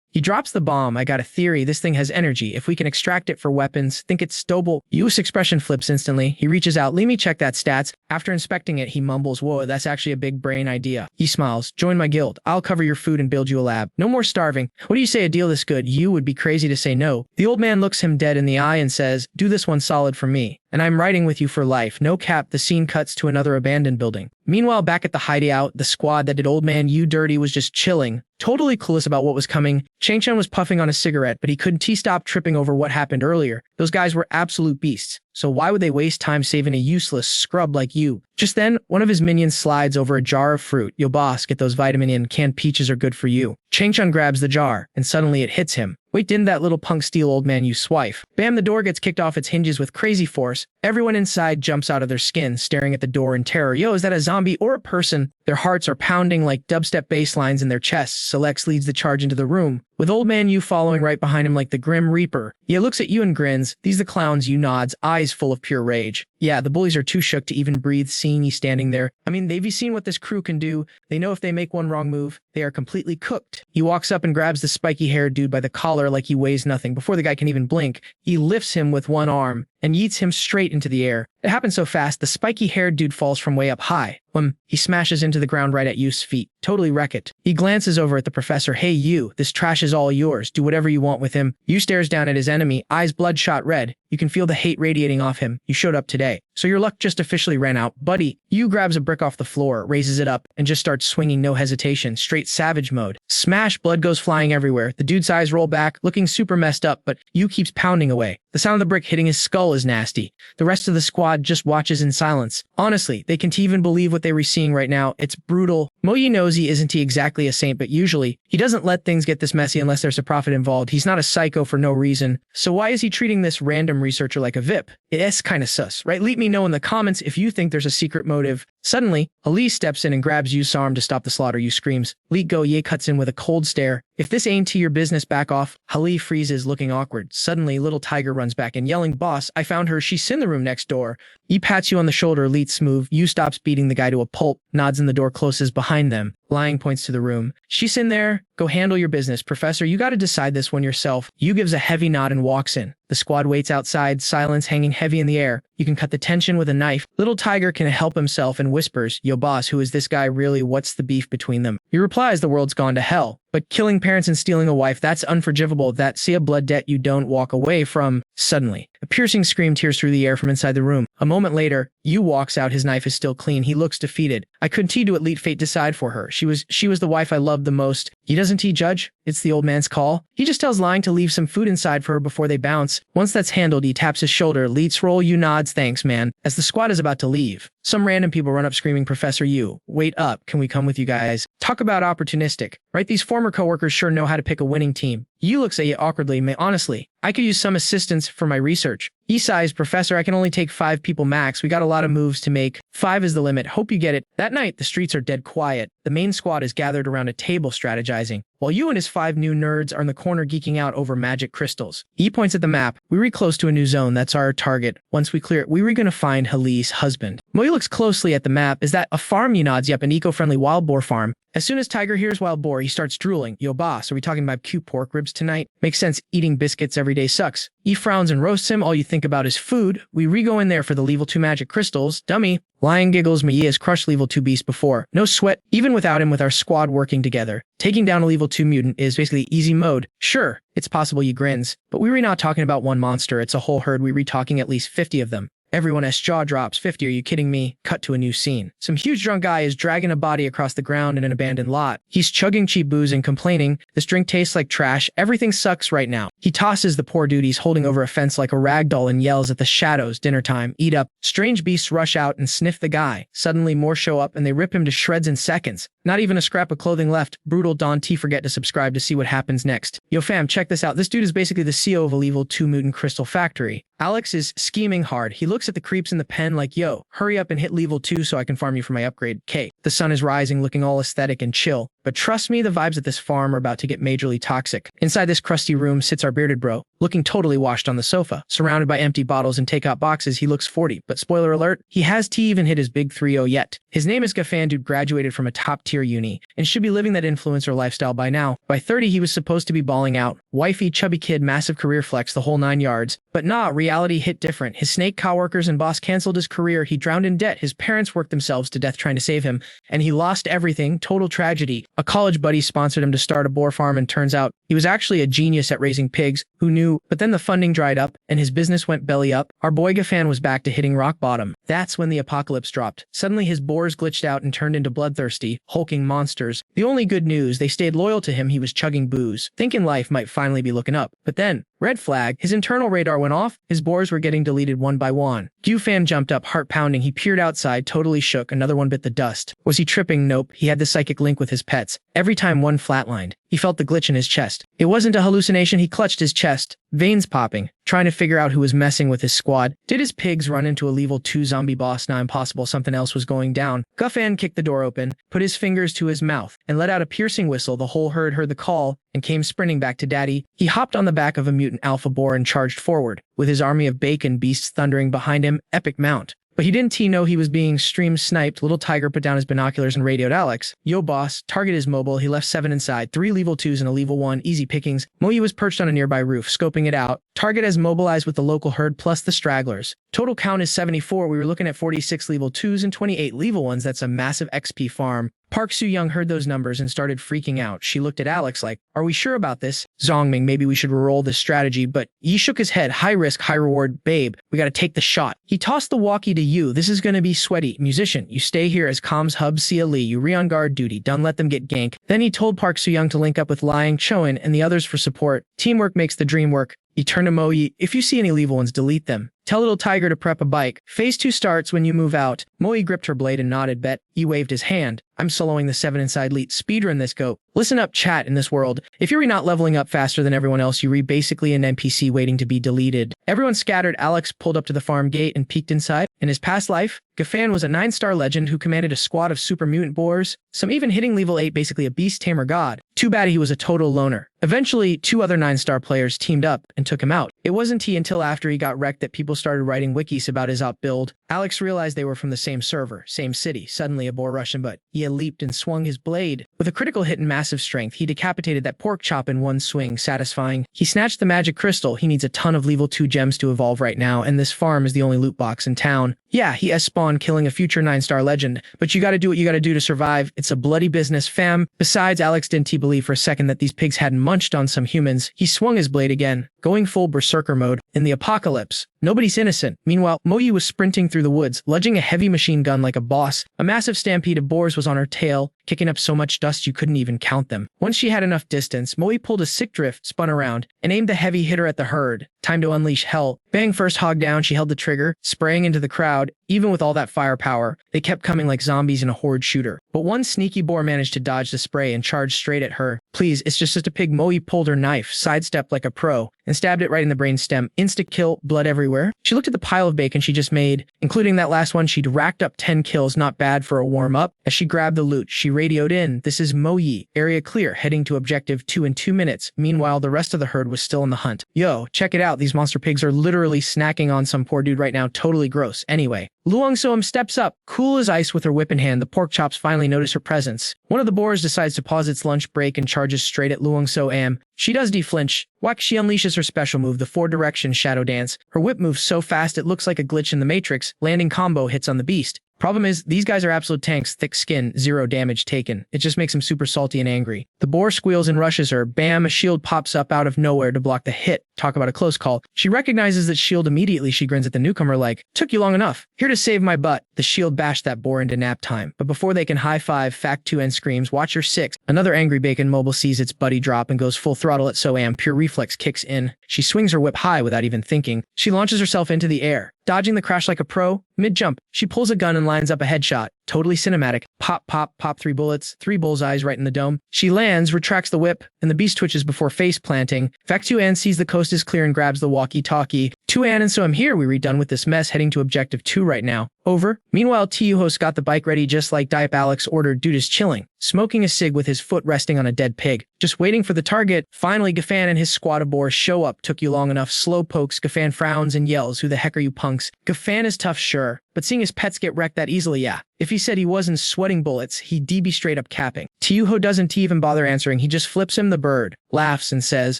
He drops the bomb. "I got a theory. This thing has energy. If we can extract it for weapons, think it's stowable." Yu's expression flips instantly. He reaches out. "Let me check that stats." After inspecting it, he mumbles, "Whoa, that's actually a big brain idea." He smiles. "Join my guild. I'll cover your food and build you a lab. No more starving. What do you say, a deal this good?" You would be crazy to say no. The old man looks him dead in the eye and says, "Do this one solid for me, and I'm riding with you for life." No cap. The scene cuts to another abandoned building. Meanwhile, back at the hideout, the squad that did old man you dirty was just chilling, totally clueless about what was coming. Chang-Chun was puffing on a cigarette, but he couldn't stop tripping over what happened earlier. Those guys were absolute beasts. So why would they waste time saving a useless scrub like you? Just then, one of his minions slides over a jar of fruit. "Yo, boss, get those vitamin in. Canned peaches are good for you." Chang-Chun grabs the jar, and suddenly it hits him. "Wait, didn't that little punk steal old man you swife?" Bam, the door gets kicked off its hinges with crazy force. Everyone inside jumps out of their skin, staring at the door in terror. Yo, is that a zombie or a person? Their hearts are pounding like dubstep bass lines in their chests. Selex leads the charge into the room, with old man you following right behind him like the Grim Reaper. He looks at you and grins. "These the clowns," you nods, eyes full of pure rage. Yeah, the bullies are too shook to even breathe seeing you standing there. I mean, they've seen what this crew can do. They know if they make one wrong move, they are completely cooked. He walks up and grabs the spiky-haired dude by the collar like he weighs nothing. Before the guy can even blink, he lifts him with one arm and yeets him straight into the air. It happens so fast, the spiky-haired dude falls from way up high. He smashes into the ground right at Yu's feet. Totally wreck it. He glances over at the professor. "Hey, Yu, this trash is all yours. Do whatever you want with him." Yu stares down at his enemy, eyes bloodshot red. You can feel the hate radiating off him. You showed up today. So your luck just officially ran out. Buddy, you grabs a brick off the floor, raises it up, and just starts swinging no hesitation, straight savage mode. Smash, blood goes flying everywhere. The dude's eyes roll back, looking super messed up, but you keeps pounding away. The sound of the brick hitting his skull is nasty. The rest of the squad just watches in silence. Honestly, they can't even believe what they were seeing right now. It's brutal. Moyi knows he isn't exactly a saint, but usually, he doesn't let things get this messy unless there's a profit involved. He's not a psycho for no reason. So why is he treating this random researcher like a VIP? It's kinda sus, right? Let me know in the comments if you think there's a secret motive. Suddenly, Elise steps in and grabs Yu's arm to stop the slaughter. Yu screams. Li Go-ye cuts in with a cold stare. If this ain't to your business, back off. Hali freezes, looking awkward. Suddenly, little tiger runs back and yelling, "Boss, I found her. She's in the room next door." Yi pats you on the shoulder, Leets move. Yu stops beating the guy to a pulp, nods and the door closes behind them. Lying points to the room. "She's in there. Go handle your business, Professor. You gotta decide this one yourself." Yu gives a heavy nod and walks in. The squad waits outside, silence hanging heavy in the air. You can cut the tension with a knife. Little tiger can help himself and whispers, "Yo boss, who is this guy really? What's the beef between them?" He replies, "The world's gone to hell. But killing parents and stealing a wife, that's unforgivable. That's a blood debt you don't walk away from." Suddenly, a piercing scream tears through the air from inside the room. A moment later, Yu walks out. His knife is still clean. He looks defeated. "I couldn't do it. Let fate decide for her. She was the wife I loved the most." He doesn't judge. It's the old man's call. He just tells Lying to leave some food inside for her before they bounce. Once that's handled, he taps his shoulder. Leets roll. Yu nods. "Thanks, man." As the squad is about to leave, some random people run up screaming, "Professor Yu, wait up. Can we come with you guys?" Talk about opportunistic, right? These former coworkers sure know how to pick a winning team. Yu looks at you awkwardly. Honestly, I could use some assistance for my research." He sighs, "Professor, I can only take 5 people max. We got a lot of moves to make. 5 is the limit. Hope you get it." That night, the streets are dead quiet. The main squad is gathered around a table strategizing, while Yu and his 5 new nerds are in the corner geeking out over magic crystals. He points at the map. "We re close to a new zone. That's our target. Once we clear it, we were gonna find Hali's husband." Moyi looks closely at the map. "Is that a farm?" Yu nods. "Yep, an eco-friendly wild boar farm." As soon as Tiger hears wild boar, he starts drooling. "Yo boss, are we talking about cute pork ribs tonight?" Makes sense, eating biscuits every day sucks. He frowns and roasts him. "All you think about is food. We re-go in there for the level 2 magic crystals. Dummy." Lion giggles. "Maya has crushed level 2 beast before. No sweat, even without him, with our squad working together. Taking down a level 2 mutant is basically easy mode. Sure, it's possible." He grins. "But we were not talking about one monster. It's a whole herd. We re-talking at least 50 of them." Everyone's jaw drops. 50? Are you kidding me? Cut to a new scene. Some huge drunk guy is dragging a body across the ground in an abandoned lot. He's chugging cheap booze and complaining, "This drink tastes like trash. Everything sucks right now." He tosses the poor dude he's holding over a fence like a rag doll and yells at the shadows, "Dinner time. Eat up." Strange beasts rush out and sniff the guy. Suddenly more show up and they rip him to shreds in seconds. Not even a scrap of clothing left. Brutal. Don T. Forget to subscribe to see what happens next. Yo fam, check this out. This dude is basically the CEO of a level 2 mutant crystal factory. Alex is scheming hard. He looks at the creeps in the pen like, "Yo, hurry up and hit level 2 so I can farm you for my upgrade." K. The sun is rising, looking all aesthetic and chill. But trust me, the vibes at this farm are about to get majorly toxic. Inside this crusty room sits our bearded bro, looking totally washed on the sofa. Surrounded by empty bottles and takeout boxes, he looks 40. But spoiler alert, he hasn't even hit his big 3-0 yet. His name is Gafan. Dude graduated from a top-tier uni and should be living that influencer lifestyle by now. By 30, he was supposed to be balling out. Wifey, chubby kid, massive career flex, the whole 9 yards. But nah, reality hit different. His snake coworkers and boss canceled his career. He drowned in debt. His parents worked themselves to death trying to save him. And he lost everything. Total tragedy. A college buddy sponsored him to start a boar farm, and turns out he was actually a genius at raising pigs. Who knew? But then the funding dried up, and his business went belly up. Our boy Gafan was back to hitting rock bottom. That's when the apocalypse dropped. Suddenly his boars glitched out and turned into bloodthirsty, hulking monsters. The only good news, they stayed loyal to him. He was chugging booze, thinking life might finally be looking up. But then, red flag, his internal radar went off. His boars were getting deleted one by one. Gufan jumped up, heart pounding. He peered outside, totally shook. Another one bit the dust. Was he tripping? Nope. He had the psychic link with his pets. Every time one flatlined, he felt the glitch in his chest. It wasn't a hallucination. He clutched his chest, veins popping, trying to figure out who was messing with his squad. Did his pigs run into a level 2 zombie boss? Nah, impossible. Something else was going down. Gufan kicked the door open, put his fingers to his mouth, and let out a piercing whistle. The whole herd heard the call and came sprinting back to daddy. He hopped on the back of a mutant alpha boar and charged forward, with his army of bacon beasts thundering behind him. Epic mount. But he didn't know he was being stream sniped. Little Tiger put down his binoculars and radioed Alex. "Yo boss, target is mobile." He left 7 inside, 3 level 2s and a level 1, easy pickings. Moyi was perched on a nearby roof, scoping it out. Target has mobilized with the local herd plus the stragglers. Total count is 74. We were looking at 46 level 2s and 28 level 1s. That's a massive XP farm. Park Soo-young heard those numbers and started freaking out. She looked at Alex like, are we sure about this? Zongming, maybe we should roll this strategy, but Yi shook his head. High risk, high reward, babe. We gotta take the shot. He tossed the walkie to you. This is gonna be sweaty. Musician, you stay here as comms hub Sia Lee. You re-on guard duty. Don't let them get gank. Then he told Park Soo-young to link up with Liang Choen and the others for support. Teamwork makes the dream work. He turned to Mo Yi. If you see any level ones, delete them. Tell little tiger to prep a bike. Phase 2 starts when you move out. Mo Yi gripped her blade and nodded. Bet. He waved his hand. I'm soloing the 7 inside lead. Speedrun this goat. Listen up, chat, in this world. If you're not leveling up faster than everyone else, you read basically an NPC waiting to be deleted. Everyone scattered. Alex pulled up to the farm gate and peeked inside. In his past life, Gafan was a 9-star legend who commanded a squad of super mutant boars, some even hitting level 8, basically a beast tamer god. Too bad he was a total loner. Eventually, 2 other 9-star players teamed up and took him out. It wasn't he until after he got wrecked that people started writing wikis about his op build. Alex realized they were from the same server, same city. Suddenly a boar rushed him, but he leaped and swung his blade. With a critical hit and massive strength, he decapitated that pork chop in one swing, satisfying. He snatched the magic crystal. He needs a ton of level 2 gems to evolve right now, and this farm is the only loot box in town. Yeah, he S-spawned, killing a future 9-star legend, but you gotta do what you gotta do to survive. It's a bloody business, fam. Besides, Alex didn't believe for a second that these pigs hadn't munched on some humans. He swung his blade again, going full berserker mode. In the apocalypse, nobody's innocent. Meanwhile, Mo Yi was sprinting through the woods, lunging a heavy machine gun like a boss. A massive stampede of boars was on her tail, kicking up so much dust you couldn't even count them. Once she had enough distance, Mo Yi pulled a sick drift, spun around, and aimed the heavy hitter at the herd. Time to unleash hell. Bang, first hog down, she held the trigger, spraying into the crowd. Even with all that firepower, they kept coming like zombies in a horde shooter. But one sneaky boar managed to dodge the spray and charge straight at her. Please, it's just a pig. Mo Yi pulled her knife, sidestepped like a pro, and stabbed it right in the brainstem. Insta-kill, blood everywhere. She looked at the pile of bacon she just made. Including that last one, she'd racked up 10 kills, not bad for a warm-up. As she grabbed the loot, she radioed in. This is Mo Yi. Area clear, heading to objective 2 in 2 minutes. Meanwhile, the rest of the herd was still on the hunt. Yo, check it out. These monster pigs are literally snacking on some poor dude right now. Totally gross. Anyway, Luang Soam steps up, cool as ice with her whip in hand. The pork chops finally notice her presence. One of the boars decides to pause its lunch break and charges straight at Luang Soam. She does deflinch. Whack, she unleashes her special move, the 4-direction shadow dance. Her whip moves so fast it looks like a glitch in the Matrix. Landing combo hits on the beast. Problem is, these guys are absolute tanks, thick skin, 0 damage taken. It just makes him super salty and angry. The boar squeals and rushes her. Bam, a shield pops up out of nowhere to block the hit. Talk about a close call. She recognizes that shield immediately. She grins at the newcomer like, took you long enough. Here to save my butt. The shield bashed that boar into nap time. But before they can high-five, Fact 2N screams, watch your 6. Another angry bacon mobile sees its buddy drop and goes full throttle at Soam. Pure reflex kicks in. She swings her whip high without even thinking. She launches herself into the air. Dodging the crash like a pro, mid-jump, she pulls a gun and lines up a headshot. Totally cinematic. Pop, pop, pop, 3 bullets, 3 bullseyes right in the dome. She lands, retracts the whip, and the beast twitches before face planting. Fact 2N sees the coast is clear and grabs the walkie-talkie. 2N, and so I'm here. We redone with this mess, heading to objective 2 right now. Over. Meanwhile, Tiyuho's got the bike ready just like Diep Alex ordered. Dude is chilling, smoking a cig with his foot resting on a dead pig. Just waiting for the target. Finally, Gafan and his squad of boars show up. Took you long enough. Slow pokes. Gafan frowns and yells, who the heck are you punks? Gafan is tough, sure, but seeing his pets get wrecked that easily, yeah. If he said he wasn't sweating bullets, he'd be straight up capping. Tiyuho doesn't even bother answering. He just flips him the bird, laughs and says,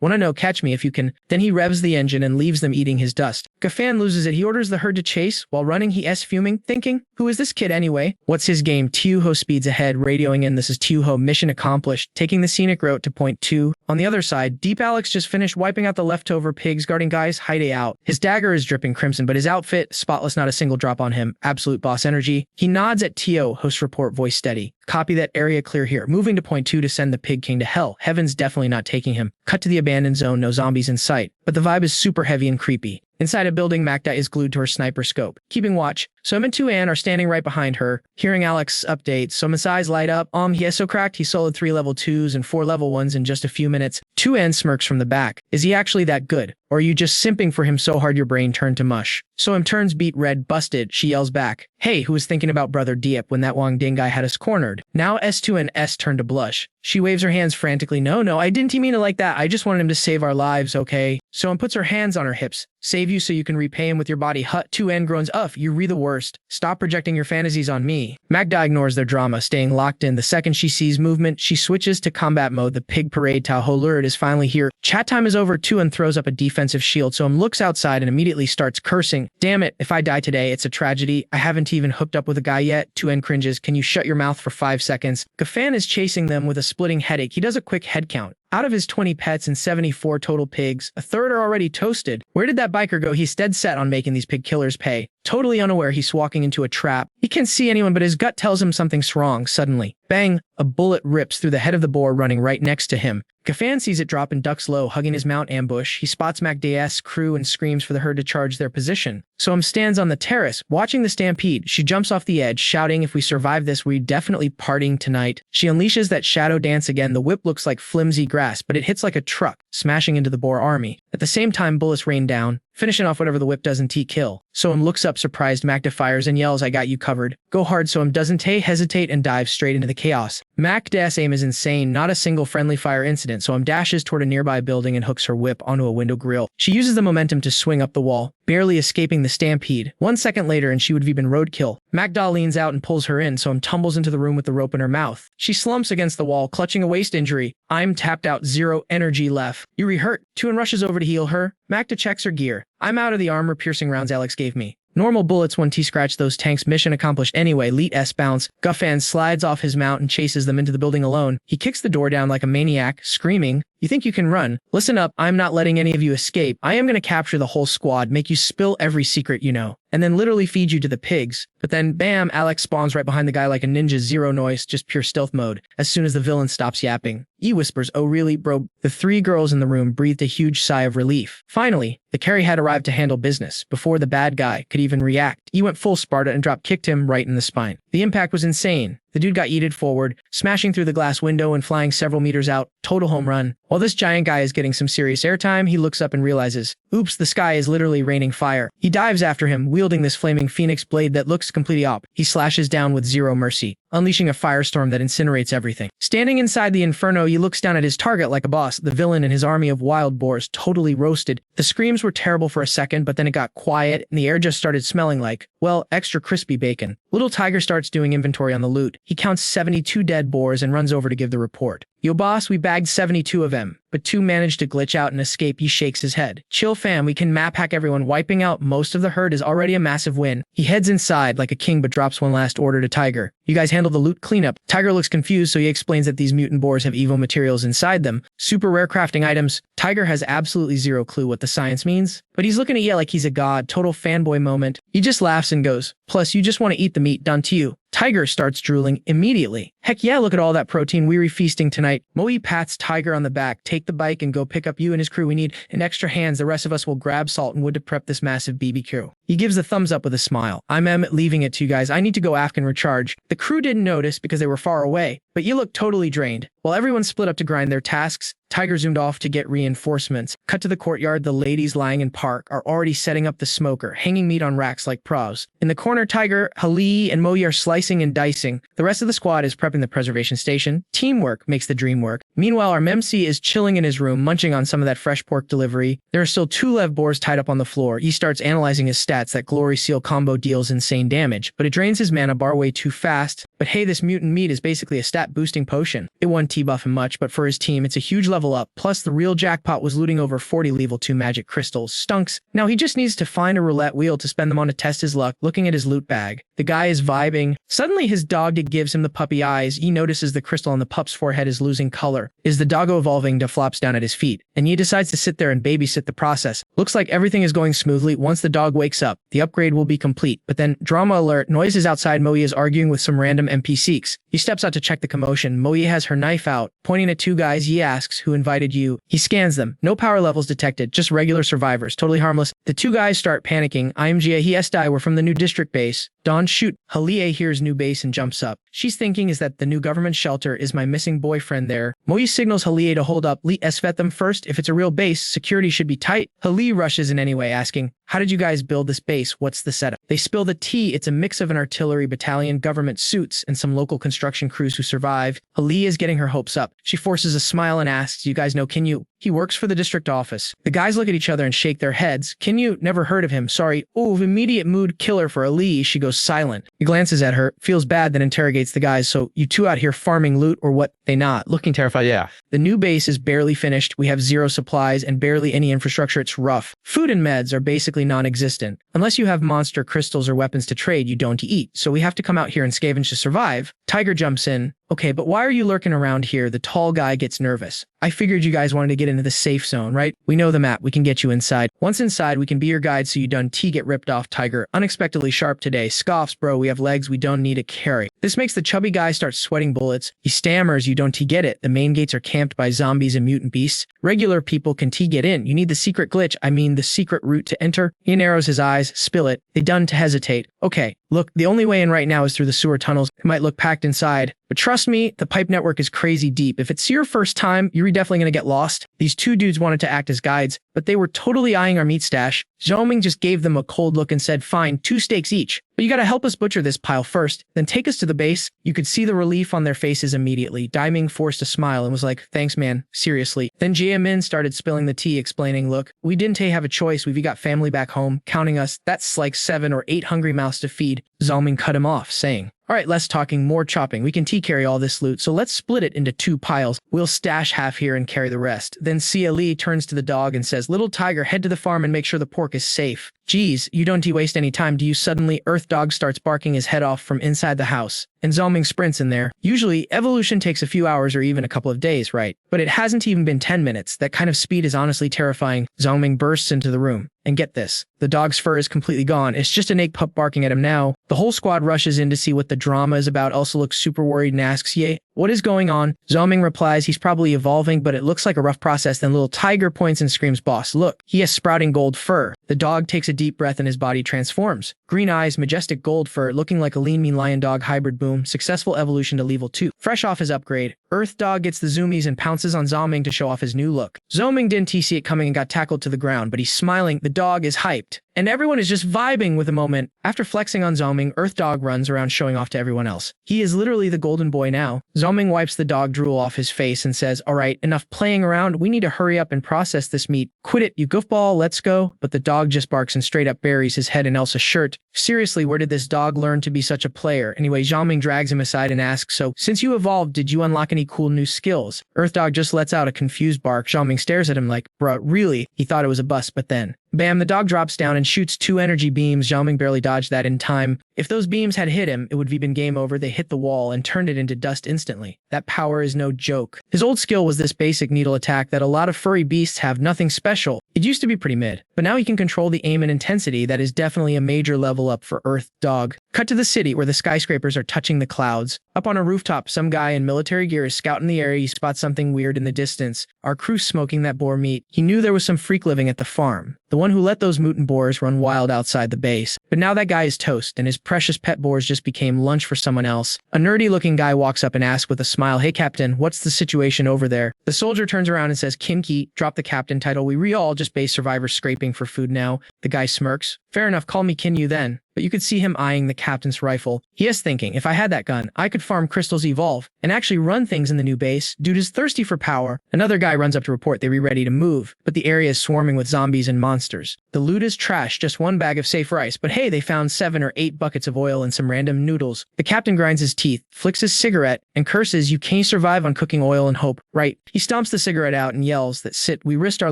wanna know, catch me if you can. Then he revs the engine and leaves them eating his dust. Gafan loses it. He orders the herd to chase. While running, he fuming, thinking, who is this kid anyway? What's his game? Tiyuho speeds ahead, radioing in. This is Tiyuho, mission accomplished, taking the scenic route to point 2. On the other side, Deep Alex just finished wiping out the leftover pigs guarding guys hiding out. His dagger is dripping crimson, but his outfit, spotless, not a single drop on him. Absolute boss energy. He nods at Tio, host report, voice steady. Copy that, area clear here. Moving to point 2 to send the pig king to hell. Heaven's definitely not taking him. Cut to the abandoned zone, no zombies in sight. But the vibe is super heavy and creepy. Inside a building, Magda is glued to her sniper scope, keeping watch. Soam and 2An are standing right behind her, hearing Alex's updates. Soam's eyes light up. He is so cracked, he soloed 3 level 2s and 4 level 1s in just a few minutes. 2N smirks from the back. Is he actually that good? Or are you just simping for him so hard your brain turned to mush? Soam turns beet red, busted. She yells back, hey, who was thinking about Brother Diep when that Wang Ding guy had us cornered? Now S2 and S turn to blush. She waves her hands frantically. No, I didn't mean it like that. I just wanted him to save our lives, okay? So puts her hands on her hips. Save you so you can repay him with your body. Hut 2N groans. You re the worst. Stop projecting your fantasies on me. Magda ignores their drama, staying locked in. The second she sees movement, she switches to combat mode. The pig parade Tahoe lurid is finally here. Chat time is over. 2N throws up a defensive shield, so looks outside and immediately starts cursing. Damn it, if I die today, it's a tragedy. I haven't even hooked up with a guy yet. 2N cringes. Can you shut your mouth for 5 seconds? Gafan is chasing them with a splitting headache. He does a quick head count. Out of his 20 pets and 74 total pigs, a third are already toasted. Where did that biker go? He's dead set on making these pig killers pay. Totally unaware he's walking into a trap. He can't see anyone, but his gut tells him something's wrong. Suddenly, bang, a bullet rips through the head of the boar running right next to him. Gafan sees it drop and ducks low, hugging his mount ambush. He spots Magda's crew and screams for the herd to charge their position. Soam stands on the terrace, watching the stampede. She jumps off the edge, shouting, if we survive this, we're definitely partying tonight. She unleashes that shadow dance again. The whip looks like flimsy grass, but it hits like a truck, smashing into the boar army. At the same time, bullets rain down, finishing off whatever the whip doesn't kill. Soam looks up surprised. Magda fires and yells, I got you covered. Go hard. Soam doesn't hesitate and dives straight into the chaos. Magda's aim is insane, not a single friendly fire incident. Soam dashes toward a nearby building and hooks her whip onto a window grill. She uses the momentum to swing up the wall, barely escaping the stampede. 1 second later and she would have been roadkill. Magda leans out and pulls her in. Soam tumbles into the room with the rope in her mouth. She slumps against the wall, clutching a waist injury. I'm tapped out, 0 energy left. You hurt. 2N rushes over to heal her. Magda checks her gear. I'm out of the armor-piercing rounds Alex gave me. Normal bullets 1T scratch those tanks. Mission accomplished anyway. Leet S bounce. Gafan slides off his mount and chases them into the building alone. He kicks the door down like a maniac, screaming, you think you can run? Listen up, I'm not letting any of you escape. I am gonna capture the whole squad, make you spill every secret you know, and then literally feed you to the pigs. But then, bam, Alex spawns right behind the guy like a ninja. 0 noise, just pure stealth mode. As soon as the villain stops yapping, E whispers, oh really, bro? The 3 girls in the room breathed a huge sigh of relief. Finally, the carry had arrived to handle business, before the bad guy could even react. E went full Sparta and drop-kicked him right in the spine. The impact was insane. The dude got yeeted forward, smashing through the glass window and flying several meters out. Total home run. While this giant guy is getting some serious airtime, he looks up and realizes, oops, the sky is literally raining fire. He dives after him, wielding this flaming phoenix blade that looks completely op. He slashes down with 0 mercy, unleashing a firestorm that incinerates everything. Standing inside the inferno, he looks down at his target like a boss. The villain and his army of wild boars totally roasted. The screams were terrible for a second, but then it got quiet and the air just started smelling like, well, extra crispy bacon. Little Tiger starts doing inventory on the loot. He counts 72 dead boars and runs over to give the report. Yo boss, we bagged 72 of them, but 2 managed to glitch out and escape. He shakes his head. Chill fam, we can map hack everyone. Wiping out most of the herd is already a massive win. He heads inside like a king but drops one last order to Tiger. You guys handle the loot cleanup. Tiger looks confused, so he explains that these mutant boars have evil materials inside them. Super rare crafting items. Tiger has absolutely 0 clue what the science means, but he's looking at Ye like he's a god. Total fanboy moment. He just laughs and goes, plus you just want to eat the meat done to you. Tiger starts drooling immediately. Heck yeah, look at all that protein. We're feasting tonight. Moe pats Tiger on the back. Take the bike and go pick up you and his crew. We need an extra hands. The rest of us will grab salt and wood to prep this massive BBQ. He gives the thumbs up with a smile. I'm leaving it to you guys. I need to go aft and recharge. The crew didn't notice because they were far away, but you look totally drained. While everyone split up to grind their tasks, Tiger zoomed off to get reinforcements. Cut to the courtyard. The ladies lying in park are already setting up the smoker, hanging meat on racks like pros. In the corner, Tiger, Hali, and Moe are slicing and dicing. The rest of the squad is prepping the preservation station. Teamwork makes the dream work. Meanwhile, our Memsi is chilling in his room, munching on some of that fresh pork delivery. There are still 2 Lev boars tied up on the floor. He starts analyzing his stats. That Glory Seal combo deals insane damage, but it drains his mana bar way too fast. But hey, this mutant meat is basically a stat boosting potion. It won't T-buff him much, but for his team, it's a huge level up. Plus, the real jackpot was looting over 40 level 2 magic crystals. Stunks. Now he just needs to find a roulette wheel to spend them on to test his luck. Looking at his loot bag, the guy is vibing. Suddenly, his dog gives him the puppy eyes. He notices the crystal on the pup's forehead is losing color. Is the doggo evolving? To flops down at his feet, and he decides to sit there and babysit the process. Looks like everything is going smoothly. Once the dog wakes up, the upgrade will be complete. But then, drama alert, noises outside. Moe is arguing with some random NPCs. He steps out to check the commotion. Moe has her knife out, pointing at 2 guys. He asks, who invited you? He scans them. No power levels detected, just regular survivors, totally harmless. The 2 guys start panicking. IMGA, he SDI, we're from the new district base. Don, shoot. Halie hears new base and jumps up. She's thinking, is that the new government shelter? Is my missing boyfriend there? Moe signals Halie to hold up. Lee vet them first. If it's a real base, security should be tight. Halie rushes in anyway, asking, how did you guys build this base? What's the setup? They spill the tea. It's a mix of an artillery battalion, government suits, and some local construction crews who survive. Halie is getting her hopes up. She forces a smile and asks, you guys know, can you He works for the district office. The guys look at each other and shake their heads. Kinyu, never heard of him, sorry. Oh, immediate mood killer for Ali. She goes silent. He glances at her, feels bad, then interrogates the guys. So you two out here farming loot or what? They not. Looking terrified, yeah. The new base is barely finished. We have zero supplies and barely any infrastructure. It's rough. Food and meds are basically non-existent. Unless you have monster crystals or weapons to trade, you don't eat. So we have to come out here and scavenge to survive. Tiger jumps in. Okay, but why are you lurking around here? The tall guy gets nervous. I figured you guys wanted to get into the safe zone, right? We know the map. We can get you inside. Once inside, we can be your guide so you don't get ripped off, Tiger. Unexpectedly sharp today. Scoffs, bro. We have legs we don't need to carry. This makes the chubby guy start sweating bullets. He stammers, you don't get it. The main gates are camped by zombies and mutant beasts. Regular people can get in. You need the secret glitch. I mean, the secret route to enter. He narrows his eyes. Spill it. They done to hesitate. Okay, look, the only way in right now is through the sewer tunnels. It might look packed inside, but trust me, the pipe network is crazy deep. If it's your first time, you're definitely gonna get lost. These two dudes wanted to act as guides, but they were totally eyeing our meat stash. Zhoming just gave them a cold look and said, fine, 2 steaks each. But you gotta help us butcher this pile first, then take us to the base. You could see the relief on their faces immediately. Daiming forced a smile and was like, thanks man, seriously. Then Jaemin started spilling the tea, explaining, look, we didn't have a choice. We've got family back home, counting us. That's like 7 or 8 hungry mouths to feed. Zhoming cut him off, saying, all right, less talking, more chopping. We can carry all this loot, so let's split it into 2 piles. We'll stash half here and carry the rest. Then Sia Lee turns to the dog and says, little Tiger, head to the farm and make sure the pork is safe. Geez, you don't waste any time, do you? Suddenly, Earth Dog starts barking his head off from inside the house, and Zhoming sprints in there. Usually, evolution takes a few hours or even a couple of days, right? But it hasn't even been 10 minutes. That kind of speed is honestly terrifying. Zhoming bursts into the room. And get this, the dog's fur is completely gone. It's just an egg pup barking at him now. The whole squad rushes in to see what the drama is about. Elsa looks super worried and asks, Ye, what is going on? Zhoming replies, he's probably evolving, but it looks like a rough process. Then little Tiger points and screams, boss, look, he has sprouting gold fur. The dog takes a deep breath and his body transforms. Green eyes, majestic gold fur, looking like a lean mean lion dog hybrid. Boom, successful evolution to level 2. Fresh off his upgrade, Earth Dog gets the zoomies and pounces on Zhoming to show off his new look. Zhoming didn't see it coming and got tackled to the ground, but he's smiling. The dog is hyped. And everyone is just vibing with the moment. After flexing on Zhoming, Earth Dog runs around showing off to everyone else. He is literally the golden boy now. Zhoming wipes the dog drool off his face and says, alright, enough playing around. We need to hurry up and process this meat. Quit it, you goofball, let's go. But the dog just barks and straight up buries his head in Elsa's shirt. Seriously, where did this dog learn to be such a player? Anyway, Zhoming drags him aside and asks, so, since you evolved, did you unlock any cool new skills? Earth Dog just lets out a confused bark. Zhoming stares at him like, bruh, really? He thought it was a bust, but then, bam, the dog drops down and shoots 2 energy beams. Zhoming barely dodged that in time. If those beams had hit him, it would have been game over. They hit the wall and turned it into dust instantly. That power is no joke. His old skill was this basic needle attack that a lot of furry beasts have, nothing special. It used to be pretty mid, but now he can control the aim and intensity. That is definitely a major level up for Earth Dog. Cut to the city where the skyscrapers are touching the clouds. Up on a rooftop, some guy in military gear is scouting the area. He spots something weird in the distance. Our crew's smoking that boar meat. He knew there was some freak living at the farm. The one who let those mutant boars run wild outside the base. But now that guy is toast, and his precious pet boars just became lunch for someone else. A nerdy-looking guy walks up and asks with a smile, hey captain, what's the situation over there? The soldier turns around and says, Kinki, drop the captain title. We all just base survivors scraping for food now. The guy smirks. Fair enough, call me Kinyu then. But you could see him eyeing the captain's rifle. He is thinking, if I had that gun, I could farm crystals evolve and actually run things in the new base. Dude is thirsty for power. Another guy runs up to report they be ready to move, but the area is swarming with zombies and monsters. The loot is trash, just 1 bag of safe rice, but hey, they found 7 or 8 buckets of oil and some random noodles. The captain grinds his teeth, flicks his cigarette, and curses, you can't survive on cooking oil and hope, right? He stomps the cigarette out and yells that we risked our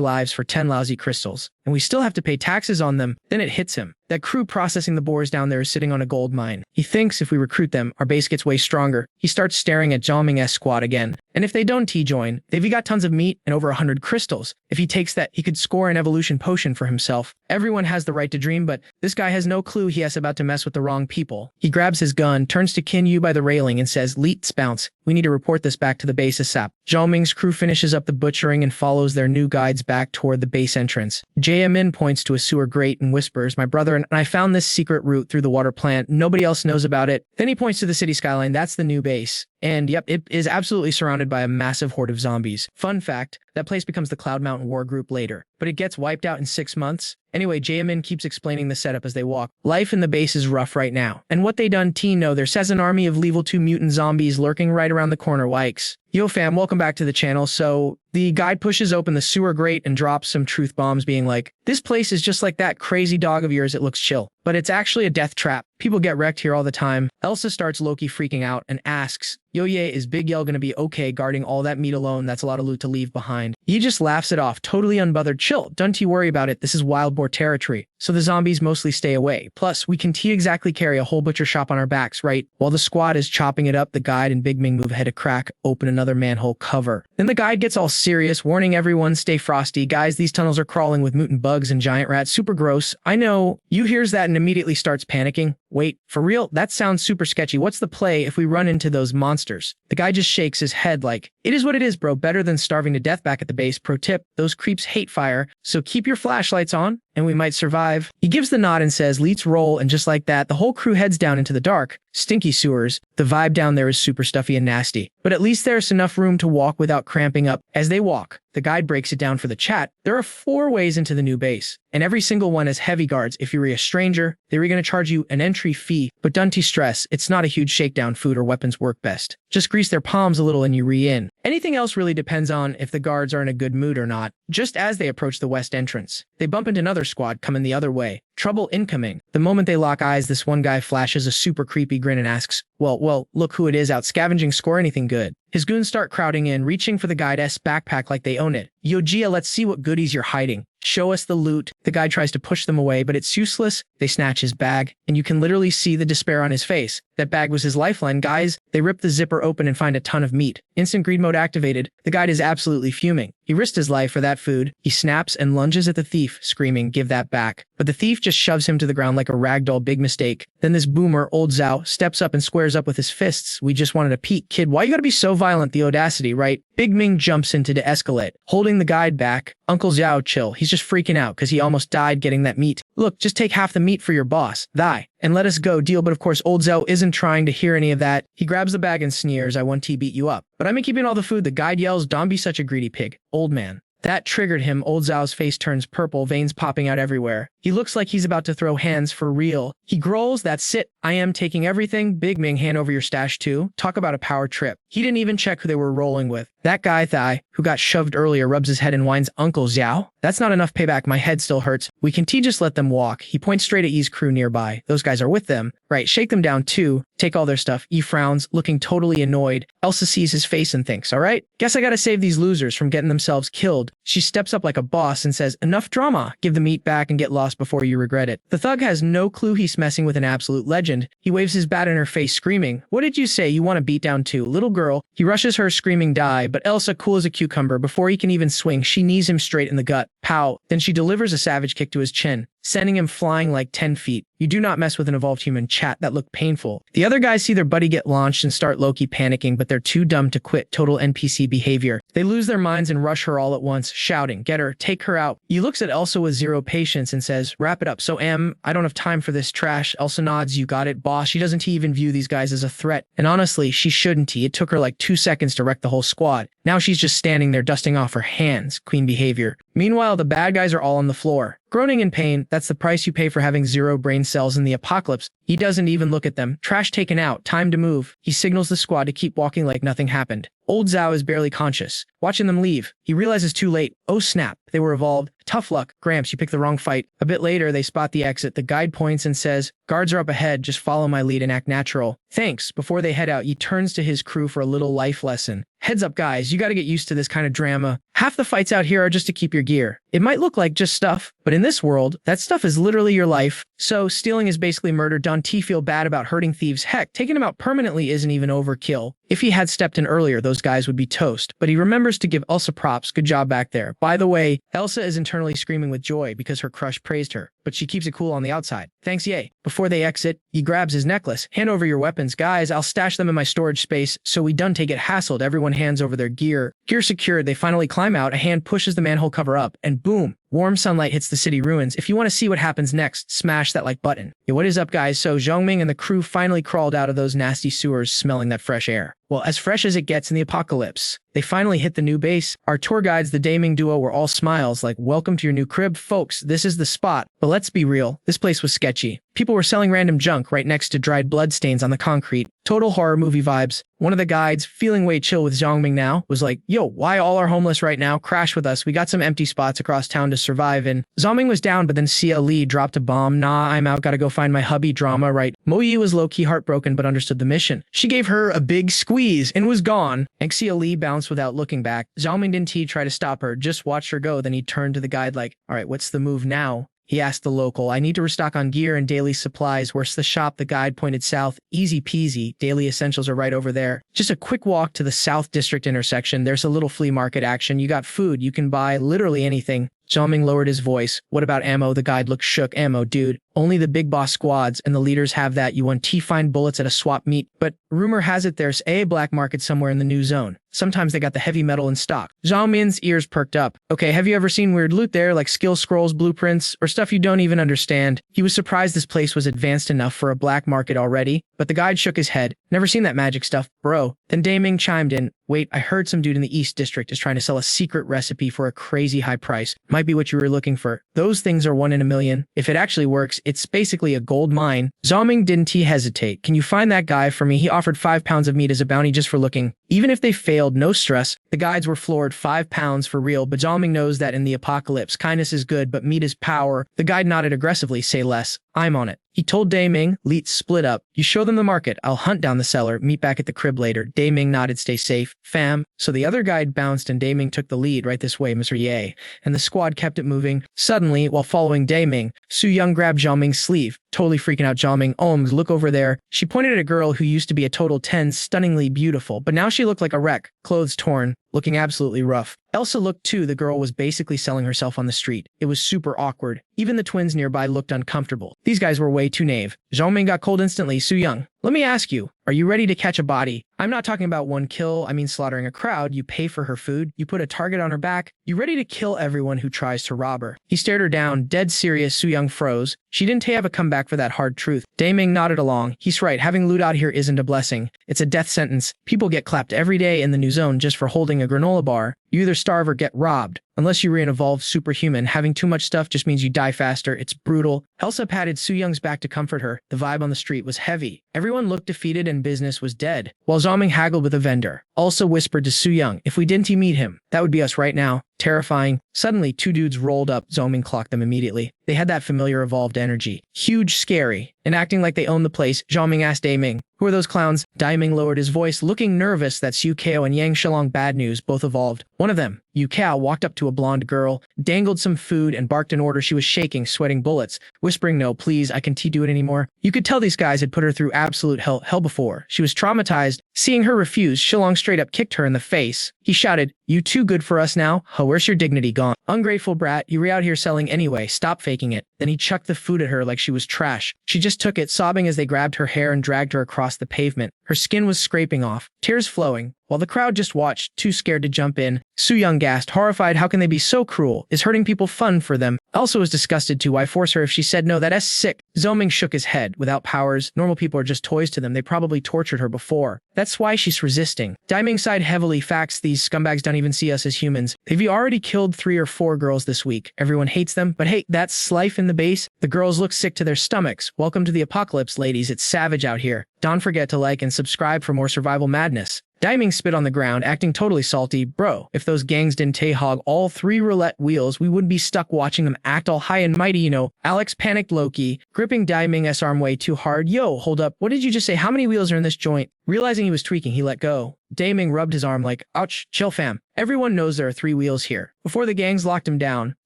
lives for 10 lousy crystals, and we still have to pay taxes on them. Then it hits him. That crew processing the boars down there is sitting on a gold mine. He thinks if we recruit them, our base gets way stronger. He starts staring at Zhoming-S squad again. And if they don't T-join, they've got tons of meat and over 100 crystals. If he takes that, he could score an evolution potion for himself. Everyone has the right to dream, but this guy has no clue he is about to mess with the wrong people. He grabs his gun, turns to Kinyu by the railing and says, Leets bounce. We need to report this back to the base ASAP. Zhoming's crew finishes up the butchering and follows their new guides back toward the base entrance. Jaemin points to a sewer grate and whispers, my brother and I found this secret route through the water plant. Nobody else knows about it. Then he points to the city skyline. That's the new base. And yep, it is absolutely surrounded by a massive horde of zombies. Fun fact, that place becomes the Cloud Mountain War Group later, but it gets wiped out in 6 months. Anyway, Jaemin keeps explaining the setup as they walk. Life in the base is rough right now. And what they done know, there says an army of level 2 mutant zombies lurking right around the corner. Yikes. Yo fam, welcome back to the channel. So, the guide pushes open the sewer grate and drops some truth bombs being like, this place is just like that crazy dog of yours, it looks chill. But it's actually a death trap. People get wrecked here all the time. Elsa starts Loki freaking out and asks, Yo Ye, is Big Yell gonna be okay guarding all that meat alone? That's a lot of loot to leave behind. He just laughs it off, totally unbothered. Chill, don't you worry about it, this is wild boar territory. So the zombies mostly stay away. Plus, we can exactly carry a whole butcher shop on our backs, right? While the squad is chopping it up, the guide and Big Ming move ahead to crack open another manhole cover. Then the guide gets all serious, warning everyone stay frosty. Guys, these tunnels are crawling with mutant bugs and giant rats, super gross. I know. You hears that and immediately starts panicking. Wait, for real? That sounds super sketchy. What's the play if we run into those monsters? The guy just shakes his head like, it is what it is, bro. Better than starving to death back at the base. Pro tip, those creeps hate fire, so keep your flashlights on, and we might survive. He gives the nod and says, let's roll, and just like that, the whole crew heads down into the dark, stinky sewers. The vibe down there is super stuffy and nasty, but at least there's enough room to walk without cramping up. As they walk, the guide breaks it down for the chat. There are 4 ways into the new base, and every single one has heavy guards. If you're a stranger, they're going to charge you an entry fee, but don't stress, it's not a huge shakedown. Food or weapons work best. Just grease their palms a little and you re-in. Anything else really depends on if the guards are in a good mood or not. Just as they approach the west entrance, they bump into another squad coming the other way. Trouble incoming. The moment they lock eyes, this one guy flashes a super creepy grin and asks, well, look who it is out scavenging, score anything good. His goons start crowding in, reaching for the guide's backpack like they own it. Yo Gia, let's see what goodies you're hiding. Show us the loot. The guy tries to push them away, but it's useless. They snatch his bag, and you can literally see the despair on his face. That bag was his lifeline, guys. They rip the zipper open and find a ton of meat. Instant greed mode activated. The guide is absolutely fuming. He risked his life for that food. He snaps and lunges at the thief, screaming, give that back. But the thief just shoves him to the ground like a ragdoll. Big mistake. Then this boomer, old Zhao, steps up and squares up with his fists. We just wanted a peek, kid. Why you gotta be so violent? The audacity, right? Big Ming jumps in to de-escalate, holding the guide back. Uncle Zhao, chill. He's just freaking out because he almost died getting that meat. Look, just take half the meat for your boss. Thy. And let us go, deal. But of course, old Zhao isn't trying to hear any of that. He grabs the bag and sneers, I want to beat you up. But I'm keeping all the food. The guide yells, don't be such a greedy pig, old man. That triggered him. Old Zhao's face turns purple, veins popping out everywhere. He looks like he's about to throw hands for real. He growls, that's it. I am taking everything. Big Ming, hand over your stash too. Talk about a power trip. He didn't even check who they were rolling with. That guy, Thai, who got shoved earlier, rubs his head and whines, Uncle Zhao? That's not enough payback. My head still hurts. We can just let them walk. He points straight at Yi's crew nearby. Those guys are with them. Right, shake them down too. Take all their stuff. Yi frowns, looking totally annoyed. Elsa sees his face and thinks, alright, guess I gotta save these losers from getting themselves killed. She steps up like a boss and says, enough drama. Give the meat back and get lost before you regret it. The thug has no clue he's messing with an absolute legend. He waves his bat in her face, screaming, what did you say? You want to beat down too? Little girl. He rushes her, screaming, die, but Elsa, cool as a cucumber, before he can even swing, she knees him straight in the gut. Pow. Then she delivers a savage kick to his chin, sending him flying like 10 feet. You do not mess with an evolved human, chat. That looked painful. The other guys see their buddy get launched and start low-key panicking, but they're too dumb to quit. Total NPC behavior. They lose their minds and rush her all at once, shouting, get her, take her out. He looks at Elsa with zero patience and says, wrap it up. So I don't have time for this trash. Elsa nods, you got it, boss. She doesn't even view these guys as a threat. And honestly, she shouldn't. It took her like 2 seconds to wreck the whole squad. Now she's just standing there dusting off her hands. Queen behavior. Meanwhile, the bad guys are all on the floor, groaning in pain. That's the price you pay for having 0 brain cells in the apocalypse. He doesn't even look at them. Trash taken out. Time to move. He signals the squad to keep walking like nothing happened. Old Zhao is barely conscious, watching them leave. He realizes too late. Oh snap, they were evolved. Tough luck. Gramps, you picked the wrong fight. A bit later, they spot the exit. The guide points and says, guards are up ahead. Just follow my lead and act natural. Thanks. Before they head out, he turns to his crew for a little life lesson. Heads up, guys. You gotta get used to this kind of drama. Half the fights out here are just to keep your gear. It might look like just stuff, but in this world, that stuff is literally your life. So stealing is basically murder. Don't feel bad about hurting thieves. Heck, taking them out permanently isn't even overkill. If he had stepped in earlier, those guys would be toast. But he remembers to give Elsa props. Good job back there. By the way, Elsa is internally screaming with joy because her crush praised her, but she keeps it cool on the outside. Thanks, yay. Before they exit, he grabs his necklace. Hand over your weapons. Guys, I'll stash them in my storage space so we don't get hassled. Everyone hands over their gear. Gear secured, they finally climb out. A hand pushes the manhole cover up, and boom. Warm sunlight hits the city ruins. If you want to see what happens next, smash that like button. Yo, what is up, guys? So Zhongming and the crew finally crawled out of those nasty sewers, smelling that fresh air. Well, as fresh as it gets in the apocalypse. They finally hit the new base. Our tour guides, the Daming duo, were all smiles like, welcome to your new crib, folks, this is the spot. But let's be real, this place was sketchy. People were selling random junk right next to dried bloodstains on the concrete. Total horror movie vibes. One of the guides, feeling way chill with Zhongming now, was like, yo, why all are homeless right now? Crash with us, we got some empty spots across town to survive in. Zhongming was down, but then Xia Li dropped a bomb. Nah, I'm out, gotta go find my hubby drama, right? Mo Yi was low-key heartbroken but understood the mission. She gave her a big squeeze and was gone. And Xia Li bounced without looking back. Zhongming didn't try to stop her, just watched her go, then he turned to the guide like, alright, what's the move now? He asked the local, I need to restock on gear and daily supplies. Where's the shop? The guide pointed south. Easy peasy. Daily essentials are right over there. Just a quick walk to the South District intersection. There's a little flea market action. You got food. You can buy literally anything. Zhongming lowered his voice. What about ammo? The guide looked shook. Ammo, dude. Only the big boss squads and the leaders have that. You want T-fine bullets at a swap meet. But rumor has it there's a black market somewhere in the new zone. Sometimes they got the heavy metal in stock. Zhongming's ears perked up. Okay, have you ever seen weird loot there, like skill scrolls, blueprints, or stuff you don't even understand? He was surprised this place was advanced enough for a black market already, but the guide shook his head. Never seen that magic stuff, bro. Then Daming chimed in. Wait, I heard some dude in the East District is trying to sell a secret recipe for a crazy high price. Might be what you were looking for. Those things are 1 in a million. If it actually works, it's basically a gold mine. Zhongming didn't hesitate. Can you find that guy for me? He offered 5 pounds of meat as a bounty just for looking. Even if they failed, no stress. The guides were floored. 5 pounds for real, but Zhongming knows that in the apocalypse, kindness is good, but meat is power. The guide nodded aggressively. Say less. I'm on it. He told Daming, let's split up. You show them the market. I'll hunt down the seller. Meet back at the crib later. Daming nodded, stay safe. Fam. So the other guide bounced and Daming took the lead. Right this way, Mr. Ye. And the squad kept it moving. Suddenly, while following Daming, Su Young grabbed Zhongming's sleeve. Totally freaking out Zhongming. Ohms, look over there. She pointed at a girl who used to be a total 10, stunningly beautiful, but now she looked like a wreck. Clothes torn, looking absolutely rough. Elsa looked too. The girl was basically selling herself on the street. It was super awkward. Even the twins nearby looked uncomfortable. These guys were way too naive. Zhongming got cold instantly. Su Young, let me ask you, are you ready to catch a body? I'm not talking about one kill, I mean slaughtering a crowd. You pay for her food, you put a target on her back, you ready to kill everyone who tries to rob her. He stared her down, dead serious. Su Young froze. She didn't have a comeback for that hard truth. Daming nodded along. He's right, having loot out here isn't a blessing. It's a death sentence. People get clapped every day in the new zone just for holding a granola bar. You either starve or get robbed. Unless you re-evolve superhuman, having too much stuff just means you die faster. It's brutal. Elsa patted Su Young's back to comfort her. The vibe on the street was heavy. Everyone looked defeated and business was dead. While Zhongming haggled with a vendor, Elsa whispered to Su Young, if we didn't meet him, that would be us right now. Terrifying. Suddenly, 2 dudes rolled up. Zhongming clocked them immediately. They had that familiar evolved energy. Huge, scary. And acting like they owned the place, Zhongming asked Daming, who are those clowns? Daming lowered his voice, looking nervous. That's Yu Kao and Yang Shilong. Bad news, both evolved. One of them, Yu Kao, walked up to a blonde girl, dangled some food, and barked an order. She was shaking, sweating bullets, whispering, no, please, I can't do it anymore. You could tell these guys had put her through absolute hell before. She was traumatized. Seeing her refuse, Shilong straight up kicked her in the face. He shouted, you too good for us now? Huh, where's your dignity gone? Ungrateful brat, you were out here selling anyway, stop faking it. Then he chucked the food at her like she was trash. She just took it, sobbing as they grabbed her hair and dragged her across the pavement. Her skin was scraping off, tears flowing. While the crowd just watched, too scared to jump in, Su Young gasped, horrified. How can they be so cruel? Is hurting people fun for them? Elsa was disgusted too. Why force her if she said no? That's sick. Zhongming shook his head. Without powers, normal people are just toys to them. They probably tortured her before. That's why she's resisting. Daming sighed heavily. Facts, these scumbags don't even see us as humans. They've already killed 3 or 4 girls this week. Everyone hates them, but hey, that's life in the base. The girls look sick to their stomachs. Welcome to the apocalypse, ladies. It's savage out here. Don't forget to like and subscribe for more survival madness. Daming spit on the ground, acting totally salty. Bro, if those gangs didn't hog all 3 roulette wheels, we wouldn't be stuck watching them act all high and mighty, you know. Alex panicked low-key, gripping Daming's arm way too hard. Yo, hold up. What did you just say? How many wheels are in this joint? Realizing he was tweaking, he let go. Daming rubbed his arm like, ouch, chill fam. Everyone knows there are 3 wheels here. Before the gangs locked him down,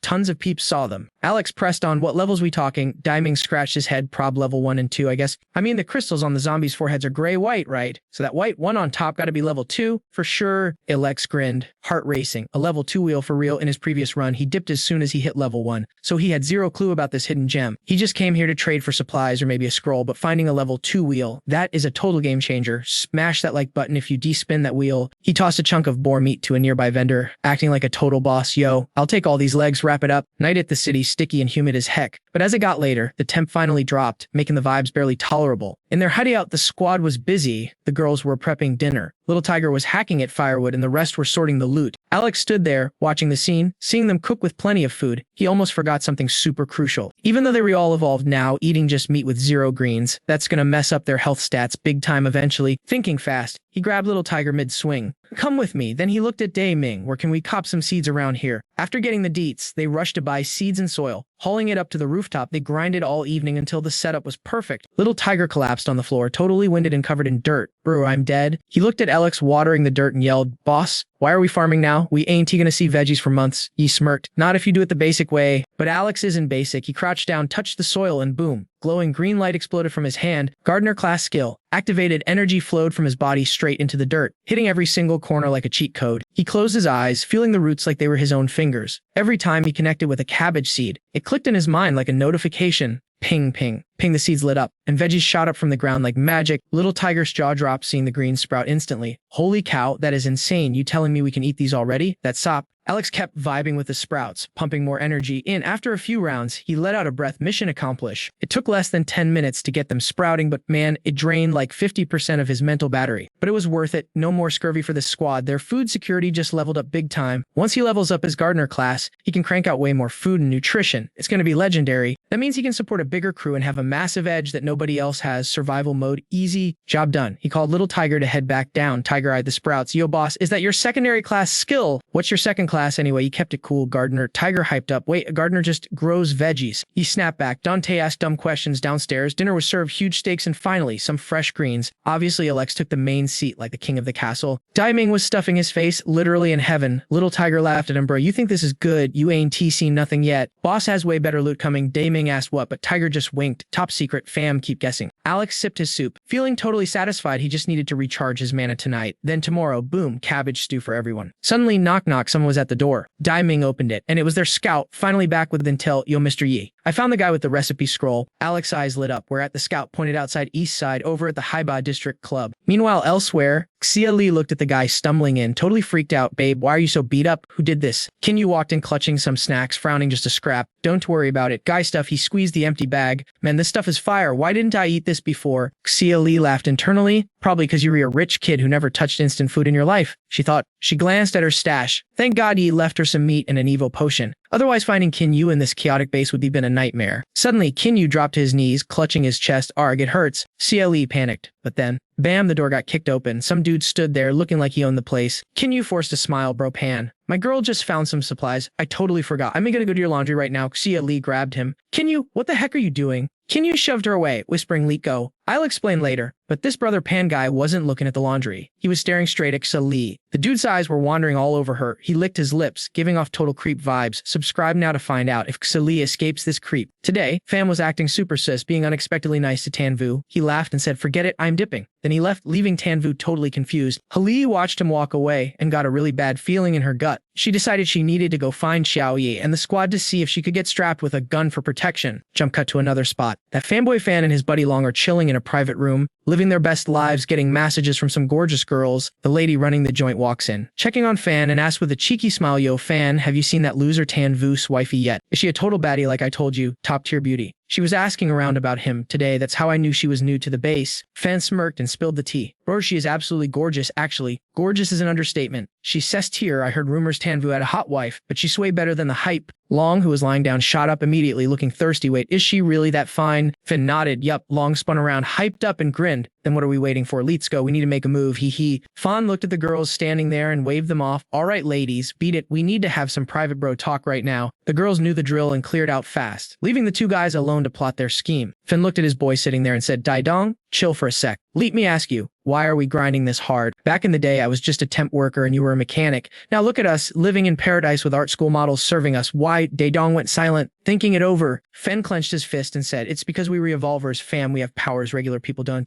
tons of peeps saw them. Alex pressed on, what levels we talking? Daming scratched his head, prob level 1 and 2, I guess. I mean, the crystals on the zombies' foreheads are gray-white, right? So that white one on top gotta be level 2? For sure. Alex grinned, heart racing. A level 2 wheel for real. In his previous run, he dipped as soon as he hit level 1. So he had 0 clue about this hidden gem. He just came here to trade for supplies or maybe a scroll, but finding a level 2 wheel, that is a total game changer. Smash that like button if you despin that wheel. He tossed a chunk of boar meat to a nearby vendor, acting like a total boss. Yo, I'll take all these legs, wrap it up. Night at the city, sticky and humid as heck. But as it got later, the temp finally dropped, making the vibes barely tolerable. In their hideout, the squad was busy. The girls were prepping dinner. Little Tiger was hacking at firewood and the rest were sorting the loot. Alex stood there, watching the scene, seeing them cook with plenty of food. He almost forgot something super crucial. Even though they were all evolved now, eating just meat with 0 greens, that's gonna mess up their health stats big time eventually. Thinking fast, he grabbed Little Tiger mid-swing. Come with me. Then he looked at Day Ming. Where can we cop some seeds around here? After getting the deets, they rushed to buy seeds and soil. Hauling it up to the rooftop, they grinded all evening until the setup was perfect. Little Tiger collapsed on the floor, totally winded and covered in dirt. Bro, I'm dead. He looked at Alex watering the dirt and yelled, Boss, why are we farming now? We ain't gonna see veggies for months. He smirked. Not if you do it the basic way. But Alex isn't basic. He crouched down, touched the soil, and boom. Glowing green light exploded from his hand. Gardener class skill. Activated energy flowed from his body straight into the dirt, hitting every single corner like a cheat code. He closed his eyes, feeling the roots like they were his own fingers. Every time he connected with a cabbage seed, it clicked in his mind like a notification. Ping, ping. Ping, the seeds lit up, and veggies shot up from the ground like magic. Little Tiger's jaw dropped seeing the greens sprout instantly. Holy cow, that is insane. You telling me we can eat these already? That's sop. Alex kept vibing with the sprouts, pumping more energy in. After a few rounds, he let out a breath. Mission accomplished. It took less than 10 minutes to get them sprouting, but man, it drained like 50% of his mental battery. But it was worth it. No more scurvy for the squad. Their food security just leveled up big time. Once he levels up his gardener class, he can crank out way more food and nutrition. It's going to be legendary. That means he can support a bigger crew and have a massive edge that nobody else has. Survival mode easy. Job done. He called Little Tiger to head back down. Tiger eyed the sprouts. Yo, boss, is that your secondary class skill? What's your second class anyway? He kept it cool. Gardener. Tiger hyped up. Wait, a gardener just grows veggies. He snapped back. Dante asked dumb questions downstairs. Dinner was served, huge steaks, and finally, some fresh greens. Obviously, Alex took the main seat like the king of the castle. Dai Ming was stuffing his face, literally in heaven. Little Tiger laughed at him. Bro, you think this is good? You ain't seen nothing yet. Boss has way better loot coming. Dai Ming asked what, but Tiger just winked. Top secret, fam, keep guessing. Alex sipped his soup. Feeling totally satisfied, he just needed to recharge his mana tonight. Then tomorrow, boom, cabbage stew for everyone. Suddenly, knock knock, someone was at the door. Dai Ming opened it, and it was their scout, finally back with intel. Yo, Mr. Yi. I found the guy with the recipe scroll. Alex's eyes lit up, whereat the scout pointed outside East Side over at the Haiba District Club. Meanwhile, elsewhere, Xia Li looked at the guy stumbling in, totally freaked out. Babe, why are you so beat up? Who did this? Kinyu walked in clutching some snacks, frowning just a scrap. Don't worry about it. Guy stuff, he squeezed the empty bag. Man, this stuff is fire. Why didn't I eat this before? Xia Li laughed internally. Probably because you were a rich kid who never touched instant food in your life, she thought. She glanced at her stash. Thank God Yi left her some meat and an Evo potion. Otherwise, finding Kinyu in this chaotic base would have been a nightmare. Suddenly, Kinyu dropped to his knees, clutching his chest. Arg, it hurts. CLE panicked. But then, bam, the door got kicked open. Some dude stood there looking like he owned the place. Kinyu forced a smile. Bro, Pan. My girl just found some supplies. I totally forgot. I'm gonna go to your laundry right now. CLE grabbed him. Kinyu, what the heck are you doing? Kinyu shoved her away, whispering, Lee, go. I'll explain later. But this brother Pan guy wasn't looking at the laundry. He was staring straight at Xia. The dude's eyes were wandering all over her. He licked his lips, giving off total creep vibes. Subscribe now to find out if Xia escapes this creep. Today, Fam was acting super sus, being unexpectedly nice to Tanvu. He laughed and said, forget it, I'm dipping. Then he left, leaving Tanvu totally confused. Hali watched him walk away and got a really bad feeling in her gut. She decided she needed to go find Xiaoyi and the squad to see if she could get strapped with a gun for protection. Jump cut to another spot. That fanboy Fan and his buddy Long are chilling in a private room, living their best lives, getting messages from some gorgeous girls. The lady running the joint walks in, checking on Fan and asks with a cheeky smile, yo, Fan, have you seen that loser Tanvu's wifey yet? Is she a total baddie like I told you? Top tier beauty. She was asking around about him today. That's how I knew she was new to the base. Fan smirked and spilled the tea. Bro, she is absolutely gorgeous, actually. Gorgeous is an understatement. She says tier. I heard rumors Tanvu had a hot wife, but she's way better than the hype. Long, who was lying down, shot up immediately, looking thirsty. Wait, is she really that fine? Fin nodded. Yup. Long spun around, hyped up and grinned. Then what are we waiting for? Let's go. We need to make a move. Hee hee. Fawn looked at the girls standing there and waved them off. All right, ladies, beat it. We need to have some private bro talk right now. The girls knew the drill and cleared out fast, leaving the two guys alone to plot their scheme. Fin looked at his boy sitting there and said, Dai Dong, chill for a sec. Let me ask you, why are we grinding this hard? Back in the day, I was just a temp worker and you were a mechanic. Now look at us, living in paradise with art school models serving us. Why? Daedong went silent, thinking it over. Fen clenched his fist and said, it's because we re-evolvers, fam, we have powers regular people don't.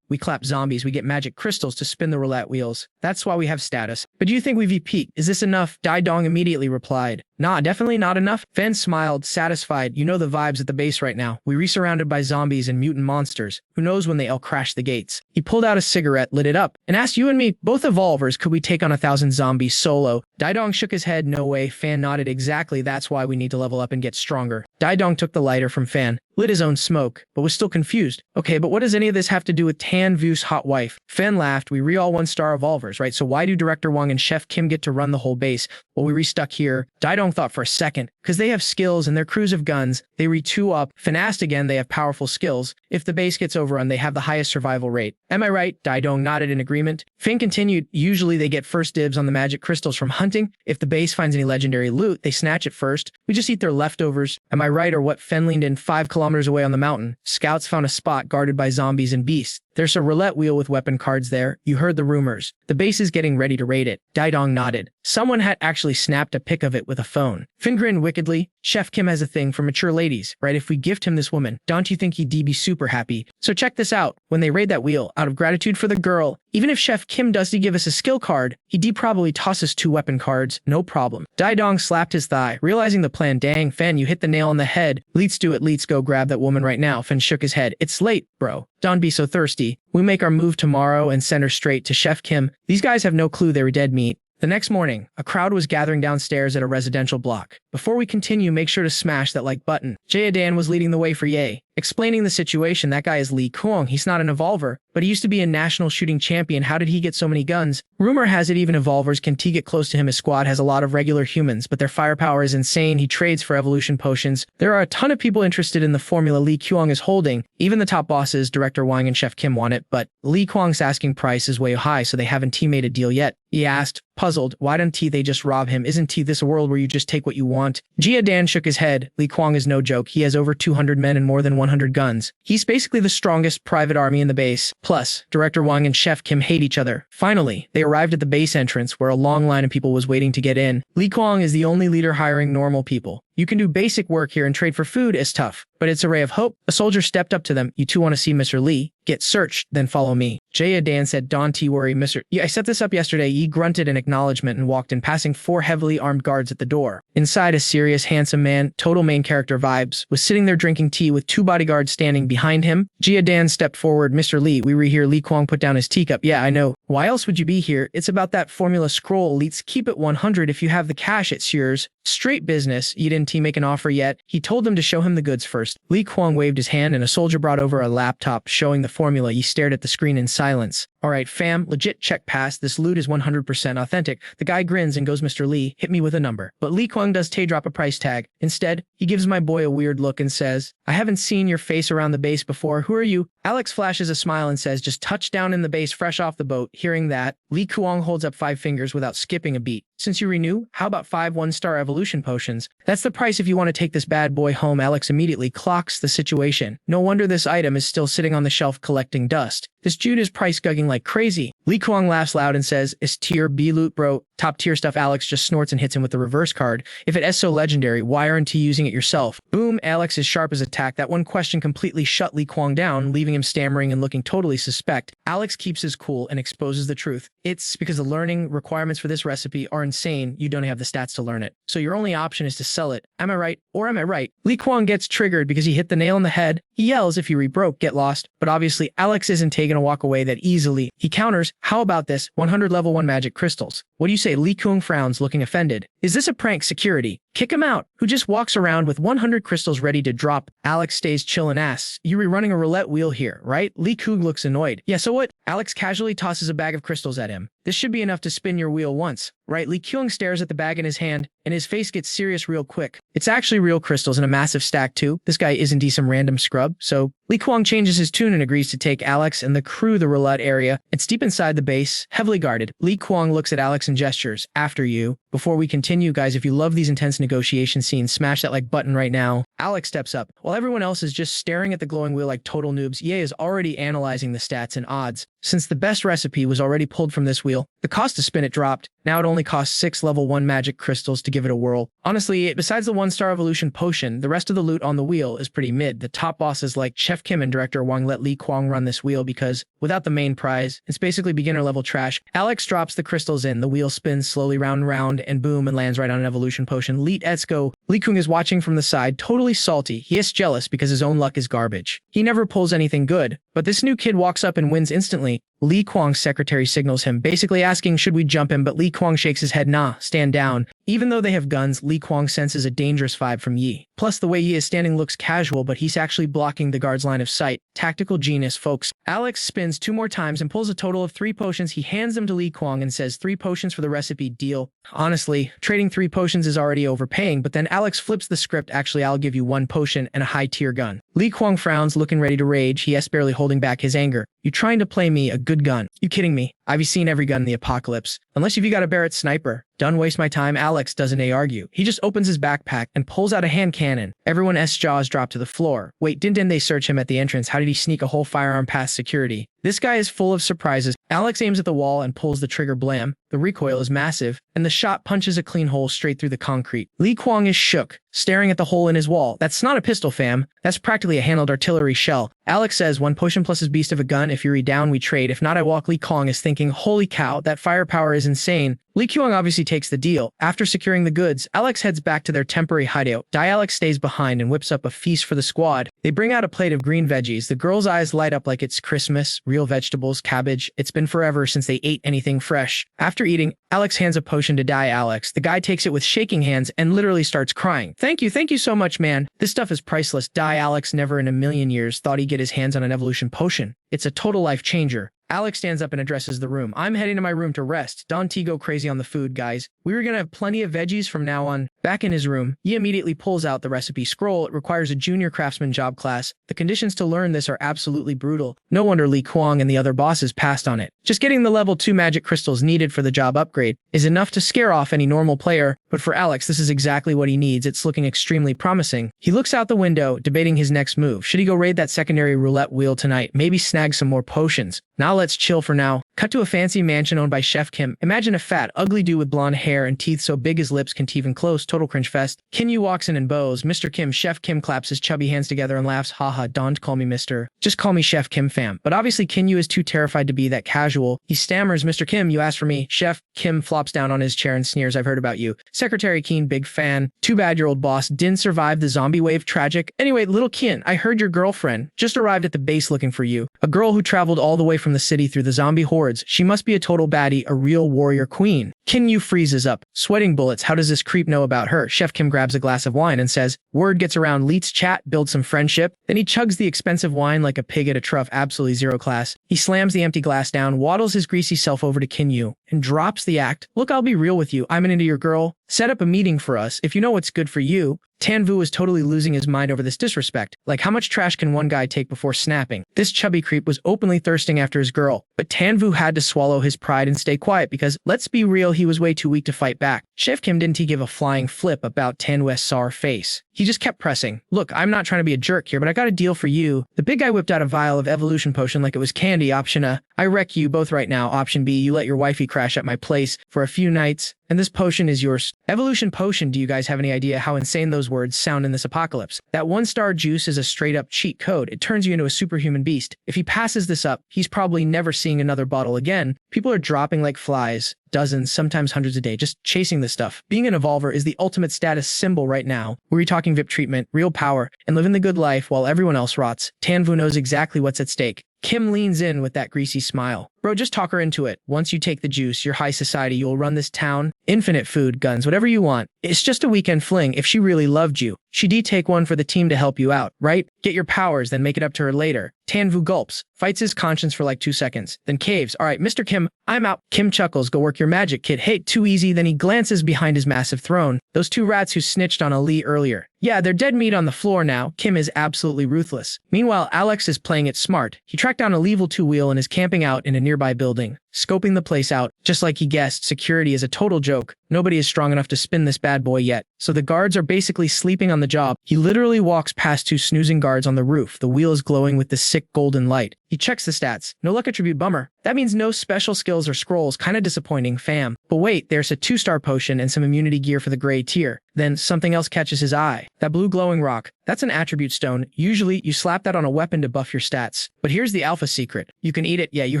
We clap zombies, we get magic crystals to spin the roulette wheels. That's why we have status. But do you think we've peaked? Is this enough? Daedong immediately replied, nah, definitely not enough. Fen smiled, satisfied. You know the vibes at the base right now. We re-surrounded by zombies and mutant monsters. Who knows when they'll crash the gates? He pulled out a cigarette, lit it up, and asked you and me, both evolvers, could we take on 1,000 zombies solo? Daedong shook his head, no way. Fan nodded, exactly, that's why we need to level up and get stronger. Daedong took the lighter from Fan, lit his own smoke, but was still confused. Okay, but what does any of this have to do with Tan Vu's hot wife? Fen laughed. We re-all one-star evolvers, right? So why do Director Wang and Chef Kim get to run the whole base while we re-stuck here? Daidong thought for a second. Because they have skills and their crews have guns, they re-2 up. Fen asked again, they have powerful skills. If the base gets overrun, they have the highest survival rate. Am I right? Daidong nodded in agreement. Fen continued, usually they get first dibs on the magic crystals from hunting. If the base finds any legendary loot, they snatch it first. We just eat their leftovers. Am I right? Or what? Fen leaned in 5 kilometers away on the mountain. Scouts found a spot guarded by zombies and beasts. There's a roulette wheel with weapon cards there. You heard the rumors. The base is getting ready to raid it. Daidong nodded. Someone had actually snapped a pic of it with a phone. Fen grinned wickedly. Chef Kim has a thing for mature ladies, right? If we gift him this woman, don't you think he'd be super happy? So check this out. When they raid that wheel, out of gratitude for the girl, even if Chef Kim does give us a skill card, he'd probably toss us 2 weapon cards, no problem. Daidong slapped his thigh, realizing the plan. Dang, Fen, you hit the nail on the head. Let's do it. Let's go grab that woman right now. Fen shook his head. It's late, bro. Don't be so thirsty. We make our move tomorrow and send her straight to Chef Kim. These guys have no clue they were dead meat. The next morning, a crowd was gathering downstairs at a residential block. Before we continue, make sure to smash that like button. Jaedan was leading the way for Ye. Explaining the situation, that guy is Lee Kuang. He's not an evolver, but he used to be a national shooting champion. How did he get so many guns? Rumor has it even evolvers can get close to him. His squad has a lot of regular humans, but their firepower is insane. He trades for evolution potions. There are a ton of people interested in the formula Lee Kuang is holding. Even the top bosses, Director Wang and Chef Kim, want it, but Lee Kuang's asking price is way high, so they haven't team-made a deal yet. He asked, puzzled, why don't they just rob him? Isn't this a world where you just take what you want? Jaedan shook his head. Lee Kuang is no joke. He has over 200 men and more than 100 guns. He's basically the strongest private army in the base. Plus, Director Wang and Chef Kim hate each other. Finally, they arrived at the base entrance where a long line of people was waiting to get in. Lee Kuang is the only leader hiring normal people. You can do basic work here and trade for food is tough, but it's a ray of hope. A soldier stepped up to them. You two want to see Mr. Lee? Get searched, then follow me. Jaedan said, don't worry, Mr. Yeah, I set this up yesterday. Yi grunted in acknowledgement and walked in, passing 4 heavily armed guards at the door. Inside, a serious, handsome man, total main character vibes, was sitting there drinking tea with 2 bodyguards standing behind him. Jaedan stepped forward. Mr. Lee, we were here. Lee Kuang put down his teacup. Yeah, I know. Why else would you be here? It's about that formula scroll. Let's keep it 100. If you have the cash, it's yours. Straight business. You didn't make an offer yet. He told them to show him the goods first. Lee Kuang waved his hand and a soldier brought over a laptop showing the formula. He stared at the screen in silence. Alright fam, legit check pass. This loot is 100% authentic. The guy grins and goes, Mr. Lee, hit me with a number. But Lee Kuang does drop a price tag. Instead, he gives my boy a weird look and says, I haven't seen your face around the base before. Who are you? Alex flashes a smile and says, just touched down in the base fresh off the boat. Hearing that, Lee Kuang holds up 5 fingers without skipping a beat. Since you renew, how about 5 1-star evolution potions? That's the price if you want to take this bad boy home. Alex immediately clocks the situation. No wonder this item is still sitting on the shelf collecting dust. This Jude is price gugging like crazy. Lee Kuang laughs loud and says, it's tier B loot, bro. Top tier stuff. Alex just snorts and hits him with the reverse card. If it is so legendary, why aren't you using it yourself? Boom, Alex is sharp as a tack. That one question completely shut Lee Kuang down, leaving him stammering and looking totally suspect. Alex keeps his cool and exposes the truth. It's because the learning requirements for this recipe are insane. You don't have the stats to learn it. So your only option is to sell it. Am I right? Or am I right? Lee Kuang gets triggered because he hit the nail on the head. He yells, if you re-broke, get lost. But obviously, Alex isn't taking a walk away that easily. He counters, how about this? 100 level 1 magic crystals. What do you say? Lee Kuang frowns, looking offended. Is this a prank? Security? Kick him out. Who just walks around with 100 crystals ready to drop? Alex stays chill and asks, you rerunning a roulette wheel here, right? Lee Kuang looks annoyed. Yeah, so what? Alex casually tosses a bag of crystals at him. This should be enough to spin your wheel once, right? Lee Kuang stares at the bag in his hand, and his face gets serious real quick. It's actually real crystals in a massive stack too. This guy isn't some random scrub, so Lee Kuang changes his tune and agrees to take Alex and the crew the roulette area. It's deep inside the base, heavily guarded. Lee Kuang looks at Alex and gestures, after you. Before we continue, guys, if you love these intense negotiation scenes, smash that like button right now. Alex steps up. While everyone else is just staring at the glowing wheel like total noobs, Ye is already analyzing the stats and odds. Since the best recipe was already pulled from this wheel, the cost to spin it dropped. Now it only costs 6 level 1 magic crystals to give it a whirl. Honestly, besides the 1-star evolution potion, the rest of the loot on the wheel is pretty mid. The top bosses like Chef Kim and Director Wang let Lee Kuang run this wheel because, without the main prize, it's basically beginner level trash. Alex drops the crystals in, the wheel spins slowly round and round, and boom, and lands right on an evolution potion. Let's go. Lee Kuang is watching from the side, totally salty. He is jealous because his own luck is garbage. He never pulls anything good, But this new kid walks up and wins instantly. Li Kuang's secretary signals him, basically asking should we jump him, but Li Kuang shakes his head, nah, stand down. Even though they have guns, Li Kuang senses a dangerous vibe from Yi. Plus, the way Yi is standing looks casual, but he's actually blocking the guard's line of sight. Tactical genius, folks. Alex spins 2 more times and pulls a total of 3 potions. He hands them to Li Kuang and says 3 potions for the recipe, deal. Honestly, trading 3 potions is already overpaying, but then Alex flips the script, actually I'll give you 1 potion and a high-tier gun. Li Kuang frowns, looking ready to rage, he is barely holding back his anger. You trying to play me a good gun? You kidding me? I've seen every gun in the apocalypse. Unless if you got a Barrett sniper. Done waste my time, Alex doesn't argue. He just opens his backpack and pulls out a hand cannon. Everyone's jaws drop to the floor. Wait, didn't they search him at the entrance? How did he sneak a whole firearm past security? This guy is full of surprises. Alex aims at the wall and pulls the trigger, blam. The recoil is massive, and the shot punches a clean hole straight through the concrete. Li Kuang is shook, staring at the hole in his wall. That's not a pistol, fam. That's practically a handled artillery shell. Alex says 1 potion plus his beast of a gun. If you're down, we trade. If not, I walk. Li Kuang is thinking, holy cow, that firepower is insane. Li Kuang obviously takes the deal. After securing the goods, Alex heads back to their temporary hideout. Alex stays behind and whips up a feast for the squad. They bring out a plate of green veggies. The girl's eyes light up like it's Christmas. Real vegetables, cabbage. It's been forever since they ate anything fresh. After eating, Alex hands a potion to Alex. The guy takes it with shaking hands and literally starts crying. Thank you so much, man. This stuff is priceless. Alex never in a million years thought he'd get his hands on an evolution potion. It's a total life changer. Alex stands up and addresses the room. I'm heading to my room to rest. Don't go crazy on the food, guys. We were gonna have plenty of veggies from now on. Back in his room, he immediately pulls out the recipe scroll. It requires a junior craftsman job class. The conditions to learn this are absolutely brutal. No wonder Li Kuang and the other bosses passed on it. Just getting the level 2 magic crystals needed for the job upgrade is enough to scare off any normal player, but for Alex, this is exactly what he needs. It's looking extremely promising. He looks out the window, debating his next move. Should he go raid that secondary roulette wheel tonight? Maybe snag some more potions. Now let's chill for now. Cut to a fancy mansion owned by Chef Kim. Imagine a fat, ugly dude with blonde hair and teeth so big his lips can't even close. Total cringe fest. Kinyu walks in and bows. Mr. Kim. Chef Kim claps his chubby hands together and laughs. Haha, don't call me Mr. Just call me Chef Kim, fam. But obviously Kinyu is too terrified to be that casual. He stammers, Mr. Kim, you asked for me. Chef Kim flops down on his chair and sneers, I've heard about you. Secretary Keen, big fan. Too bad your old boss didn't survive the zombie wave, tragic. Anyway, little Keen, I heard your girlfriend just arrived at the base looking for you. A girl who traveled all the way from the city through the zombie hordes. She must be a total baddie, a real warrior queen. Kinyu freezes up, sweating bullets. How does this creep know about her? Chef Kim grabs a glass of wine and says, word gets around, let's chat, build some friendship. Then he chugs the expensive wine like a pig at a trough, absolutely zero class. He slams the empty glass down, waddles his greasy self over to Kinyu, and drops the act. Look, I'll be real with you. I'm into your girl. Set up a meeting for us. If you know what's good for you. Tanvu is totally losing his mind over this disrespect. Like, how much trash can one guy take before snapping? This chubby creep was openly thirsting after his girl, but Tanvu had to swallow his pride and stay quiet because, let's be real, he was way too weak to fight back. Chef Kim didn't give a flying flip about Tanvu's sour face. He just kept pressing. Look, I'm not trying to be a jerk here, but I got a deal for you. The big guy whipped out a vial of evolution potion like it was candy. Option A, I wreck you both right now. Option B, you let your wifey crash at my place for a few nights, and this potion is yours. Evolution potion, do you guys have any idea how insane those words sound in this apocalypse? That 1-star juice is a straight-up cheat code. It turns you into a superhuman beast. If he passes this up, he's probably never seeing another bottle again. People are dropping like flies. Dozens, sometimes hundreds a day, just chasing this stuff. Being an evolver is the ultimate status symbol right now. We're talking VIP treatment, real power, and living the good life while everyone else rots. Tanvu knows exactly what's at stake. Kim leans in with that greasy smile. Bro, just talk her into it. Once you take the juice, you're high society, you'll run this town. Infinite food, guns, whatever you want. It's just a weekend fling. If she really loved you, she'd take one for the team to help you out, right? Get your powers, then make it up to her later. Tanvu gulps, fights his conscience for like 2 seconds, then caves. All right, Mr. Kim, I'm out. Kim chuckles, go work your magic, kid. Hey, too easy. Then he glances behind his massive throne. Those 2 rats who snitched on Ali earlier. Yeah, they're dead meat on the floor now. Kim is absolutely ruthless. Meanwhile, Alex is playing it smart. He tracked down a level 2 wheel and is camping out in a nearby building, scoping the place out. Just like he guessed, security is a total joke. Nobody is strong enough to spin this bad boy yet, so the guards are basically sleeping on the job. He literally walks past 2 snoozing guards on the roof. The wheel is glowing with this sick golden light. He checks the stats. No luck attribute, bummer. That means no special skills or scrolls, kinda disappointing, fam. But wait, there's a 2-star potion and some immunity gear for the gray tier. Then something else catches his eye. That blue glowing rock. That's an attribute stone. Usually, you slap that on a weapon to buff your stats. But here's the alpha secret. You can eat it, yeah, you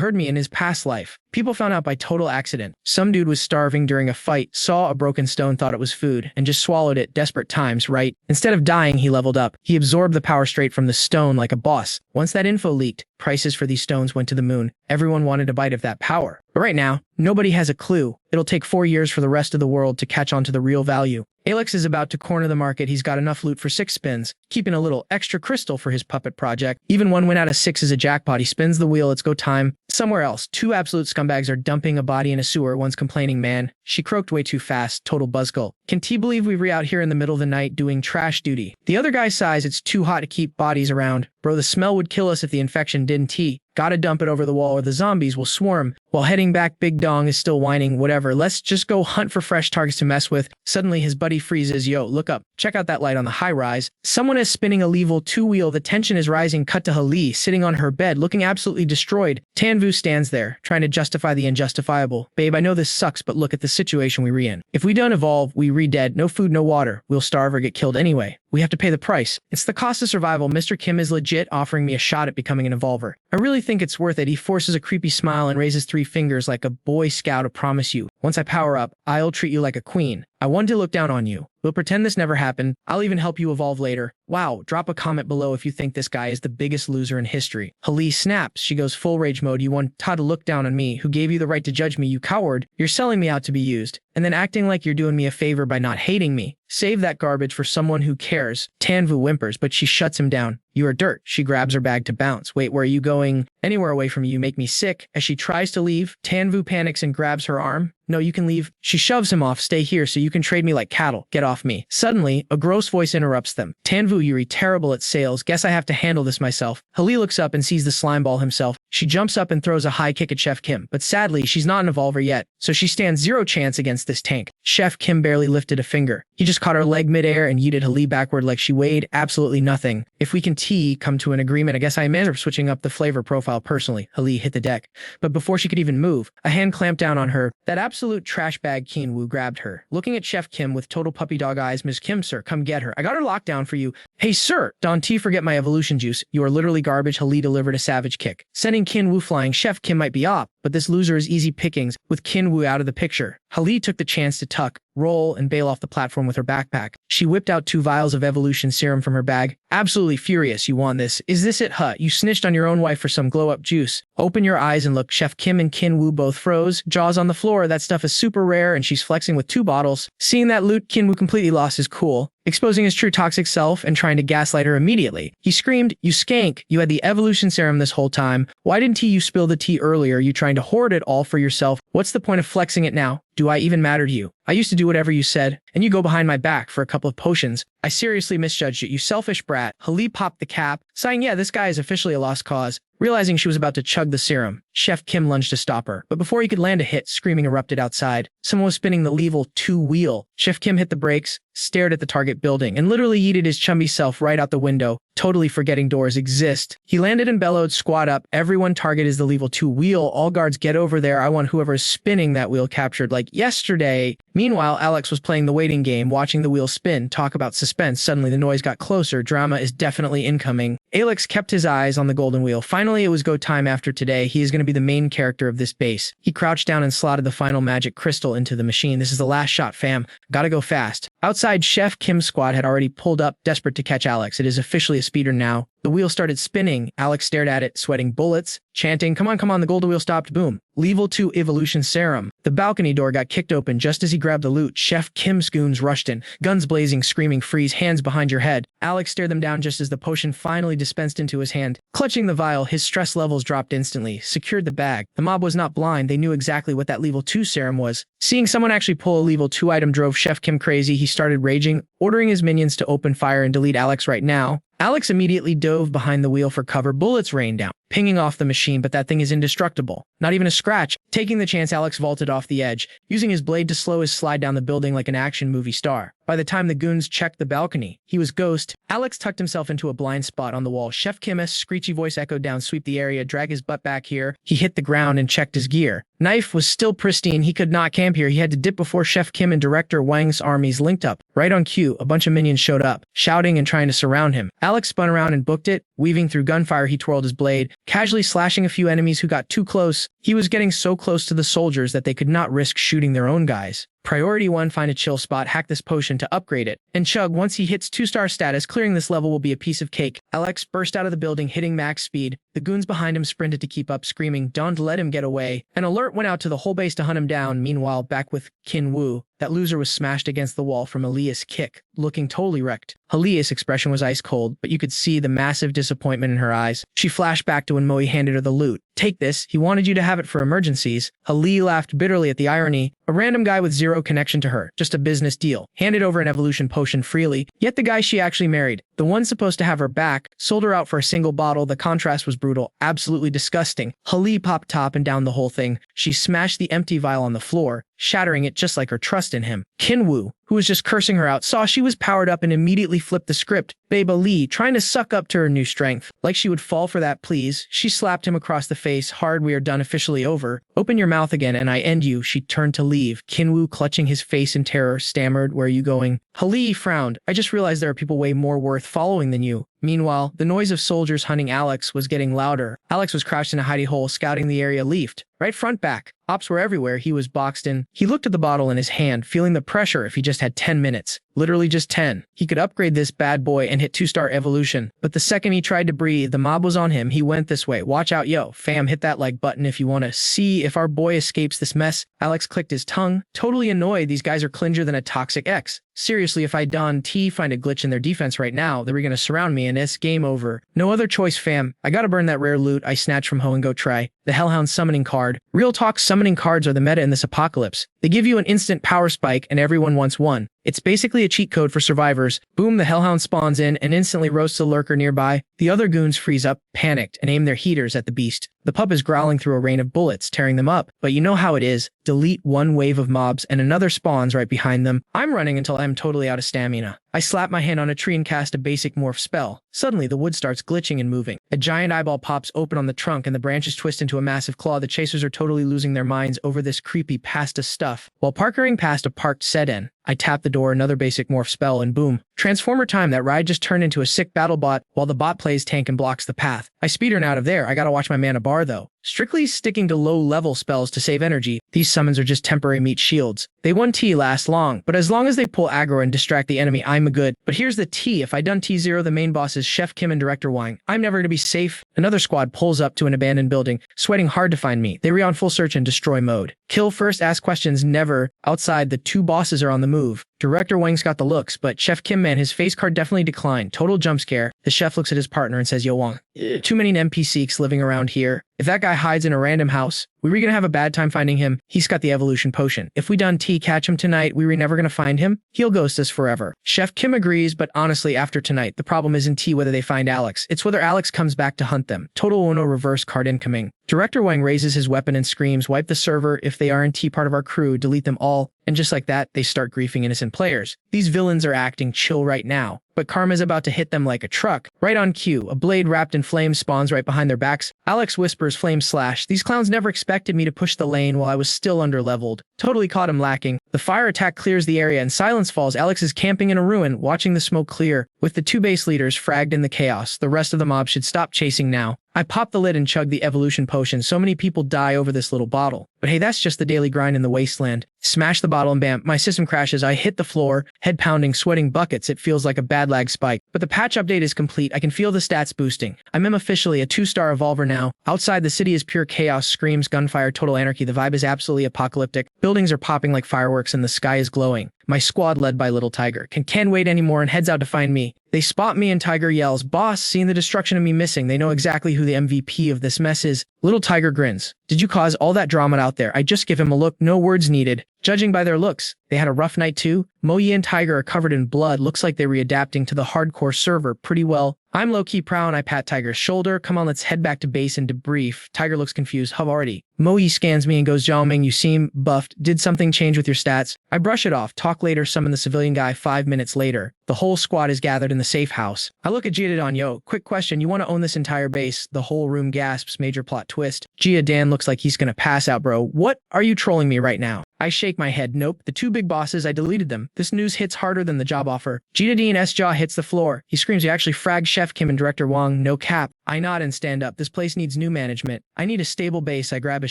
heard me, in his past life. People found out by total accident. Some dude was starving during a fight, saw a broken stone, thought it was food, and just swallowed it. Desperate times, right? Instead of dying, he leveled up. He absorbed the power straight from the stone like a boss. Once that info leaked, prices for these stones went to the moon. Everyone wanted a bite of that power. But right now, nobody has a clue. It'll take 4 years for the rest of the world to catch on to the real value. Alex is about to corner the market. He's got enough loot for 6 spins, keeping a little extra crystal for his puppet project. Even 1 win out of 6 is a jackpot. He spins the wheel. It's go time. Somewhere else, 2 absolute scumbags are dumping a body in a sewer. One's complaining, man, she croaked way too fast. Total buzzkill. Can T believe we were out here in the middle of the night doing trash duty? The other guy sighs, it's too hot to keep bodies around. Bro, the smell would kill us if the infection didn't. T. Gotta dump it over the wall or the zombies will swarm. While heading back, Big Dong is still whining, whatever, let's just go hunt for fresh targets to mess with. Suddenly his buddy freezes, yo, look up, check out that light on the high rise. Someone is spinning a level 2 wheel, the tension is rising. Cut to Hali, sitting on her bed, looking absolutely destroyed. Tanvu stands there, trying to justify the unjustifiable. Babe, I know this sucks, but look at the situation we re in. If we don't evolve, we re-dead, no food, no water. We'll starve or get killed anyway. We have to pay the price. It's the cost of survival. Mr. Kim is legit offering me a shot at becoming an evolver. I really think it's worth it. He forces a creepy smile and raises 3 fingers like a Boy Scout. I promise you. Once I power up, I'll treat you like a queen. I want to look down on you. We'll pretend this never happened. I'll even help you evolve later. Wow, drop a comment below if you think this guy is the biggest loser in history. Hali snaps. She goes full rage mode. You want Todd to look down on me? Who gave you the right to judge me, you coward? You're selling me out to be used, and then acting like you're doing me a favor by not hating me. Save that garbage for someone who cares. Tanvu whimpers, but she shuts him down. You are dirt. She grabs her bag to bounce. Wait, where are you going? Anywhere away from you. You make me sick. As she tries to leave, Tanvu panics and grabs her arm. No, you can leave. She shoves him off. Stay here so you can trade me like cattle. Get off me. Suddenly, a gross voice interrupts them. Tanvu, you're terrible at sales. Guess I have to handle this myself. Hali looks up and sees the slime ball himself. She jumps up and throws a high kick at Chef Kim, but sadly, she's not an evolver yet, so she stands 0 chance against this tank. Chef Kim barely lifted a finger. He just caught her leg midair and yeeted Hali backward like she weighed absolutely nothing. If we can come to an agreement, I guess I may end up switching up the flavor profile personally. Hali hit the deck, but before she could even move, a hand clamped down on her. That absolute trash bag Keen Woo grabbed her. Looking at Chef Kim with total puppy dog eyes, Ms. Kim, sir, come get her. I got her locked down for you. Hey, sir! Don T, forget my evolution juice. You are literally garbage. Hali delivered a savage kick, sending Kin Woo flying. Chef Kim might be op, but this loser is easy pickings with Kin Woo out of the picture. Hali took the chance to tuck, roll, and bail off the platform with her backpack. She whipped out 2 vials of evolution serum from her bag. Absolutely furious. You want this? Is this it, huh? You snitched on your own wife for some glow-up juice. Open your eyes and look. Chef Kim and Kin Woo both froze, jaws on the floor. That stuff is super rare, and she's flexing with 2 bottles. Seeing that loot, Kin Woo completely lost his cool, exposing his true toxic self and trying to gaslight her immediately. He screamed, you skank, you had the evolution serum this whole time. Why didn't you spill the tea earlier? You trying to hoard it all for yourself? What's the point of flexing it now? Do I even matter to you? I used to do whatever you said, and you go behind my back for a couple of potions. I seriously misjudged you, you selfish brat. Hali popped the cap, sighing, yeah, this guy is officially a lost cause. Realizing she was about to chug the serum, Chef Kim lunged to stop her, but before he could land a hit, screaming erupted outside. Someone was spinning the level 2 wheel. Chef Kim hit the brakes, stared at the target building, and literally yeeted his chummy self right out the window, totally forgetting doors exist. He landed and bellowed, squat up. Everyone, target is the level 2 wheel. All guards get over there. I want whoever is spinning that wheel captured like yesterday. Meanwhile, Alex was playing the waiting game, watching the wheel spin. Talk about suspense. Suddenly the noise got closer. Drama is definitely incoming. Alex kept his eyes on the golden wheel. Finally, it was go time. After today, he is going to be the main character of this base. He crouched down and slotted the final magic crystal into the machine. This is the last shot, fam. Gotta go fast. Outside, Chef Kim's squad had already pulled up, desperate to catch Alex. It is officially a speeder now. The wheel started spinning. Alex stared at it, sweating bullets, chanting, come on, come on, the golden wheel stopped. Boom. Level 2 evolution serum. The balcony door got kicked open just as he grabbed the loot. Chef Kim's goons rushed in, guns blazing, screaming, freeze, hands behind your head. Alex stared them down just as the potion finally dispensed into his hand. Clutching the vial, his stress levels dropped instantly, secured the bag. The mob was not blind. They knew exactly what that level 2 serum was. Seeing someone actually pull a level 2 item drove Chef Kim crazy. He started raging, ordering his minions to open fire and delete Alex right now. Alex immediately dove behind the wheel for cover. Bullets rained down, pinging off the machine, but that thing is indestructible. Not even a scratch. Taking the chance, Alex vaulted off the edge, using his blade to slow his slide down the building like an action movie star. By the time the goons checked the balcony, he was ghost. Alex tucked himself into a blind spot on the wall. Chef Kim's screechy voice echoed down, sweep the area, drag his butt back here. He hit the ground and checked his gear. Knife was still pristine. He could not camp here. He had to dip before Chef Kim and Director Wang's armies linked up. Right on cue, a bunch of minions showed up, shouting and trying to surround him. Alex spun around and booked it. Weaving through gunfire, he twirled his blade, casually slashing a few enemies who got too close. He was getting so close to the soldiers that they could not risk shooting their own guys. Priority 1, find a chill spot, hack this potion to upgrade it, and chug. Once he hits 2-star status, clearing this level will be a piece of cake. Alex burst out of the building, hitting max speed. The goons behind him sprinted to keep up, screaming, "Don't let him get away." An alert went out to the whole base to hunt him down. Meanwhile, back with Kinwoo, that loser was smashed against the wall from Elias' kick, looking totally wrecked. Elias' expression was ice cold, but you could see the massive disappointment in her eyes. She flashed back to when Moe handed her the loot. "Take this, he wanted you to have it for emergencies." Ali laughed bitterly at the irony. A random guy with zero connection to her, just a business deal, handed over an evolution potion freely, yet the guy she actually married, the one supposed to have her back, sold her out for a single bottle. The contrast was brutal, absolutely disgusting. Ali popped top and down the whole thing. She smashed the empty vial on the floor, shattering it just like her trust in him. Kinwoo, who was just cursing her out, saw she was powered up and immediately flipped the script. Babe Ali, trying to suck up to her new strength. Like she would fall for that, please. She slapped him across the face hard. "We are done, officially over. Open your mouth again and I end you." She turned to leave. Kinwoo, clutching his face in terror, stammered, "Where are you going?" Ali frowned. "I just realized there are people way more worth following than you." Meanwhile, the noise of soldiers hunting Alex was getting louder. Alex was crouched in a hidey hole, scouting the area. Leafed. Right front back. Ops were everywhere. He was boxed in. He looked at the bottle in his hand, feeling the pressure if he just had 10 minutes. Literally just 10. He could upgrade this bad boy and hit 2-star evolution. But the second he tried to breathe, the mob was on him. He went this way. Watch out, yo. Fam, hit that like button if you want to see if our boy escapes this mess. Alex clicked his tongue. Totally annoyed. These guys are clinger than a toxic ex. Seriously, if I find a glitch in their defense right now, they were gonna surround me and it's game over. No other choice, fam. I gotta burn that rare loot I snatched from Ho and go try. The Hellhound summoning card. Real talk, summoning cards are the meta in this apocalypse. They give you an instant power spike and everyone wants one. It's basically a cheat code for survivors. Boom, the Hellhound spawns in and instantly roasts a lurker nearby. The other goons freeze up, panicked, and aim their heaters at the beast. The pup is growling through a rain of bullets, tearing them up. But you know how it is. Delete one wave of mobs and another spawns right behind them. I'm running until I'm totally out of stamina. I slap my hand on a tree and cast a basic morph spell. Suddenly, the wood starts glitching and moving. A giant eyeball pops open on the trunk and the branches twist into a massive claw. The chasers are totally losing their minds over this creepy pasta stuff. While parkering past a parked sedan, I tap the door, another basic morph spell, and boom. Transformer time. That ride just turned into a sick battle bot while the bot plays tank and blocks the path. I speedrun out of there. I gotta watch my mana bar though. Strictly sticking to low-level spells to save energy. These summons are just temporary meat shields. They won't last long, but as long as they pull aggro and distract the enemy, I'm a good. But here's the T. If I done T0, the main bosses Chef Kim and Director Wang, I'm never gonna be safe. Another squad pulls up to an abandoned building, sweating hard to find me. They re on full search and destroy mode. Kill first, ask questions never. Outside, the two bosses are on the move. Director Wang's got the looks, but Chef Kim, man, his face card definitely declined. Total jump scare. The chef looks at his partner and says, "Yo, Wang, too many NPCs living around here. If that guy hides in a random house, we were gonna have a bad time finding him. He's got the evolution potion. If we done catch him tonight, we were never gonna find him. He'll ghost us forever." Chef Kim agrees, but honestly, after tonight, the problem isn't whether they find Alex. It's whether Alex comes back to hunt them. Total Uno reverse card incoming. Director Wang raises his weapon and screams, "Wipe the server. If they aren't part of our crew, delete them all." And just like that, they start griefing innocent players. These villains are acting chill right now, but karma's about to hit them like a truck. Right on cue, a blade wrapped in flames spawns right behind their backs. Alex whispers, "Flame slash." These clowns never expected me to push the lane while I was still under-leveled. Totally caught him lacking. The fire attack clears the area and silence falls. Alex is camping in a ruin, watching the smoke clear. With the two base leaders fragged in the chaos, the rest of the mob should stop chasing now. I pop the lid and chug the evolution potion. So many people die over this little bottle. But hey, that's just the daily grind in the wasteland. Smash the bottle and bam, my system crashes. I hit the floor, head pounding, sweating buckets. It feels like a bad lag spike. But the patch update is complete. I can feel the stats boosting. I'm officially a 2-star evolver now. Outside, the city is pure chaos, screams, gunfire, total anarchy. The vibe is absolutely apocalyptic. Buildings are popping like fireworks and the sky is glowing. My squad, led by Little Tiger, can't wait anymore and heads out to find me. They spot me and Tiger yells, "Boss!" Seeing the destruction of me missing, they know exactly who the MVP of this mess is. Little Tiger grins. "Did you cause all that drama out there?" I just give him a look, no words needed. Judging by their looks, they had a rough night too. Moyi and Tiger are covered in blood. Looks like they're readapting to the hardcore server pretty well. I'm low-key proud and I pat Tiger's shoulder. "Come on, let's head back to base and debrief." Tiger looks confused. "How already?" Moyi scans me and goes, "Zhao Ming, you seem buffed. Did something change with your stats?" I brush it off. Talk later. Summon the civilian guy. 5 minutes later, the whole squad is gathered in the safe house. I look at Jiadan. "Yo, quick question. You want to own this entire base?" The whole room gasps. Major plot twist. Jiadan looks like he's gonna pass out, bro. "What? Are you trolling me right now?" I shake my head. "Nope. The two big bosses, I deleted them. This news hits harder than the job offer." Jiadan's jaw hits the floor. He screams, "You actually fragged Chef Kim and Director Wang? No cap." I nod and stand up. This place needs new management. I need a stable base. I grab his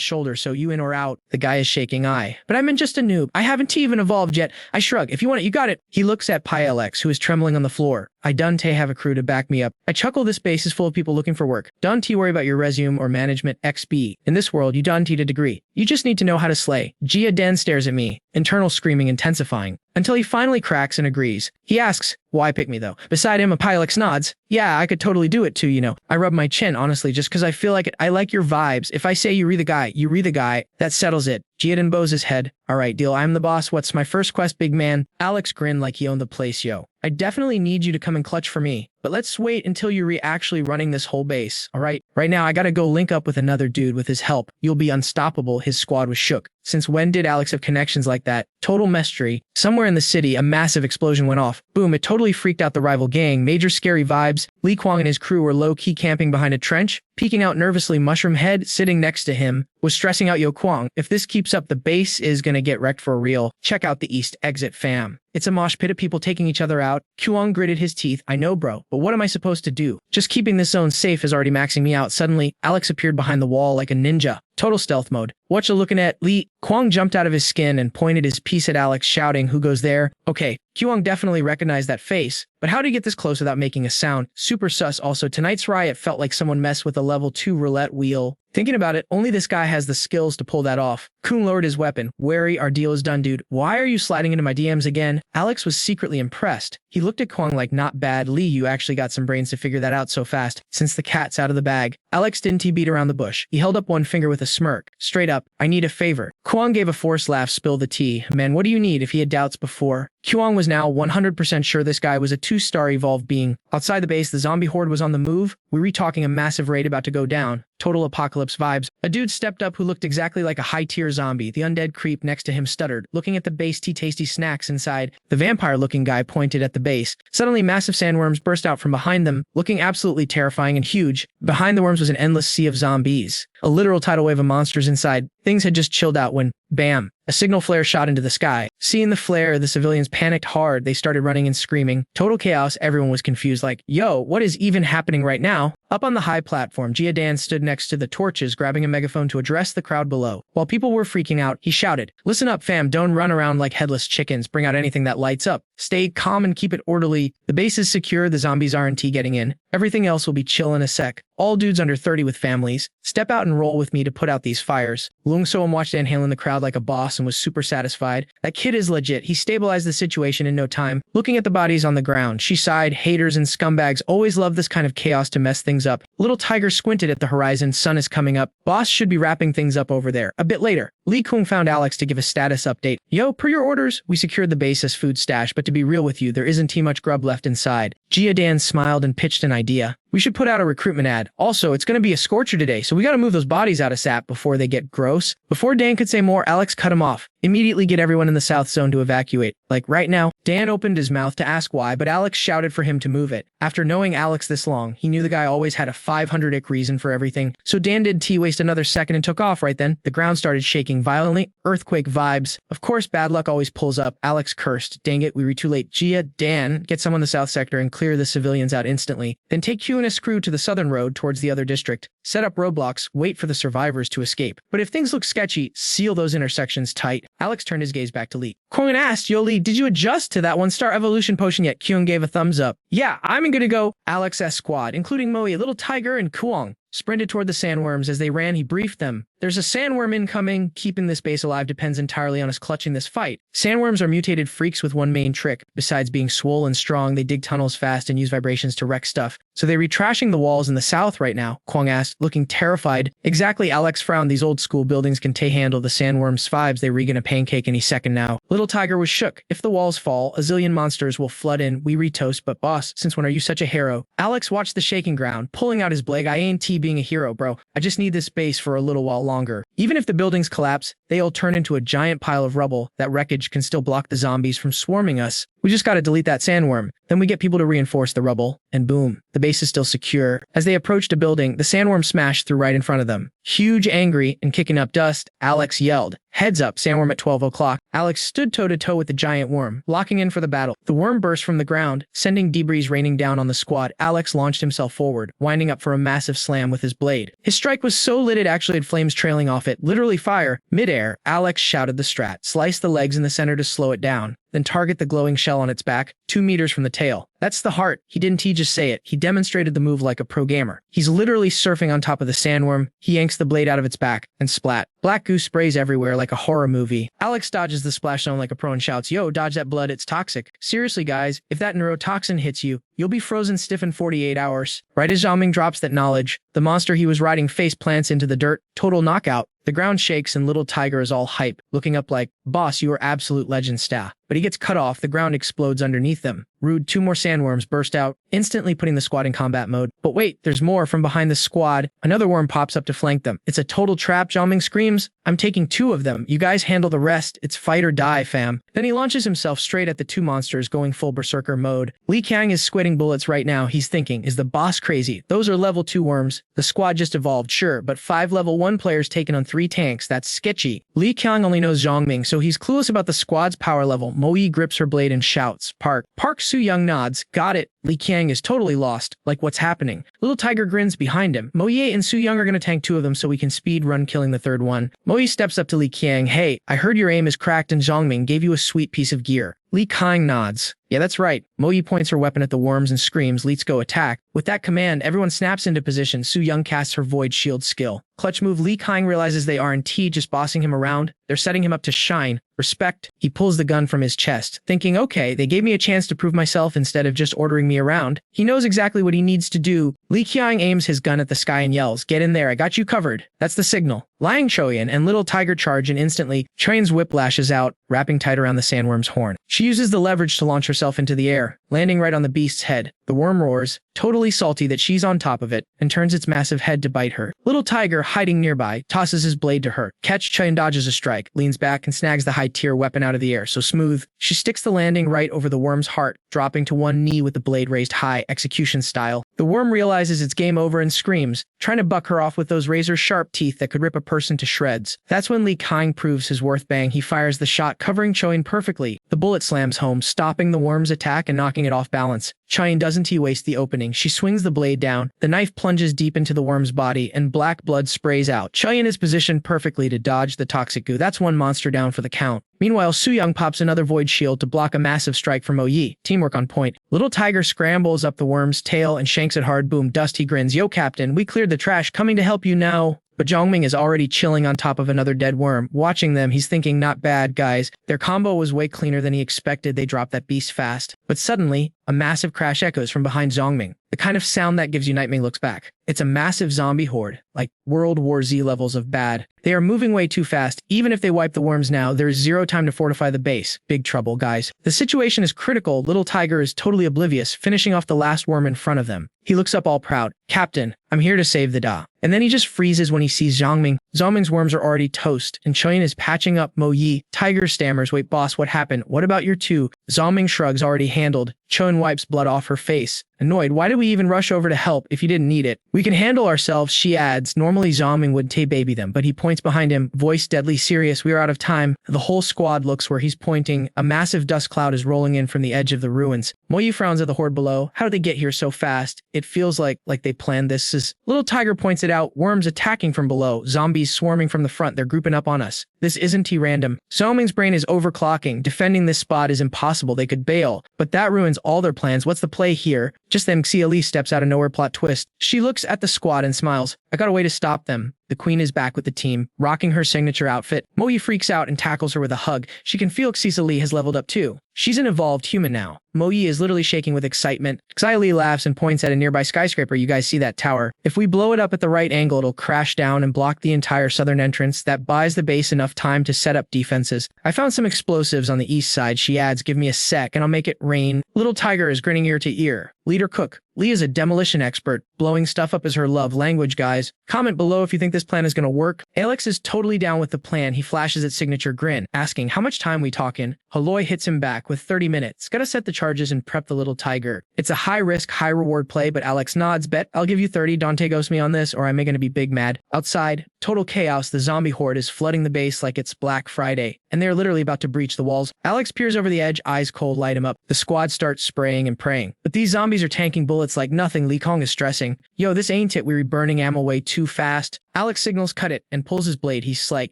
shoulder. So you in or out? The guy is shaking. But I'm just a noob. I haven't even evolved yet. I shrug. If you want it, you got it. He looks at PyLX, who is trembling on the floor. I don't have a crew to back me up. I chuckle. This base is full of people looking for work. Don't worry about your resume or management XP. In this world, you don't need a degree. You just need to know how to slay. Gia Dan stares at me, internal screaming intensifying, until he finally cracks and agrees. He asks, why pick me though? Beside him, a PyLX nods. Yeah, I could totally do it too, you know. I rub my chin, honestly, just because I feel like it. I like your vibes. If I say you re the guy. That settles it. Jiadan bows his head. Alright, deal. I'm the boss. What's my first quest, big man? Alex grinned like he owned the place, yo. I definitely need you to come and clutch for me. But let's wait until you're actually running this whole base, alright? Right now, I gotta go link up with another dude. With his help, you'll be unstoppable. His squad was shook. Since when did Alex have connections like that? Total mystery. Somewhere in the city, a massive explosion went off. Boom, it totally freaked out the rival gang. Major scary vibes. Li Kwang and his crew were low-key camping behind a trench, peeking out nervously. Mushroom Head, sitting next to him, was stressing out. Yo, Kwang, if this keeps up, the base is gonna get wrecked for real. Check out the east exit, fam. It's a mosh pit of people taking each other out. Kwang gritted his teeth. I know, bro, but what am I supposed to do? Just keeping this zone safe is already maxing me out. Suddenly, Alex appeared behind the wall like a ninja. Total stealth mode. What you looking at, Li? Kwang jumped out of his skin and pointed his piece at Alex, shouting, who goes there? Okay, Kwang definitely recognized that face, but how did he get this close without making a sound? Super sus. Also, tonight's riot felt like someone messed with a level 2 roulette wheel. Thinking about it, only this guy has the skills to pull that off. Kun lowered his weapon. Wary, our deal is done, dude. Why are you sliding into my DMs again? Alex was secretly impressed. He looked at Kwang like, not bad, Li, you actually got some brains to figure that out so fast. Since the cat's out of the bag. Alex didn't beat around the bush. He held up one finger with a smirk. Straight up, I need a favor. Kwang gave a forced laugh. Spill the tea. Man, what do you need? If he had doubts before. Kwang was now 100% sure this guy was a 2-star evolved being. Outside the base, the zombie horde was on the move. We were talking a massive raid about to go down. Total apocalypse vibes. A dude stepped up who looked exactly like a high-tier zombie. The undead creep next to him stuttered, looking at the base. Tasty snacks inside. The vampire-looking guy pointed at the base. Suddenly, massive sandworms burst out from behind them, looking absolutely terrifying and huge. Behind the worms was an endless sea of zombies. A literal tidal wave of monsters inside. Things had just chilled out when, bam, a signal flare shot into the sky. Seeing the flare, the civilians panicked hard. They started running and screaming. Total chaos. Everyone was confused like, yo, what is even happening right now? Up on the high platform, Jiadan stood next to the torches, grabbing a megaphone to address the crowd below. While people were freaking out, he shouted, listen up, fam, don't run around like headless chickens. Bring out anything that lights up. Stay calm and keep it orderly. The base is secure. The zombies aren't getting in. Everything else will be chill in a sec. All dudes under 30 with families, step out and roll with me to put out these fires. Lung Soam watched Dan handling the crowd like a boss and was super satisfied. That kid is legit. He stabilized the situation in no time. Looking at the bodies on the ground, she sighed. Haters and scumbags always love this kind of chaos to mess things up. Little Tiger squinted at the horizon. Sun is coming up. Boss should be wrapping things up over there. A bit later, Li Kung found Alex to give a status update. Yo, per your orders, we secured the base as food stash, but to be real with you, there isn't too much grub left inside. Jiadan smiled and pitched an idea. We should put out a recruitment ad. Also, it's going to be a scorcher today, so we gotta move those bodies out of SAP before they get gross. Before Dan could say more, Alex cut him off. Immediately get everyone in the south zone to evacuate. Like right now. Dan opened his mouth to ask why, but Alex shouted for him to move it. After knowing Alex this long, he knew the guy always had a 500-ick reason for everything. So Dan didn't waste another second and took off right then. The ground started shaking violently. Earthquake vibes. Of course, bad luck always pulls up. Alex cursed. Dang it, we were too late. Dan, get someone in the south sector and clear the civilians out instantly. Then take Q and his crew to the southern road towards the other district. Set up roadblocks, wait for the survivors to escape. But if things look sketchy, seal those intersections tight. Alex turned his gaze back to Lee. Kwang asked, yo Lee, did you adjust to that 1-star evolution potion yet? Kyung gave a thumbs up. Yeah, I'm gonna go. Alex's squad, including Moe, Little Tiger, and Kwang, sprinted toward the sandworms. As they ran, he briefed them. There's a sandworm incoming. Keeping this base alive depends entirely on us clutching this fight. Sandworms are mutated freaks with one main trick. Besides being swole and strong, they dig tunnels fast and use vibrations to wreck stuff. So they retrashing the walls in the south right now, Kwang asked, looking terrified. Exactly, Alex frowned. These old school buildings can handle the sandworms' vibes. They regan a pancake any second now. Little Tiger was shook. If the walls fall, a zillion monsters will flood in. We retoast, but boss, since when are you such a hero? Alex watched the shaking ground, pulling out his blade. I ain't being a hero, bro. I just need this base for a little while longer. Even if the buildings collapse, they all turn into a giant pile of rubble. That wreckage can still block the zombies from swarming us. We just gotta delete that sandworm. Then we get people to reinforce the rubble, and boom, the base is still secure. As they approached a building, the sandworm smashed through right in front of them. Huge, angry, and kicking up dust, Alex yelled, "Heads up, sandworm at 12 o'clock. Alex stood toe-to-toe with the giant worm, locking in for the battle. The worm burst from the ground, sending debris raining down on the squad. Alex launched himself forward, winding up for a massive slam with his blade. His strike was so lit it actually had flames trailing off it, literally fire. Mid-air, Alex shouted the strat, slice the legs in the center to slow it down, then target the glowing shell on its back, 2 meters from the tail. That's the heart. He just say it. He demonstrated the move like a pro gamer. He's literally surfing on top of the sandworm. He yanks the blade out of its back, and splat. Black goo sprays everywhere like a horror movie. Alex dodges the splash zone like a pro and shouts, "Yo, dodge that blood, it's toxic." Seriously guys, if that neurotoxin hits you, you'll be frozen stiff in 48 hours. Right as Zhang Ming drops that knowledge, the monster he was riding face plants into the dirt. Total knockout. The ground shakes and little Tiger is all hype, looking up like, "Boss, you are absolute legend sta." But he gets cut off, the ground explodes underneath them. Rude, 2 more sandworms burst out, instantly putting the squad in combat mode. But wait, there's more. From behind the squad, another worm pops up to flank them. It's a total trap. Zhang Ming screams, "I'm taking 2 of them. You guys handle the rest. It's fight or die, fam." Then he launches himself straight at the 2 monsters, going full berserker mode. Li Qiang is squirting bullets right now. He's thinking, is the boss crazy? Those are level 2 worms. The squad just evolved, sure, but 5 level 1 players taken on 3 tanks. That's sketchy. Li Qiang only knows Zhang Ming, so he's clueless about the squad's power level. Mo Yi grips her blade and shouts, "Park." Park Su Young nods. Got it. Li Qiang is totally lost. Like, what's happening? Little Tiger grins behind him. Mo Yi and Su Young are gonna tank 2 of them so we can speed run killing the 3rd one. Mo Yi steps up to Li Qiang. "Hey, I heard your aim is cracked and Zhang Ming gave you a sweet piece of gear." Li Qiang nods. "Yeah, that's right." Mo Yi points her weapon at the worms and screams, "Let's go attack." With that command, everyone snaps into position. Su Young casts her Void Shield skill. Clutch move. Li Qiang realizes they aren't just bossing him around. They're setting him up to shine. Respect. He pulls the gun from his chest, thinking, okay, they gave me a chance to prove myself instead of just ordering me around. He knows exactly what he needs to do. Li Qiang aims his gun at the sky and yells, "Get in there, I got you covered." That's the signal. Liang Choyan and Little Tiger charge, and instantly, Choyan's whip lashes out, wrapping tight around the sandworm's horn. She uses the leverage to launch herself into the air, landing right on the beast's head. The worm roars, totally salty that she's on top of it, and turns its massive head to bite her. Little Tiger, hiding nearby, tosses his blade to her. Catch Choyan dodges a strike, leans back and snags the high-tier weapon out of the air, so smooth. She sticks the landing right over the worm's heart, dropping to one knee with the blade raised high, execution style. The worm realizes it's game over and screams, trying to buck her off with those razor-sharp teeth that could rip a person to shreds. That's when Li Qiang proves his worth. Bang, he fires the shot, covering Choyan perfectly. The bullet slams home, stopping the worm's attack and knocking it off balance. Choyan doesn't waste the opening. She swings the blade down. The knife plunges deep into the worm's body, and black blood sprays out. Choyan is positioned perfectly to dodge the toxic goo. That's one monster down for the count. Meanwhile, Su Young pops another void shield to block a massive strike from Mo Yi. Teamwork on point. Little Tiger scrambles up the worm's tail and shanks it hard. Boom, Dusty grins. "Yo, Captain, we cleared the trash. Coming to help you now." But Zhang Ming is already chilling on top of another dead worm. Watching them, he's thinking, not bad, guys. Their combo was way cleaner than he expected. They dropped that beast fast. But suddenly, a massive crash echoes from behind Zhang Ming. The kind of sound that gives you Nightmare looks back. It's a massive zombie horde, like World War Z levels of bad. They are moving way too fast. Even if they wipe the worms now, there's zero time to fortify the base. Big trouble, guys. The situation is critical. Little Tiger is totally oblivious, finishing off the last worm in front of them. He looks up all proud. "Captain, I'm here to save the da." And then he just freezes when he sees Zhang Ming. Zhang Ming's worms are already toast, and Choyan is patching up Mo Yi. Tiger stammers, "Wait, boss, what happened? What about your 2? Zhang Ming shrugs, "Already handled." Choyan wipes blood off her face. Annoyed, "Why did we even rush over to help if you didn't need it? We can handle ourselves," she adds. Normally Zhang Ming would baby them, but he points behind him, voice deadly serious. "We are out of time." The whole squad looks where he's pointing. A massive dust cloud is rolling in from the edge of the ruins. Mo Yi frowns at the horde below. How did they get here so fast? It feels like they planned this. Little Tiger points it out. Worms attacking from below. Zombies swarming from the front. They're grouping up on us. This isn't random. Zhang Ming's brain is overclocking. Defending this spot is impossible. They could bail, but that ruins all their plans. What's the play here? Just then, Xia Li steps out of nowhere. Plot twist. She looks at the squad and smiles. "I got a way to stop them." The queen is back with the team, rocking her signature outfit. Mo Yi freaks out and tackles her with a hug. She can feel Xia Li has leveled up too. She's an evolved human now. Mo Yi is literally shaking with excitement. Xia Li laughs and points at a nearby skyscraper. "You guys see that tower? If we blow it up at the right angle, it'll crash down and block the entire southern entrance. That buys the base enough time to set up defenses. I found some explosives on the east side," she adds. "Give me a sec and I'll make it rain." Little Tiger is grinning ear to ear. Leader cook. Lee is a demolition expert. Blowing stuff up is her love language, guys. Comment below if you think this plan is gonna work. Alex is totally down with the plan. He flashes its signature grin, asking how much time we talking. Haloy hits him back with 30 minutes. Gotta set the charges and prep the little tiger. It's a high-risk, high-reward play, but Alex nods. Bet I'll give you 30. Dante ghosts me on this, or am I gonna be big mad? Outside, total chaos. The zombie horde is flooding the base like it's Black Friday, and they are literally about to breach the walls. Alex peers over the edge, eyes cold, light him up. The squad starts spraying and praying. But these zombies are tanking bullets like nothing. Lee Kong is stressing. Yo, this ain't it. We burning ammo way too fast. Alex signals cut it and pulls his blade. He's like,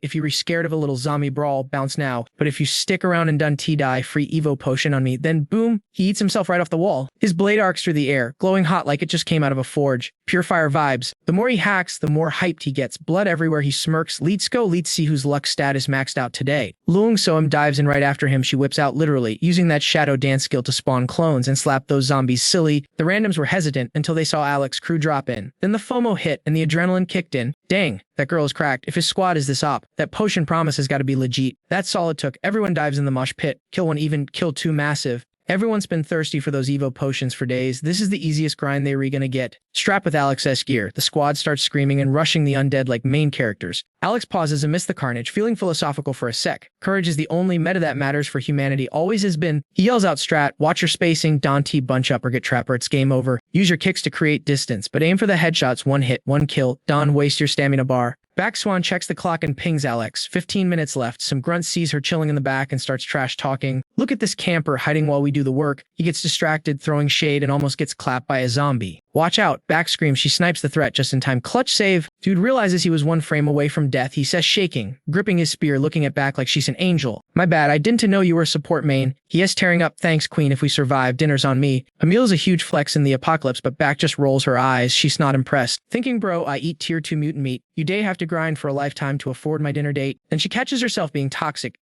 if you're scared of a little zombie brawl, bounce now. But if you stick around and done die, free Evo potion on me, then boom, he eats himself right off the wall. His blade arcs through the air, glowing hot like it just came out of a forge. Pure fire vibes. The more he hacks, the more hyped he gets. Blood everywhere he smirks. Let's go, let's see whose luck stat is maxed out today. Luong Soem dives in right after him. She whips out literally, using that shadow dance skill to spawn clones and slap those zombies silly. The randoms were hesitant until they saw Alex crew drop in. Then the FOMO hit and the adrenaline kicked in. Dang, that girl is cracked. If his squad is this op, that potion promise has got to be legit. That's all it took. Everyone dives in the mosh pit. Kill one, even kill two massive. Everyone's been thirsty for those Evo potions for days. This is the easiest grind they were gonna get. Strapped with Alex's gear, the squad starts screaming and rushing the undead like main characters. Alex pauses amidst the carnage, feeling philosophical for a sec. Courage is the only meta that matters for humanity, always has been. He yells out strat, watch your spacing, Dante bunch up or get trap or it's game over. Use your kicks to create distance, but aim for the headshots, one hit, one kill. Don't waste your stamina bar. Back Swan checks the clock and pings Alex. 15 minutes left. Some grunt sees her chilling in the back and starts trash talking. Look at this camper hiding while we do the work. He gets distracted, throwing shade, and almost gets clapped by a zombie. Watch out. Back screams. She snipes the threat just in time. Clutch save. Dude realizes he was one frame away from death. He says shaking, gripping his spear, looking at Back like she's an angel. My bad. I didn't know you were a support main. He is tearing up. Thanks, queen. If we survive, dinner's on me. Emil's a huge flex in the apocalypse, but Back just rolls her eyes. She's not impressed. Thinking, bro, I eat tier 2 mutant meat. You day have to grind for a lifetime to afford my dinner date. Then she catches herself being toxic.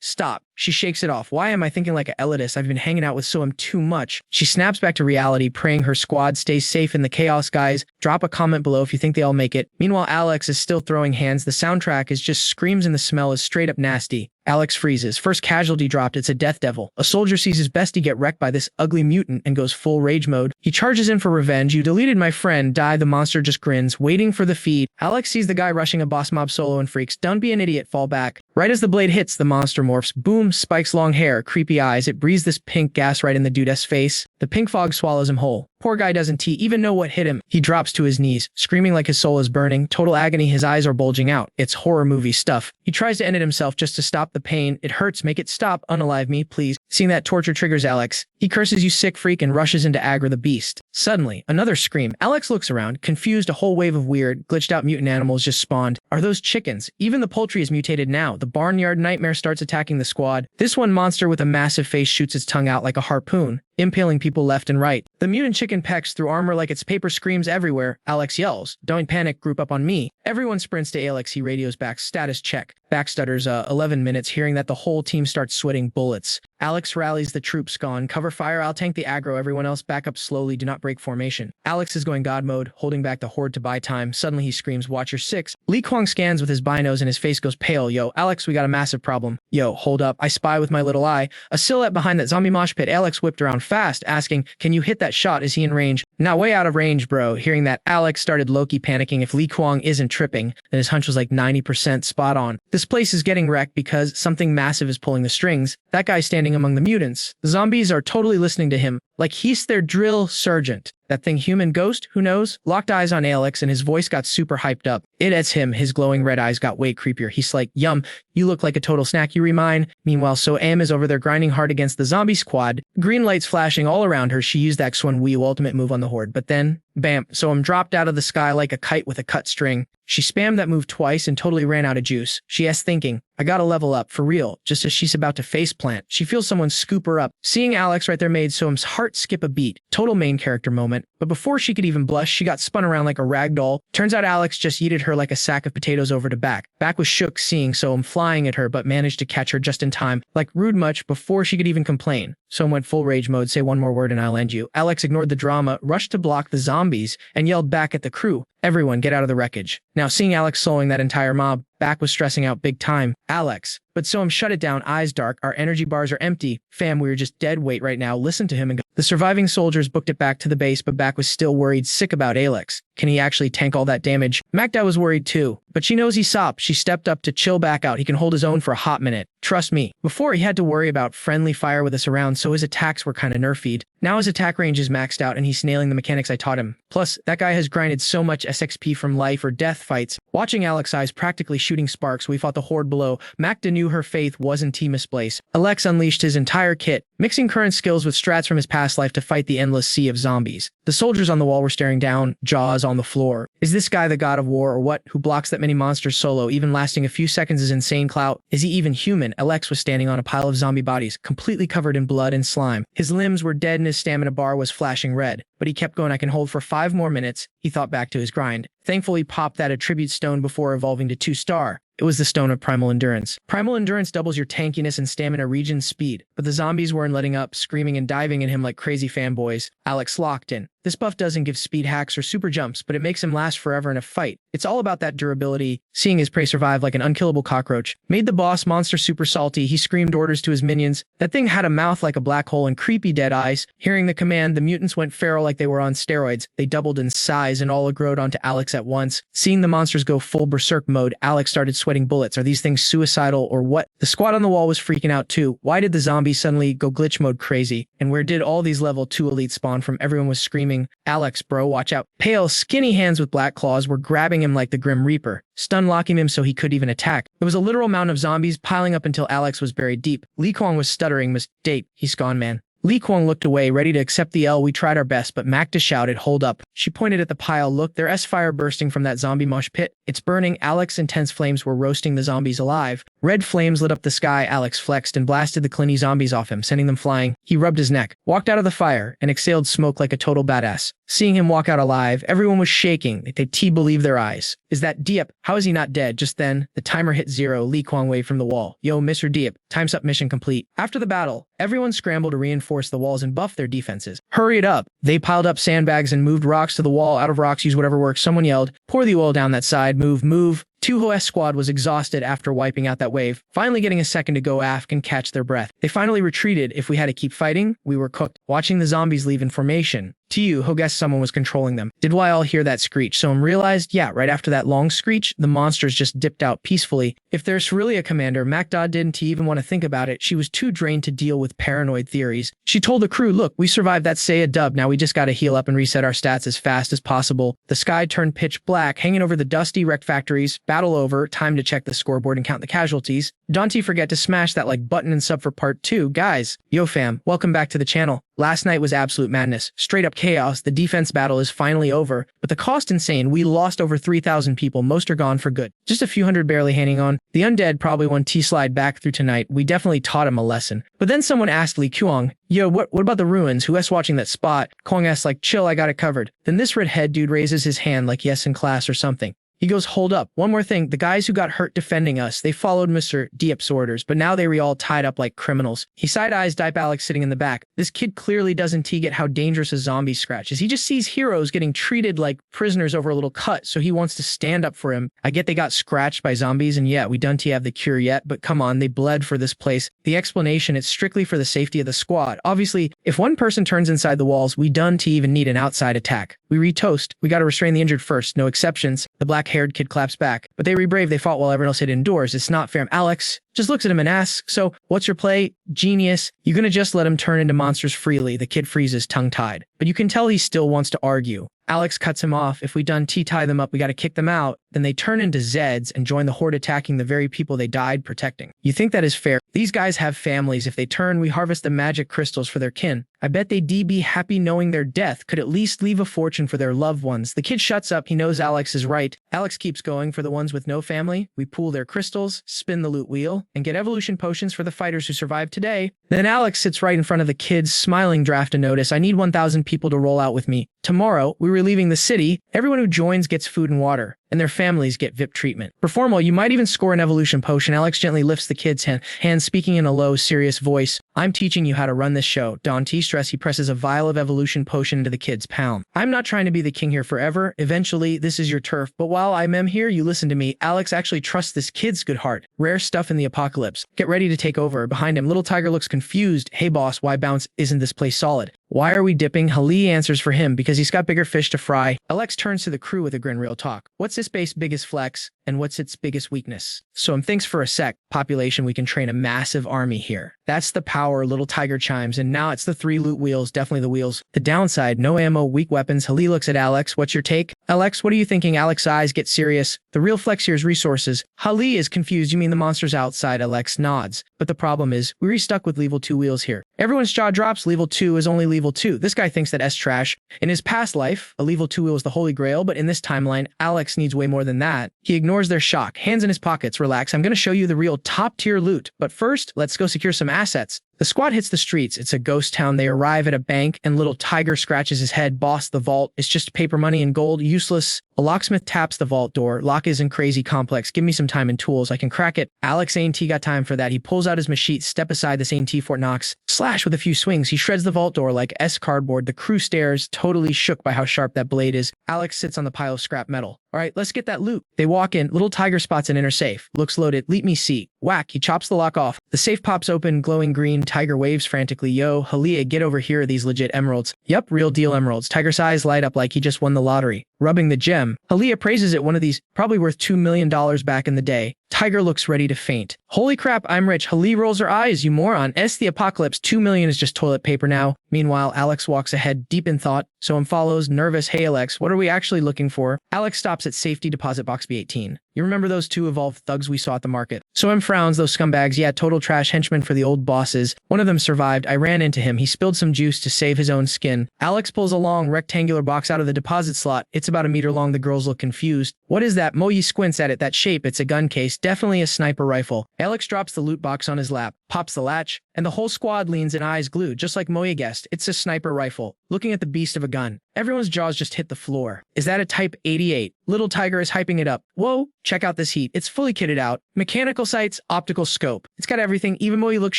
Stop. She shakes it off. Why am I thinking like an elitist? I've been hanging out with Soem too much. She snaps back to reality, praying her squad stays safe in the chaos, guys. Drop a comment below if you think they all make it. Meanwhile, Alex is still throwing hands. The soundtrack is just screams and the smell is straight up nasty. Alex freezes. First casualty dropped. It's a death devil. A soldier sees his bestie get wrecked by this ugly mutant and goes full rage mode. He charges in for revenge. You deleted my friend. Die. The monster just grins, waiting for the feed. Alex sees the guy rushing a boss mob solo and freaks. Don't be an idiot. Fall back. Right as the blade hits, the monster morphs. Boom. Spikes long hair, creepy eyes. It breathes this pink gas right in the dude's face. The pink fog swallows him whole. Poor guy doesn't even know what hit him. He drops to his knees, screaming like his soul is burning. Total agony. His eyes are bulging out. It's horror movie stuff. He tries to end it himself just to stop the pain. It hurts. Make it stop. Unalive me, please. Seeing that torture triggers Alex. He curses, you sick freak, and rushes into aggro the beast. Suddenly, another scream. Alex looks around, confused. A whole wave of weird, glitched out mutant animals just spawned. Are those chickens? Even the poultry is mutated now. The barnyard nightmare starts attacking the squad. This one monster with a massive face shoots its tongue out like a harpoon, impaling people left and right. The mutant chicken pecks through armor like it's paper, screams everywhere. Alex yells, don't panic, group up on me. Everyone sprints to Alex. He radios back, status check. Back stutters 11 minutes, hearing that the whole team starts sweating bullets. Alex rallies the troops. Gone. Cover fire, I'll tank the aggro. Everyone else back up slowly, do not break formation. Alex is going god mode, holding back the horde to buy time. Suddenly he screams, watch your six. Lee Kwang scans with his binos and his face goes pale. Yo, Alex, we got a massive problem. Yo, hold up. I spy with my little eye a silhouette behind that zombie mosh pit. Alex whipped around fast, asking, can you hit that shot? Is he in range? Now way out of range, bro. Hearing that, Alex started Loki panicking. If Lee Kwang isn't tripping, then his hunch was like 90% spot on. This place is getting wrecked because something massive is pulling the strings. That guy's standing among the mutants. The zombies are totally listening to him, like he's their drill sergeant. That thing human ghost? Who knows? Locked eyes on Alex and his voice got super hyped up. It's him. His glowing red eyes got way creepier. He's like, yum, you look like a total snack, you remind. Meanwhile, Soem is over there grinding hard against the zombie squad. Green lights flashing all around her. She used that Xun Wii ultimate move on the horde, but then, bam, Soem dropped out of the sky like a kite with a cut string. She spammed that move twice and totally ran out of juice. She is thinking, I gotta level up, for real. Just as she's about to faceplant, she feels someone scoop her up. Seeing Alex right there made Soem's heart skip a beat. Total main character moment. But before she could even blush, she got spun around like a rag doll. Turns out Alex just yeeted her like a sack of potatoes over to Back. Back was shook seeing Soem flying at her, but managed to catch her just in time, like rude much before she could even complain. Soem went full rage mode, say one more word and I'll end you. Alex ignored the drama, rushed to block the zombies, and yelled back at the crew, everyone get out of the wreckage. Now seeing Alex soloing that entire mob, Back was stressing out big time. Alex. But Soem shut it down, eyes dark, our energy bars are empty. Fam, we're just dead weight right now. Listen to him and go, The surviving soldiers booked it back to the base, but Back was still worried sick about Alex. Can he actually tank all that damage? Magda was worried too, but she knows he's sop. She stepped up to chill Back out. He can hold his own for a hot minute. Trust me. Before, he had to worry about friendly fire with us around, so his attacks were kinda nerfed. Now his attack range is maxed out and he's nailing the mechanics I taught him. Plus, that guy has grinded so much SXP from life or death fights. Watching Alex's eyes practically shooting sparks, we fought the horde below. Magda knew her faith wasn't misplaced. Alex unleashed his entire kit, mixing current skills with strats from his past life to fight the endless sea of zombies. The soldiers on the wall were staring down, jaws on the floor. Is this guy the god of war or what? Who blocks that many monsters solo? Even lasting a few seconds is insane clout. Is he even human? Alex was standing on a pile of zombie bodies, completely covered in blood and slime. His limbs were dead and his stamina bar was flashing red. But he kept going. I can hold for 5 more minutes. He thought back to his grind. Thankfully, he popped that attribute stone before evolving to 2-star. It was the Stone of Primal Endurance. Primal Endurance doubles your tankiness and stamina regen speed, but the zombies weren't letting up, screaming and diving at him like crazy fanboys. Alex locked in. This buff doesn't give speed hacks or super jumps, but it makes him last forever in a fight. It's all about that durability. Seeing his prey survive like an unkillable cockroach made the boss monster super salty. He screamed orders to his minions. That thing had a mouth like a black hole and creepy dead eyes. Hearing the command, the mutants went feral like they were on steroids. They doubled in size and all aggroed onto Alex at once. Seeing the monsters go full berserk mode, Alex started sweating bullets. Are these things suicidal or what? The squad on the wall was freaking out too. Why did the zombies suddenly go glitch mode crazy? And where did all these level 2 elites spawn from? Everyone was screaming, Alex, bro, watch out. Pale, skinny hands with black claws were grabbing him like the Grim Reaper, stun locking him so he couldn't even attack. It was a literal mound of zombies piling up until Alex was buried deep. Li Kwang was stuttering, mistake, he's gone, man. Li Kwang looked away, ready to accept the L. We tried our best, but Magda shouted, hold up. She pointed at the pile. Look, there's fire bursting from that zombie mosh pit. It's burning. Alex's intense flames were roasting the zombies alive. Red flames lit up the sky. Alex flexed and blasted the Clinny zombies off him, sending them flying. He rubbed his neck, walked out of the fire, and exhaled smoke like a total badass. Seeing him walk out alive, everyone was shaking. They believe their eyes. Is that Diep? How is he not dead? Just then, the timer hit 0. Li Kwang waved from the wall. Yo, Mr. Diep, time's up, mission complete. After the battle, everyone scrambled to reinforce the walls and buff their defenses. Hurry it up. They piled up sandbags and moved rocks to the wall. Out of rocks, use whatever works. Someone yelled, pour the oil down that side. Move, move. 2 squad was exhausted after wiping out that wave, finally getting a second to go aft and catch their breath. They finally retreated. If we had to keep fighting, we were cooked. Watching the zombies leave in formation, Ho guessed someone was controlling them. Did we all hear that screech? Someone realized, yeah, right after that long screech, the monsters just dipped out peacefully. If there's really a commander, Magda didn't even want to think about it. She was too drained to deal with paranoid theories. She told the crew, look, we survived that say a dub. Now we just gotta heal up and reset our stats as fast as possible. The sky turned pitch black, hanging over the dusty wrecked factories. Battle over. Time to check the scoreboard and count the casualties. Don't forget to smash that like button and sub for part 2. Guys, yo fam, welcome back to the channel. Last night was absolute madness. Straight up chaos. The defense battle is finally over, but the cost insane. We lost over 3,000 people. Most are gone for good. Just a few hundred barely hanging on. The undead probably won T-slide back through tonight. We definitely taught him a lesson. But then someone asked Li Kwang, yo, what about the ruins? Who else watching that spot? Kwang asks like, chill, I got it covered. Then this redhead dude raises his hand like yes in class or something. He goes, hold up. One more thing. The guys who got hurt defending us, they followed Mr. Diep's orders, but now they were all tied up like criminals. He side-eyes Diep Alex sitting in the back. This kid clearly doesn't get how dangerous a zombie scratch is. He just sees heroes getting treated like prisoners over a little cut, so he wants to stand up for him. I get they got scratched by zombies, and yeah, we don't have the cure yet, but come on, they bled for this place. The explanation, it's strictly for the safety of the squad. Obviously, if one person turns inside the walls, we don't even need an outside attack. We retoast. We gotta restrain the injured first, no exceptions. The black-haired kid claps back. But they re-brave, they fought while everyone else hid indoors. It's not fair. Alex just looks at him and asks, so, what's your play? Genius. You gonna just let him turn into monsters freely? The kid freezes, tongue-tied. But you can tell he still wants to argue. Alex cuts him off. If we done tie them up, we gotta kick them out. Then they turn into Zeds and join the horde attacking the very people they died protecting. You think that is fair? These guys have families. If they turn, we harvest the magic crystals for their kin. I bet they'd be happy knowing their death could at least leave a fortune for their loved ones. The kid shuts up. He knows Alex is right. Alex keeps going. For the ones with no family, we pool their crystals, spin the loot wheel, and get evolution potions for the fighters who survived today. Then Alex sits right in front of the kids, smiling. Draft a notice. I need 1,000 people to roll out with me. Tomorrow, we were leaving the city. Everyone who joins gets food and water. and their families get VIP treatment. Perform well, you might even score an evolution potion. Alex gently lifts the kid's hand, speaking in a low, serious voice. I'm teaching you how to run this show. Don't stress. He presses a vial of evolution potion into the kid's palm. I'm not trying to be the king here forever. Eventually, this is your turf. But while I'm here, you listen to me. Alex actually trusts this kid's good heart. Rare stuff in the apocalypse. Get ready to take over. Behind him, little tiger looks confused. Hey boss, why bounce? Isn't this place solid? Why are we dipping? Hali answers for him because he's got bigger fish to fry. Alex turns to the crew with a grin. Real talk. What's this base's biggest flex and what's its biggest weakness? So thinks for a sec. Population, we can train a massive army here. That's the power, little tiger chimes, and now it's the 3 loot wheels, definitely the wheels. The downside, no ammo, weak weapons. Hali looks at Alex. What's your take? Alex, what are you thinking? Alex's eyes get serious. The real flex here is resources. Hali is confused. You mean the monsters outside? Alex nods. But the problem is, we're stuck with level 2 wheels here. Everyone's jaw drops. Level 2 is only level 2. This guy thinks that S trash. In his past life, a level 2 wheel is the holy grail, but in this timeline, Alex needs way more than that. He ignores their shock. Hands in his pockets. Relax. I'm going to show you the real top tier loot. But first, let's go secure some assets. The squad hits the streets. It's a ghost town. They arrive at a bank, and little tiger scratches his head. Boss, the vault is just paper money and gold. Useless. A locksmith taps the vault door. Lock isn't crazy complex. Give me some time and tools. I can crack it. Alex ain't got time for that. He pulls out his machete. Step aside. This ain't Fort Knox. Slash with a few swings. He shreds the vault door like S cardboard. The crew stares, totally shook by how sharp that blade is. Alex sits on the pile of scrap metal. All right, let's get that loot. They walk in. Little tiger spots an inner safe. Looks loaded. Let me see. Whack. He chops the lock off. The safe pops open. Glowing green. Tiger waves frantically. Yo, Halia, get over here. Are these legit emeralds? Yup, real deal emeralds. Tiger's eyes light up like he just won the lottery. Rubbing the gem. Halia praises it. One of these, probably worth $2 million back in the day. Tiger looks ready to faint. Holy crap, I'm rich. Halia rolls her eyes. You moron. The apocalypse. $2 million is just toilet paper now. Meanwhile, Alex walks ahead, deep in thought. Soam follows, nervous. Hey, Alex, what are we actually looking for? Alex stops at safety deposit box B18. You remember those 2 evolved thugs we saw at the market? Soam frowns. Those scumbags. Yeah, total trash henchmen for the old bosses. One of them survived. I ran into him. He spilled some juice to save his own skin. Alex pulls a long, rectangular box out of the deposit slot. It's about a meter long. The girls look confused. What is that? Moyi squints at it. That shape. It's a gun case. Definitely a sniper rifle. Alex drops the loot box on his lap, pops the latch, and the whole squad leans and eyes glued, just like Moya guessed. It's a sniper rifle. Looking at the beast of a gun. Everyone's jaws just hit the floor. Is that a Type 88? Little Tiger is hyping it up. Whoa, check out this heat. It's fully kitted out. Mechanical sights, optical scope. It's got everything. Even Moya looks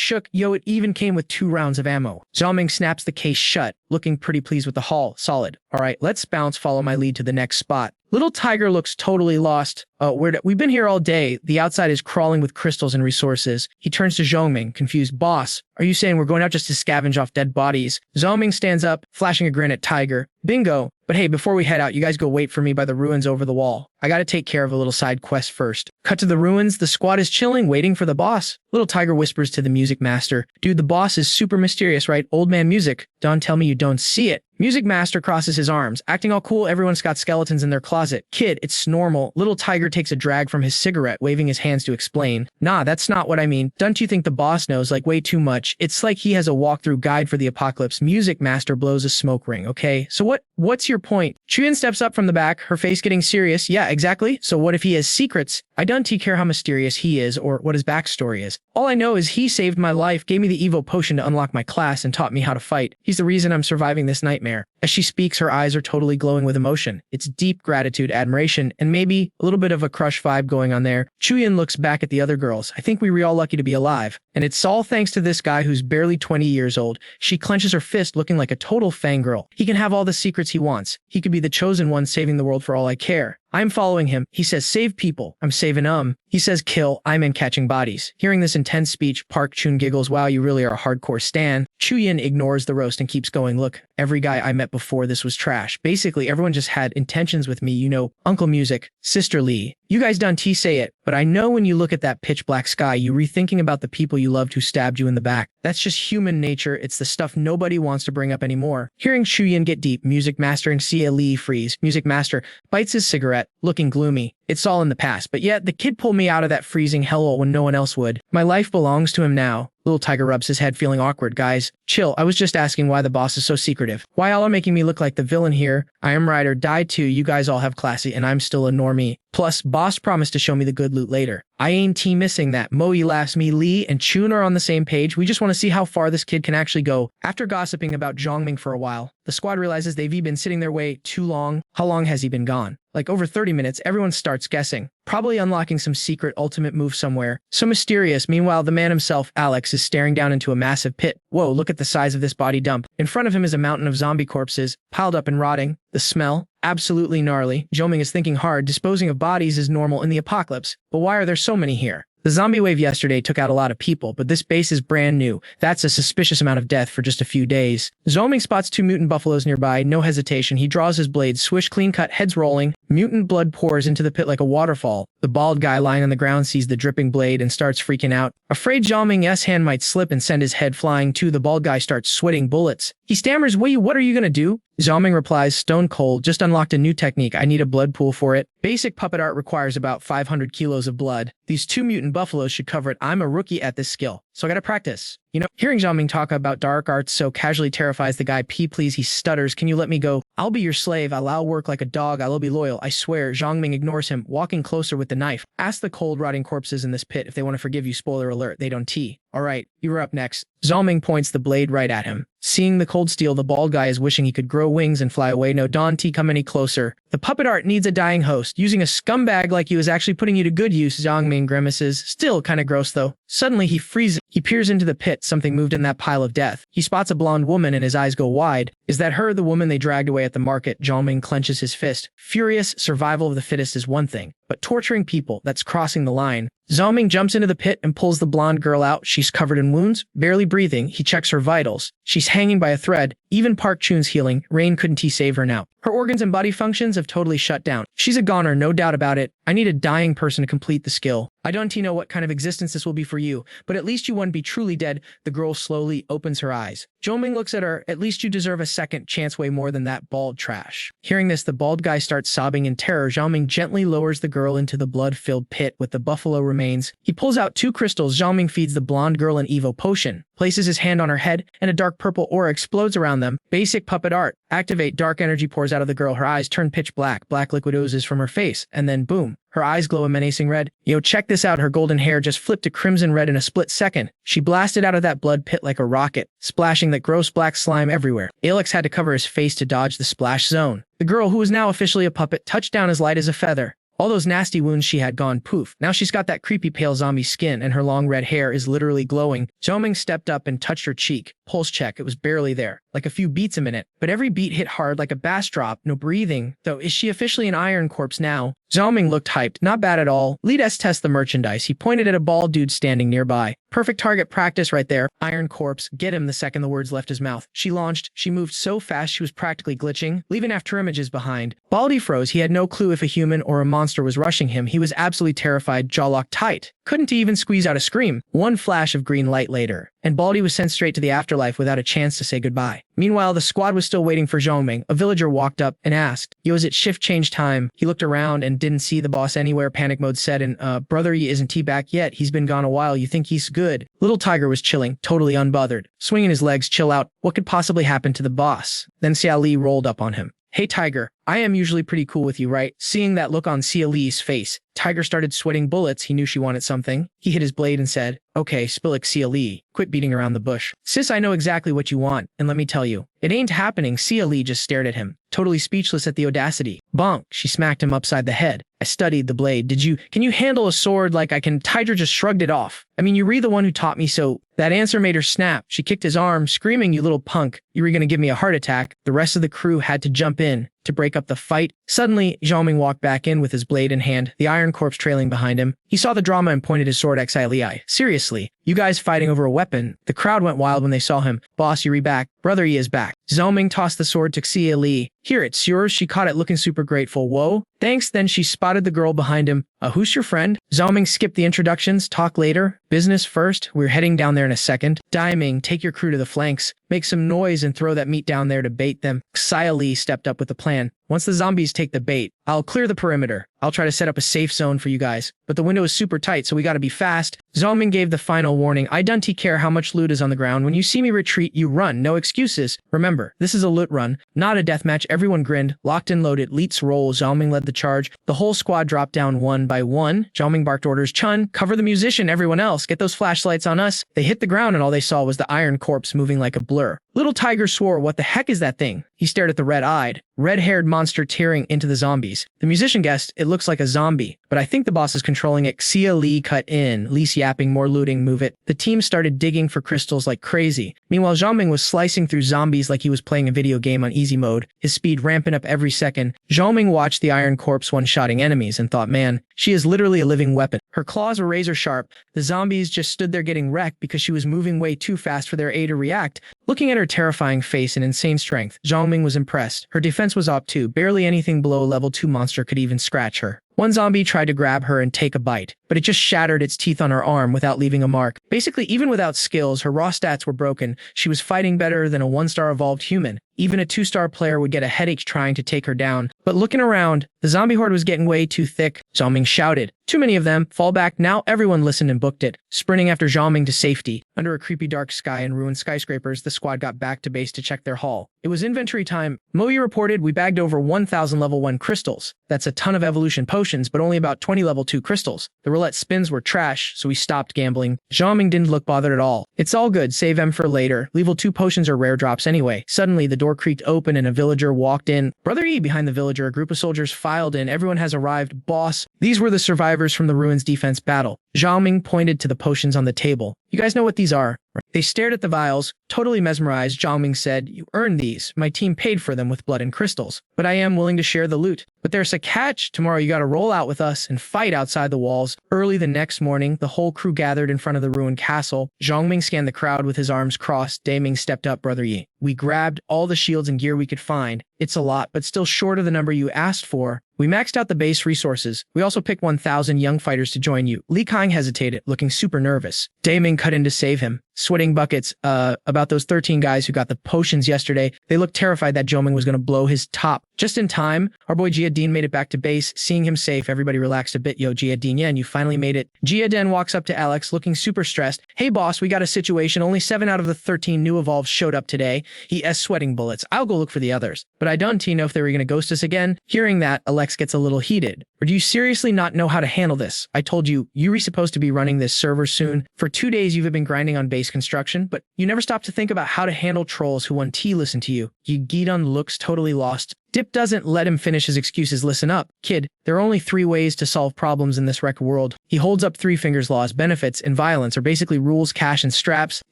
shook. Yo, it even came with 2 rounds of ammo. Zoming snaps the case shut, looking pretty pleased with the haul. Solid. All right, let's bounce. Follow my lead to the next spot. Little Tiger looks totally lost. We've been here all day. The outside is crawling with crystals and resources. He turns to Zhongming, confused. Boss, are you saying we're going out just to scavenge off dead bodies? Zhongming stands up, flashing a grin at Tiger. Bingo. But hey, before we head out, you guys go wait for me by the ruins over the wall. I gotta take care of a little side quest first. Cut to the ruins. The squad is chilling, waiting for the boss. Little Tiger whispers to the music master. Dude, the boss is super mysterious, right? Old man music. Don't tell me you don't see it. Music master crosses his arms. Acting all cool, everyone's got skeletons in their closet. Kid, it's normal. Little Tiger takes a drag from his cigarette, waving his hands to explain. Nah, that's not what I mean. Don't you think the boss knows, like, way too much? It's like he has a walkthrough guide for the apocalypse. Music master blows a smoke ring, okay? So what's your point? Chuyin steps up from the back, her face getting serious. Yeah, exactly. So what if he has secrets? I don't care how mysterious he is or what his backstory is. All I know is he saved my life, gave me the Evo potion to unlock my class, and taught me how to fight. He's the reason I'm surviving this nightmare. As she speaks, her eyes are totally glowing with emotion. It's deep gratitude, admiration, and maybe a little bit of a crush vibe going on there. Chuyin looks back at the other girls. I think we were all lucky to be alive. And it's all thanks to this guy who's barely 20 years old. She clenches her fist, looking like a total fangirl. He can have all the secrets he wants. He could be the chosen one saving the world for all I care. I'm following him. He says, save people. I'm saving He says, kill. I'm in catching bodies. Hearing this intense speech, Park Chun giggles. Wow, you really are a hardcore stan. Chuyin ignores the roast and keeps going. Look, every guy I met before this was trash. Basically, everyone just had intentions with me. You know, Uncle Music, Sister Lee. You guys done say it, but I know when you look at that pitch black sky, you rethinking about the people you loved who stabbed you in the back. That's just human nature. It's the stuff nobody wants to bring up anymore. Hearing Chuyin get deep, Music Master and Cia Lee freeze. Music Master bites his cigarette, looking gloomy. It's all in the past, but yet the kid pulled me out of that freezing hellhole when no one else would. My life belongs to him now. Little Tiger rubs his head, feeling awkward. Guys, chill. I was just asking why the boss is so secretive. Why y'all are making me look like the villain here? I am right or die too. You guys all have classy and I'm still a normie. Plus, boss promised to show me the good loot later. I ain't missing that. Moe laughs. Me, Lee, and Chun are on the same page. We just want to see how far this kid can actually go. After gossiping about Zhongming for a while, the squad realizes they've been sitting their way too long. How long has he been gone? Like over 30 minutes, everyone starts guessing, probably unlocking some secret ultimate move somewhere. So mysterious. Meanwhile, the man himself, Alex, is staring down into a massive pit. Whoa, look at the size of this body dump. In front of him is a mountain of zombie corpses, piled up and rotting. The smell? Absolutely gnarly. Zhoming is thinking hard. Disposing of bodies is normal in the apocalypse. But why are there so many here? The zombie wave yesterday took out a lot of people, but this base is brand new. That's a suspicious amount of death for just a few days. Zhoming spots 2 mutant buffaloes nearby. No hesitation, he draws his blade, swish, clean cut, heads rolling. Mutant blood pours into the pit like a waterfall. The bald guy lying on the ground sees the dripping blade and starts freaking out. Afraid Zhoming's hand might slip and send his head flying too. The bald guy starts sweating bullets. He stammers, what are you gonna do? Zhoming replies, stone cold, just unlocked a new technique, I need a blood pool for it. Basic puppet art requires about 500 kilos of blood. These 2 mutant buffaloes should cover it. I'm a rookie at this skill, so I gotta practice. Hearing Zhoming talk about dark arts so casually terrifies the guy. Please, he stutters, can you let me go? I'll be your slave, I'll work like a dog, I'll be loyal, I swear. Zhoming ignores him, walking closer with the knife. Ask the cold, rotting corpses in this pit if they want to forgive you. Spoiler alert, they don't. Alright, you're up next. Zhoming points the blade right at him. Seeing the cold steel, the bald guy is wishing he could grow wings and fly away. No, don't come any closer. The puppet art needs a dying host. Using a scumbag like you is actually putting you to good use. Zhoming grimaces. Still kinda gross though. Suddenly he freezes. He peers into the pit. Something moved in that pile of death. He spots a blonde woman and his eyes go wide. Is that her, the woman they dragged away at the market? Zhoming clenches his fist. Furious, survival of the fittest is one thing, but torturing people, that's crossing the line. Zhoming jumps into the pit and pulls the blonde girl out. She's covered in wounds, barely breathing. He checks her vitals. She's hanging by a thread. Even Park Chun's healing. Rain couldn't save her now. Her organs and body functions have totally shut down. She's a goner, no doubt about it. I need a dying person to complete the skill. I don't know what kind of existence this will be for you, but at least you won't be truly dead. The girl slowly opens her eyes. Zhoming looks at her. At least you deserve a second chance, way more than that bald trash. Hearing this, the bald guy starts sobbing in terror. Zhoming gently lowers the girl into the blood-filled pit with the buffalo remains. He pulls out 2 crystals. Zhoming feeds the blonde girl an Evo potion, places his hand on her head, and a dark purple aura explodes around them. Basic puppet art. Activate. Dark energy pours out of the girl. Her eyes turn pitch black. Black liquid oozes from her face, and then boom. Her eyes glow a menacing red. Yo, check this out. Her golden hair just flipped to crimson red in a split second. She blasted out of that blood pit like a rocket, splashing that gross black slime everywhere. Alex had to cover his face to dodge the splash zone. The girl, who is now officially a puppet, touched down as light as a feather. All those nasty wounds she had gone poof. Now she's got that creepy pale zombie skin and her long red hair is literally glowing. Zhoming stepped up and touched her cheek. Pulse check, it was barely there. Like a few beats a minute. But every beat hit hard like a bass drop. No breathing. Though, is she officially an iron corpse now? Zhoming looked hyped. Not bad at all. Lead S test the merchandise. He pointed at a bald dude standing nearby. Perfect target practice right there. Iron corpse. Get him the second the words left his mouth. She launched. She moved so fast she was practically glitching, leaving after images behind. Baldy froze. He had no clue if a human or a monster was rushing him. He was absolutely terrified, jaw locked tight. Couldn't even squeeze out a scream. One flash of green light later, and Baldy was sent straight to the afterlife without a chance to say goodbye. Meanwhile, the squad was still waiting for Zhoming. A villager walked up and asked, "Yo, is it shift change time?" He looked around and didn't see the boss anywhere. Panic mode set in. Brother, isn't he back yet? He's been gone a while. You think he's good?" Little Tiger was chilling, totally unbothered. Swinging his legs, chill out. What could possibly happen to the boss? Then Xia Li rolled up on him. "Hey Tiger, I am usually pretty cool with you, right?" Seeing that look on Xia Li's face, Tiger started sweating bullets. He knew she wanted something. He hit his blade and said, "Okay, spill it, Xia Li. Quit beating around the bush. Sis, I know exactly what you want, and let me tell you, it ain't happening." Xia Li just stared at him, totally speechless at the audacity. Bonk, she smacked him upside the head. "I studied the blade. Can you handle a sword like I can?" Tiger just shrugged it off. "I mean, you're the one who taught me, so..." That answer made her snap. She kicked his arm, screaming, "You little punk, you were gonna give me a heart attack." The rest of the crew had to jump in to break up the fight. Suddenly, Zhoming walked back in with his blade in hand, the iron corpse trailing behind him. He saw the drama and pointed his sword at Xia Li. "Seriously, you guys fighting over a weapon?" The crowd went wild when they saw him. "Boss, you're back. Brother, he is back." Zhoming tossed the sword to Xia Li. "Here, it's yours." She caught it, looking super grateful. "Whoa, thanks." Then she spotted the girl behind him. Who's your friend?" Zhoming skipped the introductions. "Talk later. Business first. We're heading down there in a second." "Diming, take your crew to the flanks. Make some noise and throw that meat down there to bait them." Xia Li stepped up with a plan. "Once the zombies take the bait, I'll clear the perimeter. I'll try to set up a safe zone for you guys. But the window is super tight, so we gotta be fast." Zhoming gave the final warning. "I don't care how much loot is on the ground. When you see me retreat, you run. No excuses. Remember, this is a loot run, not a deathmatch." Everyone grinned. Locked and loaded. Let's roll. Zhoming led the charge. The whole squad dropped down one by one. Zhoming barked orders. "Chun, cover the musician. Everyone else, get those flashlights on us." They hit the ground and all they saw was the iron corpse moving like a blur. Little Tiger swore, "What the heck is that thing?" He stared at the red-eyed, red-haired monster tearing into the zombies. The musician guessed, "It looks like a zombie, but I think the boss is controlling it." Xia Li cut in, Li's yapping, "More looting, move it." The team started digging for crystals like crazy. Meanwhile, Zhongming was slicing through zombies like he was playing a video game on easy mode, his speed ramping up every second. Zhongming watched the Iron Corpse one-shotting enemies and thought, man, she is literally a living weapon. Her claws were razor sharp. The zombies just stood there getting wrecked because she was moving way too fast for their A to react. Looking at her terrifying face and insane strength, Zhongming was impressed. Her defense was op 2. Barely anything below a level 2 monster could even scratch her. One zombie tried to grab her and take a bite, but it just shattered its teeth on her arm without leaving a mark. Basically, even without skills, her raw stats were broken. She was fighting better than a 1-star evolved human. Even a 2-star player would get a headache trying to take her down. But looking around, the zombie horde was getting way too thick. Zhongming shouted, "Too many of them, fall back." Now everyone listened and booked it, sprinting after Zhongming to safety. Under a creepy dark sky and ruined skyscrapers, the squad got back to base to check their haul. It was inventory time. Moyi reported, "We bagged over 1,000 level 1 crystals. That's a ton of evolution potions, but only about 20 level 2 crystals. The roulette spins were trash, so we stopped gambling." Zhongming didn't look bothered at all. "It's all good, save them for later. Level 2 potions are rare drops anyway." Suddenly, the door creaked open and a villager walked in. Brother E behind the villager, a group of soldiers filed in. "Everyone has arrived, boss." These were the survivors from the ruins defense battle. Zhongming pointed to the potions on the table. "You guys know what these are?" They stared at the vials, totally mesmerized. Zhongming said, "You earned these. My team paid for them with blood and crystals. But I am willing to share the loot. But there's a catch. Tomorrow you gotta roll out with us and fight outside the walls." Early the next morning, the whole crew gathered in front of the ruined castle. Zhongming scanned the crowd with his arms crossed. Daming stepped up, "Brother Yi, we grabbed all the shields and gear we could find. It's a lot, but still short of the number you asked for. We maxed out the base resources. We also picked 1,000 young fighters to join you." Li Kang hesitated, looking super nervous. Daming cut in to save him, sweating buckets. About those 13 guys who got the potions yesterday, they looked terrified that Zhongming was going to blow his top. Just in time, our boy Jiadin made it back to base. Seeing him safe, everybody relaxed a bit. "Yo, Jiadin, yeah, and you finally made it." Jiadin walks up to Alex, looking super stressed. "Hey boss, we got a situation. Only 7 out of the 13 new evolves showed up today." He is sweating bullets. "I'll go look for the others." "But I don't know if they were going to ghost us again." Hearing that, Alex gets a little heated. "Or do you seriously not know how to handle this? I told you, Yuri's supposed to be running this server soon. For 2 days you've been grinding on base construction, but you never stopped to think about how to handle trolls who won't listen to you." Gidon looks totally lost. Dip doesn't let him finish his excuses. "Listen up, kid. There are only 3 ways to solve problems in this wrecked world." He holds up 3 fingers. Laws, benefits, and violence are basically rules, cash, and straps.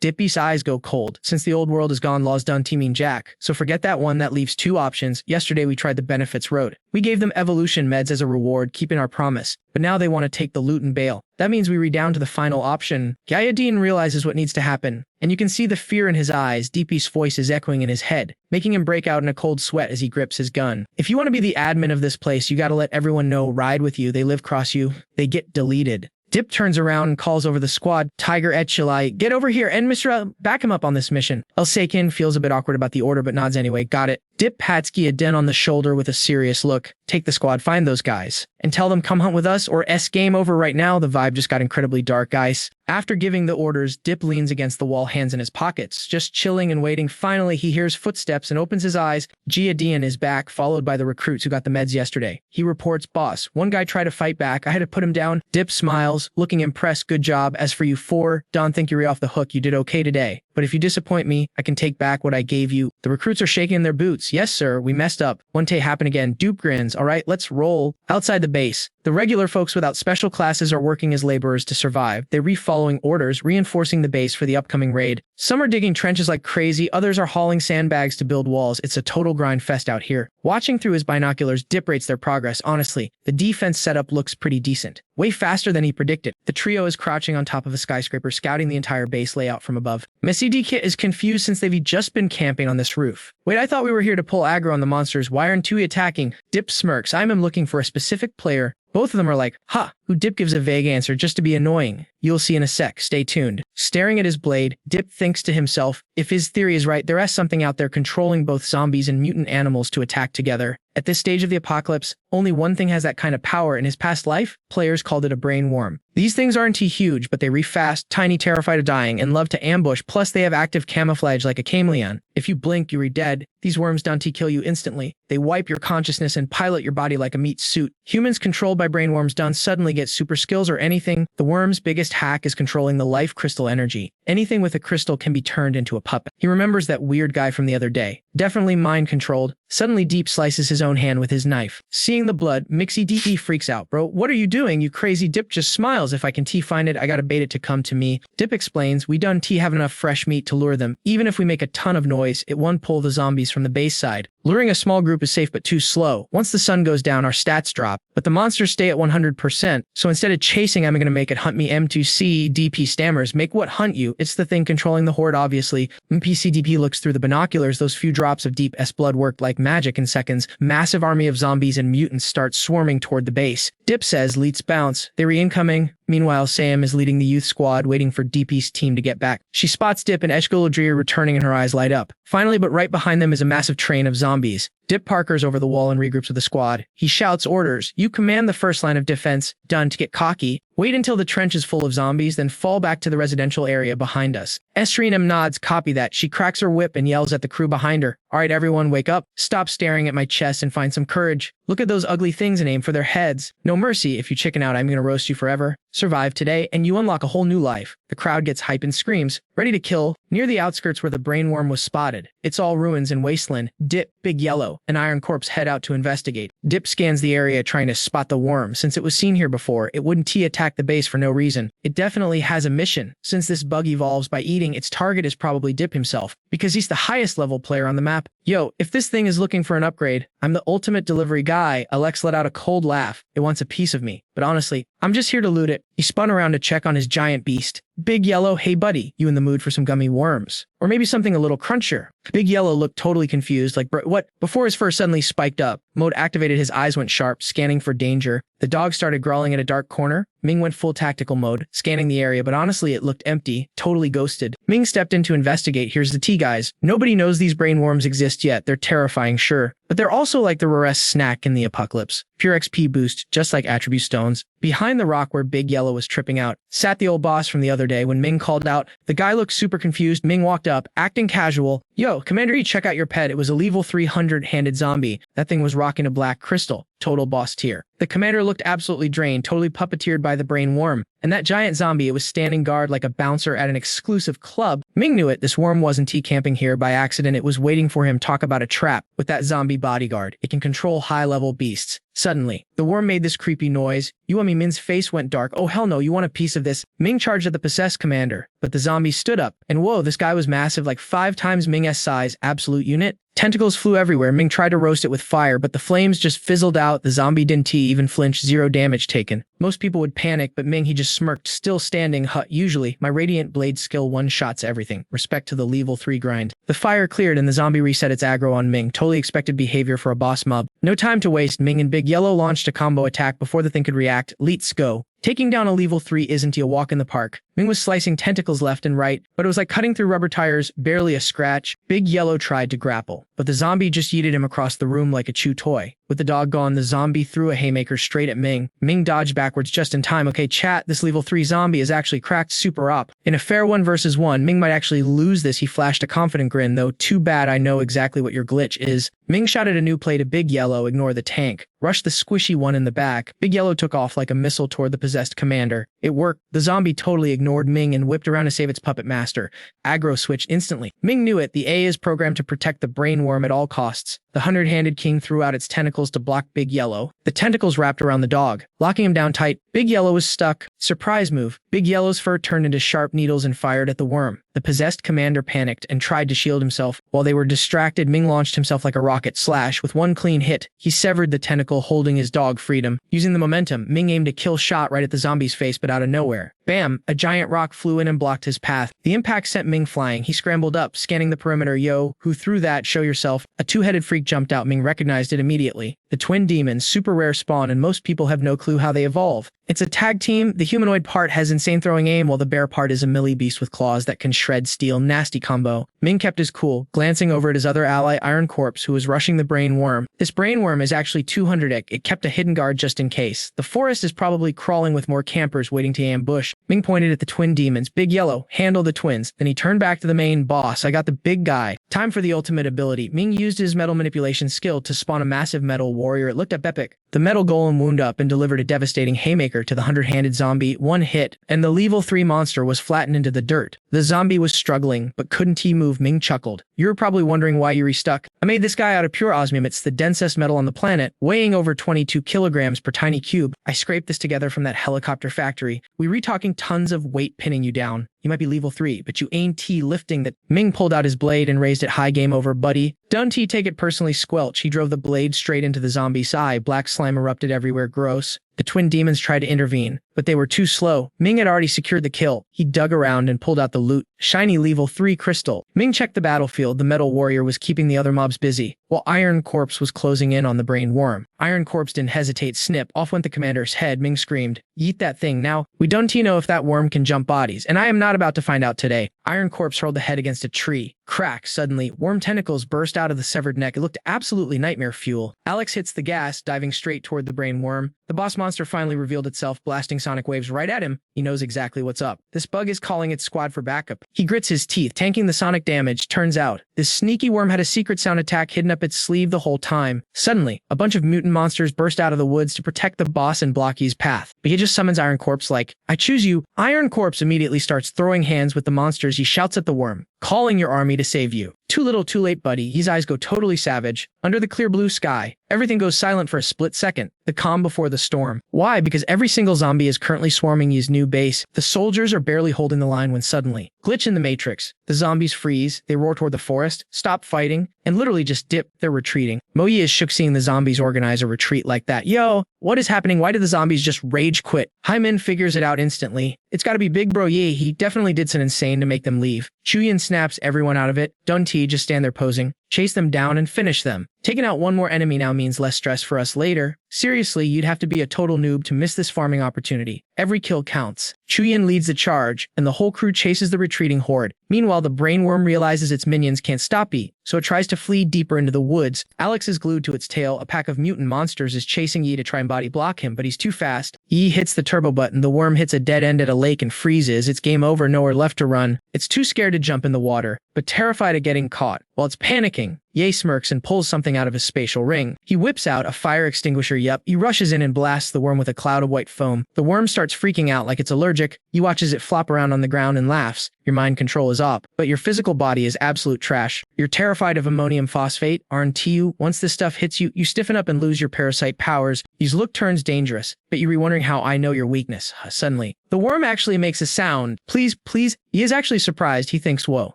Dippy's eyes go cold. Since the old world is gone, laws done teaming Jack. So forget that one. That leaves 2 options. Yesterday we tried the benefits road. We gave them evolution meds as a reward, keeping our promise. But now they want to take the loot and bail. That means we read down to the final option. Gayadin realizes what needs to happen, and you can see the fear in his eyes. DP's voice is echoing in his head, making him break out in a cold sweat as he grips his gun. "If you want to be the admin of this place, you gotta let everyone know, ride with you. They live cross you, they get deleted." Dip turns around and calls over the squad. "Tiger Etchilai, get over here, and Mr. Back him up on this mission." Elsakin feels a bit awkward about the order, but nods anyway. "Got it." Dip pats Giyadin on the shoulder with a serious look. "Take the squad, find those guys, and tell them come hunt with us or S game over right now." The vibe just got incredibly dark, guys. After giving the orders, Dip leans against the wall, hands in his pockets, just chilling and waiting. Finally, he hears footsteps and opens his eyes. Giyadin is back, followed by the recruits who got the meds yesterday. He reports, "Boss, one guy tried to fight back. I had to put him down." Dip smiles, looking impressed. "Good job. As for you 4, don't think you're off the hook. You did okay today. But if you disappoint me, I can take back what I gave you." The recruits are shaking in their boots. "Yes, sir, we messed up. One day happen again." Dupe grins. "All right, let's roll." Outside the base, the regular folks without special classes are working as laborers to survive. They following orders, reinforcing the base for the upcoming raid. Some are digging trenches like crazy, others are hauling sandbags to build walls. It's a total grind fest out here. Watching through his binoculars, Dip rates their progress. Honestly, the defense setup looks pretty decent. Way faster than he predicted. The trio is crouching on top of a skyscraper, scouting the entire base layout from above. Missy D Kit is confused since they've just been camping on this roof. "Wait, I thought we were here to pull aggro on the monsters. Why aren't we attacking?" Dip smirks. "I'm looking for a specific player." Both of them are like, "Ha," who Dip gives a vague answer just to be annoying. You'll see in a sec. Stay tuned. Staring at his blade, Dip thinks to himself, if his theory is right, there is something out there controlling both zombies and mutant animals to attack together. At this stage of the apocalypse, only one thing has that kind of power. In his past life, players called it a brain worm. These things aren't too huge, but they reef fast, tiny, terrified of dying, and love to ambush, plus they have active camouflage like a chameleon. If you blink, you're dead. These worms don't kill you instantly. They wipe your consciousness and pilot your body like a meat suit. Humans controlled by brain worms don't suddenly get super skills or anything. The worm's biggest hack is controlling the life crystal energy. Anything with a crystal can be turned into a puppet. He remembers that weird guy from the other day. Definitely mind-controlled. Suddenly Deep slices his own hand with his knife. Seeing the blood, Mixie DP freaks out. Bro, what are you doing, you crazy? Dip just smiles. If I can find it, I gotta bait it to come to me. Dip explains, we done have enough fresh meat to lure them. Even if we make a ton of noise, it won't pull the zombies from the base side. Luring a small group is safe but too slow. Once the sun goes down, our stats drop, but the monsters stay at 100%. So instead of chasing, I'm gonna make it hunt me. M2C DP stammers, make what hunt you? It's the thing controlling the horde, obviously. MPC DP looks through the binoculars. Those few drops of Deep S blood worked like magic in seconds. Massive army of zombies and mutants start swarming toward the base. Dip says, let's bounce. They're incoming. Meanwhile, Sam is leading the youth squad, waiting for DP's team to get back. She spots Dip and Eshgaladriya returning, and her eyes light up. Finally, but right behind them is a massive train of zombies. Dip parkers over the wall and regroups with the squad. He shouts orders. You command the first line of defense. Done. To get cocky. Wait until the trench is full of zombies, then fall back to the residential area behind us. Estrine nods. Copy that. She cracks her whip and yells at the crew behind her. Alright everyone, wake up. Stop staring at my chest and find some courage. Look at those ugly things and aim for their heads. No mercy. If you chicken out, I'm gonna roast you forever. Survive today, and you unlock a whole new life. The crowd gets hype and screams, ready to kill. Near the outskirts where the brain worm was spotted. It's all ruins and wasteland. Dip, Big Yellow, and Iron Corpse head out to investigate. Dip scans the area trying to spot the worm. Since it was seen here before, it wouldn't attack the base for no reason. It definitely has a mission. Since this bug evolves by eating, its target is probably Dip himself, because he's the highest level player on the map. Yo, if this thing is looking for an upgrade, I'm the ultimate delivery guy. Alex let out a cold laugh. It wants a piece of me. But honestly, I'm just here to loot it. He spun around to check on his giant beast. Big Yellow, hey buddy, you in the mood for some gummy worms? Or maybe something a little crunchier? Big Yellow looked totally confused, like, what? Before his fur suddenly spiked up. Mode activated, his eyes went sharp, scanning for danger. The dog started growling at a dark corner. Ming went full tactical mode, scanning the area, but honestly it looked empty, totally ghosted. Ming stepped in to investigate. Here's the tea, guys. Nobody knows these brain worms exist yet. They're terrifying, sure. But they're also like the rarest snack in the apocalypse. Pure XP boost, just like attribute stones. Behind the rock where Big Yellow was tripping out, sat the old boss from the other day. When Ming called out, the guy looked super confused. Ming walked up, acting casual. Yo, Commander E, check out your pet. It was a level 300-handed zombie. That thing was rocking a black crystal. Total boss tier. The commander looked absolutely drained, totally puppeteered by the brain worm. And that giant zombie, it was standing guard like a bouncer at an exclusive club. Ming knew it. This worm wasn't camping here by accident. It was waiting for him. Talk about a trap. With that zombie bodyguard, it can control high-level beasts. Suddenly, the worm made this creepy noise. You and me, Ming's face went dark. Oh hell no, you want a piece of this? Ming charged at the possessed commander, but the zombie stood up. And whoa, this guy was massive, like 5 times Ming's size. Absolute unit. Tentacles flew everywhere. Ming tried to roast it with fire, but the flames just fizzled out. The zombie didn't even flinch. 0 damage taken. Most people would panic, but Ming, he just smirked, still standing. Usually, my radiant blade skill one-shots everything. Respect to the level 3 grind. The fire cleared and the zombie reset its aggro on Ming. Totally expected behavior for a boss mob. No time to waste. Ming and Big Yellow launched a combo attack before the thing could react. Let's go. Taking down a level 3 isn't a walk in the park. Ming was slicing tentacles left and right, but it was like cutting through rubber tires, barely a scratch. Big Yellow tried to grapple, but the zombie just yeeted him across the room like a chew toy. With the dog gone, the zombie threw a haymaker straight at Ming. Ming dodged backwards just in time. Okay, chat, this level 3 zombie is actually cracked super op. In a fair 1 versus 1, Ming might actually lose this. He flashed a confident grin, though too bad I know exactly what your glitch is. Ming shouted a new play to Big Yellow, ignore the tank. Rush the squishy one in the back. Big Yellow took off like a missile toward the possessed commander. It worked. The zombie totally ignored Ming and whipped around to save its puppet master. Aggro switched instantly. Ming knew it. The A is programmed to protect the brain worm at all costs. The 100-handed king threw out its tentacles to block Big Yellow. The tentacles wrapped around the dog, locking him down tight. Big Yellow was stuck. Surprise move. Big Yellow's fur turned into sharp needles and fired at the worm. The possessed commander panicked and tried to shield himself. While they were distracted, Ming launched himself like a rocket. Slash. With one clean hit, he severed the tentacle holding his dog freedom. Using the momentum, Ming aimed a kill shot right at the zombie's face, but out of nowhere. Bam! A giant rock flew in and blocked his path. The impact sent Ming flying. He scrambled up, scanning the perimeter. Yo, who threw that? Show yourself. A 2-headed freak jumped out. Ming recognized it immediately. The twin demons, super rare spawn, and most people have no clue how they evolve. It's a tag team. The humanoid part has insane throwing aim, while the bear part is a melee beast with claws that can shred steel. Nasty combo. Ming kept his cool, glancing over at his other ally, Iron Corpse, who was rushing the brain worm. This brain worm is actually 200 ick. It kept a hidden guard just in case. The forest is probably crawling with more campers waiting to ambush. Ming pointed at the twin demons. Big Yellow, handle the twins. Then he turned back to the main boss. I got the big guy. Time for the ultimate ability. Ming used his metal manipulation skill to spawn a massive metal warrior. It looked epic. The metal golem wound up and delivered a devastating haymaker to the 100-handed zombie. One hit, and the level 3 monster was flattened into the dirt. The zombie was struggling, but couldn't he move? Ming chuckled. You're probably wondering why you're stuck. I made this guy out of pure osmium. It's the densest metal on the planet, weighing over 22 kilograms per tiny cube. I scraped this together from that helicopter factory. We re-talking tons of weight pinning you down. You might be level 3, but you ain't lifting that. Ming pulled out his blade and raised it high. Game over, buddy. Don't take it personally, squelch. He drove the blade straight into the zombie's eye. Black slime erupted everywhere. Gross. The twin demons tried to intervene, but they were too slow. Ming had already secured the kill. He dug around and pulled out the loot. Shiny level 3 crystal. Ming checked the battlefield. The metal warrior was keeping the other mobs busy, while Iron Corpse was closing in on the brain worm. Iron Corpse didn't hesitate. Snip. Off went the commander's head. Ming screamed, "Eat that thing now." We don't know if that worm can jump bodies, and I am not about to find out today. Iron Corpse hurled the head against a tree. Crack. Suddenly, worm tentacles burst out of the severed neck. It looked absolutely nightmare fuel. Alex hits the gas, diving straight toward the brain worm. The boss monster finally revealed itself, blasting sonic waves right at him. He knows exactly what's up. This bug is calling its squad for backup. He grits his teeth, tanking the sonic damage. Turns out, this sneaky worm had a secret sound attack hidden up its sleeve the whole time. Suddenly, a bunch of mutant monsters burst out of the woods to protect the boss and block his path. But he just summons Iron Corpse like, "I choose you." Iron Corpse immediately starts throwing hands with the monsters. He shouts at the worm, calling your army to save you. Too little, too late, buddy. His eyes go totally savage. Under the clear blue sky, everything goes silent for a split second. The calm before the storm. Why? Because every single zombie is currently swarming his new base. The soldiers are barely holding the line when suddenly, glitch in the matrix. The zombies freeze, they roar toward the forest, stop fighting, and literally just dip. They're retreating. Moyi is shook seeing the zombies organize a retreat like that. Yo, what is happening? Why did the zombies just rage quit? Hyman figures it out instantly. It's gotta be Big Bro Yi. He definitely did some insane to make them leave. Chuyin snaps everyone out of it. Dun-Ti just stand there posing. Chase them down and finish them. Taking out one more enemy now means less stress for us later. Seriously, you'd have to be a total noob to miss this farming opportunity. Every kill counts. Chuyin leads the charge, and the whole crew chases the retreating horde. Meanwhile, the brainworm realizes its minions can't stop Yi, so it tries to flee deeper into the woods. Alex is glued to its tail. A pack of mutant monsters is chasing Yi to try and body block him, but he's too fast. Yi hits the turbo button. The worm hits a dead end at a lake and freezes. It's game over, nowhere left to run. It's too scared to jump in the water, but terrified of getting caught. While it's panicking, Ye smirks and pulls something out of his spatial ring. He whips out a fire extinguisher. Yup, he rushes in and blasts the worm with a cloud of white foam. The worm starts freaking out like it's allergic. He watches it flop around on the ground and laughs. Your mind control is up, but your physical body is absolute trash. You're terrified of ammonium phosphate, aren't you? Once this stuff hits you, you stiffen up and lose your parasite powers. His look turns dangerous, but you're wondering how I know your weakness. Suddenly, the worm actually makes a sound. Please, please. He is actually surprised. He thinks, whoa,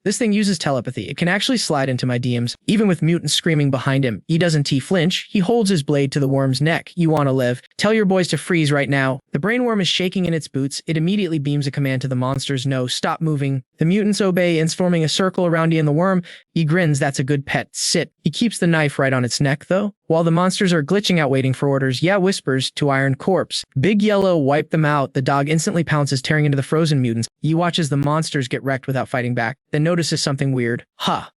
this thing uses telepathy. It can actually slide into my DMs, even with mutants screaming behind him. He doesn't flinch. He holds his blade to the worm's neck. You want to live? Tell your boys to freeze right now. The brainworm is shaking in its boots. It immediately beams a command to the monsters. No, stop moving. The mutants obey and forming a circle around he and the worm. He grins. That's a good pet. Sit. He keeps the knife right on its neck, though. While the monsters are glitching out waiting for orders, yeah whispers to Iron Corpse. Big Yellow wiped them out. The dog instantly pounces, tearing into the frozen mutants. He watches the monsters get wrecked without fighting back, then notices something weird.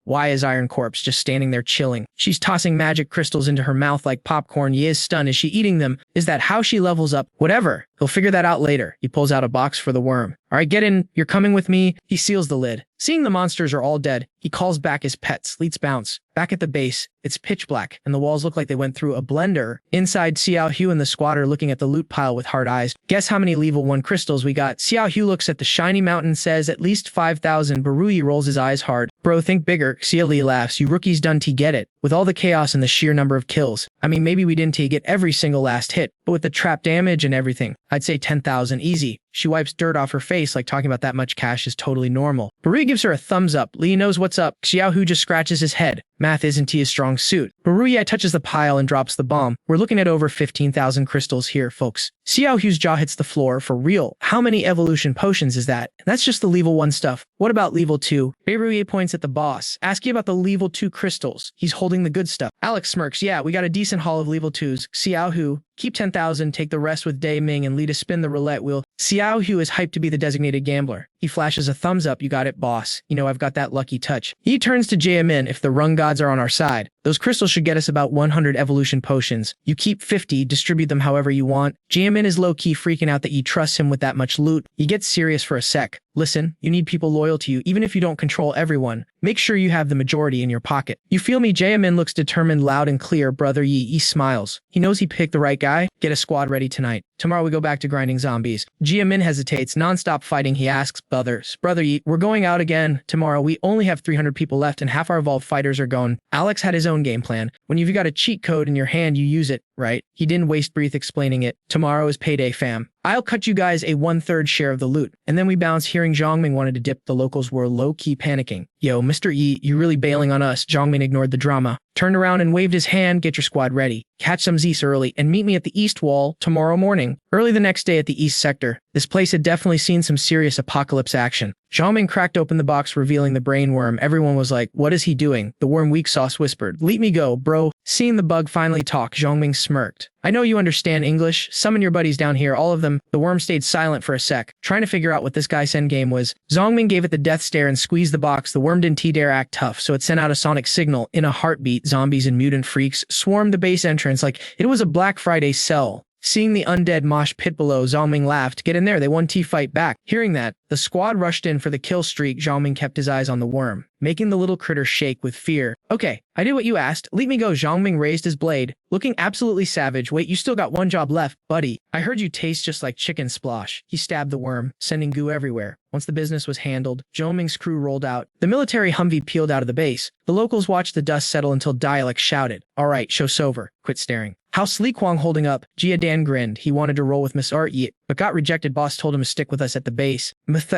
Why is Iron Corpse just standing there chilling? She's tossing magic crystals into her mouth like popcorn. Ye is stunned. Is she eating them? Is that how she levels up? Whatever. He'll figure that out later. He pulls out a box for the worm. All right, get in. You're coming with me. He seals the lid. Seeing the monsters are all dead, he calls back his pets. Let's bounce. Back at the base, it's pitch black, and the walls look like they went through a blender. Inside, Xiao Hu and the squad are looking at the loot pile with hard eyes. Guess how many level 1 crystals we got? Xiao Hu looks at the shiny mountain, says at least 5,000. Barui rolls his eyes hard. Bro, think bigger. Xia Li laughs. You rookies done to get it. With all the chaos and the sheer number of kills. I mean, maybe we didn't get every single last hit, but with the trap damage and everything, I'd say 10,000 easy. She wipes dirt off her face like talking about that much cash is totally normal. Barui gives her a thumbs up. Li knows what's up. Xiao Hu just scratches his head. Math isn't his strong suit. Ruye touches the pile and drops the bomb. We're looking at over 15,000 crystals here, folks. Xiao Hu's jaw hits the floor. For real. How many evolution potions is that? And that's just the level 1 stuff. What about level 2? Ruye points at the boss. Ask you about the level 2 crystals. He's holding the good stuff. Alex smirks. Yeah, we got a decent haul of level 2s. Xiao Hu, keep 10,000, take the rest with Day Ming and lead a spin the roulette wheel. Xiao Hu is hyped to be the designated gambler. He flashes a thumbs up. You got it, boss. You know I've got that lucky touch. He turns to Jiamin. If the rung gods are on our side, those crystals should get us about 100 evolution potions. You keep 50, distribute them however you want. Jiamin is low-key freaking out that you trust him with that much loot. He gets serious for a sec. Listen, you need people loyal to you, even if you don't control everyone. Make sure you have the majority in your pocket. You feel me? Jiamin looks determined, loud and clear. Brother Yi smiles. He knows he picked the right guy. Get a squad ready tonight. Tomorrow we go back to grinding zombies. Jiamin hesitates. Non-stop fighting, he asks. Brother Yi, we're going out again. Tomorrow we only have 300 people left and half our evolved fighters are gone. Alex had his own game plan. When you've got a cheat code in your hand, you use it, right? He didn't waste breath explaining it. Tomorrow is payday, fam. I'll cut you guys a 1/3 share of the loot. And then we bounce. Hearing Zhongming wanted to dip, the locals were low-key panicking. Yo, Mr. Yi, you really bailing on us? Zhongming ignored the drama, turned around and waved his hand. Get your squad ready. Catch some Z's early and meet me at the east wall tomorrow morning. Early the next day at the east sector. This place had definitely seen some serious apocalypse action. Zhongming cracked open the box, revealing the brain worm. Everyone was like, what is he doing? The worm weak sauce whispered. Let me go, bro. Seeing the bug finally talk, Zhongming smirked. I know you understand English. Summon your buddies down here, all of them. The worm stayed silent for a sec, trying to figure out what this guy's endgame was. Zhongming gave it the death stare and squeezed the box. The worm didn't dare act tough, so it sent out a sonic signal. In a heartbeat, zombies and mutant freaks swarmed the base entrance like it was a Black Friday sell. Seeing the undead mosh pit below, Zhongming laughed. Get in there, they won fight back. Hearing that, the squad rushed in for the kill streak. Zhongming kept his eyes on the worm, making the little critter shake with fear. Okay, I did what you asked. Let me go. Zhongming raised his blade, looking absolutely savage. Wait, you still got one job left, buddy. I heard you taste just like chicken splosh. He stabbed the worm, sending goo everywhere. Once the business was handled, Zhongming's crew rolled out. The military Humvee peeled out of the base. The locals watched the dust settle until Dialect shouted, all right, show's over. Quit staring. How's Lee Kwang holding up? Jia Dan grinned. He wanted to roll with Miss Yi, but got rejected. Boss told him to stick with us at the base.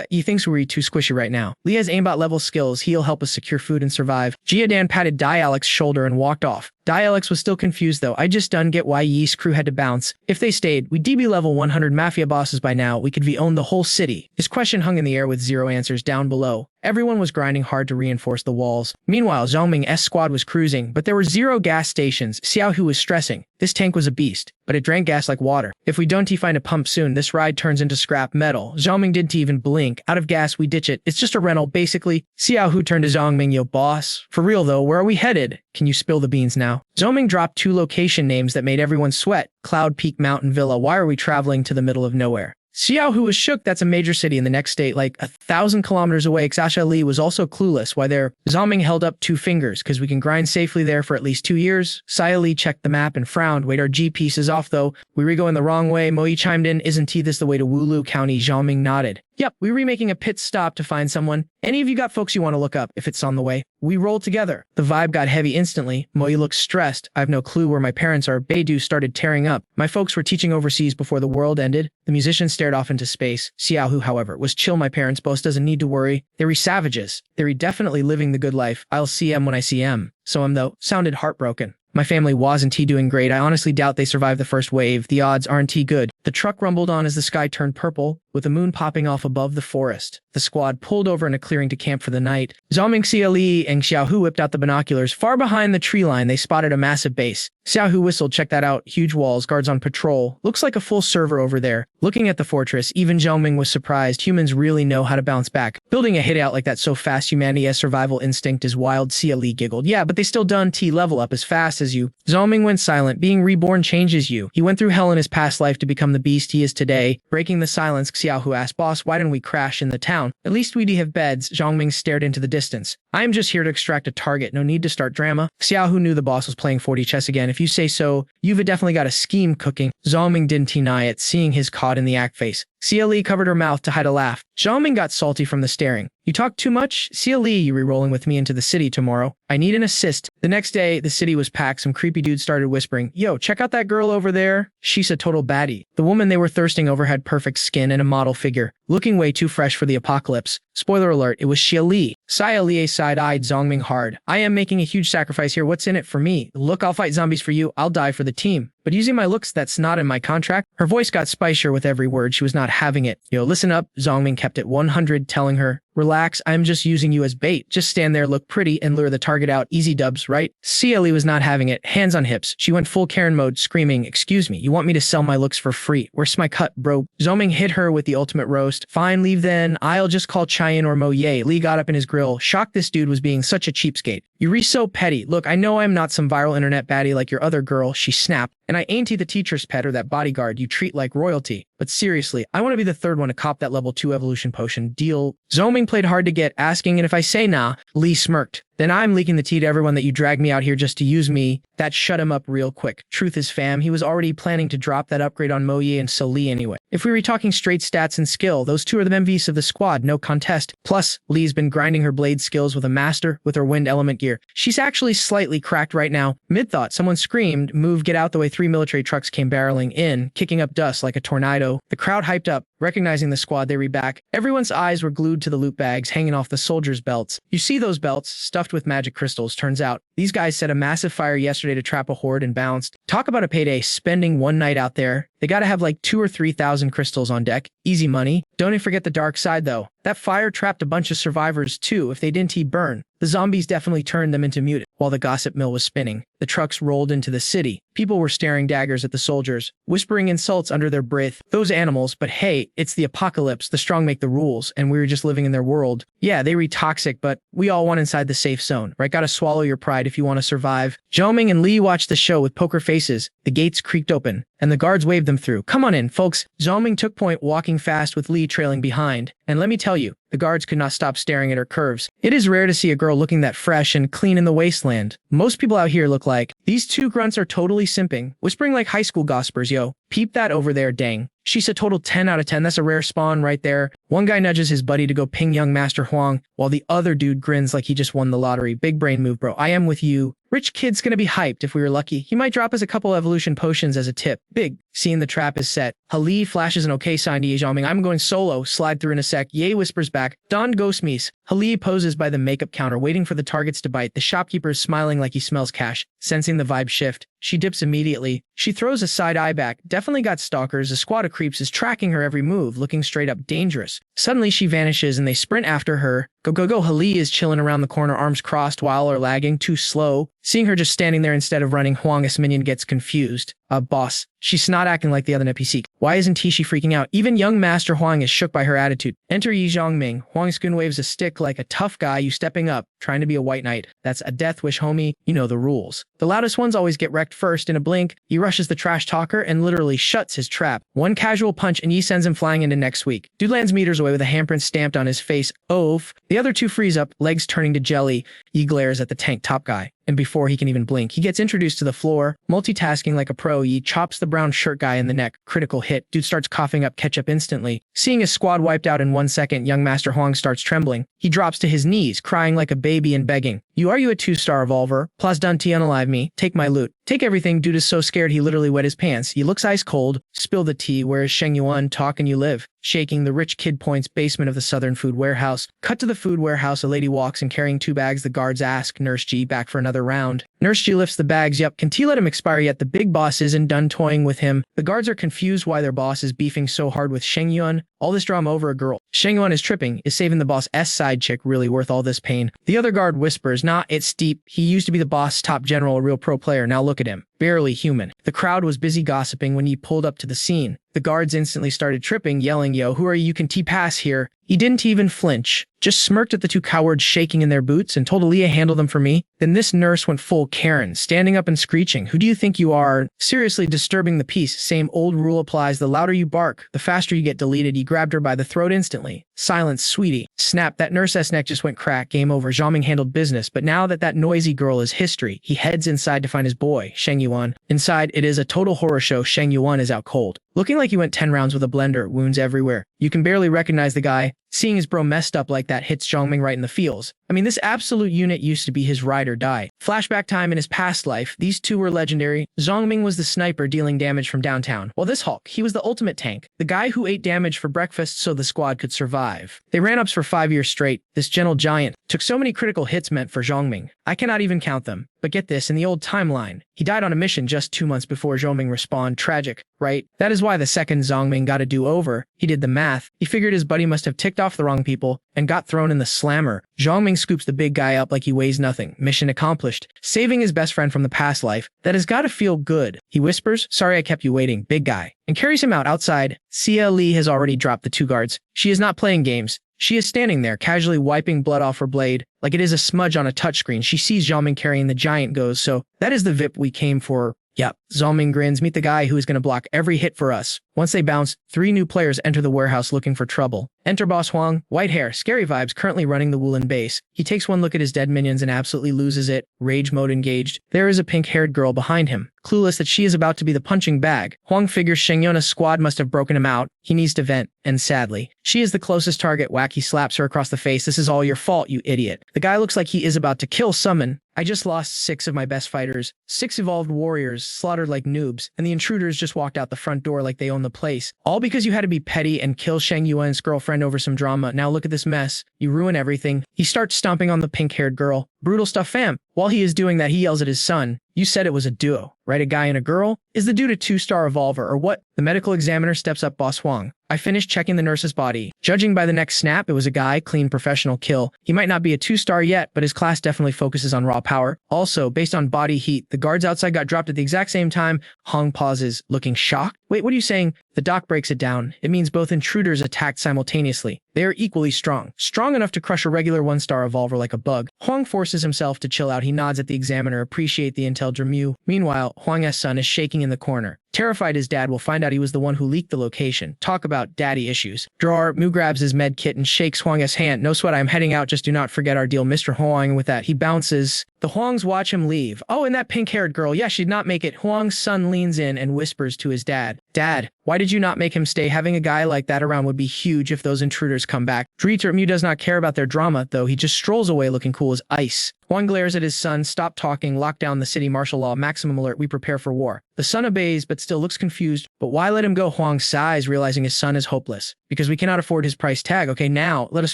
He thinks we're too squishy right now. Lee has aimbot level skills. He'll help us secure food and survive. Jia Dan patted Dialect's shoulder and walked off. Dialects was still confused though. I just done get why Yi's crew had to bounce. If they stayed, we'd DB level 100 mafia bosses by now. We could V-own the whole city. His question hung in the air with zero answers down below. Everyone was grinding hard to reinforce the walls. Meanwhile, Zhongming's squad was cruising, but there were 0 gas stations. Xiao Hu was stressing. This tank was a beast, but it drank gas like water. If we don't find a pump soon, this ride turns into scrap metal. Zhongming didn't even blink. Out of gas, we ditch it. It's just a rental, basically. Xiao Hu turned to Zhongming. Yo, boss. For real though, where are we headed? Can you spill the beans now? Zhongming dropped 2 location names that made everyone sweat. Cloud Peak Mountain Villa. Why are we traveling to the middle of nowhere? Xiao Hu was shook. That's a major city in the next state, like 1,000 kilometers away. Xia Li was also clueless. Why there? Zhongming held up 2 fingers, because we can grind safely there for at least 2 years. Xia Li checked the map and frowned. Wait, our G-piece is off though. We re-going the wrong way. Moi chimed in. Isn't this the way to Wulu County? Zhongming nodded. Yep, we're remaking a pit stop to find someone. Any of you got folks you want to look up if it's on the way? We rolled together. The vibe got heavy instantly. Moi looked stressed. I have no clue where my parents are. Beidou started tearing up. My folks were teaching overseas before the world ended. The musician stared off into space. Xiao Hu, however, was chill. My parents' boss doesn't need to worry. They're savages. They're definitely living the good life. I'll see 'em when I see 'em. So though, sounded heartbroken. My family wasn't doing great. I honestly doubt they survived the first wave. The odds aren't good. The truck rumbled on as the sky turned purple, with the moon popping off above the forest. The squad pulled over in a clearing to camp for the night. Zhongming, Xia Li, and Xiao Hu whipped out the binoculars. Far behind the tree line, they spotted a massive base. Xiao Hu whistled. Check that out. Huge walls, guards on patrol. Looks like a full server over there. Looking at the fortress, even Zhongming was surprised. Humans really know how to bounce back. Building a hideout like that so fast, humanity's survival instinct is wild. Xia Li giggled. Yeah, but they still done level up as fast as you. Zhongming went silent. Being reborn changes you. He went through hell in his past life to become the beast he is today. Breaking the silence, Xiao Hu asked, boss, why didn't we crash in the town? At least we'd have beds. Zhongming stared into the distance. I am just here to extract a target. No need to start drama. Xiao Hu knew the boss was playing 40 chess again. If you say so, you've definitely got a scheme cooking. Zhongming didn't deny it, seeing his caught in the act face. Xia Li covered her mouth to hide a laugh. Zhongming got salty from the staring. You talk too much? Xia Li, you re-rolling with me into the city tomorrow? I need an assist. The next day, the city was packed. Some creepy dudes started whispering, yo, check out that girl over there. She's a total baddie. The woman they were thirsting over had perfect skin and a model figure, looking way too fresh for the apocalypse. Spoiler alert, it was Xia Li. Xia Li side-eyed Zongming hard. I am making a huge sacrifice here. What's in it for me? Look, I'll fight zombies for you. I'll die for the team. But using my looks, that's not in my contract. Her voice got spicier with every word. She was not having it. Yo, listen up. Zongming kept it 100, telling her, relax, I'm just using you as bait. Just stand there, look pretty, and lure the target out. Easy dubs, right? CLE was not having it. Hands on hips. She went full Karen mode, screaming, excuse me, you want me to sell my looks for free? Where's my cut, bro? Zongming hit her with the ultimate roast. Fine, leave then. I'll just call Cheyenne or Mo Ye. Lee got up in his grill, shocked this dude was being such a cheapskate. You re so petty. Look, I know I'm not some viral internet baddie like your other girl, she snapped. And I ain't the teacher's pet or that bodyguard you treat like royalty. But seriously, I want to be the third one to cop that level 2 evolution potion. Deal? Zongming played hard to get, asking, and if I say nah, Lee smirked. Then I'm leaking the tea to everyone that you dragged me out here just to use me. That shut him up real quick. Truth is, fam, he was already planning to drop that upgrade on Moye and so Lee anyway. If we were talking straight stats and skill, those two are the MVs of the squad, no contest. Plus, Lee's been grinding her blade skills with a master with her wind element gear. She's actually slightly cracked right now. Mid-thought, someone screamed, move, get out the way. 3 military trucks came barreling in, kicking up dust like a tornado. The crowd hyped up. Recognizing the squad, they reback. Everyone's eyes were glued to the loot bags hanging off the soldiers' belts. You see those belts, stuffed with magic crystals. Turns out, these guys set a massive fire yesterday to trap a horde and bounced. Talk about a payday, spending one night out there. They gotta have like 2,000 or 3,000 crystals on deck. Easy money. Don't even forget the dark side though. That fire trapped a bunch of survivors too. If they didn't burn, the zombies definitely turned them into mutants. While the gossip mill was spinning, the trucks rolled into the city. People were staring daggers at the soldiers, whispering insults under their breath. Those animals, but hey, it's the apocalypse. The strong make the rules, and we were just living in their world. Yeah, they read toxic, but we all want inside the safe zone, right? Gotta swallow your pride if you want to survive. Zhoming and Lee watched the show with poker faces. The gates creaked open, and the guards waved them through. Come on in, folks. Zhoming took point, walking fast with Lee trailing behind. And let me tell you, the guards could not stop staring at her curves. It is rare to see a girl looking that fresh and clean in the wasteland. Most people out here look like, these two grunts are totally simping, whispering like high school gossipers, yo. Peep that over there, dang. She's a total 10 out of 10. That's a rare spawn right there. One guy nudges his buddy to go ping young Master Huang, while the other dude grins like he just won the lottery. Big brain move, bro. I am with you. Rich kid's gonna be hyped if we were lucky. He might drop us a couple evolution potions as a tip. Big. Seeing the trap is set. Hali flashes an okay sign to Ye Zhongming. I'm going solo. Slide through in a sec. Ye whispers back. Don ghost me's. Hali poses by the makeup counter, waiting for the targets to bite. The shopkeeper is smiling like he smells cash. Sensing the vibe shift, she dips immediately. She throws a side eye back. Definitely got stalkers. A squad of creeps is tracking her every move, looking straight up dangerous. Suddenly she vanishes and they sprint after her. Go, go, go. Hali is chilling around the corner, arms crossed while or lagging, too slow. Seeing her just standing there instead of running, Huang's minion gets confused. Boss. She's not acting like the other NPC. Why isn't Tishi freaking out? Even young Master Huang is shook by her attitude. Enter Yi Zhongming. Huang Skun waves a stick like a tough guy, you stepping up, trying to be a white knight. That's a death wish, homie. You know the rules. The loudest ones always get wrecked first. In a blink, Yi rushes the trash talker and literally shuts his trap. One casual punch and Yi sends him flying into next week. Dude lands meters away with a handprint stamped on his face. Oof. The other two freeze up, legs turning to jelly. Yi glares at the tank top guy. And before he can even blink, he gets introduced to the floor. Multitasking like a pro, Yi chops the brown shirt guy in the neck. Critical hit. Dude starts coughing up ketchup instantly. Seeing his squad wiped out in 1 second, young Master Huang starts trembling. He drops to his knees, crying like a baby and begging. You a 2-star revolver? Plus done to unalive me. Take my loot. Take everything. Dude is so scared he literally wet his pants. He looks ice cold. Spill the tea. Where is Sheng Yuan? Talk and you live. Shaking, the rich kid points basement of the southern food warehouse. Cut to the food warehouse. A lady walks and carrying 2 bags. The guards ask, Nurse G, back for another round. Nurse G lifts the bags. Yup, can T let him expire yet? The big boss isn't done toying with him. The guards are confused why their boss is beefing so hard with Sheng Yuan. All this drama over a girl. Sheng Yuan is tripping. Is saving the boss' side chick really worth all this pain? The other guard whispers, nah, it's steep. He used to be the boss top general, a real pro player. Now look at him. Barely human. The crowd was busy gossiping when he pulled up to the scene. The guards instantly started tripping, yelling, yo, who are you? You can T-pass here. He didn't even flinch, just smirked at the 2 cowards shaking in their boots and told Aaliyah handle them for me. Then this nurse went full Karen, standing up and screeching, who do you think you are? Seriously disturbing the peace. Same old rule applies. The louder you bark, the faster you get deleted. He grabbed her by the throat instantly. Silence, sweetie. Snap, that nurse's neck just went crack. Game over. Zhongming handled business, but now that noisy girl is history, he heads inside to find his boy, Sheng Yuan. Inside, it is a total horror show. Sheng Yuan is out cold. looking like he went 10 rounds with a blender, wounds everywhere. You can barely recognize the guy. Seeing his bro messed up like that hits Zhongming right in the feels. I mean, this absolute unit used to be his ride or die. Flashback time in his past life, these two were legendary. Zhongming was the sniper dealing damage from downtown, while this Hulk, he was the ultimate tank, the guy who ate damage for breakfast so the squad could survive. They ran ups for 5 years straight. This gentle giant took so many critical hits meant for Zhongming. I cannot even count them. But get this, in the old timeline, he died on a mission just 2 months before Zhongming respawned. Tragic, right? That is why the second Zhongming got a do-over. He did the math. He figured his buddy must have ticked off the wrong people and got thrown in the slammer. Zhongming scoops the big guy up like he weighs nothing. Mission accomplished. Saving his best friend from the past life. That has gotta feel good. He whispers, "Sorry I kept you waiting, big guy," and carries him out outside. Sia Lee has already dropped the 2 guards. She is not playing games. She is standing there, casually wiping blood off her blade, like it is a smudge on a touchscreen. She sees Zhongming carrying the giant, goes, "So, that is the VIP we came for." Yep. Zhongming grins, "Meet the guy who is going to block every hit for us." Once they bounce, 3 new players enter the warehouse looking for trouble. Enter Boss Huang, white hair, scary vibes, currently running the Woolen base. He takes one look at his dead minions and absolutely loses it, rage mode engaged. There is a pink-haired girl behind him, clueless that she is about to be the punching bag. Huang figures Shengyuna's squad must have broken him out. He needs to vent, and sadly, she is the closest target. Whack, he slaps her across the face. "This is all your fault, you idiot." The guy looks like he is about to kill someone. "I just lost 6 of my best fighters, 6 evolved warriors, slaughtered like noobs, and the intruders just walked out the front door like they own the place. All because you had to be petty and kill Sheng Yuan's girlfriend over some drama. Now look at this mess. You ruin everything." He starts stomping on the pink-haired girl. Brutal stuff, fam. While he is doing that, he yells at his son, "You said it was a duo, right? A guy and a girl? Is the dude a 2-star evolver or what?" The medical examiner steps up. "Boss Huang, I finished checking the nurse's body. Judging by the next snap, it was a guy, clean professional kill. He might not be a 2-star yet, but his class definitely focuses on raw power. Also, based on body heat, the guards outside got dropped at the exact same time." Hong pauses, looking shocked. "Wait, what are you saying?" The doc breaks it down. It means both intruders attacked simultaneously. They are equally strong. Strong enough to crush a regular 1-star evolver like a bug. Huang forces himself to chill out. He nods at the examiner, appreciate the intel. Dremu. Meanwhile, Huang's son is shaking in the corner. Terrified his dad will find out he was the one who leaked the location. Talk about daddy issues. Drawer, Mu grabs his med kit and shakes Huang's hand. "No sweat, I'm heading out. Just do not forget our deal, Mr. Huang." With that, he bounces. The Huangs watch him leave. "Oh, and that pink-haired girl. Yeah, she'd not make it." Huang's son leans in and whispers to his dad, "Dad, why did you not make him stay? Having a guy like that around would be huge if those intruders come back." Mu does not care about their drama, though. He just strolls away looking cool as ice. Huang glares at his son. "Stop talking. Lock down the city. Martial law. Maximum alert. We prepare for war." The son obeys, but still looks confused. But why let him go? Huang sighs, realizing his son is hopeless. "Because we cannot afford his price tag. Okay, now, let us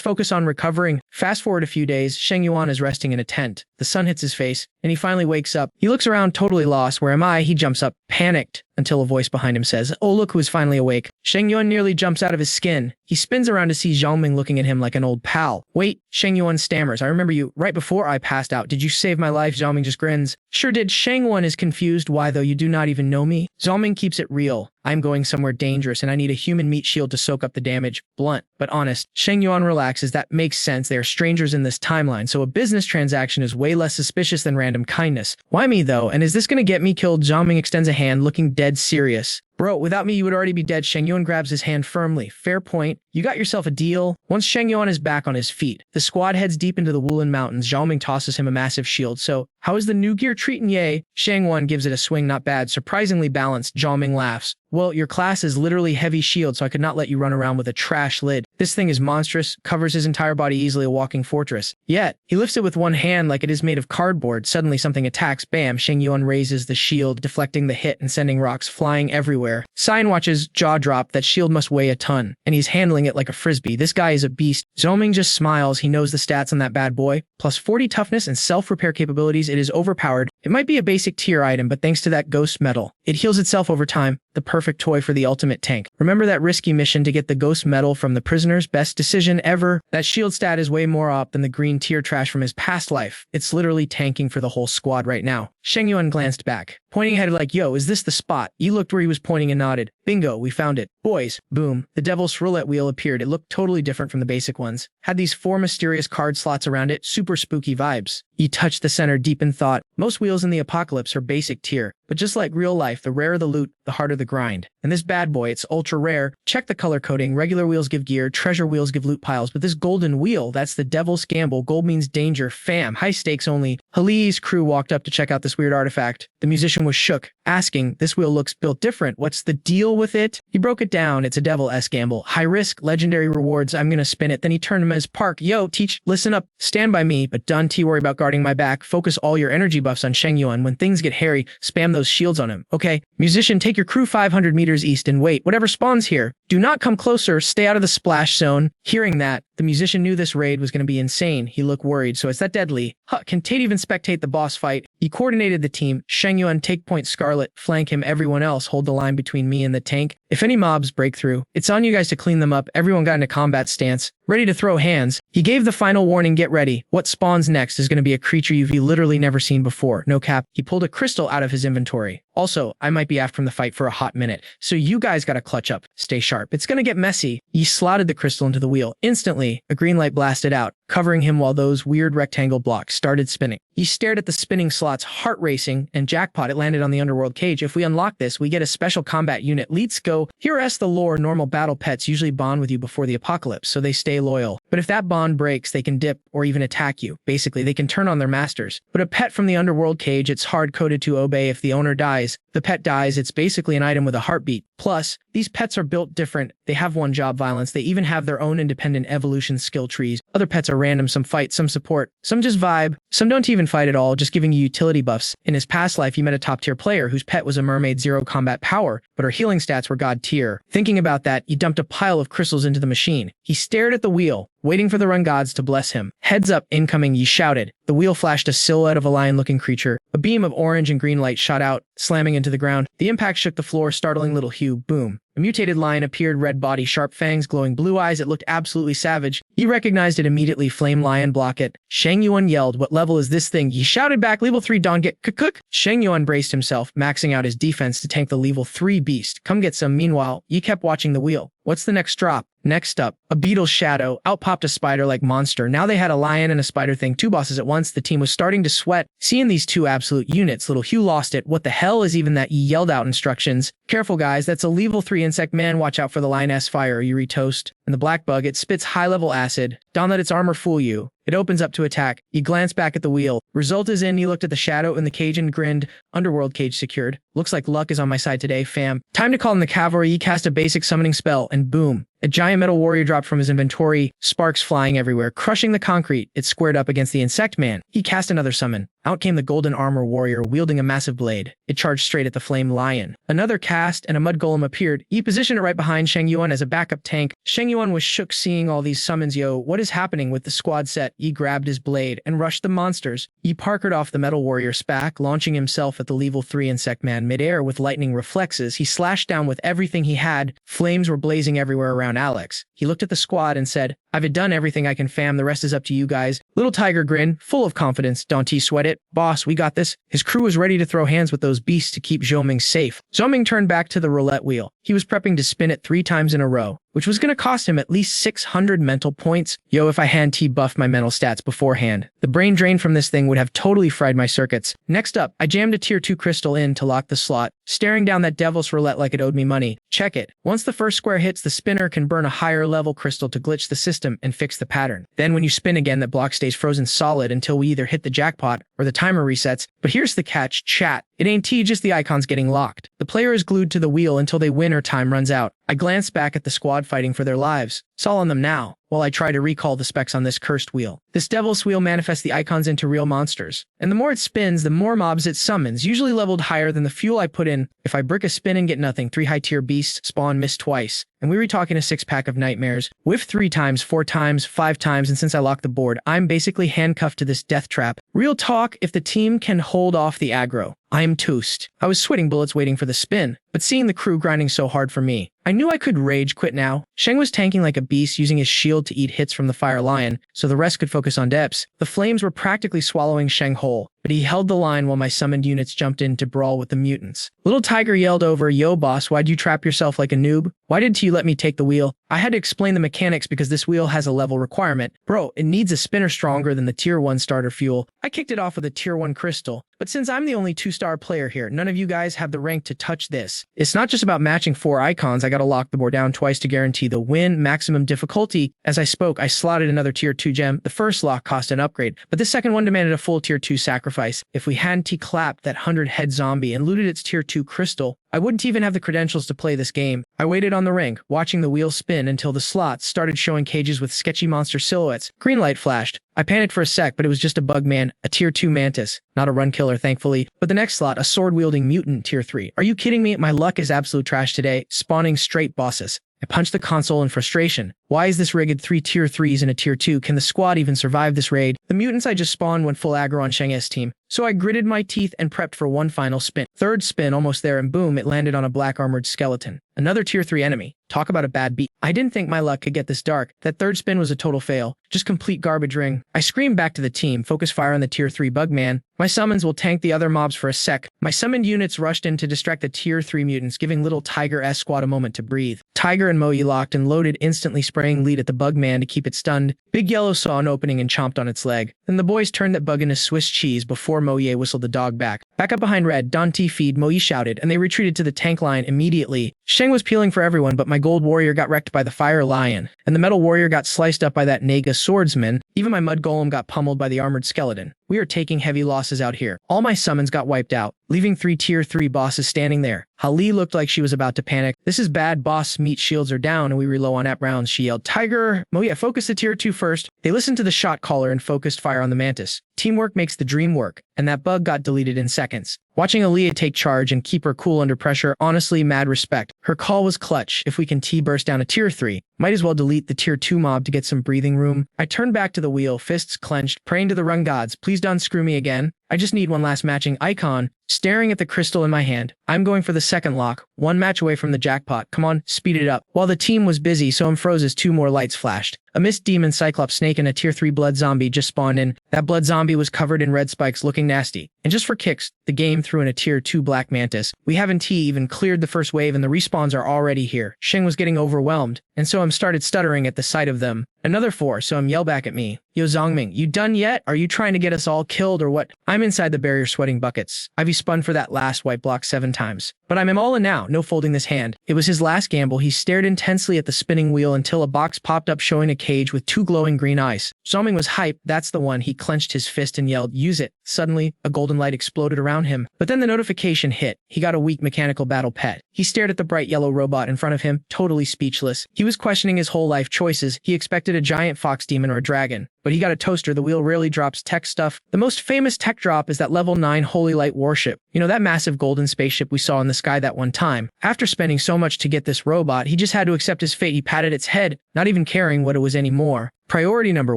focus on recovering." Fast forward a few days, Sheng Yuan is resting in a tent. The sun hits his face, and he finally wakes up. He looks around, totally lost. "Where am I?" He jumps up, panicked, until a voice behind him says, "Oh, look who is finally awake." Sheng Yuan nearly jumps out of his skin. He spins around to see Zhongming looking at him like an old pal. "Wait," Sheng Yuan stammers, "I remember you. Right before I passed out. Did you save my life?" Zhongming just grins. "Sure did." Sheng Yuan is confused. "Why though? You do not even know me?" Zhongming keeps it real. "I'm going somewhere dangerous and I need a human meat shield to soak up the damage." Blunt, but honest. Sheng Yuan relaxes. That makes sense. They are strangers in this timeline, so a business transaction is way less suspicious than random kindness. "Why me though? And is this gonna get me killed?" Zhongming extends a hand, looking dead serious. "Bro, without me you would already be dead." Sheng Yuan grabs his hand firmly. "Fair point. You got yourself a deal." Once Sheng Yuan is back on his feet, the squad heads deep into the Woolen Mountains. Zhongming tosses him a massive shield. "So, how is the new gear treating ye?" Sheng Yuan gives it a swing. "Not bad. Surprisingly balanced." Zhongming laughs. "Well, your class is literally heavy shield, so I could not let you run around with a trash lid. This thing is monstrous, covers his entire body easily, a walking fortress." Yet, he lifts it with one hand like it is made of cardboard. Suddenly something attacks. Bam! Sheng Yuan raises the shield, deflecting the hit and sending rocks flying everywhere. Cyan watches, jaw drop. That shield must weigh a ton, and he's handling it like a frisbee. This guy is a beast. Zhongming just smiles. He knows the stats on that bad boy. Plus 40 toughness and self-repair capabilities. It is overpowered. It might be a basic tier item, but thanks to that ghost metal, it heals itself over time. The perfect toy for the ultimate tank. Remember that risky mission to get the ghost metal from the prisoners? Best decision ever. That shield stat is way more up than the green tier trash from his past life. It's literally tanking for the whole squad right now. Sheng Yuan glanced back, pointing ahead like, "Yo, is this the spot?" He looked where he was pointing and nodded. "Bingo, we found it. Boys." Boom. The devil's roulette wheel appeared. It looked totally different from the basic ones. Had these 4 mysterious card slots around it. Super spooky vibes. He touched the center, deep in thought. Most wheels in the apocalypse are basic tier, but just like real life, the rarer the loot, the harder the grind. And this bad boy, it's ultra rare. Check the color coding. Regular wheels give gear, treasure wheels give loot piles, but this golden wheel, that's the devil's gamble. Gold means danger, fam, high stakes only. Hali's crew walked up to check out this this weird artifact. The musician was shook, asking, "This wheel looks built different. What's the deal with it?" He broke it down. "It's a devil-esque gamble. High risk, legendary rewards. I'm gonna spin it." Then he turned to him as Park. "Yo, teach, listen up. Stand by me, but don't worry about guarding my back. Focus all your energy buffs on Sheng Yuan. When things get hairy, spam those shields on him, okay? Musician, take your crew 500 meters east and wait. Whatever spawns here, do not come closer. Stay out of the splash zone." Hearing that, the musician knew this raid was going to be insane. He looked worried. "So it's that deadly? Huh, can Tate even spectate the boss fight?" He coordinated the team. "Sheng Yuan, take point Scarlet. Flank him. Everyone else, hold the line between me and the tank. If any mobs break through, it's on you guys to clean them up." Everyone got into combat stance, ready to throw hands. He gave the final warning, "Get ready. What spawns next is going to be a creature you've literally never seen before." No cap. He pulled a crystal out of his inventory. "Also, I might be after from the fight for a hot minute, so you guys gotta clutch up. Stay sharp. It's gonna get messy." He slotted the crystal into the wheel. Instantly, a green light blasted out, covering him while those weird rectangle blocks started spinning. He stared at the spinning slots, heart racing, and jackpot, it landed on the underworld cage. "If we unlock this, we get a special combat unit. Let's go." Here as the lore, normal battle pets usually bond with you before the apocalypse, so they stay loyal. But if that bond breaks, they can dip or even attack you. Basically, they can turn on their masters. But a pet from the underworld cage, it's hard-coded to obey. If the owner dies, the pet dies. It's basically an item with a heartbeat. Plus, these pets are built different. They have one job, violence. They even have their own independent evolution skill trees. Other pets are random, some fight, some support, some just vibe, some don't even fight at all, just giving you utility buffs. In his past life, he met a top-tier player whose pet was a mermaid, 0 combat power, but her healing stats were god tier. Thinking about that, he dumped a pile of crystals into the machine. He stared at the wheel, waiting for the run gods to bless him. "Heads up, incoming," he shouted. The wheel flashed a silhouette of a lion-looking creature. A beam of orange and green light shot out, slamming into the ground. The impact shook the floor, startling little Hugh. Boom. A mutated lion appeared, red body, sharp fangs, glowing blue eyes. It looked absolutely savage. He recognized it immediately. "Flame lion, block it." Sheng Yuan yelled, "What level is this thing?" He shouted back, "Level 3, Don, get cook." Sheng Yuan braced himself, maxing out his defense to tank the level 3 beast. "Come get some." Meanwhile, Yi kept watching the wheel. What's the next drop? Next up, a beetle's shadow. Out popped a spider-like monster. Now they had a lion and a spider thing, 2 bosses at once. The team was starting to sweat. Seeing these 2 absolute units, little Hugh lost it. "What the hell is even that?" He yelled out instructions. "Careful guys, that's a level 3 insect man. Watch out for the lioness fire or you retoast." And the black bug, it spits high-level acid. Don't let its armor fool you. It opens up to attack. He glanced back at the wheel. Result is in. He looked at the shadow in the cage and grinned. Underworld cage secured. Looks like luck is on my side today, fam. Time to call in the cavalry. He cast a basic summoning spell, and boom. A giant metal warrior dropped from his inventory, sparks flying everywhere, crushing the concrete. It squared up against the insect man. He cast another summon. Out came the golden armor warrior, wielding a massive blade. It charged straight at the flame lion. Another cast, and a mud golem appeared. He positioned it right behind Sheng Yuan as a backup tank. Sheng Yuan was shook seeing all these summons. "Yo, what is happening with the squad set?" He grabbed his blade and rushed the monsters. He parkered off the metal warrior's back, launching himself at the level 3 insect man midair with lightning reflexes. He slashed down with everything he had. Flames were blazing everywhere around Alex. He looked at the squad and said, "I've done everything I can, fam. The rest is up to you guys." Little Tiger grinned, full of confidence. "Don't sweat it. Boss, we got this." His crew was ready to throw hands with those beasts to keep Zhoming safe. Zhoming turned back to the roulette wheel. He was prepping to spin it 3 times in a row, which was going to cost him at least 600 mental points. Yo, if I hand buffed my mental stats beforehand, the brain drain from this thing would have totally fried my circuits. Next up, I jammed a tier 2 crystal in to lock the slot, staring down that devil's roulette like it owed me money. Check it. Once the first square hits, the spinner can burn a higher level crystal to glitch the system and fix the pattern. Then when you spin again, that block stays frozen solid until we either hit the jackpot or the timer resets. But here's the catch, chat. It ain't just the icons getting locked. The player is glued to the wheel until they win or time runs out. I glanced back at the squad fighting for their lives. It's all on them now, while I try to recall the specs on this cursed wheel. This devil's wheel manifests the icons into real monsters. And the more it spins, the more mobs it summons, usually leveled higher than the fuel I put in. If I brick a spin and get nothing, 3 high-tier beasts spawn, miss twice. And we were talking a 6-pack of nightmares. Whiff 3 times, 4 times, 5 times, and since I locked the board, I'm basically handcuffed to this death trap. Real talk, if the team can hold off the aggro, I'm toast. I was sweating bullets waiting for the spin, but seeing the crew grinding so hard for me, I knew I could rage quit now. Sheng was tanking like a beast, using his shield to eat hits from the fire lion, so the rest could focus on depths. The flames were practically swallowing Sheng whole, but he held the line while my summoned units jumped in to brawl with the mutants. Little Tiger yelled over, "Yo boss, why'd you trap yourself like a noob? Why didn't you let me take the wheel?" I had to explain the mechanics because this wheel has a level requirement. Bro, it needs a spinner stronger than the tier 1 starter fuel. I kicked it off with a tier 1 crystal. But since I'm the only 2-star player here, none of you guys have the rank to touch this. It's not just about matching 4 icons, I gotta lock the board down twice to guarantee the win. Maximum difficulty. As I spoke, I slotted another tier 2 gem. The first lock cost an upgrade, but this second one demanded a full tier 2 sacrifice. If we hadn't clapped that 100-head zombie and looted its tier 2 crystal, I wouldn't even have the credentials to play this game. I waited on the ring, watching the wheel spin until the slots started showing cages with sketchy monster silhouettes. Green light flashed. I panicked for a sec, but it was just a bug man, a tier 2 mantis. Not a run killer, thankfully. But the next slot, a sword-wielding mutant tier 3. Are you kidding me? My luck is absolute trash today, spawning straight bosses. I punched the console in frustration. Why is this rigged 3 tier 3s and a tier 2? Can the squad even survive this raid? The mutants I just spawned went full aggro on Sheng's team, so I gritted my teeth and prepped for one final spin. Third spin, almost there, and boom, it landed on a black armored skeleton. Another tier 3 enemy. Talk about a bad beat. I didn't think my luck could get this dark. That third spin was a total fail. Just complete garbage ring. I screamed back to the team, focus fire on the tier 3 bug man. My summons will tank the other mobs for a sec. My summoned units rushed in to distract the tier 3 mutants, giving little Tiger S squad a moment to breathe. Tiger and Moe locked and loaded, instantly spraying lead at the bug man to keep it stunned. Big Yellow saw an opening and chomped on its leg. Then the boys turned that bug into Swiss cheese before Moe whistled the dog back. Back up behind Red, Dante feed, Moe shouted, and they retreated to the tank line immediately. Sheng was peeling for everyone, but my gold warrior got wrecked by the fire lion, and the metal warrior got sliced up by that Naga swordsman. Even my mud golem got pummeled by the armored skeleton. We are taking heavy losses out here. All my summons got wiped out, leaving 3 tier 3 bosses standing there. Hali looked like she was about to panic. This is bad, boss. Meat shields are down and we reload on app rounds, she yelled. Tiger! Moe, focus the tier 2 first. They listened to the shot caller and focused fire on the mantis. Teamwork makes the dream work, and that bug got deleted in seconds. Watching Aaliyah take charge and keep her cool under pressure, honestly, mad respect. Her call was clutch. If we can T-burst down a tier 3, might as well delete the tier 2 mob to get some breathing room. I turned back to the wheel, fists clenched, praying to the run gods, please don't screw me again. I just need one last matching icon. Staring at the crystal in my hand, I'm going for the second lock, one match away from the jackpot. Come on, speed it up. While the team was busy, Soam froze as 2 more lights flashed. A mist demon, cyclops snake, and a tier 3 blood zombie just spawned in. That blood zombie was covered in red spikes, looking nasty. And just for kicks, the game threw in a tier 2 black mantis. We haven't even cleared the first wave and the respawns are already here. Sheng was getting overwhelmed, and Soam started stuttering at the sight of them. Another 4, Soam yelled back at me. Yo Zongming, you done yet? Are you trying to get us all killed or what? I'm inside the barrier sweating buckets. I've spun for that last white block 7 times. But I'm all in now, no folding this hand. It was his last gamble. He stared intensely at the spinning wheel until a box popped up showing a cage with 2 glowing green eyes. Zongming was hyped. That's the one. He clenched his fist and yelled, use it. Suddenly, a golden light exploded around him. But then the notification hit. He got a weak mechanical battle pet. He stared at the bright yellow robot in front of him, totally speechless. He was questioning his whole life choices. He expected a giant fox demon or a dragon. But he got a toaster. The wheel rarely drops tech stuff. The most famous tech drop is that level 9 Holy Light warship. You know, that massive golden spaceship we saw in the sky that one time. After spending so much to get this robot, he just had to accept his fate. He patted its head, not even caring what it was anymore. Priority number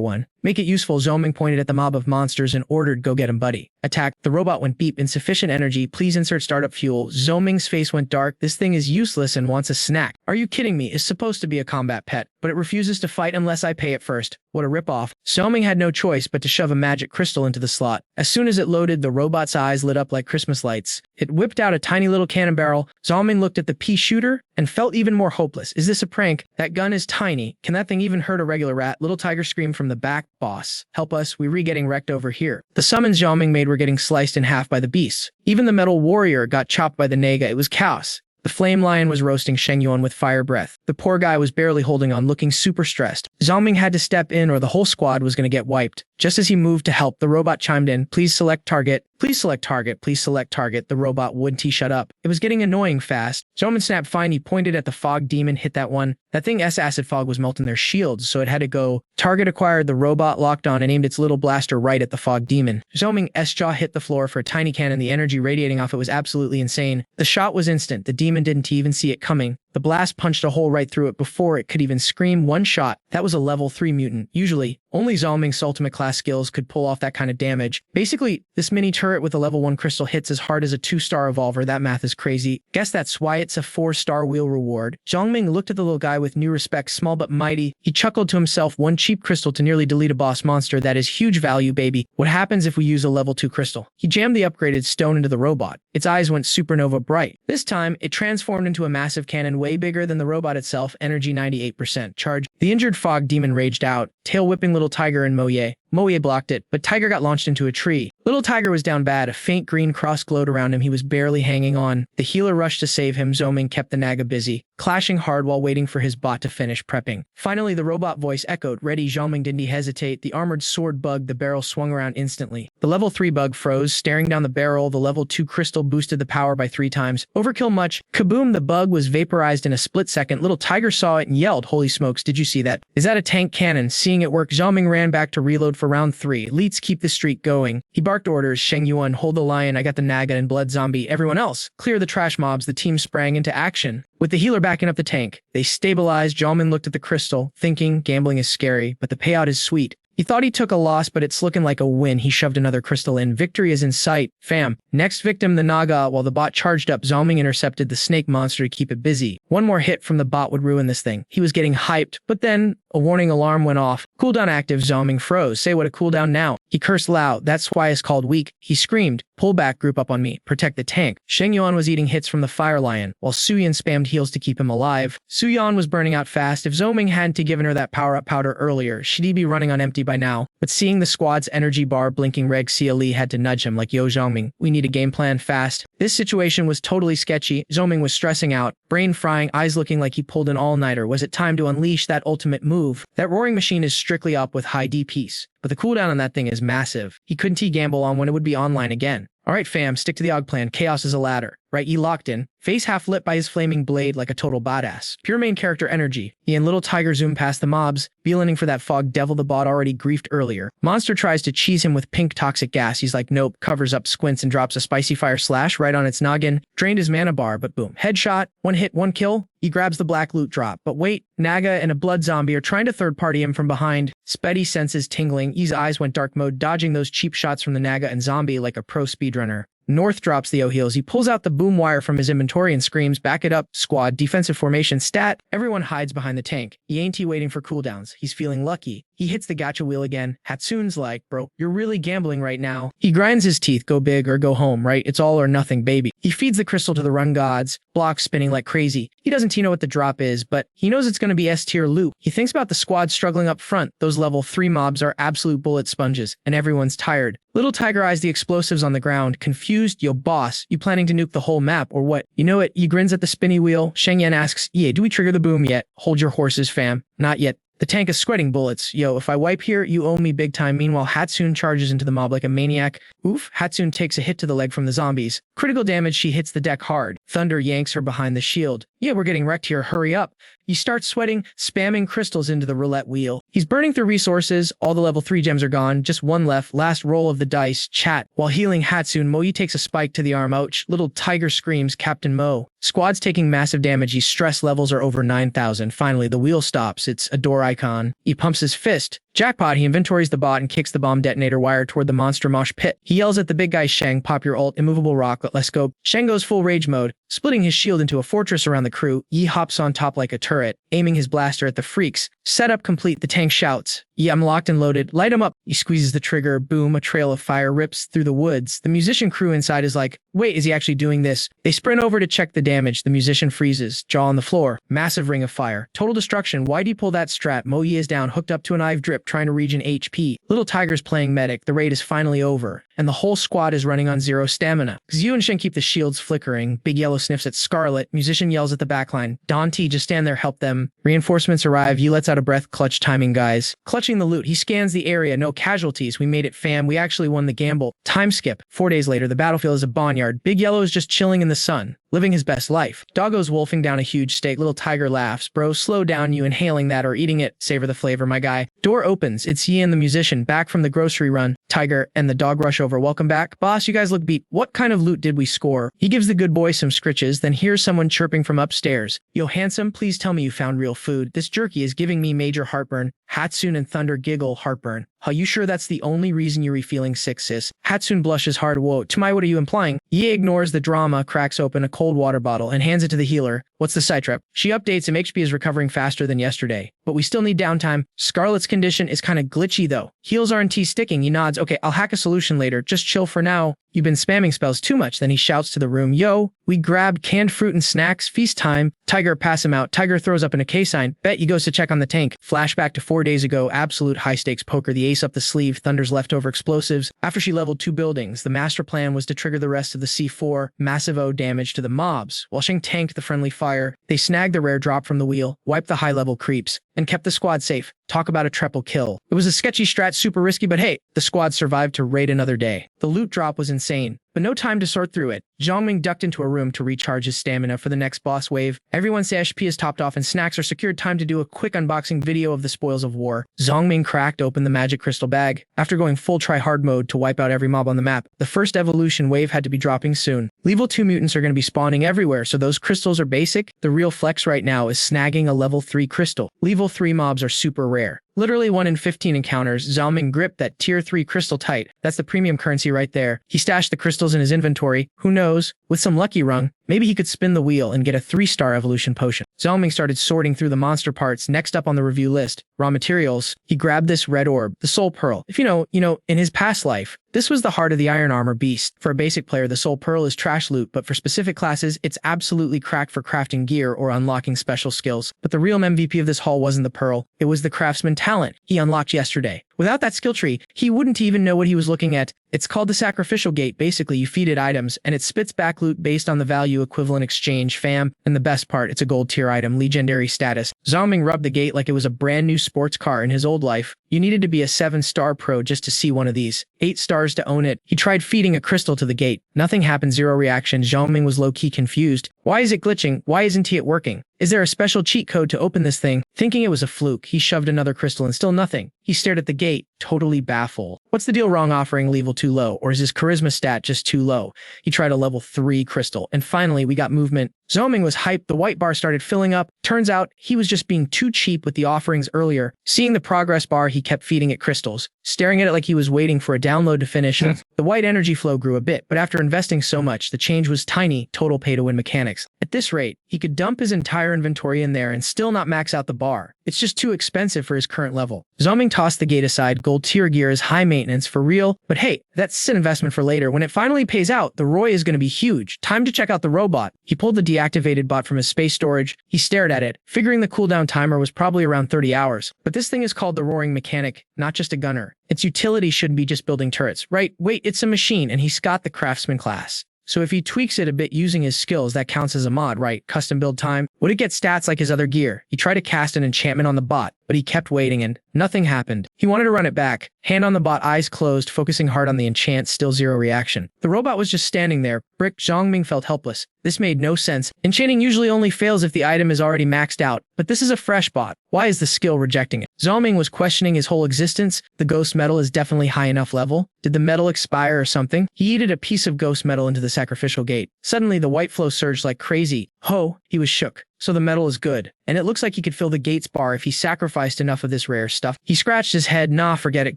1. Make it useful. Zongming pointed at the mob of monsters and ordered, go get him, buddy. Attack. The robot went beep. Insufficient energy. Please insert startup fuel. Zongming's face went dark. This thing is useless and wants a snack. Are you kidding me? It's supposed to be a combat pet, but it refuses to fight unless I pay it first. What a ripoff. Zongming had no choice but to shove a magic crystal into the slot. As soon as it loaded, the robot's eyes lit up like Christmas lights. It whipped out a tiny little cannon barrel. Zongming looked at the pea shooter and felt even more hopeless. Is this a prank? That gun is tiny. Can that thing even hurt a regular rat? Little Tiger screamed from the back. Boss, help us. We getting wrecked over here. The summons Zongming made were getting sliced in half by the beasts. Even the metal warrior got chopped by the Naga. It was chaos. The flame lion was roasting Sheng Yuan with fire breath. The poor guy was barely holding on, looking super stressed. Zongming had to step in or the whole squad was going to get wiped. Just as he moved to help, the robot chimed in. Please select target. Please select target. Please select target. The robot wouldn't shut up. It was getting annoying fast. Zongming snapped fine. He pointed at the fog demon, hit that one. That thing acid fog was melting their shields, so it had to go. Target acquired. The robot locked on and aimed its little blaster right at the fog demon. Zongming's jaw hit the floor for a tiny cannon. The energy radiating off it was absolutely insane. The shot was instant. The demon didn't even see it coming. The blast punched a hole right through it before it could even scream. One shot. That was a level 3 mutant. Usually, only Zongming's ultimate class skills could pull off that kind of damage. Basically, this mini turret with a level 1 crystal hits as hard as a 2-star revolver. That math is crazy. Guess that's why it's a 4-star wheel reward. Zongming looked at the little guy with new respect, small but mighty. He chuckled to himself, one cheap crystal to nearly delete a boss monster. That is huge value, baby. What happens if we use a level 2 crystal? He jammed the upgraded stone into the robot. Its eyes went supernova bright. This time, it transformed into a massive cannon way bigger than the robot itself, energy 98% charge. The injured fog demon raged out, tail whipping little Tiger and Moye. Moe blocked it, but Tiger got launched into a tree. Little Tiger was down bad. A faint green cross glowed around him. He was barely hanging on. The healer rushed to save him. Zoming kept the Naga busy, clashing hard while waiting for his bot to finish prepping. Finally, the robot voice echoed, "Ready." Zoming didn't hesitate. The armored sword bugged. The barrel swung around instantly. The level 3 bug froze, staring down the barrel. The level 2 crystal boosted the power by 3 times. Overkill much? Kaboom! The bug was vaporized in a split second. Little Tiger saw it and yelled, "Holy smokes, did you see that? Is that a tank cannon?" Seeing it work, Zoming ran back to reload for round 3. Let's keep the streak going. He barked orders. Sheng Yuan, hold the lion. I got the Naga and blood zombie. Everyone else, clear the trash mobs. The team sprang into action. With the healer backing up the tank, they stabilized. Zoming looked at the crystal, thinking, gambling is scary, but the payout is sweet. He thought he took a loss, but it's looking like a win. He shoved another crystal in. Victory is in sight. Fam. Next victim, the Naga. While the bot charged up, Zoming intercepted the snake monster to keep it busy. One more hit from the bot would ruin this thing. He was getting hyped, but then a warning alarm went off. Cooldown active. Zoming froze. Say what a cooldown now. He cursed loud. That's why it's called weak. He screamed. Pull back, group up on me. Protect the tank. Sheng Yuan was eating hits from the fire lion, while Suyan spammed heals to keep him alive. Suyan was burning out fast. If Zoming hadn't given her that power-up powder earlier, she'd be running on empty by now. But seeing the squad's energy bar blinking, Reg Lee had to nudge him like, "Yo, Zoming, we need a game plan fast." This situation was totally sketchy. Zoming was stressing out, brain frying, eyes looking like he pulled an all-nighter. Was it time to unleash that ultimate move? That roaring machine is strictly up with high DPS, but the cooldown on that thing is massive. He couldn't gamble on when it would be online again. Alright fam, stick to the AUG plan. Chaos is a ladder. Right, he locked in, face half lit by his flaming blade like a total badass. Pure main character energy. He and Little Tiger zoom past the mobs, beelining for that fog devil the bot already griefed earlier. Monster tries to cheese him with pink toxic gas. He's like, nope, covers up, squints, and drops a spicy fire slash right on its noggin. Drained his mana bar, but boom. Headshot, 1 hit, 1 kill. He grabs the black loot drop. But wait, Naga and a blood zombie are trying to third-party him from behind. Speddy senses tingling. His eyes went dark mode, dodging those cheap shots from the Naga and zombie like a pro speedrunner. North drops the O-heals. He pulls out the boom wire from his inventory and screams, "Back it up, squad, defensive formation, stat." Everyone hides behind the tank. He ain't waiting for cooldowns. He's feeling lucky. He hits the gacha wheel again. Hatsun's like, "Bro, you're really gambling right now." He grinds his teeth, go big or go home, right? It's all or nothing, baby. He feeds the crystal to the run gods, blocks spinning like crazy. He doesn't know what the drop is, but he knows it's going to be S-tier loot. He thinks about the squad struggling up front. Those level 3 mobs are absolute bullet sponges, and everyone's tired. Little Tiger eyes the explosives on the ground, confused. "Yo, boss, you planning to nuke the whole map, or what?" "You know it." He grins at the spinny wheel. Sheng Yan asks, "Yeah, do we trigger the boom yet?" "Hold your horses, fam. Not yet." The tank is sweating bullets. "Yo, if I wipe here, you owe me big time." Meanwhile, Hatsune charges into the mob like a maniac. Oof, Hatsune takes a hit to the leg from the zombies. Critical damage, she hits the deck hard. Thunder yanks her behind the shield. "Yeah, we're getting wrecked here, hurry up." He starts sweating, spamming crystals into the roulette wheel. He's burning through resources. All the level 3 gems are gone, just one left. Last roll of the dice. Chat. While healing Hatsune, Moe takes a spike to the arm. Ouch. Little Tiger screams, "Captain Mo." Squad's taking massive damage. His stress levels are over 9,000. Finally, the wheel stops. It's a door icon. He pumps his fist. Jackpot, he inventories the bot and kicks the bomb detonator wire toward the monster mosh pit. He yells at the big guy, "Sheng, pop your ult, immovable rock, let's go." Sheng goes full rage mode, splitting his shield into a fortress around the crew. Yi hops on top like a turret, aiming his blaster at the freaks. Setup complete, the tank shouts, "Yeah, I'm locked and loaded, light him up." He squeezes the trigger, boom, a trail of fire rips through the woods. The musician crew inside is like, wait, is he actually doing this? They sprint over to check the damage. The musician freezes, jaw on the floor, massive ring of fire. Total destruction. Why'd he pull that strat? Moe is down, hooked up to an IV drip, trying to regen HP. Little Tiger's playing medic. The raid is finally over, and the whole squad is running on 0 stamina. Xiu and Shen keep the shields flickering. Big Yellow sniffs at Scarlet. Musician yells at the backline, "Dante, just stand there, help them." Reinforcements arrive. Yi lets out a breath, clutch timing, guys. Clutching the loot, he scans the area. No casualties. We made it, fam. We actually won the gamble. Time skip. 4 days later, the battlefield is a boneyard. Big Yellow is just chilling in the sun, living his best life. Doggo's wolfing down a huge steak. Little Tiger laughs. "Bro, slow down, you inhaling that or eating it. Savor the flavor, my guy." Door opens. It's Yi and the musician, back from the grocery run. Tiger and the dog rush over. "Welcome back. Boss, you guys look beat. What kind of loot did we score?" He gives the good boy some scritches, then hears someone chirping from upstairs. "Yo, handsome, please tell me you found real food. This jerky is giving me major heartburn." Hatsune and Thunder giggle. "Heartburn? Are you sure that's the only reason you're feeling sick, sis?" Hatsune blushes hard. "Whoa, Tamai, what are you implying?" Yi ignores the drama, cracks open a cold water bottle, and hands it to the healer. "What's the site rep?" She updates him. HP is recovering faster than yesterday, but we still need downtime. Scarlet's condition is kind of glitchy though. Heals aren't sticking. He nods. "Okay, I'll hack a solution later. Just chill for now." You've been spamming spells too much. Then he shouts to the room, yo, we grabbed canned fruit and snacks, feast time. Tiger, pass him out. Tiger throws up an OK sign. Bet he goes to check on the tank. Flashback to 4 days ago, absolute high-stakes poker, the ace up the sleeve, Thunder's leftover explosives. After she leveled 2 buildings, the master plan was to trigger the rest of the C4, massive O damage to the mobs. While Sheng tanked the friendly fire, they snagged the rare drop from the wheel, wiped the high-level creeps, and kept the squad safe. Talk about a triple kill. It was a sketchy strat, super risky, but hey, the squad survived to raid another day. The loot drop was insane, but no time to sort through it. Zhongming ducked into a room to recharge his stamina for the next boss wave. Everyone's HP is topped off and snacks are secured. Time to do a quick unboxing video of the spoils of war. Zhongming cracked open the magic crystal bag. After going full try-hard mode to wipe out every mob on the map, the first evolution wave had to be dropping soon. Level 2 mutants are going to be spawning everywhere, so those crystals are basic. The real flex right now is snagging a level 3 crystal. Level 3 mobs are super rare. Literally 1 in 15 encounters. Zhongming gripped that tier 3 crystal tight. That's the premium currency right there. He stashed the crystals in his inventory. Who knows? With some lucky rung, maybe he could spin the wheel and get a 3-star evolution potion. Zhongming started sorting through the monster parts. Next up on the review list, raw materials. He grabbed this red orb, the soul pearl. If you know, in his past life, this was the heart of the iron armor beast. For a basic player, the soul pearl is trash loot, but for specific classes, it's absolutely cracked for crafting gear or unlocking special skills. But the real MVP of this haul wasn't the pearl, it was the craftsman talent he unlocked yesterday. Without that skill tree, he wouldn't even know what he was looking at. It's called the sacrificial gate. Basically, you feed it items, and it spits back loot based on the value equivalent exchange, fam. And the best part, it's a gold tier item, legendary status. Zhongming rubbed the gate like it was a brand new sports car. In his old life, you needed to be a 7-star pro just to see one of these. 8 stars to own it. He tried feeding a crystal to the gate. Nothing happened, 0 reaction. Zhongming was low-key confused. Why is it glitching? Why isn't it working? Is there a special cheat code to open this thing? Thinking it was a fluke, he shoved another crystal and still nothing. He stared at the gate, totally baffled. What's the deal? Wrong offering level too low, or is his charisma stat just too low? He tried a level 3 crystal, and finally we got movement. Zhongming was hyped, the white bar started filling up. Turns out, he was just being too cheap with the offerings earlier. Seeing the progress bar, he kept feeding it crystals, staring at it like he was waiting for a download to finish. The white energy flow grew a bit, but after investing so much, the change was tiny, total pay-to-win mechanics. At this rate, he could dump his entire inventory in there and still not max out the bar. It's just too expensive for his current level. Zhongming tossed the gate aside. Gold tier gear is high maintenance for real, but hey, that's an investment for later. When it finally pays out, the ROI is going to be huge. Time to check out the robot. He pulled the deactivated bot from his space storage. He stared at it, figuring the cooldown timer was probably around 30 hours. But this thing is called the Roaring Mechanic, not just a gunner. Its utility shouldn't be just building turrets, right? Wait, it's a machine, and he's got the craftsman class. So if he tweaks it a bit using his skills, that counts as a mod, right? Custom build time. Would it get stats like his other gear? He tried to cast an enchantment on the bot, but he kept waiting and nothing happened. He wanted to run it back. Hand on the bot, eyes closed, focusing hard on the enchant, still 0 reaction. The robot was just standing there. Brick. Zhongming felt helpless. This made no sense. Enchanting usually only fails if the item is already maxed out, but this is a fresh bot. Why is the skill rejecting it? Zhongming was questioning his whole existence. The ghost metal is definitely high enough level. Did the metal expire or something? He yeeted a piece of ghost metal into the sacrificial gate. Suddenly, the white flow surged like crazy. Ho! He was shook. So the metal is good. And it looks like he could fill the gates bar if he sacrificed enough of this rare stuff. He scratched his head. Nah, forget it.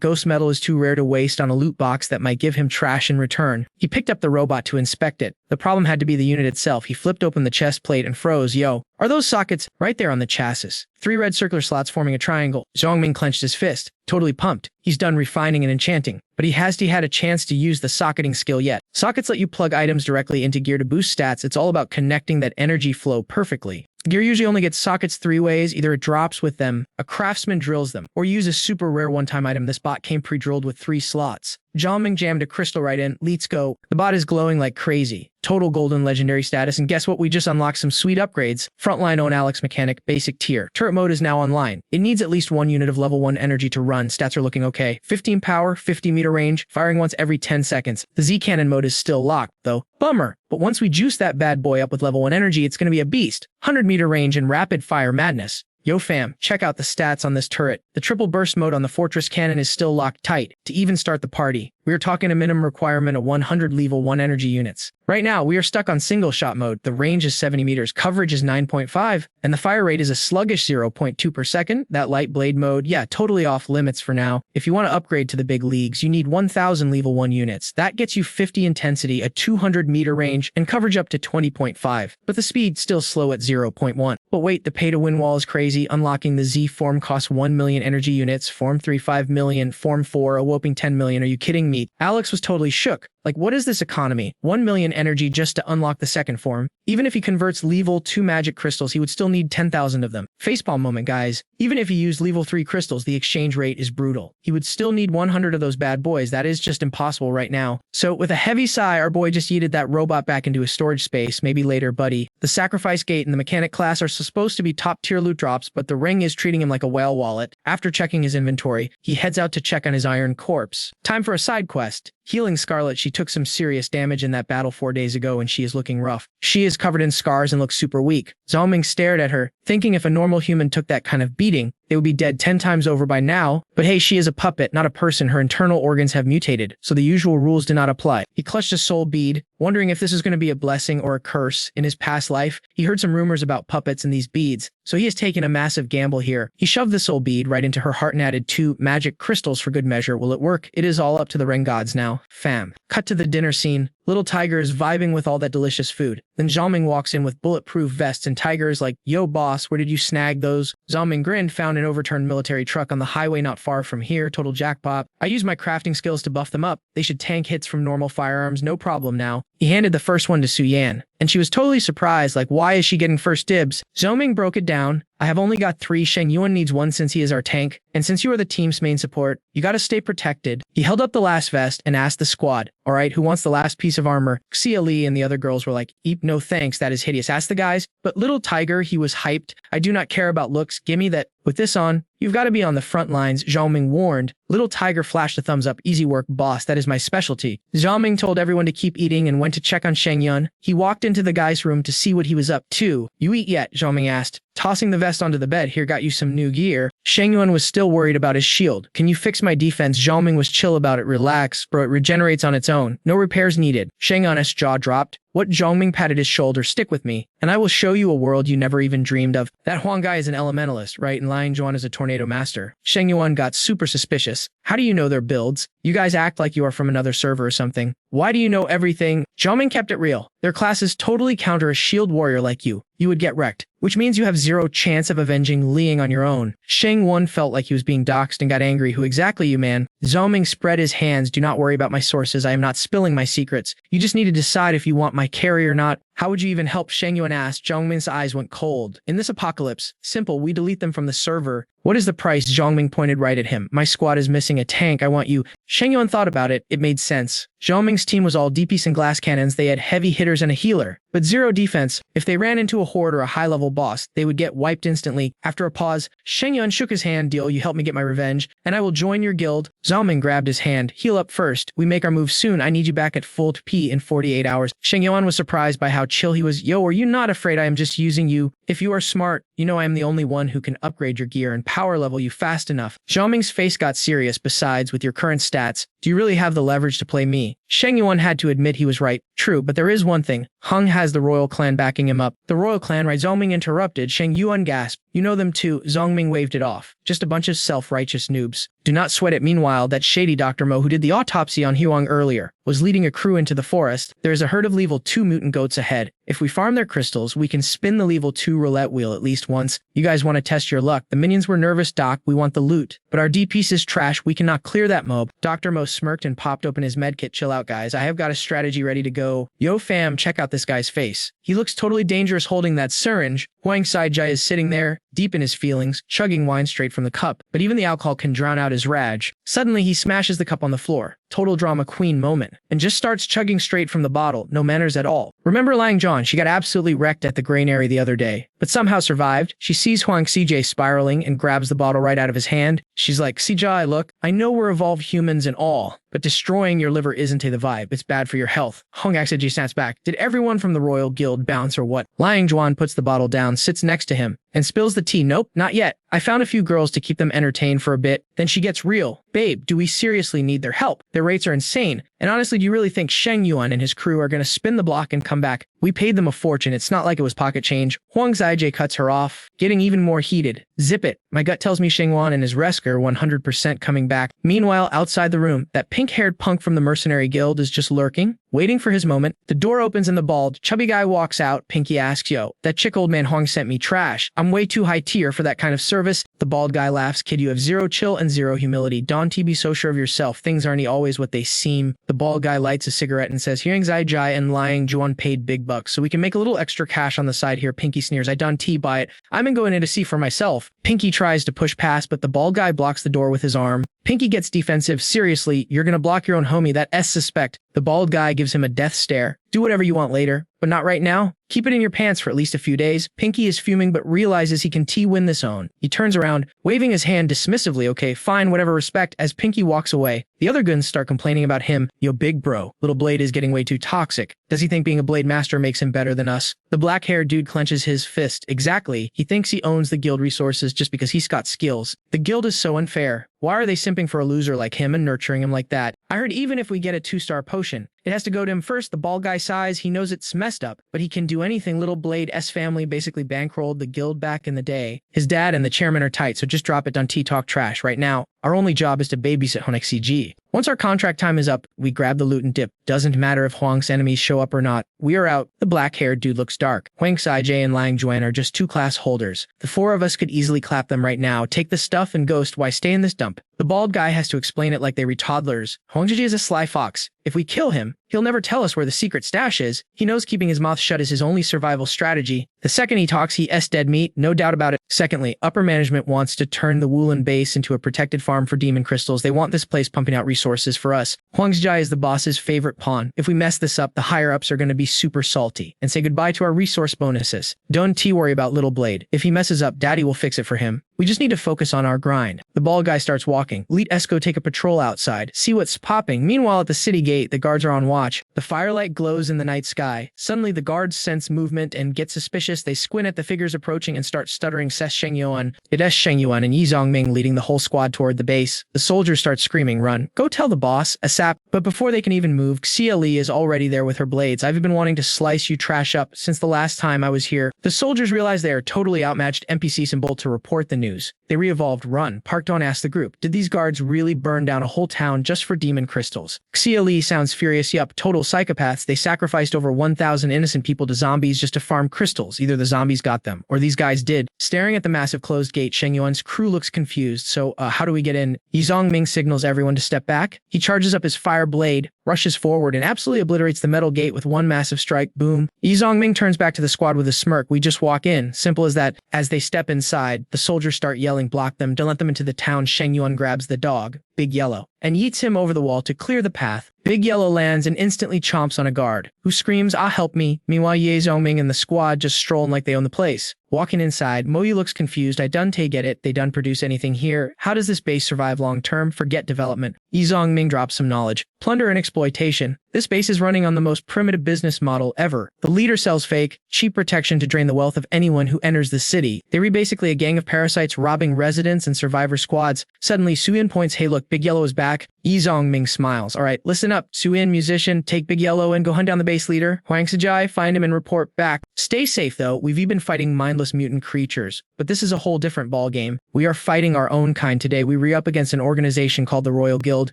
Ghost metal is too rare to waste on a loot box that might give him trash in return. He picked up the robot to inspect it. The problem had to be the unit itself. He flipped open the chest plate and froze. Yo, are those sockets? Right there on the chassis. 3 red circular slots forming a triangle. Zhongming clenched his fist, totally pumped. He's done refining and enchanting, but he hasn't had a chance to use the socketing skill yet. Sockets let you plug items directly into gear to boost stats. It's all about connecting that energy flow perfectly. Gear usually only gets sockets 3 ways. Either it drops with them, a craftsman drills them, or use a super rare one-time item. This bot came pre-drilled with 3 slots. Zhongming jammed a crystal right in. Let's go. The bot is glowing like crazy. Total golden legendary status, and guess what? We just unlocked some sweet upgrades. Frontline own Alex mechanic, basic tier. Turret mode is now online. It needs at least 1 unit of level 1 energy to run. Stats are looking okay. 15 power, 50 meter range, firing once every 10 seconds. The Z cannon mode is still locked, though. Bummer. But once we juice that bad boy up with level 1 energy, it's gonna be a beast. 100 meter range and rapid fire madness. Yo fam, check out the stats on this turret. The triple burst mode on the fortress cannon is still locked tight. To even start the party, we are talking a minimum requirement of 100 level 1 energy units. Right now, we are stuck on single shot mode. The range is 70 meters, coverage is 9.5, and the fire rate is a sluggish 0.2 per second. That light blade mode, yeah, totally off limits for now. If you want to upgrade to the big leagues, you need 1000 level 1 units. That gets you 50 intensity, a 200 meter range, and coverage up to 20.5. But the speed still slow at 0.1. But wait, the pay-to-win wall is crazy. Unlocking the Z form costs 1 million energy units, form 3 5 million, form 4 a whopping 10 million. Are you kidding me? Alex was totally shook. Like, what is this economy? 1 million energy just to unlock the second form. Even if he converts level 2 magic crystals, he would still need 10,000 of them. Facepalm moment, guys. Even if he used level 3 crystals, the exchange rate is brutal. He would still need 100 of those bad boys. That is just impossible right now. So with a heavy sigh, our boy just yeeted that robot back into his storage space. Maybe later, buddy. The sacrifice gate and the mechanic class are supposed to be top tier loot drops, but the ring is treating him like a whale wallet. After checking his inventory, he heads out to check on his iron corpse. Time for a side quest. Healing Scarlet. She took some serious damage in that battle 4 days ago and she is looking rough. She is covered in scars and looks super weak. Zhao Ming stared at her, thinking if a normal human took that kind of beating, they would be dead 10 times over by now. But hey, she is a puppet, not a person. Her internal organs have mutated, so the usual rules do not apply. He clutched a soul bead, wondering if this is going to be a blessing or a curse. In his past life, he heard some rumors about puppets and these beads, so he has taken a massive gamble here. He shoved the soul bead right into her heart and added 2 magic crystals for good measure. Will it work? It is all up to the ring gods now. Fam. Cut to the dinner scene. Little Tiger is vibing with all that delicious food. Then Zhao Ming walks in with bulletproof vests and Tiger is like, "Yo boss, where did you snag those?" Zhao Ming grinned, found an overturned military truck on the highway not far from here. Total jackpot. I use my crafting skills to buff them up. They should tank hits from normal firearms, no problem now. He handed the first one to Su Yan, and she was totally surprised, like, why is she getting first dibs? Zhao Ming broke it down. I have only got 3. Sheng Yuan needs 1 since he is our tank, and since you are the team's main support, you gotta stay protected. He held up the last vest and asked the squad, "Alright, who wants the last piece of armor?" Xia Li and the other girls were like, "Eep, no thanks, that is hideous." Ask the guys. But Little Tiger, he was hyped. "I do not care about looks, gimme that. With this on, you've got to be on the front lines," Zhao Ming warned. Little Tiger flashed a thumbs up. "Easy work, boss, that is my specialty." Zhao Ming told everyone to keep eating and went to check on Sheng Yun. He walked into the guy's room to see what he was up to. "You eat yet?" Zhao Ming asked. Tossing the vest onto the bed. "Here, got you some new gear." Sheng Yuan was still worried about his shield. "Can you fix my defense?" Zhao Ming was chill about it. "Relax, bro, it regenerates on its own. No repairs needed." Sheng Yun's jaw dropped. "What?" Zhao Ming patted his shoulder. "Stick with me, and I will show you a world you never even dreamed of." That Huang guy is an elementalist, right? And Liang Zhuan is a tornado master. Sheng Yuan got super suspicious. "How do you know their builds? You guys act like you are from another server or something. Why do you know everything?" Zhao Ming kept it real. "Their classes totally counter a shield warrior like you. You would get wrecked, which means you have 0 chance of avenging Liang on your own." Sheng Yuan felt like he was being doxxed and got angry. "Who exactly, you man?" Zhao Ming spread his hands. "Do not worry about my sources. I am not spilling my secrets. You just need to decide if you want my carry or not." "How would you even help?" Sheng Yuan asked. Zhao Ming's eyes went cold. "In this apocalypse, simple, we delete them from the server." "What is the price?" Zhao Ming pointed right at him. "My squad is missing a tank. I want you." Sheng Yuan thought about it. It made sense. Zhao Ming's team was all DPS and glass cannons. They had heavy hitters and a healer, but 0 defense. If they ran into a horde or a high-level boss, they would get wiped instantly. After a pause, Sheng Yuan shook his hand. "Deal, you help me get my revenge, and I will join your guild." Zhao Ming grabbed his hand. "Heal up first. We make our move soon. I need you back at full P in 48 hours. Sheng Yuan was surprised by how chill he was. "Yo, are you not afraid? I am just using you. If you are smart, you know I am the only one who can upgrade your gear and power level you fast enough." Zhao Ming's face got serious. "Besides, with your current stats, do you really have the leverage to play me?" Sheng Yuan had to admit he was right. "True, but there is one thing. Hung has the royal clan backing him up." "The royal clan, right?" Zhao Ming interrupted. Sheng Yuan gasped. "You know them too." Zhao Ming waved it off. "Just a bunch of self-righteous noobs. Do not sweat it." Meanwhile, that shady Dr. Mo who did the autopsy on Huang earlier was leading a crew into the forest. There is a herd of level 2 mutant goats ahead. If we farm their crystals, we can spin the level 2 roulette wheel at least once. You guys want to test your luck? The minions were nervous. "Doc, we want the loot. But our DPS is trash. We cannot clear that mob." Dr. Mo smirked and popped open his medkit. "Chill out, guys. I have got a strategy ready to go." "Yo fam, check out this guy's face. He looks totally dangerous holding that syringe." Huang Saijai is sitting there, deep in his feelings, chugging wine straight from the cup. But even the alcohol can drown out his rage. Suddenly, he smashes the cup on the floor. Total drama queen moment. And just starts chugging straight from the bottle. No manners at all. Remember Liang Zhuan? She got absolutely wrecked at the granary the other day, but somehow survived. She sees Huang CJ spiraling and grabs the bottle right out of his hand. She's like, "CJ, look, I know we're evolved humans and all, but destroying your liver isn't the vibe. It's bad for your health." Huang XJ snaps back. "Did everyone from the royal guild bounce or what?" Liang Zhuan puts the bottle down, sits next to him, and spills the tea. "Nope, not yet. I found a few girls to keep them entertained for a bit." Then she gets real. "Babe, do we seriously need their help? Their rates are insane. And honestly, do you really think Sheng Yuan and his crew are going to spin the block and come back? We paid them a fortune. It's not like it was pocket change." Huang Zaijie cuts her off, getting even more heated. "Zip it. My gut tells me Sheng Yuan and his rescue are 100% coming back." Meanwhile, outside the room, that pink-haired punk from the mercenary guild is just lurking, waiting for his moment. The door opens and the bald, chubby guy walks out. Pinky asks, "Yo, that chick old man Huang sent me trash. I'm way too high tier for that kind of service." service. The bald guy laughs. Kid, you have zero chill and zero humility. Don't be so sure of yourself. Things aren't always what they seem. The bald guy lights a cigarette and says, hearing Zai Jai and lying Juan paid big bucks, so we can make a little extra cash on the side here. Pinky sneers, I don't buy it. I'm going in to see for myself. Pinky tries to push past, but the bald guy blocks the door with his arm. Pinky gets defensive. Seriously, you're gonna block your own homie, that S suspect. The bald guy gives him a death stare. Do whatever you want later, but not right now. Keep it in your pants for at least a few days. Pinky is fuming but realizes he can win this own. He turns around, waving his hand dismissively. Okay, fine, whatever, respect. As Pinky walks away, the other goons start complaining about him. Yo, big bro, little Blade is getting way too toxic. Does he think being a Blade master makes him better than us? The black-haired dude clenches his fist. Exactly. He thinks he owns the guild resources just because he's got skills. The guild is so unfair. Why are they simping for a loser like him and nurturing him like that? I heard even if we get a 2-star potion, it has to go to him first. The bald guy sighs. He knows it's messed up, but he can do anything. Little Blade S family basically bankrolled the guild back in the day. His dad and the chairman are tight, so just drop it. Don't talk trash right now. Our only job is to babysit Honex CG. Once our contract time is up, we grab the loot and dip. Doesn't matter if Huang's enemies show up or not. We are out. The black-haired dude looks dark. Huang Sai-Jay and Lang Juan are just 2 class holders. The 4 of us could easily clap them right now. Take the stuff and ghost. Why stay in this dump? The bald guy has to explain it like they read toddlers. Huang Jiji is a sly fox. If we kill him, he'll never tell us where the secret stash is. He knows keeping his mouth shut is his only survival strategy. The second he talks, he dead meat, no doubt about it. Secondly, upper management wants to turn the Woolen base into a protected farm for demon crystals. They want this place pumping out resources for us. Huangsjai is the boss's favorite pawn. If we mess this up, the higher-ups are going to be super salty and say goodbye to our resource bonuses. Don't worry about Little Blade. If he messes up, Daddy will fix it for him. We just need to focus on our grind. The bald guy starts walking. Elite Esco take a patrol outside. See what's popping. Meanwhile, at the city gate, the guards are on watch. The firelight glows in the night sky. Suddenly, the guards sense movement and get suspicious. They squint at the figures approaching and start stuttering. Says Sheng Yuan. It is Sheng Yuan and Yi Zongming leading the whole squad toward the base. The soldiers start screaming, run. Go tell the boss, ASAP. But before they can even move, Xia Li is already there with her blades. I've been wanting to slice you trash up since the last time I was here. The soldiers realize they are totally outmatched. NPC symbol to report the news. They re-evolved, run. Park Dawn asked the group, did these guards really burn down a whole town just for demon crystals? Xia Li sounds furious. Yup, total psychopaths. They sacrificed over 1,000 innocent people to zombies just to farm crystals. Either the zombies got them, or these guys did. Staring at the massive closed gate, Sheng Yuan's crew looks confused. So, how do we get in? Yi Zongming signals everyone to step back. He charges up his fire blade, rushes forward, and absolutely obliterates the metal gate with one massive strike. Boom. Yi Zongming turns back to the squad with a smirk. We just walk in. Simple as that. As they step inside, the soldiers start yelling, block them, don't let them into the town. Sheng Yuan grabs the dog, Big Yellow, and yeets him over the wall to clear the path. Big Yellow lands and instantly chomps on a guard, who screams, ah, help me. Meanwhile, Ye Zongming and the squad just strolling like they own the place. Walking inside, Moyu looks confused. I done get it. They done produce anything here. How does this base survive long term? Forget development. Yi Zongming drops some knowledge. Plunder and exploitation. This base is running on the most primitive business model ever. The leader sells fake, cheap protection to drain the wealth of anyone who enters the city. They re basically a gang of parasites robbing residents and survivor squads. Suddenly, Suyin points, hey look, Big Yellow is back. Yi Zongming smiles. Alright, listen up. Suyin, musician, take Big Yellow and go hunt down the base leader. Huang Sajai, find him and report back. Stay safe though, we've been fighting mindless mutant creatures. But this is a whole different ballgame. We are fighting our own kind today. We re-up against an organization called the Royal Guild.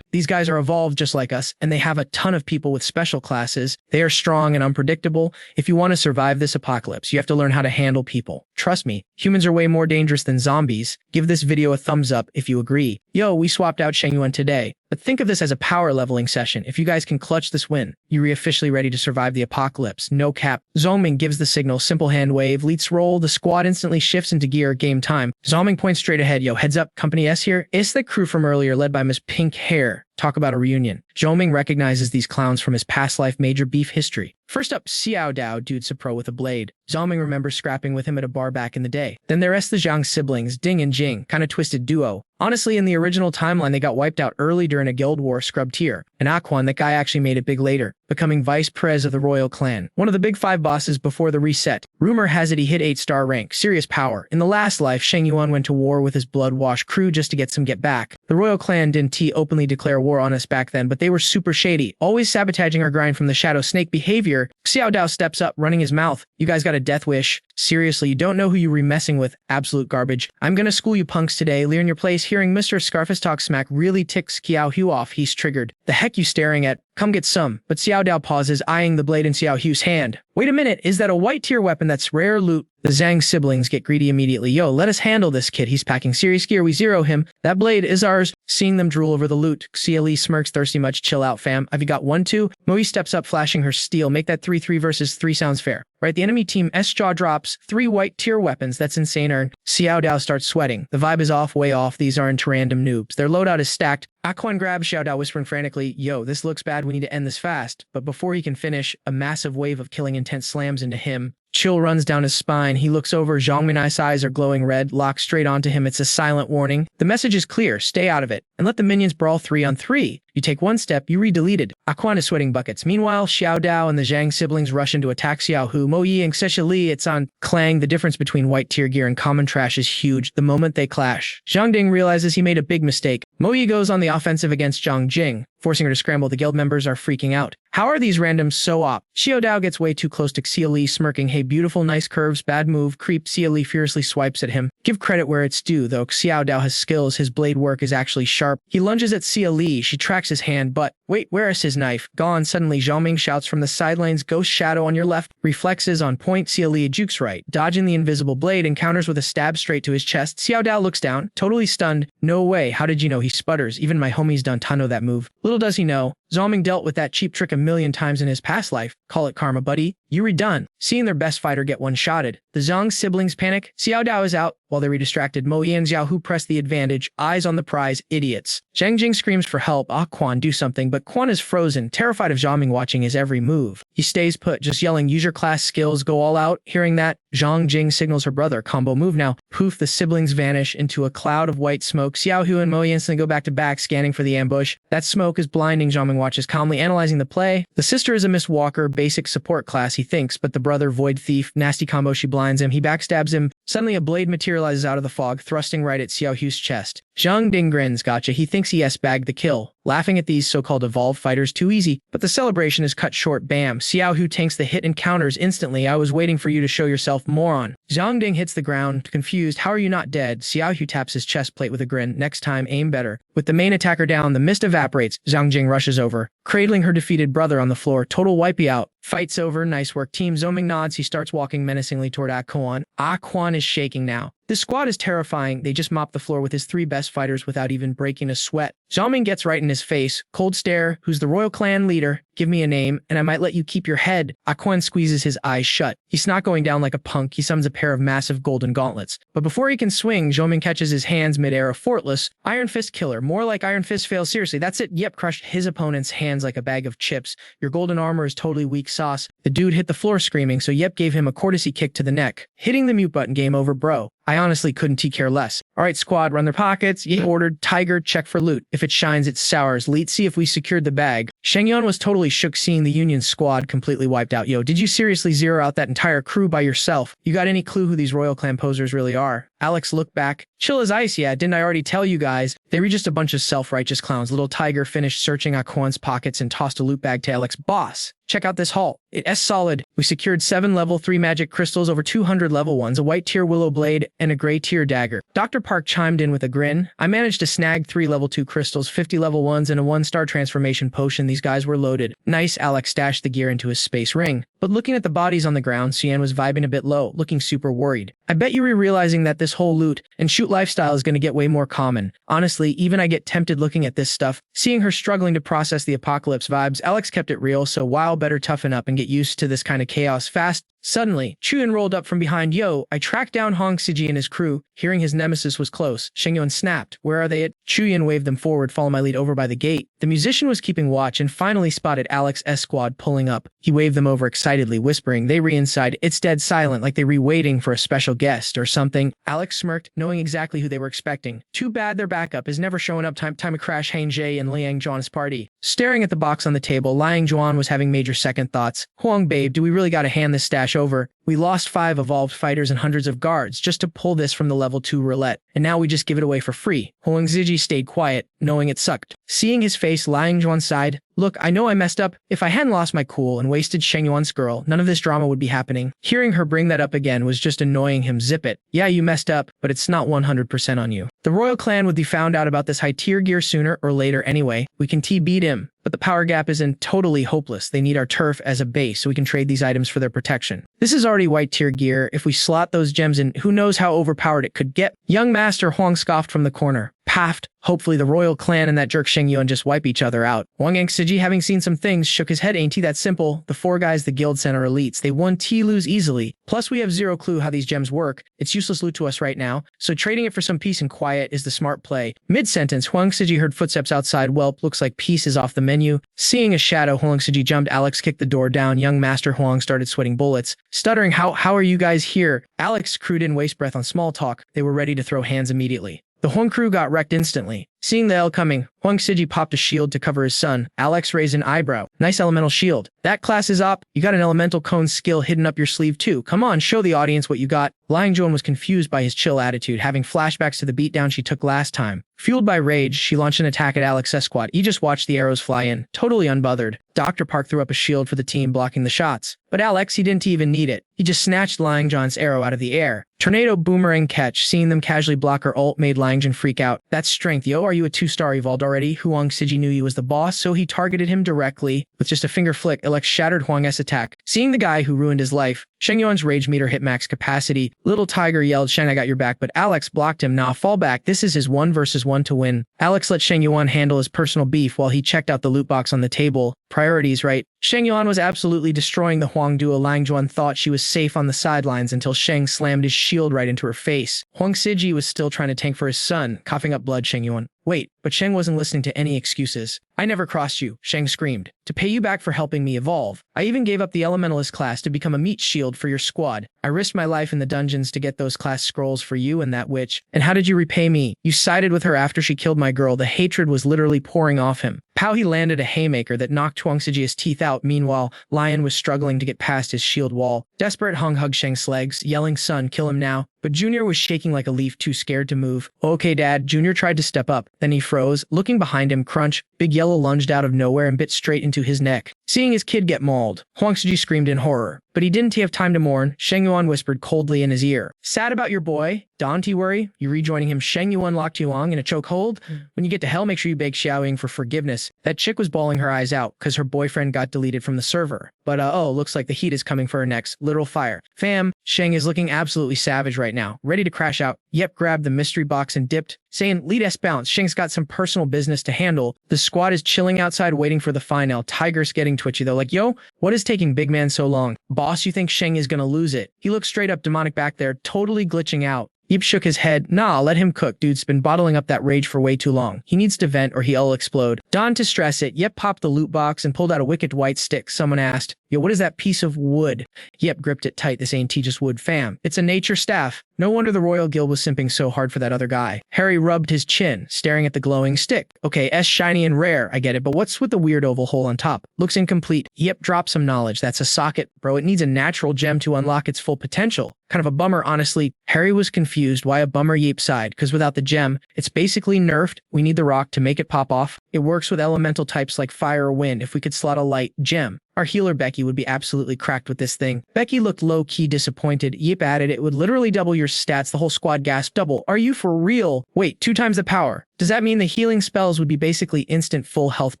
These guys are evolved just like us, and they have a ton of people with special classes. They are strong and unpredictable. If you want to survive this apocalypse, you have to learn how to handle people. Trust me, humans are way more dangerous than zombies. Give this video a thumbs up if you agree. Yo, we swapped out Sheng Yuan today. But think of this as a power leveling session. If you guys can clutch this win, you're officially ready to survive the apocalypse. No cap. Zongming gives the signal, simple hand wave, leets roll, the squad instantly shifts into gear, game time. Zongming points straight ahead, yo, heads up, Company S here. It's the crew from earlier led by Miss Pink Hair. Talk about a reunion. Zongming recognizes these clowns from his past life major beef history. First up, Xiao Dao, dude's a pro with a blade. Zongming remembers scrapping with him at a bar back in the day. Then there's the Zhang siblings, Ding and Jing, kinda twisted duo. Honestly, in the original timeline, they got wiped out early during a guild war scrubbed tier. And Aquan, that guy actually made it big later, becoming vice prez of the royal clan. One of the big 5 bosses before the reset. Rumor has it he hit 8-star rank, serious power. In the last life, Sheng Yuan went to war with his blood-washed crew just to get some get back. The royal clan didn't openly declare war on us back then, but they were super shady, always sabotaging our grind from the shadow snake behavior. Xiao Dao steps up, running his mouth. You guys got a death wish. Seriously, you don't know who you were messing with. Absolute garbage. I'm gonna school you punks today. Learn your place. Hearing Mr. Scarface talk smack really ticks Kiao Hu off. He's triggered. The heck you staring at? come get some. But Xiao Dao pauses, eyeing the blade in Xiao Hu's hand. Wait a minute, is that a white tier weapon? That's rare loot. The Zhang siblings get greedy immediately. Yo, let us handle this kid. He's packing serious gear. We zero him. That blade is ours. Seeing them drool over the loot, CLE smirks, thirsty much. Chill out, fam. Have you got 1-2? Moe steps up, flashing her steel. Make that 3-3 versus 3 sounds fair. Right, the enemy team S jaw drops 3 white tier weapons. That's insane, Earn. Xiao Dao starts sweating. The vibe is off, way off. These aren't random noobs. Their loadout is stacked. Aquan grabs Xiao Dao, whispering frantically, yo, this looks bad. We need to end this fast. But before he can finish, a massive wave of killing intent slams into him. Chill runs down his spine. He looks over. Zhang Minai's eyes are glowing red, locks straight onto him. It's a silent warning. The message is clear. Stay out of it. And let the minions brawl 3-on-3. You take one step, you re-deleted. Aquan is sweating buckets. Meanwhile, Xiao Dao and the Zhang siblings rush in to attack Xiao Hu. Mo Yi and Xexia Li, it's on Clang. The difference between white tier gear and common trash is huge the moment they clash. Zhang Ding realizes he made a big mistake. Mo Yi goes on the offensive against Zhang Jing, forcing her to scramble. The guild members are freaking out. How are these randoms so op? Xiao Dao gets way too close to Xia Li, smirking. Hey, beautiful, nice curves, bad move. Creep. Xia Li fiercely swipes at him. Give credit where it's due, though. Xiao Dao has skills. His blade work is actually sharp. He lunges at Xia Li. She tracks his hand, but wait, where is his knife? Gone. Suddenly, Zhao Ming shouts from the sidelines, ghost shadow on your left. Reflexes on point. Xia Li jukes right, dodging the invisible blade, encounters with a stab straight to his chest. Xiao Dao looks down, totally stunned. No way. How did you know? He sputters. Even my homies don't know that move. Little does he know, Zhao Ming dealt with that cheap trick a million times in his past life. Call it karma, buddy. You redone. Seeing their best fighter get one-shotted, the Zhang siblings panic. Xiao Dao is out. While they redistracted, Mo Yi and Xiao Hu press the advantage. Eyes on the prize. Idiots. Zhang Jing screams for help. Quan, do something. But Quan is frozen, terrified of Zhao Ming watching his every move. He stays put, just yelling, use your class skills, go all out. Hearing that, Zhang Jing signals her brother, combo move now. Poof, the siblings vanish into a cloud of white smoke. Xiao Hu and Mo Yi instantly go back to back, scanning for the ambush. That smoke is blinding. Zhao Ming watches, calmly analyzing the play. The sister is a Miss Walker, basic support class, he thinks, but the brother, Void Thief, nasty combo, she blinds him. He backstabs him. Suddenly, a blade materializes out of the fog, thrusting right at Xiao Hu's chest. Zhang Ding grins, gotcha. He thinks he S-bagged the kill, laughing at these so-called evolved fighters too easy. But the celebration is cut short. Bam. Xiao Hu tanks the hit and counters instantly. I was waiting for you to show yourself, moron. Zhang Ding hits the ground, confused. How are you not dead? Xiao Hu taps his chest plate with a grin. Next time, aim better. With the main attacker down, the mist evaporates. Zhang Jing rushes over, cradling her defeated brother on the floor. Total wipey out. Fight's over. Nice work, team. Zhao Ming nods. He starts walking menacingly toward Aquan. Aquan is shaking now. This squad is terrifying. They just mop the floor with his 3 best fighters without even breaking a sweat. Zhao Ming gets right in his face. Cold stare. Who's the royal clan leader? Give me a name, and I might let you keep your head. Aquan squeezes his eyes shut. He's not going down like a punk. He summons a pair of massive golden gauntlets. But before he can swing, Zhao Ming catches his hands midair. A fortless Iron Fist killer. More like Iron Fist fails. Seriously, that's it. Yep, crushed his opponent's hands like a bag of chips. Your golden armor is totally weak sauce. The dude hit the floor screaming, so Yep gave him a courtesy kick to the neck. Hitting the mute button. Game over, bro. I honestly couldn't care less. Alright, squad, run their pockets. Ye ordered. Tiger, check for loot. If it shines, it sours. Let's see if we secured the bag. Shengyuan was totally shook seeing the Union squad completely wiped out. Yo, did you seriously zero out that entire crew by yourself? You got any clue who these Royal Clan posers really are? Alex looked back. Chill as ice, yeah, didn't I already tell you guys? They were just a bunch of self-righteous clowns. Little Tiger finished searching Aquan's pockets and tossed a loot bag to Alex. Boss, check out this haul. It's solid. We secured 7 level 3 magic crystals, over 200 level 1s, a white tier willow blade, and a gray tier dagger. Dr. Park chimed in with a grin. I managed to snag 3 level 2 crystals, 50 level 1s, and a 1-star transformation potion. These guys were loaded. Nice. Alex stashed the gear into his space ring. But looking at the bodies on the ground, Cian was vibing a bit low, looking super worried. I bet you were realizing that this whole loot and shoot lifestyle is going to get way more common. Honestly, even I get tempted looking at this stuff. Seeing her struggling to process the apocalypse vibes, Alex kept it real, so while better toughen up and get used to this kind of chaos fast. Suddenly, Chuyan rolled up from behind. Yo, I tracked down Hong Siji and his crew. Hearing his nemesis was close, Shengyuan snapped. Where are they at? Chuyan waved them forward, follow my lead over by the gate. The musician was keeping watch and finally spotted Alex's squad pulling up. He waved them over excitedly, whispering, they re-inside. It's dead silent, like they re-waiting for a special guest or something. Alex smirked, knowing exactly who they were expecting. Too bad their backup is never showing up. Time to crash Hang Jie and Liang Zhuan's party. Staring at the box on the table, Liang Zhuan was having major second thoughts. Huang babe, do we really gotta hand this stash over? We lost 5 evolved fighters and hundreds of guards just to pull this from the level 2 roulette, and now we just give it away for free. Huang Ziji stayed quiet, knowing it sucked. Seeing his face, Liang Zhuan sighed. Look, I know I messed up. If I hadn't lost my cool and wasted Shengyuan's girl, none of this drama would be happening. Hearing her bring that up again was just annoying him. Zip it. Yeah, you messed up, but it's not 100% on you. The royal clan would be found out about this high tier gear sooner or later anyway. We can beat him. but the power gap isn't totally hopeless. They need our turf as a base so we can trade these items for their protection. This is already white tier gear. If we slot those gems in, who knows how overpowered it could get. Young Master Huang scoffed from the corner. Paffed. Hopefully the royal clan and that jerk Sheng Yuan just wipe each other out. Wang Yangsiji, having seen some things, shook his head. Ain't he that simple? The 4 guys the guild sent are elites. They won T lose easily. Plus we have zero clue how these gems work. It's useless loot to us right now, so trading it for some peace and quiet is the smart play. Mid-sentence, Huang Siji heard footsteps outside. Welp, looks like peace is off the menu. Seeing a shadow, Huang Siji jumped. Alex kicked the door down. Young Master Huang started sweating bullets. Stuttering, how are you guys here? Alex crewed in waste breath on small talk. They were ready to throw hands immediately. The Huang crew got wrecked instantly. Seeing the L coming, Huang Siji popped a shield to cover his son. Alex raised an eyebrow. Nice elemental shield. That class is up. You got an elemental cone skill hidden up your sleeve too. Come on, show the audience what you got. Liang Zhuan was confused by his chill attitude, having flashbacks to the beatdown she took last time. Fueled by rage, she launched an attack at Alex's squad. He just watched the arrows fly in, totally unbothered. Dr. Park threw up a shield for the team, blocking the shots. But Alex, he didn't even need it. He just snatched Liang Zhuan's arrow out of the air. Tornado boomerang catch. Seeing them casually block her ult made Liang Zhuan freak out. That's strength, yo. Are you a 2-star evolved already? Huang Siji knew he was the boss, so he targeted him directly. With just a finger flick, Alex shattered Huang's attack. Seeing the guy who ruined his life, Sheng Yuan's rage meter hit max capacity. Little Tiger yelled, Sheng, I got your back, but Alex blocked him. Nah, fall back. This is his 1 versus 1 to win. Alex let Sheng Yuan handle his personal beef while he checked out the loot box on the table. Priorities, right? Sheng Yuan was absolutely destroying the Huang duo. Liang Zhuan thought she was safe on the sidelines until Sheng slammed his shield right into her face. Huang Siji was still trying to tank for his son, coughing up blood. Sheng Yuan. Wait, but Sheng wasn't listening to any excuses. I never crossed you, Sheng screamed. To pay you back for helping me evolve. I even gave up the Elementalist class to become a meat shield for your squad. I risked my life in the dungeons to get those class scrolls for you and that witch. And how did you repay me? You sided with her after she killed my girl. The hatred was literally pouring off him. Pow, he landed a haymaker that knocked Huang Siji's teeth out. Meanwhile, Lion was struggling to get past his shield wall. Desperate, Hung hugged Sheng's legs, yelling, son, kill him now. But Junior was shaking like a leaf, too scared to move. Okay, Dad. Junior tried to step up. Then he froze. Looking behind him, crunch. Big Yellow lunged out of nowhere and bit straight into his neck. Seeing his kid get mauled, Huang Siji screamed in horror. But he didn't have time to mourn. Sheng Yuan whispered coldly in his ear. Sad about your boy? Don't you worry. You rejoining him. Sheng Yuan locked Yuang in a chokehold. When you get to hell, make sure you beg Xiaoying for forgiveness. That chick was bawling her eyes out because her boyfriend got deleted from the server. But oh, looks like the heat is coming for her next. Literal fire. Fam, Sheng is looking absolutely savage right now. Ready to crash out. Yep, grabbed the mystery box and dipped. Saying, lead S bounce. Sheng's got some personal business to handle. The squad is chilling outside waiting for the final. Tiger's getting twitchy though. Like, yo, what is taking Big Man so long? Boss, you think Sheng is gonna lose it? He looks straight up demonic back there, totally glitching out. Yip shook his head. Nah, let him cook. Dude's been bottling up that rage for way too long. He needs to vent or he'll explode. Don to stress it, Yep popped the loot box and pulled out a wicked white stick. Someone asked, yo, what is that piece of wood? Yep gripped it tight. This ain't just wood, fam. It's a nature staff. No wonder the Royal Guild was simping so hard for that other guy. Harry rubbed his chin, staring at the glowing stick. Okay, S shiny and rare, I get it, but what's with the weird oval hole on top? Looks incomplete. Yep, drop some knowledge. That's a socket. Bro, it needs a natural gem to unlock its full potential. Kind of a bummer, honestly. Harry was confused. Why a bummer? Yip sighed. Because without the gem, it's basically nerfed. We need the rock to make it pop off. It works with elemental types like fire or wind. If we could slot a light gem, our healer Becky would be absolutely cracked with this thing. Becky looked low-key disappointed. Yip added, it would literally double your stats. The whole squad gasped. Double? Are you for real? Wait, 2 times the power. Does that mean the healing spells would be basically instant full health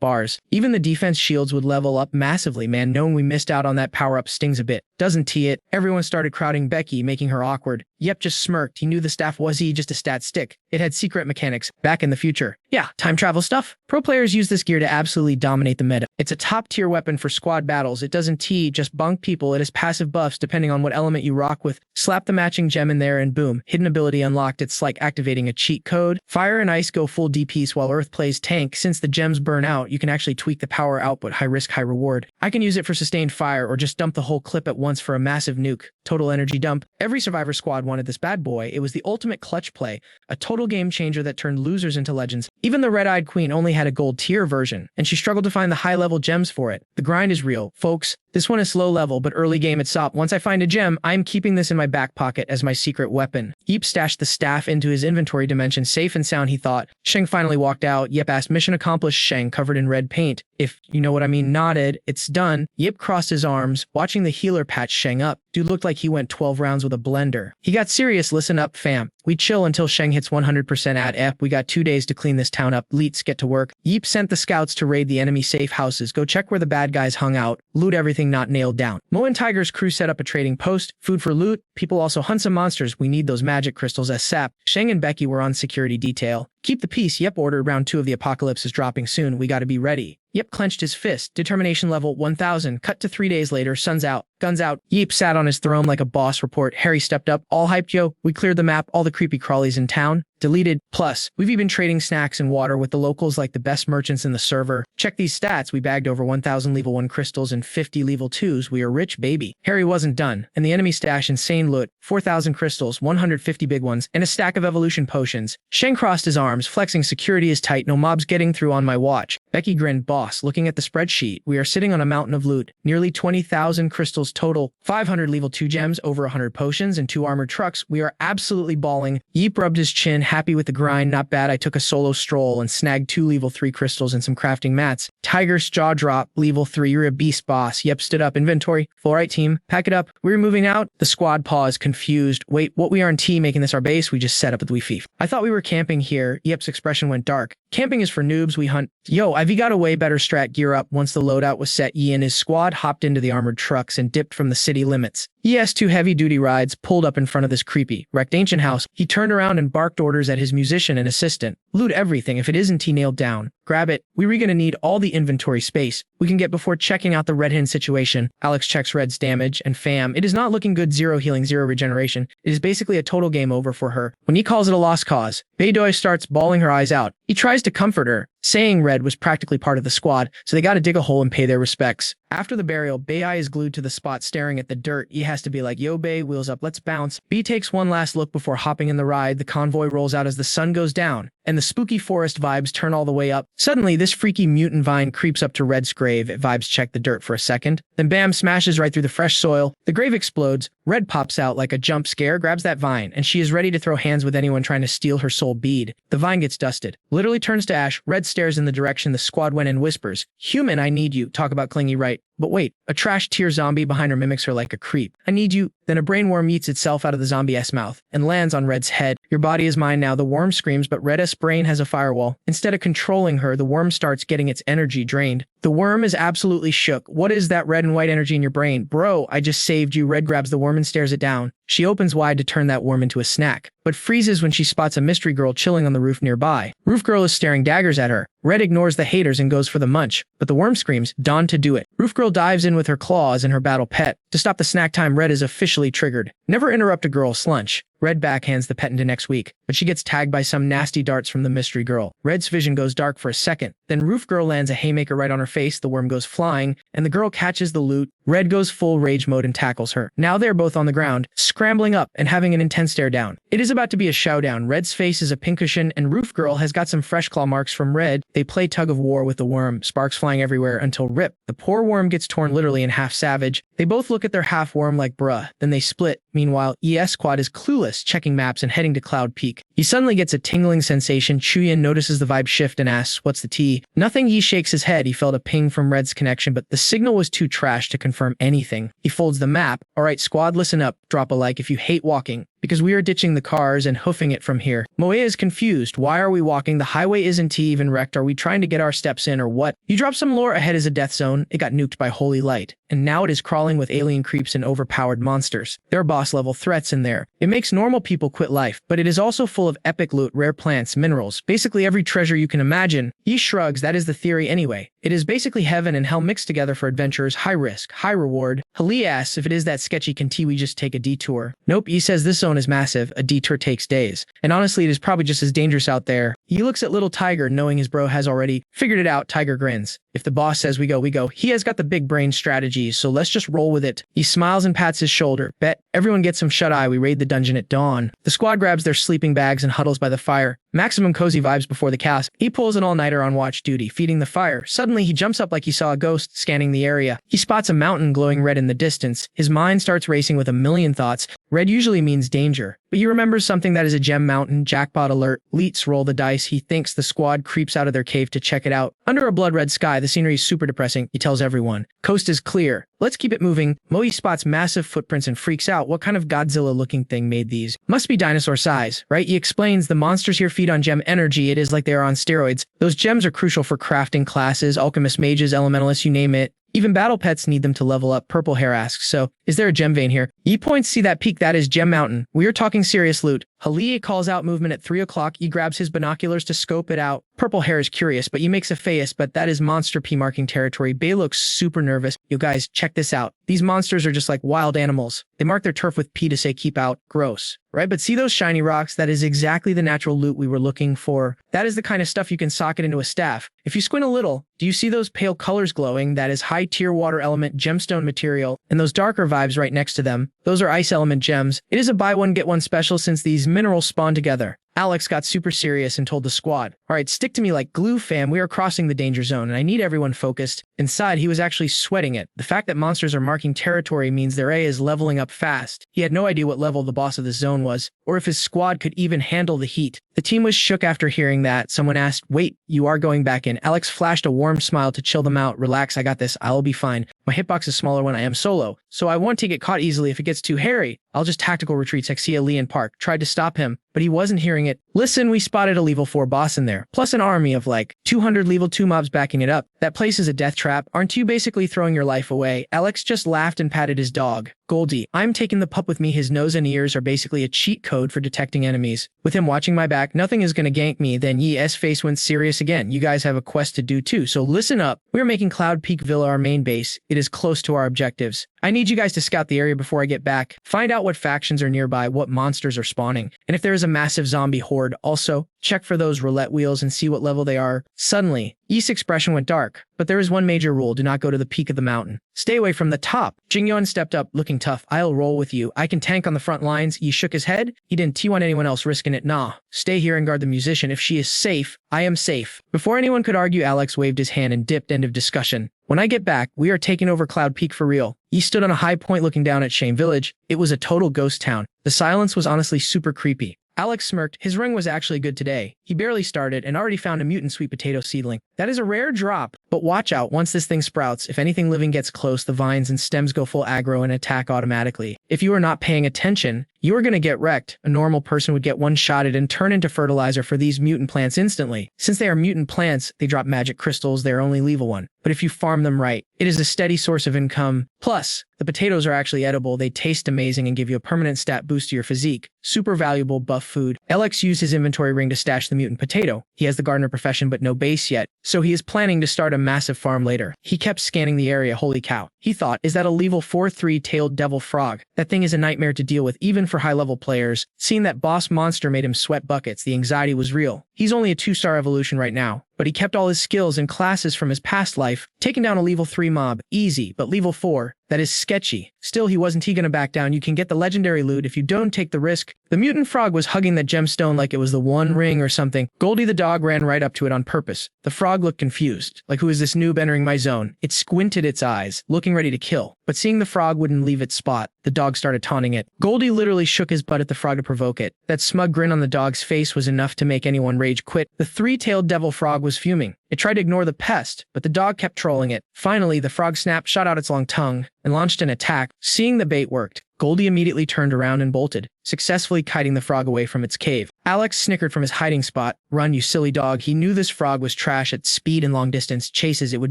bars? Even the defense shields would level up massively, man. Knowing we missed out on that power-up stings a bit. Doesn't T it? Everyone started crowding Becky, making her awkward. Yep just smirked. He knew the staff was just a stat stick. It had secret mechanics. Back in the future. Yeah, time travel stuff. Pro players use this gear to absolutely dominate the meta. It's a top-tier weapon for squad battles. It doesn't just bunk people. It has passive buffs depending on what element you rock with. Slap the matching gem in there and boom. Hidden ability unlocked. It's like activating a cheat code. Fire and ice go full DPS while earth plays tank. Since the gems burn out, you can actually tweak the power output. High risk, high reward. I can use it for sustained fire or just dump the whole clip at once for a massive nuke. Total energy dump. Every survivor squad wanted this bad boy. It was the ultimate clutch play. A total game changer that turned losers into legends. Even the red-eyed queen only had a gold tier version, and she struggled to find the high-level gems for it. The grind is real, folks. This one is slow level, but early game it's up. Once I find a gem, I'm keeping this in my back pocket as my secret weapon. Yip stashed the staff into his inventory dimension, safe and sound, he thought. Sheng finally walked out. Yip asked, mission accomplished. Sheng, covered in red paint. If you know what I mean, nodded. It's done. Yip crossed his arms, watching the healer patch Sheng up. Dude looked like he went 12 rounds with a blender. He got serious. Listen up, fam. We chill until Sheng hits 100% at F. We got 2 days to clean this town up. Leets get to work. Yeep sent the scouts to raid the enemy safe houses. Go check where the bad guys hung out. Loot everything not nailed down. Mo and Tiger's crew set up a trading post. Food for loot. People also hunt some monsters. We need those magic crystals as sap. Sheng and Becky were on security detail. Keep the peace. Yep, order round 2 of the apocalypse is dropping soon. We gotta be ready. Yep clenched his fist. Determination level 1000. Cut to 3 days later. Sun's out. Guns out. Yeep sat on his throne like a boss. Report. Harry stepped up. All hyped, yo. We cleared the map. All the creepy crawlies in town. Deleted. Plus, we've even trading snacks and water with the locals like the best merchants in the server. Check these stats. We bagged over 1000 level 1 crystals and 50 level 2s. We are rich, baby. Harry wasn't done, and the enemy stash insane loot. 4000 crystals, 150 big ones, and a stack of evolution potions. Sheng crossed his arms, flexing security is tight. No mobs getting through on my watch. Becky grinned. Boss, looking at the spreadsheet, we are sitting on a mountain of loot. Nearly 20,000 crystals total, 500 level 2 gems, over 100 potions, and 2 armored trucks. We are absolutely balling. Yeep rubbed his chin, happy with the grind. Not bad. I took a solo stroll and snagged 2 level 3 crystals and some crafting mats. Tiger's jaw drop. Level 3, you're a beast, boss. Yep, stood up. Inventory. Full right, team. Pack it up. We're moving out. The squad paused, confused. Wait, what? We aren't making this our base? We just set up with Weefeef. I thought we were camping here. Yep's expression went dark. Camping is for noobs. We hunt. Yo, Ivy got a way better strat. Gear up. Once the loadout was set, Yi and his squad hopped into the armored trucks and dipped from the city limits. He has 2 heavy-duty rides pulled up in front of this creepy, wrecked ancient house. He turned around and barked orders at his musician and assistant. Loot everything if it isn't nailed down. Grab it. We're gonna need all the inventory space we can get before checking out the Red Hen situation. Alex checks Red's damage, and fam, it is not looking good. 0 healing, 0 regeneration. It is basically a total game over for her. When he calls it a lost cause, Beidoi starts bawling her eyes out. He tries to comfort her, saying Red was practically part of the squad, so they gotta dig a hole and pay their respects. After the burial, Bei is glued to the spot staring at the dirt. He has to be like, yo Bei, wheels up, let's bounce. B takes one last look before hopping in the ride. The convoy rolls out as the sun goes down, and the spooky forest vibes turn all the way up. Suddenly, this freaky mutant vine creeps up to Red's grave. It vibes check the dirt for a second, then bam, smashes right through the fresh soil. The grave explodes. Red pops out like a jump scare, grabs that vine, and she is ready to throw hands with anyone trying to steal her soul bead. The vine gets dusted, literally turns to ash. Red stares in the direction the squad went and whispers, human, I need you. Talk about clingy, right? But wait, a trash tier zombie behind her mimics her like a creep. I need you. Then a brain worm eats itself out of the zombie-s mouth and lands on Red's head. Your body is mine now. The worm screams, but Red's brain has a firewall. Instead of controlling her, the worm starts getting its energy drained. The worm is absolutely shook. What is that red and white energy in your brain? Bro, I just saved you. Red grabs the worm and stares it down. She opens wide to turn that worm into a snack, but freezes when she spots a mystery girl chilling on the roof nearby. Roof girl is staring daggers at her. Red ignores the haters and goes for the munch, but the worm screams, Dawn to do it. Roof girl dives in with her claws and her battle pet. To stop the snack time, Red is officially triggered. Never interrupt a girl's lunch. Red backhands the pet into next week, but she gets tagged by some nasty darts from the mystery girl. Red's vision goes dark for a second. Then Roof Girl lands a haymaker right on her face, the worm goes flying, and the girl catches the loot. Red goes full rage mode and tackles her. Now they're both on the ground, scrambling up and having an intense stare down. It is about to be a showdown. Red's face is a pincushion, and Roof Girl has got some fresh claw marks from Red. They play tug of war with the worm, sparks flying everywhere until rip. The poor worm gets torn literally in half. Savage. They both look at their half worm like bruh, then they split. Meanwhile, ES Squad is clueless, checking maps and heading to Cloud Peak. He suddenly gets a tingling sensation. Chuyin notices the vibe shift and asks, what's the tea? Nothing. Yi shakes his head. He felt a ping from Red's connection, but the signal was too trash to confirm anything. He folds the map. Alright squad, listen up. Drop a like if you hate walking, because we are ditching the cars and hoofing it from here. Moe is confused. Why are we walking? The highway isn't even wrecked. Are we trying to get our steps in or what? You drop some lore. Ahead is a death zone. It got nuked by holy light, and now it is crawling with alien creeps and overpowered monsters. There are boss level threats in there. It makes normal people quit life, but it is also full of epic loot, rare plants, minerals, basically every treasure you can imagine. He shrugs. That is the theory anyway. It is basically heaven and hell mixed together for adventurers. High risk, high reward. Hali asks if it is that sketchy. Can we just take a detour? Nope. He says this zone is massive. A detour takes days. And honestly, it is probably just as dangerous out there. He looks at little Tiger, knowing his bro has already figured it out. Tiger grins. If the boss says we go, we go. He has got the big brain strategies, so let's just roll with it. He smiles and pats his shoulder. Bet. Everyone gets some shut-eye. We raid the dungeon at dawn. The squad grabs their sleeping bags and huddles by the fire. Maximum cozy vibes before the chaos. He pulls an all-nighter on watch duty, feeding the fire. Suddenly, he jumps up like he saw a ghost, scanning the area. He spots a mountain glowing red in the distance. His mind starts racing with a million thoughts. Red usually means danger, but But he remembers something that is a gem mountain. Jackpot alert. Leets roll the dice. He thinks the squad creeps out of their cave to check it out. Under a blood-red sky, the scenery is super depressing. He tells everyone. Coast is clear. Let's keep it moving. Moe spots massive footprints and freaks out. What kind of Godzilla-looking thing made these? Must be dinosaur size, right? He explains the monsters here feed on gem energy. It is like they are on steroids. Those gems are crucial for crafting classes, alchemists, mages, elementalists, you name it. Even battle pets need them to level up. Purple Hair asks, so, is there a gem vein here? Yi points, see that peak? That is Gem Mountain. We are talking serious loot. Halie calls out movement at 3 o'clock. Yi grabs his binoculars to scope it out. Purple Hair is curious, but Yi makes a face, but that is monster P marking territory. Bay looks super nervous. You guys, check this out. These monsters are just like wild animals. They mark their turf with P to say keep out. Gross. Right? But see those shiny rocks? That is exactly the natural loot we were looking for. That is the kind of stuff you can socket into a staff. If you squint a little, do you see those pale colors glowing? That is high-tier water element gemstone material, and those darker vibes right next to them. Those are ice element gems. It is a buy one get one special since these minerals spawn together. Alex got super serious and told the squad, alright, stick to me like glue, fam. We are crossing the danger zone and I need everyone focused. Inside, he was actually sweating it. The fact that monsters are marking territory means their A is leveling up fast. He had no idea what level the boss of the zone was, or if his squad could even handle the heat. The team was shook after hearing that. Someone asked, wait, you are going back in. Alex flashed a warm smile to chill them out. Relax, I got this. I'll be fine. My hitbox is smaller when I am solo, so I won't get caught easily if it gets too hairy. I'll just tactical retreat. Xia Lee and Park tried to stop him, but he wasn't hearing it. Listen, we spotted a level 4 boss in there, plus an army of like 200 level 2 mobs backing it up. That place is a death trap. Aren't you basically throwing your life away? Alex just laughed and patted his dog. Goldie, I'm taking the pup with me. His nose and ears are basically a cheat code for detecting enemies. With him watching my back, nothing is gonna gank me. Then Yi's face went serious again. You guys have a quest to do too, so listen up. We are making Cloud Peak Villa our main base. It is close to our objectives. I need you guys to scout the area before I get back. Find out what factions are nearby, what monsters are spawning, and if there is a massive zombie horde. Also, check for those roulette wheels and see what level they are. Suddenly, Yi's expression went dark, but there is one major rule. Do not go to the peak of the mountain. Stay away from the top. Jingyon stepped up, looking tough. I'll roll with you. I can tank on the front lines. Yi shook his head. He didn't T1 anyone else risking it. Nah. Stay here and guard the musician. If she is safe, I am safe. Before anyone could argue, Alex waved his hand and dipped. End of discussion. When I get back, we are taking over Cloud Peak for real. Yi stood on a high point looking down at Shame Village. It was a total ghost town. The silence was honestly super creepy. Alex smirked. His ring was actually good today. He barely started and already found a mutant sweet potato seedling. That is a rare drop, but watch out. Once this thing sprouts, if anything living gets close, the vines and stems go full aggro and attack automatically. If you are not paying attention, you are going to get wrecked. A normal person would get one-shotted and turn into fertilizer for these mutant plants instantly. Since they are mutant plants, they drop magic crystals. They are only level 1. But if you farm them right, it is a steady source of income. Plus, the potatoes are actually edible. They taste amazing and give you a permanent stat boost to your physique. Super valuable buff food. Alex used his inventory ring to stash the mutant potato. He has the gardener profession but no base yet, so he is planning to start a massive farm later. He kept scanning the area. Holy cow. He thought, is that a level 4 3-tailed devil frog? That thing is a nightmare to deal with even for high-level players. Seeing that boss monster made him sweat buckets. The anxiety was real. He's only a 2-star evolution right now, but he kept all his skills and classes from his past life. Taking down a level 3 mob, easy, but level 4, that is sketchy. Still, he wasn't gonna back down. You can get the legendary loot if you don't take the risk. The mutant frog was hugging that gemstone like it was the One Ring or something. Goldie the dog ran right up to it on purpose. The frog looked confused. Like, who is this noob entering my zone? It squinted its eyes, looking ready to kill. But seeing the frog wouldn't leave its spot, the dog started taunting it. Goldie literally shook his butt at the frog to provoke it. That smug grin on the dog's face was enough to make anyone rage quit. The 3-tailed devil frog was fuming. It tried to ignore the pest, but the dog kept trolling it. Finally, the frog snapped, shot out its long tongue, and launched an attack. Seeing the bait worked, Goldie immediately turned around and bolted, successfully kiting the frog away from its cave. Alex snickered from his hiding spot. Run, you silly dog. He knew this frog was trash at speed and long distance chases. It would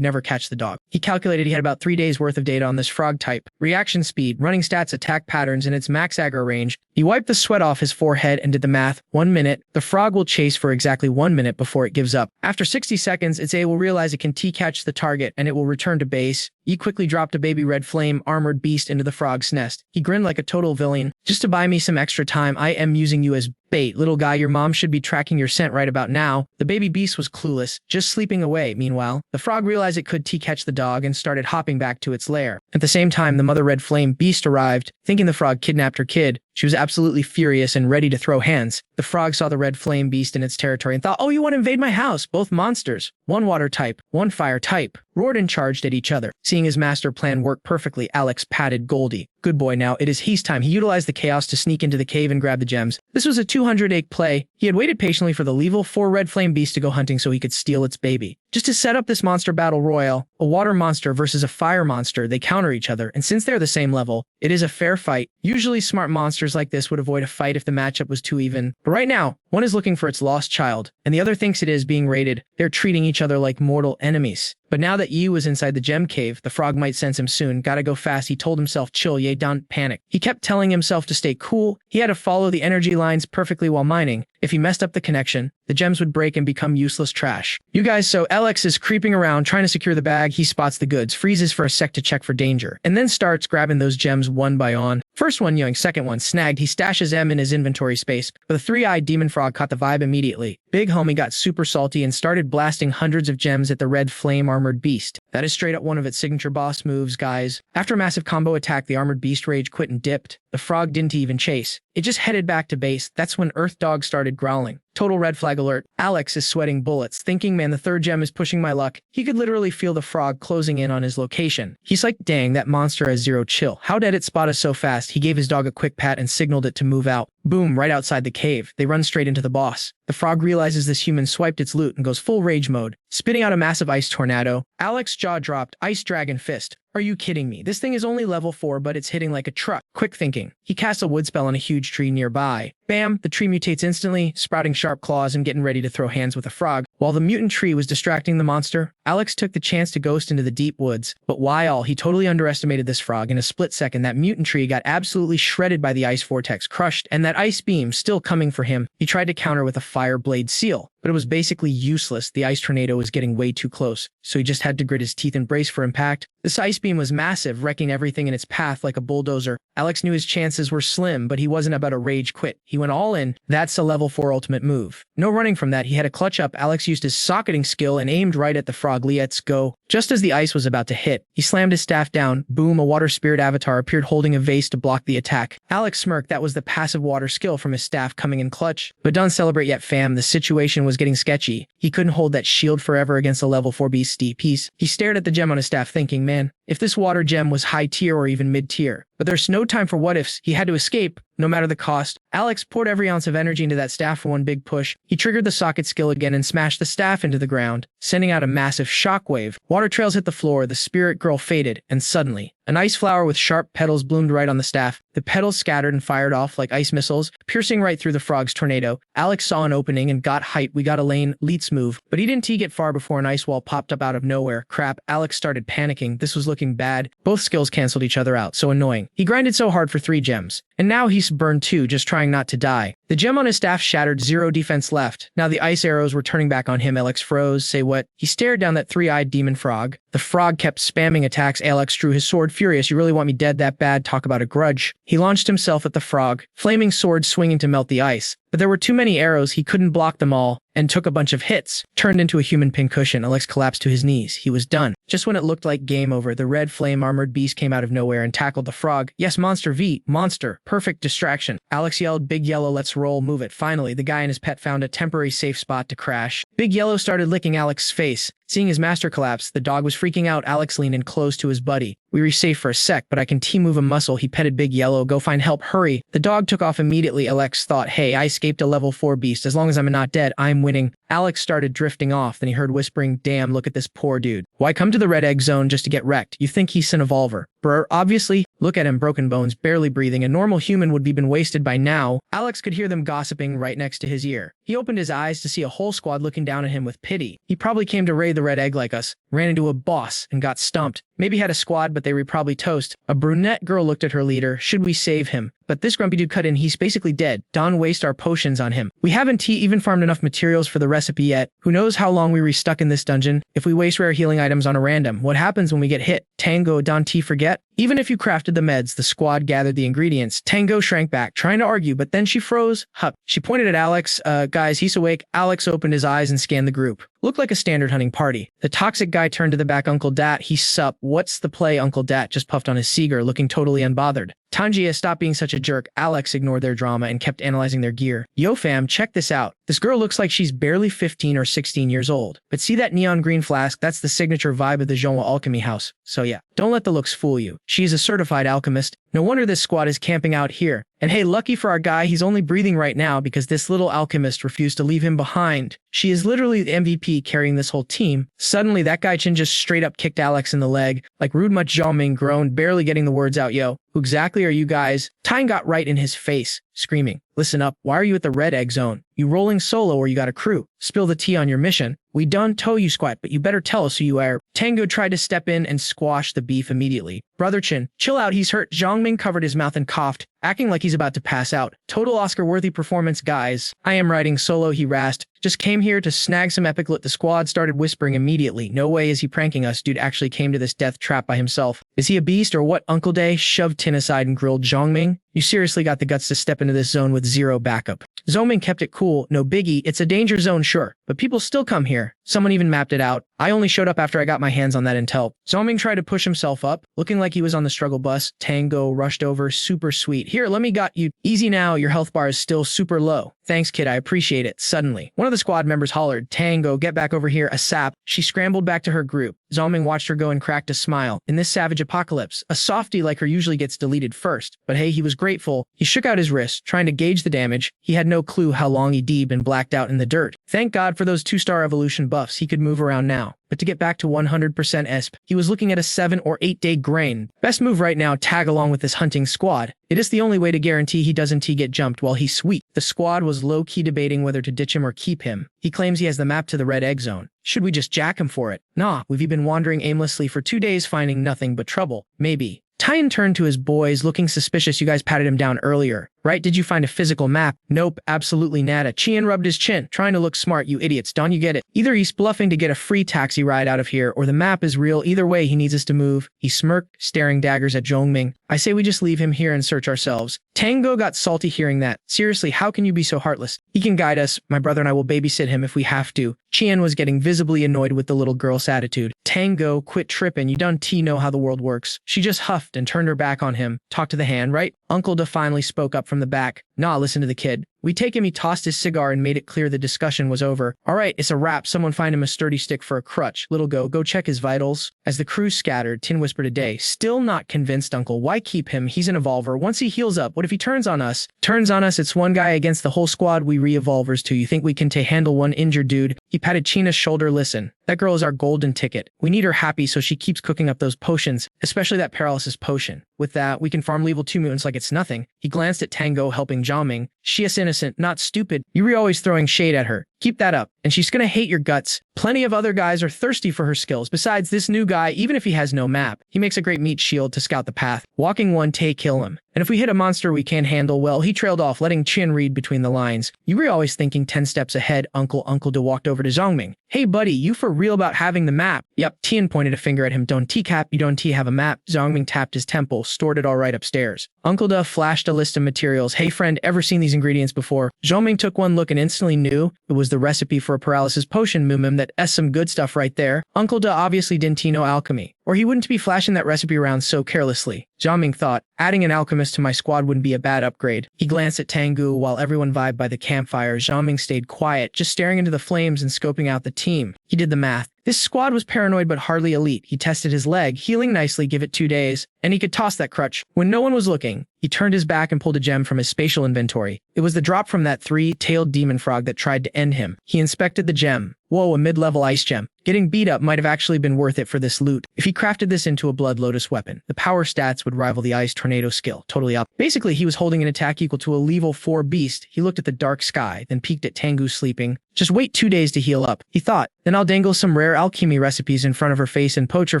never catch the dog. He calculated he had about 3 days worth of data on this frog type. Reaction speed, running stats, attack patterns, and its max aggro range. He wiped the sweat off his forehead and did the math. 1 minute. The frog will chase for exactly 1 minute before it gives up. After 60 seconds, its A will realize it can T-catch the target and it will return to base. Yi quickly dropped a baby red flame armored beast into the frog's nest. He grinned like a total villain. Just to buy me some extra time, I am using you as bait. Little guy, your mom should be tracking your scent right about now. The baby beast was clueless, just sleeping away. Meanwhile, the frog realized it could T-catch the dog and started hopping back to its lair. At the same time, the mother red flame beast arrived, thinking the frog kidnapped her kid. She was absolutely furious and ready to throw hands. The frog saw the red flame beast in its territory and thought, oh, you want to invade my house? Both monsters. One water type, one fire type. roared and charged at each other. Seeing his master plan work perfectly, Alex patted Goldie. Good boy, now it is he's time. He utilized the chaos to sneak into the cave and grab the gems. This was a 200 play. He had waited patiently for the level 4 red flame beast to go hunting so he could steal its baby. Just to set up this monster battle royale, a water monster versus a fire monster, they counter each other, and since they're the same level, it is a fair fight. Usually smart monsters like this would avoid a fight if the matchup was too even, but right now, one is looking for its lost child, and the other thinks it is being raided. They're treating each other like mortal enemies. But now that Yi was inside the gem cave, the frog might sense him soon. Gotta go fast, he told himself. Chill, Ye, don't panic. He kept telling himself to stay cool. He had to follow the energy lines perfectly while mining. If he messed up the connection, the gems would break and become useless trash. You guys, so Alex is creeping around trying to secure the bag. He spots the goods, freezes for a sec to check for danger, and then starts grabbing those gems one by one. First one yoink, second one snagged. He stashes M in his inventory space, but the three-eyed demon frog caught the vibe immediately. Big homie got super salty and started blasting hundreds of gems at the red flame armored beast. That is straight up one of its signature boss moves, guys. After a massive combo attack, the armored beast rage quit and dipped. The frog didn't even chase. It just headed back to base. That's when Earth Dog started growling. Total red flag alert. Alex is sweating bullets, thinking, man, the third gem is pushing my luck. He could literally feel the frog closing in on his location. He's like, dang, that monster has zero chill. How did it spot us so fast? He gave his dog a quick pat and signaled it to move out. Boom, right outside the cave. They run straight into the boss. The frog realizes this human swiped its loot and goes full rage mode, spitting out a massive ice tornado. Alex's jaw dropped. Ice dragon fist. Are you kidding me? This thing is only level 4, but it's hitting like a truck. Quick thinking. He casts a wood spell on a huge tree nearby. Bam! The tree mutates instantly, sprouting sharp claws and getting ready to throw hands with a frog. While the mutant tree was distracting the monster, Alex took the chance to ghost into the deep woods. But while he totally underestimated this frog, in a split second, that mutant tree got absolutely shredded by the ice vortex, crushed, and that ice beam still coming for him. He tried to counter with a fire blade seal, but it was basically useless. The ice tornado was getting way too close, so he just had to grit his teeth and brace for impact. This ice beam was massive, wrecking everything in its path like a bulldozer. Alex knew his chances were slim, but he wasn't about to rage quit. He went all in. That's a level 4 ultimate move. No running from that. He had a clutch up. Alex used his socketing skill and aimed right at the frog. Let's go. Just as the ice was about to hit, he slammed his staff down. Boom, a water spirit avatar appeared holding a vase to block the attack. Alex smirked. That was the passive water skill from his staff coming in clutch. But don't celebrate yet, fam. The situation was getting sketchy. He couldn't hold that shield forever against a level 4 beast piece. He stared at the gem on his staff thinking, man, if this water gem was high tier or even mid tier. But there's no time for what ifs. He had to escape, no matter the cost. Alex poured every ounce of energy into that staff for one big push. He triggered the socket skill again and smashed the staff into the ground, sending out a massive shockwave. Water trails hit the floor, the spirit girl faded, and suddenly, an ice flower with sharp petals bloomed right on the staff. The petals scattered and fired off like ice missiles, piercing right through the frog's tornado. Alex saw an opening and got hype. We got a lane, let's move. But he didn't get far before an ice wall popped up out of nowhere. Crap, Alex started panicking. This was looking bad. Both skills canceled each other out, so annoying. He grinded so hard for 3 gems, and now he's burned 2, just trying not to die. The gem on his staff shattered, 0 defense left. Now the ice arrows were turning back on him. Alex froze. Say what? He stared down that 3-eyed demon frog. The frog kept spamming attacks. Alex drew his sword, furious. You really want me dead that bad? Talk about a grudge. He launched himself at the frog, flaming sword swinging to melt the ice. But there were too many arrows. He couldn't block them all, and took a bunch of hits. Turned into a human pincushion. Alex collapsed to his knees. He was done. Just when it looked like game over, the red flame armored beast came out of nowhere and tackled the frog. Yes, Monster V. Monster. Perfect distraction. Alex yelled, Big Yellow, let's roll, move it. Finally, the guy and his pet found a temporary safe spot to crash. Big Yellow started licking Alex's face. Seeing his master collapse, the dog was freaking out. Alex leaned in close to his buddy. We were safe for a sec, but I can T-move a muscle. He petted Big Yellow. Go find help, hurry. The dog took off immediately. Alex thought, hey, I escaped a level 4 beast. As long as I'm not dead, I'm winning. Alex started drifting off, then he heard whispering, damn, look at this poor dude. Why come to the red egg zone just to get wrecked? You think he's an evolver? Brr, obviously. Look at him, broken bones, barely breathing. A normal human would be been wasted by now. Alex could hear them gossiping right next to his ear. He opened his eyes to see a whole squad looking down at him with pity. He probably came to raid the red egg like us, ran into a boss, and got stumped. Maybe had a squad, but they were probably toast. A brunette girl looked at her leader. Should we save him? But this grumpy dude cut in. He's basically dead. Don't waste our potions on him. We haven't even farmed enough materials for the recipe yet. Who knows how long we were stuck in this dungeon? If we waste rare healing items on a random, what happens when we get hit? Tango, don't forget? Even if you crafted the meds, the squad gathered the ingredients. Tango shrank back, trying to argue, but then she froze. Hup. She pointed at Alex. Guys, he's awake. Alex opened his eyes and scanned the group. Looked like a standard hunting party. The toxic guy turned to the back. Uncle Dat, he sup. What's the play? Uncle Dat just puffed on his cigar, looking totally unbothered. Tangia, stop being such a jerk. Alex ignored their drama and kept analyzing their gear. Yo fam, check this out. This girl looks like she's barely 15 or 16 years old. But see that neon green flask? That's the signature vibe of the Manhwa alchemy house. So yeah, don't let the looks fool you. She is a certified alchemist. No wonder this squad is camping out here. And hey, lucky for our guy, he's only breathing right now because this little alchemist refused to leave him behind. She is literally the MVP carrying this whole team. Suddenly, that guy Chin just straight up kicked Alex in the leg. Like rude much Zhongming groaned, barely getting the words out. Yo, who exactly are you guys? Tyne got right in his face, screaming, listen up, why are you at the red egg zone? You rolling solo or you got a crew? Spill the tea on your mission. We done tow you squat, but you better tell us who you are. Tango tried to step in and squash the beef immediately. Brother Chin, chill out, he's hurt. Zhongming covered his mouth and coughed, acting like he's about to pass out. Total Oscar-worthy performance, guys. I am riding solo, he rasped. Just came here to snag some epic loot. The squad started whispering immediately. No way is he pranking us. Dude actually came to this death trap by himself. Is he a beast or what? Uncle Day shoved Tin aside and grilled Zhongming. You seriously got the guts to step into this zone with zero backup. Zhongming kept it cool. No biggie. It's a danger zone, sure. But people still come here. Someone even mapped it out. I only showed up after I got my hands on that intel. Zhongming tried to push himself up, looking like he was on the struggle bus. Tango rushed over, super sweet. Here, let me got you. Easy now, your health bar is still super low. Thanks, kid, I appreciate it. Suddenly, one of the squad members hollered, Tango, get back over here, a sap. She scrambled back to her group. Zhongming watched her go and cracked a smile. In this savage apocalypse, a softie like her usually gets deleted first. But hey, he was grateful. He shook out his wrist, trying to gauge the damage. He had no clue how long he'd been blacked out in the dirt. Thank God for those 2-star evolution buffs. He could move around now. But to get back to 100% ESP, he was looking at a 7 or 8 day grain. Best move right now, tag along with this hunting squad. It is the only way to guarantee he doesn't get jumped while he's sweet. The squad was low-key debating whether to ditch him or keep him. He claims he has the map to the red egg zone. Should we just jack him for it? Nah, we've been wandering aimlessly for 2 days finding nothing but trouble. Maybe. Tyne turned to his boys, looking suspicious. You guys patted him down earlier, right? Did you find a physical map? Nope, absolutely nada. Chien rubbed his chin, trying to look smart. You idiots, don't you get it? Either he's bluffing to get a free taxi ride out of here, or the map is real. Either way, he needs us to move. He smirked, staring daggers at Zhongming. I say we just leave him here and search ourselves. Tango got salty hearing that. Seriously, how can you be so heartless? He can guide us. My brother and I will babysit him if we have to. Chien was getting visibly annoyed with the little girl's attitude. Tango, quit tripping. You don't know how the world works. She just huffed and turned her back on him. Talk to the hand, right? Uncle Da finally spoke up from the back. Nah, listen to the kid. We take him, he tossed his cigar and made it clear the discussion was over. Alright, it's a wrap. Someone find him a sturdy stick for a crutch. Little go check his vitals. As the crew scattered, Tin whispered a day. Still not convinced, Uncle. Why keep him? He's an evolver. Once he heals up, what if he turns on us? Turns on us, it's one guy against the whole squad. We re-evolvers too. You think we can handle one injured dude? He patted China's shoulder. Listen, that girl is our golden ticket. We need her happy so she keeps cooking up those potions, especially that paralysis potion. With that, we can farm level 2 mutants like it's nothing. He glanced at Tango, helping Zhongming. She is innocent, not stupid. You're always throwing shade at her. Keep that up, and she's gonna hate your guts. Plenty of other guys are thirsty for her skills. Besides, this new guy, even if he has no map, he makes a great meat shield to scout the path. Walking one, kill him. And if we hit a monster we can't handle, well, he trailed off, letting Chin read between the lines. You were always thinking 10 steps ahead, Uncle. Uncle Da walked over to Zhongming. Hey, buddy, you for real about having the map? Yep, Tien pointed a finger at him. Don't Cap, you don't have a map. Zhongming tapped his temple, stored it all right upstairs. Uncle Da flashed a list of materials. Hey, friend, ever seen these ingredients before? Zhongming took one look and instantly knew it was the recipe for a paralysis potion. That s some good stuff right there. Uncle Da obviously didn't know alchemy, or he wouldn't be flashing that recipe around so carelessly. Zhongming thought, adding an alchemist to my squad wouldn't be a bad upgrade. He glanced at Tangu while everyone vibed by the campfire. Zhongming stayed quiet, just staring into the flames and scoping out the team. He did the math. This squad was paranoid but hardly elite. He tested his leg, healing nicely, give it 2 days, and he could toss that crutch. When no one was looking, he turned his back and pulled a gem from his spatial inventory. It was the drop from that 3-tailed demon frog that tried to end him. He inspected the gem. Whoa, a mid-level ice gem. Getting beat up might have actually been worth it for this loot. If he crafted this into a Blood Lotus weapon, the power stats would rival the Ice Tornado skill. Totally up. Basically, he was holding an attack equal to a level 4 beast. He looked at the dark sky, then peeked at Tangu sleeping. Just wait 2 days to heal up, he thought. Then I'll dangle some rare alchemy recipes in front of her face and poach her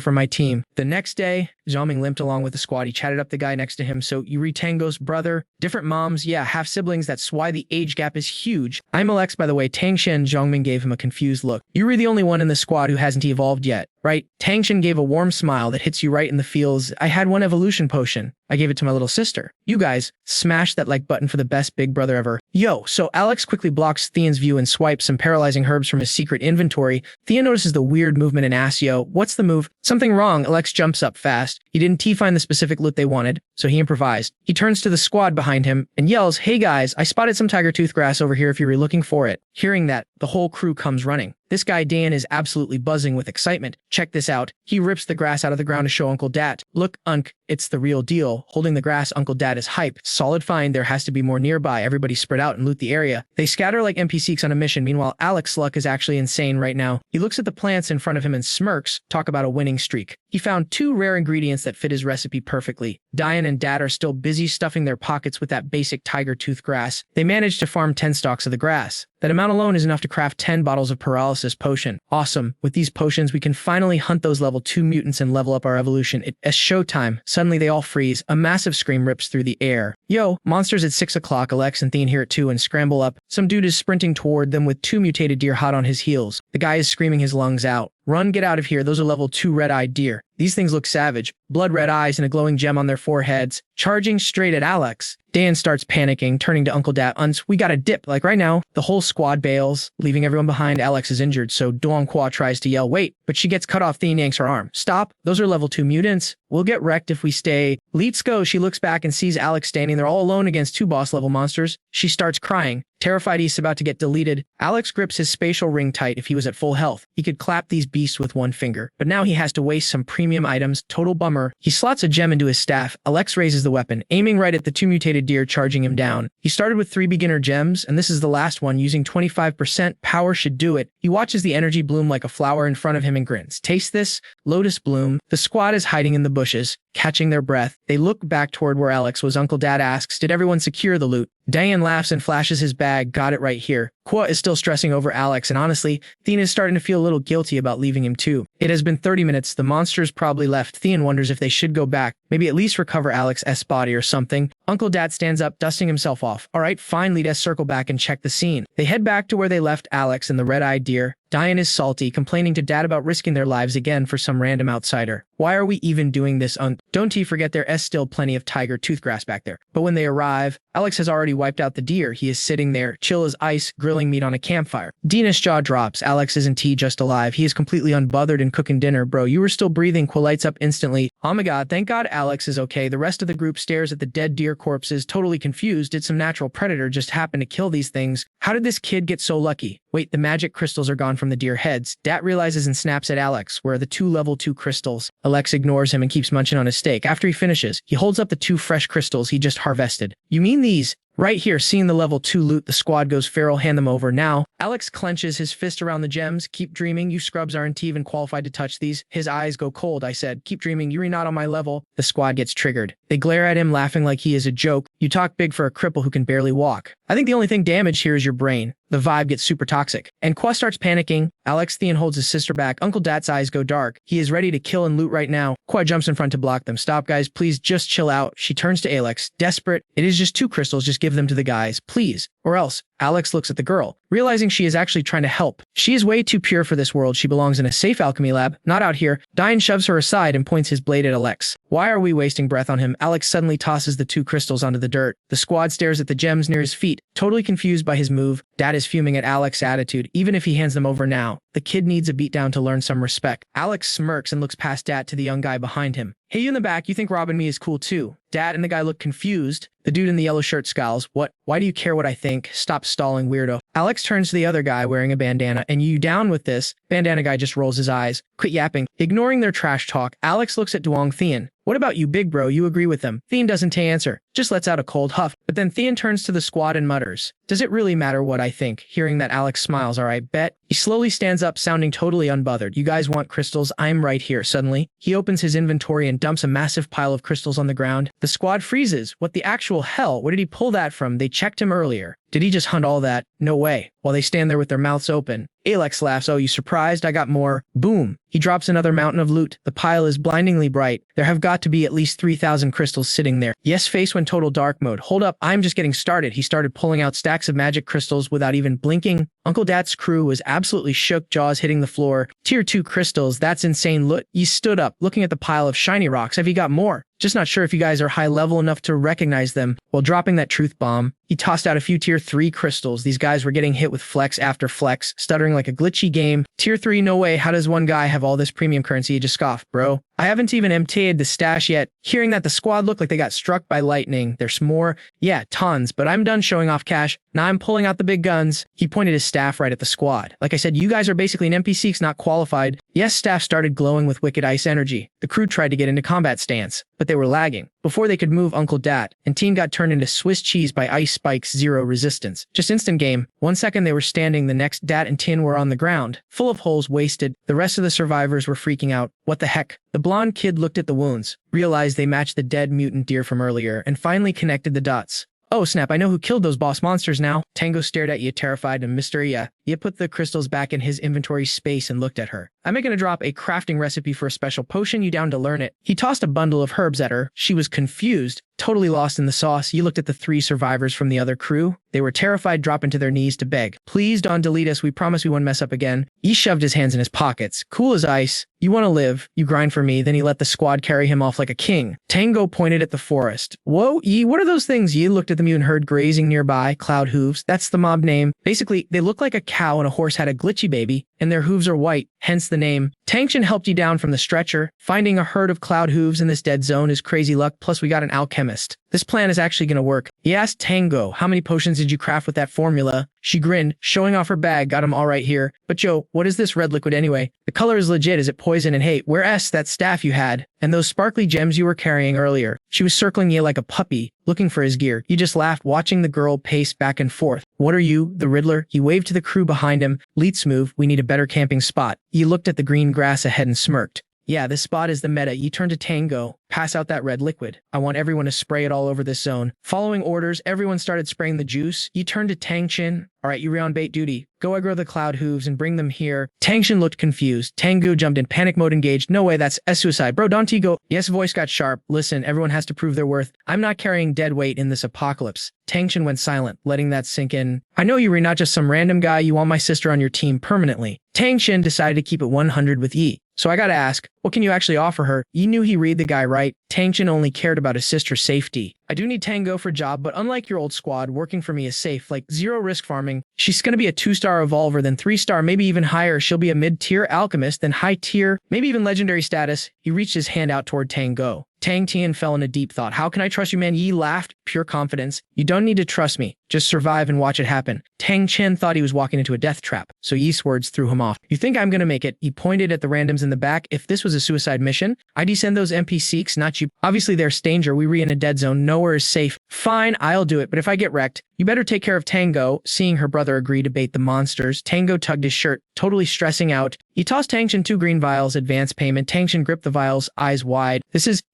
for my team. The next day, Zhongming limped along with the squad. He chatted up the guy next to him. So you read Tango's brother? Different moms? Yeah, half siblings. That's why the age gap is huge. I'm Alex, by the way. Tangshan. Zhongming gave him a confused look. You're the only one in the squad who hasn't evolved yet, right? Tangshan gave a warm smile that hits you right in the feels. I had one evolution potion. I gave it to my little sister. You guys, smash that like button for the best big brother ever. Yo, so Alex quickly blocks Theon's view and swipes some paralyzing herbs from his secret inventory. Theon notices the weird movement in Asio. What's the move? Something wrong. Alex jumps up fast. He didn't find the specific loot they wanted, so he improvised. He turns to the squad behind him and yells, "Hey guys, I spotted some tiger tooth grass over here if you were looking for it." Hearing that, the whole crew comes running. This guy Dan is absolutely buzzing with excitement. Check this out. He rips the grass out of the ground to show Uncle Dat. "Look, Unc, it's the real deal." Holding the grass, Uncle Dat is hype. "Solid find, there has to be more nearby." Everybody spread out and loot the area. They scatter like NPCs on a mission. Meanwhile, Alex's luck is actually insane right now. He looks at the plants in front of him and smirks. Talk about a winning streak. He found 2 rare ingredients that fit his recipe perfectly. Diane and Dad are still busy stuffing their pockets with that basic tiger tooth grass. They managed to farm 10 stalks of the grass. That amount alone is enough to craft 10 bottles of paralysis potion. Awesome. With these potions, we can finally hunt those level 2 mutants and level up our evolution. It's showtime. Suddenly they all freeze. A massive scream rips through the air. "Yo, monsters at 6 o'clock. Alex and Thien hear it too and scramble up. Some dude is sprinting toward them with 2 mutated deer hot on his heels. The guy is screaming his lungs out. "Run, get out of here. Those are level 2 red-eyed deer." These things look savage. Blood-red eyes and a glowing gem on their foreheads. Charging straight at Alex. Dan starts panicking, turning to Uncle Dat. "Unts, we gotta dip, like right now." The whole squad bails, leaving everyone behind. Alex is injured, so Duong Qua tries to yell, "Wait," but she gets cut off. Thien yanks her arm. "Stop. Those are level 2 mutants. We'll get wrecked if we stay. Let's go." She looks back and sees Alex standing there all alone against 2 boss-level monsters. She starts crying. Terrified he's about to get deleted, Alex grips his spatial ring tight. If he was at full health, he could clap these beasts with 1 finger. But now he has to waste some premium items. Total bummer. He slots a gem into his staff. Alex raises the weapon, aiming right at the 2 mutated deer charging him down. He started with 3 beginner gems, and this is the last one. Using 25% power should do it. He watches the energy bloom like a flower in front of him and grins. "Taste this lotus bloom." The squad is hiding in the bushes, catching their breath. They look back toward where Alex was. Uncle Dad asks, "Did everyone secure the loot?" Diane laughs and flashes his bag. "Got it right here." Qua is still stressing over Alex, and honestly, Thien is starting to feel a little guilty about leaving him too. It has been 30 minutes. The monsters probably left. Thien wonders if they should go back. Maybe at least recover Alex's body or something. Uncle Dat stands up, dusting himself off. "All right, fine, let's circle back and check the scene." They head back to where they left Alex and the red-eyed deer. Diane is salty, complaining to Dad about risking their lives again for some random outsider. "Why are we even doing this, Unc? Don't you forget there's still plenty of tiger toothgrass back there." But when they arrive, Alex has already wiped out the deer. He is sitting there, chill as ice, grilling meat on a campfire. Dina's jaw drops. Alex isn't just alive. He is completely unbothered and cooking dinner. "Bro, you were still breathing." Qua lights up instantly. "Oh my god, thank god Alex is okay." The rest of the group stares at the dead deer corpses, totally confused. Did some natural predator just happen to kill these things? How did this kid get so lucky? Wait, the magic crystals are gone from the deer heads. Dat realizes and snaps at Alex. "Where are the 2 level 2 crystals?" Alex ignores him and keeps munching on his steak. After he finishes, he holds up the 2 fresh crystals he just harvested. "You mean these?" "Right here." Seeing the level 2 loot, the squad goes feral. "Hand them over now." Alex clenches his fist around the gems. "Keep dreaming. You scrubs aren't even qualified to touch these." His eyes go cold. "I said, keep dreaming. You're not on my level." The squad gets triggered. They glare at him, laughing like he is a joke. "You talk big for a cripple who can barely walk. I think the only thing damaged here is your brain." The vibe gets super toxic. And Qua starts panicking. Alex Thien holds his sister back. Uncle Dat's eyes go dark. He is ready to kill and loot right now. Qua jumps in front to block them. "Stop, guys. Please just chill out." She turns to Alex, desperate. "It is just 2 crystals. Just give them to the guys, please. Or else." Alex looks at the girl, realizing she is actually trying to help. She is way too pure for this world. She belongs in a safe alchemy lab, not out here. Diane shoves her aside and points his blade at Alex. "Why are we wasting breath on him?" Alex suddenly tosses the 2 crystals onto the dirt. The squad stares at the gems near his feet, totally confused by his move. Dad is fuming at Alex's attitude, even if he hands them over now. The kid needs a beatdown to learn some respect. Alex smirks and looks past Dad to the young guy behind him. "Hey, you in the back, you think robbing me is cool too?" Dad and the guy look confused. The dude in the yellow shirt scowls. "What? Why do you care what I think? Stop stalling, weirdo." Alex turns to the other guy wearing a bandana. "And you down with this?" Bandana guy just rolls his eyes. "Quit yapping." Ignoring their trash talk, Alex looks at Duong Thien. "What about you, big bro? You agree with them?" Thien doesn't answer, just lets out a cold huff. But then Thien turns to the squad and mutters, "Does it really matter what I think?" Hearing that, Alex smiles. "All right, bet." He slowly stands up, sounding totally unbothered. "You guys want crystals? I'm right here." Suddenly, he opens his inventory and dumps a massive pile of crystals on the ground. The squad freezes. What the actual hell? Where did he pull that from? They checked him earlier. Did he just hunt all that? No way. While they stand there with their mouths open, Alex laughs. "Oh, you surprised? I got more." Boom. He drops another mountain of loot. The pile is blindingly bright. There have got to be at least 3,000 crystals sitting there. Yes, face went total dark mode. "Hold up, I'm just getting started." He started pulling out stacks of magic crystals without even blinking. Uncle Dat's crew was absolutely shook, jaws hitting the floor. "Tier 2 crystals, that's insane." Look, he stood up, looking at the pile of shiny rocks. "Have you got more? Just not sure if you guys are high level enough to recognize them." While dropping that truth bomb, he tossed out a few tier 3 crystals. These guys were getting hit with flex after flex, stuttering like a glitchy game. "Tier 3, no way. How does one guy have all this premium currency?" He just scoffed. "Bro, I haven't even emptied the stash yet. Hearing that the squad looked like they got struck by lightning. There's more. Yeah, tons, but I'm done showing off cash. Now I'm pulling out the big guns. He pointed his staff right at the squad. Like I said, you guys are basically an NPCs not qualified. Yes, staff started glowing with wicked ice energy. The crew tried to get into combat stance, but they were lagging. Before they could move Uncle Dat, and team got turned into Swiss cheese by ice spikes, zero resistance. Just instant game. 1 second they were standing, the next Dat and Tin were on the ground, full of holes, wasted. The rest of the survivors were freaking out. What the heck? The blonde kid looked at the wounds, realized they matched the dead mutant deer from earlier, and finally connected the dots. Oh snap, I know who killed those boss monsters now. Tango stared at you terrified and Mr. You put the crystals back in his inventory space and looked at her. I'm gonna drop a crafting recipe for a special potion, you down to learn it? He tossed a bundle of herbs at her. She was confused, totally lost in the sauce. You looked at the 3 survivors from the other crew. They were terrified, dropping to their knees to beg. Please don't delete us, we promise we won't mess up again. He shoved his hands in his pockets, cool as ice. You want to live, you grind for me. Then he let the squad carry him off like a king. Tango pointed at the forest. Whoa, what are those things? Yi looked at the mutant herd grazing nearby. Cloud hooves, that's the mob name. Basically, they look like a cow and a horse had a glitchy baby, and their hooves are white, hence the name. Tangshin helped you down from the stretcher. Finding a herd of cloud hooves in this dead zone is crazy luck, plus we got an alchemist. This plan is actually gonna work. He asked Tango, how many potions did you craft with that formula? She grinned, showing off her bag. Got him all right here. But Joe, what is this red liquid anyway? The color is legit. Is it poison? And hey, where's that staff you had? And those sparkly gems you were carrying earlier? She was circling you like a puppy, looking for his gear. You just laughed, watching the girl pace back and forth. What are you, the Riddler? He waved to the crew behind him. Let's move. We need a better camping spot. You looked at the green grass ahead and smirked. Yeah, this spot is the meta. You turned to Tango. Pass out that red liquid. I want everyone to spray it all over this zone. Following orders, everyone started spraying the juice. You turned to Tangshin. Alright, you're on bait duty. Go aggro the cloud hooves and bring them here. Tangshin looked confused. Tango jumped in panic mode, engaged. No way, that's a suicide. Bro, don't you go. Yes, voice got sharp. Listen, everyone has to prove their worth. I'm not carrying dead weight in this apocalypse. Tangshin went silent, letting that sink in. I know you were not just some random guy. You want my sister on your team permanently. Tangshin decided to keep it 100 with Yi. So I gotta ask, what can you actually offer her? Yi knew he read the guy right. Tangshin only cared about his sister's safety. I do need Tango for a job, but unlike your old squad, working for me is safe, like zero risk farming. She's gonna be a 2-star evolver, then 3-star, maybe even higher. She'll be a mid-tier alchemist, then high-tier, maybe even legendary status. He reached his hand out toward Tango. Tang Tian fell in a deep thought. How can I trust you, man? Yi laughed, pure confidence. You don't need to trust me. Just survive and watch it happen. Tang Chen thought he was walking into a death trap, so Yi's words threw him off. You think I'm gonna make it? He pointed at the randoms in the back. If this was a suicide mission, I'd send those NPCs, not you. Obviously there's danger. We re in a dead zone. Nowhere is safe. Fine, I'll do it, but if I get wrecked, you better take care of Tango. Seeing her brother agree to bait the monsters, Tango tugged his shirt, totally stressing out. He tossed Tangshin 2 green vials, advance payment. Tangshin gripped the vials, eyes wide.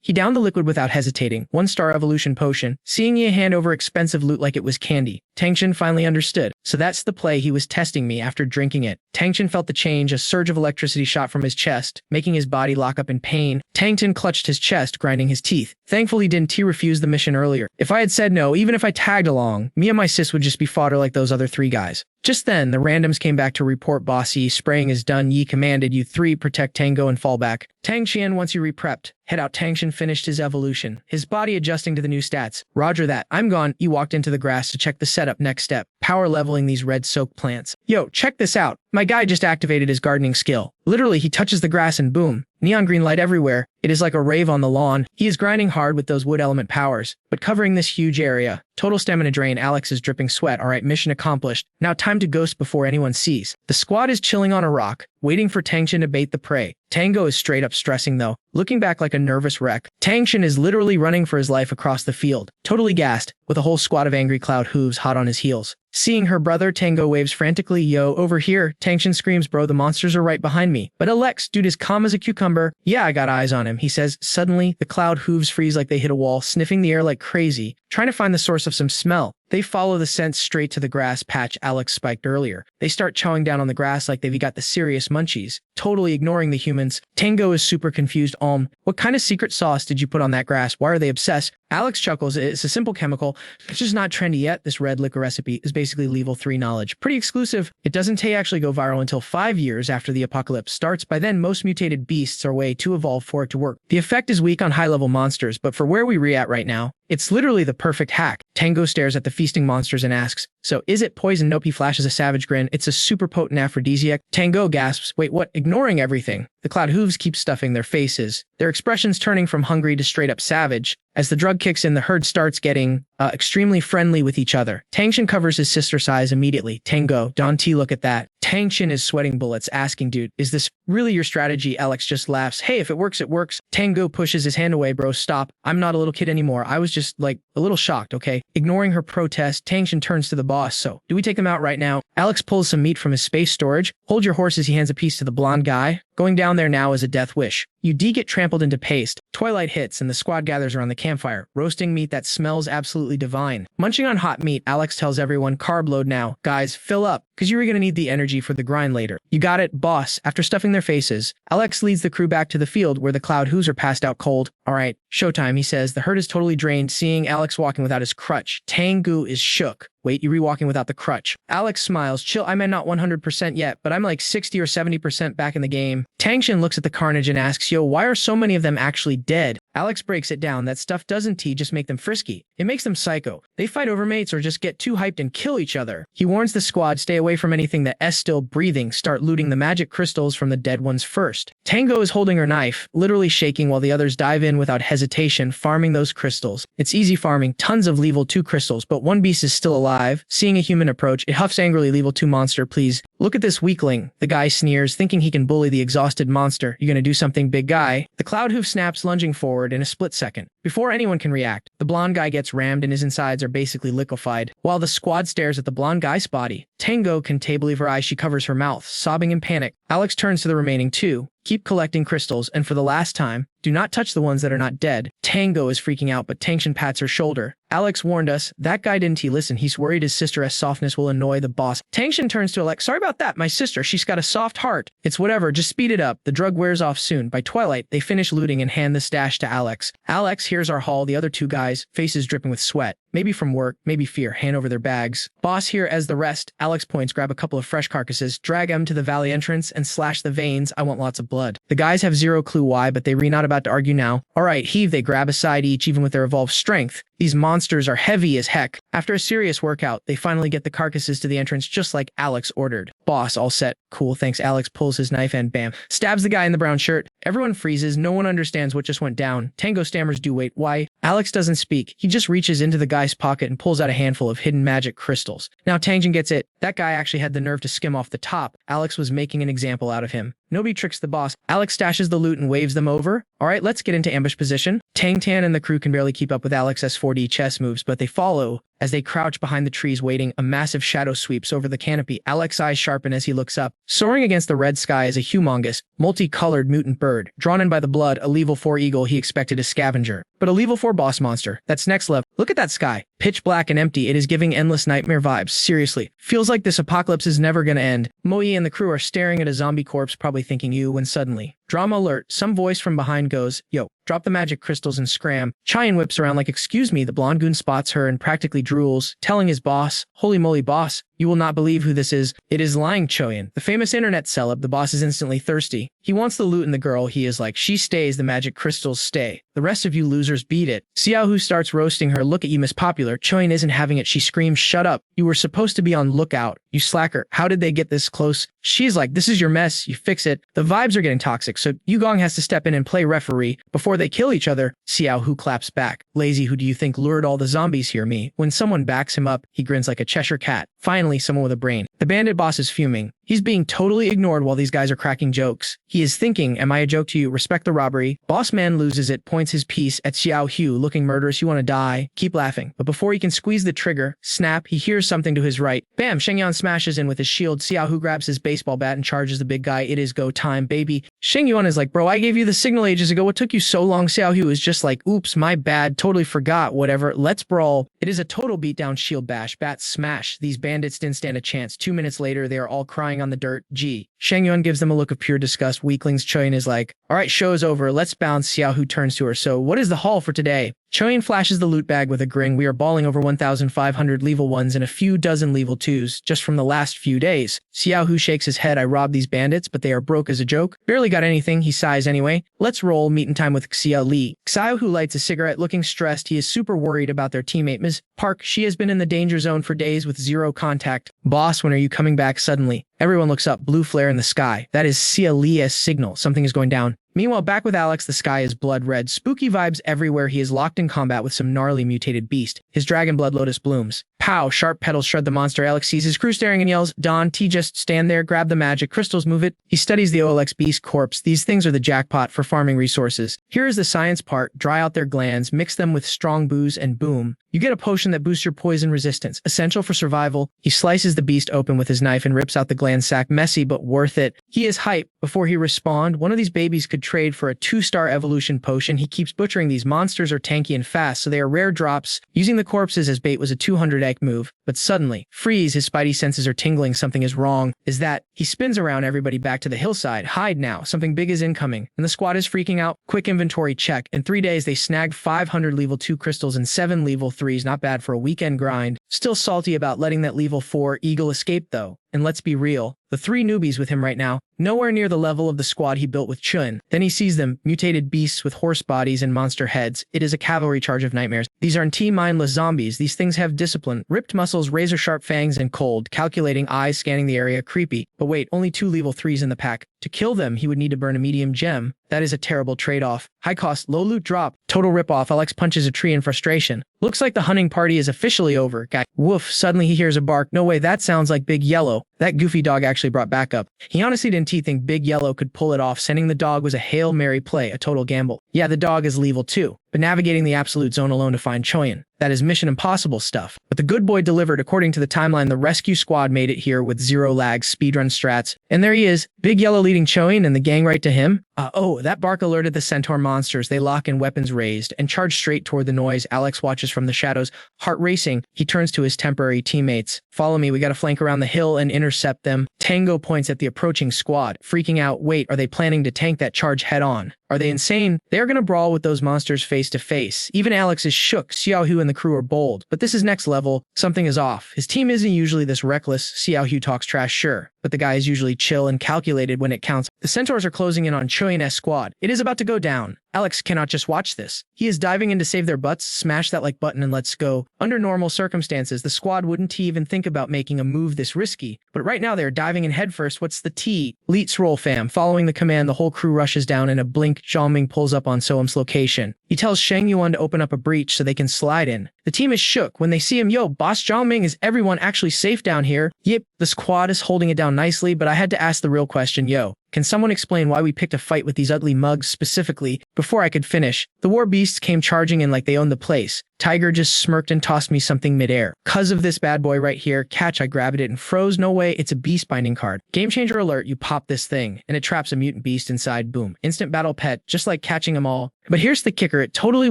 He downed the liquid without hesitating. 1-star evolution potion. Seeing Yi hand over expensive loot like it was candy, Tangshin finally understood. So that's the play. He was testing me after drinking it. Tangshin felt the change. A surge of electricity shot from his chest, making his body lock up in pain. Tangshin clutched his chest, grinding his teeth. Thankful he didn't refuse the mission earlier. If I had said no, even if I tagged along, me and my sis would just be fodder like those other 3 guys. Just then, the randoms came back to report Boss Yi. Spraying is done. Yi commanded you 3 protect Tango and fall back. Tangshin, once you re-prepped, head out. Tangshin finished his evolution, his body adjusting to the new stats. Roger that. I'm gone. Yi walked into the grass to check the setup. Next step, power leveling these red soaked plants. Yo, check this out. My guy just activated his gardening skill. Literally, he touches the grass and boom, neon green light everywhere. It is like a rave on the lawn. He is grinding hard with those wood element powers, but covering this huge area. Total stamina drain. Alex is dripping sweat. Alright, mission accomplished. Now time to ghost before anyone sees. The squad is chilling on a rock, waiting for Tangshin to bait the prey. Tango is straight up stressing though, looking back like a nervous wreck. Tangshin is literally running for his life across the field, totally gassed, with a whole squad of angry cloud hooves hot on his heels. Seeing her brother, Tango waves frantically. Yo, over here. Tangshin screams, bro, the monsters are right behind me. But Alex, dude is calm as a cucumber. Yeah, I got eyes on him, he says. Suddenly, the cloud hooves freeze like they hit a wall, sniffing the air like crazy, trying to find the source of some smell. They follow the scent straight to the grass patch Alex spiked earlier. They start chowing down on the grass like they've got the serious munchies, totally ignoring the humans. Tango is super confused. What kind of secret sauce did you put on that grass? Why are they obsessed? Alex chuckles. It's a simple chemical. It's just not trendy yet. This red liquor recipe is basically level 3 knowledge. Pretty exclusive. It doesn't actually go viral until 5 years after the apocalypse starts. By then, most mutated beasts are way too evolved for it to work. The effect is weak on high-level monsters, but for where we re at right now, it's literally the perfect hack. Tango stares at the feasting monsters and asks, So is it poison? Nope. He flashes a savage grin. It's a super potent aphrodisiac. Tango gasps. Wait, what? Ignoring everything. The Cloud Hooves keep stuffing their faces, their expressions turning from hungry to straight up savage. As the drug kicks in, the herd starts getting extremely friendly with each other. Tangshin covers his sister's eyes immediately. Tango, Don T, look at that. Tangshin is sweating bullets, asking, dude, is this really your strategy? Alex just laughs. Hey, if it works, it works. Tango pushes his hand away. Bro, stop. I'm not a little kid anymore. I was just, like, a little shocked, okay? Ignoring her protest, Tangshin turns to the boss. So, do we take them out right now? Alex pulls some meat from his space storage. Hold your horses. He hands a piece to the blonde guy. Going down there now is a death wish. You D get trampled into paste. Twilight hits and the squad gathers around the campfire, roasting meat that smells absolutely divine. Munching on hot meat, Alex tells everyone, carb load now. Guys, fill up, because you're gonna need the energy for the grind later. You got it, boss. After stuffing their faces, Alex leads the crew back to the field where the Cloud Hooves are passed out cold. Alright, showtime, he says. The herd is totally drained, seeing Alex walking without his crutch. Tengu is shook. Wait, you re-walking without the crutch. Alex smiles. Chill, I meant not 100% yet, but I'm like 60 or 70% back in the game. Tangshin looks at the carnage and asks, yo, why are so many of them actually dead? Alex breaks it down. That stuff doesn't just make them frisky. It makes them psycho. They fight over mates or just get too hyped and kill each other. He warns the squad, stay away from anything that is still breathing. Start looting the magic crystals from the dead ones first. Tango is holding her knife, literally shaking while the others dive in without hesitation, farming those crystals. It's easy farming, tons of level 2 crystals, but one beast is still alive. Seeing a human approach, it huffs angrily, level 2 monster, please. Look at this weakling. The guy sneers, thinking he can bully the exhausted monster. You gonna do something, big guy? The Cloud Hoof snaps, lunging forward in a split second. Before anyone can react, the blonde guy gets rammed and his insides are basically liquefied. While the squad stares at the blonde guy's body, Tango can't believe her eyes. She covers her mouth, sobbing in panic. Alex turns to the remaining two. Keep collecting crystals, and for the last time, do not touch the ones that are not dead. Tango is freaking out, but Tangshin pats her shoulder. Alex warned us. That guy didn't listen. He's worried his sister's softness will annoy the boss. Tangshin turns to Alex. Sorry about that, my sister. She's got a soft heart. It's whatever. Just speed it up. The drug wears off soon. By twilight, they finish looting and hand the stash to Alex. Alex hears our haul. The other two guys, faces dripping with sweat. Maybe from work, maybe fear, hand over their bags. Boss here as the rest. Alex points, grab a couple of fresh carcasses, drag them to the valley entrance, and slash the veins. I want lots of blood. The guys have zero clue why, but they're not about to argue now. Alright, heave, they grab a side each, even with their evolved strength. These monsters are heavy as heck. After a serious workout, they finally get the carcasses to the entrance just like Alex ordered. Boss, all set. Cool, thanks. Alex pulls his knife and bam, stabs the guy in the brown shirt. Everyone freezes. No one understands what just went down. Tango stammers, do wait, why? Alex doesn't speak. He just reaches into the guy's pocket and pulls out a handful of hidden magic crystals. Now Tangshin gets it. That guy actually had the nerve to skim off the top. Alex was making an example out of him. Nobody tricks the boss. Alex stashes the loot and waves them over. Alright, let's get into ambush position. Tang Tan and the crew can barely keep up with Alex's 4D chess moves, but they follow. As they crouch behind the trees waiting, a massive shadow sweeps over the canopy. Alex's eyes sharpen as he looks up. Soaring against the red sky is a humongous, multicolored mutant bird. Drawn in by the blood, a level 4 eagle he expected a scavenger. But a level 4 boss monster. That's next level. Look at that sky. Pitch black and empty. It is giving endless nightmare vibes. Seriously. Feels like this apocalypse is never gonna end. Moi and the crew are staring at a zombie corpse, probably thinking you, when suddenly, drama alert, some voice from behind goes, yo, drop the magic crystals and scram. Chayan whips around like, excuse me. The blonde goon spots her and practically drools, telling his boss, holy moly boss, you will not believe who this is. It is Lying Choyan, the famous internet celeb. The boss is instantly thirsty. He wants the loot and the girl. He is like, she stays, the magic crystals stay. The rest of you losers beat it. Xiaohu starts roasting her. Look at you, Miss Popular. Choyan isn't having it. She screams, shut up. You were supposed to be on lookout. You slacker. How did they get this close? She's like, this is your mess. You fix it. The vibes are getting toxic, so Yugong has to step in and play referee before they kill each other. Xiaohu claps back. Lazy, who do you think lured all the zombies here? Me. When someone backs him up, he grins like a Cheshire cat. Finally, someone with a brain. The bandit boss is fuming. He's being totally ignored while these guys are cracking jokes. He is thinking, am I a joke to you? Respect the robbery. Boss man loses it, points his piece at Xiao Hu, looking murderous. You want to die? Keep laughing. But before he can squeeze the trigger, snap, he hears something to his right. Bam! Shengyan smashes in with his shield. Xiao Hu grabs his baseball bat and charges the big guy. It is go time, baby. Shengyuan is like, bro, I gave you the signal ages ago. What took you so long? Xiao Hu is just like, oops, my bad. Totally forgot. Whatever. Let's brawl. It is a total beatdown, shield bash, bat smash. These bandits didn't stand a chance. 2 minutes later, they are all crying on the dirt. Gee, Shang Yuan gives them a look of pure disgust. Weaklings. Choyin is like, alright, show's over, let's bounce. Xiaohu turns to her, so what is the haul for today? Choyin flashes the loot bag with a grin. We are balling over 1,500 level 1s and a few dozen level 2s just from the last few days. Xiaohu shakes his head. I robbed these bandits, but they are broke as a joke. Barely got anything, he sighs anyway. Let's roll. Meeting time with Xia Li. Xiaohu lights a cigarette, looking stressed. He is super worried about their teammate Ms. Park. She has been in the danger zone for days with zero contact. Boss, when are you coming back suddenly? Everyone looks up. Blue flare in the sky. That is Xia Li's signal. Something is going down. Meanwhile, back with Alex, the sky is blood red. Spooky vibes everywhere. He is locked in combat with some gnarly mutated beast. His dragon blood lotus blooms. Pow! Sharp petals shred the monster. Alex sees his crew staring and yells, Don, T, just stand there, grab the magic crystals, move it. He studies the OLX beast corpse. These things are the jackpot for farming resources. Here is the science part. Dry out their glands, mix them with strong booze, and boom. You get a potion that boosts your poison resistance, essential for survival. He slices the beast open with his knife and rips out the gland sac. Messy, but worth it. He is hype. Before he respawned, one of these babies could trade for a 2-star evolution potion. He keeps butchering these monsters are tanky and fast, so they are rare drops. Using the corpses as bait was a 200 move, but suddenly, freeze, his spidey senses are tingling. Something is wrong. Is that? He spins around everybody back to the hillside. Hide now. Something big is incoming. And the squad is freaking out. Quick inventory check. In 3 days, they snagged 500 level 2 crystals and 7 level 3s. Not bad for a weekend grind. Still salty about letting that level 4 eagle escape though. And let's be real, the 3 newbies with him right now, nowhere near the level of the squad he built with Chun. Then he sees them, mutated beasts with horse bodies and monster heads. It is a cavalry charge of nightmares. These aren't mindless zombies. These things have discipline, ripped muscles, razor-sharp fangs, and cold, calculating eyes scanning the area. Creepy. But wait, only 2 level 3s in the pack. To kill them, he would need to burn a medium gem. That is a terrible trade-off. High cost, low loot drop. Total rip-off. Alex punches a tree in frustration. Looks like the hunting party is officially over. Guy. Woof. Suddenly he hears a bark. No way, that sounds like Big Yellow. That goofy dog actually brought backup. He honestly didn't think Big Yellow could pull it off. Sending the dog was a Hail Mary play, a total gamble. Yeah, the dog is level 2, but navigating the absolute zone alone to find Choyin. That is Mission Impossible stuff. But the good boy delivered. According to the timeline, the rescue squad made it here with 0 lag, speedrun strats. And there he is, Big Yellow leading Choyin and the gang right to him. That bark alerted the centaur monsters. They lock in, weapons raised, and charge straight toward the noise. Alex watches from the shadows, heart racing. He turns to his temporary teammates. Follow me, we gotta flank around the hill and intercept them. Tango points at the approaching squad, freaking out. Wait, are they planning to tank that charge head on? Are they insane? They are gonna brawl with those monsters face to face. Even Alex is shook. Xiaohu and the crew are bold, but this is next level. Something is off. His team isn't usually this reckless. Xiaohu talks trash, sure, but the guy is usually chill and calculated when it counts. The centaurs are closing in on Choyin-S squad. It is about to go down. Alex cannot just watch this. He is diving in to save their butts. Smash that like button and let's go. Under normal circumstances, the squad wouldn't even think about making a move this risky. But right now, they're diving in headfirst. What's the T? Let's roll, fam. Following the command, the whole crew rushes down in a blink. Zhongming pulls up on Soam's location. He tells Shang Yuan to open up a breach so they can slide in. The team is shook when they see him. Yo, Boss Zhongming, is everyone actually safe down here? Yep, the squad is holding it down nicely, but I had to ask the real question. Yo, can someone explain why we picked a fight with these ugly mugs specifically? Before I could finish, the war beasts came charging in like they owned the place. Tiger just smirked and tossed me something midair. Cuz of this bad boy right here, catch, I grabbed it and froze. No way, it's a beast binding card. Game changer alert, you pop this thing, and it traps a mutant beast inside. Boom. Instant battle pet, just like catching them all. But here's the kicker, it totally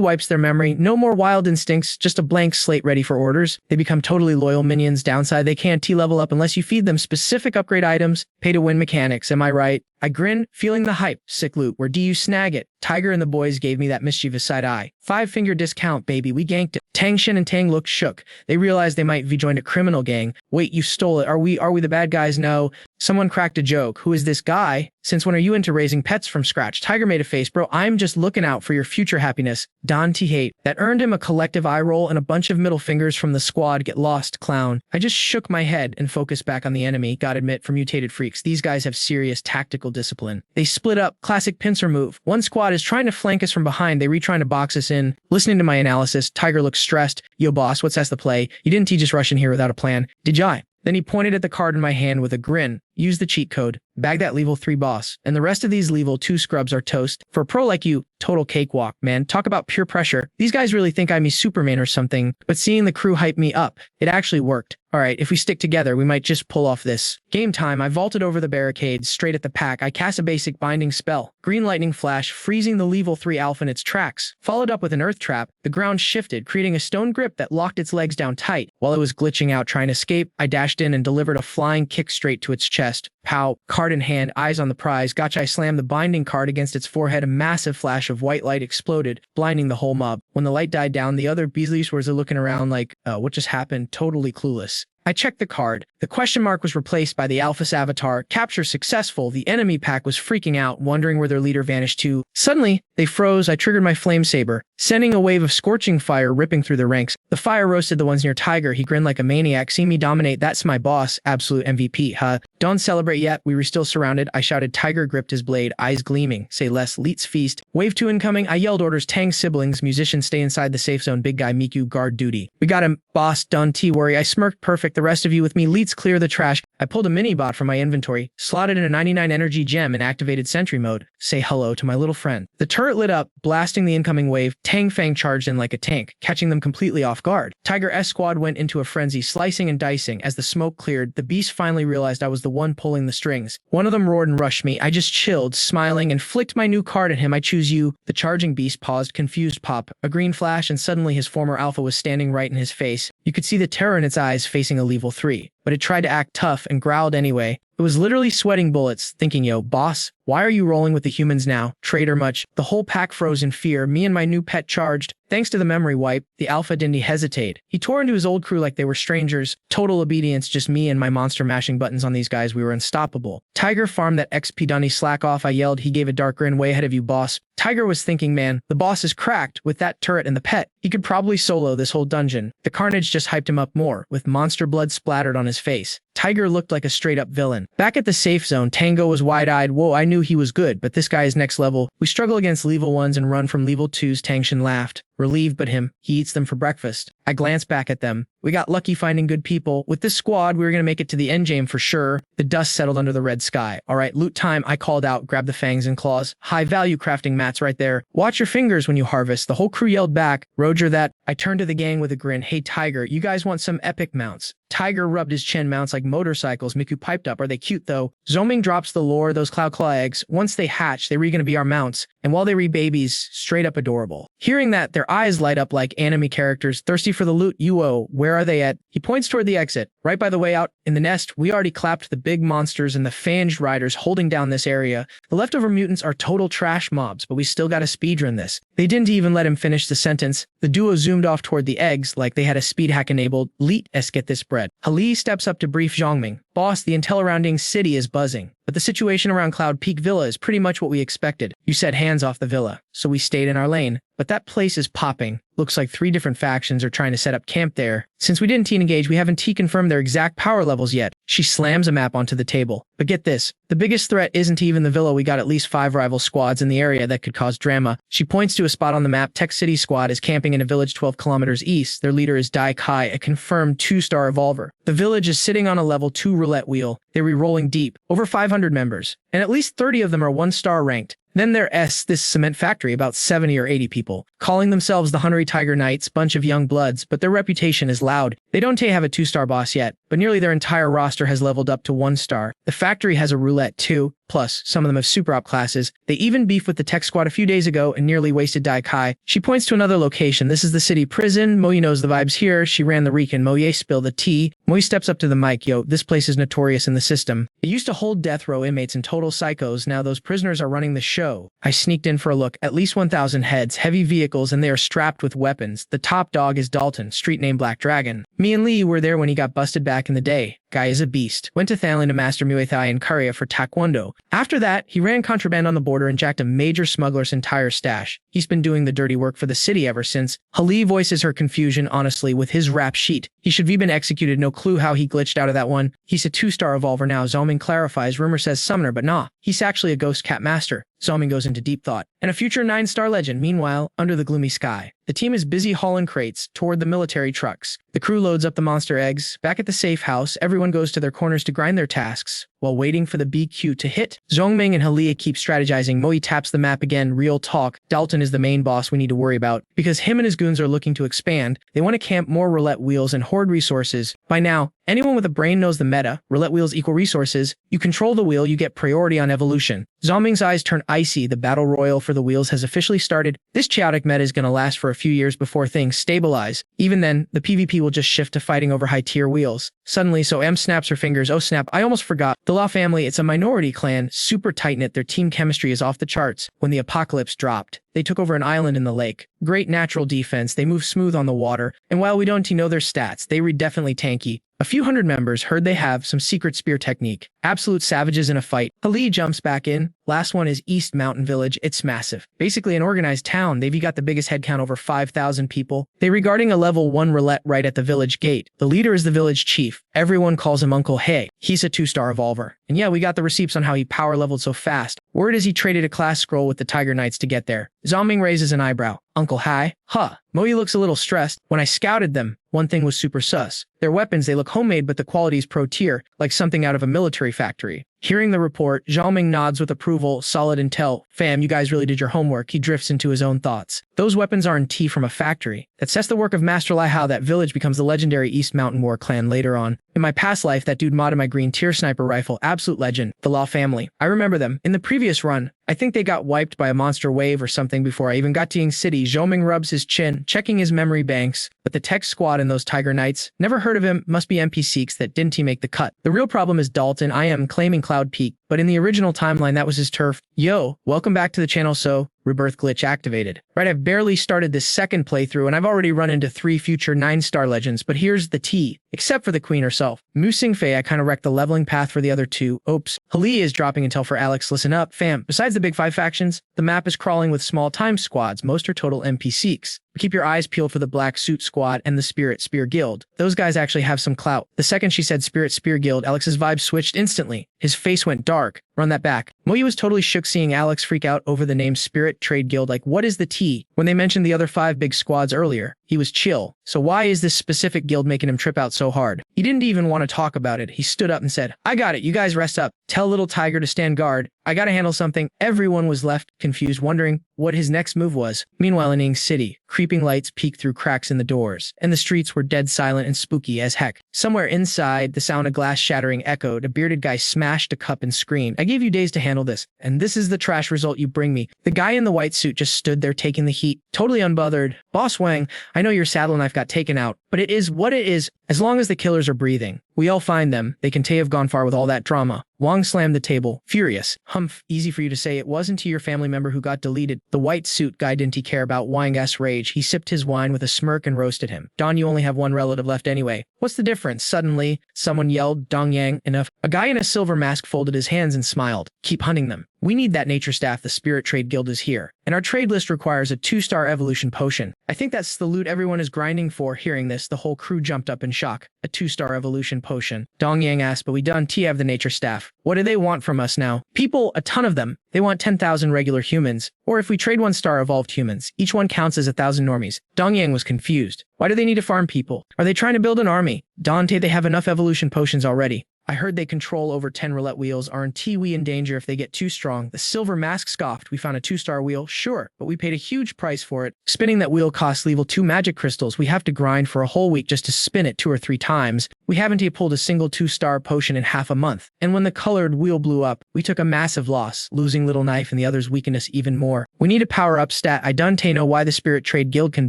wipes their memory. No more wild instincts, just a blank slate ready for orders. They become totally loyal minions. Downside, they can't T-level up unless you feed them specific upgrade items. Pay-to-win mechanics, am I right? I grin, feeling the hype. Sick loot, where do you snag it? Tiger and the boys gave me that mischievous side eye. 5-finger discount, baby, we ganked it. Tang Shin and Tang looked shook. They realized they might have joined a criminal gang. Wait, you stole it. Are we the bad guys? No. Someone cracked a joke. Who is this guy? Since when are you into raising pets from scratch? Tiger made a face. Bro, I'm just looking out for your future happiness. Don T hate. That earned him a collective eye roll and a bunch of middle fingers from the squad. Get lost, clown. I just shook my head and focused back on the enemy. Gotta admit, for mutated freaks, these guys have serious tactical discipline. They split up. Classic pincer move. One squad is trying to flank us from behind. They retrying to box us in. Listening to my analysis, Tiger looks stressed. Yo, boss, what's the play? You didn't just rush in here without a plan, did ya? Then he pointed at the card in my hand with a grin. Use the cheat code. Bag that level 3 boss. And the rest of these level 2 scrubs are toast. For a pro like you, total cakewalk, man. Talk about pure pressure. These guys really think I'm Superman or something, but seeing the crew hype me up, it actually worked. Alright, if we stick together, we might just pull off this. Game time, I vaulted over the barricades, straight at the pack. I cast a basic binding spell. Green lightning flash, freezing the level 3 alpha in its tracks. Followed up with an earth trap. The ground shifted, creating a stone grip that locked its legs down tight. While it was glitching out trying to escape, I dashed in and delivered a flying kick straight to its chest. chest. Pow, card in hand, eyes on the prize. Gachai slammed the binding card against its forehead. A massive flash of white light exploded, blinding the whole mob. When the light died down, the other Beasleys were looking around like, what just happened? Totally clueless. I checked the card. The question mark was replaced by the Alphys avatar. Capture successful. The enemy pack was freaking out, wondering where their leader vanished to. Suddenly, they froze. I triggered my flame saber, sending a wave of scorching fire ripping through their ranks. The fire roasted the ones near Tiger. He grinned like a maniac. See me dominate. That's my boss. Absolute MVP, huh? Don't celebrate yet. We were still surrounded. I shouted. Tiger gripped his blade, eyes gleaming. Say less. Let's feast. Wave 2 incoming. I yelled orders. Tang siblings. Musicians stay inside the safe zone. Big guy Miku guard duty. We got him. Boss done. T-worry. I smirked. Perfect. The rest of you with me. Let's clear the trash. I pulled a mini-bot from my inventory, slotted in a 99 energy gem and activated sentry mode. Say hello to my little friend. The turret lit up, blasting the incoming wave. Tang Fang charged in like a tank, catching them completely off guard. Tiger S squad went into a frenzy, slicing and dicing. As the smoke cleared, the beast finally realized I was the one pulling the strings. One of them roared and rushed me. I just chilled, smiling, and flicked my new card at him. I choose you. The charging beast paused, confused. Pop. A green flash, and suddenly his former alpha was standing right in his face. You could see the terror in its eyes, facing a level 3. But it tried to act tough and growled anyway. It was literally sweating bullets, thinking, yo, boss, why are you rolling with the humans now? Traitor much. The whole pack froze in fear. Me and my new pet charged. Thanks to the memory wipe, the alpha didn't hesitate. He tore into his old crew like they were strangers. Total obedience, just me and my monster mashing buttons on these guys. We were unstoppable. Tiger farmed that XP dunny slack off. I yelled. He gave a dark grin. Way ahead of you, boss. Tiger was thinking, man, the boss is cracked. With that turret and the pet, he could probably solo this whole dungeon. The carnage just hyped him up more, with monster blood splattered on his face. Tiger looked like a straight-up villain. Back at the safe zone, Tango was wide-eyed. Whoa, I knew he was good, but this guy is next level. We struggle against level 1s and run from level 2s. Tangshin laughed. Relieved, but him, he eats them for breakfast. I glanced back at them. We got lucky finding good people. With this squad, we were going to make it to the endgame for sure. The dust settled under the red sky. All right, loot time, I called out. Grab the fangs and claws. High-value crafting mats right there. Watch your fingers when you harvest. The whole crew yelled back. Roger that. I turned to the gang with a grin. Hey, Tiger, you guys want some epic mounts? Tiger rubbed his chin. Mounts like motorcycles. Miku piped up. Are they cute, though? Zoming drops the lore. Those cloud claw eggs. Once they hatch, they were going to be our mounts. And while they were babies, straight up adorable. Hearing that, their eyes light up like anime characters. Thirsty for the loot. Uo, where are they at? He points toward the exit. Right by the way out. In the nest, we already clapped the big monsters and the fanged riders holding down this area. The leftover mutants are total trash mobs, but we still gotta speedrun this. They didn't even let him finish the sentence. The duo zoomed off toward the eggs like they had a speed hack enabled. Let's get this bread. Hali steps up to brief Zhongming. Boss, the intel around Ying City is buzzing, but the situation around Cloud Peak Villa is pretty much what we expected. You said hands off the villa, so we stayed in our lane. But that place is popping. Looks like 3 different factions are trying to set up camp there. Since we didn't T-engage, we haven't T-confirmed their exact power levels yet. She slams a map onto the table. But get this, the biggest threat isn't even the villa. We got at least 5 rival squads in the area that could cause drama. She points to a spot on the map. Tech City squad is camping in a village 12 kilometers east. Their leader is Dai Kai, a confirmed 2-star evolver. The village is sitting on a level 2 roulette wheel. They're re-rolling deep. Over 500 members. And at least 30 of them are 1-star ranked. Then there's this cement factory, about 70 or 80 people, calling themselves the Hungry Tiger Knights, bunch of young bloods, but their reputation is loud. They don't have a 2-star boss yet, but nearly their entire roster has leveled up to 1-star. The factory has a roulette too, plus some of them have super op classes. They even beefed with the tech squad a few days ago and nearly wasted Dai Kai. She points to another location. This is the city prison. Moyi knows the vibes here. She ran the reek and Moye spilled the tea. Moyi steps up to the mic. Yo, this place is notorious in the system. It used to hold death row inmates and total psychos. Now those prisoners are running the show. I sneaked in for a look. At least 1,000 heads, heavy vehicles, and they are strapped with weapons. The top dog is Dalton, street name Black Dragon. Me and Lee were there when he got busted back in the day. Guy is a beast. Went to Thailand to master Muay Thai and Korea for Taekwondo. After that, he ran contraband on the border and jacked a major smuggler's entire stash. He's been doing the dirty work for the city ever since. Hali voices her confusion honestly with his rap sheet. He should have been executed. No clue how he glitched out of that one. He's a 2-star evolver now. Zoming clarifies. Rumor says summoner, but nah. He's actually a ghost cat master. Zoming goes into deep thought. And a future 9-star legend. Meanwhile, under the gloomy sky, the team is busy hauling crates toward the military trucks. The crew loads up the monster eggs. Back at the safe house, everyone goes to their corners to grind their tasks while waiting for the BQ to hit. Zhongming and Halia keep strategizing. Moe taps the map again. Real talk. Dalton is the main boss we need to worry about because him and his goons are looking to expand. They want to camp more roulette wheels and hoard resources. By now, anyone with a brain knows the meta. Roulette wheels equal resources. You control the wheel, you get priority on evolution. Zhongming's eyes turn Icy, the battle royal for the wheels has officially started. This chaotic meta is going to last for a few years before things stabilize. Even then, the PvP will just shift to fighting over high-tier wheels. Suddenly, so M snaps her fingers. Oh snap, I almost forgot. The Law family, it's a minority clan, super tight-knit. Their team chemistry is off the charts. When the apocalypse dropped, they took over an island in the lake. Great natural defense, they move smooth on the water, and while we don't know their stats, they read definitely tanky. A few hundred members heard they have some secret spear technique. Absolute savages in a fight. Ali jumps back in. Last one is East Mountain Village. It's massive. Basically an organized town. They've got the biggest headcount, over 5,000 people. They regarding a level 1 roulette right at the village gate. The leader is the village chief. Everyone calls him Uncle Hey. He's a 2-star evolver. And yeah, we got the receipts on how he power leveled so fast. Word is he traded a class scroll with the Tiger Knights to get there. Zombing raises an eyebrow. Uncle Hai? Huh. Moi looks a little stressed. When I scouted them, one thing was super sus. Their weapons, they look homemade, but the quality's pro tier, like something out of a military factory. Hearing the report, Zhao nods with approval. Solid intel. Fam, you guys really did your homework. He drifts into his own thoughts. Those weapons aren't tea from a factory. That sets the work of Master Lai how that village becomes the legendary East Mountain War clan later on. In my past life, that dude modded my green tier sniper rifle. Absolute legend. The Law family. I remember them. In the previous run, I think they got wiped by a monster wave or something before I even got to Ying City. Zhoming rubs his chin, checking his memory banks. But the tech squad and those Tiger Knights, never heard of him, must be NPCs that didn't he make the cut. The real problem is Dalton. I am claiming Cloud Peak, but in the original timeline, that was his turf. Yo, welcome back to the channel. So, rebirth glitch activated. Right, I've barely started this second playthrough and I've already run into 3 future 9-star legends, but here's the tea. Except for the queen herself. Mu Xingfei, I kinda wrecked the leveling path for the other 2. Oops. Hali is dropping intel for Alex. Listen up, fam. Besides the big 5 factions, the map is crawling with small time squads. Most are total NPCs. But keep your eyes peeled for the Black Suit Squad and the Spirit Spear Guild. Those guys actually have some clout. The second she said Spirit Spear Guild, Alex's vibe switched instantly. His face went dark. Run that back. Moi was totally shook seeing Alex freak out over the name Spirit Trade Guild. Like, what is the tea? When they mentioned the other 5 big squads earlier, he was chill. So why is this specific guild making him trip out so hard? He didn't even want to talk about it. He stood up and said, I got it. You guys rest up. Tell little Tiger to stand guard. I gotta handle something. Everyone was left confused, wondering what his next move was. Meanwhile, in Ying City, creeping lights peeked through cracks in the doors, and the streets were dead silent and spooky as heck. Somewhere inside, the sound of glass shattering echoed. A bearded guy smashed a cup and screamed, I gave you days to handle this, and this is the trash result you bring me. The guy in the white suit just stood there taking the heat, totally unbothered. Boss Wang, I know your saddle knife got taken out, but it is what it is, as long as the killers are breathing. We all find them. They can have gone far with all that drama. Wang slammed the table, furious. Humph, easy for you to say. It wasn't to your family member who got deleted. The white suit guy didn't care about Wang's rage. He sipped his wine with a smirk and roasted him. Don, you only have one relative left anyway. What's the difference? Suddenly, someone yelled, Dong Yang, enough. A guy in a silver mask folded his hands and smiled. Keep hunting them. We need that nature staff. The Spirit Trade Guild is here. And our trade list requires a 2-star evolution potion. I think that's the loot everyone is grinding for. Hearing this, the whole crew jumped up in shock. A 2-star evolution potion. Dong Yang asked, but we done have the nature staff. What do they want from us now? People, a ton of them. They want 10,000 regular humans. Or if we trade 1-star evolved humans, each one counts as 1,000 normies. Dong Yang was confused. Why do they need to farm people? Are they trying to build an army? Dante, they have enough evolution potions already. I heard they control over 10 roulette wheels. Aren't we in danger if they get too strong? The silver mask scoffed. We found a 2-star wheel, sure, but we paid a huge price for it. Spinning that wheel costs level 2 magic crystals. We have to grind for a whole week just to spin it 2 or 3 times. We haven't pulled a single 2-star potion in half a month. And when the colored wheel blew up, we took a massive loss, losing Little Knife and the others weakened us even more. We need a power-up stat. I don't know why the Spirit Trade Guild can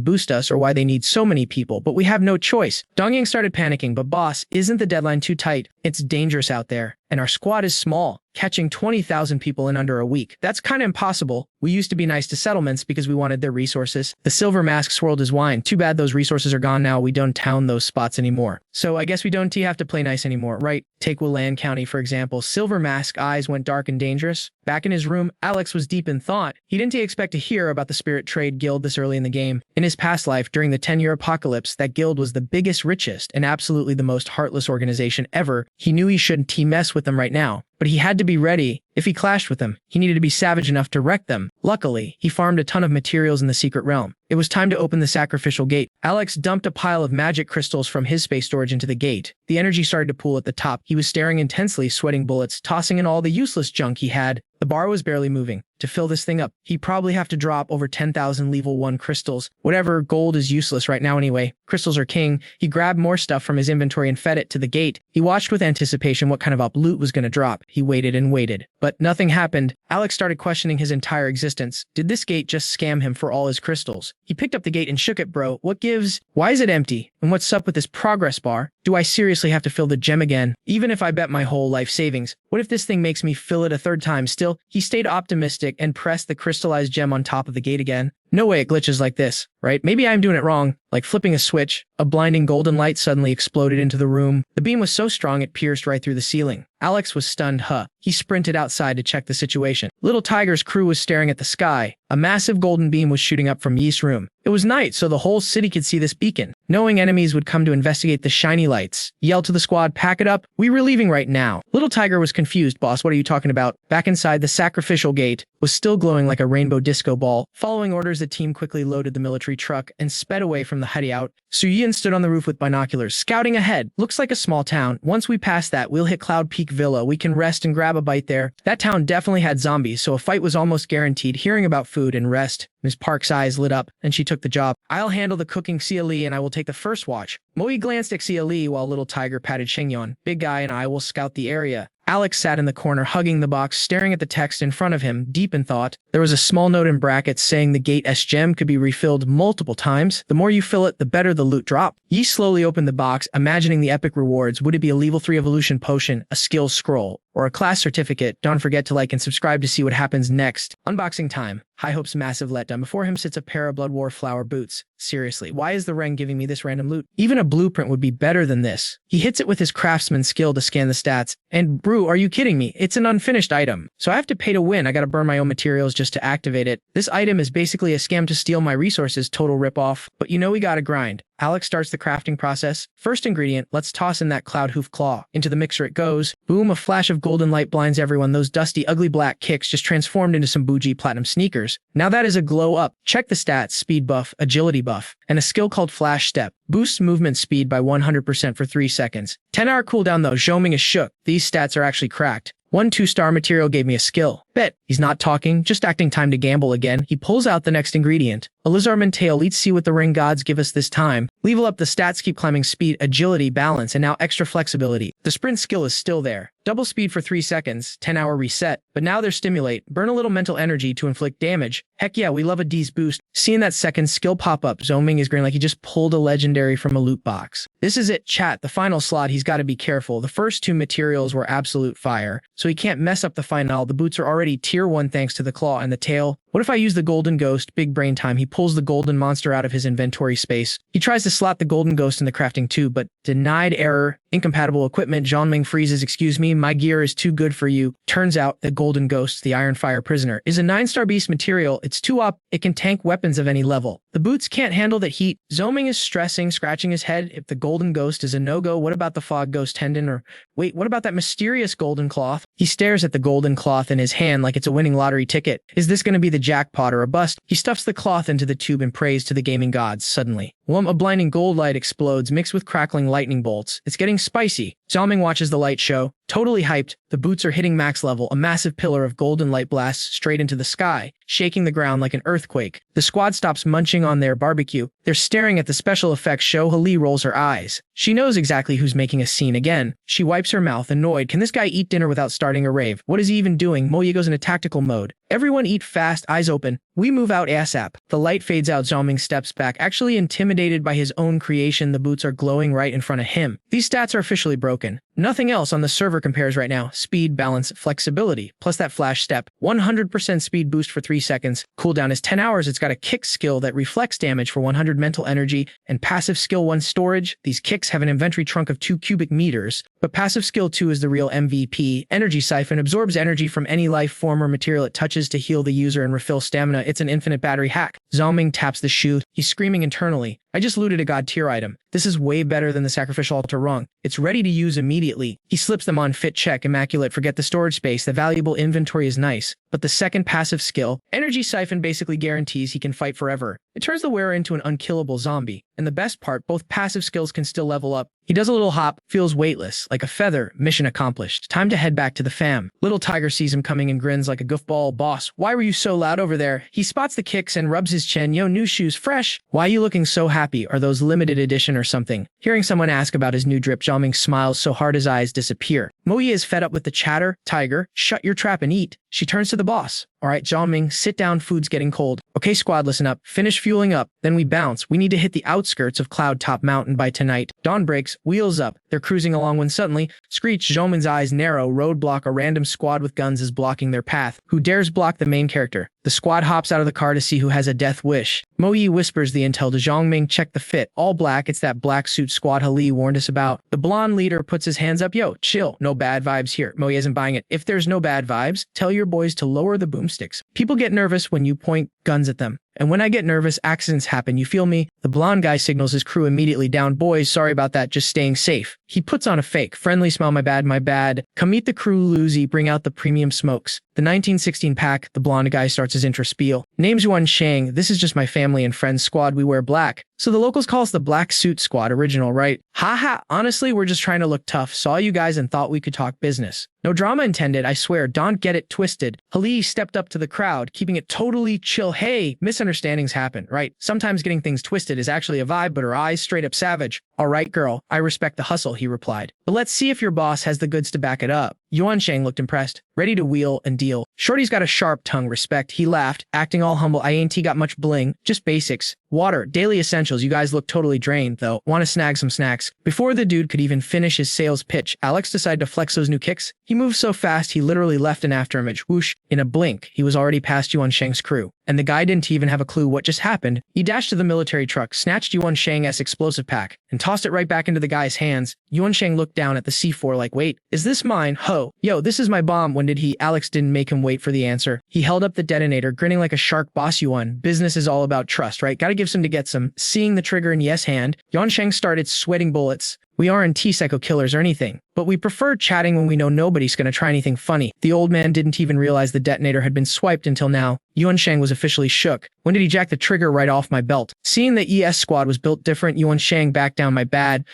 boost us or why they need so many people, but we have no choice. Dongyang started panicking, but boss, isn't the deadline too tight? It's dangerous out there, and our squad is small. Catching 20,000 people in under a week. That's kind of impossible. We used to be nice to settlements because we wanted their resources. The silver mask swirled his wine. Too bad those resources are gone now. We don't town those spots anymore. So I guess we don't have to play nice anymore, right? Take Wilan County, for example. Silver mask eyes went dark and dangerous. Back in his room, Alex was deep in thought. He didn't expect to hear about the Spirit Trade Guild this early in the game. In his past life, during the 10-year apocalypse, that guild was the biggest, richest, and absolutely the most heartless organization ever. He knew he shouldn't mess with them right now. But he had to be ready. If he clashed with them, he needed to be savage enough to wreck them. Luckily, he farmed a ton of materials in the secret realm. It was time to open the sacrificial gate. Alex dumped a pile of magic crystals from his space storage into the gate. The energy started to pool at the top. He was staring intensely, sweating bullets, tossing in all the useless junk he had. The bar was barely moving. To fill this thing up, he'd probably have to drop over 10,000 level 1 crystals. Whatever, gold is useless right now anyway. Crystals are king. He grabbed more stuff from his inventory and fed it to the gate. He watched with anticipation what kind of up loot was going to drop. He waited and waited. But nothing happened. Alex started questioning his entire existence. Did this gate just scam him for all his crystals? He picked up the gate and shook it. Bro, what gives? Why is it empty? And what's up with this progress bar? Do I seriously have to fill the gem again? Even if I bet my whole life savings, what if this thing makes me fill it a third time? Still, he stayed optimistic and pressed the crystallized gem on top of the gate again. No way it glitches like this, right? Maybe I'm doing it wrong. Like flipping a switch, a blinding golden light suddenly exploded into the room. The beam was so strong it pierced right through the ceiling. Alex was stunned. He sprinted outside to check the situation. Little Tiger's crew was staring at the sky. A massive golden beam was shooting up from Ye's room. It was night, so the whole city could see this beacon. Knowing enemies would come to investigate the shiny lights, yelled to the squad, pack it up, we're leaving right now. Little Tiger was confused. Boss, what are you talking about? Back inside, the sacrificial gate was still glowing like a rainbow disco ball. Following orders, the team quickly loaded the military truck and sped away from the hideout. Su Yin stood on the roof with binoculars, scouting ahead. Looks like a small town. Once we pass that, we'll hit Cloud Peak Villa. We can rest and grab a bite there. That town definitely had zombies, so a fight was almost guaranteed. Hearing about food and rest, Ms. Park's eyes lit up, and she took the job. I'll handle the cooking, Xia Li, and I will take the first watch. Moi glanced at Xia Li while Little Tiger patted Shengyon. Big guy and I will scout the area. Alex sat in the corner, hugging the box, staring at the text in front of him, deep in thought. There was a small note in brackets saying the gate S gem could be refilled multiple times. The more you fill it, the better the loot drop. Yi slowly opened the box, imagining the epic rewards. Would it be a level 3 evolution potion, a skill scroll, or a class certificate? Don't forget to like and subscribe to see what happens next. Unboxing time. High Hope's massive letdown. Before him sits a pair of Blood War flower boots. Seriously, why is the Reng giving me this random loot? Even a blueprint would be better than this. He hits it with his craftsman skill to scan the stats. And brew, are you kidding me? It's an unfinished item. So I have to pay to win. I gotta burn my own materials just to activate it. This item is basically a scam to steal my resources, total ripoff. But you know we gotta grind. Alex starts the crafting process. First ingredient, let's toss in that cloud hoof claw. Into the mixer it goes. Boom, a flash of golden light blinds everyone. Those dusty, ugly black kicks just transformed into some bougie platinum sneakers. Now that is a glow up. Check the stats, speed buff, agility buff, and a skill called flash step. Boosts movement speed by 100% for 3 seconds. 10-hour cooldown though, Zhoming is shook. These stats are actually cracked. 1 2-star material gave me a skill. Bet. He's not talking, just acting. Time to gamble again. He pulls out the next ingredient. A Lizardman tail. Let's see what the ring gods give us this time. Level up the stats, keep climbing, speed, agility, balance, and now extra flexibility. The sprint skill is still there. Double speed for 3 seconds, 10-hour reset. But now they're stimulate. Burn a little mental energy to inflict damage. Heck yeah, we love a D's boost. Seeing that second skill pop up, Zhoming is grinning like he just pulled a legendary from a loot box. This is it, chat. The final slot, he's got to be careful. The first 2 materials were absolute fire, so he can't mess up the final. The boots are already tier 1 thanks to the claw and the tail. What if I use the golden ghost? Big brain time. He pulls the golden monster out of his inventory space. He tries to slot the golden ghost in the crafting tube, but denied. Error. Incompatible equipment. Zhongming freezes. Excuse me, my gear is too good for you. Turns out the golden ghost, the Iron Fire prisoner, is a 9-star beast material. It's 2 up. It can tank weapons of any level. The boots can't handle that heat. Zhoming is stressing, scratching his head. If the golden ghost is a no-go, what about the fog ghost tendon? Or wait, what about that mysterious golden cloth? He stares at the golden cloth in his hand like it's a winning lottery ticket. Is this going to be the jackpot or a bust? He stuffs the cloth into the tube and prays to the gaming gods. Suddenly, a blinding gold light explodes, mixed with crackling lightning bolts. It's getting spicy. Zhoming watches the light show. Totally hyped, the boots are hitting max level. A massive pillar of golden light blasts straight into the sky, shaking the ground like an earthquake. The squad stops munching on their barbecue. They're staring at the special effects show. Hali rolls her eyes. She knows exactly who's making a scene again. She wipes her mouth, annoyed. Can this guy eat dinner without starting a rave? What is he even doing? Moya goes into tactical mode. Everyone eat fast, eyes open. We move out ASAP. The light fades out. Zhoming steps back, actually intimidated by his own creation. The boots are glowing right in front of him. These stats are officially broken. Nothing else on the server compares right now. Speed, balance, flexibility, plus that flash step. 100% speed boost for 3 seconds. Cooldown is 10 hours. It's got a kick skill that reflects damage for 100 mental energy, and passive skill 1 storage. These kicks have an inventory trunk of 2 cubic meters, but passive skill 2 is the real MVP. Energy Siphon absorbs energy from any life form or material it touches to heal the user and refill stamina. It's an infinite battery hack. Zhoming taps the shoe. He's screaming internally. I just looted a god tier item. This is way better than the sacrificial altar rung. It's ready to use immediately. He slips them on. Fit check. Immaculate. Forget the storage space. The valuable inventory is nice, but the second passive skill, Energy Siphon, basically guarantees he can fight forever. It turns the wearer into an unkillable zombie. And the best part, both passive skills can still level up. He does a little hop, feels weightless, like a feather, mission accomplished. Time to head back to the fam. Little Tiger sees him coming and grins like a goofball. Boss, why were you so loud over there? He spots the kicks and rubs his chin. Yo, new shoes, fresh. Why are you looking so happy? Are those limited edition or something? Hearing someone ask about his new drip, Jiaming smiles so hard his eyes disappear. Moyi is fed up with the chatter. Tiger, shut your trap and eat. She turns to the boss. All right, Jiaming, sit down, food's getting cold. Okay, squad, listen up. Finish fueling up, then we bounce. We need to hit the outskirts of Cloud Top Mountain by tonight. Dawn breaks, wheels up. They're cruising along when suddenly, screech, Jiaming's eyes narrow, roadblock. A random squad with guns is blocking their path. Who dares block the main character? The squad hops out of the car to see who has a death wish. Moyi whispers the intel to Jiaming, check the fit. All black, it's that black suit squad Hali warned us about. The blonde leader puts his hands up. Yo, chill, no bad vibes here. Moyi isn't buying it. If there's no bad vibes, tell your boys to lower the boomsticks. People get nervous when you point guns at them. And when I get nervous, accidents happen, you feel me? The blonde guy signals his crew immediately down. Boys, sorry about that, just staying safe. He puts on a fake, friendly smile. My bad. Come meet the crew, Luzi, bring out the premium smokes. The 1916 pack, the blonde guy starts his intro spiel. Name's Yuan Shang, this is just my family and friends squad, we wear black. So the locals call us the Black Suit Squad, original, right? Haha, honestly, we're just trying to look tough, saw you guys and thought we could talk business. No drama intended, I swear, don't get it twisted. Hali stepped up to the crowd, keeping it totally chill. Hey, misunderstandings happen, right? Sometimes getting things twisted is actually a vibe, but her eyes straight up savage. All right, girl, I respect the hustle, he replied. But let's see if your boss has the goods to back it up. Yuan Shang looked impressed, ready to wheel and deal. Shorty's got a sharp tongue, respect. He laughed, acting all humble. I ain't got much bling, just basics. Water, daily essentials. You guys look totally drained, though. Want to snag some snacks? Before the dude could even finish his sales pitch, Alex decided to flex those new kicks. He moved so fast, he literally left an afterimage. Whoosh. In a blink, he was already past Yuan Shang's crew. And the guy didn't even have a clue what just happened. He dashed to the military truck, snatched Yuan Shang's explosive pack, and tossed it right back into the guy's hands. Yuan Shang looked down at the C4 like, wait, is this mine? Ho. Yo, this is my bomb. When did he? Alex didn't make him wait for the answer. He held up the detonator, grinning like a shark. Boss Yuan, business is all about trust, right? Gotta give some to get some. Seeing the trigger in Yes hand, Yuan Shang started sweating bullets. We aren't psycho killers or anything, but we prefer chatting when we know nobody's gonna try anything funny. The old man didn't even realize the detonator had been swiped until now. Yuan Shang was officially shook. When did he jack the trigger right off my belt? Seeing the ES squad was built different, Yuan Shang backed down. My bad,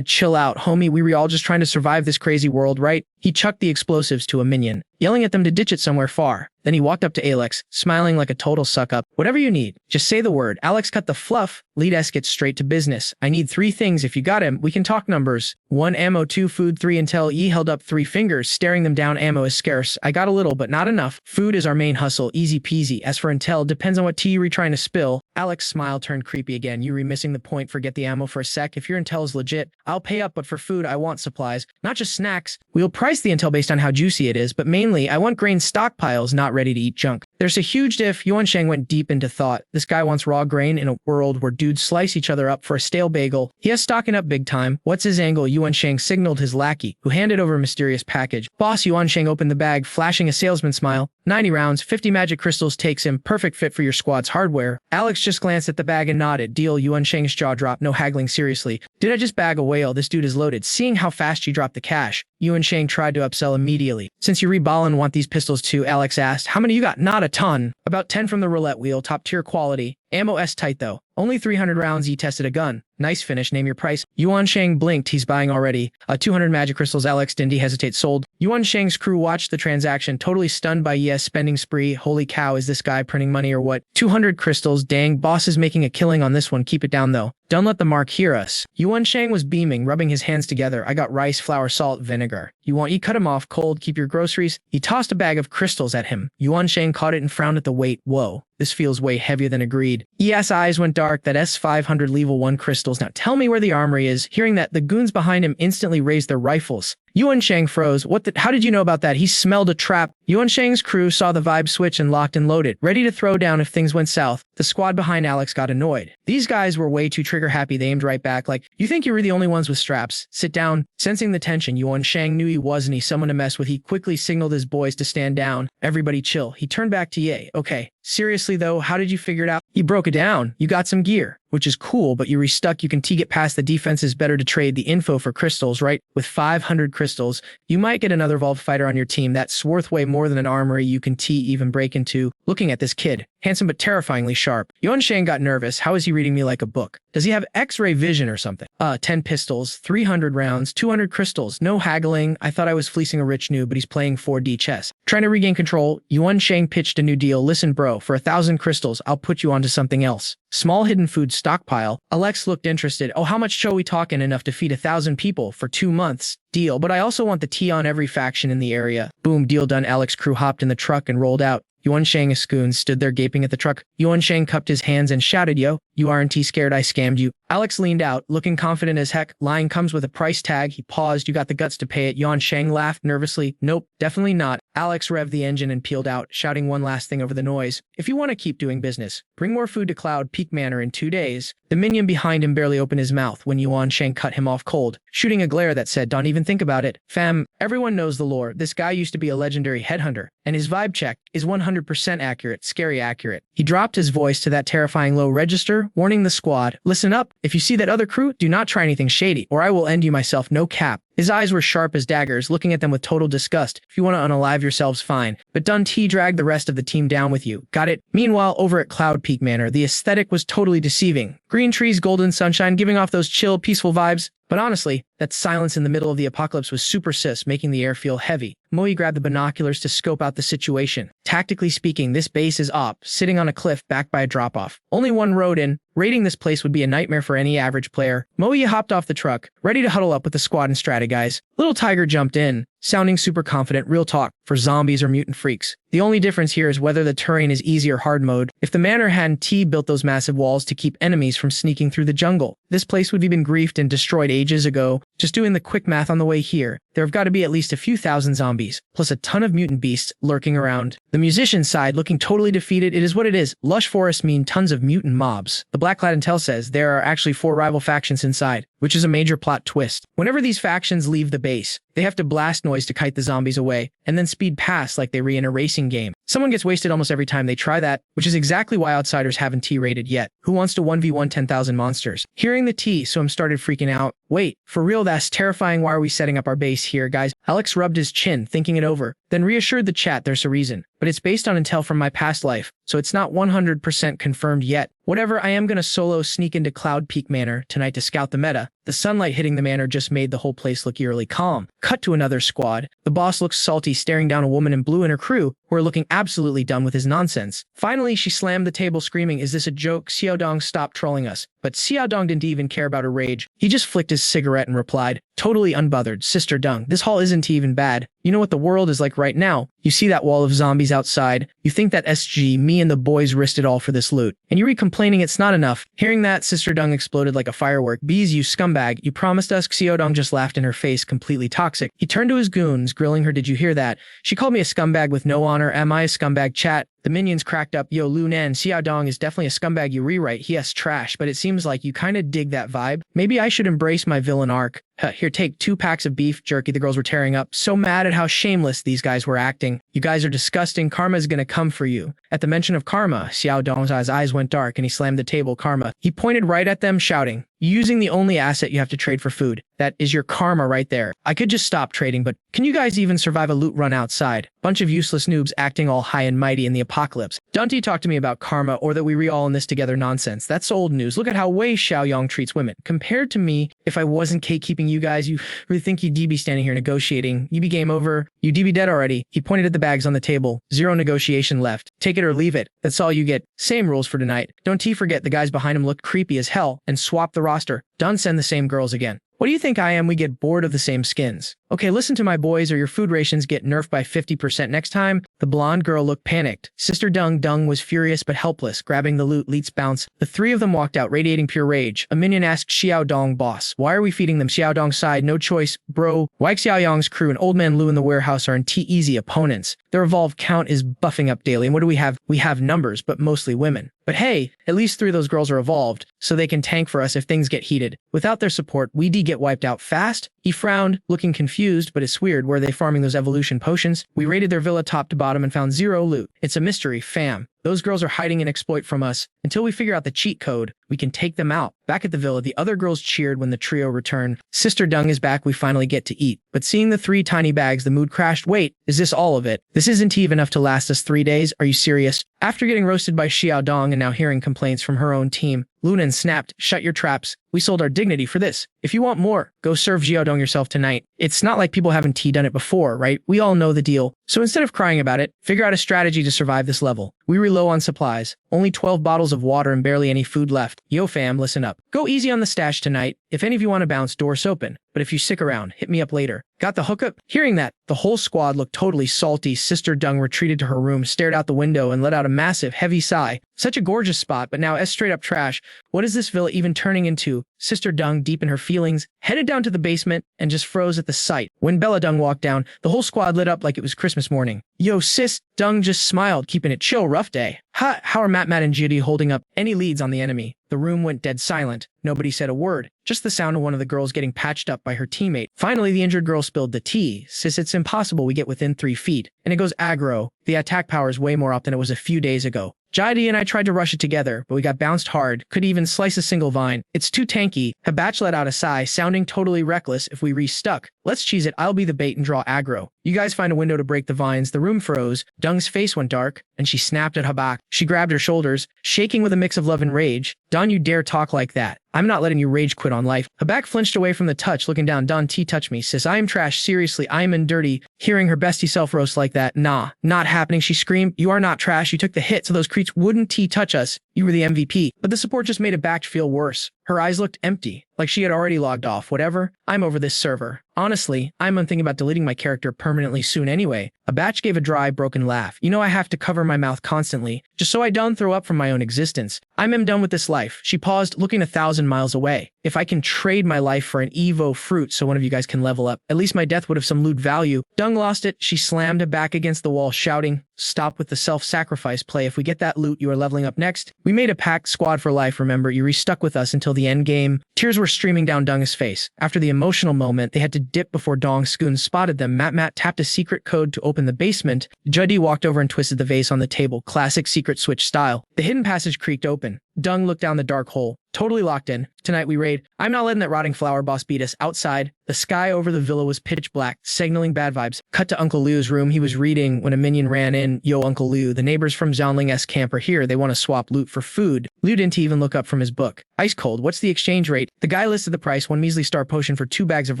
chill out, homie, we were all just trying to survive this crazy world, right? He chucked the explosives to a minion, yelling at them to ditch it somewhere far. Then he walked up to Alex, smiling like a total suck-up. Whatever you need, just say the word. Alex cut the fluff. Lead S gets straight to business. I need 3 things. If you got him, we can talk numbers. 1 ammo, 2 food, 3 intel. E held up 3 fingers, staring them down. Ammo is scarce. I got a little, but not enough. Food is our main hustle. Easy peasy. As for intel, depends on what tea you're trying to spill. Alex's smile turned creepy again. Yuri missing the point. Forget the ammo for a sec. If your intel is legit, I'll pay up, but for food, I want supplies, not just snacks. We'll price the intel based on how juicy it is, but mainly, I want grain stockpiles, not ready to eat junk. There's a huge diff. Yuan Shang went deep into thought. This guy wants raw grain in a world where dudes slice each other up for a stale bagel. He has stocking up big time. What's his angle? Yuan Shang signaled his lackey, who handed over a mysterious package. Boss, Yuan Shang opened the bag, flashing a salesman smile. 90 rounds, 50 magic crystals takes him. Perfect fit for your squad's hardware. Alex just glanced at the bag and nodded. Deal. Yuan Shang's jaw dropped. No haggling, seriously. Did I just bag a whale? This dude is loaded. Seeing how fast she dropped the cash, Yuan Shang tried to upsell immediately. Since you reballin' want these pistols too, Alex asked. How many you got? Not a ton. About 10 from the roulette wheel, top tier quality. Ammo S tight though. Only 300 rounds. He tested a gun. Nice finish. Name your price. Yuan Shang blinked. He's buying already. 200 magic crystals. Alex didn't hesitate. Sold. Yuan Shang's crew watched the transaction, totally stunned by Yes spending spree. Holy cow, is this guy printing money or what? 200 crystals. Dang, boss is making a killing on this one. Keep it down though. Don't let the mark hear us. Yuan Shang was beaming, rubbing his hands together. I got rice, flour, salt, vinegar. You want? He cut him off cold. Keep your groceries. He tossed a bag of crystals at him. Yuan Shang caught it and frowned at the weight. Whoa. This feels way heavier than agreed. ES eyes went dark. That S500 level 1 crystals. Now tell me where the armory is. Hearing that, the goons behind him instantly raised their rifles. Yuan Shang froze. How did you know about that? He smelled a trap. Yuan Shang's crew saw the vibe switch and locked and loaded, ready to throw down if things went south. The squad behind Alex got annoyed. These guys were way too trigger happy. They aimed right back like, You think you were the only ones with straps. Sit down. Sensing the tension, Yuan Shang knew he wasn't someone to mess with. He quickly signaled his boys to stand down. Everybody chill. He turned back to Ye. Okay, seriously though, how did you figure it out? You broke it down. You got some gear, which is cool, but you restuck. You can get past the defense. Is better to trade the info for crystals, right? With 500 crystals, you might get another Evolved fighter on your team. That's worth way more than an armory you can even break into. Looking at this kid, handsome but terrifyingly sharp, Yuan Shang got nervous. How is he reading me like a book? Does he have X-ray vision or something? 10 pistols, 300 rounds, 200 crystals. No haggling. I thought I was fleecing a rich noob, but he's playing 4D chess. Trying to regain control, Yuan Shang pitched a new deal. Listen, bro, for 1,000 crystals, I'll put you onto something else. Small hidden food stockpile. Alex looked interested. Oh, how much show we talking? Enough to feed 1,000 people for 2 months. Deal, but I also want the tea on every faction in the area. Boom, deal done. Alex crew hopped in the truck and rolled out. Yuan Shang Ascoon stood there gaping at the truck. Yuan Shang cupped his hands and shouted, yo, you aren't scared I scammed you? Alex leaned out, looking confident as heck. Lying comes with a price tag. He paused. You got the guts to pay it. Yuan Shang laughed nervously. Nope, definitely not. Alex revved the engine and peeled out, shouting one last thing over the noise. If you want to keep doing business, bring more food to Cloud Peak Manor in 2 days. The minion behind him barely opened his mouth when Yuan Shang cut him off cold, shooting a glare that said, don't even think about it. Fam, everyone knows the lore. This guy used to be a legendary headhunter, and his vibe check is 100% accurate, scary accurate. He dropped his voice to that terrifying low register, warning the squad, listen up, if you see that other crew, do not try anything shady, or I will end you myself, no cap. His eyes were sharp as daggers, looking at them with total disgust. If you want to unalive yourselves, fine. But Dun T dragged the rest of the team down with you. Got it? Meanwhile, over at Cloud Peak Manor, the aesthetic was totally deceiving. Green trees, golden sunshine, giving off those chill, peaceful vibes. But honestly, that silence in the middle of the apocalypse was super sis, making the air feel heavy. Moe grabbed the binoculars to scope out the situation. Tactically speaking, this base is sitting on a cliff backed by a drop-off. Only one road in. Raiding this place would be a nightmare for any average player. Moe hopped off the truck, ready to huddle up with the squad and strata guys. Little Tiger jumped in, sounding super confident. Real talk, for zombies or mutant freaks. The only difference here is whether the terrain is easy or hard mode. If the manor hadn't built those massive walls to keep enemies from sneaking through the jungle, this place would have been griefed and destroyed ages ago. Just doing the quick math on the way here, there have got to be at least a few thousand zombies, plus a ton of mutant beasts lurking around. The musician sighed, looking totally defeated. It is what it is. Lush forests mean tons of mutant mobs. The Black-clad intel says there are actually 4 rival factions inside, which is a major plot twist. Whenever these factions leave the base, they have to blast noise to kite the zombies away, and then speed past like they were in a racing game. Someone gets wasted almost every time they try that, which is exactly why Outsiders haven't T-rated yet. Who wants to 1v1 10,000 monsters? Hearing the T, so I'm started freaking out. Wait, for real, that's terrifying. Why are we setting up our base here, guys? Alex rubbed his chin, thinking it over, then reassured the chat there's a reason. But it's based on intel from my past life, so it's not 100% confirmed yet. Whatever, I am gonna solo sneak into Cloud Peak Manor tonight to scout the meta. The sunlight hitting the manor just made the whole place look eerily calm. Cut to another squad. The boss looks salty, staring down a woman in blue and her crew, who are looking absolutely done with his nonsense. Finally, she slammed the table, screaming, is this a joke? Xiaodong, stop trolling us. But Xiaodong didn't even care about her rage. He just flicked his cigarette and replied, totally unbothered, Sister Dung, this haul isn't even bad. You know what the world is like right now? You see that wall of zombies outside? You think that SG, me and the boys risked it all for this loot. And you read complaining it's not enough. Hearing that, Sister Dung exploded like a firework. Bees, you scumbag, you promised us. Xiaodong just laughed in her face, completely toxic. He turned to his goons, grilling her, did you hear that? She called me a scumbag with no honor. Am I a scumbag, chat? The minions cracked up. Yo, Lu Nan, Xiaodong is definitely a scumbag. You rewrite. He has trash, but it seems like you kinda dig that vibe. Maybe I should embrace my villain arc. Here, take 2 packs of beef jerky. The girls were tearing up, so mad at how shameless these guys were acting. You guys are disgusting. Karma is gonna come for you. At the mention of karma, Xiaodong's eyes went dark and he slammed the table. Karma. He pointed right at them, shouting, using the only asset you have to trade for food. That is your karma right there. I could just stop trading, but can you guys even survive a loot run outside? Bunch of useless noobs acting all high and mighty in the apocalypse. Dante talked to me about karma or that we re all in this together nonsense. That's old news. Look at how way Xiaoyong treats women. Compared to me, if I wasn't keeping you guys, you really think you'd be standing here negotiating. You be game over. You'd be dead already. He pointed at the bags on the table. 0 negotiation left. Take it or leave it. That's all you get. Same rules for tonight. Don't forget the guys behind him looked creepy as hell and swap the roster. Don't send the same girls again. What do you think I am? We get bored of the same skins. Okay, listen to my boys or your food rations get nerfed by 50% next time. The blonde girl looked panicked. Sister Dung was furious but helpless, grabbing the loot. Leets bounce. The three of them walked out, radiating pure rage. A minion asked Xiaodong, boss, why are we feeding them? Xiaodong sighed, no choice, bro. Wang Xiaoyang's crew and Old Man Lu in the warehouse are easy opponents. Their evolved count is buffing up daily. And what do we have? We have numbers, but mostly women. But hey, at least 3 of those girls are evolved, so they can tank for us if things get heated. Without their support, we'd get wiped out fast. He frowned, looking confused, but it's weird. Where are they farming those evolution potions? We raided their villa top to bottom and found 0 loot. It's a mystery, fam. Those girls are hiding an exploit from us. Until we figure out the cheat code, we can take them out. Back at the villa, the other girls cheered when the trio returned. Sister Dung is back, we finally get to eat. But seeing the 3 tiny bags, the mood crashed. Wait, is this all of it? This isn't even enough to last us 3 days? Are you serious? After getting roasted by Xiaodong and now hearing complaints from her own team, Lunan snapped, shut your traps. We sold our dignity for this. If you want more, go serve Xiaodong yourself tonight. It's not like people haven't done it before, right? We all know the deal. So instead of crying about it, figure out a strategy to survive this level. We were low on supplies. Only 12 bottles of water and barely any food left. Yo fam, listen up. Go easy on the stash tonight. If any of you want to bounce, doors open. But if you stick around, hit me up later. Got the hookup? Hearing that, the whole squad looked totally salty. Sister Dung retreated to her room, stared out the window, and let out a massive, heavy sigh. Such a gorgeous spot, but now straight up trash. What is this villa even turning into? Sister Dung, deep in her feelings, headed down to the basement and just froze at the sight. When Bella Dung walked down, the whole squad lit up like it was Christmas morning. Yo, sis, Dung just smiled, keeping it chill. Rough day. How are Matt and Judy holding up? Any leads on the enemy? The room went dead silent. Nobody said a word. Just the sound of one of the girls getting patched up by her teammate. Finally, the injured girl spilled the tea. Sis, it's impossible we get within 3 feet. And it goes aggro. The attack power is way more up than it was a few days ago. Jidi and I tried to rush it together, but we got bounced hard. Could even slice a single vine. It's too tanky. Hibatch let out a sigh, sounding totally reckless. If we restuck, let's cheese it. I'll be the bait and draw aggro. You guys find a window to break the vines. The room froze. Dung's face went dark, and she snapped at Habak. She grabbed her shoulders, shaking with a mix of love and rage. Don, you dare talk like that. I'm not letting you rage quit on life. Habak flinched away from the touch, looking down. Don T, touch me, sis. I am trash. Seriously, I am in dirty. Hearing her bestie self roast like that. Nah, not happening. She screamed. You are not trash. You took the hit, so those creeps wouldn't T touch us. You were the MVP. But the support just made Habak feel worse. Her eyes looked empty, like she had already logged off. Whatever, I'm over this server. Honestly, I'm thinking about deleting my character permanently soon anyway. Habak gave a dry, broken laugh. You know I have to cover my mouth constantly, just so I don't throw up from my own existence. I'm done with this life. She paused, looking 1,000 miles away. If I can trade my life for an Evo fruit so one of you guys can level up, at least my death would have some loot value. Dung lost it. She slammed it back against the wall, shouting, stop with the self-sacrifice play. If we get that loot, you are leveling up next. We made a pact, squad for life, remember? You restuck with us until the end game. Tears were streaming down Dung's face. After the emotional moment, they had to dip before Dong Skoon spotted them. Matt tapped a secret code to open the basement. Judi walked over and twisted the vase on the table, classic secret switch style. The hidden passage creaked open. Dung looked down the dark hole. Totally locked in. Tonight we raid. I'm not letting that rotting flower boss beat us. Outside, the sky over the villa was pitch black, signaling bad vibes. Cut to Uncle Liu's room. He was reading when a minion ran in. Yo, Uncle Liu, the neighbors from Zhongling's camp are here. They want to swap loot for food. Liu didn't even look up from his book. Ice cold. What's the exchange rate? The guy listed the price. 1 measly star potion for 2 bags of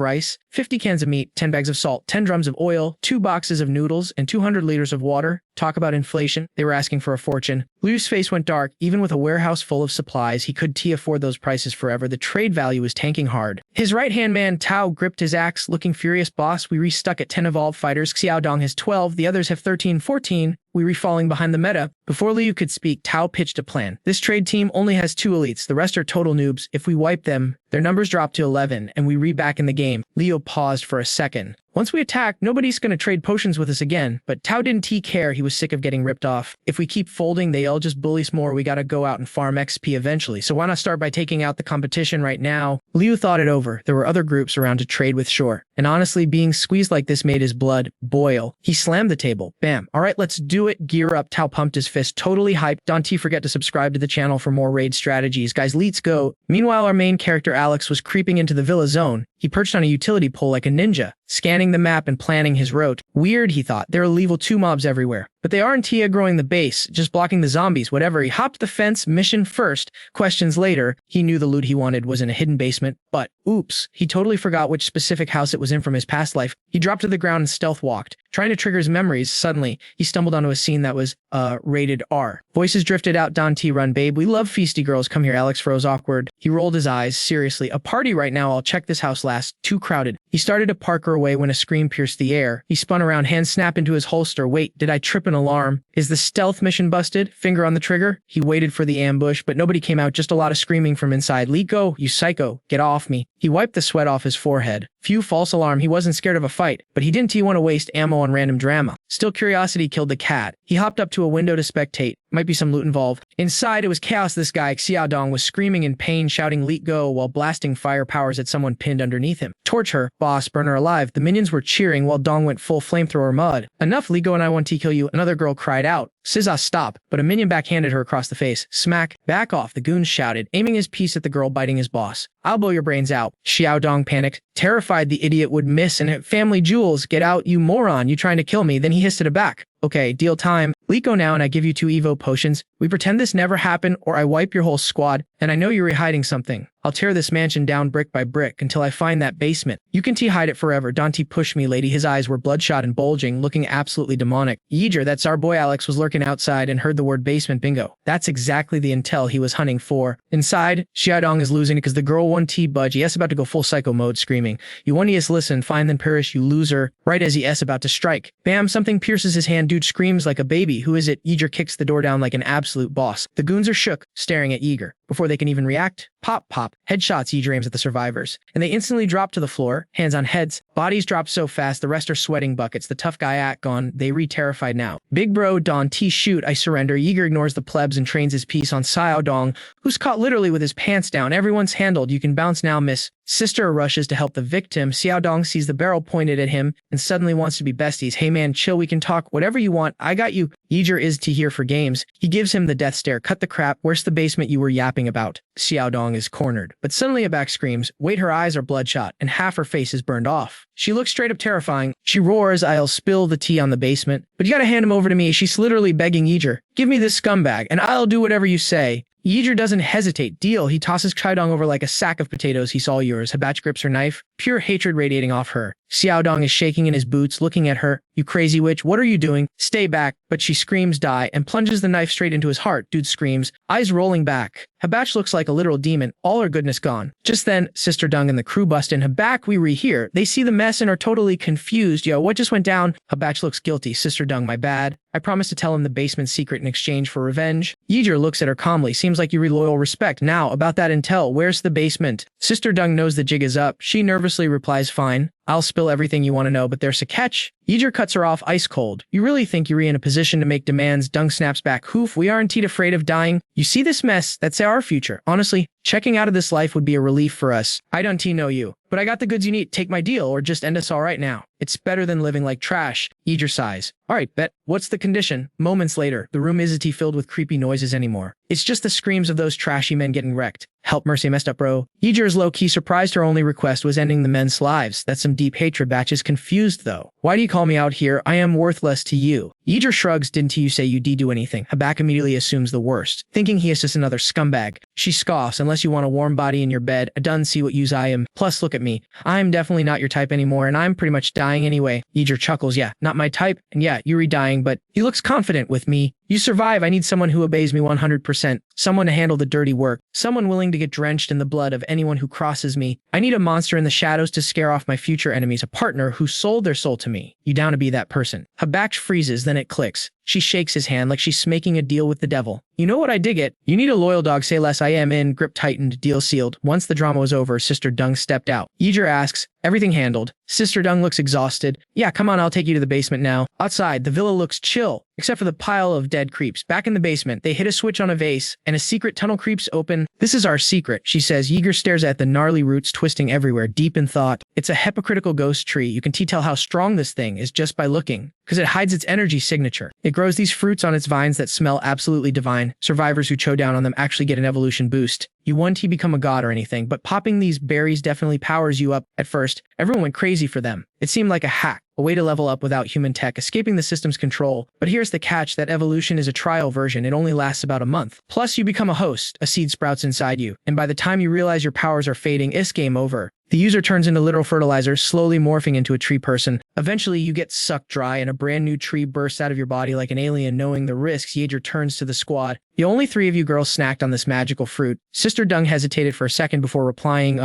rice, 50 cans of meat, 10 bags of salt, 10 drums of oil, 2 boxes of noodles, and 200 liters of water. Talk about inflation. They were asking for a fortune. Liu's face went dark. Even with a warehouse full of supplies, he could afford those prices forever. The trade value was tanking hard. His right-hand man, Tao, gripped his axe, looking furious. Boss, we restuck at 10 evolved fighters. Xiaodong has 12. The others have 13, 14. We re-falling behind the meta. Before Liu could speak, Tao pitched a plan. This trade team only has 2 elites. The rest are total noobs. If we wipe them, their numbers drop to 11, and we re-back in the game. Leo paused for a second. Once we attack, nobody's gonna trade potions with us again. But Tao didn't care. He was sick of getting ripped off. If we keep folding, they all just bully us more. We gotta go out and farm XP eventually. So why not start by taking out the competition right now? Liu thought it over. There were other groups around to trade with, sure. And honestly, being squeezed like this made his blood boil. He slammed the table. Bam. All right, let's do it. Gear up. Tao pumped his fist, totally hyped. Don't forget to subscribe to the channel for more raid strategies. Guys, let's go. Meanwhile, our main character Alex was creeping into the villa zone. He perched on a utility pole like a ninja, scanning the map and planning his route. Weird, he thought. There are level 2 mobs everywhere. But they aren't growing the base, just blocking the zombies, whatever. He hopped the fence, mission first. Questions later. He knew the loot he wanted was in a hidden basement, but oops, he totally forgot which specific house it was in from his past life. He dropped to the ground and stealth walked, trying to trigger his memories. Suddenly, he stumbled onto a scene that was, rated R. Voices drifted out. Don T. Run, babe. We love feisty girls. Come here. Alex froze awkward. He rolled his eyes. Seriously, a party right now. I'll check this house last. Too crowded. He started to park her away when a scream pierced the air. He spun around, hand snapped into his holster. Wait, did I trip an alarm? Is the stealth mission busted? Finger on the trigger? He waited for the ambush, but nobody came out, just a lot of screaming from inside. Lee, go, you psycho. Get off me. He wiped the sweat off his forehead. Phew, false alarm. He wasn't scared of a fight, but he didn't want to waste ammo on random drama. Still, curiosity killed the cat. He hopped up to a window to spectate. Might be some loot involved. Inside, it was chaos. This guy, Xiao Dong, was screaming in pain, shouting "Leet go," while blasting fire powers at someone pinned underneath him. Torch her, boss, burn her alive. The minions were cheering while Dong went full flamethrower mud. Enough, Lee go and I want to kill you. Another girl cried out. Scissor, stop, but a minion backhanded her across the face. Smack, back off, the goon shouted, aiming his piece at the girl biting his boss. I'll blow your brains out. Xiao Dong panicked, terrified the idiot would miss and hit family jewels. Get out, you moron, you trying to kill me. Then he hissed at her back. Okay, deal time. Liko now and I give you 2 Evo potions. We pretend this never happened or I wipe your whole squad, and I know you're hiding something. I'll tear this mansion down brick by brick until I find that basement. You can hide it forever. Dante pushed me, lady. His eyes were bloodshot and bulging, looking absolutely demonic. Yeeger, that's our boy Alex, was lurking outside and heard the word basement. Bingo. That's exactly the intel he was hunting for. Inside, Xiaodong is losing because the girl 1T budge. Yes, about to go full psycho mode, screaming. You 1ES listen, fine then perish, you loser. Right as he S about to strike. Bam, something pierces his hand. Dude screams like a baby. Who is it? Yeager kicks the door down like an absolute boss. The goons are shook, staring at Yeager. Before they can even react, pop, pop, headshots Yeager aims at the survivors. And they instantly drop to the floor, hands on heads. Bodies drop so fast, the rest are sweating buckets. The tough guy act gone, they re-terrified now. Big bro, Don T shoot, I surrender. Yeager ignores the plebs and trains his piece on Xiao Dong, who's caught literally with his pants down. Everyone's handled, you can bounce now, miss. Sister rushes to help the victim. Xiao Dong sees the barrel pointed at him and suddenly wants to be besties. Hey man, chill, we can talk, whatever you want, I got you. Yeager is to here for games. He gives him the death stare. Cut the crap, where's the basement you were yapping about? Xiao Dong is cornered, but suddenly a back screams. Wait, her eyes are bloodshot and half her face is burned off. She looks straight up terrifying. She roars, I'll spill the tea on the basement, but you gotta hand him over to me. She's literally begging Yeager. Give me this scumbag and I'll do whatever you say. Yeager doesn't hesitate. Deal. He tosses Chaidong over like a sack of potatoes. He's all yours. Hibatch grips her knife, pure hatred radiating off her. Xiaodong is shaking in his boots, looking at her. You crazy witch, what are you doing? Stay back. But she screams die and plunges the knife straight into his heart. Dude screams, eyes rolling back. Hibatch looks like a literal demon, all her goodness gone. Just then, Sister Dung and the crew bust in. Hibatch, we rehear. They see the mess and are totally confused. Yo, what just went down? Hibatch looks guilty. Sister Dung, my bad. I promised to tell him the basement secret in exchange for revenge. Yeager looks at her calmly. Seems like you loyal respect. Now, about that intel, where's the basement? Sister Dung knows the jig is up. She nervously replies, fine. I'll spill everything you want to know, but there's a catch. Yeager cuts her off ice cold. You really think you're in a position to make demands? Dung snaps back. Hoof, we aren't afraid of dying. You see this mess? That's our future. Honestly, checking out of this life would be a relief for us. I don't know you, but I got the goods you need. Take my deal or just end us all right now. It's better than living like trash. Yeager sighs. All right, bet. What's the condition? Moments later, the room isn't filled with creepy noises anymore. It's just the screams of those trashy men getting wrecked. Help, mercy, messed up, bro. Yeager is low-key surprised her only request was ending the men's lives. That's some deep hatred. Batch is confused, though. Why do you call me out here? I am worthless to you. Yeager shrugs. Didn't you say you do anything? Habak immediately assumes the worst, thinking he is just another scumbag. She scoffs. Unless you want a warm body in your bed, I done see what use I am. Plus, look at me. I'm definitely not your type anymore, and I'm pretty much dying anyway. Yeager chuckles. Yeah, not my type, and yeah, you're dying, but he looks confident with me. You survive. I need someone who obeys me 100%. Someone to handle the dirty work. Someone willing to get drenched in the blood of anyone who crosses me. I need a monster in the shadows to scare off my future enemies. A partner who sold their soul to me. You down to be that person? Habak freezes, then it clicks. She shakes his hand like she's making a deal with the devil. You know what I dig it? You need a loyal dog, say less. I am in. Grip tightened, deal sealed. Once the drama was over, Sister Dung stepped out. Yeager asks, everything handled. Sister Dung looks exhausted. Yeah, come on, I'll take you to the basement now. Outside, the villa looks chill, except for the pile of dead creeps. Back in the basement, they hit a switch on a vase, and a secret tunnel creeps open. This is our secret, she says. Yeager stares at the gnarly roots twisting everywhere, deep in thought. It's a hypocritical ghost tree. You can tell how strong this thing is just by looking, because it hides its energy signature. It grows these fruits on its vines that smell absolutely divine. Survivors who chow down on them actually get an evolution boost. You won't become a god or anything, but popping these berries definitely powers you up. At first, everyone went crazy for them. It seemed like a hack, a way to level up without human tech, escaping the system's control. But here's the catch, that evolution is a trial version. It only lasts about a month. Plus, you become a host, a seed sprouts inside you, and by the time you realize your powers are fading, it's game over. The user turns into literal fertilizer, slowly morphing into a tree person. Eventually, you get sucked dry and a brand new tree bursts out of your body like an alien. Knowing the risks, Yeager turns to the squad. The only three of you girls snacked on this magical fruit. Sister Dung hesitated for a second before replying,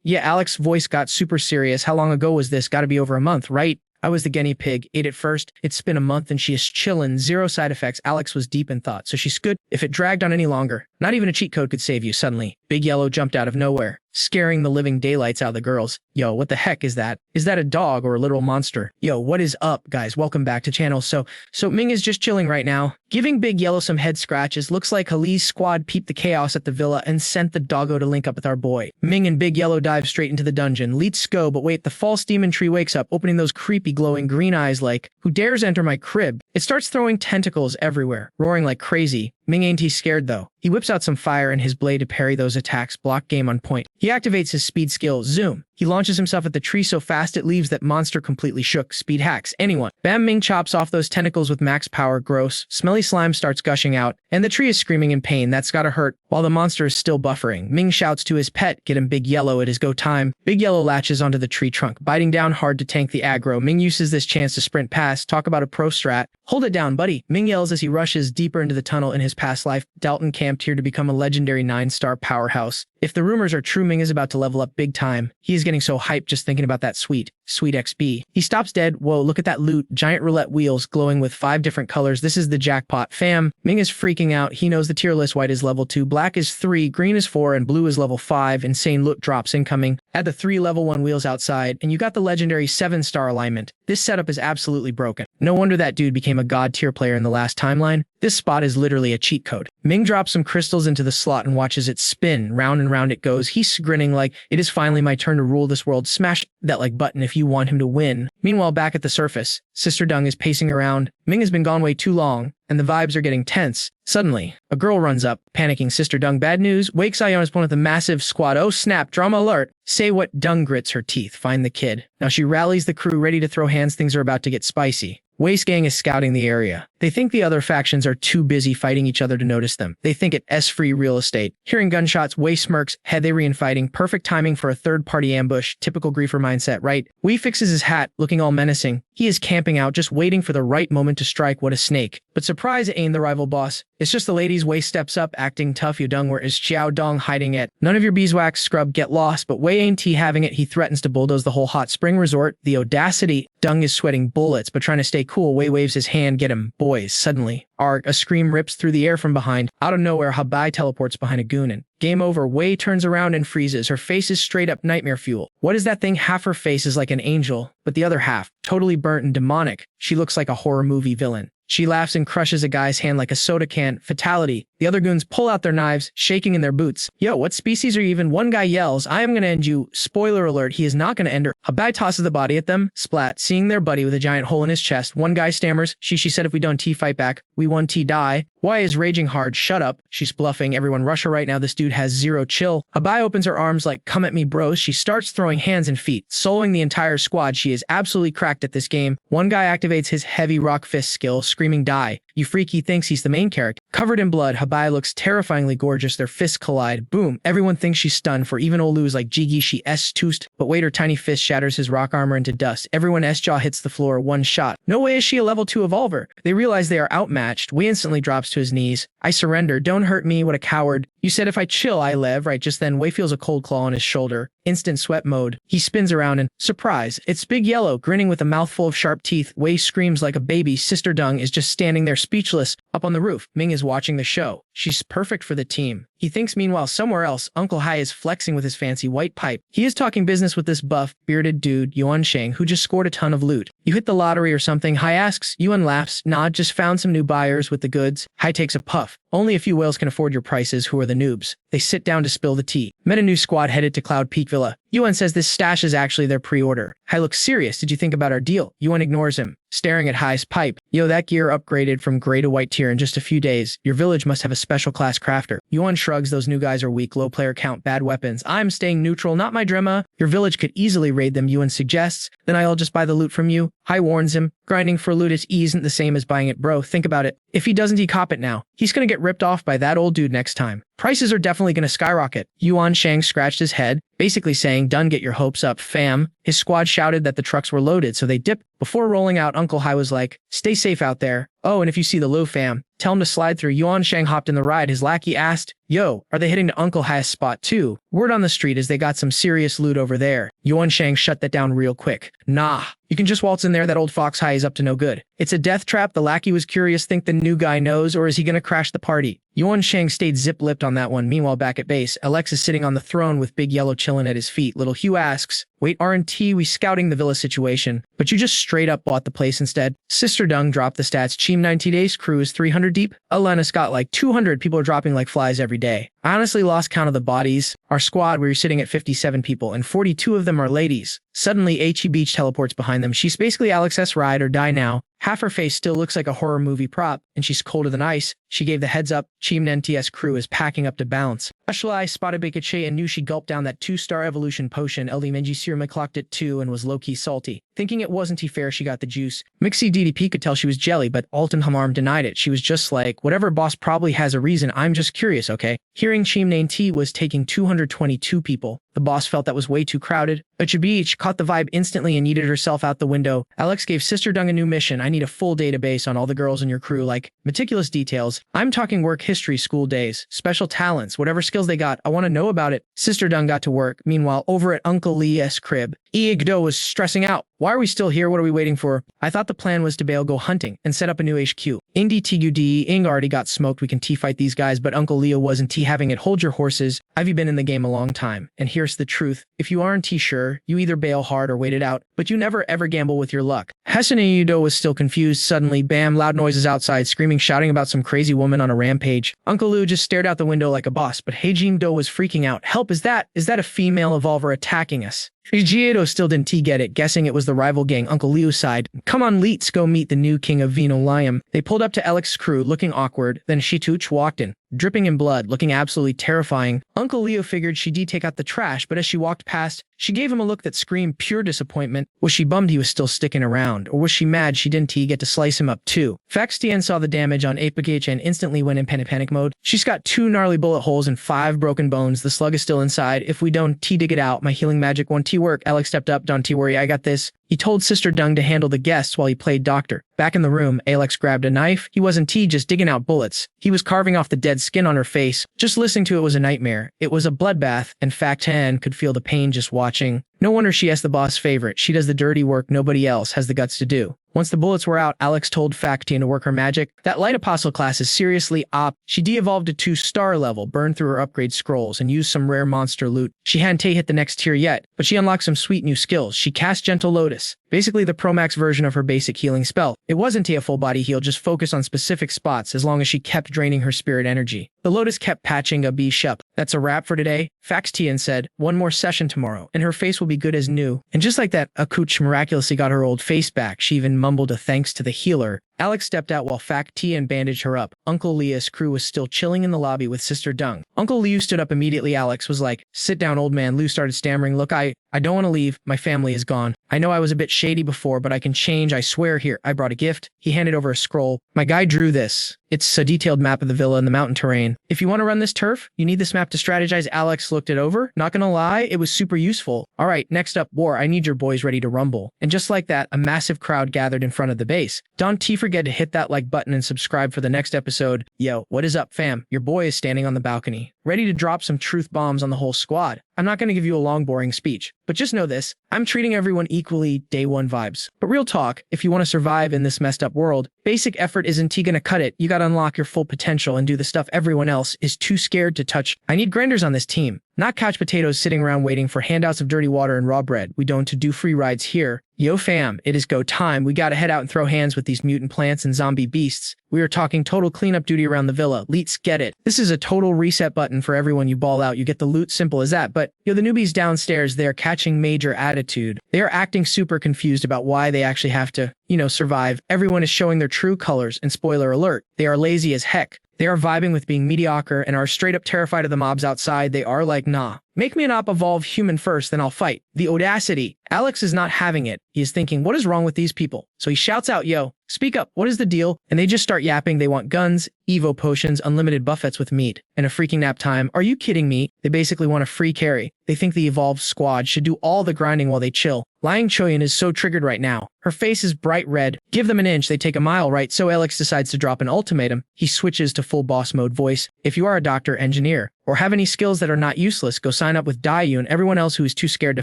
yeah, Alex's voice got super serious. How long ago was this? Gotta be over a month, right? I was the guinea pig, ate it first. It's been a month and she is chillin', zero side effects. Alex was deep in thought, so she scoot. If it dragged on any longer, not even a cheat code could save you. Suddenly, Big Yellow jumped out of nowhere, scaring the living daylights out of the girls. Yo, what the heck is that? Is that a dog or a literal monster? Yo, what is up, guys? Welcome back to channel. So Ming is just chilling right now, giving Big Yellow some head scratches. Looks like Halil's squad peeped the chaos at the villa and sent the doggo to link up with our boy. Ming and Big Yellow dive straight into the dungeon. Let's go, but wait, the false demon tree wakes up, opening those creepy glowing green eyes like, who dares enter my crib? It starts throwing tentacles everywhere, roaring like crazy. Ming ain't he scared though. He whips out some fire and his blade to parry those attacks. Block game on point. He activates his speed skill, Zoom. He launches himself at the tree so fast it leaves that monster completely shook. Speed hacks anyone. Bam, Ming chops off those tentacles with max power. Gross. Smelly slime starts gushing out, and the tree is screaming in pain. That's gotta hurt. While the monster is still buffering, Ming shouts to his pet, get him Big Yellow, it is go time. Big Yellow latches onto the tree trunk, biting down hard to tank the aggro. Ming uses this chance to sprint past. Talk about a pro strat. Hold it down, buddy. Ming yells as he rushes deeper into the tunnel. In his past life, Dalton camped here to become a legendary 9-star powerhouse. If the rumors are true, Ming is about to level up big time. He is getting so hyped just thinking about that sweet XP. He stops dead. Whoa, look at that loot. Giant roulette wheels glowing with 5 different colors. This is the jackpot, fam. Ming is freaking out. He knows the tier list. White is level 2, black is 3, green is 4, and blue is level 5. Insane loot drops incoming. Add the 3 level 1 wheels outside, and you got the legendary 7-star alignment. This setup is absolutely broken. No wonder that dude became a god tier player in the last timeline. This spot is literally a cheat code. Ming drops some crystals into the slot and watches it spin. Round and round it goes. He's grinning like, it is finally my turn to rule this world. Smash that like button if you want him to win. Meanwhile, back at the surface, Sister Dung is pacing around. Ming has been gone way too long, and the vibes are getting tense. Suddenly, a girl runs up, panicking. Sister Dung, bad news. Wakes Iona's opponent with a massive squad. Oh snap, drama alert. Say what? Dung grits her teeth. Find the kid. Now she rallies the crew, ready to throw hands. Things are about to get spicy. Waste Gang is scouting the area. They think the other factions are too busy fighting each other to notice them. They think it S-free real estate. Hearing gunshots, Wei smirks. Head they infighting. Perfect timing for a third-party ambush. Typical griefer mindset, right? Wei fixes his hat, looking all menacing. He is camping out, just waiting for the right moment to strike. What a snake. But surprise, it ain't the rival boss. It's just the ladies. Wei steps up, acting tough. Yudong, where is Xiao Dong hiding it? None of your beeswax scrub get lost, but Wei ain't he having it. He threatens to bulldoze the whole hot spring resort. The audacity. Dung is sweating bullets, but trying to stay cool. Wei waves his hand. Get him, boys. Suddenly, arg, a scream rips through the air from behind. Out of nowhere, Habai teleports behind a goon and game over. Wei turns around and freezes. Her face is straight up nightmare fuel. What is that thing? Half her face is like an angel, but the other half, totally burnt and demonic. She looks like a horror movie villain. She laughs and crushes a guy's hand like a soda can. Fatality. The other goons pull out their knives, shaking in their boots. Yo, what species are you even? One guy yells, I am gonna end you. Spoiler alert, he is not gonna end her. Habai tosses the body at them. Splat. Seeing their buddy with a giant hole in his chest, one guy stammers, she said if we don't T-fight back, we won T-die. Why is raging hard? Shut up. She's bluffing. Everyone rush her right now. This dude has zero chill. Habai opens her arms like, come at me, bros. She starts throwing hands and feet, soloing the entire squad. She is absolutely cracked at this game. One guy activates his heavy rock fist skill, screaming die. You freak, he thinks he's the main character. Covered in blood, Habai looks terrifyingly gorgeous. Their fists collide. Boom. Everyone thinks she's stunned. For even old Lou's like Jiggy, she S-toosed. But wait, her tiny fist shatters his rock armor into dust. Everyone S-jaw hits the floor. One shot. No way is she a level 2 evolver. They realize they are outmatched. Wei instantly drops to his knees. I surrender. Don't hurt me. What a coward. You said if I chill, I live. Right just then, Wei feels a cold claw on his shoulder. Instant sweat mode. He spins around and, surprise, it's Big Yellow, grinning with a mouthful of sharp teeth. Wei screams like a baby. Sister Dung is just standing there speechless. Up on the roof, Ming is watching the show. She's perfect for the team. He thinks meanwhile somewhere else, Uncle Hai is flexing with his fancy white pipe. He is talking business with this buff, bearded dude, Yuan Sheng, who just scored a ton of loot. You hit the lottery or something? Hai asks. Yuan laughs. Nah, just found some new buyers with the goods. Hai takes a puff. Only a few whales can afford your prices. Who are the noobs? They sit down to spill the tea. Met a new squad headed to Cloud Peak Villa. Yuan says this stash is actually their pre-order. Hai looks serious. Did you think about our deal? Yuan ignores him, staring at Hai's pipe. Yo, that gear upgraded from gray to white tier in just a few days. Your village must have a special class crafter. Yuan shrugs. Those new guys are weak, low player count, bad weapons. I'm staying neutral, not my drama. Your village could easily raid them, Yuan suggests. Then I'll just buy the loot from you. Hai warns him. Grinding for loot is isn't the same as buying it, bro. Think about it. If he doesn't cop it now, he's gonna get ripped off by that old dude next time. Prices are definitely gonna skyrocket. Yuan Shang scratched his head, basically saying, "Done get your hopes up, fam." His squad shouted that the trucks were loaded, so they dipped. Before rolling out, Uncle Hai was like, "Stay safe out there. Oh, and if you see the Lu fam, tell him to slide through." Yuan Shang hopped in the ride. His lackey asked, "Yo, are they heading to Uncle Hai's spot too?" Word on the street is they got some serious loot over there. Yuan Shang shut that down real quick. "Nah, you can just waltz in there. That old fox Hai is up to no good. It's a death trap." The lackey was curious. Think the new guy knows, or is he gonna crash the party? Yuan Shang stayed zip-lipped on that one. Meanwhile, back at base, Alex is sitting on the throne with Big Yellow chilling at his feet. Little Hugh asks, "Wait, aren't we scouting the villa situation? But you just straight up bought the place instead?" Sister Dung dropped the stats. Team 90 days crew is 300 deep. Elena's got like 200. People are dropping like flies every day. I honestly lost count of the bodies. Our squad, we were sitting at 57 people, and 42 of them are ladies. Suddenly, H.E. Beach teleports behind them. She's basically Alex's ride or die now. Half her face still looks like a horror movie prop, and she's colder than ice. She gave the heads up. Team NTS crew is packing up to bounce. Ashlai spotted Bikache and knew she gulped down that 2-star evolution potion. LD Menji Sirma clocked it too and was low-key salty. Thinking it wasn't fair, she got the juice. Mixie DDP could tell she was jelly, but Alton Hamarm denied it. She was just like, "Whatever boss probably has a reason. I'm just curious, okay?" Hearing Team Nane T was taking 222 people. The boss felt that was way too crowded. Beach caught the vibe instantly and yeeted herself out the window. Alex gave Sister Dung a new mission. "I need a full database on all the girls in your crew, like meticulous details. I'm talking work history, school days, special talents, whatever skills they got. I want to know about it." Sister Dung got to work. Meanwhile, over at Uncle Lee's crib, Iagdo was stressing out. "Why are we still here? What are we waiting for? I thought the plan was to bail, go hunting, and set up a new HQ. Indy TUD, Ing already got smoked. We can fight these guys," but Uncle Leo wasn't having it. "Hold your horses. I've been in the game a long time. And here's the truth. If you aren't sure, you either bail hard or wait it out, but you never ever gamble with your luck." Hasane Udo was still confused. Suddenly, bam, loud noises outside, screaming, shouting about some crazy woman on a rampage. Uncle Lou just stared out the window like a boss, but Heijin Do was freaking out. "Help, is that a female evolver attacking us?" Giedo still didn't get it, guessing it was the rival gang. Uncle Leo sighed. "Come on, let's go meet the new king of Vino Liam." They pulled up to Alex's crew, looking awkward. Then Shituch walked in, dripping in blood, looking absolutely terrifying. Uncle Leo figured she'd take out the trash, but as she walked past, she gave him a look that screamed pure disappointment. Was she bummed he was still sticking around, or was she mad she didn't get to slice him up too? Faxtian saw the damage on Apagage and instantly went in panic mode. "She's got 2 gnarly bullet holes and 5 broken bones. The slug is still inside. If we don't dig it out, my healing magic won't work." Alex stepped up. "Don't worry, I got this." He told Sister Dung to handle the guests while he played doctor. Back in the room, Alex grabbed a knife. He wasn't just digging out bullets. He was carving off the dead skin on her face. Just listening to it was a nightmare. It was a bloodbath, and Fact-10 could feel the pain just watching. No wonder she has the boss favorite. She does the dirty work nobody else has the guts to do. Once the bullets were out, Alex told Fact-10 to work her magic. That light apostle class is seriously op. She de-evolved to 2-star level, burned through her upgrade scrolls, and used some rare monster loot. She hadn't hit the next tier yet, but she unlocked some sweet new skills. She cast Gentle Lotus, basically the Pro-Max version of her basic healing spell. It wasn't a full body heal, just focus on specific spots as long as she kept draining her spirit energy. The Lotus kept patching a beast up. "That's a wrap for today," Faxtian said. "One more session tomorrow, and her face will be good as new." And just like that, Akuch miraculously got her old face back. She even mumbled a thanks to the healer. Alex stepped out while Fact-10 bandaged her up. Uncle Leo's crew was still chilling in the lobby with Sister Dung. Uncle Liu stood up immediately. Alex was like, "Sit down, old man." Liu started stammering. "Look, I don't want to leave. My family is gone. I know I was a bit shady before, but I can change. I swear. Here, I brought a gift." He handed over a scroll. "My guy drew this. It's a detailed map of the villa and the mountain terrain. If you want to run this turf, you need this map to strategize." Alex looked it over. Not gonna lie, it was super useful. "All right, next up, war. I need your boys ready to rumble." And just like that, a massive crowd gathered in front of the base. Don't forget to hit that like button and subscribe for the next episode. Yo, what is up, fam? Your boy is standing on the balcony, ready to drop some truth bombs on the whole squad. I'm not going to give you a long, boring speech, but just know this. I'm treating everyone equally, day one vibes. But real talk, if you want to survive in this messed up world, basic effort isn't gonna cut it. You gotta unlock your full potential and do the stuff everyone else is too scared to touch. I need grinders on this team, not couch potatoes sitting around waiting for handouts of dirty water and raw bread. We don't do free rides here. Yo fam, it is go time. We gotta head out and throw hands with these mutant plants and zombie beasts. We are talking total cleanup duty around the villa. Let's get it. This is a total reset button for everyone. You ball out, you get the loot, simple as that. But yo, the newbies downstairs, they're catching major attitude. They are acting super confused about why they actually have to, survive. Everyone is showing their true colors, and spoiler alert, they are lazy as heck. They are vibing with being mediocre and are straight up terrified of the mobs outside. They are like, nah. Make me an op-evolved human first, then I'll fight. The audacity. Alex is not having it. He is thinking, what is wrong with these people? So he shouts out, yo, speak up, what is the deal? And they just start yapping. They want guns, Evo potions, unlimited buffets with meat, and a freaking nap time. Are you kidding me? They basically want a free carry. They think the evolved squad should do all the grinding while they chill. Liang Choyun is so triggered right now. Her face is bright red. Give them an inch, they take a mile, right? So Alex decides to drop an ultimatum. He switches to full boss mode voice. If you are a doctor, engineer, or have any skills that are not useless, go sign up with Daiyun. Everyone else who is too scared to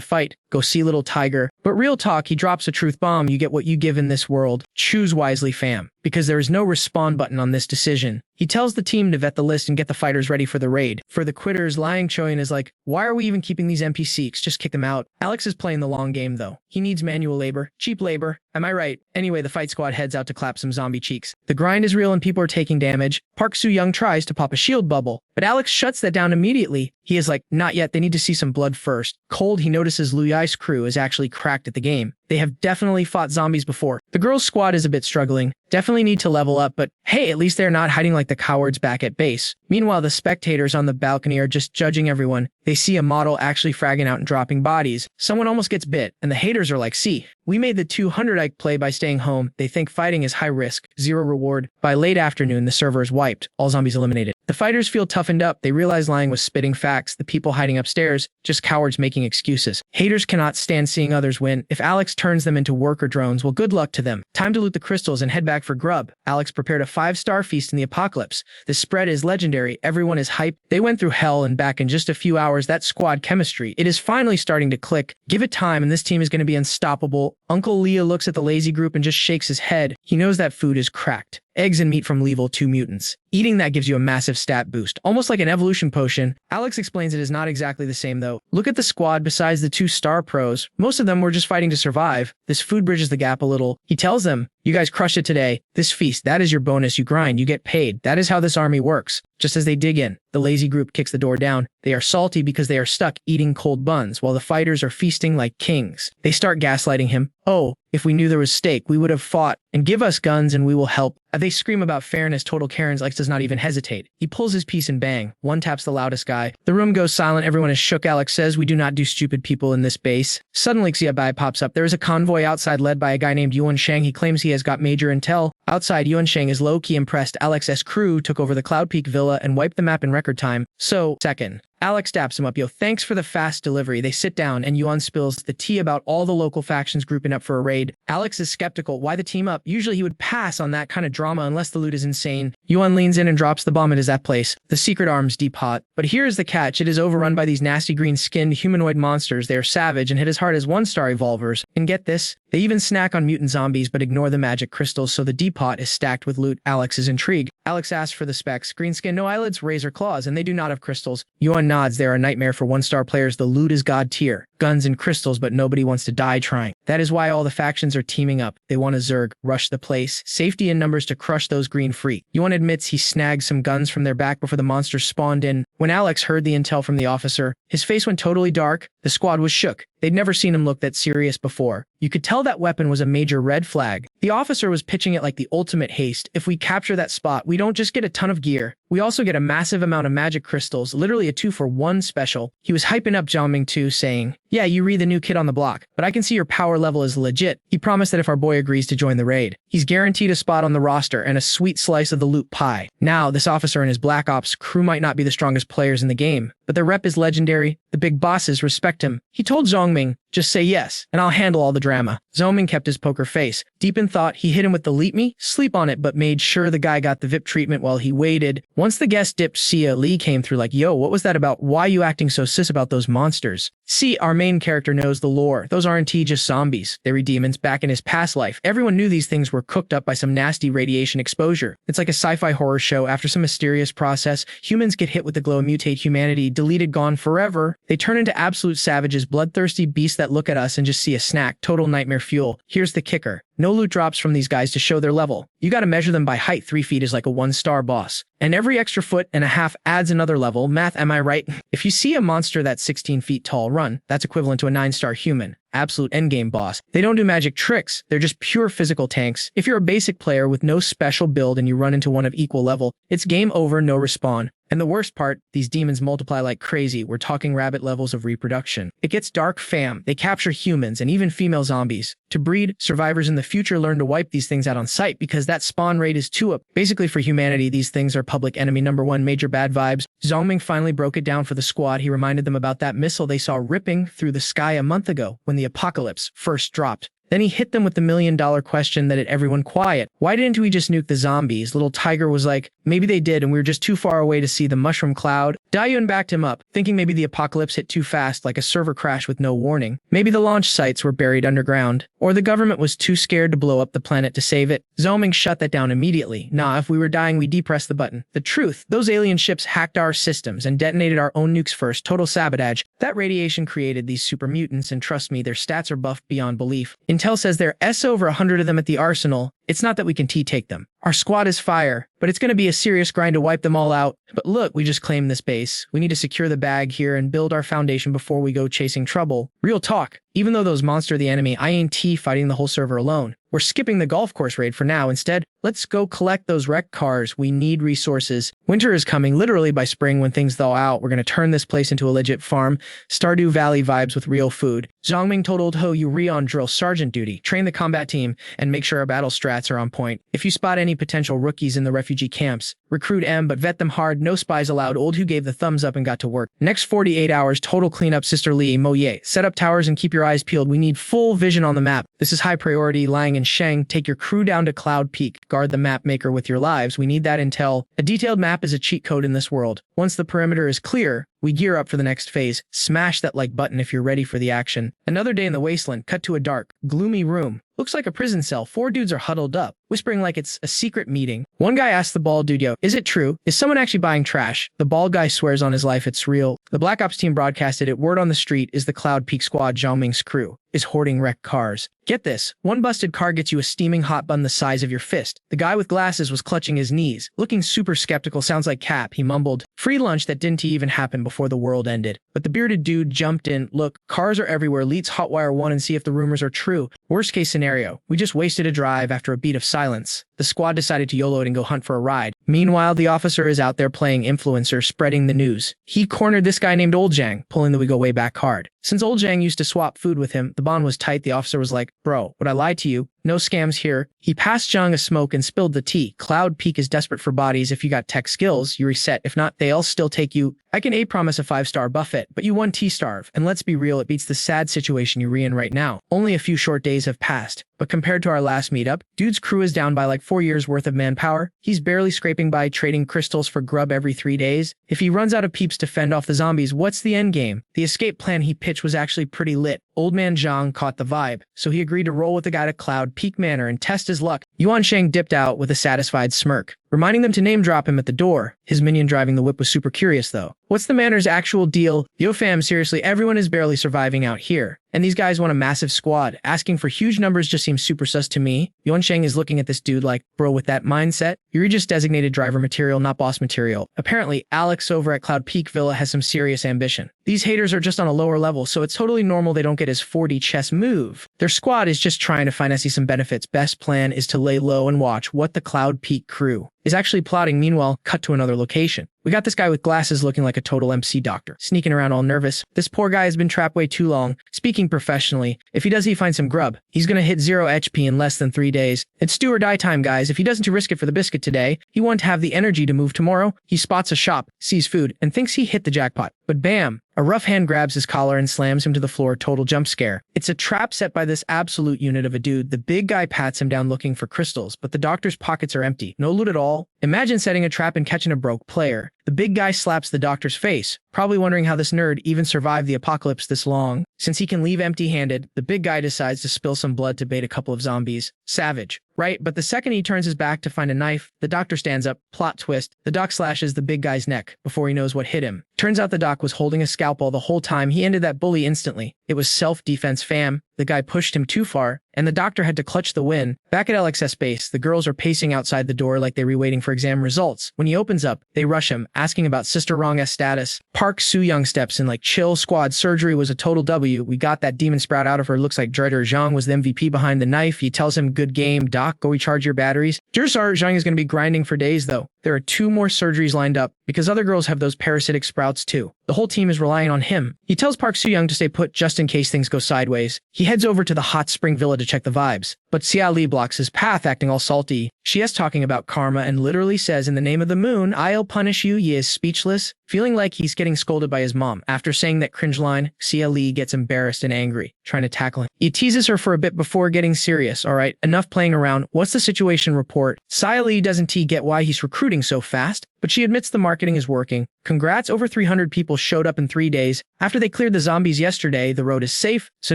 fight, go see Little Tiger. But real talk, he drops a truth bomb. You get what you give in this world. Choose wisely, fam, because there is no respawn button on this decision. He tells the team to vet the list and get the fighters ready for the raid. For the quitters, Liang Choyun is like, why are we even keeping these NPCs? Just kick them out. Alex is playing the long game though. He needs manual labor, cheap labor. Am I right? Anyway, the fight squad heads out to clap some zombie cheeks. The grind is real and people are taking damage. Park Soo-young tries to pop a shield bubble, but Alex shuts that down immediately. He is like, not yet, they need to see some blood first. Cold, he notices Liu Yai's crew is actually cracked at the game. They have definitely fought zombies before. The girls' squad is a bit struggling. Definitely need to level up, but hey, at least they're not hiding like the cowards back at base. Meanwhile, the spectators on the balcony are just judging everyone. They see a model actually fragging out and dropping bodies. Someone almost gets bit, and the haters are like, see, we made the 200 IQ play by staying home. They think fighting is high risk, zero reward. By late afternoon, the server is wiped, all zombies eliminated. The fighters feel toughened up. They realize Liang was spitting facts. The people hiding upstairs, just cowards making excuses. Haters cannot stand seeing others win. If Alex turns them into worker drones, well, good luck to them. Time to loot the crystals and head back for grub. Alex prepared a 5-star feast in the apocalypse. The spread is legendary. Everyone is hyped. They went through hell and back in just a few hours. That squad chemistry, it is finally starting to click. Give it time and this team is going to be unstoppable. Uncle Leah looks at the lazy group and just shakes his head. He knows that food is cracked. Eggs and meat from level 2 mutants. Eating that gives you a massive stat boost, almost like an evolution potion. Alex explains it is not exactly the same though. Look at the squad besides the 2-star pros. Most of them were just fighting to survive. This food bridges the gap a little. He tells them, you guys crushed it today. This feast, that is your bonus. You grind, you get paid. That is how this army works. Just as they dig in, the lazy group kicks the door down. They are salty because they are stuck eating cold buns while the fighters are feasting like kings. They start gaslighting him. Oh, if we knew there was stake, we would have fought. And give us guns and we will help. They scream about fairness. Total Karen's Lex does not even hesitate. He pulls his piece and bang. One taps the loudest guy. The room goes silent. Everyone is shook. Alex says, we do not do stupid people in this base. Suddenly Xiaobai pops up. There is a convoy outside led by a guy named Yuan Shang. He claims he has got major intel. Outside, Yuan Shang is low-key impressed. Alex's crew took over the Cloud Peak Villa and wiped the map in record time. So, second. Alex daps him up. Yo, thanks for the fast delivery. They sit down and Yuan spills the tea about all the local factions grouping up for a raid. Alex is skeptical. Why the team up? Usually he would pass on that kind of drama unless the loot is insane. Yuan leans in and drops the bomb into that place. The secret arms deep hot. But here is the catch. It is overrun by these nasty green-skinned humanoid monsters. They are savage and hit as hard as 1-star evolvers. And get this, they even snack on mutant zombies but ignore the magic crystals, so the depot is stacked with loot. Alex is intrigued. Alex asks for the specs. Green skin, no eyelids, razor claws, and they do not have crystals. Yuan nods. They are a nightmare for 1-star players. The loot is god tier. Guns and crystals, but nobody wants to die trying. That is why all the factions are teaming up. They want to Zerg, rush the place, safety in numbers to crush those green free. Yuan admits he snagged some guns from their back before the monsters spawned in. When Alex heard the intel from the officer, his face went totally dark. The squad was shook. They'd never seen him look that serious before. You could tell that weapon was a major red flag. The officer was pitching it like the ultimate haste. If we capture that spot, we don't just get a ton of gear. We also get a massive amount of magic crystals, literally a 2-for-1 special. He was hyping up Zhao Ming too, saying, yeah, you read the new kid on the block, but I can see your power level is legit. He promised that if our boy agrees to join the raid, he's guaranteed a spot on the roster and a sweet slice of the loot pie. Now, this officer and his Black Ops crew might not be the strongest players in the game, but their rep is legendary. The big bosses respect him. He told Zhao Ming, just say yes, and I'll handle all the drama. Zhao Ming kept his poker face. Deep in thought, he hit him with the leap me, sleep on it, but made sure the guy got the VIP treatment while he waited. Once the guest dipped, Xia Li came through like, yo, what was that about? Why you acting so sis about those monsters? See, our main character knows the lore. Those aren't just zombies. They're demons back in his past life. Everyone knew these things were cooked up by some nasty radiation exposure. It's like a sci-fi horror show. After some mysterious process, humans get hit with the glow, mutate humanity, deleted, gone forever. They turn into absolute savages, bloodthirsty beasts that look at us and just see a snack. Total nightmare fuel. Here's the kicker. No loot drops from these guys to show their level. You gotta measure them by height. 3 feet is like a 1-star boss. And every extra foot and a half adds another level. Math, am I right? If you see a monster that's 16 feet tall run, that's equivalent to a 9-star human. Absolute endgame boss. They don't do magic tricks, they're just pure physical tanks. If you're a basic player with no special build and you run into one of equal level, it's game over, no respawn. And the worst part, these demons multiply like crazy. We're talking rabbit levels of reproduction. It gets dark, fam. They capture humans and even female zombies. To breed, survivors in the future learn to wipe these things out on sight because that spawn rate is too up. Basically, for humanity, these things are public enemy number one. Major bad vibes. Zongming finally broke it down for the squad. He reminded them about that missile they saw ripping through the sky a month ago when the apocalypse first dropped. Then he hit them with the million-dollar question that had everyone quiet. Why didn't we just nuke the zombies? Little Tiger was like, maybe they did and we were just too far away to see the mushroom cloud. Dayun backed him up, thinking maybe the apocalypse hit too fast like a server crash with no warning. Maybe the launch sites were buried underground. Or the government was too scared to blow up the planet to save it. Zongming shut that down immediately. Nah, if we were dying, we depressed the button. The truth, those alien ships hacked our systems and detonated our own nukes first. Total sabotage. That radiation created these super mutants, and trust me, their stats are buffed beyond belief. Intel says there's over 100 of them at the arsenal. It's not that we can take them. Our squad is fire, but it's going to be a serious grind to wipe them all out. But look, we just claimed this base. We need to secure the bag here and build our foundation before we go chasing trouble. Real talk. Even though those monsters are the enemy, I ain't fighting the whole server alone. We're skipping the golf course raid for now. Instead, let's go collect those wrecked cars. We need resources. Winter is coming. Literally by spring when things thaw out, we're going to turn this place into a legit farm. Stardew Valley vibes with real food. Zongming told Old Ho Yuri on drill sergeant duty, train the combat team, and make sure our battle strats are on point. If you spot any potential rookies in the refugee camps, recruit M, but vet them hard. No spies allowed. Old Who gave the thumbs up and got to work. Next 48 hours, total cleanup. Sister Lee, Moye, set up towers and keep your eyes peeled. We need full vision on the map. This is high priority. Liang and Sheng, take your crew down to Cloud Peak. Guard the map maker with your lives. We need that intel. A detailed map is a cheat code in this world. Once the perimeter is clear, we gear up for the next phase. Smash that like button if you're ready for the action. Another day in the wasteland, cut to a dark, gloomy room. Looks like a prison cell. 4 dudes are huddled up, whispering like it's a secret meeting. One guy asks the bald dude, yo, is it true? Is someone actually buying trash? The bald guy swears on his life it's real. The Black Ops team broadcasted it. Word on the street is the Cloud Peak squad, Zhongming's crew, is hoarding wrecked cars. Get this, one busted car gets you a steaming hot bun the size of your fist. The guy with glasses was clutching his knees, looking super skeptical. Sounds like Cap, he mumbled. Free lunch that didn't even happen before the world ended. But the bearded dude jumped in. Look, cars are everywhere. Let's hotwire one and see if the rumors are true. Worst case scenario, we just wasted a drive. After a beat of silence, the squad decided to YOLO it and go hunt for a ride. Meanwhile, the officer is out there playing influencer, spreading the news. He cornered this guy named Old Jang, pulling the we go way back card. Since Old Jang used to swap food with him, the bond was tight. The officer was like, bro, would I lie to you? No scams here. He passed Zhang a smoke and spilled the tea. Cloud Peak is desperate for bodies. If you got tech skills, you reset. If not, they'll still take you. I can promise a 5-star buffet, but you 1 starve. And let's be real, it beats the sad situation you're in right now. Only a few short days have passed. But compared to our last meetup, dude's crew is down by like 4 years worth of manpower. He's barely scraping by, trading crystals for grub every 3 days. If he runs out of peeps to fend off the zombies, what's the end game? The escape plan he pitched was actually pretty lit. Old man Zhang caught the vibe, so he agreed to roll with the guy to Cloud Peak Manor and test his luck. Yuan Sheng dipped out with a satisfied smirk, reminding them to name drop him at the door. His minion driving the whip was super curious though. What's the manor's actual deal? Yo fam, seriously, everyone is barely surviving out here. And these guys want a massive squad. Asking for huge numbers just seems super sus to me. Yuan Sheng is looking at this dude like, bro, with that mindset, you're just designated driver material, not boss material. Apparently, Alex over at Cloud Peak Villa has some serious ambition. These haters are just on a lower level, so it's totally normal they don't get his 4D chess move. Their squad is just trying to find some benefits. Best plan is to lay low and watch what the Cloud Peak crew is actually plotting. Meanwhile, cut to another location. We got this guy with glasses looking like a total MC doctor, sneaking around all nervous. This poor guy has been trapped way too long. Speaking professionally, if he does, he finds some grub. He's gonna hit 0 HP in less than 3 days. It's do or die time, guys. If he doesn't risk it for the biscuit today, he won't have the energy to move tomorrow. He spots a shop, sees food, and thinks he hit the jackpot. But bam! A rough hand grabs his collar and slams him to the floor. Total jump scare. It's a trap set by this absolute unit of a dude. The big guy pats him down looking for crystals, but the doctor's pockets are empty. No loot at all. Imagine setting a trap and catching a broke player. The big guy slaps the doctor's face, probably wondering how this nerd even survived the apocalypse this long. Since he can leave empty-handed, the big guy decides to spill some blood to bait a couple of zombies. Savage, right? But the second he turns his back to find a knife, the doctor stands up. Plot twist, the doc slashes the big guy's neck before he knows what hit him. Turns out the doc was holding a scalpel the whole time. He ended that bully instantly. It was self-defense fam. The guy pushed him too far, and the doctor had to clutch the win. Back at LXS base, the girls are pacing outside the door like they were waiting for exam results. When he opens up, they rush him, asking about Sister Wrong's status. Park Soo-young steps in like, chill squad, surgery was a total W. We got that demon sprout out of her. Looks like Dreader Zhang was the MVP behind the knife. He tells him, good game, doc, go recharge your batteries. Jirsar Zhang is going to be grinding for days though. There are 2 more surgeries lined up, because other girls have those parasitic sprouts too. The whole team is relying on him. He tells Park Soo-young to stay put just in case things go sideways. He heads over to the hot spring villa to check the vibes, but Xia Li blocks his path, acting all salty. She is talking about karma and literally says, in the name of the moon, I'll punish you. He is speechless, feeling like he's getting scolded by his mom. After saying that cringe line, Xia Li gets embarrassed and angry, trying to tackle him. He teases her for a bit before getting serious. Alright, enough playing around. What's the situation report? Xia Li doesn't get why he's recruiting so fast, but she admits the marketing is working. Congrats, over 300 people showed up in 3 days. After they cleared the zombies yesterday, the road is safe, so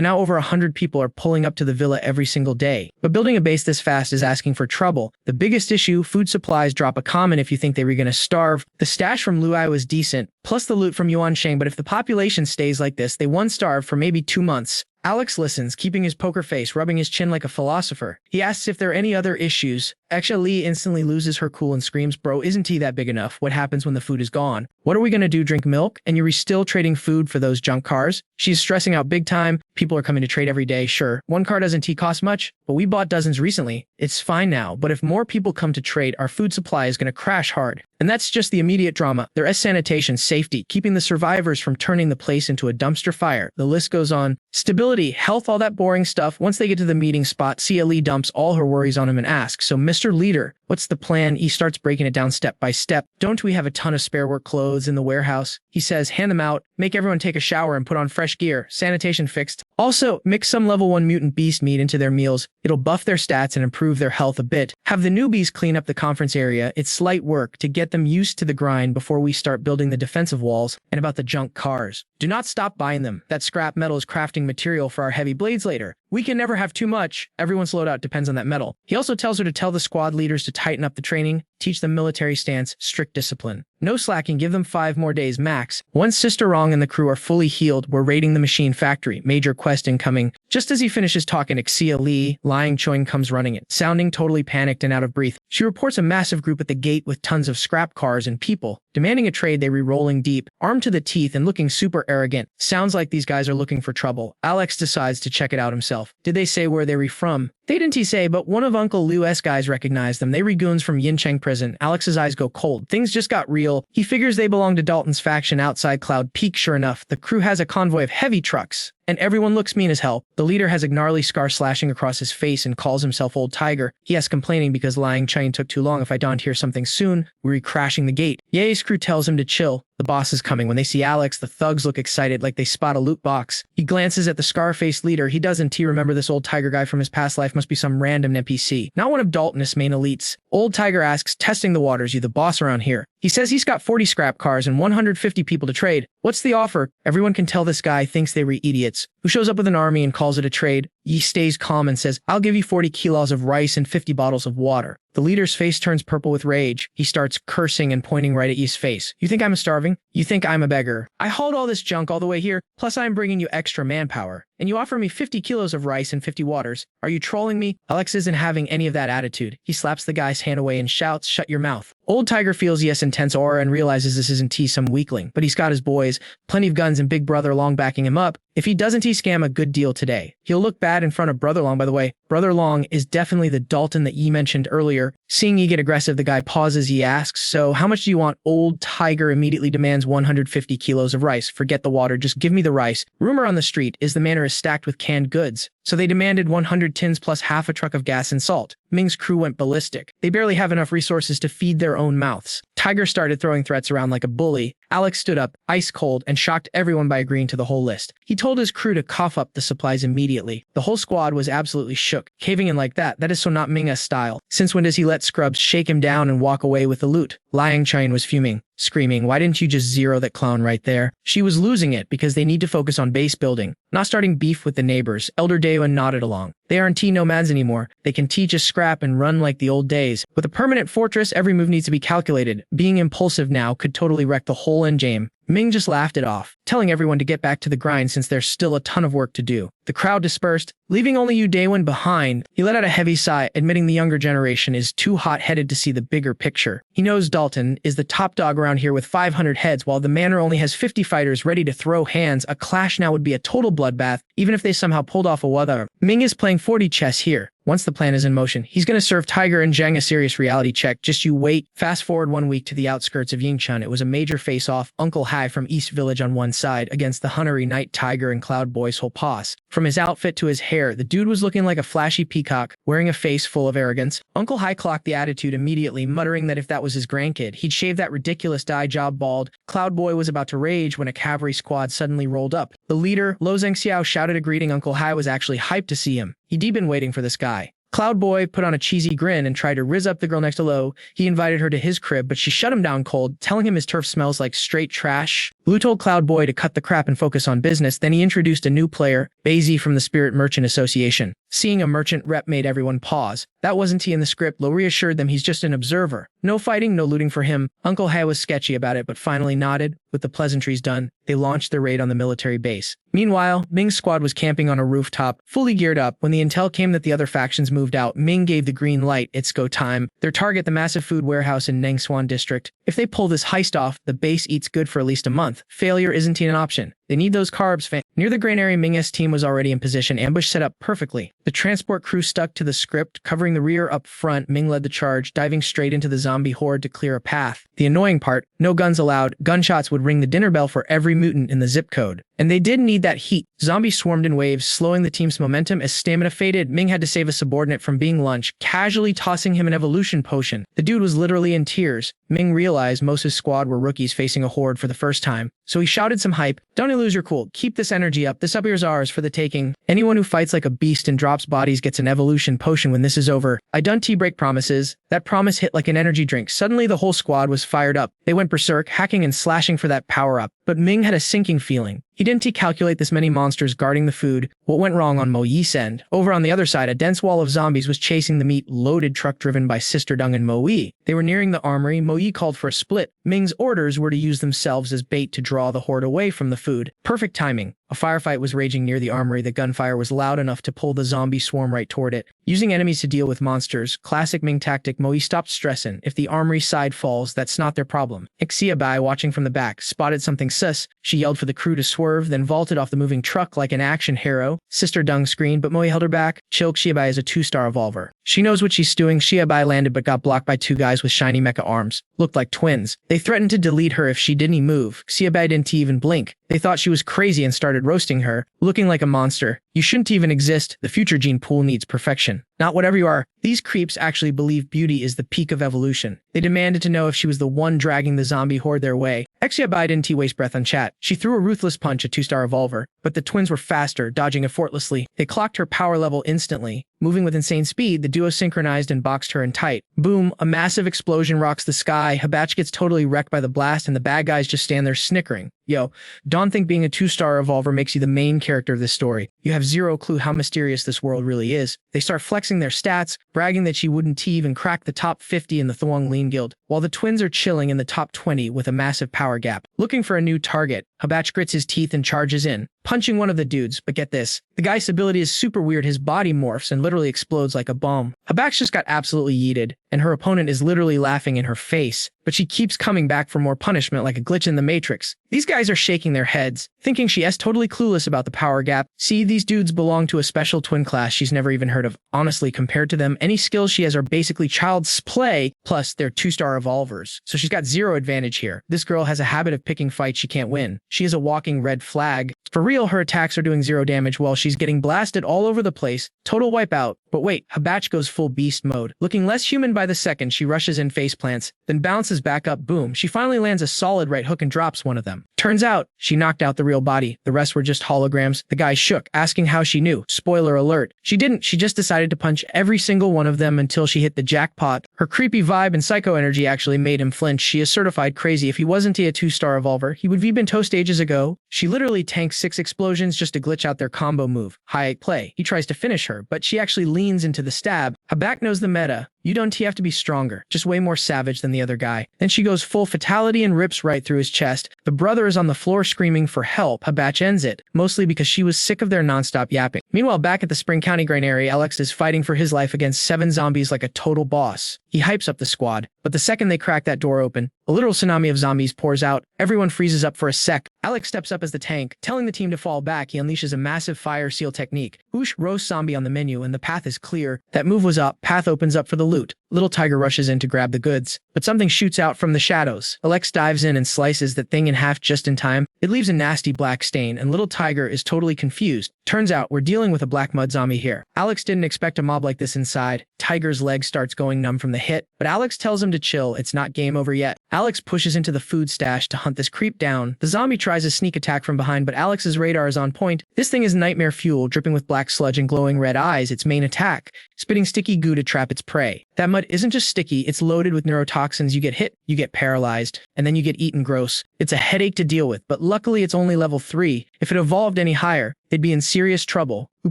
now over 100 people are pulling up to the villa every single day. But building a base this fast is asking for trouble. The biggest issue, food supplies drop a comment if you think they were gonna starve. The stash from Luai was decent, plus the loot from Yuansheng, but if the population stays like this, they won't starve for maybe 2 months. Alex listens, keeping his poker face, rubbing his chin like a philosopher. He asks if there are any other issues. Xia Li instantly loses her cool and screams, bro, isn't he that big enough? What happens when the food is gone? What are we gonna do, drink milk? And you're still trading food for those junk cars? She's stressing out big time. People are coming to trade every day, sure. 1 car doesn't cost much, but we bought dozens recently. It's fine now, but if more people come to trade, our food supply is gonna crash hard. And that's just the immediate drama. There is sanitation, safety, keeping the survivors from turning the place into a dumpster fire. The list goes on. Stability, health, all that boring stuff. Once they get to the meeting spot, Xia Li dumps all her worries on him and asks, so Mr. Leader, what's the plan? He starts breaking it down step by step. Don't we have a ton of spare work clothes in the warehouse? He says, hand them out, make everyone take a shower and put on fresh gear. Sanitation fixed. Also, mix some level 1 mutant beast meat into their meals. It'll buff their stats and improve their health a bit. Have the newbies clean up the conference area. It's slight work to get them used to the grind before we start building the defensive walls. And about the junk cars, do not stop buying them. That scrap metal is crafting material for our heavy blades later. We can never have too much. Everyone's loadout depends on that metal. He also tells her to tell the squad leaders to tighten up the training, teach them military stance, strict discipline. No slacking, give them 5 more days max. Once Sister Wrong and the crew are fully healed, we're raiding the machine factory. Major quest incoming. Just as he finishes talking to Xia Li, Liang Choing comes running it, sounding totally panicked and out of breath. She reports a massive group at the gate with tons of scrap cars and people. Demanding a trade, they re-rolling deep, armed to the teeth and looking super arrogant. Sounds like these guys are looking for trouble. Alex decides to check it out himself. Did they say where they were from? They didn't say, but one of Uncle Liu's guys recognized them. They were goons from Yincheng prison. Alex's eyes go cold. Things just got real. He figures they belong to Dalton's faction outside Cloud Peak. Sure enough, the crew has a convoy of heavy trucks, and everyone looks mean as hell. The leader has a gnarly scar slashing across his face and calls himself Old Tiger. He is complaining because Liang Chen took too long. If I don't hear something soon, we're crashing the gate. Ye's crew tells him to chill. The boss is coming. When they see Alex, the thugs look excited like they spot a loot box. He glances at the scar-faced leader. He doesn't remember this Old Tiger guy from his past life. Must be some random NPC. Not one of Dalton's main elites. Old Tiger asks, testing the waters, you the boss around here? He says he's got 40 scrap cars and 150 people to trade. What's the offer? Everyone can tell this guy thinks they were idiots. Who shows up with an army and calls it a trade. Yi stays calm and says, I'll give you 40 kilos of rice and 50 bottles of water. The leader's face turns purple with rage. He starts cursing and pointing right at Yi's face. You think I'm starving? You think I'm a beggar? I hauled all this junk all the way here, plus I'm bringing you extra manpower. And you offer me 50 kilos of rice and 50 waters. Are you trolling me? Alex isn't having any of that attitude. He slaps the guy's hand away and shouts, shut your mouth. Old Tiger feels Yi's intense aura and realizes this isn't some weakling, but he's got his boys, plenty of guns and Big Brother Long backing him up. If he doesn't scam a good deal today, he'll look bad in front of Brother Long. By the way, Brother Long is definitely the Dalton that Yi mentioned earlier. Seeing Yi get aggressive, the guy pauses. Yi asks, so how much do you want? Old Tiger immediately demands 150 kilos of rice. Forget the water, just give me the rice. Rumor on the street is the manor is stacked with canned goods, so they demanded 100 tins plus half a truck of gas and salt. Ming's crew went ballistic. They barely have enough resources to feed their own mouths. Tiger started throwing threats around like a bully. Alex stood up, ice cold, and shocked everyone by agreeing to the whole list. He told his crew to cough up the supplies immediately. The whole squad was absolutely shook. Caving in like that is so not Ming's style. Since when does he let scrubs shake him down and walk away with the loot? Liang Chen was fuming, screaming, why didn't you just zero that clown right there? She was losing it because they need to focus on base building, not starting beef with the neighbors. Elder Daewon nodded along. They aren't nomads anymore. They can teach a scrap and run like the old days. With a permanent fortress, every move needs to be calculated. Being impulsive now could totally wreck the whole endgame. Ming just laughed it off, telling everyone to get back to the grind since there's still a ton of work to do. The crowd dispersed, leaving only Yu Daewon behind. He let out a heavy sigh, admitting the younger generation is too hot-headed to see the bigger picture. He knows Dalton is the top dog around here with 500 heads, while the manor only has 50 fighters ready to throw hands. A clash now would be a total bloodbath, even if they somehow pulled off a weather. Ming is playing 40 chess here. Once the plan is in motion, he's going to serve Tiger and Zhang a serious reality check. Just you wait. Fast forward 1 week to the outskirts of Yingchun. It was a major face-off. Uncle Hai from East Village on one side against the Huntery Knight Tiger and Cloud Boy's whole posse. From his outfit to his hair, the dude was looking like a flashy peacock, wearing a face full of arrogance. Uncle Hai clocked the attitude immediately, muttering that if that was his grandkid, he'd shave that ridiculous dye job bald. Cloud Boy was about to rage when a cavalry squad suddenly rolled up. The leader, Lo Zhengxiao, shouted a greeting. Uncle Hai was actually hyped to see him. He'd been waiting for this guy. Cloud Boy put on a cheesy grin and tried to rizz up the girl next to Lo. He invited her to his crib, but she shut him down cold, telling him his turf smells like straight trash. Lu told Cloud Boy to cut the crap and focus on business. Then he introduced a new player, Basie from the Spirit Merchant Association. Seeing a merchant rep made everyone pause. That wasn't he in the script. Lo reassured them he's just an observer. No fighting, no looting for him. Uncle Hai was sketchy about it, but finally nodded. With the pleasantries done, they launched their raid on the military base. Meanwhile, Ming's squad was camping on a rooftop, fully geared up. When the intel came that the other factions moved out, Ming gave the green light. It's go time. Their target, the massive food warehouse in Nengsuan district. If they pull this heist off, the base eats good for at least a month. Failure isn't an option. They need those carbs, fam. Near the granary, Ming's team was already in position, ambush set up perfectly. The transport crew stuck to the script, covering the rear up front. Ming led the charge, diving straight into the zombie horde to clear a path. The annoying part, no guns allowed. Gunshots would ring the dinner bell for every mutant in the zip code. And they did need that heat. Zombies swarmed in waves, slowing the team's momentum as stamina faded. Ming had to save a subordinate from being lunched, casually tossing him an evolution potion. The dude was literally in tears. Ming realized most of his squad were rookies facing a horde for the first time. So he shouted some hype. Don't lose your cool. Keep this energy up. This up here's ours for the taking. Anyone who fights like a beast and drops bodies gets an evolution potion when this is over. I done tea break promises. That promise hit like an energy drink. Suddenly the whole squad was fired up. They went berserk, hacking and slashing for that power up. But Ming had a sinking feeling. He didn't calculate this many monsters guarding the food. What went wrong on Mo Yi's end? Over on the other side, a dense wall of zombies was chasing the meat-loaded truck driven by Sister Dung and Mo Yi. They were nearing the armory. Mo Yi called for a split. Ming's orders were to use themselves as bait to draw the horde away from the food. Perfect timing. A firefight was raging near the armory. The gunfire was loud enough to pull the zombie swarm right toward it. Using enemies to deal with monsters, classic Ming tactic. Mo Yi stopped stressing. If the armory side falls, that's not their problem. Xiaobai, watching from the back, spotted something sus. She yelled for the crew to swerve, then vaulted off the moving truck like an action hero. Sister Dung screamed, but Mo Yi held her back. Chilk, Xiaobai is a 2-star evolver. She knows what she's doing. Xiaobai landed but got blocked by 2 guys with shiny mecha arms. Looked like twins. They threatened to delete her if she didn't move. Xiaobai didn't even blink. They thought she was crazy and started roasting her, looking like a monster. You shouldn't even exist. The future gene pool needs perfection. Not whatever you are. These creeps actually believe beauty is the peak of evolution. They demanded to know if she was the one dragging the zombie horde their way. Xiaobai didn't waste breath on chat. She threw a ruthless punch, a 2-star evolver, but the twins were faster, dodging effortlessly. They clocked her power level instantly. Moving with insane speed, the duo synchronized and boxed her in tight. Boom, a massive explosion rocks the sky. Hibachi gets totally wrecked by the blast, and the bad guys just stand there snickering. Yo, don't think being a 2-star evolver makes you the main character of this story. You have zero clue how mysterious this world really is. They start flexing their stats, bragging that she wouldn't even crack the top 50 in the Thuong Lean Guild, while the twins are chilling in the top 20 with a massive power gap. Looking for a new target, Hibachi grits his teeth and charges in, punching one of the dudes. But get this, the guy's ability is super weird. His body morphs and literally explodes like a bomb. Hibachi just got absolutely yeeted, and her opponent is literally laughing in her face. But she keeps coming back for more punishment like a glitch in the Matrix. These guys are shaking their heads, thinking she is totally clueless about the power gap. See, these dudes belong to a special twin class she's never even heard of. Honestly, compared to them, any skills she has are basically child's play, plus they're 2-star evolvers. So she's got zero advantage here. This girl has a habit of picking fights she can't win. She is a walking red flag. For real, her attacks are doing 0 damage while she's getting blasted all over the place. Total wipeout. But wait, Hibachi goes full beast mode. Looking less human by the second, she rushes in face plants, then bounces back up. Boom. She finally lands a solid right hook and drops one of them. Turns out, she knocked out the real body. The rest were just holograms. The guy shook, asking how she knew. Spoiler alert. She didn't. She just decided to punch every single one of them until she hit the jackpot. Her creepy vibe and psycho energy actually made him flinch. She is certified crazy. If he wasn't a 2-star evolver, he would have been toast ages ago. She literally tanks 6 explosions just to glitch out their combo move. High play. He tries to finish her, but she actually leans into the stab. Hibachi knows the meta. You don't have to be stronger, just way more savage than the other guy. Then she goes full fatality and rips right through his chest. The brother is on the floor screaming for help. Habach ends it, mostly because she was sick of their nonstop yapping. Meanwhile, back at the Spring County Granary, Alex is fighting for his life against 7 zombies like a total boss. He hypes up the squad, but the second they crack that door open, a literal tsunami of zombies pours out. Everyone freezes up for a sec. Alex steps up as the tank, telling the team to fall back. He unleashes a massive fire seal technique. Whoosh, roast zombie on the menu, and the path is clear. That move was up. Path opens up for the loot. Little Tiger rushes in to grab the goods, but something shoots out from the shadows. Alex dives in and slices that thing in half just in time. It leaves a nasty black stain, and Little Tiger is totally confused. Turns out we're dealing with a black mud zombie here. Alex didn't expect a mob like this inside. Tiger's leg starts going numb from the hit, but Alex tells him to chill. It's not game over yet. Alex pushes into the food stash to hunt this creep down. The zombie tries a sneak attack from behind, but Alex's radar is on point. This thing is nightmare fuel, dripping with black sludge and glowing red eyes. Its main attack, spitting sticky goo to trap its prey. That mud isn't just sticky, it's loaded with neurotoxins. You get hit, you get paralyzed, and then you get eaten gross. It's a headache to deal with, but luckily it's only level 3. If it evolved any higher, they'd be in serious trouble. Who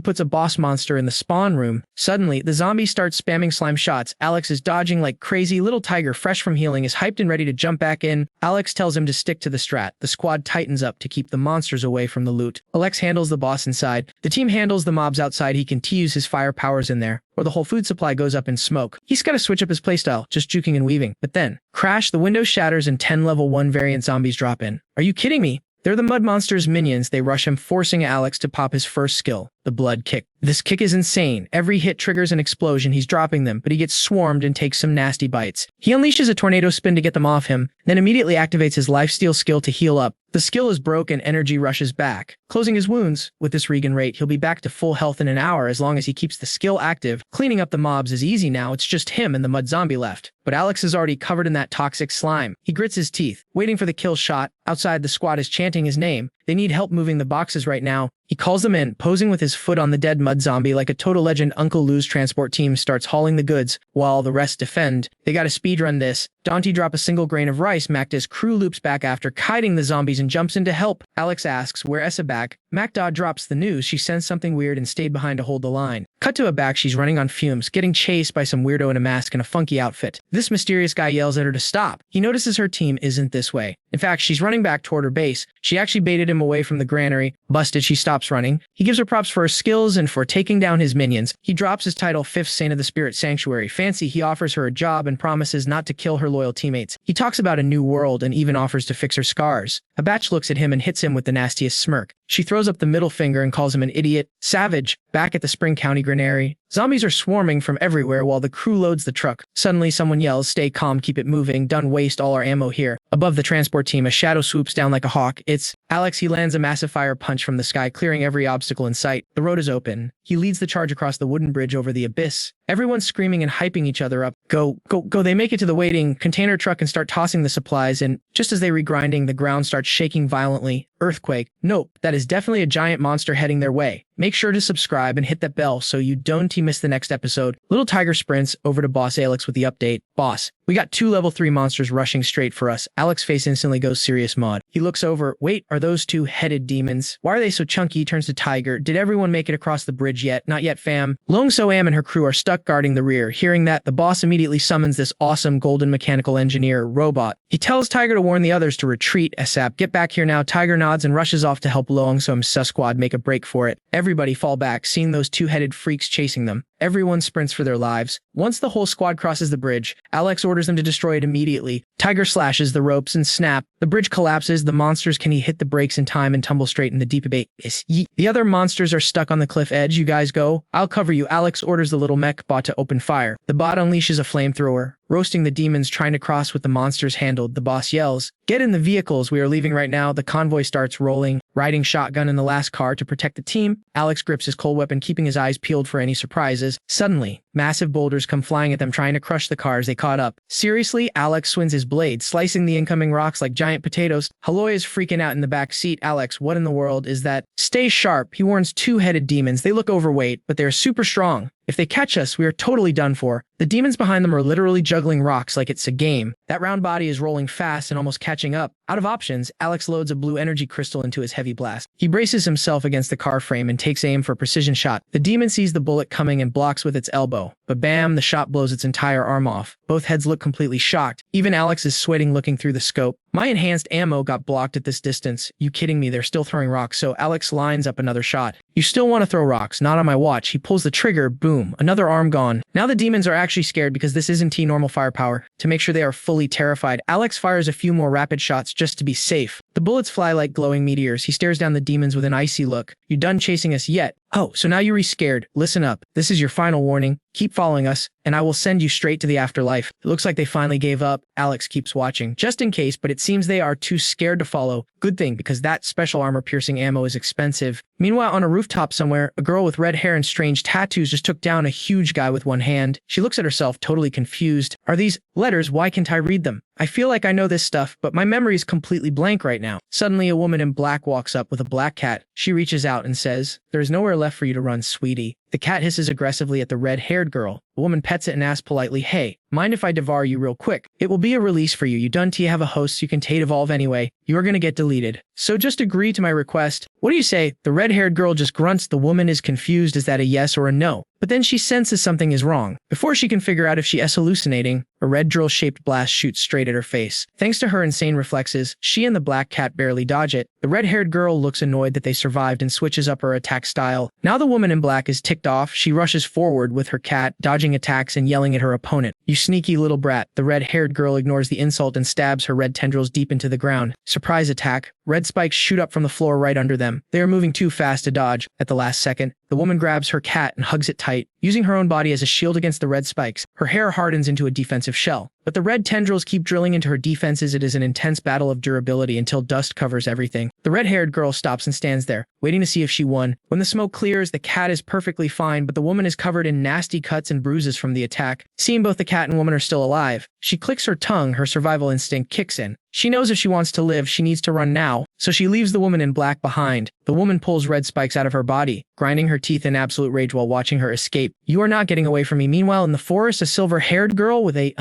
puts a boss monster in the spawn room? Suddenly, the zombie starts spamming slime shots. Alex is dodging like crazy. Little Tiger, fresh from healing, is hyped and ready to jump back in. Alex tells him to stick to the strat. The squad tightens up to keep the monsters away from the loot. Alex handles the boss inside. The team handles the mobs outside. He can use his fire powers in there, or the whole food supply goes up in smoke. He's got to switch up his playstyle, just juking and weaving. But then, crash, the window shatters and 10 level 1 variant zombies drop in. Are you kidding me? They're the Mud Monster's minions. They rush him, forcing Alex to pop his first skill, the blood kick. This kick is insane. Every hit triggers an explosion. He's dropping them, but he gets swarmed and takes some nasty bites. He unleashes a tornado spin to get them off him, then immediately activates his lifesteal skill to heal up. The skill is broken, energy rushes back, closing his wounds. With this regen rate, he'll be back to full health in an hour as long as he keeps the skill active. Cleaning up the mobs is easy now. It's just him and the mud zombie left. But Alex is already covered in that toxic slime. He grits his teeth, waiting for the kill shot. Outside, the squad is chanting his name. They need help moving the boxes right now. He calls them in, posing with his foot on the dead mud zombie like a total legend. Uncle Lou's transport team starts hauling the goods, while the rest defend. They gotta speedrun this. Dante drop a single grain of rice. Macda's crew loops back after kiting the zombies and jumps in to help. Alex asks, where Essa back? Macda drops the news. She sensed something weird and stayed behind to hold the line. Cut to a back, she's running on fumes, getting chased by some weirdo in a mask and a funky outfit. This mysterious guy yells at her to stop. He notices her team isn't this way. In fact, she's running back toward her base. She actually baited him away from the granary. Busted, she stops running. He gives her props for her skills and for taking down his minions. He drops his title 5th Saint of the Spirit Sanctuary. Fancy, he offers her a job and promises not to kill her loyal teammates. He talks about a new world and even offers to fix her scars. A batch looks at him and hits him with the nastiest smirk. She throws up the middle finger and calls him an idiot. Savage. Back at the Spring County Granary, zombies are swarming from everywhere while the crew loads the truck. Suddenly, someone yells, stay calm, keep it moving, don't waste all our ammo here. Above the transport team, a shadow swoops down like a hawk. It's Alex. He lands a massive fire punch from the sky, clearing every obstacle in sight. The road is open. He leads the charge across the wooden bridge over the abyss. Everyone's screaming and hyping each other up. Go, go, go. They make it to the waiting container truck and start tossing the supplies, and just as they regrinding, the ground starts shaking violently. Earthquake. Nope, that is definitely a giant monster heading their way. Make sure to subscribe and hit that bell so you don't miss the next episode. Little Tiger sprints over to Boss Alex with the update. Boss, we got 2 level 3 monsters rushing straight for us. Alex's face instantly goes serious mod. He looks over. Wait, are those 2 headed demons? Why are they so chunky? He turns to Tiger. Did everyone make it across the bridge yet? Not yet, fam. Long So Am and her crew are stuck guarding the rear. Hearing that, the boss immediately summons this awesome golden mechanical engineer robot. He tells Tiger to warn the others to retreat ASAP. Get back here now. Tiger nods and rushes off to help Long So's squad make a break for it. Everybody fall back, seeing those 2-headed freaks chasing them. Everyone sprints for their lives. Once the whole squad crosses the bridge, Alex orders them to destroy it immediately. Tiger slashes the ropes and snap. The bridge collapses. The monsters can hit the brakes in time and tumble straight in the deep abyss. The other monsters are stuck on the cliff edge. You guys go. I'll cover you. Alex orders the little mech bot to open fire. The bot unleashes a flamethrower, roasting the demons trying to cross with the monsters handled. The boss yells, get in the vehicles, we are leaving right now. The convoy starts rolling, riding shotgun in the last car to protect the team. Alex grips his cold weapon, keeping his eyes peeled for any surprises. Suddenly, massive boulders come flying at them, trying to crush the cars they caught up. Seriously, Alex swings his blade, slicing the incoming rocks like giant potatoes. Haloy is freaking out in the back seat. Alex, what in the world is that? Stay sharp, he warns 2-headed demons. They look overweight, but they're super strong. If they catch us, we are totally done for. The demons behind them are literally juggling rocks like it's a game. That round body is rolling fast and almost catching up. Out of options, Alex loads a blue energy crystal into his heavy blast. He braces himself against the car frame and takes aim for a precision shot. The demon sees the bullet coming and blocks with its elbow. But bam, the shot blows its entire arm off. Both heads look completely shocked. Even Alex is sweating looking through the scope. My enhanced ammo got blocked at this distance. You kidding me? They're still throwing rocks, so Alex lines up another shot. You still want to throw rocks? Not on my watch. He pulls the trigger, boom, another arm gone. Now the demons are actually scared because this isn't T-normal firepower. To make sure they are fully terrified, Alex fires a few more rapid shots just to be safe. The bullets fly like glowing meteors. He stares down the demons with an icy look. You done chasing us yet? Oh, so now you're scared. Listen up. This is your final warning. Keep following us, and I will send you straight to the afterlife. It looks like they finally gave up. Alex keeps watching, just in case, but it seems they are too scared to follow. Good thing, because that special armor-piercing ammo is expensive. Meanwhile, on a rooftop somewhere, a girl with red hair and strange tattoos just took down a huge guy with one hand. She looks at herself, totally confused. Are these letters? Why can't I read them? I feel like I know this stuff, but my memory is completely blank right now. Suddenly, a woman in black walks up with a black cat. She reaches out and says, "There is nowhere left for you to run, sweetie." The cat hisses aggressively at the red-haired girl. The woman pets it and asks politely, "Hey, mind if I devour you real quick? It will be a release for you. You done have a host, so you can evolve anyway. You are gonna get deleted. So just agree to my request." What do you say? The red-haired girl just grunts. The woman is confused. Is that a yes or a no? But then she senses something is wrong. Before she can figure out if she is hallucinating, a red drill-shaped blast shoots straight at her face. Thanks to her insane reflexes, she and the black cat barely dodge it. The red-haired girl looks annoyed that they survived and switches up her attack style. Now the woman in black is ticked off. She rushes forward with her cat, dodging attacks and yelling at her opponent. "You sneaky little brat." The red-haired girl ignores the insult and stabs her red tendrils deep into the ground. Surprise attack. Red spikes shoot up from the floor right under them. They are moving too fast to dodge. At the last second, the woman grabs her cat and hugs it tight, using her own body as a shield against the red spikes. Her hair hardens into a defensive shell. But the red tendrils keep drilling into her defenses. It is an intense battle of durability until dust covers everything. The red-haired girl stops and stands there, waiting to see if she won. When the smoke clears, the cat is perfectly fine, but the woman is covered in nasty cuts and bruises from the attack. Seeing both the cat and woman are still alive, she clicks her tongue. Her survival instinct kicks in. She knows if she wants to live, she needs to run now, so she leaves the woman in black behind. The woman pulls red spikes out of her body, grinding her teeth in absolute rage while watching her escape. "You are not getting away from me." Meanwhile, in the forest, a silver-haired girl with a,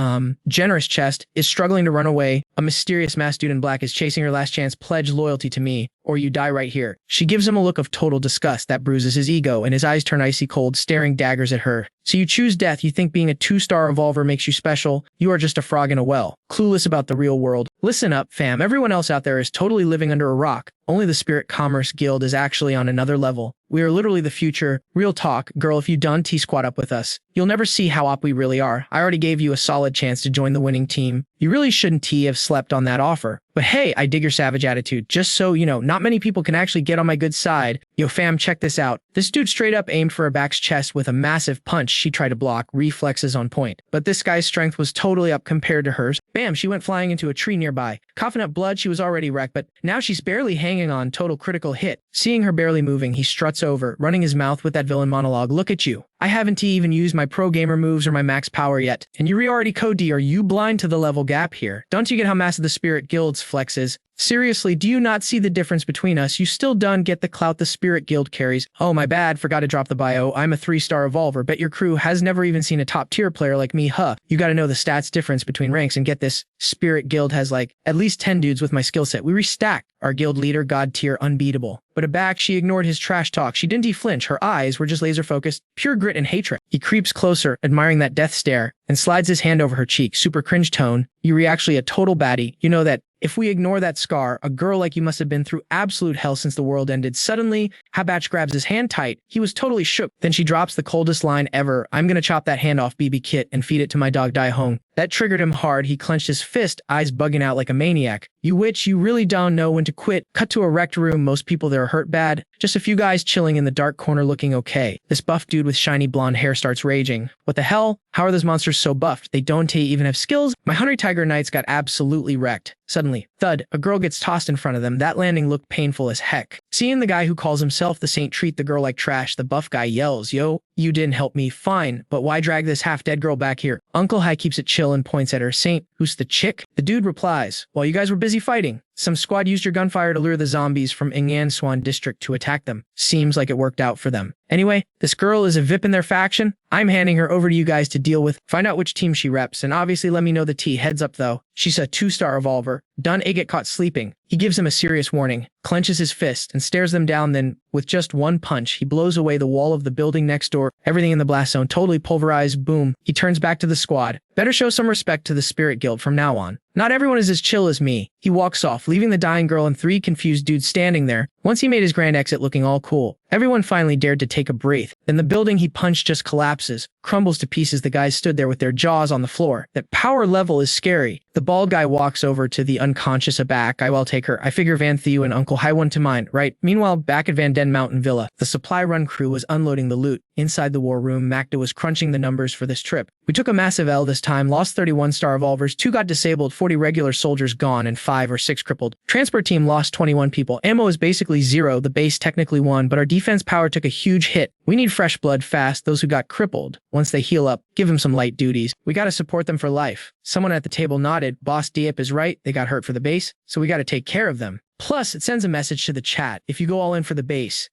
generous chest is struggling to run away. A mysterious masked dude in black is chasing her. "Last chance, pledge loyalty to me, or you die right here." She gives him a look of total disgust that bruises his ego, and his eyes turn icy cold, staring daggers at her. "So you choose death? You think being a 2-star evolver makes you special? You are just a frog in a well, clueless about the real world. Listen up, fam. Everyone else out there is totally living under a rock. Only the Spirit Commerce Guild is actually on another level. We are literally the future. Real talk, girl, if you done T-squat up with us, you'll never see how op we really are. I already gave you a solid chance to join the winning team. You really shouldn't have slept on that offer. But hey, I dig your savage attitude. Just so you know, not many people can actually get on my good side. Yo fam, check this out. This dude straight up aimed for her back's chest with a massive punch. She tried to block, reflexes on point. But this guy's strength was totally up compared to hers. Bam, she went flying into a tree nearby. Coughing up blood, she was already wrecked, but now she's barely hanging on. Total critical hit. Seeing her barely moving, he struts over, running his mouth with that villain monologue. "Look at you. I haven't even used my pro gamer moves or my max power yet. And you already code D. Are you blind to the level gap here? Don't you get how massive the Spirit Guild's flex is? Seriously, do you not see the difference between us? You still done get the clout the Spirit Guild carries. Oh, my bad, forgot to drop the bio. I'm a 3-star evolver. Bet your crew has never even seen a top-tier player like me, huh? You gotta know the stats difference between ranks, and get this, Spirit Guild has like at least 10 dudes with my skill set. We restacked. Our guild leader, god tier, unbeatable." But aback, she ignored his trash talk. She didn't flinch. Her eyes were just laser-focused, pure grit and hatred. He creeps closer, admiring that death stare, and slides his hand over her cheek. Super cringe tone. "You're actually a total baddie. You know that if we ignore that scar, a girl like you must have been through absolute hell since the world ended." Suddenly, Habach grabs his hand tight. He was totally shook. Then she drops the coldest line ever. "I'm gonna chop that hand off, BB Kit, and feed it to my dog Die Hong." That triggered him hard. He clenched his fist, eyes bugging out like a maniac. "You witch, you really don't know when to quit." Cut to a wrecked room. Most people there are hurt bad. Just a few guys chilling in the dark corner looking okay. This buff dude with shiny blonde hair starts raging. "What the hell? How are those monsters so buffed? They don't even have skills? My Hungry Tiger Knights got absolutely wrecked." Suddenly, thud, a girl gets tossed in front of them. That landing looked painful as heck. Seeing the guy who calls himself the Saint treat the girl like trash, the buff guy yells, "Yo, you didn't help me. Fine, but why drag this half-dead girl back here?" Uncle High keeps it chill and points at her. "Saint, who's the chick?" The dude replies, "While you guys were busy fighting, Some squad used your gunfire to lure the zombies from Ingyan Swan District to attack them. Seems like it worked out for them. Anyway, this girl is a VIP in their faction. I'm handing her over to you guys to deal with. Find out which team she reps, and obviously let me know the T. Heads up though. She's a 2-star revolver. Dun A get caught sleeping. He gives him a serious warning, clenches his fist, and stares them down. Then, with just one punch, he blows away the wall of the building next door. Everything in the blast zone totally pulverized. Boom. He turns back to the squad. Better show some respect to the Spirit Guild from now on. Not everyone is as chill as me. He walks off, leaving the dying girl and 3 confused dudes standing there. Once he made his grand exit looking all cool, everyone finally dared to take a breath. Then the building he punched just collapses, crumbles to pieces. The guys stood there with their jaws on the floor. That power level is scary. The bald guy walks over to the unconscious aback. I'll take her. I figure Van Theo and Uncle High one to mine, right? Meanwhile, back at Van Den Mountain Villa, the supply run crew was unloading the loot. Inside the war room, Magda was crunching the numbers for this trip. We took a massive L this time, lost 31-star revolvers, 2 got disabled, 40 regular soldiers gone, and 5 or 6 crippled. Transport team lost 21 people. Ammo is basically 0. The base technically won, but our defense power took a huge hit. We need fresh blood fast. Those who got crippled, once they heal up, give them some light duties. We gotta support them for life. Someone at the table nodded. Boss Diep is right. They got hurt for the base, so we gotta take care of them. Plus, it sends a message to the chat. If you go all in for the base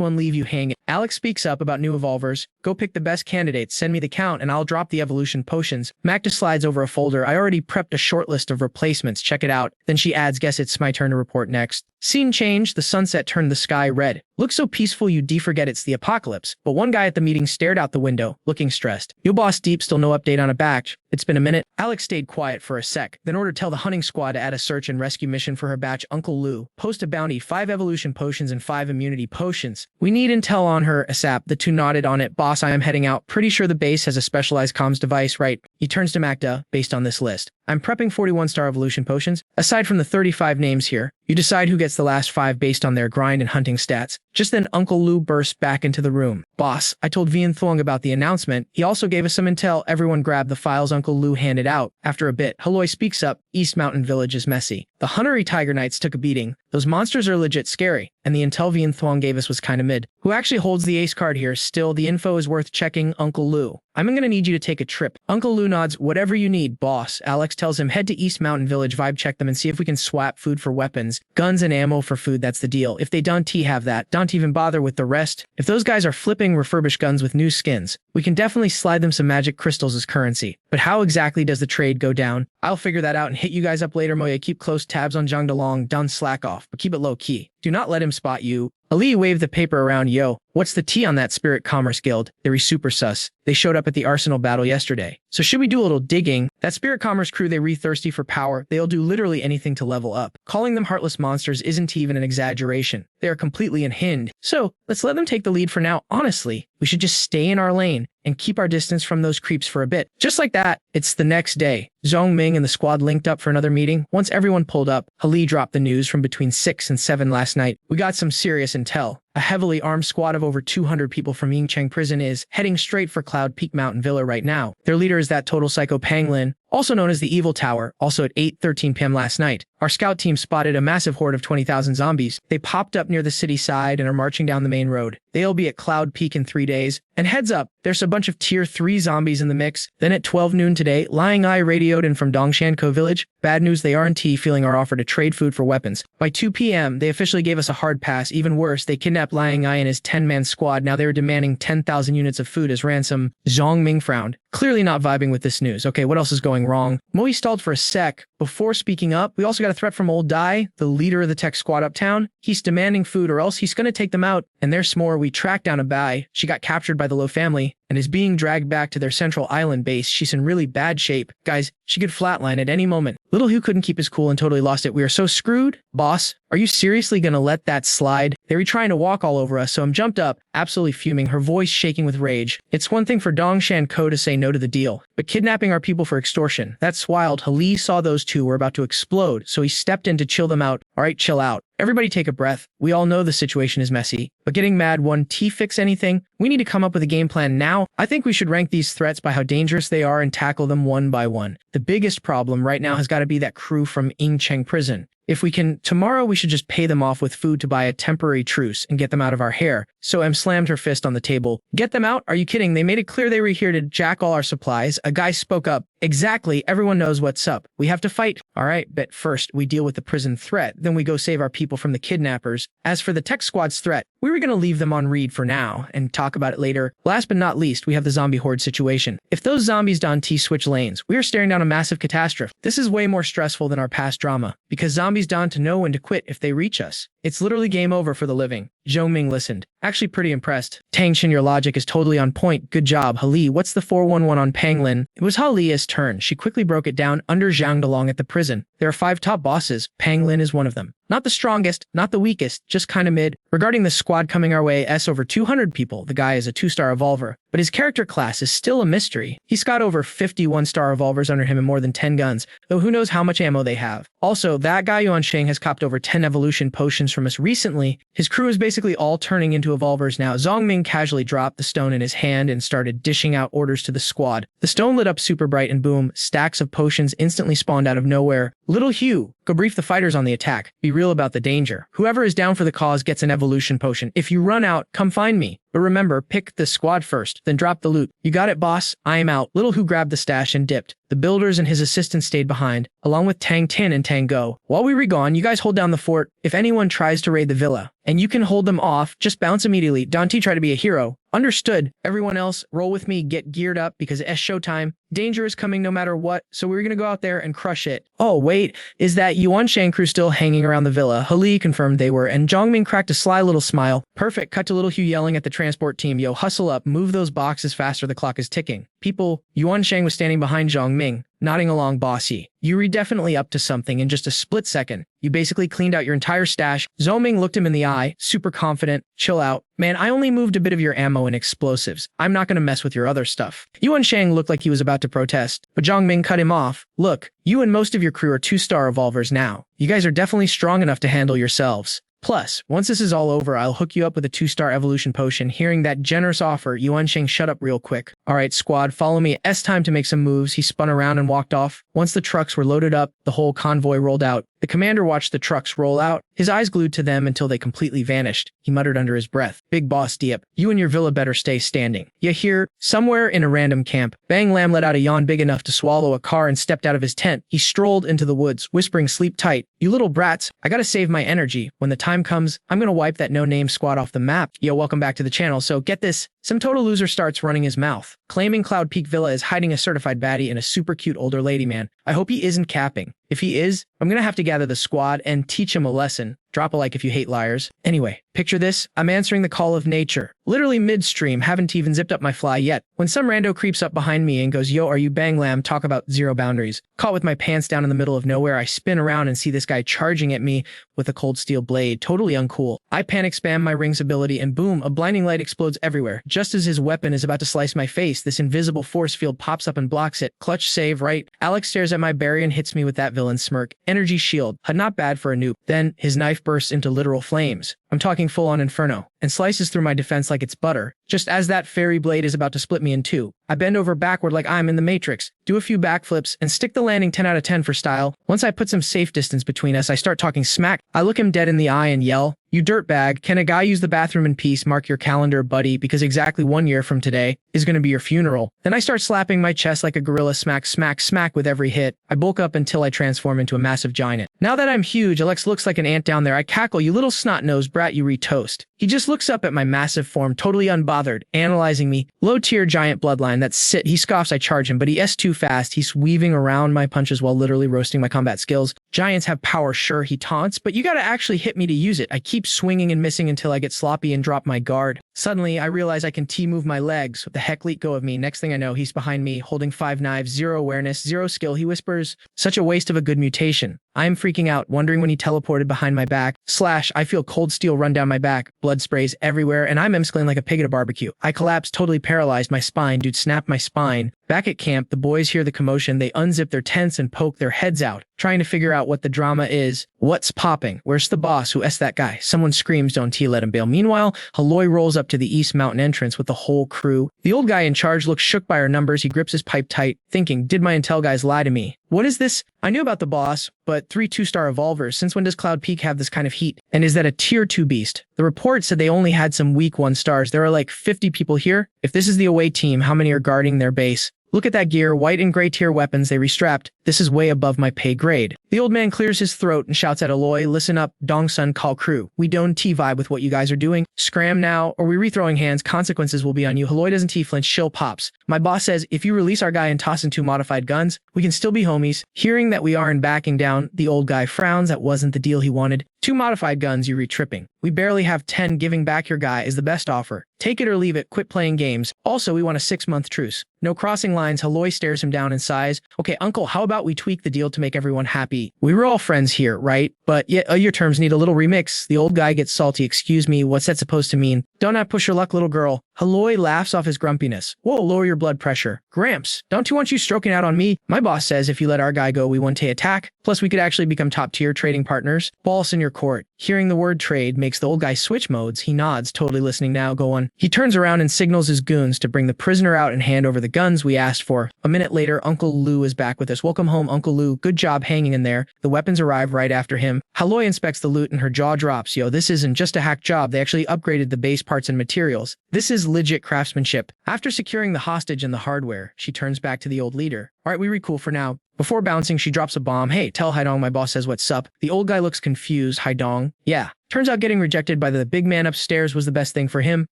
won't leave you hanging. Alex speaks up about new revolvers. Go pick the best candidates, send me the count, and I'll drop the evolution potions. Magda slides over a folder. I already prepped a short list of replacements, check it out. Then she adds, guess it's my turn to report next. Scene change, the sunset turned the sky red. Looks so peaceful you'd forget it's the apocalypse. But one guy at the meeting stared out the window, looking stressed. Yo boss Deep, still no update on a batch. It's been a minute. Alex stayed quiet for a sec, then ordered tell the hunting squad to add a search and rescue mission for her batch. Uncle Lou, post a bounty, 5 evolution potions and 5 immunity potions. We need intel on her ASAP. The 2 nodded on it. Boss, I am heading out. Pretty sure the base has a specialized comms device, right? He turns to Magda, based on this list. I'm prepping 41-star evolution potions. Aside from the 35 names here, you decide who gets the last 5 based on their grind and hunting stats. Just then, Uncle Lou burst back into the room. Boss, I told Vian Thuong about the announcement. He also gave us some intel. Everyone grabbed the files Uncle Lou handed out. After a bit, Halloy speaks up. East Mountain Village is messy. The Huntery Tiger Knights took a beating. Those monsters are legit scary. And the intel Vian Thuong gave us was kinda mid. Who actually holds the ace card here? Still, the info is worth checking. Uncle Lou, I'm gonna need you to take a trip. Uncle Lou nods. Whatever you need, boss. Alex tells him head to East Mountain Village, vibe check them and see if we can swap food for weapons. Guns and ammo for food, that's the deal. If they don't have that, don't even bother with the rest. If those guys are flipping refurbished guns with new skins, we can definitely slide them some magic crystals as currency. But how exactly does the trade go down? I'll figure that out and hit you guys up later. Moya, keep close tabs on Zhang Delong. Don't slack off, but keep it low key. Do not let him spot you. Ali waved the paper around. Yo, what's the T on that Spirit Commerce Guild? They're super sus. They showed up at the Arsenal battle yesterday. So should we do a little digging? That Spirit Commerce crew, they thirsty for power. They'll do literally anything to level up. Calling them heartless monsters isn't even an exaggeration. They are completely unhinged. So let's let them take the lead for now. Honestly, we should just stay in our lane and keep our distance from those creeps for a bit. Just like that, it's the next day. Zhong Ming and the squad linked up for another meeting. Once everyone pulled up, Hali dropped the news from between 6 and 7 last night. We got some serious intel. A heavily armed squad of over 200 people from Yingcheng prison is heading straight for Cloud Peak Mountain Villa right now. Their leader is that total psycho Panglin, also known as the Evil Tower, also at 8:13 p.m. last night. Our scout team spotted a massive horde of 20,000 zombies. They popped up near the city side and are marching down the main road. They'll be at Cloud Peak in 3 days. And heads up, there's a bunch of tier 3 zombies in the mix. Then at 12 noon today, Lying Eye radioed in from Dongshanko village. Bad news, they aren't feeling our offer to trade food for weapons. By 2 p.m., they officially gave us a hard pass. Even worse, they kidnapped Lying Eye and his 10-man squad. Now they were demanding 10,000 units of food as ransom. Zhong Ming frowned, clearly not vibing with this news. Okay, what else is going wrong? Moi stalled for a sec before speaking up. We also got a threat from Old Dai, the leader of the tech squad uptown. He's demanding food or else he's gonna take them out. And there's more. We tracked down a Bai. She got captured by the Lo family and is being dragged back to their central island base. She's in really bad shape. Guys, she could flatline at any moment. Little Hugh couldn't keep his cool and totally lost it. We are so screwed. Boss, are you seriously gonna let that slide? They were trying to walk all over us, so I'm jumped up, absolutely fuming, her voice shaking with rage. It's one thing for Dongshan Ko to say no to the deal, but kidnapping our people for extortion, that's wild. Hali saw those two were about to explode, so he stepped in to chill them out. Alright, chill out. Everybody take a breath. We all know the situation is messy, but getting mad won't fix anything. We need to come up with a game plan now. I think we should rank these threats by how dangerous they are and tackle them one by one. The biggest problem right now has got to be that crew from Yingcheng prison. If we can, tomorrow we should just pay them off with food to buy a temporary truce and get them out of our hair. So M slammed her fist on the table. Get them out? Are you kidding? They made it clear they were here to jack all our supplies. A guy spoke up. Exactly, everyone knows what's up. We have to fight. All right, but first we deal with the prison threat, then we go save our people from the kidnappers. As for the tech squad's threat, we were gonna leave them on read for now and talk about it later. Last but not least, we have the zombie horde situation. If those zombies Dante switch lanes, we are staring down a massive catastrophe. This is way more stressful than our past drama, because zombies Dante know when to quit if they reach us. It's literally game over for the living. Zhong Ming listened. Actually pretty impressed. Tang Xin, your logic is totally on point. Good job. Hali, what's the 411 on Pang Lin? It was Hali's turn. She quickly broke it down under Zhang Dalong at the prison. There are 5 top bosses. Pang Lin is one of them. Not the strongest, not the weakest, just kinda mid. Regarding the squad coming our way, over 200 people. The guy is a 2-star evolver, but his character class is still a mystery. He's got over 50 1-star evolvers under him and more than 10 guns, though who knows how much ammo they have. Also, that guy Yuan Sheng has copped over 10 evolution potions from us recently. His crew is basically all turning into evolvers now. Zhong Ming casually dropped the stone in his hand and started dishing out orders to the squad. The stone lit up super bright and boom, stacks of potions instantly spawned out of nowhere. Little Hugh, go brief the fighters on the attack. Be real about the danger. Whoever is down for the cause gets an evolution potion. If you run out, come find me. But remember, pick the squad first, then drop the loot. You got it, boss? I am out. Little Who grabbed the stash and dipped. The builders and his assistants stayed behind, along with Tang Tin and Tang Go. While we were gone, you guys hold down the fort. If anyone tries to raid the villa, and you can hold them off, just bounce immediately. Dante, try to be a hero. Understood. Everyone else, roll with me, get geared up, because it's showtime. Danger is coming no matter what, so we're gonna go out there and crush it. Oh, wait, is that Yuan Shang crew still hanging around the villa? Hali confirmed they were, and Zhong Ming cracked a sly little smile. Perfect, cut to Little Hugh yelling at the transport team, yo, hustle up, move those boxes faster, the clock is ticking. People, Yuan Shang was standing behind Zhong Ming, nodding along, bossy. Yuri definitely up to something in just a split second. You basically cleaned out your entire stash. Zhong Ming looked him in the eye, super confident. Chill out. Man, I only moved a bit of your ammo and explosives. I'm not gonna mess with your other stuff. Yuan Shang looked like he was about to protest, but Zhong Ming cut him off. Look, you and most of your crew are 2-star evolvers now. You guys are definitely strong enough to handle yourselves. Plus, once this is all over, I'll hook you up with a 2-star evolution potion. Hearing that generous offer, Yuan Sheng shut up real quick. Alright, squad, follow me. It's time to make some moves. He spun around and walked off. Once the trucks were loaded up, the whole convoy rolled out. The commander watched the trucks roll out, his eyes glued to them until they completely vanished. He muttered under his breath, Big boss Diep, you and your villa better stay standing. You hear? Somewhere in a random camp, Bang Lam let out a yawn big enough to swallow a car and stepped out of his tent. He strolled into the woods, whispering, sleep tight. You little brats, I gotta save my energy. When the time comes, I'm gonna wipe that no-name squad off the map. Yo, welcome back to the channel. So get this, some total loser starts running his mouth, claiming Cloud Peak Villa is hiding a certified baddie and a super cute older lady man. I hope he isn't capping. If he is, I'm gonna have to gather the squad and teach him a lesson. Drop a like if you hate liars. Anyway, picture this, I'm answering the call of nature. Literally midstream, haven't even zipped up my fly yet, when some rando creeps up behind me and goes, yo, are you Bang Lam? Talk about zero boundaries. Caught with my pants down in the middle of nowhere, I spin around and see this guy charging at me with a cold steel blade, totally uncool. I panic spam my rings ability and boom, a blinding light explodes everywhere. Just as his weapon is about to slice my face, this invisible force field pops up and blocks it. Clutch save, right? Alex stares at my berry and hits me with that villain smirk. Energy shield, not bad for a noob. Then, his knife bursts into literal flames. I'm talking full-on inferno, and slices through my defense like it's butter. Just as that fairy blade is about to split me in two, I bend over backward like I'm in the Matrix, do a few backflips, and stick the landing 10 out of 10 for style. Once I put some safe distance between us, I start talking smack. I look him dead in the eye and yell, you dirtbag, can a guy use the bathroom in peace? Mark your calendar, buddy, because exactly 1 year from today is gonna be your funeral. Then I start slapping my chest like a gorilla, smack, smack, smack with every hit. I bulk up until I transform into a massive giant. Now that I'm huge, Alex looks like an ant down there. I cackle, you little snot-nosed brat, you re-toast. He just looks up at my massive form, totally unbothered, analyzing me. Low-tier giant bloodline, that's sit. He scoffs, I charge him, but he S too fast. He's weaving around my punches while literally roasting my combat skills. Giants have power, sure, he taunts, but you gotta actually hit me to use it. I keep swinging and missing until I get sloppy and drop my guard. Suddenly, I realize I can T-move my legs. What the heck, let go of me. Next thing I know, he's behind me, holding 5 knives, 0 awareness, 0 skill. He whispers, such a waste of a good mutation. I'm freaking out, wondering when he teleported behind my back. Slash, I feel cold steel run down my back, blood sprays everywhere, and I'm emscaling like a pig at a barbecue. I collapse, totally paralyzed, my spine, dude snapped my spine. Back at camp, the boys hear the commotion, they unzip their tents and poke their heads out, trying to figure out what the drama is. What's popping? Where's the boss? Who S that guy? Someone screams, don't T let him bail. Meanwhile, Haloy rolls up to the East Mountain entrance with the whole crew. The old guy in charge looks shook by our numbers. He grips his pipe tight, thinking, did my intel guys lie to me? What is this? I knew about the boss, but 3 2-star revolvers. Since when does Cloud Peak have this kind of heat? And is that a tier 2 beast? The report said they only had some weak 1 stars. There are like 50 people here. If this is the away team, how many are guarding their base? Look at that gear, white and gray tier weapons they restrapped. This is way above my pay grade. The old man clears his throat and shouts at Aloy, listen up, Dongsun, call crew. We don't T-vibe with what you guys are doing. Scram now, or we rethrowing hands, consequences will be on you. Aloy doesn't T-flinch, shill pops. My boss says, if you release our guy and toss in 2 modified guns, we can still be homies. Hearing that we aren't backing down, the old guy frowns. That wasn't the deal he wanted. 2 modified guns, you re-tripping. We barely have 10. Giving back your guy is the best offer. Take it or leave it, quit playing games. Also, we want a 6-month truce. No crossing lines. Aloy stares him down and sighs. Okay, uncle, how about we tweak the deal to make everyone happy? We were all friends here, right? But yeah, your terms need a little remix. The old guy gets salty. Excuse me, what's that supposed to mean? Don't not push your luck, little girl. Aloy laughs off his grumpiness. Whoa, lower your blood pressure. Gramps, don't you want you stroking out on me? My boss says if you let our guy go, we won't attack. Plus, we could actually become top-tier trading partners. Balls in your court. Hearing the word trade makes the old guy switch modes. He nods, totally listening now. Go on. He turns around and signals his goons to bring the prisoner out and hand over the guns we asked for. A minute later, Uncle Lou is back with us. Welcome home, Uncle Lou. Good job hanging in there. The weapons arrive right after him. Aloy inspects the loot and her jaw drops. Yo, this isn't just a hack job. They actually upgraded the base parts and materials. This is legit craftsmanship. After securing the hostage and the hardware, she turns back to the old leader. All right, we recool for now. Before bouncing, she drops a bomb. Hey, tell Haidong my boss says what's up. The old guy looks confused. Haidong? Yeah. Turns out getting rejected by the big man upstairs was the best thing for him.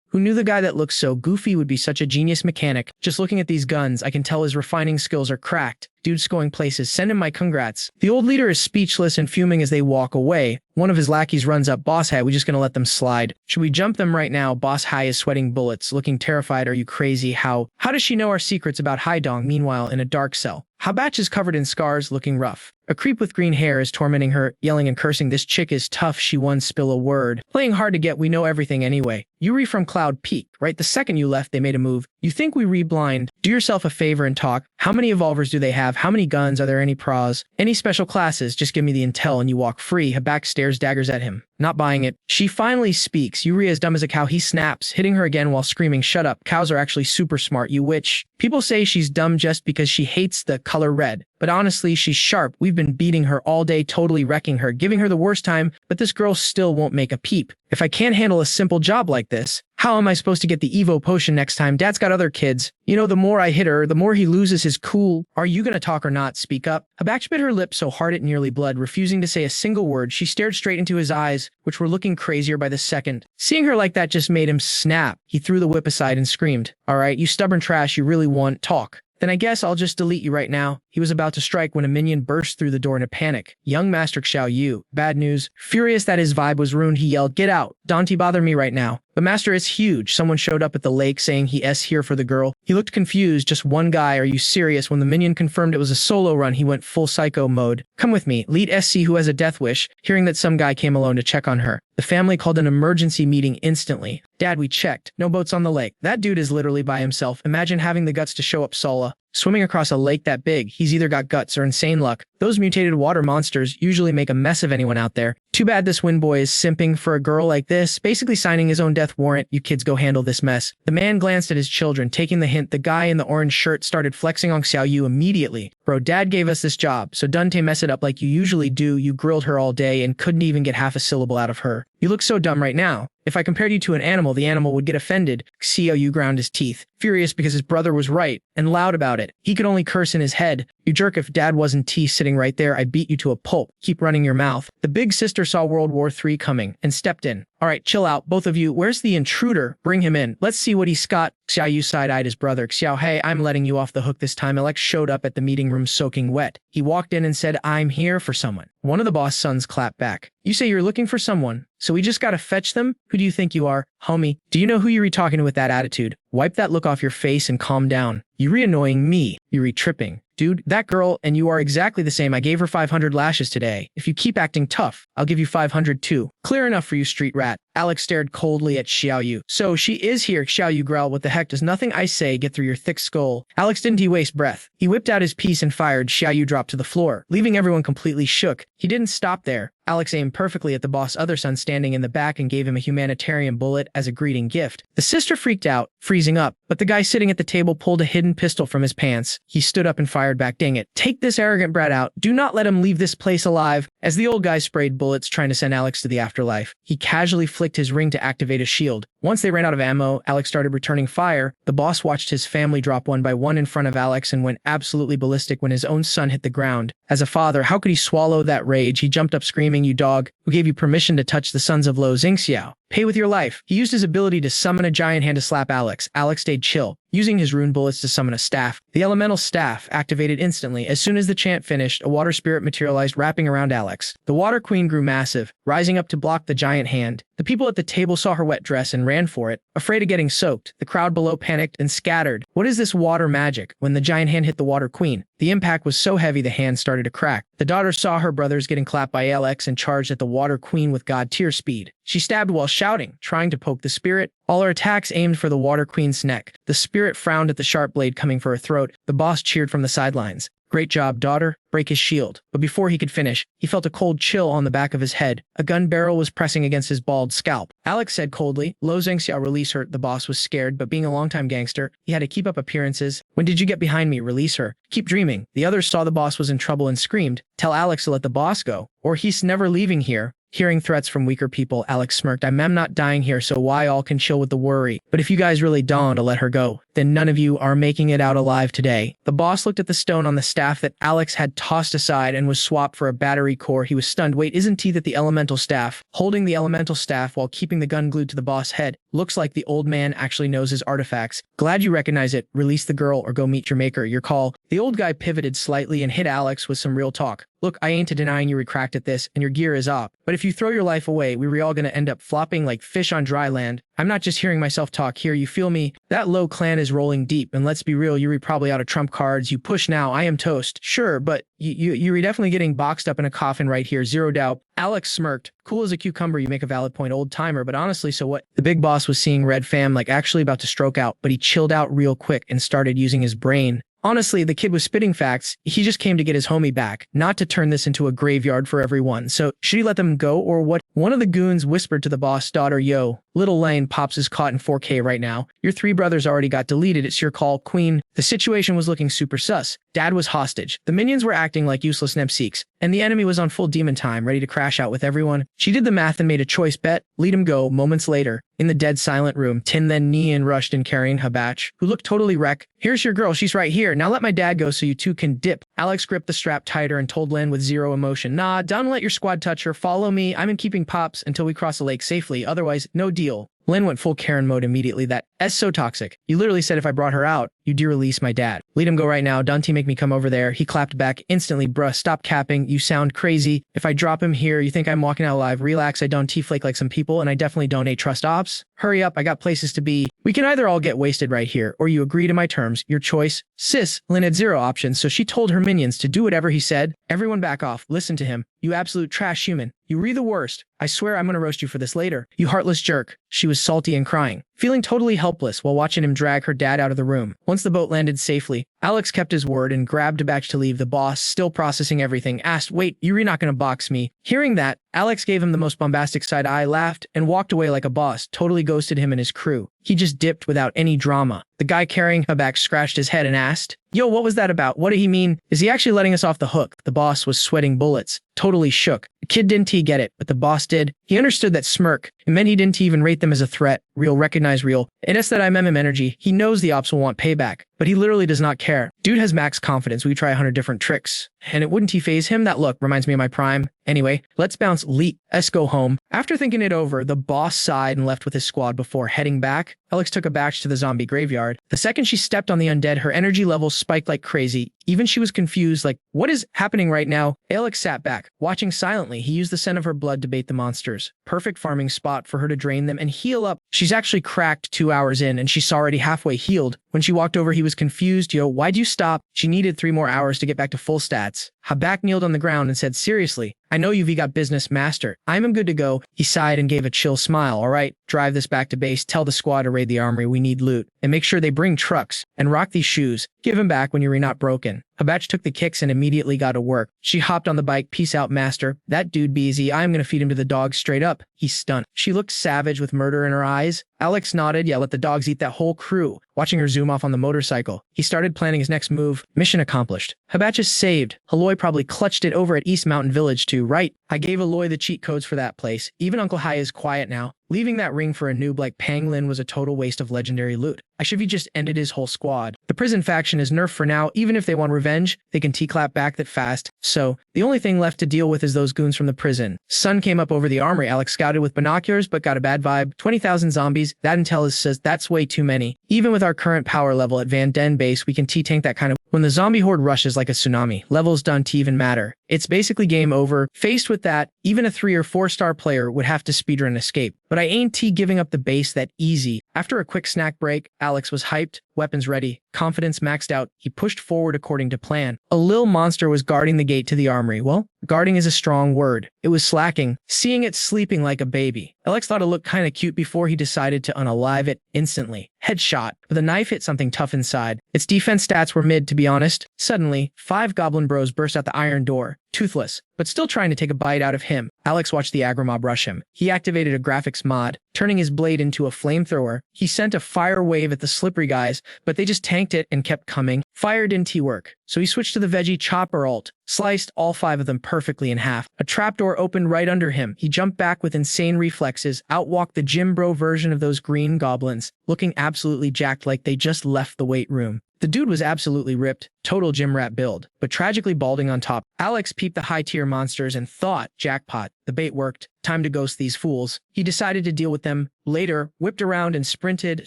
Who knew the guy that looks so goofy would be such a genius mechanic? Just looking at these guns, I can tell his refining skills are cracked. Dude's going places. Send him my congrats. The old leader is speechless and fuming as they walk away. One of his lackeys runs up. Boss Hai, we just gonna let them slide. Should we jump them right now? Boss Hai is sweating bullets, looking terrified. Are you crazy? How does she know our secrets about Haidong? Meanwhile, in a dark cell, Habatch is covered in scars, looking rough. A creep with green hair is tormenting her, yelling and cursing. This chick is tough, she won't spill a word. Playing hard to get, we know everything anyway. Yuri from Cloud Peak, right? The second you left, they made a move. You think we re-blind? Do yourself a favor and talk. How many evolvers do they have? How many guns? Are there any pros? Any special classes? Just give me the intel and you walk free. Haback stares daggers at him. Not buying it. She finally speaks. Yuri is dumb as a cow. He snaps, hitting her again while screaming, shut up. Cows are actually super smart, you witch. People say she's dumb just because she hates the color red. But honestly, she's sharp. We've been beating her all day, totally wrecking her, giving her the worst time, but this girl still won't make a peep. If I can't handle a simple job like this, how am I supposed to get the Evo potion next time? Dad's got other kids. You know, the more I hit her, the more he loses his cool. Are you gonna talk or not? Speak up. Haback bit her lip so hard it nearly bled, refusing to say a single word. She stared straight into his eyes, which were looking crazier by the second. Seeing her like that just made him snap. He threw the whip aside and screamed, all right, you stubborn trash, you really want talk. Then I guess I'll just delete you right now. He was about to strike when a minion burst through the door in a panic. Young Master Xiao Yu. Bad news. Furious that his vibe was ruined, he yelled, get out. Don't bother me right now. The master is huge. Someone showed up at the lake saying he's here for the girl. He looked confused. Just one guy. Are you serious? When the minion confirmed it was a solo run, he went full psycho mode. Come with me. Lead SC who has a death wish. Hearing that some guy came alone to check on her. The family called an emergency meeting instantly. Dad, we checked. No boats on the lake. That dude is literally by himself. Imagine having the guts to show up solo. Swimming across a lake that big, he's either got guts or insane luck. Those mutated water monsters usually make a mess of anyone out there. Too bad this wind boy is simping for a girl like this, basically signing his own death warrant. You kids go handle this mess. The man glanced at his children, taking the hint. The guy in the orange shirt started flexing on Xiao Yu immediately. Bro, Dad gave us this job, so don't mess it up like you usually do. You grilled her all day and couldn't even get half a syllable out of her. You look so dumb right now. If I compared you to an animal, the animal would get offended. Xiao Yu ground his teeth, furious because his brother was right, and loud about it. He could only curse in his head. You jerk, if Dad wasn't sitting right there, I'd beat you to a pulp. Keep running your mouth. The big sister saw World War III coming and stepped in. All right, chill out, both of you. Where's the intruder? Bring him in. Let's see what he's got. Xiao Yu side-eyed his brother. Xiao, hey, I'm letting you off the hook this time. Alex showed up at the meeting room soaking wet. He walked in and said, I'm here for someone. One of the boss' sons clapped back. You say you're looking for someone, so we just gotta fetch them? Who do you think you are? Homie, do you know who you're talking to with that attitude? Wipe that look off your face and calm down. You're annoying me. You're tripping. Dude, that girl and you are exactly the same. I gave her 500 lashes today. If you keep acting tough, I'll give you 500 too. Clear enough for you, street rat. Alex stared coldly at Xiao Yu. So she is here, Xiao Yu growled. What the heck? Does nothing I say get through your thick skull? Alex didn't waste breath. He whipped out his piece and fired. Xiao Yu dropped to the floor, leaving everyone completely shook. He didn't stop there. Alex aimed perfectly at the boss' other son standing in the back and gave him a humanitarian bullet as a greeting gift. The sister freaked out, freezing up, but the guy sitting at the table pulled a hidden pistol from his pants. He stood up and fired back. Dang it. Take this arrogant brat out. Do not let him leave this place alive. As the old guy sprayed bullets trying to send Alex to the afterlife, he casually flicked his ring to activate a shield. Once they ran out of ammo, Alex started returning fire. The boss watched his family drop one by one in front of Alex and went absolutely ballistic when his own son hit the ground. As a father, how could he swallow that rage? He jumped up screaming, "You dog! Who gave you permission to touch the sons of Lo Xingxiao? Pay with your life." He used his ability to summon a giant hand to slap Alex. Alex stayed chill, using his rune bullets to summon a staff. The elemental staff activated instantly. As soon as the chant finished, a water spirit materialized wrapping around Alex. The water queen grew massive, rising up to block the giant hand. The people at the table saw her wet dress and ran for it, afraid of getting soaked. The crowd below panicked and scattered. What is this water magic? When the giant hand hit the water queen, the impact was so heavy the hand started to crack. The daughter saw her brothers getting clapped by Alex and charged at the water queen with god-tier speed. She stabbed while shouting, trying to poke the spirit. All her attacks aimed for the water queen's neck. The spirit frowned at the sharp blade coming for her throat. The boss cheered from the sidelines. "Great job, daughter." Break his shield. But before he could finish, he felt a cold chill on the back of his head. A gun barrel was pressing against his bald scalp. Alex said coldly, "Lo Zhengxiao, release her." The boss was scared, but being a longtime gangster, he had to keep up appearances. "When did you get behind me? Release her." "Keep dreaming." The others saw the boss was in trouble and screamed, "Tell Alex to let the boss go, or he's never leaving here." Hearing threats from weaker people, Alex smirked. I'm not dying here, so why all can chill with the worry? But if you guys really don't want to let her go, then none of you are making it out alive today." The boss looked at the stone on the staff that Alex had tossed aside and was swapped for a battery core. He was stunned. Wait, isn't he that the elemental staff? Holding the elemental staff while keeping the gun glued to the boss' head. Looks like the old man actually knows his artifacts. "Glad you recognize it. Release the girl or go meet your maker. Your call." The old guy pivoted slightly and hit Alex with some real talk. "Look, I ain't denying you cracked at this, and your gear is up. But if you throw your life away, we're all gonna end up flopping like fish on dry land. I'm not just hearing myself talk here, you feel me? That Lo clan is rolling deep, and let's be real, you're probably out of trump cards. You push now, I am toast. Sure, but you're definitely getting boxed up in a coffin right here, zero doubt." Alex smirked. "Cool as a cucumber, you make a valid point, old timer, but honestly, so what?" The big boss was seeing red fam, like actually about to stroke out, but he chilled out real quick and started using his brain. Honestly, the kid was spitting facts. He just came to get his homie back, not to turn this into a graveyard for everyone. So, should he let them go or what? One of the goons whispered to the boss daughter, "Yo, little Lane Pops is caught in 4K right now. Your 3 brothers already got deleted. It's your call, queen." The situation was looking super sus. Dad was hostage. The minions were acting like useless Nepseeks, and the enemy was on full demon time, ready to crash out with everyone. She did the math and made a choice bet. Let him go. Moments later, in the dead silent room, Tin then Nian rushed in carrying Habach, who looked totally wrecked. "Here's your girl. She's right here. Now let my dad go so you two can dip." Alex gripped the strap tighter and told Lin with zero emotion, "Nah, don't let your squad touch her. Follow me. I'm in keeping Pops until we cross the lake safely. Otherwise, no deal." Lin went full Karen mode immediately. "That's so toxic. You literally said if I brought her out, you'd de-release my dad. Let him go right now. Don't make me come over there." He clapped back instantly. "Bruh, stop capping. You sound crazy. If I drop him here, you think I'm walking out alive? Relax, I don't T-flake like some people, and I definitely don't trust ops. Hurry up, I got places to be. We can either all get wasted right here, or you agree to my terms. Your choice." Sis, Lin had zero options, so she told her minions to do whatever he said. "Everyone back off. Listen to him. You absolute trash human. You re the worst. I swear I'm gonna roast you for this later. You heartless jerk." She was salty and crying, feeling totally helpless while watching him drag her dad out of the room. Once the boat landed safely, Alex kept his word and grabbed a batch to leave. The boss, still processing everything, asked, "Wait, you're not gonna box me?" Hearing that, Alex gave him the most bombastic side eye, laughed, and walked away like a boss, totally ghosted him and his crew. He just dipped without any drama. The guy carrying her back scratched his head and asked, "Yo, what was that about? What did he mean? Is he actually letting us off the hook?" The boss was sweating bullets, totally shook. The kid didn't get it, but the boss did. He understood that smirk. It meant he didn't even rate them as a threat. Real, recognize real. It's that IMM energy. He knows the ops will want payback, but he literally does not care. Dude has max confidence. We try 100 different tricks, and it wouldn't phase him. That look reminds me of my prime. Anyway, let's bounce. Let's go home. After thinking it over, the boss sighed and left with his squad before heading back. Alex took a batch to the zombie graveyard. The second she stepped on the undead, her energy levels spiked like crazy. Even she was confused, like, what is happening right now? Alex sat back, watching silently. He used the scent of her blood to bait the monsters. Perfect farming spot for her to drain them and heal up. She's actually cracked 2 hours in, and she's already halfway healed. When she walked over, he was confused. "Yo, why'd you stop?" She needed 3 more hours to get back to full stats. Habak kneeled on the ground and said, seriously, I know you've got business, master. I'm good to go. He sighed and gave a chill smile. All right, drive this back to base. Tell the squad to raid the armory. We need loot. And make sure they bring trucks. And rock these shoes. Give them back when you're not broken. Habach took the kicks and immediately got to work. She hopped on the bike. Peace out, master. That dude be easy. I'm gonna feed him to the dogs straight up. He's stunned. She looked savage with murder in her eyes. Alex nodded. Yeah, let the dogs eat that whole crew. Watching her zoom off on the motorcycle, he started planning his next move. Mission accomplished. Habach is saved. Aloy probably clutched it over at East Mountain Village too, right? I gave Aloy the cheat codes for that place. Even Uncle Hai is quiet now. Leaving that ring for a noob like Panglin was a total waste of legendary loot. I should have just ended his whole squad. The prison faction is nerfed for now. Even if they want revenge, they can T-clap back that fast. So, the only thing left to deal with is those goons from the prison. Sun came up over the armory. Alex scouted with binoculars, but got a bad vibe. 20,000 zombies. That intel says that's way too many. Even with our current power level at Van Den base, we can T-tank that kind of. When the zombie horde rushes like a tsunami, levels don't even matter. It's basically game over. Faced with that, even a 3 or 4 star player would have to speedrun escape. But I ain't giving up the base that easy. After a quick snack break, Alex was hyped, weapons ready, confidence maxed out. He pushed forward according to plan. A lil monster was guarding the gate to the armory. Well, guarding is a strong word. It was slacking, seeing it sleeping like a baby. Alex thought it looked kinda cute before he decided to unalive it instantly. Headshot, but the knife hit something tough inside. Its defense stats were mid, to be honest. Suddenly, 5 goblin bros burst out the iron door, toothless, but still trying to take a bite out of him. Alex watched the aggro mob rush him. He activated a graphics mod, turning his blade into a flamethrower. He sent a fire wave at the slippery guys, but they just tanked it and kept coming. Fire didn't work, so he switched to the veggie chopper ult, sliced all 5 of them perfectly in half. A trapdoor opened right under him. He jumped back with insane reflexes, outwalked the gym bro version of those green goblins, looking absolutely jacked like they just left the weight room. The dude was absolutely ripped, total gym rat build, but tragically balding on top. Alex peeped the high-tier monsters and thought, jackpot, the bait worked, time to ghost these fools. He decided to deal with them, later, whipped around and sprinted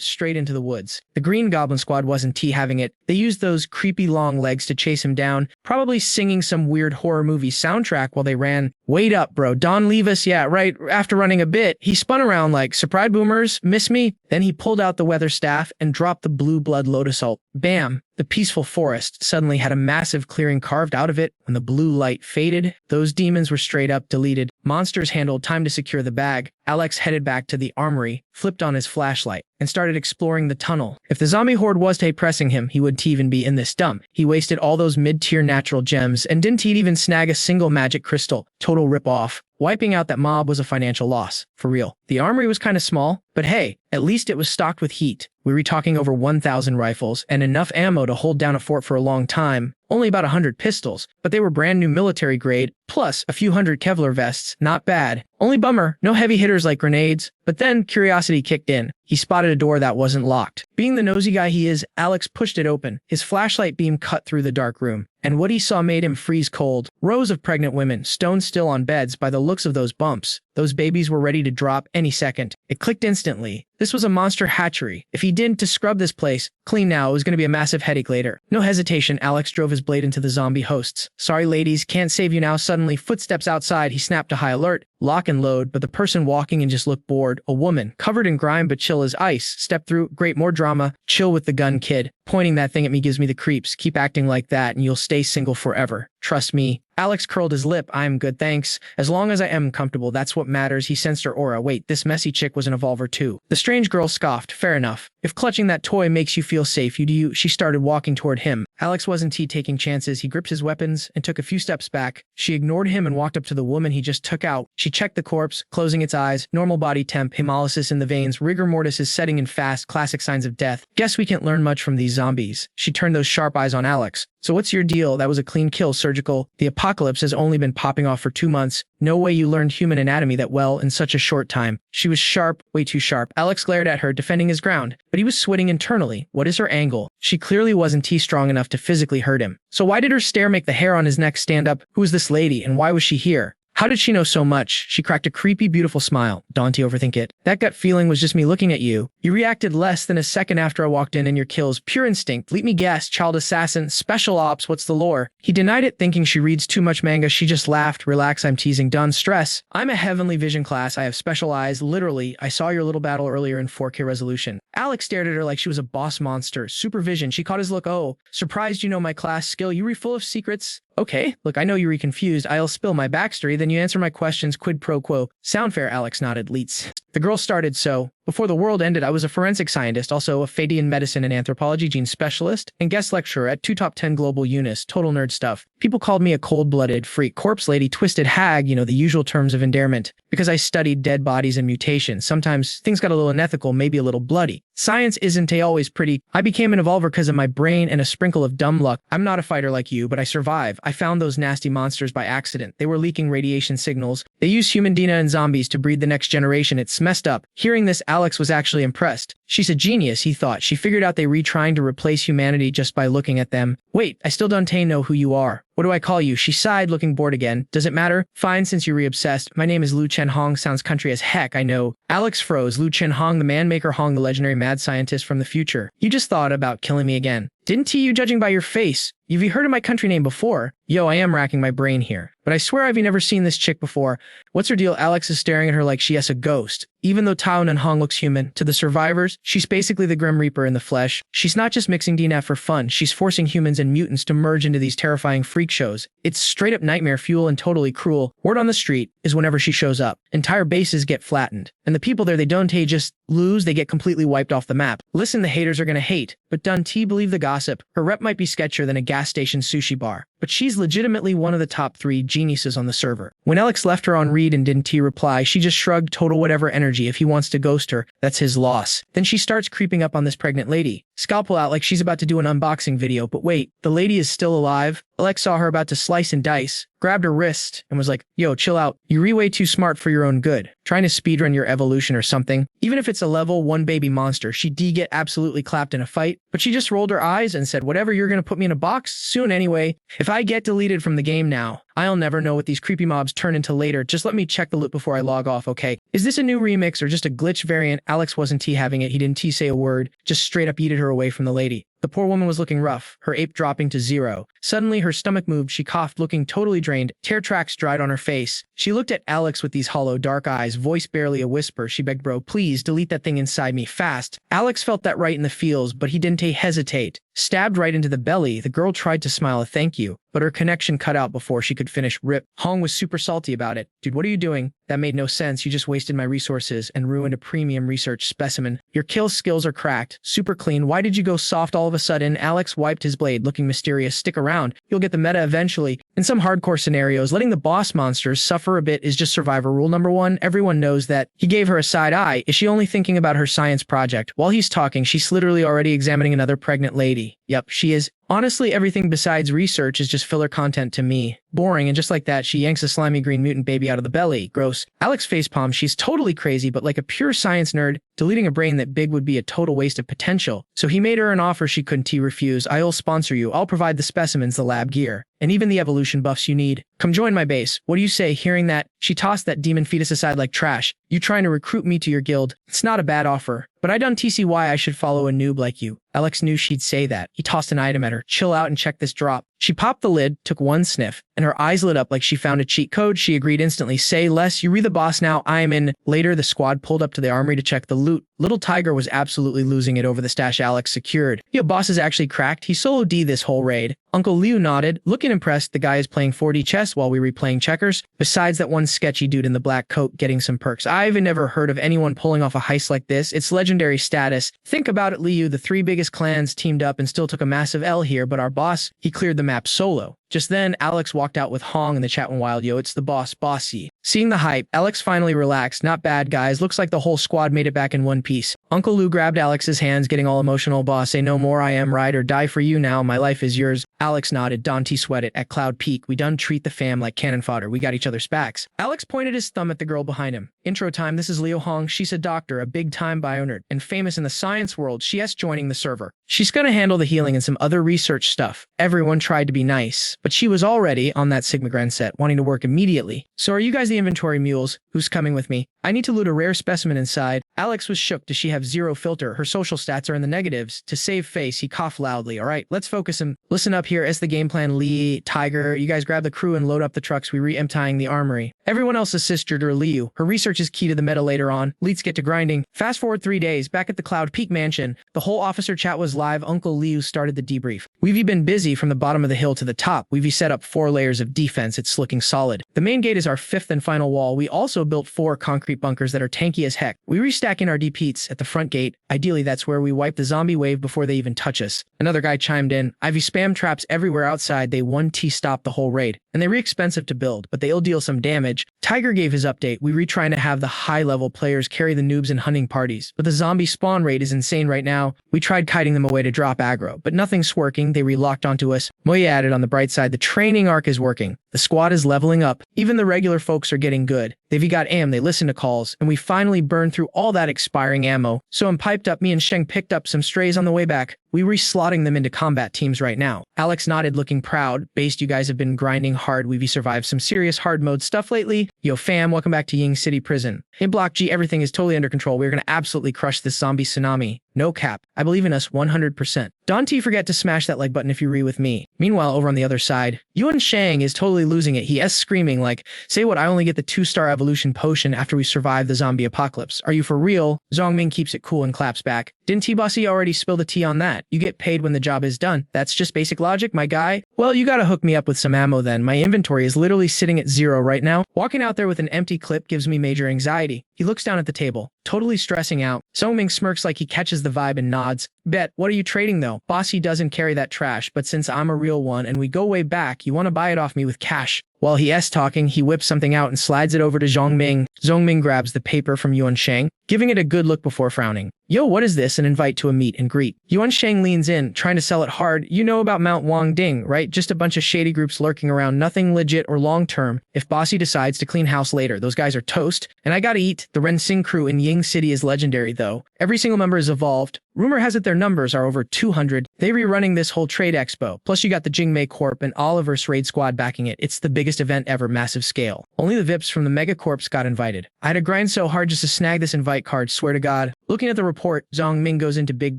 straight into the woods. The Green Goblin Squad wasn't having it. They used those creepy long legs to chase him down, probably singing some weird horror movie soundtrack while they ran. Wait up, bro, Don leave us, yeah, right, after running a bit. He spun around like, surprise boomers, miss me? Then he pulled out the weather staff and dropped the blue blood lotus ult. Bam! The peaceful forest suddenly had a massive clearing carved out of it. When the blue light faded, those demons were straight up deleted. Monsters handled. Time to secure the bag. Alex headed back to the armory, flipped on his flashlight, and started exploring the tunnel. If the zombie horde was pressing him, he wouldn't even be in this dump. He wasted all those mid-tier natural gems and didn't even snag a single magic crystal. Total rip-off. Wiping out that mob was a financial loss. For real. The armory was kinda small, but hey, at least it was stocked with heat. We were talking over 1,000 rifles and enough ammo to hold down a fort for a long time. Only about 100 pistols, but they were brand new military grade, plus a few hundred Kevlar vests. Not bad. Only bummer, no heavy hitters like grenades. But then curiosity kicked in. He spotted a door that wasn't locked. Being the nosy guy he is, Alex pushed it open. His flashlight beam cut through the dark room, and what he saw made him freeze cold. Rows of pregnant women, stone still on beds by the looks of those bumps. Those babies were ready to drop any second. It clicked instantly. This was a monster hatchery. If he didn't scrub this place clean now, it was going to be a massive headache later. No hesitation, Alex drove his blade into the zombie hosts. Sorry ladies, can't save you now. Suddenly, footsteps outside. He snapped to high alert. Lock and load, but the person walking and just looked bored. A woman, covered in grime but chill as ice, stepped through. Great, more drama. Chill with the gun, kid. Pointing that thing at me gives me the creeps. Keep acting like that and you'll stay single forever. Trust me. Alex curled his lip. I'm good, thanks. As long as I am comfortable, that's what matters. He sensed her aura. Wait, this messy chick was an evolver too. The strange girl scoffed. Fair enough. If clutching that toy makes you feel safe, you do. She started walking toward him. Alex wasn't taking chances. He gripped his weapons and took a few steps back. She ignored him and walked up to the woman he just took out. She checked the corpse, closing its eyes. Normal body temp, hemolysis in the veins, rigor mortis is setting in fast, classic signs of death. Guess we can't learn much from these zombies. She turned those sharp eyes on Alex. So what's your deal? That was a clean kill, surgical. The apocalypse has only been popping off for 2 months. No way you learned human anatomy that well in such a short time. She was sharp, way too sharp. Alex glared at her, defending his ground, but he was sweating internally. What is her angle? She clearly wasn't strong enough to physically hurt him. So why did her stare make the hair on his neck stand up? Who is this lady and why was she here? How did she know so much? She cracked a creepy, beautiful smile. Dante overthink it. That gut feeling was just me looking at you. You reacted less than a second after I walked in and your kills. Pure instinct. Let me guess. Child assassin. Special ops. What's the lore? He denied it, thinking she reads too much manga. She just laughed. Relax, I'm teasing. Done. Stress. I'm a heavenly vision class. I have special eyes. Literally, I saw your little battle earlier in 4K resolution. Alex stared at her like she was a boss monster. Supervision. She caught his look. Oh, surprised you know my class skill. You re full of secrets. Okay, look, I know you're confused. I'll spill my backstory, then you answer my questions quid pro quo. Sound fair, Alex nodded. Leets. The girl started so. Before the world ended, I was a forensic scientist, also a PhD in medicine and anthropology, gene specialist, and guest lecturer at 2 top 10 global UNIS. Total nerd stuff. People called me a cold-blooded freak, corpse lady, twisted hag, the usual terms of endearment. Because I studied dead bodies and mutations. Sometimes things got a little unethical, maybe a little bloody. Science isn't always pretty. I became an evolver because of my brain and a sprinkle of dumb luck. I'm not a fighter like you, but I survive. I found those nasty monsters by accident. They were leaking radiation signals. They used human DNA and zombies to breed the next generation. It's messed up. Hearing this, Alex was actually impressed. She's a genius, he thought. She figured out they were trying to replace humanity just by looking at them. Wait, I still don't know who you are. What do I call you? She sighed, looking bored again. Does it matter? Fine, since you're re-obsessed. My name is Liu Chen Hong. Sounds country as heck, I know. Alex froze. Liu Chen Hong, the man-maker Hong, the legendary mad scientist from the future. You just thought about killing me again. Didn't you, judging by your face? You've heard of my country name before? Yo, I am racking my brain here. But I swear I've never seen this chick before. What's her deal? Alex is staring at her like she has a ghost. Even though Tao Nan Hong looks human, to the survivors, she's basically the Grim Reaper in the flesh. She's not just mixing DNA for fun, she's forcing humans and mutants to merge into these terrifying freak shows. It's straight up nightmare fuel and totally cruel. Word on the street is whenever she shows up, entire bases get flattened. And the people there, they don't just lose, they get completely wiped off the map. Listen, the haters are gonna hate, but don't believe the gossip. Her rep might be sketchier than a gas station sushi bar, but she's legitimately one of the top 3 geniuses on the server. When Alex left her on read and didn't reply, she just shrugged. Total whatever energy. If he wants to ghost her, that's his loss. Then she starts creeping up on this pregnant lady. Scalpel out like she's about to do an unboxing video, but wait, the lady is still alive? Alex saw her about to slice and dice, grabbed her wrist, and was like, yo, chill out. You're way too smart for your own good. Trying to speedrun your evolution or something. Even if it's a level 1 baby monster, she'd get absolutely clapped in a fight, but she just rolled her eyes and said, whatever, you're gonna put me in a box? Soon anyway. If I get deleted from the game now, I'll never know what these creepy mobs turn into later. Just let me check the loot before I log off, okay? Is this a new remix or just a glitch variant? Alex wasn't having it. He didn't say a word, just straight up yeeted her away from the lady. The poor woman was looking rough, her ape dropping to 0. Suddenly, her stomach moved. She coughed, looking totally drained. Tear tracks dried on her face. She looked at Alex with these hollow, dark eyes, voice barely a whisper. She begged, bro, please, delete that thing inside me, fast. Alex felt that right in the feels, but he didn't hesitate. Stabbed right into the belly, the girl tried to smile a thank you, but her connection cut out before she could finish. Rip. Hong was super salty about it. Dude, what are you doing? That made no sense. You just wasted my resources and ruined a premium research specimen. Your kill skills are cracked. Super clean. Why did you go soft all of a sudden? Alex wiped his blade, looking mysterious. Stick around. You'll get the meta eventually. In some hardcore scenarios, letting the boss monsters suffer a bit is just survivor rule number 1. Everyone knows that. He gave her a side eye. Is she only thinking about her science project? While he's talking, she's literally already examining another pregnant lady. Yep, she is. Honestly, everything besides research is just filler content to me. Boring, and just like that, she yanks a slimy green mutant baby out of the belly. Gross. Alex facepalm. She's totally crazy, but like a pure science nerd, deleting a brain that big would be a total waste of potential. So he made her an offer she couldn't refuse. I'll sponsor you. I'll provide the specimens, the lab gear, and even the evolution buffs you need. Come join my base. What do you say? Hearing that, she tossed that demon fetus aside like trash. You trying to recruit me to your guild? It's not a bad offer, but I don't see why I should follow a noob like you. Alex knew she'd say that. He tossed an item at her. Chill out and check this drop. She popped the lid, took one sniff, and her eyes lit up like she found a cheat code. She agreed instantly. Say less, you're the boss now, I am in. Later, the squad pulled up to the armory to check the loot. Little Tiger was absolutely losing it over the stash Alex secured. Yo, boss is actually cracked. He solo D this whole raid. Uncle Liu nodded, looking impressed. The guy is playing 4D chess while we replaying checkers. Besides that one sketchy dude in the black coat getting some perks. I've never heard of anyone pulling off a heist like this. It's legendary status. Think about it, Liu. The 3 biggest clans teamed up and still took a massive L here, but our boss, he cleared the map solo. Just then, Alex walked out with Hong and the chat went wild. Yo, it's the boss, Bossy. Seeing the hype, Alex finally relaxed. Not bad, guys. Looks like the whole squad made it back in one piece. Uncle Lou grabbed Alex's hands, getting all emotional. Boss, say no more. I am ride or die for you now. My life is yours. Alex nodded. Dante sweated. At Cloud Peak, we done treat the fam like cannon fodder. We got each other's backs. Alex pointed his thumb at the girl behind him. Intro time. This is Leo Hong. She's a doctor, a big-time bio-nerd, and famous in the science world. She's joining the server. She's gonna handle the healing and some other research stuff. Everyone tried to be nice, but she was already on that Sigma Grand set, wanting to work immediately. So are you guys the inventory mules? Who's coming with me? I need to loot a rare specimen inside. Alex was shook. Does she have zero filter? Her social stats are in the negatives. To save face, he coughed loudly. All right, let's focus him. Listen up here. As the game plan, Lee, Tiger, you guys grab the crew and load up the trucks. We re-emptying the armory. Everyone else assist her Liu. Her research is key to the meta later on. Let's get to grinding. Fast forward 3 days, back at the Cloud Peak Mansion. The whole officer chat was live. Uncle Liu started the debrief. We've been busy from the bottom of the hill to the top. We've set up 4 layers of defense. It's looking solid. The main gate is our 5th and final wall. We also built 4 concrete bunkers that are tanky as heck. We restack in our DPs at the front gate. Ideally, that's where we wipe the zombie wave before they even touch us. Another guy chimed in. Ivy spam traps everywhere outside. They 1T stop the whole raid. And they're expensive to build, but they'll deal some damage. Tiger gave his update. We retrying to have the high-level players carry the noobs in hunting parties, but the zombie spawn rate is insane right now. We tried kiting them away to drop aggro, but nothing's working. They relocked onto us. Moya added on the bright side, the training arc is working. The squad is leveling up. Even the regular folks are getting good. They've got am, they listen to calls, and we finally burned through all that expiring ammo. So I'm piped up. Me and Sheng picked up some strays on the way back. We re-slotting them into combat teams right now. Alex nodded, looking proud. Based, you guys have been grinding hard. We've survived some serious hard mode stuff lately. Yo fam, welcome back to Ying City Prison. In Block G, everything is totally under control. We're gonna absolutely crush this zombie tsunami. No cap. I believe in us 100%. Don't forget to smash that like button if you re with me. Meanwhile, over on the other side, Yuan Shang is totally losing it. He is screaming like, say what, I only get the 2-star evolution potion after we survive the zombie apocalypse. Are you for real? Zhongming keeps it cool and claps back. Didn't T-Bossy already spill the tea on that? You get paid when the job is done. That's just basic logic, my guy. Well, you gotta hook me up with some ammo then. My inventory is literally sitting at 0 right now. Walking out there with an empty clip gives me major anxiety. He looks down at the table, totally stressing out. Zhongming smirks like he catches the vibe and nods. Bet, what are you trading though? Bossy doesn't carry that trash, but since I'm a real one and we go way back, you want to buy it off me with cash. While he is talking, he whips something out and slides it over to Zhongming. Zhongming grabs the paper from Yuan Shang, giving it a good look before frowning. Yo, what is this? An invite to a meet and greet. Yuan Shang leans in, trying to sell it hard. You know about Mount Wangding, right? Just a bunch of shady groups lurking around, nothing legit or long-term. If Bossy decides to clean house later, those guys are toast. And I gotta eat. The Ren Xing crew in Ying City is legendary though. Every single member is evolved. Rumor has it their numbers are over 200. They rerunning this whole trade expo. Plus you got the Jingmei Corp and Oliver's raid squad backing it. It's the biggest event ever, massive scale. Only the VIPs from the Mega Corps got invited. I had to grind so hard just to snag this invite card, swear to God. Looking at the report, Zhongming goes into big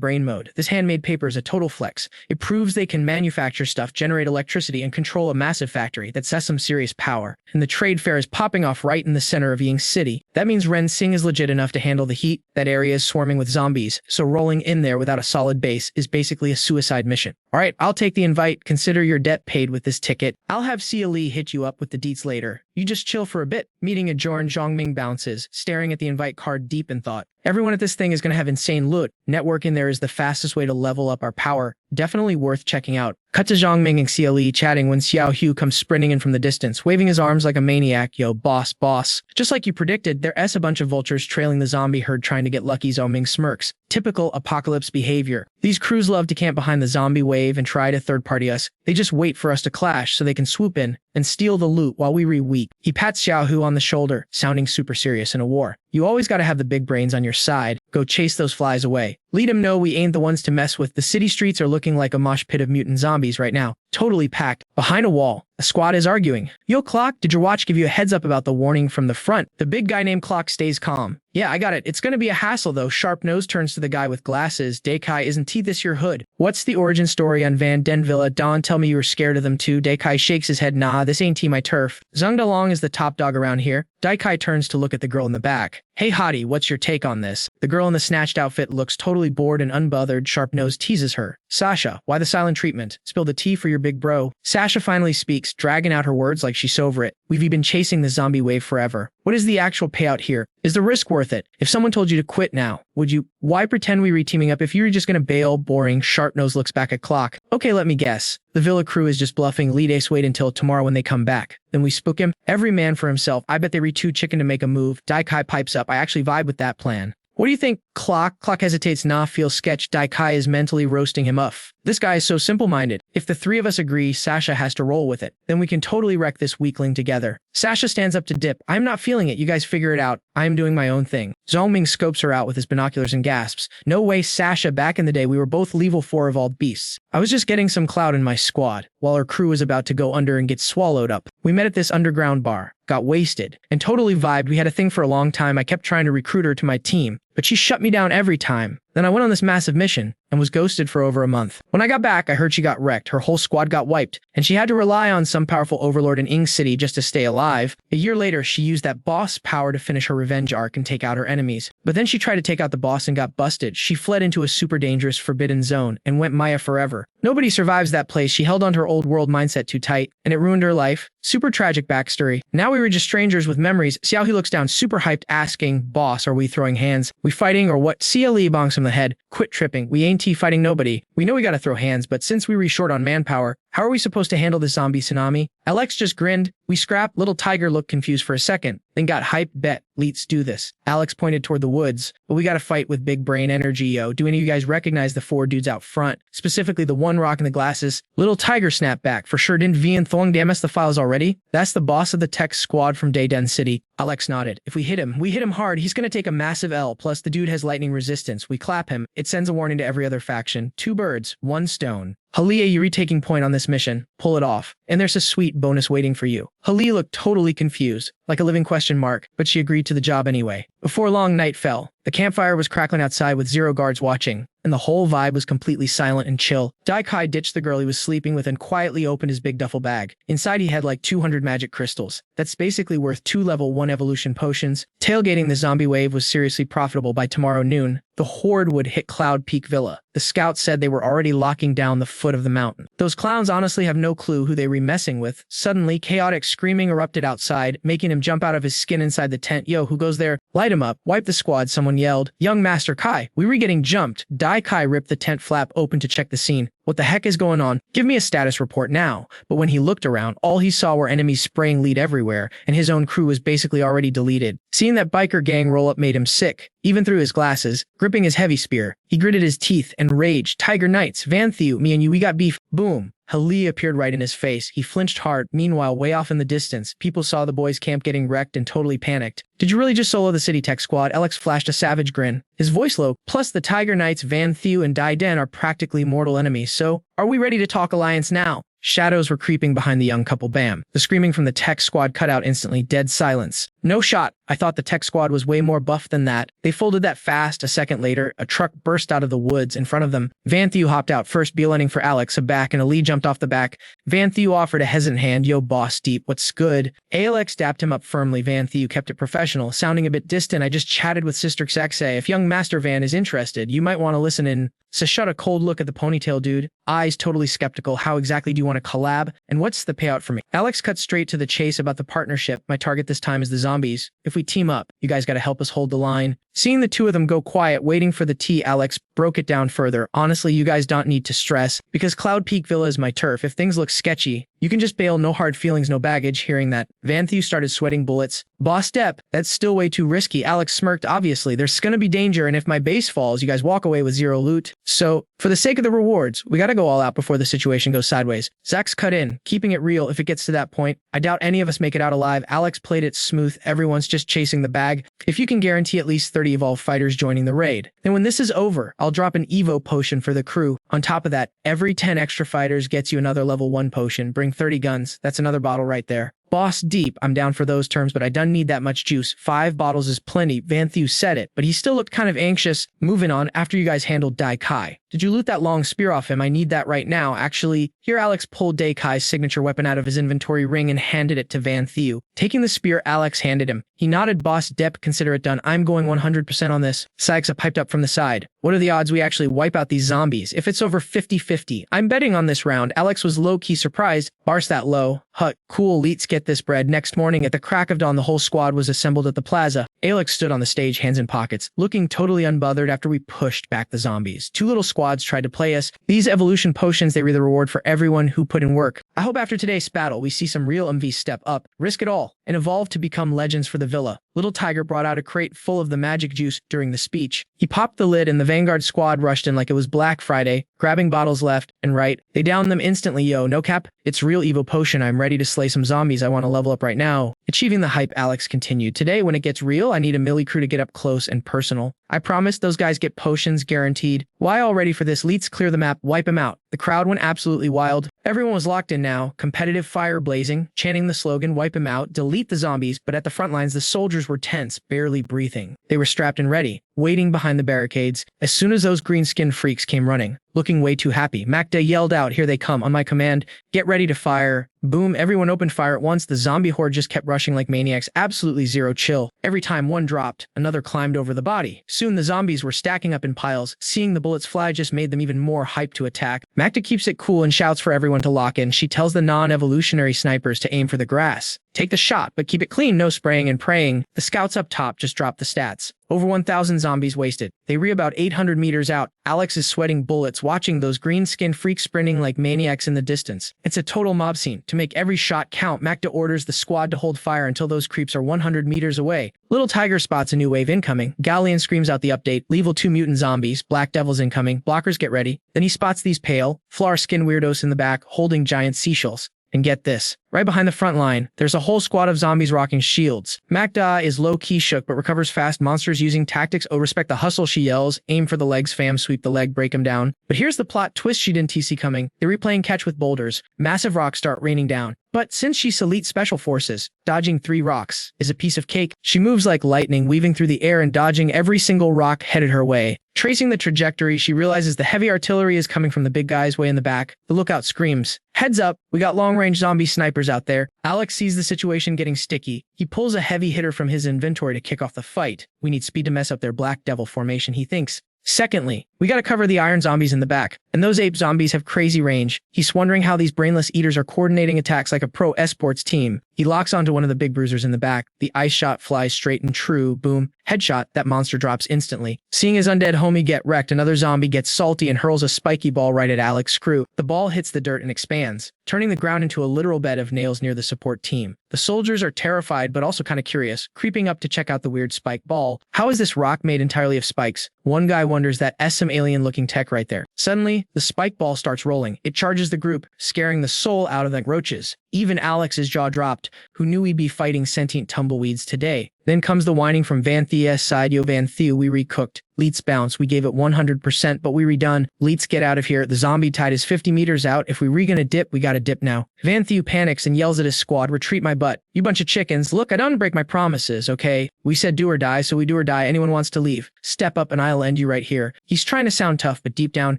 brain mode. This handmade paper is a total flex. It proves they can manufacture stuff, generate electricity, and control a massive factory. That's some serious power. And the trade fair is popping off right in the center of Ying City. That means Ren Xing is legit enough to handle the heat. That area is swarming with zombies, so rolling in there without a solid base is basically a suicide mission. Alright, I'll take the invite. Consider your debt paid with this ticket. I'll have Sia Lee hit you up with the deets later. You just chill for a bit. Meeting adjourned. Zhongming bounces, staring at the invite card deep in thought. Everyone at this thing is going to have insane loot. Network in there is the fastest way to level up our power. Definitely worth checking out. Cut to Zhongming and Xia Li chatting when Xiao Hu comes sprinting in from the distance, waving his arms like a maniac. Yo, boss, boss. Just like you predicted, there's a bunch of vultures trailing the zombie herd trying to get lucky. Zhongming smirks. Typical apocalypse behavior. These crews love to camp behind the zombie wave and try to third-party us. They just wait for us to clash so they can swoop in and steal the loot while we re-weep. He pats Xiao Hu on the shoulder, sounding super serious in a war. You always gotta have the big brains on your side. Go chase those flies away. Let him know we ain't the ones to mess with. The city streets are looking like a mosh pit of mutant zombies right now. Totally packed. Behind a wall, a squad is arguing. Yo, Clock, did your watch give you a heads up about the warning from the front? The big guy named Clock stays calm. Yeah, I got it. It's gonna be a hassle though. Sharp Nose turns to the guy with glasses. Daikai, isn't this your hood? What's the origin story on Van Den Villa? Don, tell me you were scared of them too. Daikai shakes his head. Nah, this ain't my turf. Zhang Dalong is the top dog around here. Daikai turns to look at the girl in the back. Hey hottie, what's your take on this? The girl in the snatched outfit looks totally bored and unbothered. Sharp Nose teases her. Sasha, why the silent treatment? Spill the tea for your big bro. Sasha finally speaks, dragging out her words like she's over it. We've been chasing the zombie wave forever. What is the actual payout here? Is the risk worth it? If someone told you to quit now, would you? Why pretend we re-teaming up if you were just gonna bail? Boring. Sharp Nose looks back at Clock. Okay, let me guess. The Villa crew is just bluffing. Lead Ace wait until tomorrow when they come back. Then we spook him. Every man for himself. I bet they re-2 chicken to make a move. Daikai pipes up. I actually vibe with that plan. What do you think, Clock? Clock hesitates. Nah, feels sketch. Daikai is mentally roasting him up. This guy is so simple-minded. If the 3 of us agree, Sasha has to roll with it. Then we can totally wreck this weakling together. Sasha stands up to dip. I'm not feeling it. You guys figure it out. I'm doing my own thing. Zhongming scopes her out with his binoculars and gasps. No way, Sasha. Back in the day, we were both level 4 evolved beasts. I was just getting some clout in my squad, while our crew was about to go under and get swallowed up. We met at this underground bar, got wasted, and totally vibed. We had a thing for a long time. I kept trying to recruit her to my team. but she shut me down every time. Then I went on this massive mission and was ghosted for over a month. When I got back, I heard she got wrecked, her whole squad got wiped, and she had to rely on some powerful overlord in Ing City just to stay alive. A year later, she used that boss power to finish her revenge arc and take out her enemies. But then she tried to take out the boss and got busted. She fled into a super dangerous forbidden zone and went Maya forever. Nobody survives that place. She held onto her old world mindset too tight, and it ruined her life. Super tragic backstory. Now we were just strangers with memories. See how he looks down, super hyped, asking, "Boss, are we throwing hands? We fighting or what?" CLE bonks him the head. "Quit tripping. We ain't fighting nobody. We know we gotta throw hands, but since we short on manpower, how are we supposed to handle this zombie tsunami?" Alex just grinned. "We scrap." Little Tiger looked confused for a second, then got hyped. "Bet. Let's do this." Alex pointed toward the woods. "But we gotta fight with big brain energy, yo. Do any of you guys recognize the 4 dudes out front? Specifically the one rocking the glasses?" Little Tiger snapped back. "For sure didn't Vian Thong damn us the files already? That's the boss of the tech squad from Dayden City." Alex nodded. "If we hit him hard, he's gonna take a massive L, plus the dude has lightning resistance. We clap him, it sends a warning to every other faction. 2 birds, 1 stone. Halia, you're retaking point on this mission. Pull it off. And there's a sweet bonus waiting for you." Halia looked totally confused, like a living question mark, but she agreed to the job anyway. Before long, night fell. The campfire was crackling outside with 0 guards watching, and the whole vibe was completely silent and chill. Daikai ditched the girl he was sleeping with and quietly opened his big duffel bag. Inside he had like 200 magic crystals. That's basically worth 2 level 1 evolution potions. Tailgating the zombie wave was seriously profitable. By tomorrow noon, the horde would hit Cloud Peak Villa. The scouts said they were already locking down the foot of the mountain. Those clowns honestly have no clue who they were messing with. Suddenly, chaotic screaming erupted outside, making him jump out of his skin inside the tent. "Yo, who goes there? Light him up. Wipe the squad," someone yelled. "Young Master Kai, we were getting jumped." Dai Kai ripped the tent flap open to check the scene. "What the heck is going on? Give me a status report now." But when he looked around, all he saw were enemies spraying lead everywhere, and his own crew was basically already deleted. Seeing that biker gang roll up made him sick, even through his glasses. Gripping his heavy spear, he gritted his teeth and raged. "Tiger Knights, Van Thew, me and you, we got beef." Boom. Halia appeared right in his face. He flinched hard. Meanwhile, way off in the distance, people saw the boys' camp getting wrecked and totally panicked. "Did you really just solo the city tech squad?" Alex flashed a savage grin, his voice low. "Plus the Tiger Knights, Van Thew, and Dayden are practically mortal enemies, so are we ready to talk alliance now?" Shadows were creeping behind the young couple. Bam. The screaming from the tech squad cut out instantly. Dead silence. "No shot. I thought the tech squad was way more buff than that." They folded that fast. A second later, a truck burst out of the woods in front of them. Van Thew hopped out first, beelining for Alex, a back, and Ali jumped off the back. Van Thew offered a hesitant hand. "Yo, boss deep, what's good?" Alex dapped him up firmly. Van Thew kept it professional, sounding a bit distant. "I just chatted with Sister Xexe. If young Master Van is interested, you might want to listen in." So shot a cold look at the ponytail dude, eyes totally skeptical. "How exactly do you want to collab? And what's the payout for me?" Alex cut straight to the chase about the partnership. "My target this time is the zombies. If we team up, you guys gotta help us hold the line." Seeing the two of them go quiet, waiting for the tea, Alex broke it down further. "Honestly, you guys don't need to stress, because Cloud Peak Villa is my turf. If things look sketchy, you can just bail. No hard feelings, no baggage." Hearing that, Van Thew started sweating bullets. "Boss step, that's still way too risky." Alex smirked. "Obviously, there's gonna be danger, and if my base falls, you guys walk away with 0 loot. So, for the sake of the rewards, we gotta go all out before the situation goes sideways." Zax cut in, keeping it real. "If it gets to that point, I doubt any of us make it out alive." Alex played it smooth. "Everyone's just chasing the bag. If you can guarantee at least 30 evolved fighters joining the raid, then when this is over, I'll drop an Evo potion for the crew. On top of that, every 10 extra fighters gets you another level 1 potion. Bring 30 guns. That's another bottle right there." "Boss deep, I'm down for those terms, but I don't need that much juice. 5 bottles is plenty." Van Thew said it, but he still looked kind of anxious. "Moving on, after you guys handled Dai Kai, did you loot that long spear off him? I need that right now, actually." Here Alex pulled Dai Kai's signature weapon out of his inventory ring and handed it to Van Thew. Taking the spear Alex handed him, he nodded. "Boss Depp, consider it done. I'm going 100% on this." Sykes piped up from the side. "What are the odds we actually wipe out these zombies? If it's over 50-50, I'm betting on this round." Alex was low-key surprised. "Bar's that low? Hut, cool, let's get this bread." Next morning, at the crack of dawn, the whole squad was assembled at the plaza. Alex stood on the stage, hands in pockets, looking totally unbothered after we pushed back the zombies. 2 little squads tried to play us. These evolution potions, they were the reward for everyone who put in work. I hope after today's battle, we see some real MVs step up, risk it all, and evolve to become legends for the villa. Little Tiger brought out a crate full of the magic juice during the speech. He popped the lid and the Vanguard squad rushed in like it was Black Friday, grabbing bottles left and right. They downed them instantly. "Yo, no cap, it's real Evo potion. I'm ready to slay some zombies. I want to level up right now." Achieving the hype, Alex continued. "Today, when it gets real, I need a melee crew to get up close and personal. I promise those guys get potions guaranteed. Why all ready for this? Let's clear the map, wipe them out." The crowd went absolutely wild. Everyone was locked in now, competitive fire blazing, chanting the slogan, wipe him out, delete the zombies, but at the front lines the soldiers were tense, barely breathing. They were strapped and ready, waiting behind the barricades. As soon as those green-skinned freaks came running, looking way too happy, Magda yelled out, "Here they come, on my command, get ready to fire." Boom, everyone opened fire at once. The zombie horde just kept rushing like maniacs, absolutely zero chill. Every time one dropped, another climbed over the body. Soon the zombies were stacking up in piles. Seeing the bullets fly just made them even more hyped to attack. Magda keeps it cool and shouts for everyone to lock in. She tells the non-evolutionary snipers to aim for the grass. Take the shot, but keep it clean, no spraying and praying. The scouts up top just dropped the stats. Over 1,000 zombies wasted. They re about 800 meters out. Alex is sweating bullets, watching those green-skinned freaks sprinting like maniacs in the distance. It's a total mob scene. To make every shot count, Magda orders the squad to hold fire until those creeps are 100 meters away. Little Tiger spots a new wave incoming. Galleon screams out the update. Level 2 mutant zombies. Black Devils incoming. Blockers get ready. Then he spots these pale, flower-skinned weirdos in the back, holding giant seashells. And get this, right behind the front line, there's a whole squad of zombies rocking shields. Magda is low-key shook but recovers fast. Monsters using tactics. "Oh, respect the hustle," she yells. "Aim for the legs, fam. Sweep the leg, break him down." But here's the plot twist she didn't see coming. They're replaying catch with boulders. Massive rocks start raining down. But since she's elite special forces, dodging 3 rocks is a piece of cake. She moves like lightning, weaving through the air and dodging every single rock headed her way. Tracing the trajectory, she realizes the heavy artillery is coming from the big guys way in the back. The lookout screams, "Heads up, we got long-range zombie snipers out there." Alex sees the situation getting sticky. He pulls a heavy hitter from his inventory to kick off the fight. We need speed to mess up their Black Devil formation, he thinks. Secondly, we gotta cover the iron zombies in the back. And those ape zombies have crazy range. He's wondering how these brainless eaters are coordinating attacks like a pro esports team. He locks onto one of the big bruisers in the back. The ice shot flies straight and true. Boom. Headshot. That monster drops instantly. Seeing his undead homie get wrecked, another zombie gets salty and hurls a spiky ball right at Alex's crew. The ball hits the dirt and expands, turning the ground into a literal bed of nails near the support team. The soldiers are terrified but also kind of curious, creeping up to check out the weird spike ball. How is this rock made entirely of spikes? One guy wonders, that some alien-looking tech right there. Suddenly, the spike ball starts rolling. It charges the group, scaring the soul out of the roaches. Even Alex's jaw dropped. Who knew we'd be fighting sentient tumbleweeds today? Then comes the whining from Van Thea's side. "Yo, Van Thea, we recooked. Leets bounce. We gave it 100%, but we redone. Leets, get out of here. The zombie tide is 50 meters out. If we gonna dip, we gotta dip now." Van Thea panics and yells at his squad, "Retreat my butt. You bunch of chickens. Look, I don't break my promises, okay? We said do or die, so we do or die. Anyone wants to leave, step up and I'll end you right here." He's trying to sound tough, but deep down,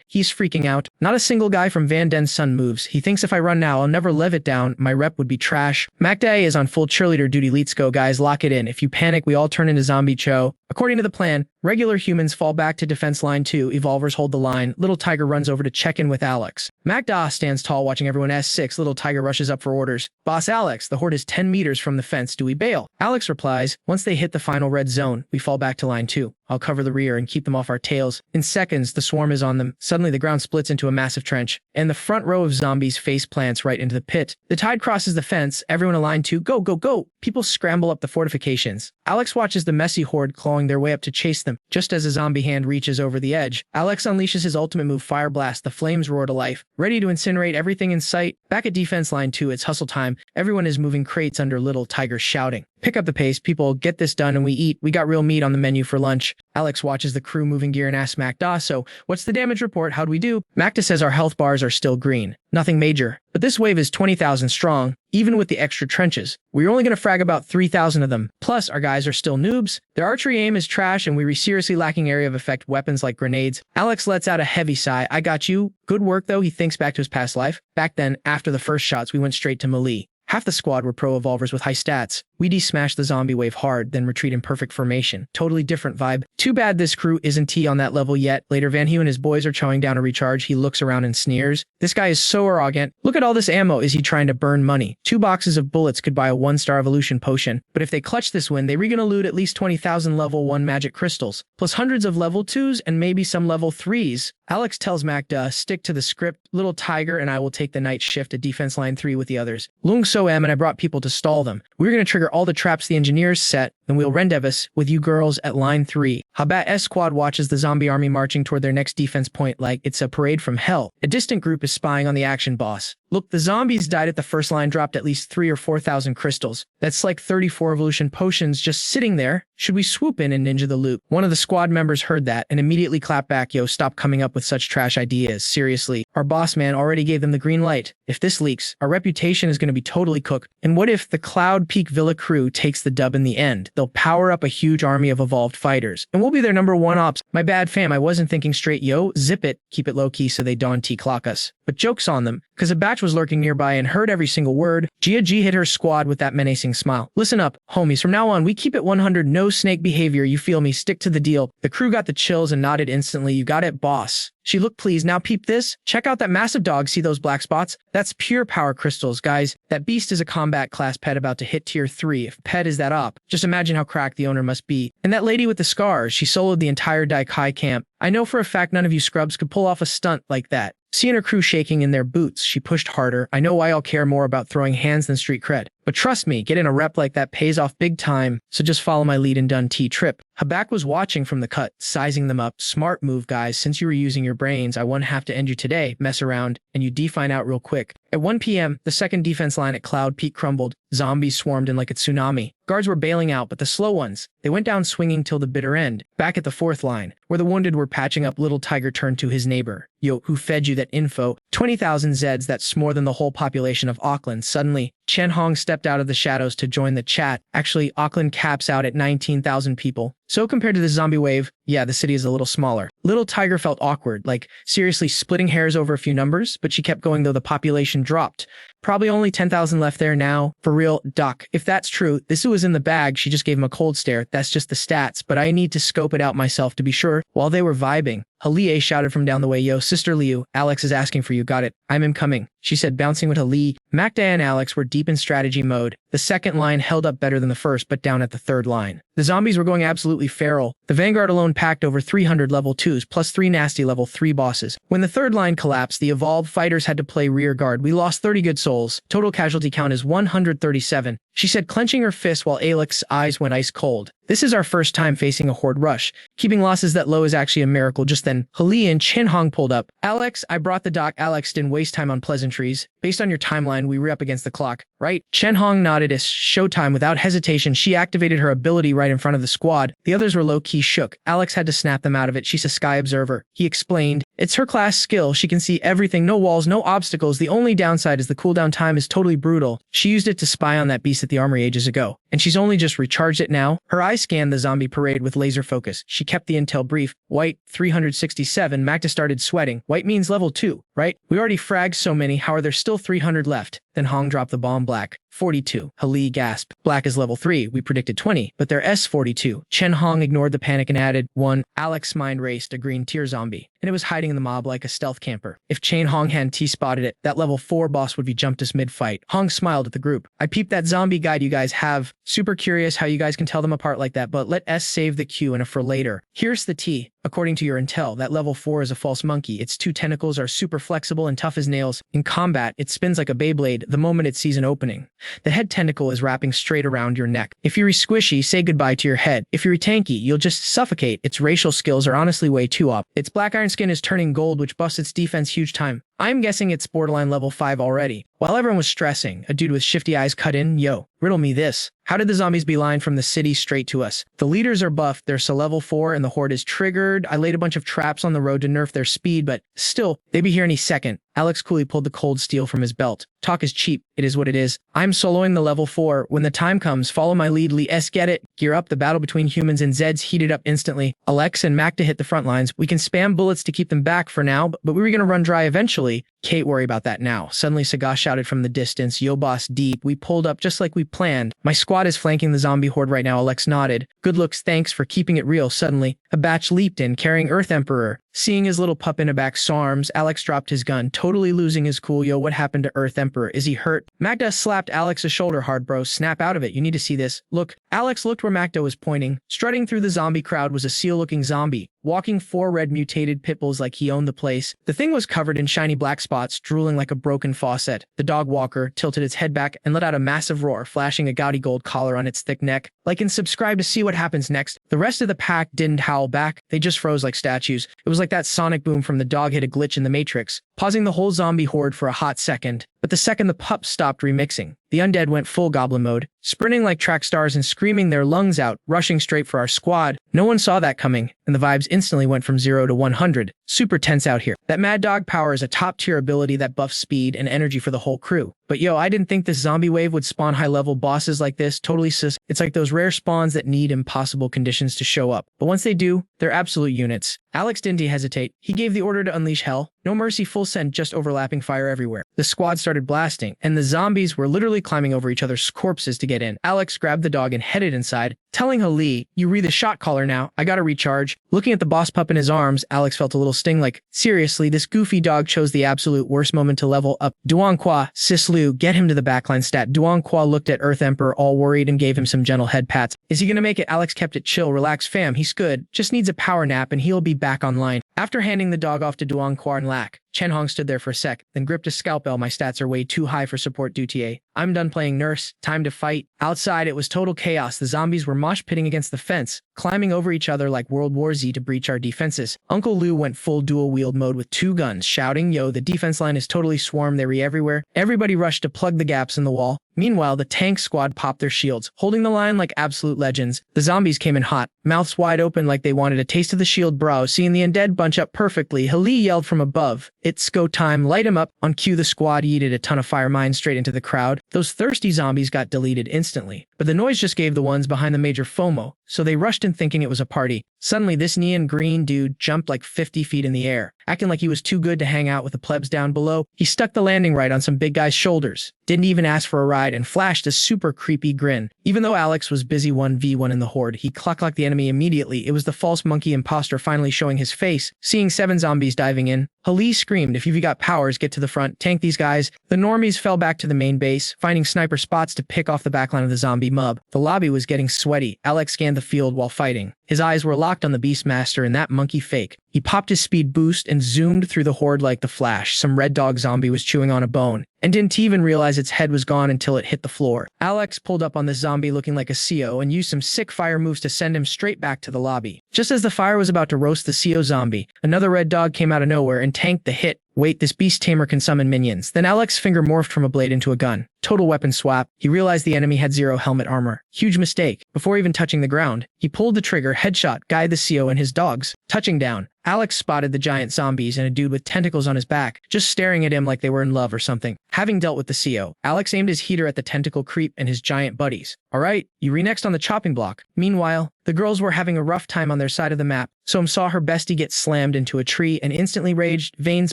he's freaking out. Not a single guy from Van Den's son moves. He thinks, if I run now, I'll never live it down. My rep would be trash. Magda is on full cheerleader duty. "Let's go, guys. Lock it in. If you panic, we all turn into zombie cho." According to the plan, regular humans fall back to defense line 2. Evolvers hold the line. Little Tiger runs over to check in with Alex. Magda stands tall watching everyone. S6. Little Tiger rushes up for orders. "Boss Alex, the horde is 10 meters from the fence. Do we bail?" Alex replies, "Once they hit the final red zone, we fall back to line 2. I'll cover the rear and keep them off our tails." In seconds, the swarm is on them. Suddenly, the ground splits into a massive trench, and the front row of zombies face plants right into the pit. The tide crosses the fence. Everyone aligned to go, go, go. People scramble up the fortifications. Alex watches the messy horde clawing their way up to chase them. Just as a zombie hand reaches over the edge, Alex unleashes his ultimate move, Fire Blast. The flames roar to life, ready to incinerate everything in sight. Back at defense line 2, it's hustle time. Everyone is moving crates under Little Tiger shouting, "Pick up the pace, people. Get this done and we eat. We got real meat on the menu for lunch." Alex watches the crew moving gear and asks Magda, "So, what's the damage report? How'd we do?" Magda says our health bars are still green. Nothing major. But this wave is 20,000 strong, even with the extra trenches. We're only going to frag about 3,000 of them. Plus, our guys are still noobs. Their archery aim is trash, and we're seriously lacking area of effect weapons like grenades. Alex lets out a heavy sigh. "I got you. Good work, though." He thinks back to his past life. Back then, after the first shots, we went straight to melee. Half the squad were pro evolvers with high stats. We de-smash the zombie wave hard, then retreat in perfect formation. Totally different vibe. Too bad this crew isn't T on that level yet. Later, Van Hue and his boys are chowing down a recharge. He looks around and sneers. This guy is so arrogant. Look at all this ammo. Is he trying to burn money? 2 boxes of bullets could buy a 1-star evolution potion. But if they clutch this win, they're gonna loot at least 20,000 level 1 magic crystals, plus hundreds of level 2s and maybe some level 3s. Alex tells Magda, "Stick to the script. Little Tiger and I will take the night shift at defense line 3 with the others. Lung So Am and I brought people to stall them. We're gonna trigger all the traps the engineers set, then we'll rendezvous with you girls at line 3. Habat's squad watches the zombie army marching toward their next defense point like it's a parade from hell. A distant group is spying on the action boss. Look, the zombies died at the first line, dropped at least 3 or 4,000 crystals. That's like 34 evolution potions just sitting there. Should we swoop in and ninja the loot? One of the squad members heard that and immediately clapped back. Yo, stop coming up with such trash ideas. Seriously, our boss man already gave them the green light. If this leaks, our reputation is going to be totally cooked. And what if the Cloud Peak Villa crew takes the dub in the end? They'll power up a huge army of evolved fighters, and we'll be their #1 ops. My bad, fam. I wasn't thinking straight. Yo, zip it. Keep it low-key so they don't T-clock us. But joke's on them, because a batch was lurking nearby and heard every single word. Gia G hit her squad with that menacing smile. Listen up, homies. From now on, we keep it 100. No snake behavior. You feel me? Stick to the deal. The crew got the chills and nodded instantly. You got it, boss. She looked pleased. Now peep this. Check out that massive dog. See those black spots? That's pure power crystals, guys. That beast is a combat class pet about to hit tier 3. If pet is that op, just imagine how cracked the owner must be. And that lady with the scars, she soloed the entire Daikai camp. I know for a fact none of you scrubs could pull off a stunt like that. Seeing her crew shaking in their boots, she pushed harder. I know why I'll care more about throwing hands than street cred. But trust me, getting a rep like that pays off big time, so just follow my lead and done T-trip. Habak was watching from the cut, sizing them up. Smart move, guys. Since you were using your brains, I won't have to end you today. Mess around, and you define out real quick. At 1 p.m., the second defense line at Cloud Peak crumbled. Zombies swarmed in like a tsunami. Guards were bailing out, but the slow ones, they went down swinging till the bitter end. Back at the 4th line, where the wounded were patching up, Little Tiger turned to his neighbor. Yo, who fed you that info? 20,000 Zeds, that's more than the whole population of Auckland. Suddenly, Chen Hong stepped out of the shadows to join the chat. Actually, Auckland caps out at 19,000 people. So compared to the zombie wave, yeah, the city is a little smaller. Little Tiger felt awkward, like seriously splitting hairs over a few numbers, but she kept going though the population dropped. Probably only 10,000 left there now. For real, Doc, if that's true, this was in the bag. She just gave him a cold stare. That's just the stats, but I need to scope it out myself to be sure. While they were vibing, Halie shouted from down the way, yo, Sister Liu, Alex is asking for you. Got it. I'm incoming, she said, bouncing with Halie. Magda and Alex were deep in strategy mode. The second line held up better than the first, but down at the 3rd line. The zombies were going absolutely feral. The Vanguard alone packed over 300 level 2s, plus 3 nasty level 3 bosses. When the 3rd line collapsed, the evolved fighters had to play rear guard. We lost 30 good souls. Total casualty count is 137, she said, clenching her fist while Alex's eyes went ice cold. This is our first time facing a horde rush. Keeping losses that low is actually a miracle. Just then, Halie and Chen Hong pulled up. Alex, I brought the doc. Alex didn't waste time on pleasantries. Based on your timeline, we were up against the clock, right? Chen Hong nodded. It's showtime. Without hesitation, she activated her ability right in front of the squad. The others were low-key shook. Alex had to snap them out of it. She's a sky observer, he explained. It's her class skill. She can see everything. No walls, no obstacles. The only downside is the cooldown time is totally brutal. She used it to spy on that beast at the armory ages ago, and she's only just recharged it now. Her eyes scanned the zombie parade with laser focus. She kept the intel brief. White, 367. Magda started sweating. White means level 2, right? We already fragged so many. How are there still 300 left? Then Hong dropped the bomb. Black, 42. Halie gasped. Black is level 3. We predicted 20, but they're S42. Chen Hong ignored the panic and added, 1. Alex's mind raced. A green tier zombie, and it was hiding in the mob like a stealth camper. If Chen Hong hadn't T-spotted it, that level 4 boss would be jumped us mid-fight. Hong smiled at the group. I peeped that zombie guide you guys have. Super curious how you guys can tell them apart like that, but let S save the Q and a for later. Here's the T. According to your intel, that level 4 is a false monkey. Its 2 tentacles are super flexible and tough as nails. In combat, it spins like a Beyblade the moment it sees an opening. The head tentacle is wrapping straight around your neck. If you're squishy, say goodbye to your head. If you're tanky, you'll just suffocate. Its racial skills are honestly way too up. Its black iron skin is turning gold, which busts its defense huge time. I'm guessing it's borderline level 5 already. While everyone was stressing, a dude with shifty eyes cut in, yo, riddle me this. How did the zombies beeline from the city straight to us? The leaders are buffed, they're so level 4, and the horde is triggered. I laid a bunch of traps on the road to nerf their speed, but still, they be here any second. Alex coolly pulled the cold steel from his belt. Talk is cheap. It is what it is. I'm soloing the level 4. When the time comes, follow my lead. Lee-S get it. Gear up. The battle between humans and Zeds heated up instantly. Alex and Magda hit the front lines. We can spam bullets to keep them back for now, but we were gonna run dry eventually. Can't worry about that now. Suddenly, Saga shouted from the distance, yo boss deep. We pulled up just like we planned. My squad is flanking the zombie horde right now. Alex nodded. Good looks, thanks for keeping it real. Suddenly, a batch leaped in, carrying Earth Emperor. Seeing his little pup in a back's arms, Alex dropped his gun, totally losing his cool. Yo, what happened to Earth Emperor? Is he hurt? Magda slapped Alex's shoulder hard, bro. Snap out of it. You need to see this. Look. Alex looked where Magda was pointing. Strutting through the zombie crowd was a seal-looking zombie. walking 4 red mutated pit bulls like he owned the place. The thing was covered in shiny black spots, drooling like a broken faucet. The dog walker tilted its head back and let out a massive roar, flashing a gaudy gold collar on its thick neck. Like and subscribe to see what happens next. The rest of the pack didn't howl back. They just froze like statues. It was like that sonic boom from the dog hit a glitch in the Matrix, pausing the whole zombie horde for a hot second. But the second the pups stopped remixing, the undead went full goblin mode, sprinting like track stars and screaming their lungs out, rushing straight for our squad. No one saw that coming, and the vibes instantly went from 0 to 100. Super tense out here. That Mad Dog power is a top-tier ability that buffs speed and energy for the whole crew. But yo, I didn't think this zombie wave would spawn high-level bosses like this. Totally sus. It's like those rare spawns that need impossible conditions to show up. But once they do, they're absolute units. Alex didn't hesitate. He gave the order to unleash hell. No mercy, full send, just overlapping fire everywhere. The squad started blasting, and the zombies were literally climbing over each other's corpses to get in. Alex grabbed the dog and headed inside, telling Hali, "You read the shot caller now. I gotta recharge." Looking at the boss pup in his arms, Alex felt a little sting like, seriously, this goofy dog chose the absolute worst moment to level up. Duanqua, Sislu, get him to the backline stat. Duanqua looked at Earth Emperor all worried and gave him some gentle head pats. Is he gonna make it? Alex kept it chill. Relax fam, he's good. Just needs a power nap and he'll be back online. After handing the dog off to Duanqua and Lack, Chen Hong stood there for a sec, then gripped a scalpel. My stats are way too high for support duty. I'm done playing nurse. Time to fight. Outside, it was total chaos. The zombies were mosh pitting against the fence, climbing over each other like World War Z to breach our defenses. Uncle Lou went full dual wield mode with 2 guns, shouting, "Yo, the defense line is totally swarmed. They're everywhere." Everybody rushed to plug the gaps in the wall. Meanwhile, the tank squad popped their shields, holding the line like absolute legends. The zombies came in hot, mouths wide open like they wanted a taste of the shield. Bro, seeing the undead bunch up perfectly, Hali yelled from above, "It's go time, light him up." On cue, the squad yeeted a ton of fire mines straight into the crowd. Those thirsty zombies got deleted instantly, but the noise just gave the ones behind the major FOMO, so they rushed in thinking it was a party. Suddenly, this neon green dude jumped like 50 feet in the air, acting like he was too good to hang out with the plebs down below. He stuck the landing right on some big guy's shoulders, didn't even ask for a ride, and flashed a super creepy grin. Even though Alex was busy 1v1 in the horde, he clucked the enemy immediately. It was the false monkey imposter finally showing his face. Seeing 7 zombies diving in, Hali screamed, "If you've got powers, get to the front, tank these guys." The normies fell back to the main base, finding sniper spots to pick off the backline of the zombie mob. The lobby was getting sweaty. Alex scanned the field while fighting. His eyes were locked on the Beastmaster and that monkey fake. He popped his speed boost and zoomed through the horde like the Flash. Some red dog zombie was chewing on a bone, and didn't even realize its head was gone until it hit the floor. Alex pulled up on this zombie looking like a CO and used some sick fire moves to send him straight back to the lobby. Just as the fire was about to roast the CO zombie, another red dog came out of nowhere and tanked the hit. Wait, this beast tamer can summon minions. Then Alex's finger morphed from a blade into a gun. Total weapon swap. He realized the enemy had 0 helmet armor. Huge mistake. Before even touching the ground, he pulled the trigger, headshot, guided the CO and his dogs. Touching down, Alex spotted the giant zombies and a dude with tentacles on his back, just staring at him like they were in love or something. Having dealt with the CO, Alex aimed his heater at the tentacle creep and his giant buddies. Alright, you re-next on the chopping block. Meanwhile, the girls were having a rough time on their side of the map. Soam saw her bestie get slammed into a tree and instantly raged, veins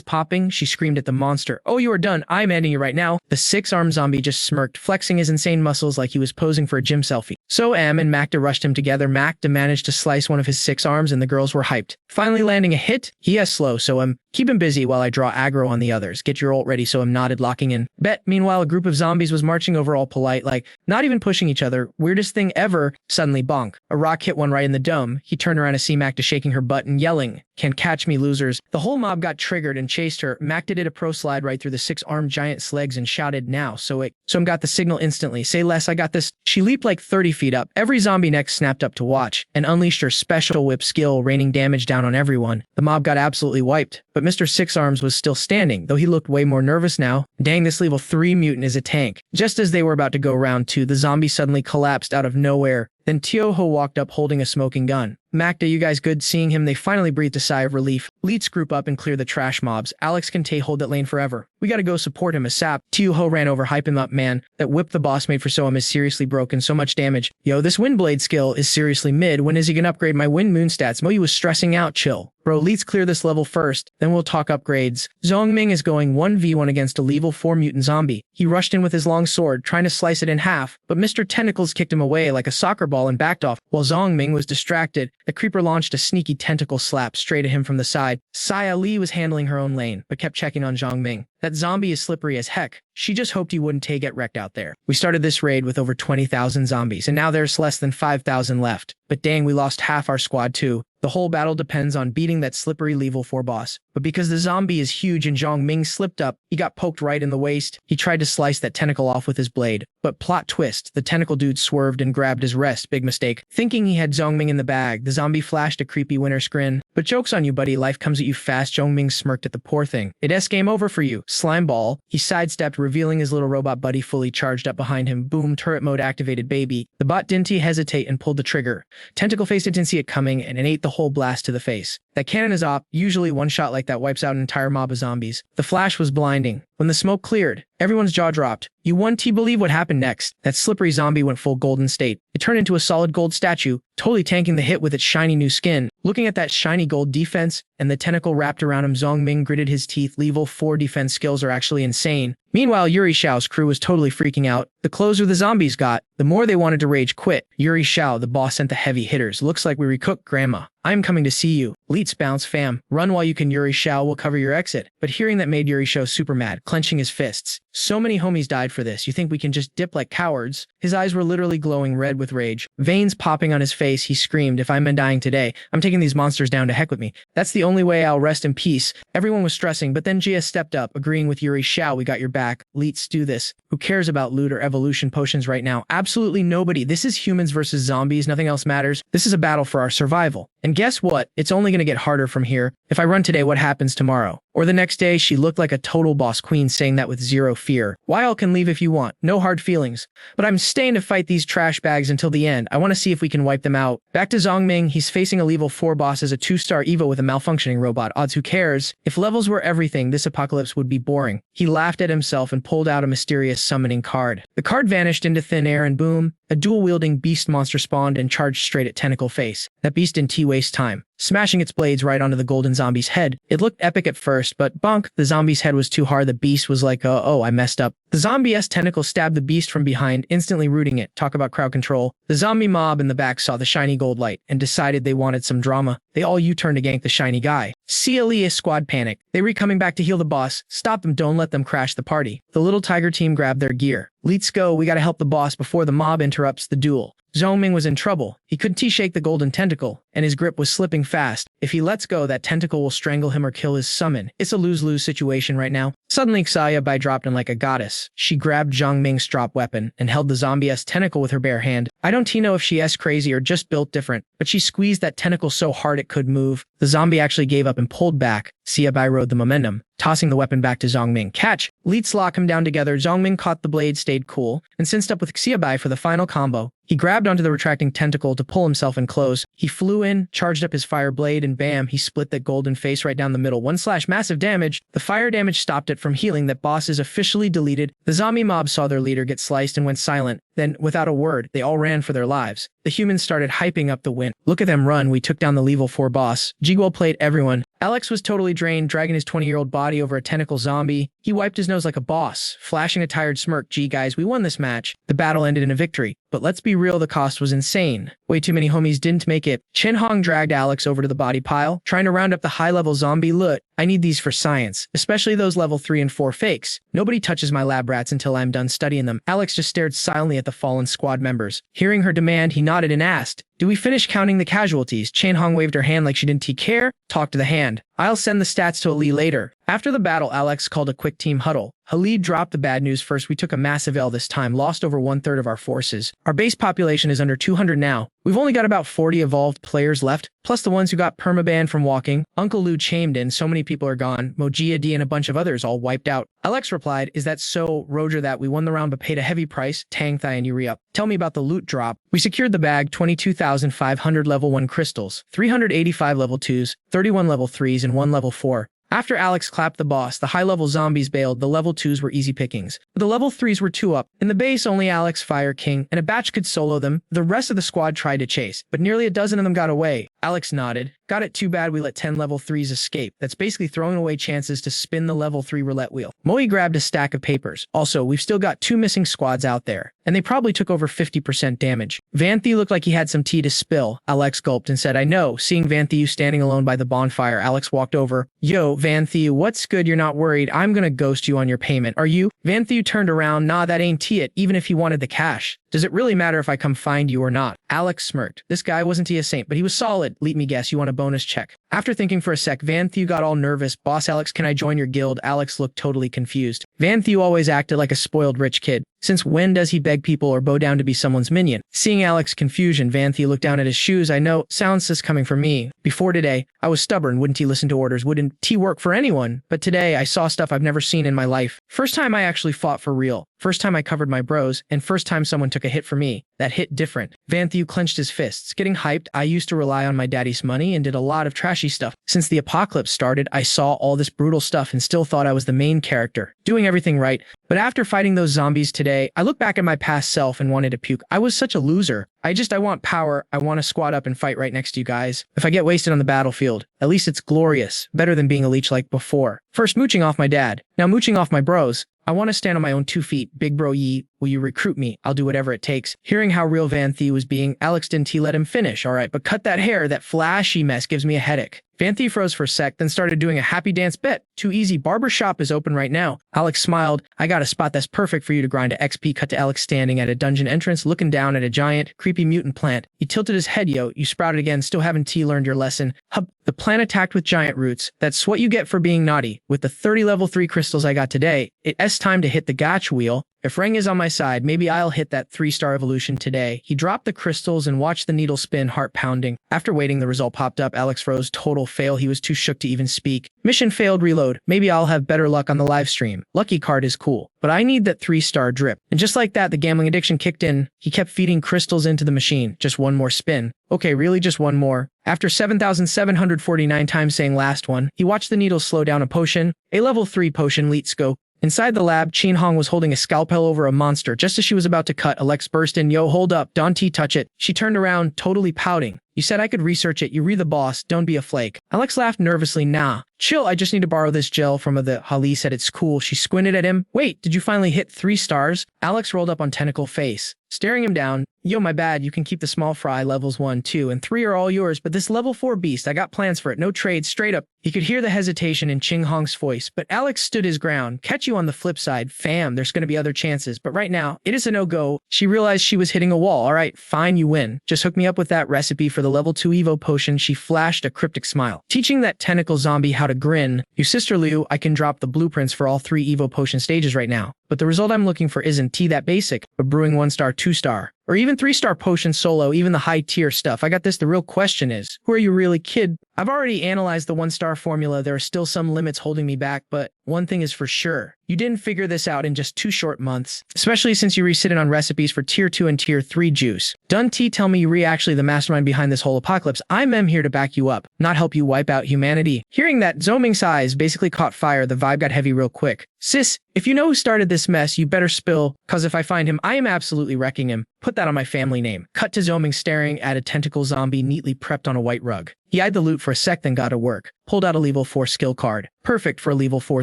popping. She screamed at the monster, "Oh, you are done. I'm ending you right now." The 6-armed zombie just smirked, flexing his insane muscles like he was posing for a gym selfie. So Am and Macta rushed him together. Macta managed to slice one of his 6 arms and the girls were hyped. Finally landing a hit, he has slow, so keep him busy while I draw aggro on the others. Get your ult ready. So nodded, locking in. Bet. Meanwhile, a group of zombies was marching over all polite, like, not even pushing each other. Weirdest thing ever. Suddenly, bonk. A rock hit one right in the dome. He turned around to see Macta shaking her butt and yelling, "Can catch me, losers." The whole mob got triggered and chased her. Macta did a pro slide right through the 6-armed giant's legs and shouted, "Now." Soam got the signal instantly. "Say less, I got this." She leaped like 30 feet up. Every zombie next snapped up to watch and unleashed her special whip skill, raining damage down on everyone. The mob got absolutely wiped, but Mr. 6-Arms was still standing, though he looked way more nervous now. Dang, this level 3 mutant is a tank. Just as they were about to go round 2, the zombie suddenly collapsed out of nowhere. Then Tioho walked up holding a smoking gun. "Macta, you guys good?" Seeing him, they finally breathed a sigh of relief. Leets group up and clear the trash mobs. Alex can hold that lane forever. "We gotta go support him ASAP." Tioho ran over, hype him up. "Man, that whip the boss made for Soam is seriously broken. So much damage. Yo, this Windblade skill is seriously mid. When is he gonna upgrade my Wind Moon stats?" Moyu was stressing out. "Chill. Bro, let's clear this level first, then we'll talk upgrades." Zhongming is going 1v1 against a level 4 mutant zombie. He rushed in with his long sword, trying to slice it in half, but Mr. Tentacles kicked him away like a soccer ball and backed off. While Zhongming was distracted, the creeper launched a sneaky tentacle slap straight at him from the side. Saya Li was handling her own lane, but kept checking on Zhongming. That zombie is slippery as heck. She just hoped he wouldn't get wrecked out there. We started this raid with over 20,000 zombies, and now there's less than 5,000 left. But dang, we lost half our squad too. The whole battle depends on beating that slippery level 4 boss. But because the zombie is huge and Zhong Ming slipped up, he got poked right in the waist. He tried to slice that tentacle off with his blade. But plot twist, the tentacle dude swerved and grabbed his wrist. Big mistake. Thinking he had Zhong Ming in the bag, the zombie flashed a creepy winner's grin. But joke's on you, buddy. Life comes at you fast. Zhong Ming smirked at the poor thing. It's game over for you. Slime ball. He sidestepped, revealing his little robot buddy fully charged up behind him. Boom, turret mode activated, baby. The bot didn't hesitate and pulled the trigger. Tentacle face didn't see it coming and it ate the whole blast to the face. That cannon is op. Usually one shot like that wipes out an entire mob of zombies. The flash was blinding. When the smoke cleared, everyone's jaw dropped. You wouldn't believe what happened next. That slippery zombie went full golden state. It turned into a solid gold statue, totally tanking the hit with its shiny new skin. Looking at that shiny gold defense and the tentacle wrapped around him, Zhong Ming gritted his teeth. Level 4 defense skills are actually insane. Meanwhile, Yuri Xiao's crew was totally freaking out. The closer the zombies got, the more they wanted to rage quit. Yuri Xiao, the boss, sent the heavy hitters. Looks like we recooked Grandma. I'm coming to see you. Leets bounce, fam. Run while you can. Yuri Xiao will cover your exit. But hearing that made Yuri Xiao super mad, clenching his fists. So many homies died for this. You think we can just dip like cowards? His eyes were literally glowing red with rage. Veins popping on his face, he screamed, if I'm dying today, I'm taking these monsters down to heck with me. That's the only way I'll rest in peace. Everyone was stressing, but then Jia stepped up, agreeing with Yuri Xiao. We got your back. Leets, do this. Who cares about loot or evolution potions right now? Absolutely nobody. This is humans versus zombies. Nothing else matters. This is a battle for our survival. And guess what? It's only going to get harder from here. If I run today, what happens tomorrow? Or the next day? She looked like a total boss queen, saying that with zero fear. Wyle can leave if you want. No hard feelings. But I'm staying to fight these trash bags until the end. I want to see if we can wipe them out. Back to Zhong Ming. He's facing a level 4 boss as a 2-star Evo with a malfunctioning robot. Odds, who cares? If levels were everything, this apocalypse would be boring. He laughed at himself and pulled out a mysterious summoning card. The card vanished into thin air and boom, a dual-wielding beast monster spawned and charged straight at Tentacle Face. That beast didn't waste time, smashing its blades right onto the golden zombie's head. It looked epic at first, but bonk, the zombie's head was too hard. The beast was like, oh, I messed up. The zombie-esque tentacle stabbed the beast from behind, instantly rooting it. Talk about crowd control. The zombie mob in the back saw the shiny gold light and decided they wanted some drama. They all U-turned to gank the shiny guy. CLE's squad panicked. They were coming back to heal the boss. Stop them, don't let them crash the party. The little tiger team grabbed their gear. Let's go, we gotta help the boss before the mob interrupts the duel. Zhong Ming was in trouble. He couldn't shake the golden tentacle, and his grip was slipping fast. If he lets go, that tentacle will strangle him or kill his summon. It's a lose-lose situation right now. Suddenly, Xia dropped in like a goddess. She grabbed Zhong Ming's drop weapon and held the zombie-esque tentacle with her bare hand. I don't know if she's crazy or just built different, but she squeezed that tentacle so hard it could move. The zombie actually gave up and pulled back. Xia rode the momentum, tossing the weapon back to Zhong Ming. Catch! Let's lock him down together. Zhong Ming caught the blade, stayed cool, and cinched up with Xia for the final combo. He grabbed onto the retracting tentacle to pull himself in close. He flew in, charged up his fire blade, and bam, he split that golden face right down the middle. 1/ massive damage. The fire damage stopped it from healing. That boss is officially deleted. The zombie mob saw their leader get sliced and went silent. Then, without a word, they all ran for their lives. The humans started hyping up the win. Look at them run, we took down the level 4 boss. Jiguo played everyone. Alex was totally drained, dragging his 20-year-old body over a tentacle zombie. He wiped his nose like a boss, flashing a tired smirk. Gee guys, we won this match. The battle ended in a victory. But let's be real, the cost was insane. Way too many homies didn't make it. Chen Hong dragged Alex over to the body pile, trying to round up the high-level zombie loot. I need these for science, especially those level 3 and 4 fakes. Nobody touches my lab rats until I'm done studying them. Alex just stared silently at the fallen squad members. Hearing her demand, he nodded and asked, "Do we finish counting the casualties?" Chen Hong waved her hand like she didn't care. Talk to the hand. I'll send the stats to Ali later. After the battle, Alex called a quick team huddle. Khalid dropped the bad news first. We took a massive L this time, lost over 1/3 of our forces. Our base population is under 200 now. We've only got about 40 evolved players left, plus the ones who got permabanned from walking. Uncle Lu chimed in, so many people are gone. Mojia D and a bunch of others all wiped out. Alex replied, is that so? Roger that. We won the round but paid a heavy price. Tang Thai and Yuri up. Tell me about the loot drop. We secured the bag, 22,500 level 1 crystals, 385 level 2s, 31 level 3s, and 1 level 4. After Alex clapped the boss, the high-level zombies bailed. The level 2s were easy pickings. But the level 3s were 2 up. In the base, only Alex, Fire King, and a batch could solo them. The rest of the squad tried to chase, but nearly a dozen of them got away. Alex nodded. Got it, too bad we let 10 level 3s escape. That's basically throwing away chances to spin the level 3 roulette wheel. Moe grabbed a stack of papers. Also, we've still got 2 missing squads out there. and they probably took over 50% damage. Vanthe looked like he had some tea to spill. Alex gulped and said, I know. Seeing Vanthe standing alone by the bonfire, Alex walked over. Yo, Vanthe, what's good? You're not worried. I'm gonna ghost you on your payment, are you? Vanthe turned around. Nah, that ain't it, even if he wanted the cash. Does it really matter if I come find you or not? Alex smirked. This guy wasn't he a saint, but he was solid. Let me guess, you want a bonus check. After thinking for a sec, Vanthe got all nervous. Boss Alex, can I join your guild? Alex looked totally confused. Vanthe always acted like a spoiled rich kid. Since when does he beg people or bow down to be someone's minion? Seeing Alex's confusion, Vanthe looked down at his shoes. I know, sounds sus coming from me. Before today, I was stubborn. Wouldn't he listen to orders? Wouldn't he work for anyone? But today, I saw stuff I've never seen in my life. First time I actually fought for real. First time I covered my bros, and first time someone took a hit for me. That hit different. Vanthe clenched his fists, getting hyped. I used to rely on my daddy's money and did a lot of trashy stuff. Since the apocalypse started, I saw all this brutal stuff and still thought I was the main character, doing everything right. But after fighting those zombies today, I look back at my past self and wanted to puke. I was such a loser. I want power. I want to squat up and fight right next to you guys. If I get wasted on the battlefield, at least it's glorious. Better than being a leech like before. First mooching off my dad, now mooching off my bros. I want to stand on my own 2 feet. Big bro Yi, will you recruit me? I'll do whatever it takes. Hearing how real Vanthe was being, Alex didn't let him finish. All right, but cut that hair. That flashy mess gives me a headache. Vanthe froze for a sec, then started doing a happy dance bet. Too easy. Barber shop is open right now. Alex smiled. I got a spot that's perfect for you to grind a XP. Cut to Alex standing at a dungeon entrance, looking down at a giant, creepy mutant plant. He tilted his head. Yo, you sprouted again. Still haven't learned your lesson. Hub. The plant attacked with giant roots. That's what you get for being naughty. With the 30 level 3 crystals I got today, it's time to hit the gotch wheel. If Reng is on my side, maybe I'll hit that 3-star evolution today. He dropped the crystals and watched the needle spin, heart pounding. After waiting, the result popped up. Alex froze. Total fail. He was too shook to even speak. Mission failed. Reload. Maybe I'll have better luck on the live stream. Lucky card is cool, but I need that 3-star drip. And just like that, the gambling addiction kicked in. He kept feeding crystals into the machine. Just one more spin. Okay, really just one more. After 7,749 times saying last one, he watched the needle slow down. A potion. A level 3 potion. Let's go. Inside the lab, Chin Hong was holding a scalpel over a monster. Just as she was about to cut, Alex burst in. Yo, hold up. Don't touch it. She turned around, totally pouting. You said I could research it. You read the boss. Don't be a flake. Alex laughed nervously. Nah. Chill, I just need to borrow this gel from the Hali said it's cool. She squinted at him. Wait, did you finally hit 3 stars? Alex rolled up on tentacle face, staring him down. Yo, my bad. You can keep the small fry. Levels 1, 2, and 3 are all yours, but this level 4 beast, I got plans for it. No trade, straight up. He could hear the hesitation in Ching Hong's voice, but Alex stood his ground. Catch you on the flip side. Fam, there's going to be other chances, but right now, it is a no-go. She realized she was hitting a wall. All right, fine, you win. Just hook me up with that recipe for the level 2 Evo potion. She flashed a cryptic smile. Teaching that tentacle zombie how to grin. You sister Liu, I can drop the blueprints for all 3 Evo potion stages right now. But the result I'm looking for isn't that basic, but brewing 1-star, 2-star, or even 3-star potion solo, even the high-tier stuff. I got this. The real question is, who are you really, kid? I've already analyzed the 1-star formula. There are still some limits holding me back, but one thing is for sure. You didn't figure this out in just 2 short months, especially since you resitted on recipes for tier 2 and tier 3 juice. Done tell me you actually the mastermind behind this whole apocalypse. I'm here to back you up, not help you wipe out humanity. Hearing that, Zoming's eyes basically caught fire. The vibe got heavy real quick. Sis, if you know who started this mess, you better spill, cause if I find him, I am absolutely wrecking him. Put that on my family name. Cut to Zoming staring at a tentacle zombie neatly prepped on a white rug. He eyed the loot for a sec, then got to work. Pulled out a level 4 skill card. Perfect for a level 4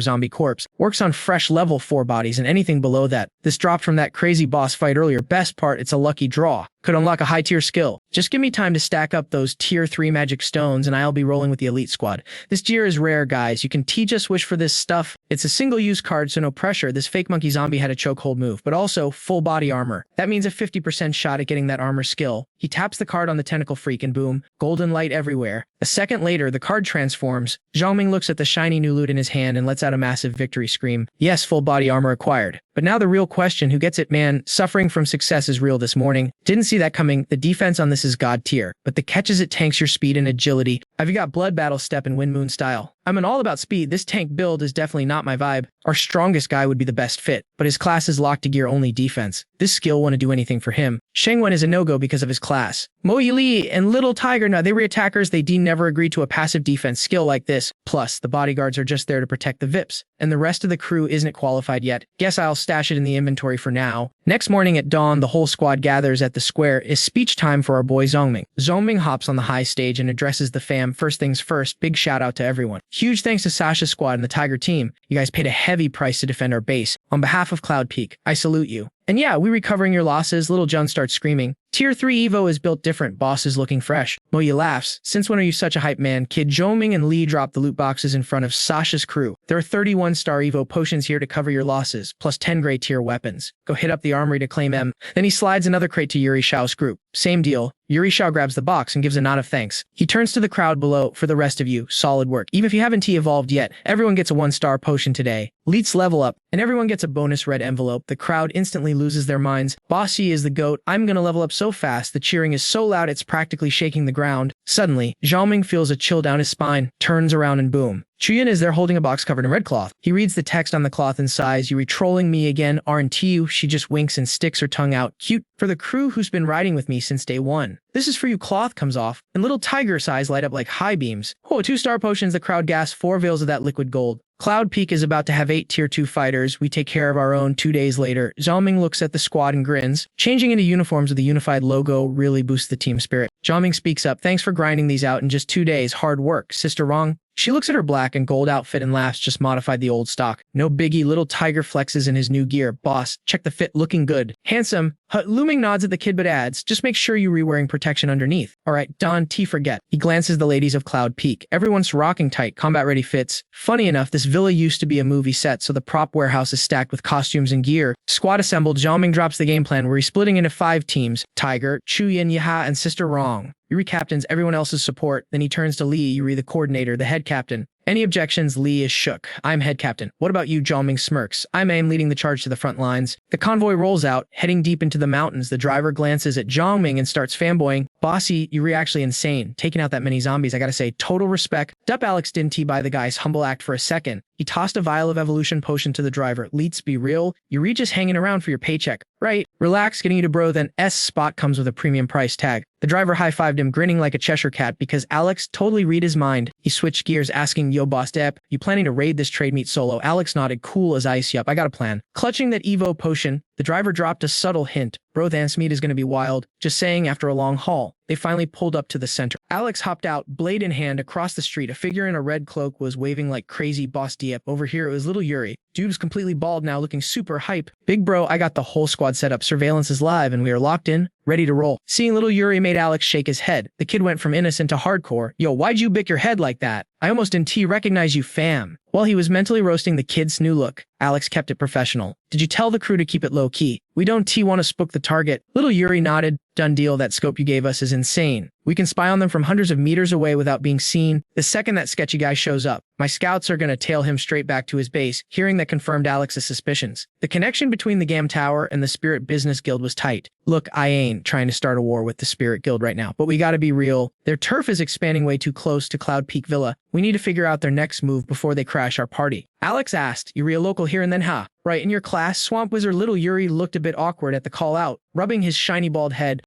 zombie corpse. Works on fresh level 4 bodies and anything below that. This dropped from that crazy boss fight earlier. Best part, it's a lucky draw. Could unlock a high tier skill. Just give me time to stack up those tier 3 magic stones and I'll be rolling with the elite squad. This gear is rare, guys. You can just wish for this stuff. It's a single use card, so no pressure. This fake monkey zombie had a chokehold move, but also full body armor. That means a 50% shot at getting that armor skill. He taps the card on the tentacle freak and boom, golden light everywhere. A second later, the card transforms. Zhongming looks at the shiny new loot in his hand and lets out a massive victory scream. Yes, full body armor acquired. But now the real question, who gets it, man? Suffering from success is real this morning. Didn't see that coming. The defense on this is god tier, but the catch is it tanks your speed and agility. Have you got blood battle step and wind moon style? I'm an all about speed. This tank build is definitely not my vibe. Our strongest guy would be the best fit, but his class is locked to gear only defense. This skill wouldn't do anything for him. Shengwen is a no-go because of his class. Mo Yili and Little Tiger, now they were attackers. They never agreed to a passive defense skill like this. Plus, the bodyguards are just there to protect the VIPs, and the rest of the crew isn't qualified yet. Guess I'll stash it in the inventory for now. Next morning at dawn, the whole squad gathers at the square. Is speech time for our boy Zhongming. Zhongming hops on the high stage and addresses the fam. First things first, big shout out to everyone. Huge thanks to Sasha's squad and the Tiger team. You guys paid a heavy price to defend our base. On behalf of Cloud Peak, I salute you. And yeah, we recovering your losses. Little John starts screaming. Tier 3 Evo is built different. Boss is looking fresh. Moya laughs. Since when are you such a hype man? Kid Joming and Lee drop the loot boxes in front of Sasha's crew. There are 31-star Evo potions here to cover your losses, plus 10 gray tier weapons. Go hit up the armory to claim M. Then he slides another crate to Yuri Shao's group. Same deal. Yuri Shao grabs the box and gives a nod of thanks. He turns to the crowd below. For the rest of you, solid work. Even if you haven't T-evolved yet, everyone gets a 1-star potion today. Leets level up, and everyone gets a bonus red envelope. The crowd instantly loses their minds. Bossy is the GOAT. I'm gonna level up so fast. The cheering is so loud it's practically shaking the ground. Suddenly, Zhaoming feels a chill down his spine, turns around and boom. Chuyin is there holding a box covered in red cloth. He reads the text on the cloth and sighs. "You trolling me again, aren't you?" She just winks and sticks her tongue out. "Cute. For the crew who's been riding with me since day one. This is for you." Cloth comes off, and little tiger's eyes light up like high beams. Oh, 2-star potions. The crowd gasps. 4 veils of that liquid gold. Cloud Peak is about to have 8 tier 2 fighters. We take care of our own. 2 days later, Zhaoming looks at the squad and grins. Changing into uniforms with the unified logo really boosts the team spirit. Zhaoming speaks up. "Thanks for grinding these out in just 2 days. Hard work, Sister Wrong." She looks at her black and gold outfit and laughs. "Just modified the old stock. No biggie." Little tiger flexes in his new gear. "Boss, check the fit. Looking good." "Handsome." Looming nods at the kid but adds, "Just make sure you re-wearing protection underneath." "Alright, Don T forget." He glances the ladies of Cloud Peak. Everyone's rocking tight, combat-ready fits. Funny enough, this villa used to be a movie set, so the prop warehouse is stacked with costumes and gear. Squad assembled. Zhaoming drops the game plan where he's splitting into 5 teams. Tiger, Chuyin, Yaha, and Sister Wrong. Yuri captains everyone else's support. Then he turns to Lee, Yuri the coordinator, the head captain. Any objections? Lee is shook. "I'm head captain." "What about you?" Zhaoming smirks. "I'm Aim, leading the charge to the front lines." The convoy rolls out, heading deep into the mountains. The driver glances at Zhaoming and starts fanboying. "Bossy, Yuri actually insane. Taking out that many zombies, I gotta say, total respect." Dup Alex didn't buy the guy's humble act for a second. He tossed a vial of evolution potion to the driver. "Leets, be real. Yuri just hanging around for your paycheck." "Right. Relax, getting you to bro, then S spot comes with a premium price tag." The driver high-fived him, grinning like a Cheshire cat because Alex totally read his mind. He switched gears, asking, "Yo, boss Dep, you planning to raid this trade meet solo?" Alex nodded, cool as ice. "Yup, I got a plan." Clutching that Evo potion, the driver dropped a subtle hint. "Bro, Dance meet is gonna be wild." Just saying after a long haul. They finally pulled up to the center. Alex hopped out, blade in hand, across the street. A figure in a red cloak was waving like crazy. "Boss Diep." Over here, it was little Yuri. Dude was completely bald now, looking super hype. "Big bro, I got the whole squad set up. Surveillance is live, and we are locked in, ready to roll." Seeing little Yuri made Alex shake his head. The kid went from innocent to hardcore. "Yo, why'd you bick your head like that? I almost didn't recognize you, fam." While he was mentally roasting the kid's new look, Alex kept it professional. "Did you tell the crew to keep it low-key? We don't want to spook the target." Little Yuri nodded. "Done deal. That scope you gave us is insane. We can spy on them from hundreds of meters away without being seen. The second that sketchy guy shows up, my scouts are gonna tail him straight back to his base." Hearing that confirmed Alex's suspicions. The connection between the Gam Tower and the Spirit Business Guild was tight. "Look, I ain't trying to start a war with the Spirit Guild right now, but we gotta be real. Their turf is expanding way too close to Cloud Peak Villa. We need to figure out their next move before they crash our party." Alex asked, "Yuri a local here?" And then, right in your class?" Swamp Wizard little Yuri looked a bit awkward at the call out, rubbing his shiny bald head.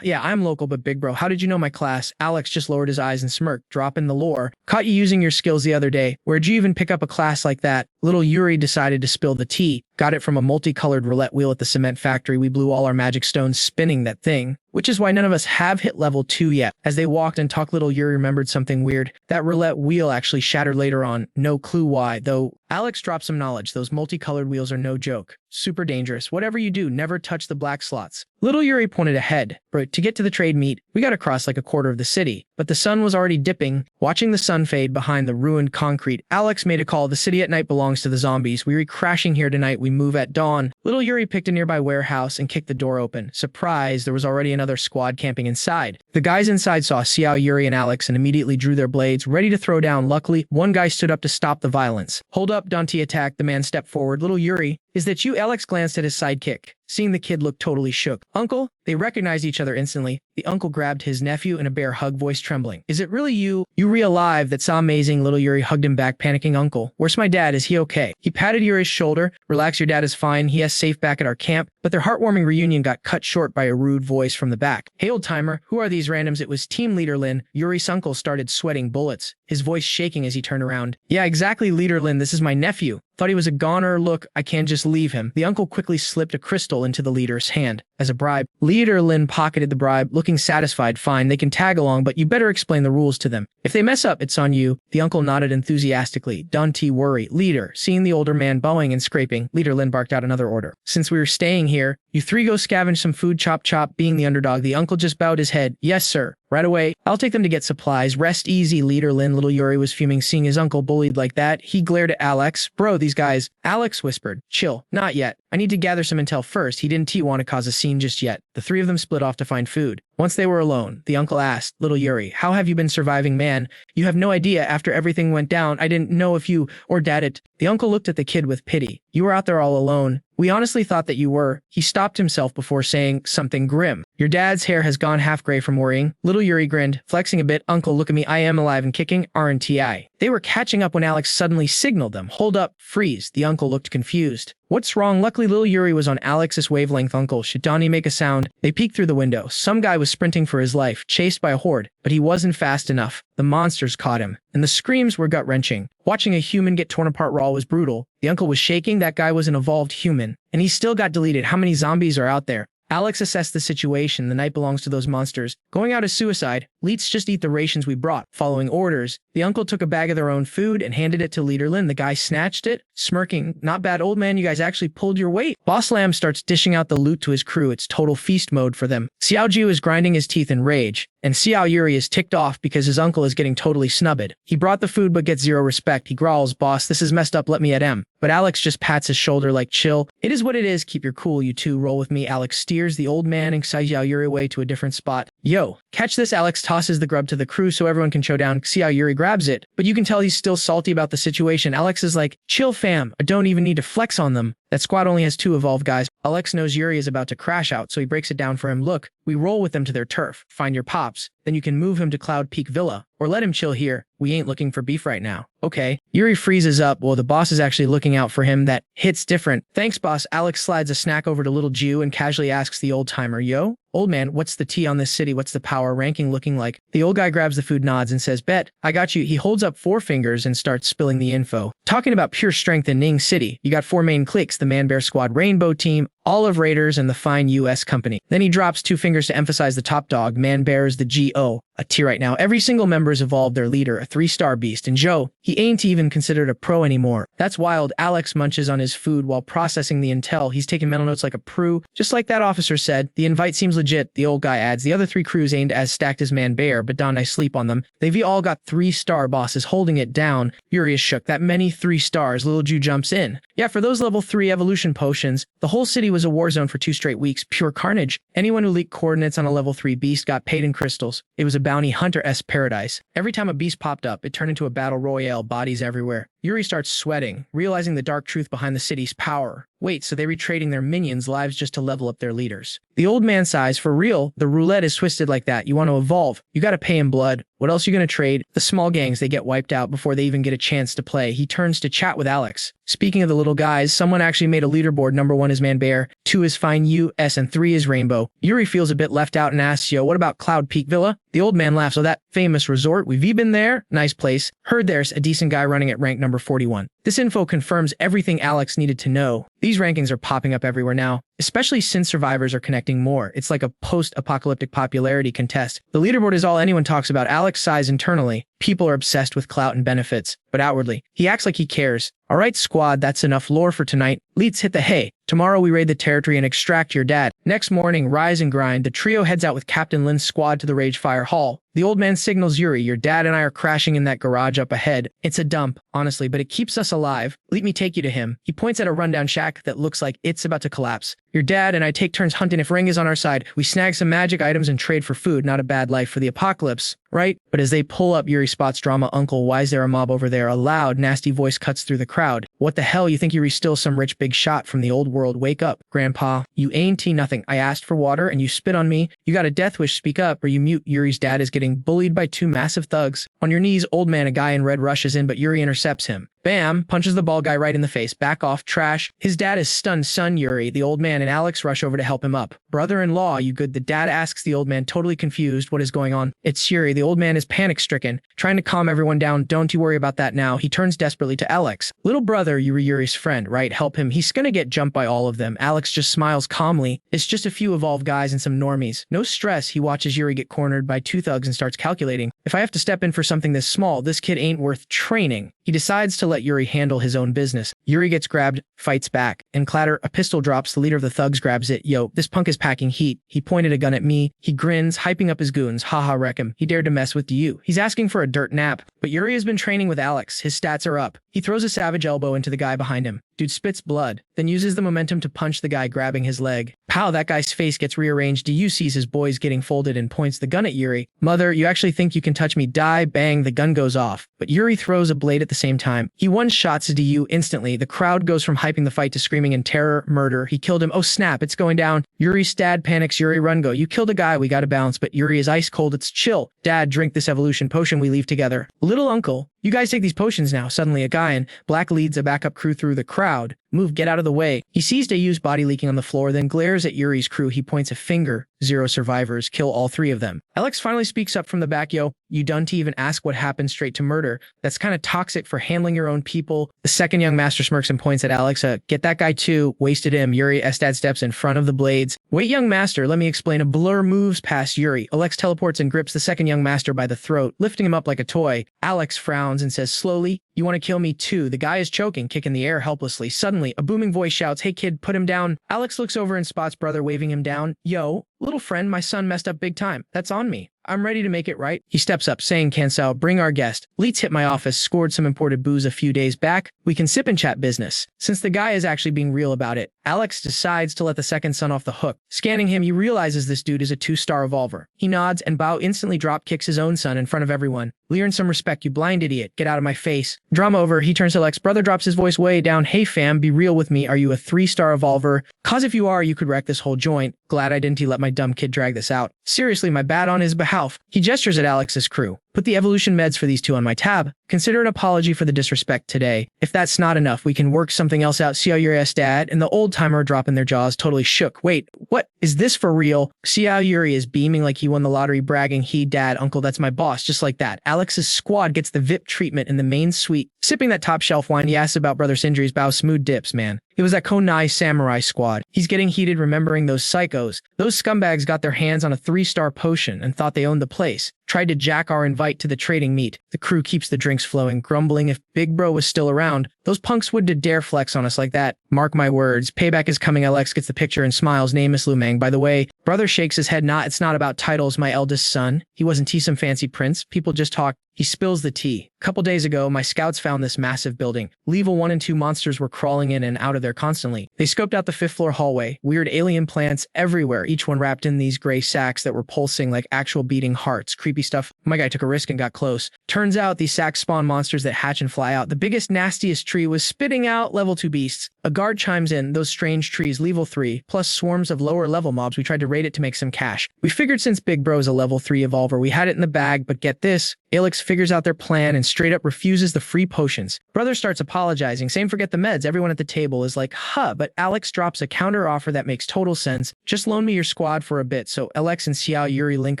Yeah, I'm local, but big bro, how did you know my class?" Alex just lowered his eyes and smirked, dropping the lore. "Caught you using your skills the other day. Where'd you even pick up a class like that?" Little Yuri decided to spill the tea. "Got it from a multicolored roulette wheel at the cement factory. We blew all our magic stones spinning that thing. Which is why none of us have hit level 2 yet." As they walked and talked, little Yuri remembered something weird. That roulette wheel actually shattered later on. No clue why, though. Alex dropped some knowledge. Those multicolored wheels are no joke. Super dangerous. Whatever you do, never touch the black slots. Little Yuri pointed ahead. "Bro, to get to the trade meet, we gotta cross like a quarter of the city." But the sun was already dipping. Watching the sun fade behind the ruined concrete, Alex made a call. "The city at night belongs to the zombies. We are crashing here tonight. We move at dawn." Little Yuri picked a nearby warehouse and kicked the door open. Surprise, there was already another squad camping inside. The guys inside saw Xiao, Yuri, and Alex and immediately drew their blades, ready to throw down. Luckily, one guy stood up to stop the violence. "Hold up," Dante attacked. The man stepped forward. "Little Yuri, is that you?" Alex glanced at his sidekick. Seeing the kid look totally shook. "Uncle?" They recognized each other instantly. The uncle grabbed his nephew in a bear hug, voice trembling. "Is it really you? Yuri alive? That's so amazing." Little Yuri hugged him back, panicking. "Uncle, where's my dad? Is he okay?" He patted Yuri's shoulder. "Relax, your dad is fine. He has safe back at our camp." But their heartwarming reunion got cut short by a rude voice from the back. "Hey, old timer, who are these randoms?" It was team leader Lin. Yuri's uncle started sweating bullets, his voice shaking as he turned around. "Yeah, exactly, leader Lin. This is my nephew." Thought he was a goner. Look, I can't just leave him. The uncle quickly slipped a crystal into the leader's hand as a bribe. Leader Lin pocketed the bribe, looking satisfied. Fine, they can tag along, but you better explain the rules to them. If they mess up, it's on you. The uncle nodded enthusiastically. Don't worry. Leader, seeing the older man bowing and scraping, Leader Lin barked out another order. Since we were staying here, you three go scavenge some food. Chop chop. Being the underdog, the uncle just bowed his head. Yes, sir. Right away. I'll take them to get supplies. Rest easy, Leader Lin. Little Yuri was fuming seeing his uncle bullied like that. He glared at Alex. Bro, these guys. Alex whispered. Chill. Not yet. I need to gather some intel first. He didn't want to cause a scene just yet. The three of them split off to find food. Once they were alone, the uncle asked, Little Yuri, how have you been surviving, man? You have no idea. After everything went down, I didn't know if you or dad it. The uncle looked at the kid with pity. You were out there all alone. We honestly thought that you were. He stopped himself before saying something grim. Your dad's hair has gone half gray from worrying. Little Yuri grinned, flexing a bit. Uncle, look at me. I am alive and kicking. RNTI. They were catching up when Alex suddenly signaled them. Hold up. Freeze. The uncle looked confused. What's wrong? Luckily, little Yuri was on Alex's wavelength. Uncle, should Donnie make a sound? They peeked through the window. Some guy was sprinting for his life, chased by a horde, but he wasn't fast enough. The monsters caught him, and the screams were gut-wrenching. Watching a human get torn apart raw was brutal. The uncle was shaking. That guy was an evolved human, and he still got deleted. How many zombies are out there? Alex assessed the situation. The night belongs to those monsters. Going out is suicide. Let's just eat the rations we brought. Following orders, the uncle took a bag of their own food and handed it to Leader Lin. The guy snatched it, smirking. Not bad, old man. You guys actually pulled your weight. Boss Lamb starts dishing out the loot to his crew. It's total feast mode for them. Xiao Ju is grinding his teeth in rage, and Xiao Yuri is ticked off because his uncle is getting totally snubbed. He brought the food but gets zero respect. He growls, boss, this is messed up. Let me at him. But Alex just pats his shoulder like, chill. It is what it is. Keep your cool, you two. Roll with me. Alex steers the old man and Xiao Yuri away to a different spot. Yo, catch this. Alex tosses the grub to the crew so everyone can chow down. Xiao Yuri grabs it, but you can tell he's still salty about the situation. Alex is like, chill fam. I don't even need to flex on them. That squad only has 2 evolved guys. Alex knows Yuri is about to crash out, so he breaks it down for him. Look, we roll with them to their turf. Find your pops. Then you can move him to Cloud Peak Villa, or let him chill here. We ain't looking for beef right now. Okay. Yuri freezes up. Well, the boss is actually looking out for him. That hits different. Thanks, boss. Alex slides a snack over to Little Jew and casually asks the old timer, yo? Old man, what's the tea on this city? What's the power ranking looking like? The old guy grabs the food, nods, and says, bet, I got you. He holds up 4 fingers and starts spilling the info. Talking about pure strength in Ning City, you got 4 main cliques, the Man Bear Squad Rainbow Team, Olive Raiders, and the Fine US Company. Then he drops 2 fingers to emphasize the top dog. Man Bear is the GO, a tier right now. Every single member has evolved their leader, a 3-star beast, and Joe, he ain't even considered a pro anymore. That's wild. Alex munches on his food while processing the intel. He's taking mental notes like a pro. Just like that officer said, the invite seems legit. The old guy adds, the other 3 crews ain't as stacked as Man Bear, but don't I sleep on them. They've all got 3-star bosses holding it down. Yuri is shook. That many 3 stars. Little Jew jumps in. Yeah, for those level 3 evolution potions, the whole city was a war zone for 2 straight weeks. Pure carnage. Anyone who leaked coordinates on a level 3 beast got paid in crystals. It was a bounty hunter-esque paradise. Every time a beast popped up, it turned into a battle royale, bodies everywhere. Yuri starts sweating, realizing the dark truth behind the city's power. Wait, so they retrading their minions' lives just to level up their leaders. The old man sighs, for real, the roulette is twisted like that. You want to evolve, you gotta pay in blood. What else you gonna trade? The small gangs, they get wiped out before they even get a chance to play. He turns to chat with Alex. Speaking of the little guys, someone actually made a leaderboard. Number 1 is Man Bear, 2 is Fine US, and 3 is Rainbow. Yuri feels a bit left out and asks, yo, what about Cloud Peak Villa? The old man laughs, oh, that famous resort, we've been there? Nice place. Heard there's a decent guy running at rank number 41. This info confirms everything Alex needed to know. These rankings are popping up everywhere now, especially since survivors are connecting more. It's like a post-apocalyptic popularity contest. The leaderboard is all anyone talks about. Alex sighs internally. People are obsessed with clout and benefits, but outwardly, he acts like he cares. All right, squad, that's enough lore for tonight. Let's hit the hay. Tomorrow we raid the territory and extract your dad. Next morning, rise and grind. The trio heads out with Captain Lin's squad to the Ragefire Hall. The old man signals Yuri, your dad and I are crashing in that garage up ahead. It's a dump, honestly, but it keeps us alive. Let me take you to him. He points at a rundown shack that looks like it's about to collapse. Your dad and I take turns hunting. If Ring is on our side, we snag some magic items and trade for food. Not a bad life for the apocalypse, right? But as they pull up, Yuri spots drama. Uncle, why is there a mob over there? A loud, nasty voice cuts through the crowd. What the hell? You think Yuri's still some rich big shot from the old world? Wake up, Grandpa. You ain't nothing. I asked for water and you spit on me. You got a death wish, speak up or you mute. Yuri's dad is getting bullied by 2 massive thugs. On your knees, old man, a guy in red rushes in, but Yuri intercepts him. Bam! Punches the bald guy right in the face. Back off, trash. His dad is stunned. Son, Yuri. The old man and Alex rush over to help him up. Brother-in-law, you good? The dad asks the old man, totally confused. What is going on? It's Yuri. The old man is panic-stricken, trying to calm everyone down. Don't you worry about that now. He turns desperately to Alex. Little brother, Yuri's friend, right? Help him. He's gonna get jumped by all of them. Alex just smiles calmly. It's just a few evolved guys and some normies. No stress. He watches Yuri get cornered by two thugs and starts calculating. If I have to step in for something this small, this kid ain't worth training. He decides to let Yuri handle his own business. Yuri gets grabbed, fights back, and clatter, a pistol drops. The leader of the thugs grabs it. Yo, this punk is packing heat. He pointed a gun at me. He grins, hyping up his goons. Haha, wreck him. He dared to mess with you. He's asking for a dirt nap. But Yuri has been training with Alex. His stats are up. He throws a savage elbow into the guy behind him. Dude spits blood, then uses the momentum to punch the guy grabbing his leg. Pow, that guy's face gets rearranged. Du sees his boys getting folded and points the gun at Yuri. Mother, you actually think you can touch me? Die, bang, the gun goes off. But Yuri throws a blade at the same time. He one-shots Du instantly. The crowd goes from hyping the fight to screaming in terror, murder. He killed him. Oh snap, it's going down. Yuri's dad panics. Yuri, run, go. You killed a guy, we gotta bounce. But Yuri is ice cold. It's chill. Dad, drink this evolution potion, we leave together. Little uncle, you guys take these potions now. Suddenly a guy in black leads a backup crew through the crowd. Move, get out of the way. He sees Dayu's body leaking on the floor, then glares at Yuri's crew. He points a finger. 0 survivors. Kill all 3 of them. Alex finally speaks up from the back. Yo, you done to even ask what happened? Straight to murder. That's kind of toxic for handling your own people. The second young master smirks and points at Alex. Get that guy too. Wasted him. Yuri Estad steps in front of the blades. Wait, young master, let me explain. A blur moves past Yuri. Alex teleports and grips the second young master by the throat, lifting him up like a toy. Alex frowns and says slowly, you want to kill me too? The guy is choking, kick in the air helplessly. Suddenly, a booming voice shouts, hey kid, put him down. Alex looks over and spots brother waving him down. Yo, little friend, my son messed up big time. That's on me. I'm ready to make it right. He steps up, saying, Cansao, bring our guest. Leets hit my office, scored some imported booze a few days back. We can sip and chat business. Since the guy is actually being real about it, Alex decides to let the second son off the hook. Scanning him, he realizes this dude is a 2-star evolver. He nods, and Bao instantly drop kicks his own son in front of everyone. Learn some respect, you blind idiot. Get out of my face. Drama over, he turns to Alex. Brother drops his voice way down. Hey fam, be real with me. Are you a 3-star evolver? Cause if you are, you could wreck this whole joint. Glad I didn't let my dumb kid drag this out. Seriously, my bad on his behalf. He gestures at Alex's crew. Put the evolution meds for these 2 on my tab. Consider an apology for the disrespect today. If that's not enough, we can work something else out. Xiao Yuri's dad and the old-timer dropping their jaws, totally shook. Wait, what? Is this for real? Xiao Yuri is beaming like he won the lottery, bragging, he, dad, uncle, that's my boss, just like that. Alex's squad gets the VIP treatment in the main suite. Sipping that top-shelf wine, he asks about brother's injuries. Bao smooth dips, man. It was that Konai samurai squad. He's getting heated remembering those psychos. Those scumbags got their hands on a 3-star potion and thought they owned the place. Tried to jack our invite to the trading meet. The crew keeps the drinks flowing, grumbling if Big Bro was still around. Those punks wouldn't dare flex on us like that. Mark my words. Payback is coming. Alex gets the picture and smiles. Name is Lumang. By the way, brother shakes his head. It's not about titles, my eldest son. He wasn't some fancy prince. People just talk. He spills the tea. Couple days ago, my scouts found this massive building. Level 1 and 2 monsters were crawling in and out of there constantly. They scoped out the 5th floor hallway. Weird alien plants everywhere, each one wrapped in these gray sacks that were pulsing like actual beating hearts. Creepy stuff. My guy took a risk and got close. Turns out these sacks spawn monsters that hatch and fly out. The biggest, nastiest tree was spitting out level 2 beasts. A guard chimes in, those strange trees, level 3, plus swarms of lower level mobs. We tried to raid it to make some cash. We figured since Big Bro is a level 3 evolver, we had it in the bag, but get this. Alex figures out their plan and straight up refuses the free potions. Brother starts apologizing, saying forget the meds. Everyone at the table is like, huh, but Alex drops a counter offer that makes total sense. Just loan me your squad for a bit. So Alex and Xiao Yuri link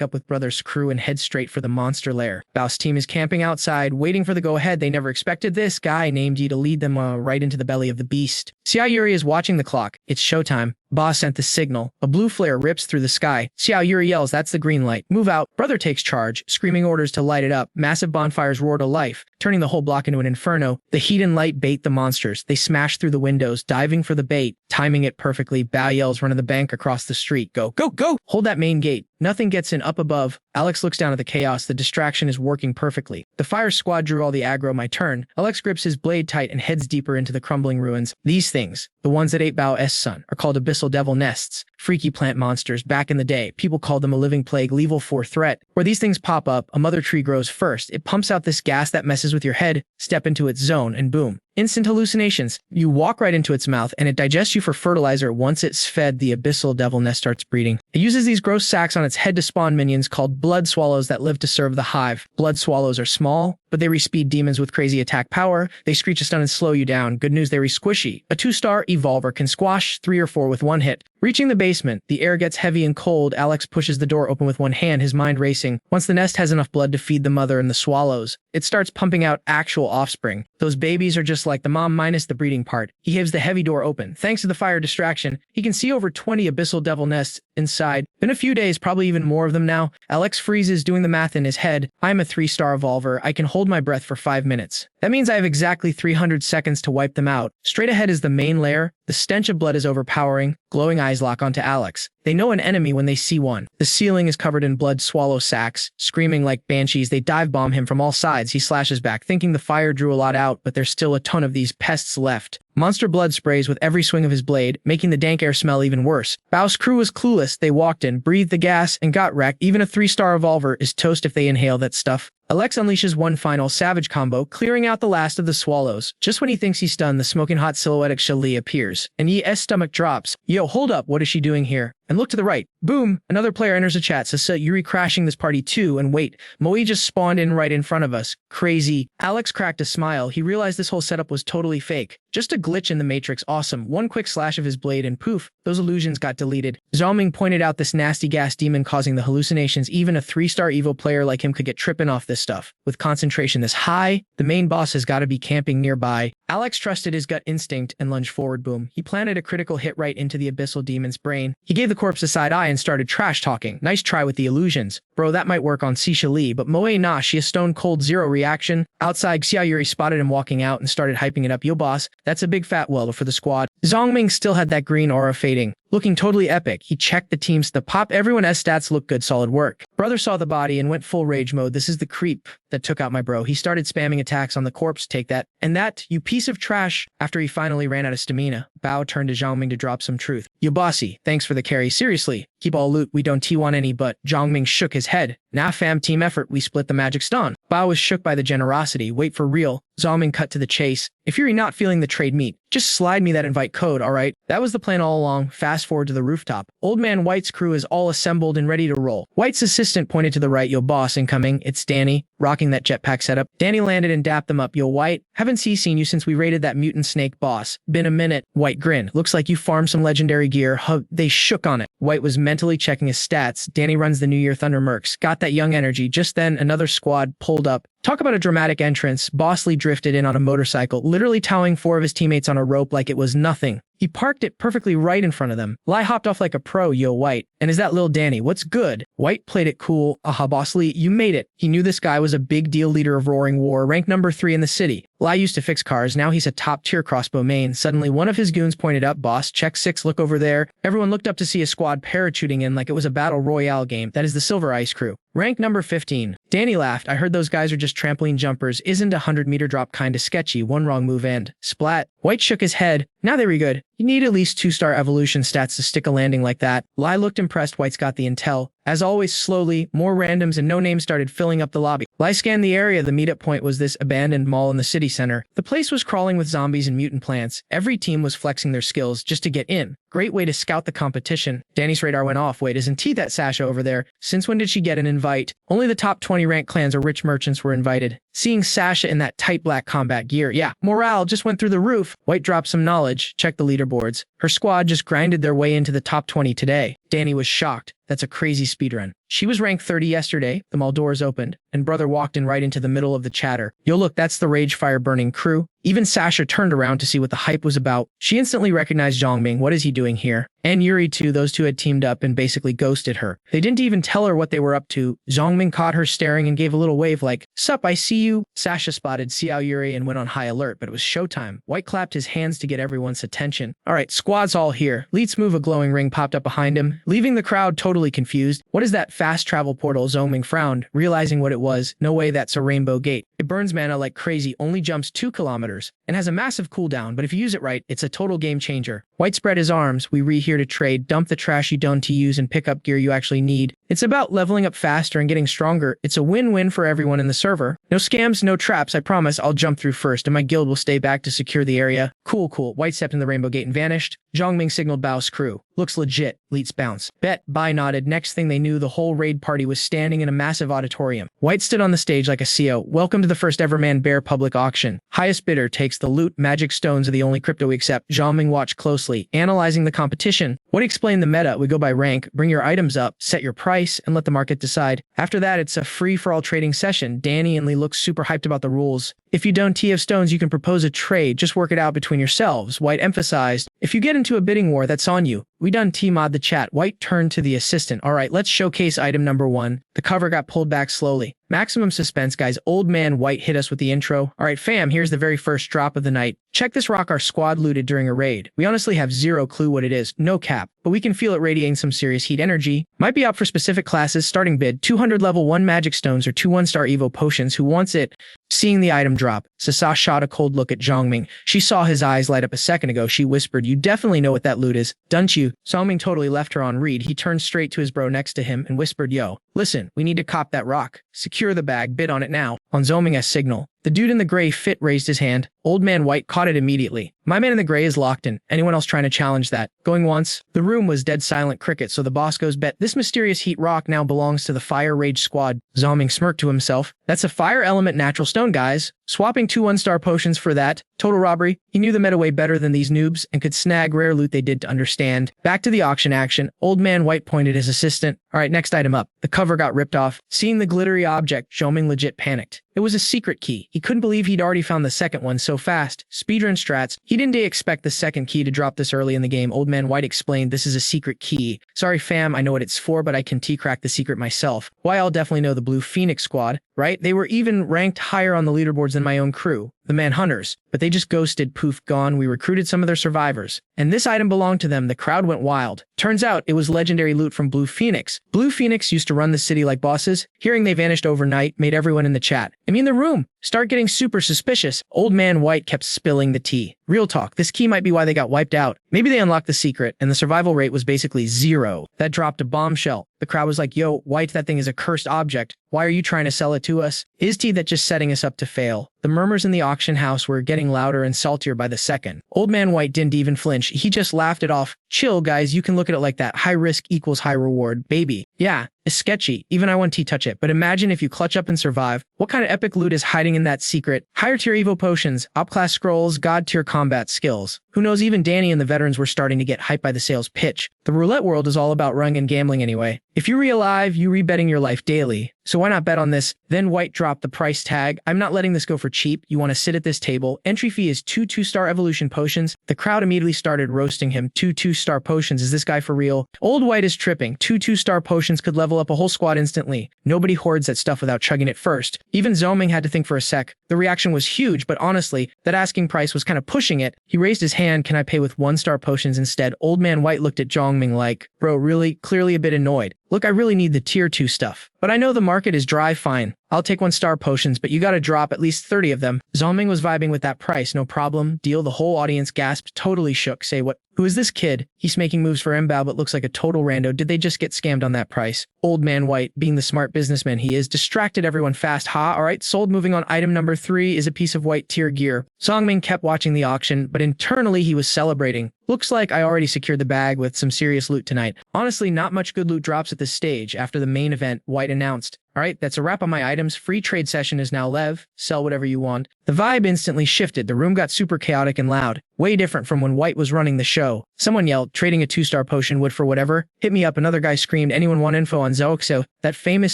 up with Brother's crew and head straight for the monster lair. Bao's team is camping outside, waiting for the go-ahead. They never expected this guy named Yi to lead them right into the belly of the beast. Xiao Yuri is watching the clock. It's showtime. Ba sent the signal. A blue flare rips through the sky. Xiao Yuri yells, that's the green light. Move out. Brother takes charge, screaming orders to light it up. Massive bonfires roar to life, turning the whole block into an inferno. The heat and light bait the monsters. They smash through the windows, diving for the bait, timing it perfectly. Bao yells, run to the bank across the street. Go, go, go! Hold that main gate. Nothing gets in up above. Alex looks down at the chaos. The distraction is working perfectly. The fire squad drew all the aggro. My turn. Alex grips his blade tight and heads deeper into the crumbling ruins. These things, the ones that ate Bao's son, are called abyssal devil nests. Freaky plant monsters. Back in the day, people called them a living plague, level 4 threat. Where these things pop up, a mother tree grows first. It pumps out this gas that messes with your head. Step into its zone and boom. Instant hallucinations. You walk right into its mouth and it digests you for fertilizer. Once it's fed, the abyssal devil nest starts breeding. It uses these gross sacs on its head to spawn minions called blood swallows that live to serve the hive. Blood swallows are small, but they re-speed demons with crazy attack power. They screech a stun and slow you down. Good news, they re-squishy. A 2-star evolver can squash 3 or 4 with one hit. Reaching the basement, the air gets heavy and cold. Alex pushes the door open with one hand, his mind racing. Once the nest has enough blood to feed the mother and the swallows, it starts pumping out actual offspring. Those babies are just like the mom minus the breeding part. He heaves the heavy door open. Thanks to the fire distraction, he can see over 20 abyssal devil nests inside. Been a few days, probably even more of them now. Alex freezes, doing the math in his head. I'm a 3-star evolver. I can hold my breath for 5 minutes. That means I have exactly 300 seconds to wipe them out. Straight ahead is the main lair. The stench of blood is overpowering. Glowing eyes lock onto Alex. They know an enemy when they see one. The ceiling is covered in blood swallow sacks. Screaming like banshees, they dive bomb him from all sides. He slashes back, thinking the fire drew a lot out, but there's still a ton of these pests left. Monster blood sprays with every swing of his blade, making the dank air smell even worse. Bao's crew was clueless. They walked in, breathed the gas, and got wrecked. Even a 3-star evolver is toast if they inhale that stuff. Alex unleashes one final savage combo, clearing out the last of the swallows. Just when he thinks he's stunned, the smoking hot silhouette Shali appears, and Ye's stomach drops. Yo, hold up, what is she doing here? And look to the right. Boom! Another player enters the chat, says Yuri crashing this party too, and wait, Moe just spawned in right in front of us. Crazy. Alex cracked a smile. He realized this whole setup was totally fake. Just a glitch in the Matrix. Awesome. One quick slash of his blade and poof, those illusions got deleted. Zhao pointed out this nasty gas demon causing the hallucinations. Even a 3-star evil player like him could get tripping off this stuff. With concentration this high, the main boss has got to be camping nearby. Alex trusted his gut instinct and lunged forward. Boom. He planted a critical hit right into the abyssal demon's brain. He gave the corpse a side eye and started trash talking. Nice try with the illusions. Bro, that might work on Xia Li, but Moe nah, she a stone cold zero reaction. Outside, Xia Yuri spotted him walking out and started hyping it up. Yo boss, that's a big fat well for the squad. Zhongming still had that green aura fading. Looking totally epic, he checked the teams. The pop, everyone's stats look good, solid work. Brother saw the body and went full rage mode. This is the creep that took out my bro. He started spamming attacks on the corpse, take that. And that, you piece of trash. After he finally ran out of stamina, Bao turned to Zhongming to drop some truth. Yo bossy, thanks for the carry, seriously. Keep all loot, we don't T1 any, but Zhongming shook his head. Nah fam, team effort, we split the magic stone. Bao was shook by the generosity. Wait for real. Zhongming cut to the chase. If you're not feeling the trade meat, just slide me that invite code, alright? That was the plan all along. Fast forward to the rooftop. Old man White's crew is all assembled and ready to roll. White's assistant pointed to the right. Yo boss incoming. It's Danny, rocking that jetpack setup. Danny landed and dapped them up. Yo White, haven't seen you since we raided that mutant snake boss. Been a minute. White grinned. Looks like you farmed some legendary gear. They shook on it. White was mentally checking his stats. Danny runs the New Year Thunder Mercs. Got that young energy. Just then, another squad pulled up. Talk about a dramatic entrance. Boss Lee drifted in on a motorcycle, literally towing 4 of his teammates on a rope like it was nothing. He parked it perfectly right in front of them. Lai hopped off like a pro. Yo White. And is that Lil Danny? What's good? White played it cool. Aha, Boss Lee, you made it. He knew this guy was a big deal leader of Roaring War, ranked number 3 in the city. Lai used to fix cars, now he's a top-tier crossbow main. Suddenly, one of his goons pointed up. Boss, check 6, look over there. Everyone looked up to see a squad parachuting in like it was a battle royale game. That is the Silver Ice crew. Rank number 15. Danny laughed. I heard those guys are just trampoline jumpers. Isn't a 100-meter drop kinda sketchy? One wrong move and splat. White shook his head. Now they were good. You need at least 2-star evolution stats to stick a landing like that. Lai looked impressed. White's got the intel. As always, slowly, more randoms and no names started filling up the lobby. Lai scanned the area. The meetup point was this abandoned mall in the city center. The place was crawling with zombies and mutant plants. Every team was flexing their skills just to get in. Great way to scout the competition. Danny's radar went off. Wait, isn't T that Sasha over there? Since when did she get an invite? Only the top 20 ranked clans or rich merchants were invited. Seeing Sasha in that tight black combat gear, yeah, morale just went through the roof. White dropped some knowledge. Check the leaderboards. Her squad just grinded their way into the top 20 today. Danny was shocked. That's a crazy speedrun. She was ranked 30 yesterday. The mall doors opened, and brother walked in right into the middle of the chatter. Yo look, that's the rage fire burning crew. Even Sasha turned around to see what the hype was about. She instantly recognized Zhongming. What is he doing here? And Yuri too. Those two had teamed up and basically ghosted her. They didn't even tell her what they were up to. Zhongming caught her staring and gave a little wave like, "Sup, I see you." Sasha spotted Xiao Yuri and went on high alert, but it was showtime. White clapped his hands to get everyone's attention. Alright, squad's all here. Let's move. A glowing ring popped up behind him, leaving the crowd totally confused. What is that fast travel portal? Zhongming frowned, realizing what it was. No way, that's a rainbow gate. It burns mana like crazy, only jumps 2 kilometers, and has a massive cooldown, but if you use it right, it's a total game changer. White spread his arms. We here to trade. Dump the trash you don't to use and pick up gear you actually need. It's about leveling up faster and getting stronger. It's a win-win for everyone in the server. No scams, no traps, I promise I'll jump through first and my guild will stay back to secure the area. Cool, cool. White stepped in the rainbow gate and vanished. Zhongming signaled Bao's crew. Looks legit. Leets bounce. Bet. Bai nodded. Next thing they knew, the whole raid party was standing in a massive auditorium. White stood on the stage like a CEO. Welcome to the first ever Man-Bear public auction. Highest bidder takes the loot. Magic stones are the only crypto we accept. Zhongming watched closely, analyzing the competition. What explained the meta? We go by rank, bring your items up, set your price, and let the market decide. After that, it's a free-for-all trading session. Danny and Lee look super hyped about the rules. If you don't have stones, you can propose a trade. Just work it out between yourselves. White emphasized, if you get into a bidding war, that's on you. We done T-mod the chat. White turned to the assistant. All right, let's showcase item number 1. The cover got pulled back slowly. Maximum suspense, guys. Old man White hit us with the intro. All right, fam, here's the very first drop of the night. Check this rock our squad looted during a raid. We honestly have zero clue what it is. No cap. But we can feel it radiating some serious heat energy. Might be out for specific classes. Starting bid, 200 level 1 magic stones or 2 1-star Evo potions. Who wants it? Seeing the item drop, Sasa shot a cold look at Zhongming. She saw his eyes light up a second ago. She whispered, you definitely know what that loot is, don't you? Zhongming totally left her on read. He turned straight to his bro next to him and whispered, yo, listen, we need to cop that rock. Secure the bag, bid on it now. On Zhongming's signal, the dude in the gray fit raised his hand. Old man White caught it immediately. My man in the gray is locked in. Anyone else trying to challenge that? Going once? The room was dead silent cricket, so the boss goes bet. This mysterious heat rock now belongs to the Fire Rage squad. Zhongming smirked to himself. That's a fire element natural stone, guys. Swapping 2 1-star potions for that. Total robbery. He knew the meta way better than these noobs and could snag rare loot they did to understand. Back to the auction action. Old man White pointed his assistant. All right, next item up. The cover got ripped off. Seeing the glittery object, Zhongming legit panicked. It was a secret key. He couldn't believe he'd already found the second one so fast. Speedrun strats. He didn't expect the second key to drop this early in the game. Old man White explained, this is a secret key. Sorry fam, I know what it's for, but I can T-crack the secret myself. Why, I'll definitely know the Blue Phoenix squad, right? They were even ranked higher on the leaderboards than my own crew, the Manhunters, but they just ghosted, poof, gone. We recruited some of their survivors, and this item belonged to them. The crowd went wild. Turns out it was legendary loot from Blue Phoenix. Blue Phoenix used to run the city like bosses. Hearing they vanished overnight made everyone in the chat, the room, start getting super suspicious. Old man White kept spilling the tea. Real talk, this key might be why they got wiped out. Maybe they unlocked the secret, and the survival rate was basically 0. That dropped a bombshell. The crowd was like, yo, White, that thing is a cursed object. Why are you trying to sell it to us? Is that just setting us up to fail? The murmurs in the auction house were getting louder and saltier by the second. Old man White didn't even flinch. He just laughed it off. Chill, guys, you can look at it like that. High risk equals high reward, baby. Yeah, it's sketchy. Even I wouldn't touch it. But imagine if you clutch up and survive. What kind of epic loot is hiding in that secret? Higher tier Evo potions, up class scrolls, god tier combat skills. Who knows, even Danny and the veterans were starting to get hyped by the sales pitch. The roulette world is all about running and gambling anyway. If you're alive, you rebetting your life daily. So why not bet on this? Then White dropped the price tag. I'm not letting this go for cheap. You want to sit at this table. Entry fee is 2 2-star evolution potions. The crowd immediately started roasting him. 2 2-star potions. Is this guy for real? Old White is tripping. 2 2-star potions could level up a whole squad instantly. Nobody hoards that stuff without chugging it first. Even Zhongming had to think for a sec. The reaction was huge, but honestly, that asking price was kind of pushing it. He raised his hand. Can I pay with 1-star potions instead? Old man White looked at Zhongming like, bro, really? Clearly a bit annoyed. Look, I really need the tier 2 stuff. But I know the market is dry, fine. I'll take 1-star potions, but you gotta drop at least 30 of them. Zhongming was vibing with that price, no problem. Deal. The whole audience gasped, totally shook. Say what? Who is this kid? He's making moves for Mbao but looks like a total rando. Did they just get scammed on that price? Old man White, being the smart businessman he is, distracted everyone fast. Ha, alright, sold. Moving on. Item number 3 is a piece of white tier gear. Zhongming kept watching the auction, but internally he was celebrating. Looks like I already secured the bag with some serious loot tonight. Honestly, not much good loot drops at this stage. After the main event, White announced, alright, that's a wrap on my items. Free trade session is now live. Sell whatever you want. The vibe instantly shifted. The room got super chaotic and loud. Way different from when White was running the show. Someone yelled, trading a 2-star potion would for whatever. Hit me up. Another guy screamed, anyone want info on Zoxo, that famous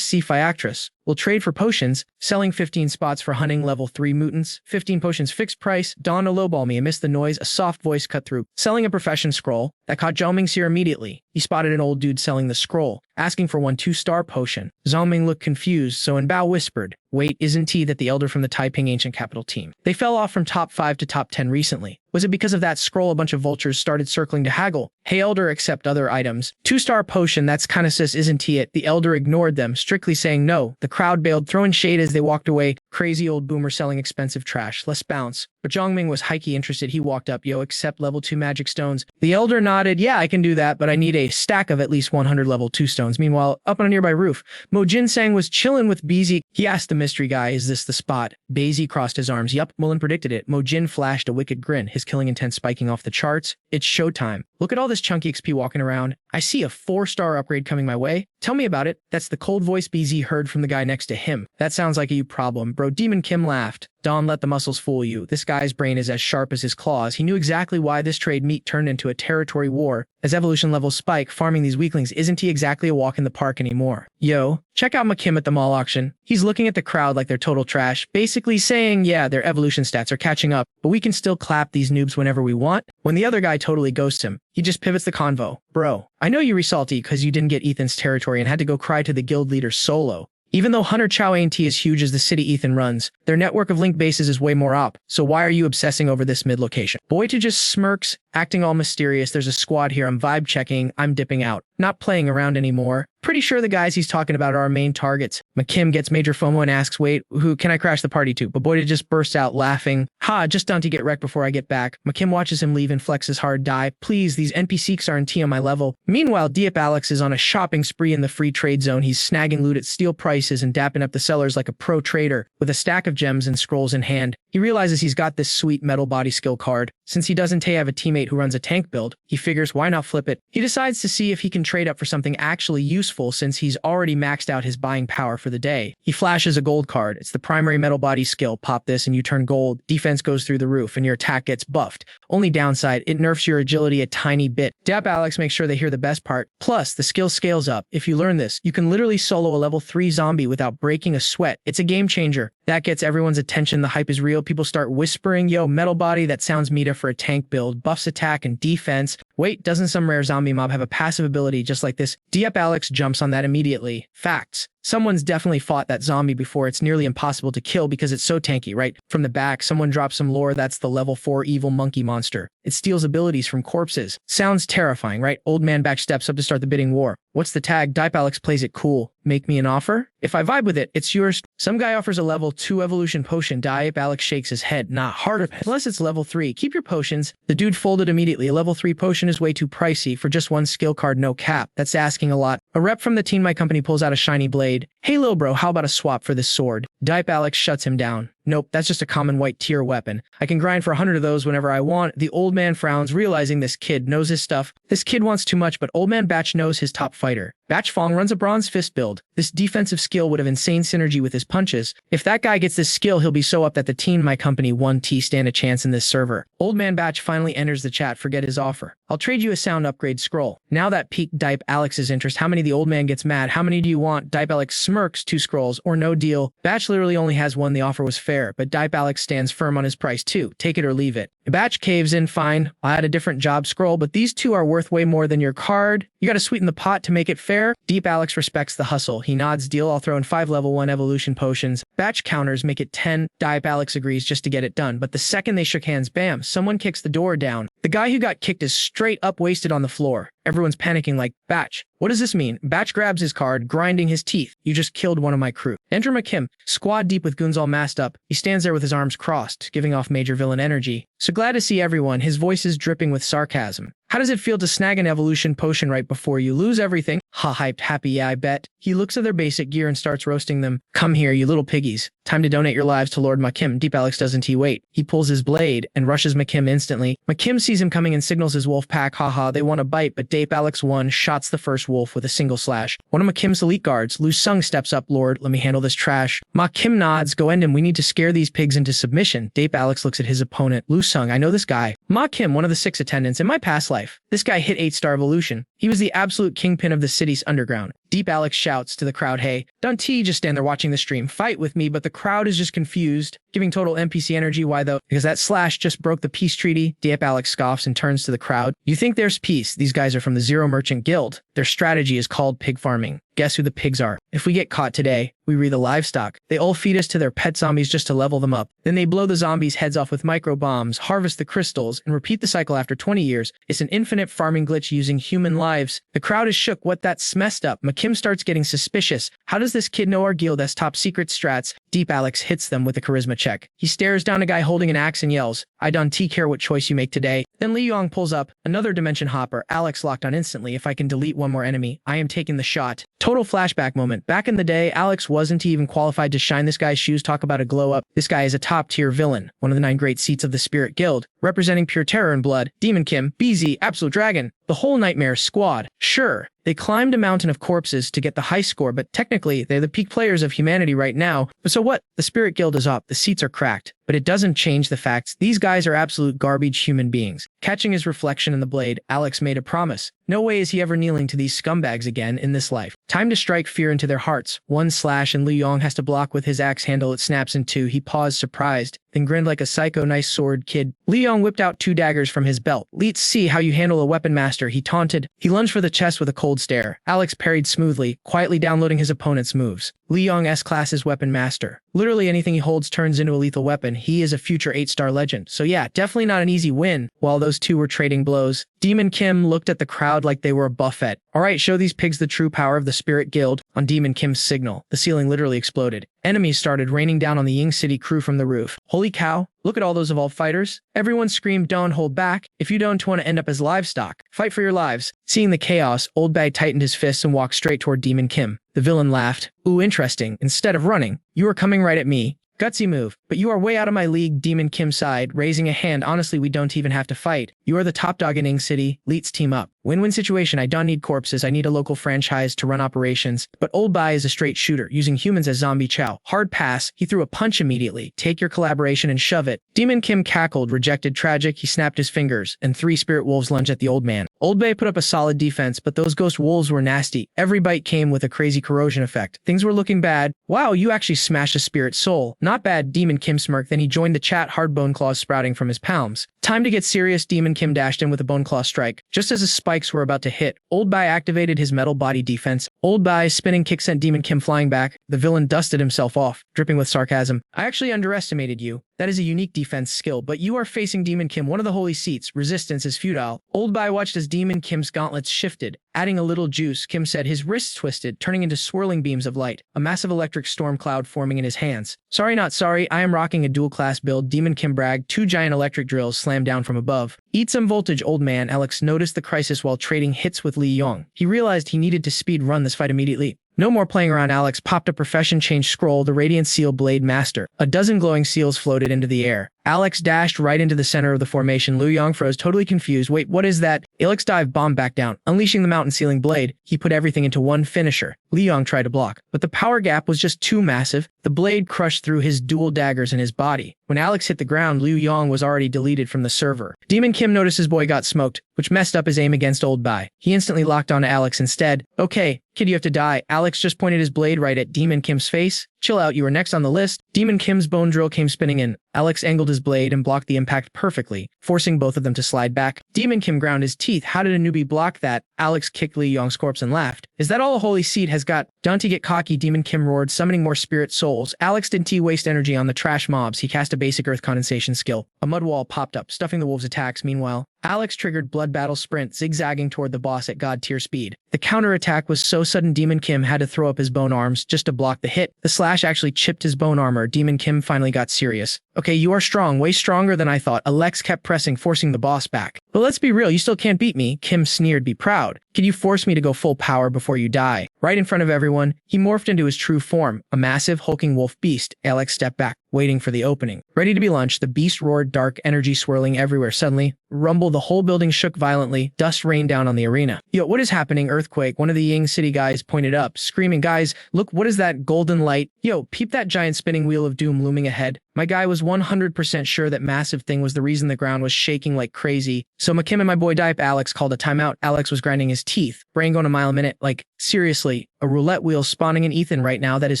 sci-fi actress? We'll trade for potions. Selling 15 spots for hunting level 3 mutants. 15 potions fixed price. Dawn to lowball me. Amidst the noise, a soft voice cut through. Selling a profession scroll. That caught Zhongming's ear immediately. He spotted an old dude selling the scroll, asking for 1 2-star potion. Zhongming looked confused, so Mbao whispered, wait, isn't he that the elder from the Taiping ancient capital team? They fell off from top 5 to top 10 recently. Was it because of that scroll a bunch of vultures started circling to haggle? Hey elder, accept other items. 2-star potion, that's kinda sus, isn't he it? The elder ignored them, strictly saying no. The crowd bailed, throwing shade as they walked away. Crazy old boomer selling expensive trash. Let's bounce. But Zhongming was highly interested. He walked up, yo, accept level 2 magic stones. The elder nodded, yeah, I can do that, but I need a stack of at least 100 level 2 stones. Meanwhile, up on a nearby roof, Mo Jinsang was chilling with Beezy. He asked the mystery guy. Is this the spot? Basie crossed his arms. Yup, Mullen predicted it. Mojin flashed a wicked grin, his killing intent spiking off the charts. It's showtime. Look at all this chunky XP walking around. I see a 4-star upgrade coming my way. Tell me about it. That's the cold voice BZ heard from the guy next to him. That sounds like a you problem, bro. Demon Kim laughed. Don, let the muscles fool you. This guy's brain is as sharp as his claws. He knew exactly why this trade meet turned into a territory war. As evolution levels spike, farming these weaklings isn't he exactly a walk in the park anymore. Yo, check out McKim at the mall auction. He's looking at the crowd like they're total trash, basically saying, yeah, their evolution stats are catching up, but we can still clap these noobs whenever we want. When the other guy totally ghosts him, he just pivots the convo. Bro, I know you were salty because you didn't get Ethan's territory and had to go cry to the guild leader solo. Even though Hunter Chow ain't as huge as the city Ethan runs, their network of link bases is way more up, so why are you obsessing over this mid-location? Boyta just smirks, acting all mysterious. There's a squad here, I'm vibe checking, I'm dipping out. Not playing around anymore. Pretty sure the guys he's talking about are our main targets. McKim gets major FOMO and asks, wait, who can I crash the party to? But Boyta just bursts out laughing. Ha, just done to get wrecked before I get back. McKim watches him leave and flexes hard die. Please, these NPCs aren't on my level. Meanwhile, Diep Alex is on a shopping spree in the free trade zone. He's snagging loot at steal prices and dapping up the sellers like a pro trader with a stack of gems and scrolls in hand. He realizes he's got this sweet metal body skill card. Since he doesn't have a teammate who runs a tank build, he figures why not flip it. He decides to see if he can trade up for something actually useful since he's already maxed out his buying power for the day. He flashes a gold card. It's the primary metal body skill. Pop this and you turn gold. Defense goes through the roof and your attack gets buffed. Only downside, it nerfs your agility a tiny bit. Dap Alex makes sure they hear the best part. Plus, the skill scales up. If you learn this, you can literally solo a level 3 zombie without breaking a sweat. It's a game changer. That gets everyone's attention. The hype is real. People start whispering, yo, metal body, that sounds meta for a tank build. Buffs attack and defense. Wait, doesn't some rare zombie mob have a passive ability just like this? Diep Alex jumps on that immediately. Facts. Someone's definitely fought that zombie before. It's nearly impossible to kill because it's so tanky, right? From the back, someone drops some lore. That's the level 4 evil monkey monster. It steals abilities from corpses. Sounds terrifying, right? Old man back steps up to start the bidding war. What's the tag? Diep Alex plays it cool. Make me an offer? If I vibe with it, it's yours. Some guy offers a level 2 evolution potion. Diep Alex shakes his head. Not hard unless it's level 3. Keep your potions. The dude folded immediately. A level 3 potion is way too pricey for just one skill card, no cap. That's asking a lot. A rep from the team my company pulls out a shiny blade. Hey lil bro, how about a swap for this sword? Diep Alex shuts him down. Nope, that's just a common white tier weapon. I can grind for 100 of those whenever I want. The old man frowns, realizing this kid knows his stuff. This kid wants too much, but old man Batch knows his top fighter. Batch Fong runs a bronze fist build. This defensive skill would have insane synergy with his punches. If that guy gets this skill, he'll be so up that the team my company 1T stand a chance in this server. Old man Batch finally enters the chat. Forget his offer. I'll trade you a sound upgrade scroll. Now that piqued Diep Alex's interest. How many? The old man gets mad. How many do you want? Diep Alex smirks. 2 scrolls or no deal. Batch literally only has 1. The offer was fair, but Diep Alex stands firm on his price too. Take it or leave it. Batch caves in. Fine, I'll add a different job scroll, but these 2 are worth way more than your card. You gotta sweeten the pot to make it fair. Diep Alex respects the hustle. He nods. Deal. I'll throw in 5 level 1 evolution potions. Batch counters, make it 10. Diep Alex agrees just to get it done, but the second they shook hands, bam, someone kicks the door down. The guy who got kicked is straight up wasted on the floor. Everyone's panicking like, Batch, what does this mean? Batch grabs his card, grinding his teeth. You just killed one of my crew. Enter McKim, squad deep with goons all masked up. He stands there with his arms crossed, giving off major villain energy. So glad to see everyone. His voice is dripping with sarcasm. How does it feel to snag an evolution potion right before you lose everything? Ha, hyped, happy, yeah, I bet. He looks at their basic gear and starts roasting them. Come here, you little piggies. Time to donate your lives to Lord McKim. Diep Alex doesn't he wait. He pulls his blade and rushes McKim instantly. McKim sees him coming and signals his wolf pack. Haha, they want to bite, but Diep Alex 1 shots the first wolf with a single slash. One of McKim's elite guards, Lu Sung, steps up. Lord, let me handle this trash. McKim nods. Go end him. We need to scare these pigs into submission. Diep Alex looks at his opponent. Lu Sung, I know this guy. McKim, one of the 6 attendants. In my past life, this guy hit 8-star evolution. He was the absolute kingpin of the city's underground. Diep Alex shouts to the crowd, hey, don't just stand there watching the stream. Fight with me, but the crowd is just confused, giving total NPC energy. Why though? Because that slash just broke the peace treaty. Diep Alex scoffs and turns to the crowd. You think there's peace? These guys are from the Zero Merchant Guild. Their strategy is called pig farming. Guess who the pigs are? If we get caught today, we rear the livestock. They all feed us to their pet zombies just to level them up. Then they blow the zombies' heads off with micro bombs, harvest the crystals, and repeat the cycle after 20 years. It's an infinite farming glitch using human lives. The crowd is shook. What? That's messed up. McKim starts getting suspicious. How does this kid know our guild has top secret strats? Diep Alex hits them with a charisma check. He stares down a guy holding an axe and yells, "I don't care what choice you make today." Then Lee Yong pulls up, another dimension hopper. Alex locked on instantly. If I can delete one more enemy, I am taking the shot. Total flashback moment. Back in the day, Alex wasn't even qualified to shine this guy's shoes. Talk about a glow up. This guy is a top-tier villain, one of the 9 great seats of the Spirit Guild, representing pure terror and blood. Demon Kim, BZ, Absolute Dragon, the whole Nightmare squad. Sure, they climbed a mountain of corpses to get the high score, but technically, they're the peak players of humanity right now. But so what? The Spirit Guild is up, the seats are cracked. But it doesn't change the facts. These guys are absolute garbage human beings. Catching his reflection in the blade, Alex made a promise. No way is he ever kneeling to these scumbags again in this life. Time to strike fear into their hearts. One slash and Liu Yong has to block with his axe handle. It snaps in two. He paused surprised, then grinned like a psycho. Nice sword, kid. Liu Yong whipped out 2 daggers from his belt. Let's see how you handle a weapon, master, he taunted. He lunged for the chest with a cold stare. Alex parried smoothly, quietly downloading his opponent's moves. Li Yong S-class is weapon master. Literally anything he holds turns into a lethal weapon. He is a future 8-star legend. So yeah, definitely not an easy win. While those two were trading blows, Demon Kim looked at the crowd like they were a buffet. Alright, show these pigs the true power of the Spirit Guild. On Demon Kim's signal, the ceiling literally exploded. Enemies started raining down on the Ying City crew from the roof. Holy cow, look at all those evolved fighters. Everyone screamed, "Don't hold back. If you don't want to end up as livestock, fight for your lives." Seeing the chaos, Old Bai tightened his fists and walked straight toward Demon Kim. The villain laughed. "Ooh, interesting. Instead of running, you are coming right at me. Gutsy move, but you are way out of my league." Demon Kim sighed, raising a hand. "Honestly, we don't even have to fight. You are the top dog in Ying City. Let's team up. Win-win situation. I don't need corpses. I need a local franchise to run operations." But Old Bai is a straight shooter, using humans as zombie chow. Hard pass. He threw a punch immediately. "Take your collaboration and shove it." Demon Kim cackled, rejected tragic. He snapped his fingers, and 3 spirit wolves lunged at the old man. Old Bai put up a solid defense, but those ghost wolves were nasty. Every bite came with a crazy corrosion effect. Things were looking bad. "Wow, you actually smashed a spirit soul. Not bad." Demon Kim smirked, then he joined the chat, hard bone claws sprouting from his palms. Time to get serious. Demon Kim dashed in with a bone claw strike. Just as his spikes were about to hit, Old Bai activated his metal body defense. Old Bai's spinning kick sent Demon Kim flying back. The villain dusted himself off, dripping with sarcasm. "I actually underestimated you. That is a unique defense skill, but you are facing Demon Kim, one of the holy seats. Resistance is futile." Old Bai watched as Demon Kim's gauntlets shifted. Adding a little juice, Kim said, his wrists twisted, turning into swirling beams of light, a massive electric storm cloud forming in his hands. "Sorry, not sorry. I am rocking a dual-class build." Demon Kim bragged. 2 giant electric drills slammed down from above. "Eat some voltage, old man." Alex noticed the crisis while trading hits with Li Yong. He realized he needed to speed run this fight immediately. No more playing around. Alex popped a profession change scroll, the Radiant Seal Blade Master. A dozen glowing seals floated into the air. Alex dashed right into the center of the formation. Liu Yong froze, totally confused. "Wait, what is that?" Alex dived bomb back down. Unleashing the mountain ceiling blade, he put everything into one finisher. Liu Yong tried to block, but the power gap was just too massive. The blade crushed through his dual daggers in his body. When Alex hit the ground, Liu Yong was already deleted from the server. Demon Kim noticed his boy got smoked, which messed up his aim against Old Bai. He instantly locked onto Alex instead. "Okay, kid, you have to die." Alex just pointed his blade right at Demon Kim's face. "Chill out, you are next on the list." Demon Kim's bone drill came spinning in. Alex angled his blade and blocked the impact perfectly, forcing both of them to slide back. Demon Kim ground his teeth. How did a newbie block that? Alex kicked Li Yong's corpse and laughed. "Is that all a holy seat has got?" "Don't get cocky," Demon Kim roared, summoning more spirit souls. Alex didn't waste energy on the trash mobs. He cast a basic earth condensation skill. A mud wall popped up, stuffing the wolves' attacks. Meanwhile, Alex triggered Blood Battle Sprint, zigzagging toward the boss at god-tier speed. The counterattack was so sudden Demon Kim had to throw up his bone arms just to block the hit. The slash actually chipped his bone armor. Demon Kim finally got serious. "Okay, you are strong, way stronger than I thought." Alex kept pressing, forcing the boss back. "But let's be real, you still can't beat me." Kim sneered, "Be proud. Can you force me to go full power before you die?" Right in front of everyone, he morphed into his true form, a massive, hulking wolf beast. Alex stepped back, waiting for the opening. Ready to be launched, the beast roared, dark energy swirling everywhere. Suddenly, rumble, the whole building shook violently. Dust rained down on the arena. "Yo, what is happening?" Earthquake. One of the Ying City guys pointed up, screaming, "Guys, look, what is that golden light?" "Yo, peep that giant spinning wheel of doom looming ahead." My guy was 100% sure that massive thing was the reason the ground was shaking like crazy. "So McKim and my boy Dipe." Alex called a timeout. Alex was grinding his teeth, brain going a mile a minute. Like, seriously, a roulette wheel spawning in Ethan right now? That is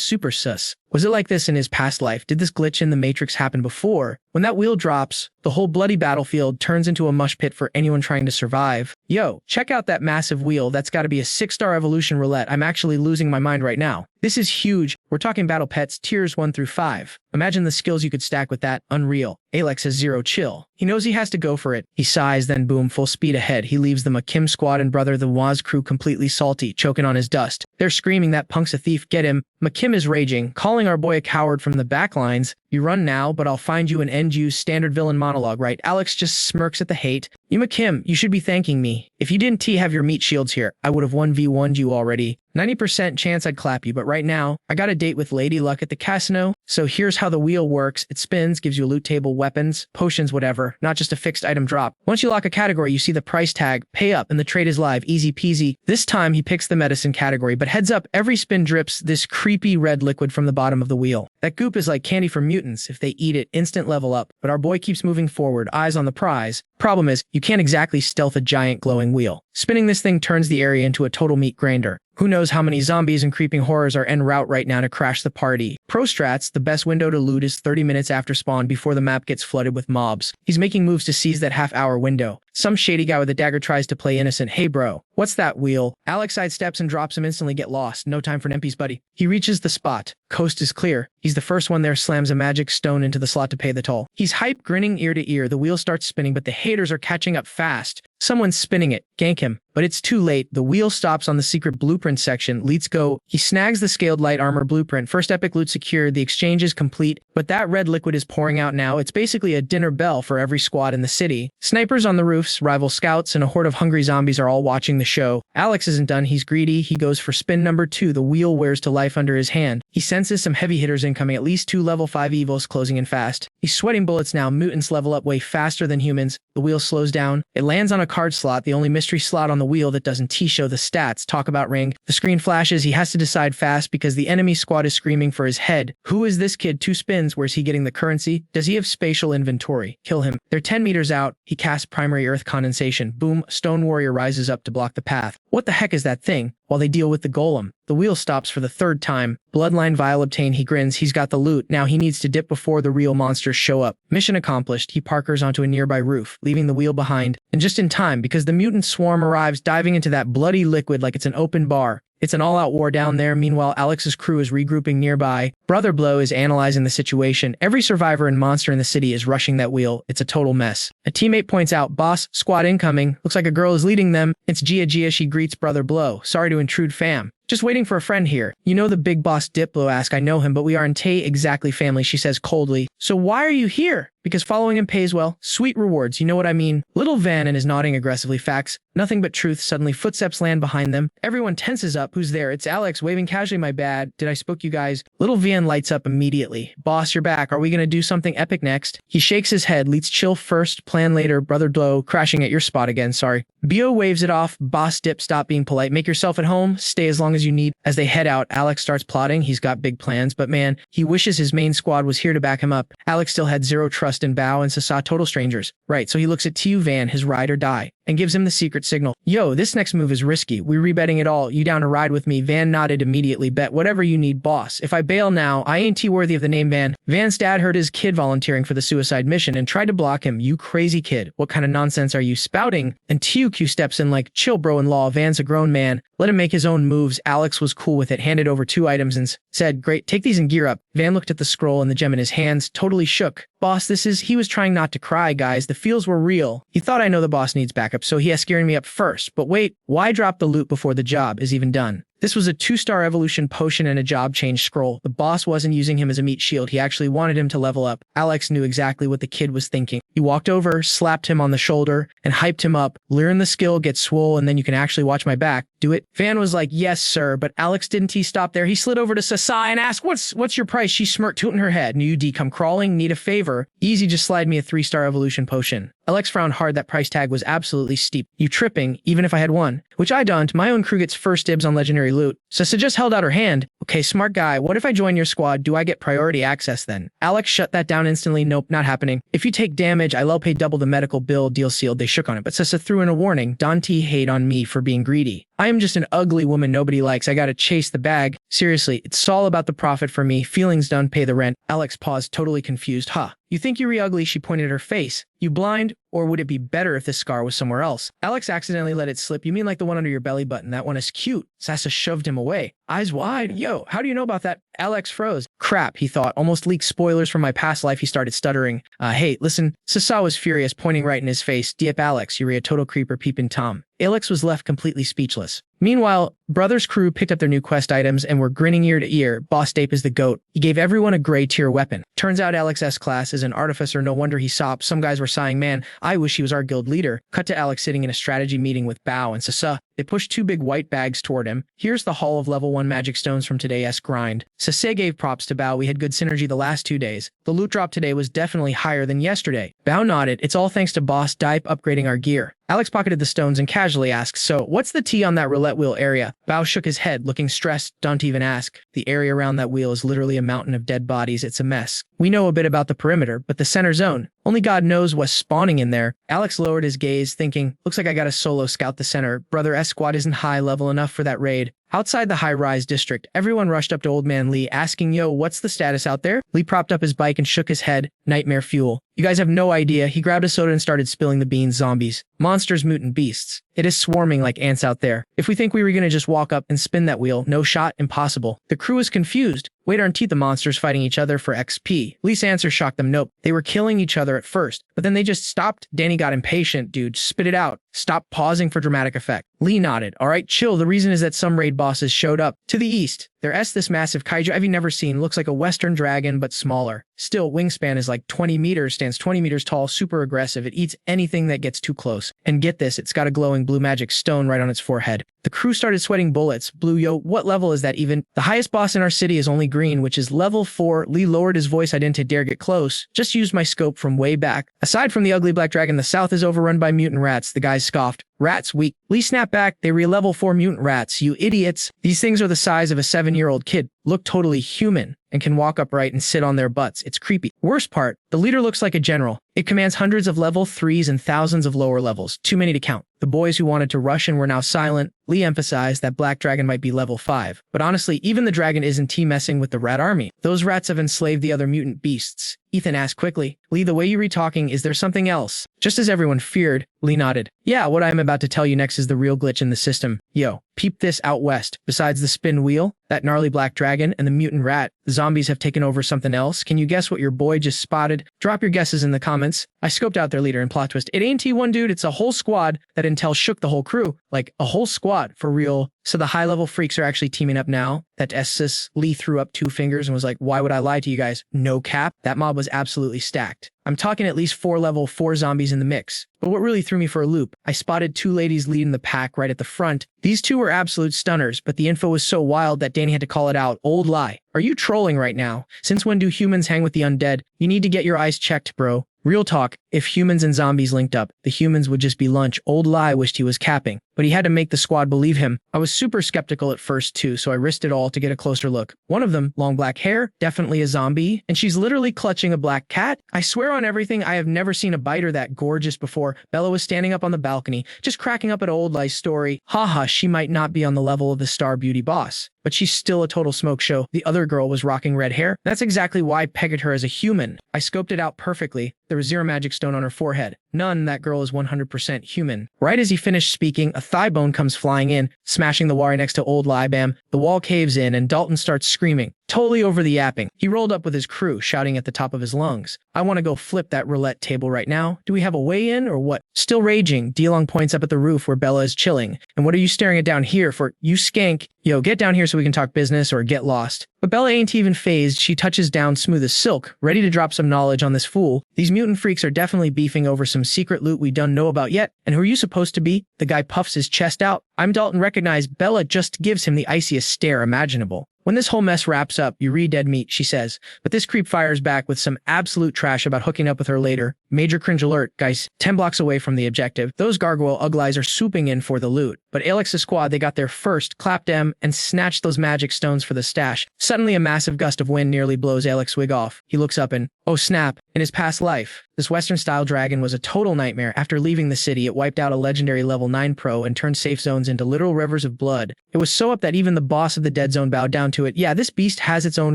super sus. Was it like this in his past life? Did this glitch in the Matrix happen before? When that wheel drops, the whole bloody battlefield turns into a mush pit for anyone trying to survive. Yo, check out that massive wheel. That's gotta be a 6-star evolution roulette. I'm actually losing my mind right now. This is huge. We're talking battle pets, tiers 1 through 5. Imagine the skills you could stack with that. Unreal. Alex has zero chill. He knows he has to go for it. He sighs, then boom, full speed ahead. He leaves the McKim squad and brother the Waz crew completely salty, choking on his dust. They're screaming, "That punk's a thief, get him." McKim is raging, calling our boy a coward from the back lines. You run now, but I'll find you and end you. Standard villain monologue, right? Alex just smirks at the hate. Yuma Kim, you should be thanking me. If you didn't have your meat shields here, I would have 1v1'd you already. 90% chance I'd clap you, but right now, I got a date with Lady Luck at the casino, so here's how the wheel works. It spins, gives you a loot table, weapons, potions, whatever, not just a fixed item drop. Once you lock a category, you see the price tag, pay up, and the trade is live, easy peasy. This time, he picks the medicine category, but heads up, every spin drips this creepy red liquid from the bottom of the wheel. That goop is like candy for mutants. If they eat it, instant level up, but our boy keeps moving forward, eyes on the prize. Problem is, you can't exactly stealth a giant glowing wheel. Spinning this thing turns the area into a total meat grinder. Who knows how many zombies and creeping horrors are en route right now to crash the party. Pro strats, the best window to loot is 30 minutes after spawn before the map gets flooded with mobs. He's making moves to seize that half-hour window. Some shady guy with a dagger tries to play innocent. Hey bro, what's that wheel? Alex sidesteps and drops him, instantly get lost. No time for an MP's buddy. He reaches the spot. Coast is clear. He's the first one there, slams a magic stone into the slot to pay the toll. He's hype, grinning ear to ear. The wheel starts spinning, but the haters are catching up fast. Someone's spinning it. Gank him. But it's too late. The wheel stops on the secret blueprint section. Let's go. He snags the scaled light armor blueprint. First epic loot secured. The exchange is complete. But that red liquid is pouring out now. It's basically a dinner bell for every squad in the city. Snipers on the roofs, rival scouts, and a horde of hungry zombies are all watching the show. Alex isn't done. He's greedy. He goes for spin number 2. The wheel wears to life under his hand. He senses some heavy hitters incoming. At least 2 level 5 evils closing in fast. He's sweating bullets now. Mutants level up way faster than humans. The wheel slows down. It lands on a card slot, the only mystery slot on the wheel that doesn't show the stats. Talk about ring. The screen flashes. He has to decide fast because the enemy squad is screaming for his head. Who is this kid? 2 spins. Where's he getting the currency? Does he have spatial inventory? Kill him. They're 10 meters out. He casts primary earth condensation. Boom. Stone warrior rises up to block the path. What the heck is that thing? While they deal with the golem, the wheel stops for the 3rd time. Bloodline vial obtained. He grins. He's got the loot. Now he needs to dip before the real monsters show up. Mission accomplished. He parkers onto a nearby roof, leaving the wheel behind. And just in time, because the mutant swarm arrives, diving into that bloody liquid like it's an open bar. It's an all-out war down there. Meanwhile, Alex's crew is regrouping nearby. Brother Blow is analyzing the situation. Every survivor and monster in the city is rushing that wheel. It's a total mess. A teammate points out, boss, squad incoming. Looks like a girl is leading them. It's Gia. She greets Brother Blow. Sorry to intrude, fam. Just waiting for a friend here. You know the big boss Diplo asks. I know him, but we aren't exactly family, she says coldly. So why are you here? Because following him pays well. Sweet rewards, you know what I mean. Little Van is nodding aggressively. Facts. Nothing but truth. Suddenly footsteps land behind them. Everyone tenses up. Who's there? It's Alex, waving casually. My bad. Did I spook you guys? Little Van lights up immediately. Boss, you're back. Are we gonna do something epic next? He shakes his head. Let's chill first. Plan later. Brother Blow, crashing at your spot again. Sorry. Bio waves it off. Boss Dip, stop being polite. Make yourself at home. Stay as long as you need. As they head out, Alex starts plotting. He's got big plans, but man, he wishes his main squad was here to back him up. Alex still had zero trust in Bao and Sasa, total strangers. Right, so he looks at Tu Van, his ride or die, and gives him the secret signal. Yo, this next move is risky. We rebetting it all. You down to ride with me? Van nodded immediately. Bet whatever you need, boss. If I bail now, I ain't worthy of the name Van. Van's dad heard his kid volunteering for the suicide mission and tried to block him. You crazy kid. What kind of nonsense are you spouting? And TUQ steps in like, chill bro-in-law. Van's a grown man. Let him make his own moves. Alex was cool with it, handed over 2 items and said, great, take these and gear up. Van looked at the scroll and the gem in his hands, totally shook. Boss, he was trying not to cry, guys. The feels were real. He thought I know the boss needs backup, so he has gearing me up first. But wait, why drop the loot before the job is even done? This was a 2-star evolution potion and a job change scroll. The boss wasn't using him as a meat shield. He actually wanted him to level up. Alex knew exactly what the kid was thinking. He walked over, slapped him on the shoulder, and hyped him up. Learn the skill, get swole, and then you can actually watch my back. Do it? Van was like, yes, sir, but Alex didn't stop there. He slid over to Sasa and asked, what's your price? She smirked, tooting her head. New UD come crawling, need a favor. Easy, just slide me a 3-star evolution potion. Alex frowned hard. That price tag was absolutely steep. You tripping, even if I had one. Which I don't. My own crew gets first dibs on legendary loot. Sasa just held out her hand. Okay, smart guy, what if I join your squad? Do I get priority access then? Alex shut that down instantly. Nope, not happening. If you take damage, I'll pay double the medical bill. Deal sealed. They shook on it, but Sasa threw in a warning. Dante hate on me for being greedy. I am just an ugly woman nobody likes. I gotta chase the bag. Seriously, it's all about the profit for me. Feelings done, pay the rent. Alex paused, totally confused. Huh. You think you're ugly? She pointed at her face. You blind? Or would it be better if this scar was somewhere else? Alex accidentally let it slip. You mean like the one under your belly button? That one is cute. Sasa shoved him away. Eyes wide. Yo, how do you know about that? Alex froze. Crap, he thought. Almost leaked spoilers from my past life. He started stuttering. Hey, listen. Sasa was furious, pointing right in his face. Dip Alex, you're a total creeper, peeping Tom. Alex was left completely speechless. Meanwhile, Brothers' crew picked up their new quest items and were grinning ear to ear. Boss Dape is the GOAT. He gave everyone a gray tier weapon. Turns out Alex's S-class is an artificer, no wonder he sopped. Some guys were sighing, man, I wish he was our guild leader. Cut to Alex sitting in a strategy meeting with Bao and Sasa. They pushed two big white bags toward him. Here's the haul of level 1 magic stones from today's grind. Sase gave props to Bao. We had good synergy the last 2 days. The loot drop today was definitely higher than yesterday. Bao nodded. It's all thanks to Boss Dape upgrading our gear. Alex pocketed the stones and casually asked, so, what's the T on that roulette wheel area? Bao shook his head, looking stressed. Don't even ask. The area around that wheel is literally a mountain of dead bodies. It's a mess. We know a bit about the perimeter, but the center zone, only God knows what's spawning in there. Alex lowered his gaze, thinking, looks like I gotta solo scout the center. Brother S squad isn't high level enough for that raid. Outside the high-rise district, everyone rushed up to Old Man Lee, asking, yo, what's the status out there? Lee propped up his bike and shook his head. Nightmare fuel. You guys have no idea. He grabbed a soda and started spilling the beans. Zombies. Monsters, mutant beasts. It is swarming like ants out there. If we think we were gonna just walk up and spin that wheel, no shot, impossible. The crew is confused. Wait, aren't the monsters fighting each other for XP? Lee's answer shocked them. Nope. They were killing each other at first, but then they just stopped. Danny got impatient. Dude, spit it out. Stop pausing for dramatic effect. Lee nodded. All right, chill. The reason is that some raid bosses showed up. To the east. There's this massive kaiju I've never seen. Looks like a western dragon, but smaller. Still, wingspan is like 20 meters, stands 20 meters tall, super aggressive. It eats anything that gets too close. And get this, it's got a glowing blue magic stone right on its forehead. The crew started sweating bullets. Blue, yo, what level is that even? The highest boss in our city is only green, which is level 4. Lee lowered his voice. I didn't dare get close. Just used my scope from way back. Aside from the ugly black dragon, the south is overrun by mutant rats. The guys scoffed. Rats weak. Lee snapped back. They were level 4 mutant rats. You idiots. These things are the size of a 7-year-old kid. Look totally human and can walk upright and sit on their butts. It's creepy. Worst part, the leader looks like a general. It commands hundreds of level 3s and thousands of lower levels. Too many to count. The boys who wanted to rush in were now silent. Lee emphasized that Black Dragon might be level 5. But honestly, even the dragon isn't messing with the rat army. Those rats have enslaved the other mutant beasts. Ethan asked quickly, Lee, the way you read talking, is there something else? Just as everyone feared, Lee nodded. Yeah, what I'm about to tell you next is the real glitch in the system. Yo, peep this out west. Besides the spin wheel, that gnarly black dragon, and the mutant rat, the zombies have taken over something else. Can you guess what your boy just spotted? Drop your guesses in the comments. I scoped out their leader and plot twist. It ain't one dude, it's a whole squad. That intel shook the whole crew. Like, a whole squad, for real. So the high-level freaks are actually teaming up now? That Essis. Lee threw up 2 fingers and was like, why would I lie to you guys? No cap. That mob was absolutely stacked. I'm talking at least 4 level 4 zombies in the mix. But what really threw me for a loop, I spotted 2 ladies leading the pack right at the front. These 2 were absolute stunners, but the info was so wild that Danny had to call it out. Old lie. Are you trolling right now? Since when do humans hang with the undead? You need to get your eyes checked, bro. Real talk, if humans and zombies linked up, the humans would just be lunch. Old lie wished he was capping, but he had to make the squad believe him. I was super skeptical at first too, so I risked it all to get a closer look. One of them, long black hair, definitely a zombie, and she's literally clutching a black cat. I swear on everything, I have never seen a biter that gorgeous before. Bella was standing up on the balcony, just cracking up at Old Lie's story. Haha, she might not be on the level of the star beauty boss, but she's still a total smoke show. The other girl was rocking red hair. That's exactly why I pegged her as a human. I scoped it out perfectly. There was 0 magic stone on her forehead. None. That girl is 100% human. Right as he finished speaking, a thigh bone comes flying in, smashing the wire next to Old Lie. Bam. The wall caves in and Dalton starts screaming. Totally over the yapping. He rolled up with his crew, shouting at the top of his lungs. I want to go flip that roulette table right now. Do we have a way in or what? Still raging, DeLong points up at the roof where Bella is chilling. And what are you staring at down here for? You skank. Yo, get down here so we can talk business or get lost. But Bella ain't even phased. She touches down smooth as silk, ready to drop some knowledge on this fool. These mutant freaks are definitely beefing over some secret loot we don't know about yet. And who are you supposed to be? The guy puffs his chest out. I'm Dalton. Recognize. Bella just gives him the iciest stare imaginable. When this whole mess wraps up, you read dead meat, she says. But this creep fires back with some absolute trash about hooking up with her later. Major cringe alert, guys. 10 blocks away from the objective. Those gargoyle uglies are swooping in for the loot. But Alex's squad, they got there first, clapped them, and snatched those magic stones for the stash. Suddenly, a massive gust of wind nearly blows Alex's wig off. He looks up and, oh snap, in his past life, this Western-style dragon was a total nightmare. After leaving the city, it wiped out a legendary level 9 pro and turned safe zones into literal rivers of blood. It was so up that even the boss of the dead zone bowed down to it. Yeah, this beast has its own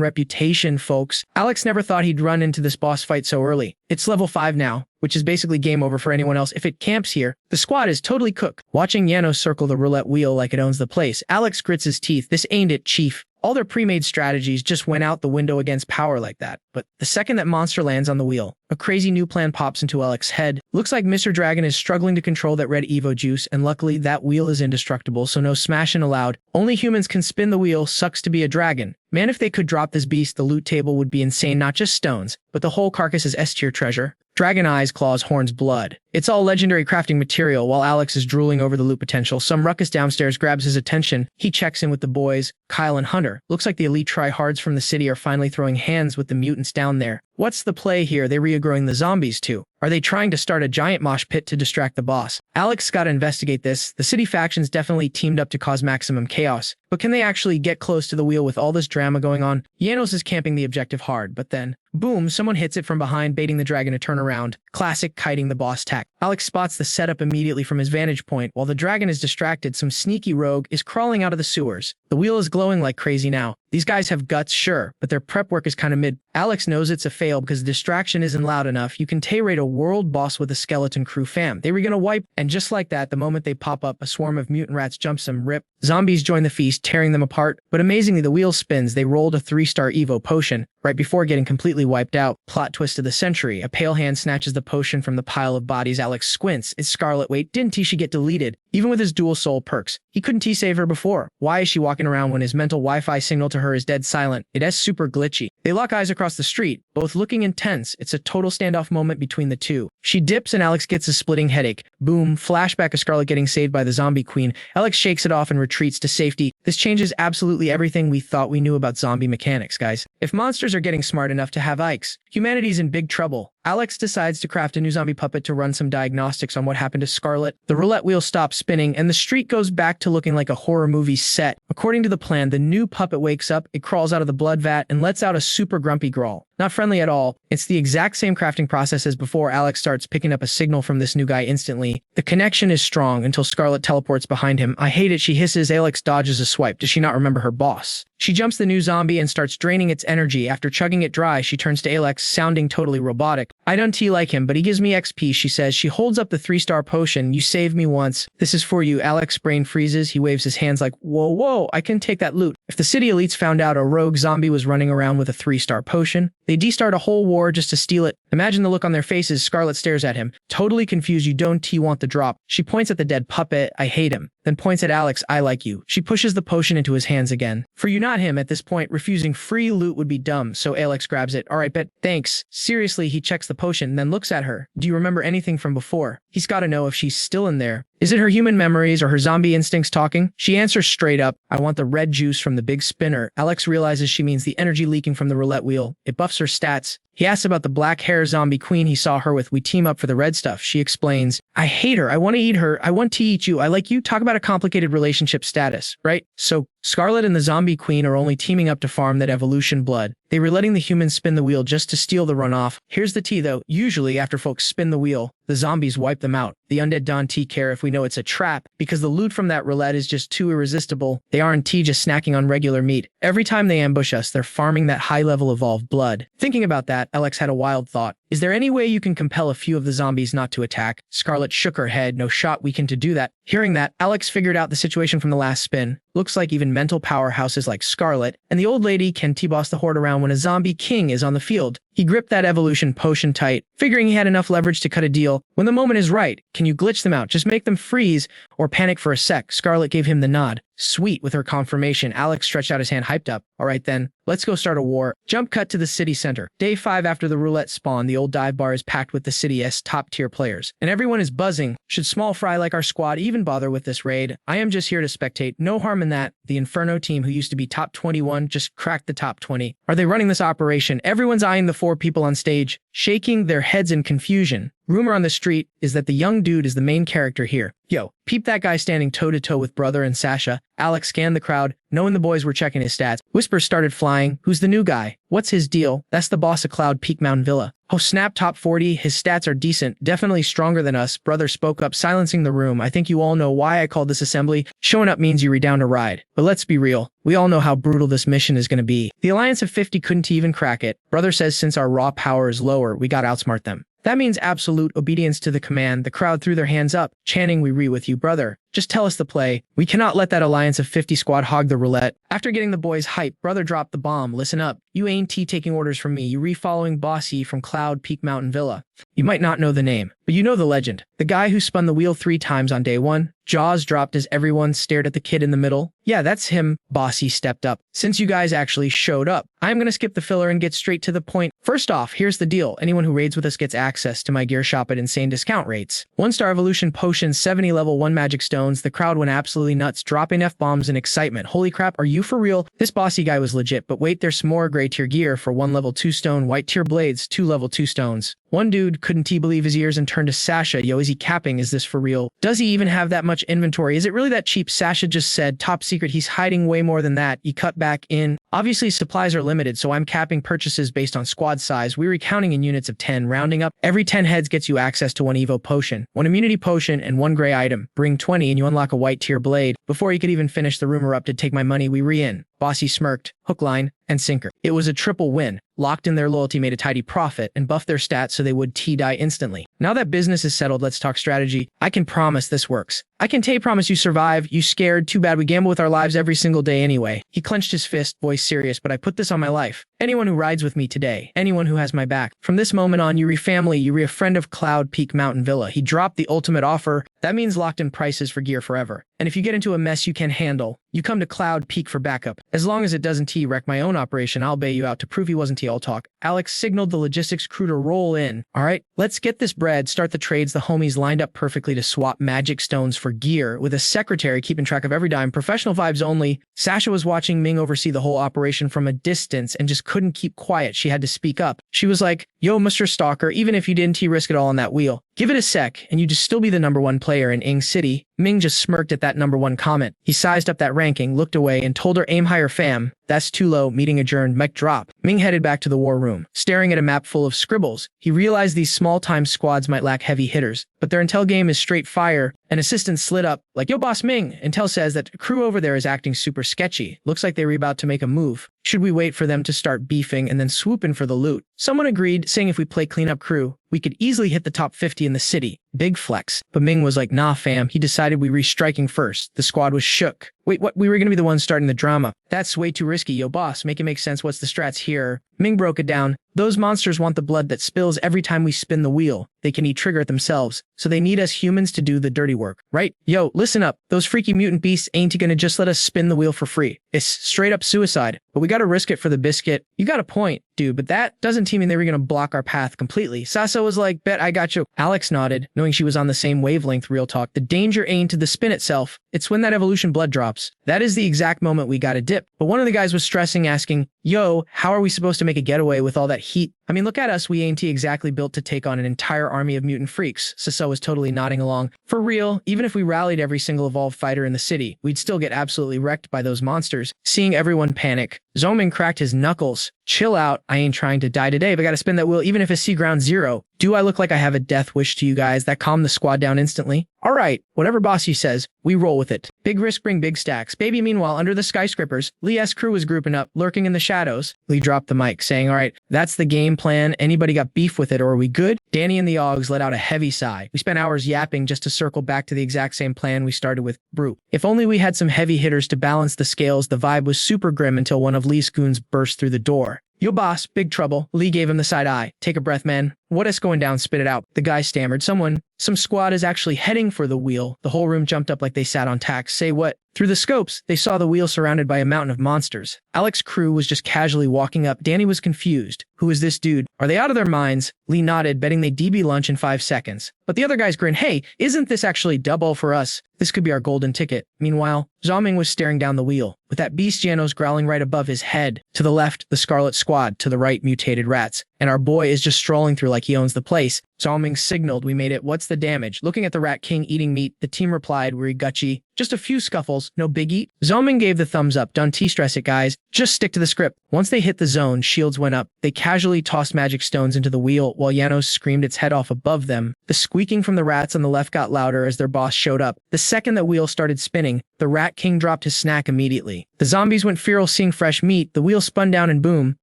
reputation, folks. Alex never thought he'd run into this boss fight so early. It's level 5 now, which is basically game over for anyone else if it camps here. The squad is totally cooked. Watching Yano circle the roulette wheel like it owns the place, Alex grits his teeth. This ain't it, chief. All their pre-made strategies just went out the window against power like that. But the second that monster lands on the wheel, a crazy new plan pops into Alex's head. Looks like Mr. Dragon is struggling to control that red Evo juice, and luckily that wheel is indestructible, so no smashing allowed. Only humans can spin the wheel, sucks to be a dragon. Man, if they could drop this beast, the loot table would be insane, not just stones, but the whole carcass is S-tier treasure. Dragon eyes, claws, horns, blood. It's all legendary crafting material. While Alex is drooling over the loot potential, some ruckus downstairs grabs his attention. He checks in with the boys, Kyle and Hunter. Looks like the elite tryhards from the city are finally throwing hands with the mutants down there. What's the play here? They regrowing the zombies too? Are they trying to start a giant mosh pit to distract the boss? Alex gotta investigate this. The city factions definitely teamed up to cause maximum chaos. But can they actually get close to the wheel with all this drama going on? Janos is camping the objective hard, but then, boom, someone hits it from behind, baiting the dragon to turn around. Classic kiting the boss tack. Alex spots the setup immediately from his vantage point. While the dragon is distracted, some sneaky rogue is crawling out of the sewers. The wheel is glowing like crazy now. These guys have guts, sure, but their prep work is kinda mid. Alex knows it's a fail because the distraction isn't loud enough. You can Tay-raid a world boss with a skeleton crew fam. They were gonna wipe, and just like that, the moment they pop up, a swarm of mutant rats jumps them, rip. Zombies join the feast, tearing them apart, but amazingly the wheel spins. They rolled a 3-star Evo potion right before getting completely wiped out. Plot twist of the century. A pale hand snatches the potion from the pile of bodies. Alex squints. It's Scarlet. Wait, didn't Tisha get deleted? Even with his dual soul perks, he couldn't T-save her before. Why is she walking around when his mental Wi-Fi signal to her is dead silent? It is super glitchy. They lock eyes across the street, both looking intense. It's a total standoff moment between the two. She dips and Alex gets a splitting headache. Boom, flashback of Scarlet getting saved by the zombie queen. Alex shakes it off and retreats to safety. This changes absolutely everything we thought we knew about zombie mechanics, guys. If monsters are getting smart enough to have Ikes, humanity's in big trouble. Alex decides to craft a new zombie puppet to run some diagnostics on what happened to Scarlet. The roulette wheel stops spinning, and the street goes back to looking like a horror movie set. According to the plan, the new puppet wakes up, it crawls out of the blood vat, and lets out a super grumpy growl. Not friendly at all. It's the exact same crafting process as before. Alex starts picking up a signal from this new guy instantly. The connection is strong until Scarlet teleports behind him. I hate it, she hisses. Alex dodges a swipe. Does she not remember her boss? She jumps the new zombie and starts draining its energy. After chugging it dry, she turns to Alex, sounding totally robotic. I don't like him, but he gives me XP, she says. She holds up the 3-star potion. You saved me once. This is for you. Alex's brain freezes. He waves his hands like, whoa, I can take that loot. If the city elites found out a rogue zombie was running around with a 3-star potion, they de-start a whole war just to steal it. Imagine the look on their faces. Scarlet stares at him, totally confused. You don't want the drop. She points at the dead puppet. I hate him. Then points at Alex. I like you. She pushes the potion into his hands again. For you, not him. At this point, refusing free loot would be dumb, so Alex grabs it. Alright, bet. Thanks. Seriously, he checks the potion, then looks at her. Do you remember anything from before? He's gotta know if she's still in there. Is it her human memories or her zombie instincts talking? She answers straight up, I want the red juice from the big spinner. Alex realizes she means the energy leaking from the roulette wheel. It buffs her stats. He asks about the black hair zombie queen he saw her with. We team up for the red stuff. She explains, I hate her. I want to eat her. I want to eat you. I like you. Talk about a complicated relationship status, right? So Scarlet and the zombie queen are only teaming up to farm that evolution blood. They were letting the humans spin the wheel just to steal the runoff. Here's the tea though. Usually after folks spin the wheel, the zombies wipe them out. The undead don't care if we know it's a trap, because the loot from that roulette is just too irresistible. They aren't just snacking on regular meat. Every time they ambush us, they're farming that high-level evolved blood. Thinking about that, Alex had a wild thought. Is there any way you can compel a few of the zombies not to attack? Scarlet shook her head. No shot we can to do that. Hearing that, Alex figured out the situation from the last spin. Looks like even mental powerhouses like Scarlet and the old lady can T-boss the horde around when a zombie king is on the field. He gripped that evolution potion tight, figuring he had enough leverage to cut a deal. When the moment is right, can you glitch them out? Just make them freeze or panic for a sec. Scarlet gave him the nod. Sweet. With her confirmation, Alex stretched out his hand, hyped up. All right then, let's go start a war. Jump cut to the city center. Day 5 after the roulette spawn, the old dive bar is packed with the city's top tier players. And everyone is buzzing. Should small fry like our squad even bother with this raid? I am just here to spectate. No harm in that. The Inferno team, who used to be top 21, just cracked the top 20. Are they running this operation? Everyone's eyeing the 4 people on stage, shaking their heads in confusion. Rumor on the street is that the young dude is the main character here. Yo, peep that guy standing toe-to-toe with Brother and Sasha. Alex scanned the crowd, knowing the boys were checking his stats. Whispers started flying. Who's the new guy? What's his deal? That's the boss of Cloud Peak Mountain Villa. Oh snap, top 40. His stats are decent, definitely stronger than us. Brother spoke up, silencing the room. I think you all know why I called this assembly. Showing up means you redound to ride. But let's be real. We all know how brutal this mission is going to be. The Alliance of 50 couldn't even crack it. Brother says since our raw power is lower, we gotta outsmart them. That means absolute obedience to the command. The crowd threw their hands up, chanting, we re with you, brother. Just tell us the play. We cannot let that alliance of 50 squad hog the roulette. After getting the boys hyped, brother dropped the bomb. Listen up. You ain't taking orders from me. You re-following Bossy from Cloud Peak Mountain Villa. You might not know the name, but you know the legend. The guy who spun the wheel 3 times on day 1. Jaws dropped as everyone stared at the kid in the middle. Yeah, that's him. Bossy stepped up. Since you guys actually showed up, I'm gonna skip the filler and get straight to the point. First off, here's the deal. Anyone who raids with us gets access to my gear shop at insane discount rates. 1-star evolution potions, 70 level 1 magic stones. The crowd went absolutely nuts, dropping F-bombs in excitement. Holy crap, are you for real? This Bossy guy was legit, but wait, there's some more gray tier gear for 1 level 2 stone, white tier blades, 2 level 2 stones. One dude couldn't believe his ears and turned to Sasha. Yo, is he capping? Is this for real? Does he even have that much inventory? Is it really that cheap? Sasha just said, top secret, he's hiding way more than that. He cut back in. Obviously, supplies are limited, so I'm capping purchases based on squad size. We're recounting in units of 10, rounding up. Every 10 heads gets you access to 1 Evo potion, 1 immunity potion, and 1 gray item. Bring 20 and you unlock a white tier blade. Before he could even finish, the room erupted. Take my money, we re-in. Bossy smirked, hook, line, and sinker. It was a triple win. Locked in their loyalty, made a tidy profit, and buffed their stats so they would die instantly. Now that business is settled, let's talk strategy. I can promise this works. I can promise you survive. You scared? Too bad, we gamble with our lives every single day anyway. He clenched his fist, voice serious, but I put this on my life. Anyone who rides with me today, anyone who has my back. From this moment on, you re-family, you re-a friend of Cloud Peak Mountain Villa. He dropped the ultimate offer. That means locked in prices for gear forever. And if you get into a mess you can handle, you come to Cloud Peak for backup. As long as it doesn't wreck my own operation, I'll bail you out. To prove he wasn't all talk, Alex signaled the logistics crew to roll in. Alright, let's get this bread, start the trades. The homies lined up perfectly to swap magic stones for gear, with a secretary keeping track of every dime. Professional vibes only. Sasha was watching Ming oversee the whole operation from a distance and just couldn't keep quiet. She had to speak up. She was like, yo, Mr. Stalker, even if you didn't risk it all on that wheel, give it a sec, and you'd just still be the #1 player in Ing City. Ming just smirked at that #1 comment. He sized up that ranking, looked away, and told her, aim higher fam. That's too low. Meeting adjourned. Mic drop. Ming headed back to the war room, staring at a map full of scribbles. He realized these small-time squads might lack heavy hitters, but their intel game is straight fire. An assistant slid up, like, yo, boss Ming. Intel says that the crew over there is acting super sketchy. Looks like they were about to make a move. Should we wait for them to start beefing and then swoop in for the loot? Someone agreed, saying if we play cleanup crew, we could easily hit the top 50 in the city. Big flex. But Ming was like, nah fam. He decided we re-striking first. The squad was shook. Wait, what? We were gonna be the ones starting the drama. That's way too risky. Yo boss, make it make sense. What's the strats here? Ming broke it down. Those monsters want the blood that spills every time we spin the wheel. They can trigger it themselves, so they need us humans to do the dirty work, right? Yo, listen up. Those freaky mutant beasts ain't gonna just let us spin the wheel for free. It's straight up suicide, but we gotta risk it for the biscuit. You got a point, dude, but that doesn't mean they were gonna block our path completely. Sasa was like, bet I got you. Alex nodded, knowing she was on the same wavelength. Real talk. The danger ain't to the spin itself. It's when that evolution blood drops. That is the exact moment we gotta dip. But one of the guys was stressing, asking, yo, how are we supposed to make a getaway with all that heat? I mean, look at us. We ain't exactly built to take on an entire army of mutant freaks. Sasa was totally nodding along. For real, even if we rallied every single evolved fighter in the city, we'd still get absolutely wrecked by those monsters. Seeing everyone panic, Zoming cracked his knuckles. Chill out. I ain't trying to die today, but gotta spin that wheel even if it's C ground 0. Do I look like I have a death wish to you guys? That calmed the squad down instantly. Alright, whatever Bossy says, we roll with it. Big risk bring big stacks. Baby, meanwhile, under the skyscrapers, Lee's crew was grouping up, lurking in the shadows. Lee dropped the mic, saying, alright, that's the game plan. Anybody got beef with it, or are we good? Danny and the Augs let out a heavy sigh. We spent hours yapping just to circle back to the exact same plan we started with. Brute. If only we had some heavy hitters to balance the scales. The vibe was super grim until one of Lee's goons burst through the door. Yo boss, big trouble. Lee gave him the side eye. Take a breath, man. What is going down? Spit it out. The guy stammered. Some squad is actually heading for the wheel. The whole room jumped up like they sat on tacks. Say what? Through the scopes, they saw the wheel surrounded by a mountain of monsters. Alex's crew was just casually walking up. Danny was confused. Who is this dude? Are they out of their minds? Lee nodded, betting they DB lunch in 5 seconds. But the other guys grinned. Hey, isn't this actually double for us? This could be our golden ticket. Meanwhile, Zoming was staring down the wheel, with that beast Janos growling right above his head. To the left, the Scarlet Squad. To the right, mutated rats. And our boy is just strolling through like he owns the place. Zoming signaled, we made it. What's the damage? Looking at the Rat King eating meat, the team replied, we're gutchy. Just a few scuffles, no biggie. Zoming gave the thumbs up. Don't stress it, guys. Just stick to the script. Once they hit the zone, shields went up. They casually tossed magic stones into the wheel while Janos screamed its head off above them. The squeaking from the rats on the left got louder as their boss showed up. The second that wheel started spinning, the Rat King dropped his snack immediately. The zombies went feral seeing fresh meat. The wheel spun down and boom.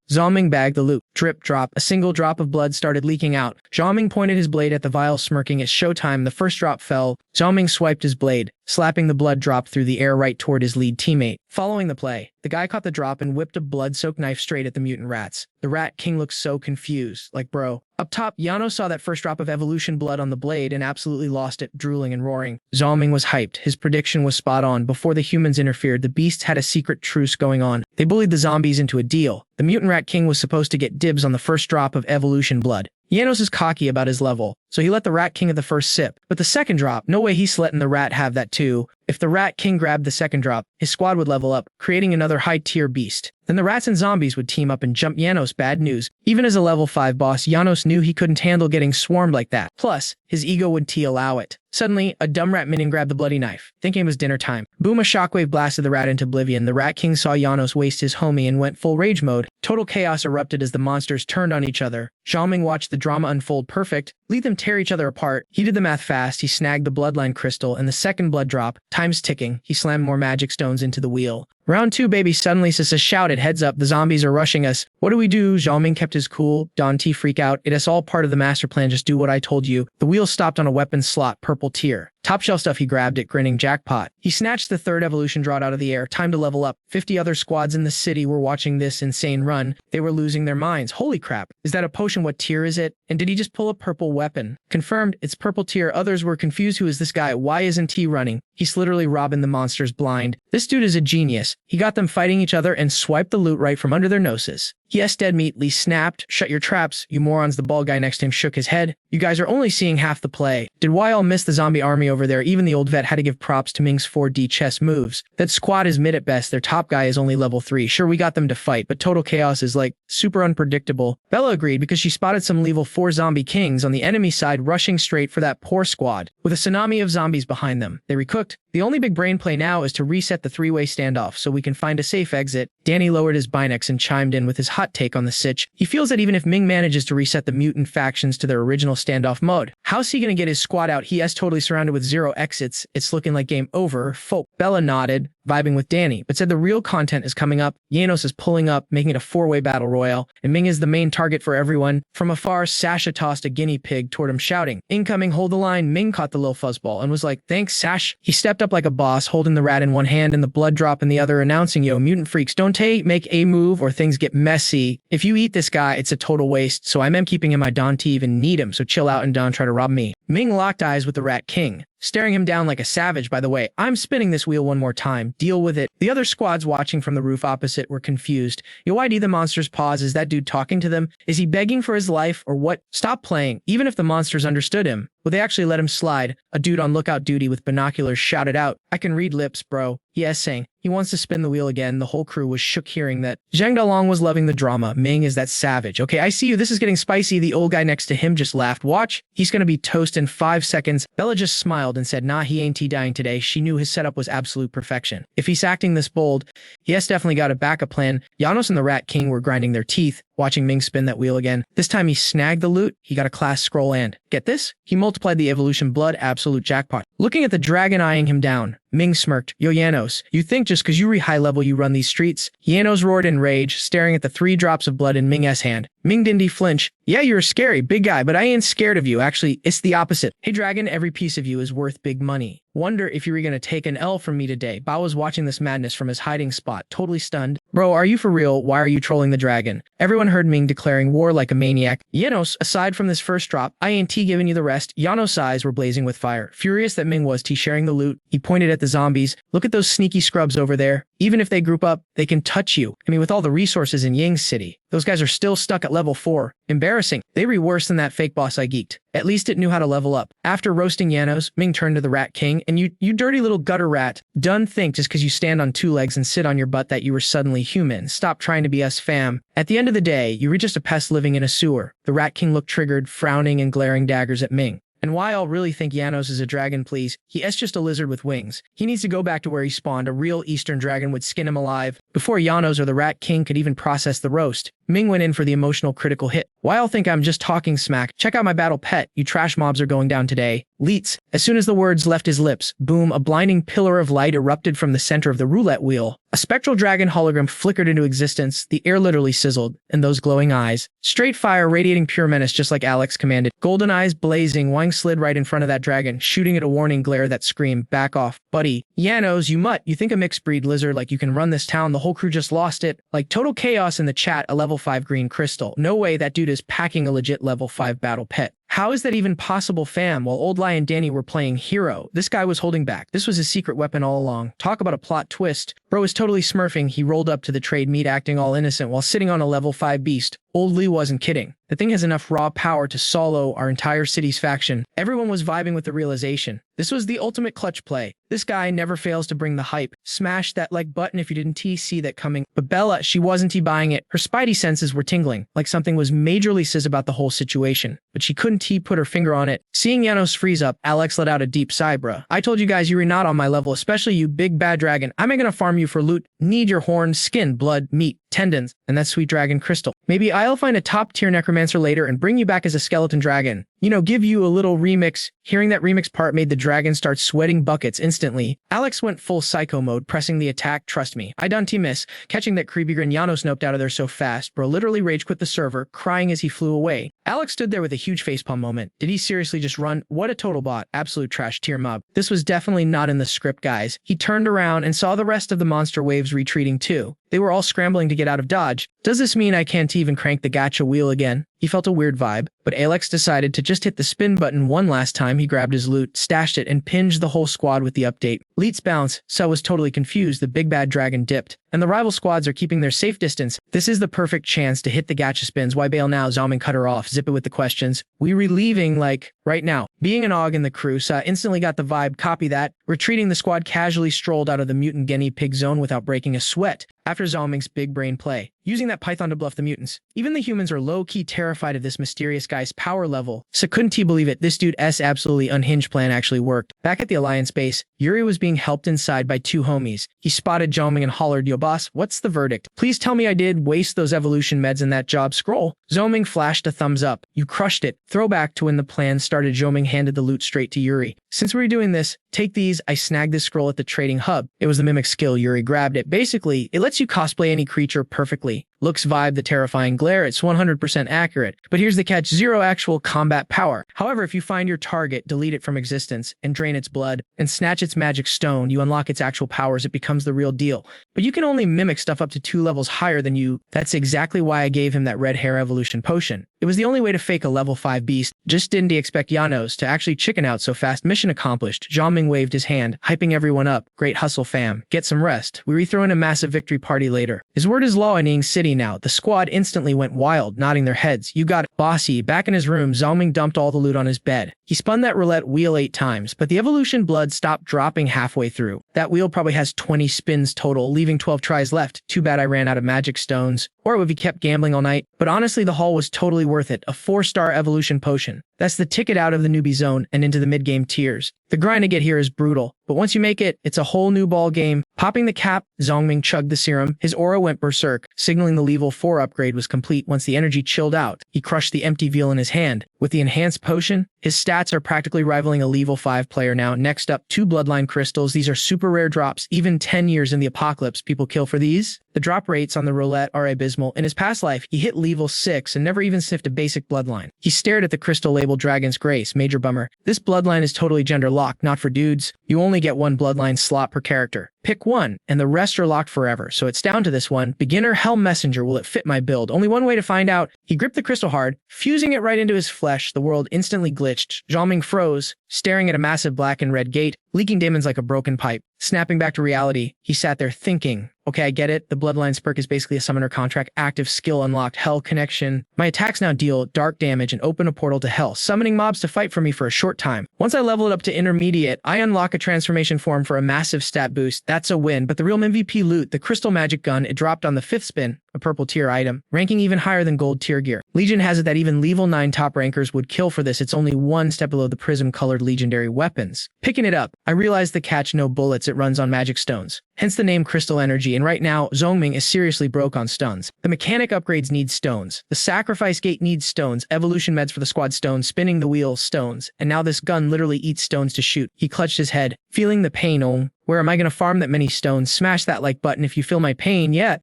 Zoming bagged the loot. Drip, drop. A single drop of blood started leaking out. Zoming pointed his blade at the vial, smirking. It's showtime. The first drop fell. Zoming swiped his blade. slapping the blood drop through the air right toward his lead teammate. Following the play, the guy caught the drop and whipped a blood-soaked knife straight at the mutant rats. The Rat King looked so confused, like bro. Up top, Yano saw that first drop of evolution blood on the blade and absolutely lost it, drooling and roaring. Zalming was hyped. His prediction was spot on. Before the humans interfered, the beasts had a secret truce going on. They bullied the zombies into a deal. The mutant Rat King was supposed to get dibs on the first drop of evolution blood. Janos is cocky about his level, so he let the Rat King at the first sip. But the second drop, no way he's letting the Rat have that too. If the Rat King grabbed the second drop, his squad would level up, creating another high-tier beast. Then the rats and zombies would team up and jump Janos. Bad news. Even as a level 5 boss, Janos knew he couldn't handle getting swarmed like that. Plus, his ego would allow it. Suddenly, a dumb rat minion grabbed the bloody knife, thinking it was dinner time. Boom, a shockwave blasted the rat into oblivion. The Rat King saw Janos waste his homie and went full rage mode. Total chaos erupted as the monsters turned on each other. Zhalming watched the drama unfold perfect, lead them tear each other apart. He did the math fast. He snagged the bloodline crystal and the second blood drop. Time's ticking. He slammed more magic stones into the wheel. Round 2, baby. Suddenly, Sissa shouted, heads up, the zombies are rushing us. What do we do? Zhalming kept his cool. Don T freak out. It is all part of the master plan. Just do what I told you. The wheel stopped on a weapon slot, purple tier. Top shelf stuff. He grabbed it, grinning jackpot. He snatched the third evolution draught out of the air. Time to level up. 50 other squads in the city were watching this insane run. They were losing their minds. Holy crap. Is that a potion? What tier is it? And did he just pull a purple weapon? Confirmed, it's purple tier. Others were confused. Who is this guy? Why isn't he running? He's literally robbing the monsters blind. This dude is a genius. He got them fighting each other and swiped the loot right from under their noses. Yes, dead meat. Lee snapped. Shut your traps, you morons. The bald guy next to him shook his head. You guys are only seeing half the play. Did why all miss the zombie army over there? Even the old vet had to give props to Ming's 4D chess moves. That squad is mid at best. Their top guy is only level 3. Sure, we got them to fight, but total chaos is like super unpredictable. Bella agreed because she spotted some level 4 zombie kings on the enemy side rushing straight for that poor squad with a tsunami of zombies behind them. They recooked. The only big brain play now is to reset the 3-way standoff so we can find a safe exit. Danny lowered his binacs and chimed in with his hot take on the sitch. He feels that even if Ming manages to reset the mutant factions to their original standoff mode, how's he gonna get his squad out? He is totally surrounded with 0 exits. It's looking like game over. Folk. Bella nodded, vibing with Danny, but said the real content is coming up. Janos is pulling up, making it a 4-way battle royale, and Ming is the main target for everyone. From afar, Sasha tossed a guinea pig toward him, shouting, "Incoming, hold the line." Ming caught the little fuzzball and was like, "Thanks, Sash." He stepped up like a boss, holding the rat in one hand and the blood drop in the other, announcing, "Yo, mutant freaks, don't make a move or things get messy. If you eat this guy, it's a total waste, so I'm keeping him. I don't even need him, so chill out and don't try to rob me." Ming locked eyes with the Rat King, staring him down like a savage. By the way, I'm spinning this wheel one more time. Deal with it. The other squads watching from the roof opposite were confused. Yo, why do the monsters pause? Is that dude talking to them? Is he begging for his life or what? Stop playing. Even if the monsters understood him, would they actually let him slide? A dude on lookout duty with binoculars shouted out, "I can read lips, bro." Yes, saying he wants to spin the wheel again. The whole crew was shook hearing that. Zhang Dalong was loving the drama. Ming is that savage. Okay, I see you. This is getting spicy. The old guy next to him just laughed. Watch. He's gonna be toast in 5 seconds. Bella just smiled and said, "Nah, he ain't dying today." She knew his setup was absolute perfection. If he's acting this bold, he has definitely got a backup plan. Janos and the Rat King were grinding their teeth, watching Ming spin that wheel again. This time he snagged the loot. He got a class scroll and, get this? He multiplied the evolution blood. Absolute jackpot. Looking at the dragon eyeing him down, Ming smirked. "Yo, Janos, you think just cause you high level you run these streets?" Janos roared in rage, staring at the 3 drops of blood in Ming's hand. Ming didn't flinch. "Yeah, you're scary, big guy, but I ain't scared of you. Actually, it's the opposite. Hey, dragon, every piece of you is worth big money. Wonder if you were gonna take an L from me today." Bao was watching this madness from his hiding spot, totally stunned. "Bro, are you for real? Why are you trolling the dragon?" Everyone heard Ming declaring war like a maniac. Janos, aside from this first drop, I ain't giving you the rest. Janos' eyes were blazing with fire. Furious that Ming was sharing the loot, he pointed at the zombies. "Look at those sneaky scrubs over there. Even if they group up, they can touch you. I mean, with all the resources in Ying City, those guys are still stuck at level 4. Embarrassing. They were worse than that fake boss I geeked. At least it knew how to level up." After roasting Janos, Ming turned to the Rat King. "And you dirty little gutter rat. Done think just because you stand on 2 legs and sit on your butt that you were suddenly human. Stop trying to be us, fam. At the end of the day, you were just a pest living in a sewer." The Rat King looked triggered, frowning and glaring daggers at Ming. "And why I'll really think Janos is a dragon, please? He is just a lizard with wings. He needs to go back to where he spawned. A real Eastern dragon would skin him alive." Before Janos or the Rat King could even process the roast, Ming went in for the emotional critical hit. Why y'all think I'm just talking smack? Check out my battle pet. You trash mobs are going down today. Leets. As soon as the words left his lips, boom, a blinding pillar of light erupted from the center of the roulette wheel. A spectral dragon hologram flickered into existence, the air literally sizzled, and those glowing eyes. Straight fire radiating pure menace just like Alex commanded. Golden eyes blazing, Wang slid right in front of that dragon, shooting it a warning glare that screamed, back off, buddy. Janos, you mutt, you think a mixed breed lizard like you can run this town, the whole crew just lost it. Like total chaos in the chat, a level 5 green crystal. No way that dude is packing a legit level 5 battle pet. How is that even possible, fam? While Old Lion and Danny were playing hero, this guy was holding back. This was his secret weapon all along. Talk about a plot twist. Bro was totally smurfing. He rolled up to the trade meet acting all innocent while sitting on a level 5 beast. Old Lee wasn't kidding. The thing has enough raw power to solo our entire city's faction. Everyone was vibing with the realization. This was the ultimate clutch play. This guy never fails to bring the hype. Smash that like button if you didn't see that coming. But Bella, she wasn't buying it. Her spidey senses were tingling, like something was majorly sis about the whole situation. But she couldn't put her finger on it. Seeing Janos freeze up, Alex let out a deep sigh, bruh. I told you guys you were not on my level, especially you big bad dragon. I'm gonna farm you for loot. Need your horns, skin, blood, meat, tendons, and that sweet dragon crystal. Maybe I'll find a top tier necromancer later and bring you back as a skeleton dragon. You know, give you a little remix. Hearing that remix part made the dragon start sweating buckets instantly. Alex went full psycho mode, pressing the attack. Trust me, I done miss. Catching that creepy grin, Janos noped out of there so fast, bro literally rage quit the server, crying as he flew away. Alex stood there with a huge facepalm moment. Did he seriously just run? What a total bot. Absolute trash tier mob. This was definitely not in the script, guys. He turned around and saw the rest of the monster waves retreating too. They were all scrambling to get out of dodge. Does this mean I can't even crank the gacha wheel again? He felt a weird vibe, but Alex decided to just hit the spin button one last time. He grabbed his loot, stashed it, and pinged the whole squad with the update. Leets bounce. So was totally confused. The big bad dragon dipped, and the rival squads are keeping their safe distance. This is the perfect chance to hit the gacha spins. Why bail now? Zalming cut her off. Zip it with the questions. We relieving like right now. Being an Og in the crew, instantly got the vibe. Copy that. Retreating, the squad casually strolled out of the mutant guinea pig zone without breaking a sweat. After Zalming's big brain play, using that python to bluff the mutants. Even the humans are low-key terrified of this mysterious guy's power level. So couldn't he believe it? This dude's absolutely unhinged plan actually worked. Back at the Alliance base, Yuri was being helped inside by two homies. He spotted Zalming and hollered, "Yo boss, what's the verdict? Please tell me I did waste those evolution meds in that job scroll." Zalming flashed a thumbs up. "You crushed it." Throwback to when the plan started, Zalming handed the loot straight to Yuri. "Since we're doing this, take these. I snagged this scroll at the trading hub." It was the mimic skill. Yuri grabbed it. Basically, it lets you cosplay any creature perfectly. Looks, vibe, the terrifying glare, it's 100% accurate. But here's the catch, zero actual combat power. However, if you find your target, delete it from existence, and drain its blood, and snatch its magic stone, you unlock its actual powers, it becomes the real deal. But you can only mimic stuff up to 2 levels higher than you. That's exactly why I gave him that red hair evolution potion. It was the only way to fake a level 5 beast. Just didn't expect Janos to actually chicken out so fast. Mission accomplished. Zalming waved his hand, hyping everyone up. Great hustle, fam. Get some rest. We rethrow in a massive victory party later. His word is law in Ying City now. The squad instantly went wild, nodding their heads. You got it, bossy. Back in his room, Zalming dumped all the loot on his bed. He spun that roulette wheel 8 times, but the evolution blood stopped dropping halfway through. That wheel probably has 20 spins total, leaving 12 tries left. Too bad I ran out of magic stones. Or if he kept gambling all night. But honestly, the haul was totally worth it. A 4-star evolution potion. That's the ticket out of the newbie zone and into the mid-game tiers. The grind to get here is brutal, but once you make it, it's a whole new ball game. Popping the cap, Zalming chugged the serum. His aura went berserk, signaling the level 4 upgrade was complete. Once the energy chilled out, he crushed the empty vial in his hand. With the enhanced potion, his stats are practically rivaling a level 5 player now. Next up, 2 bloodline crystals. These are super rare drops. Even 10 years in the apocalypse, people kill for these. The drop rates on the roulette are abysmal. In his past life, he hit level 6 and never even sniffed a basic bloodline. He stared at the crystal labeled Dragon's Grace. Major bummer. This bloodline is totally gender locked, not for dudes. You only get 1 bloodline slot per character. Pick one, and the rest are locked forever, so it's down to this one. Beginner Hell Messenger, will it fit my build? Only one way to find out. He gripped the crystal hard, fusing it right into his flesh. The world instantly glitched. Zalming froze, staring at a massive black and red gate, leaking demons like a broken pipe. Snapping back to reality, he sat there thinking, okay, I get it. The Bloodlines perk is basically a summoner contract. Active skill unlocked. Hell connection. My attacks now deal dark damage and open a portal to hell, summoning mobs to fight for me for a short time. Once I level it up to intermediate, I unlock a transformation form for a massive stat boost. That's a win, but the real MVP loot, the crystal magic gun, it dropped on the 5th spin. a purple tier item, ranking even higher than gold tier gear. Legion has it that even level 9 top rankers would kill for this. It's only one step below the prism-colored legendary weapons. Picking it up, I realized the catch: no bullets, it runs on magic stones. Hence the name Crystal Energy, and right now, Zhongming is seriously broke on stuns. The mechanic upgrades need stones. The sacrifice gate needs stones. Evolution meds for the squad stones. Spinning the wheel stones. And now this gun literally eats stones to shoot. He clutched his head, feeling the pain. Oh, where am I gonna farm that many stones? Smash that like button if you feel my pain yet.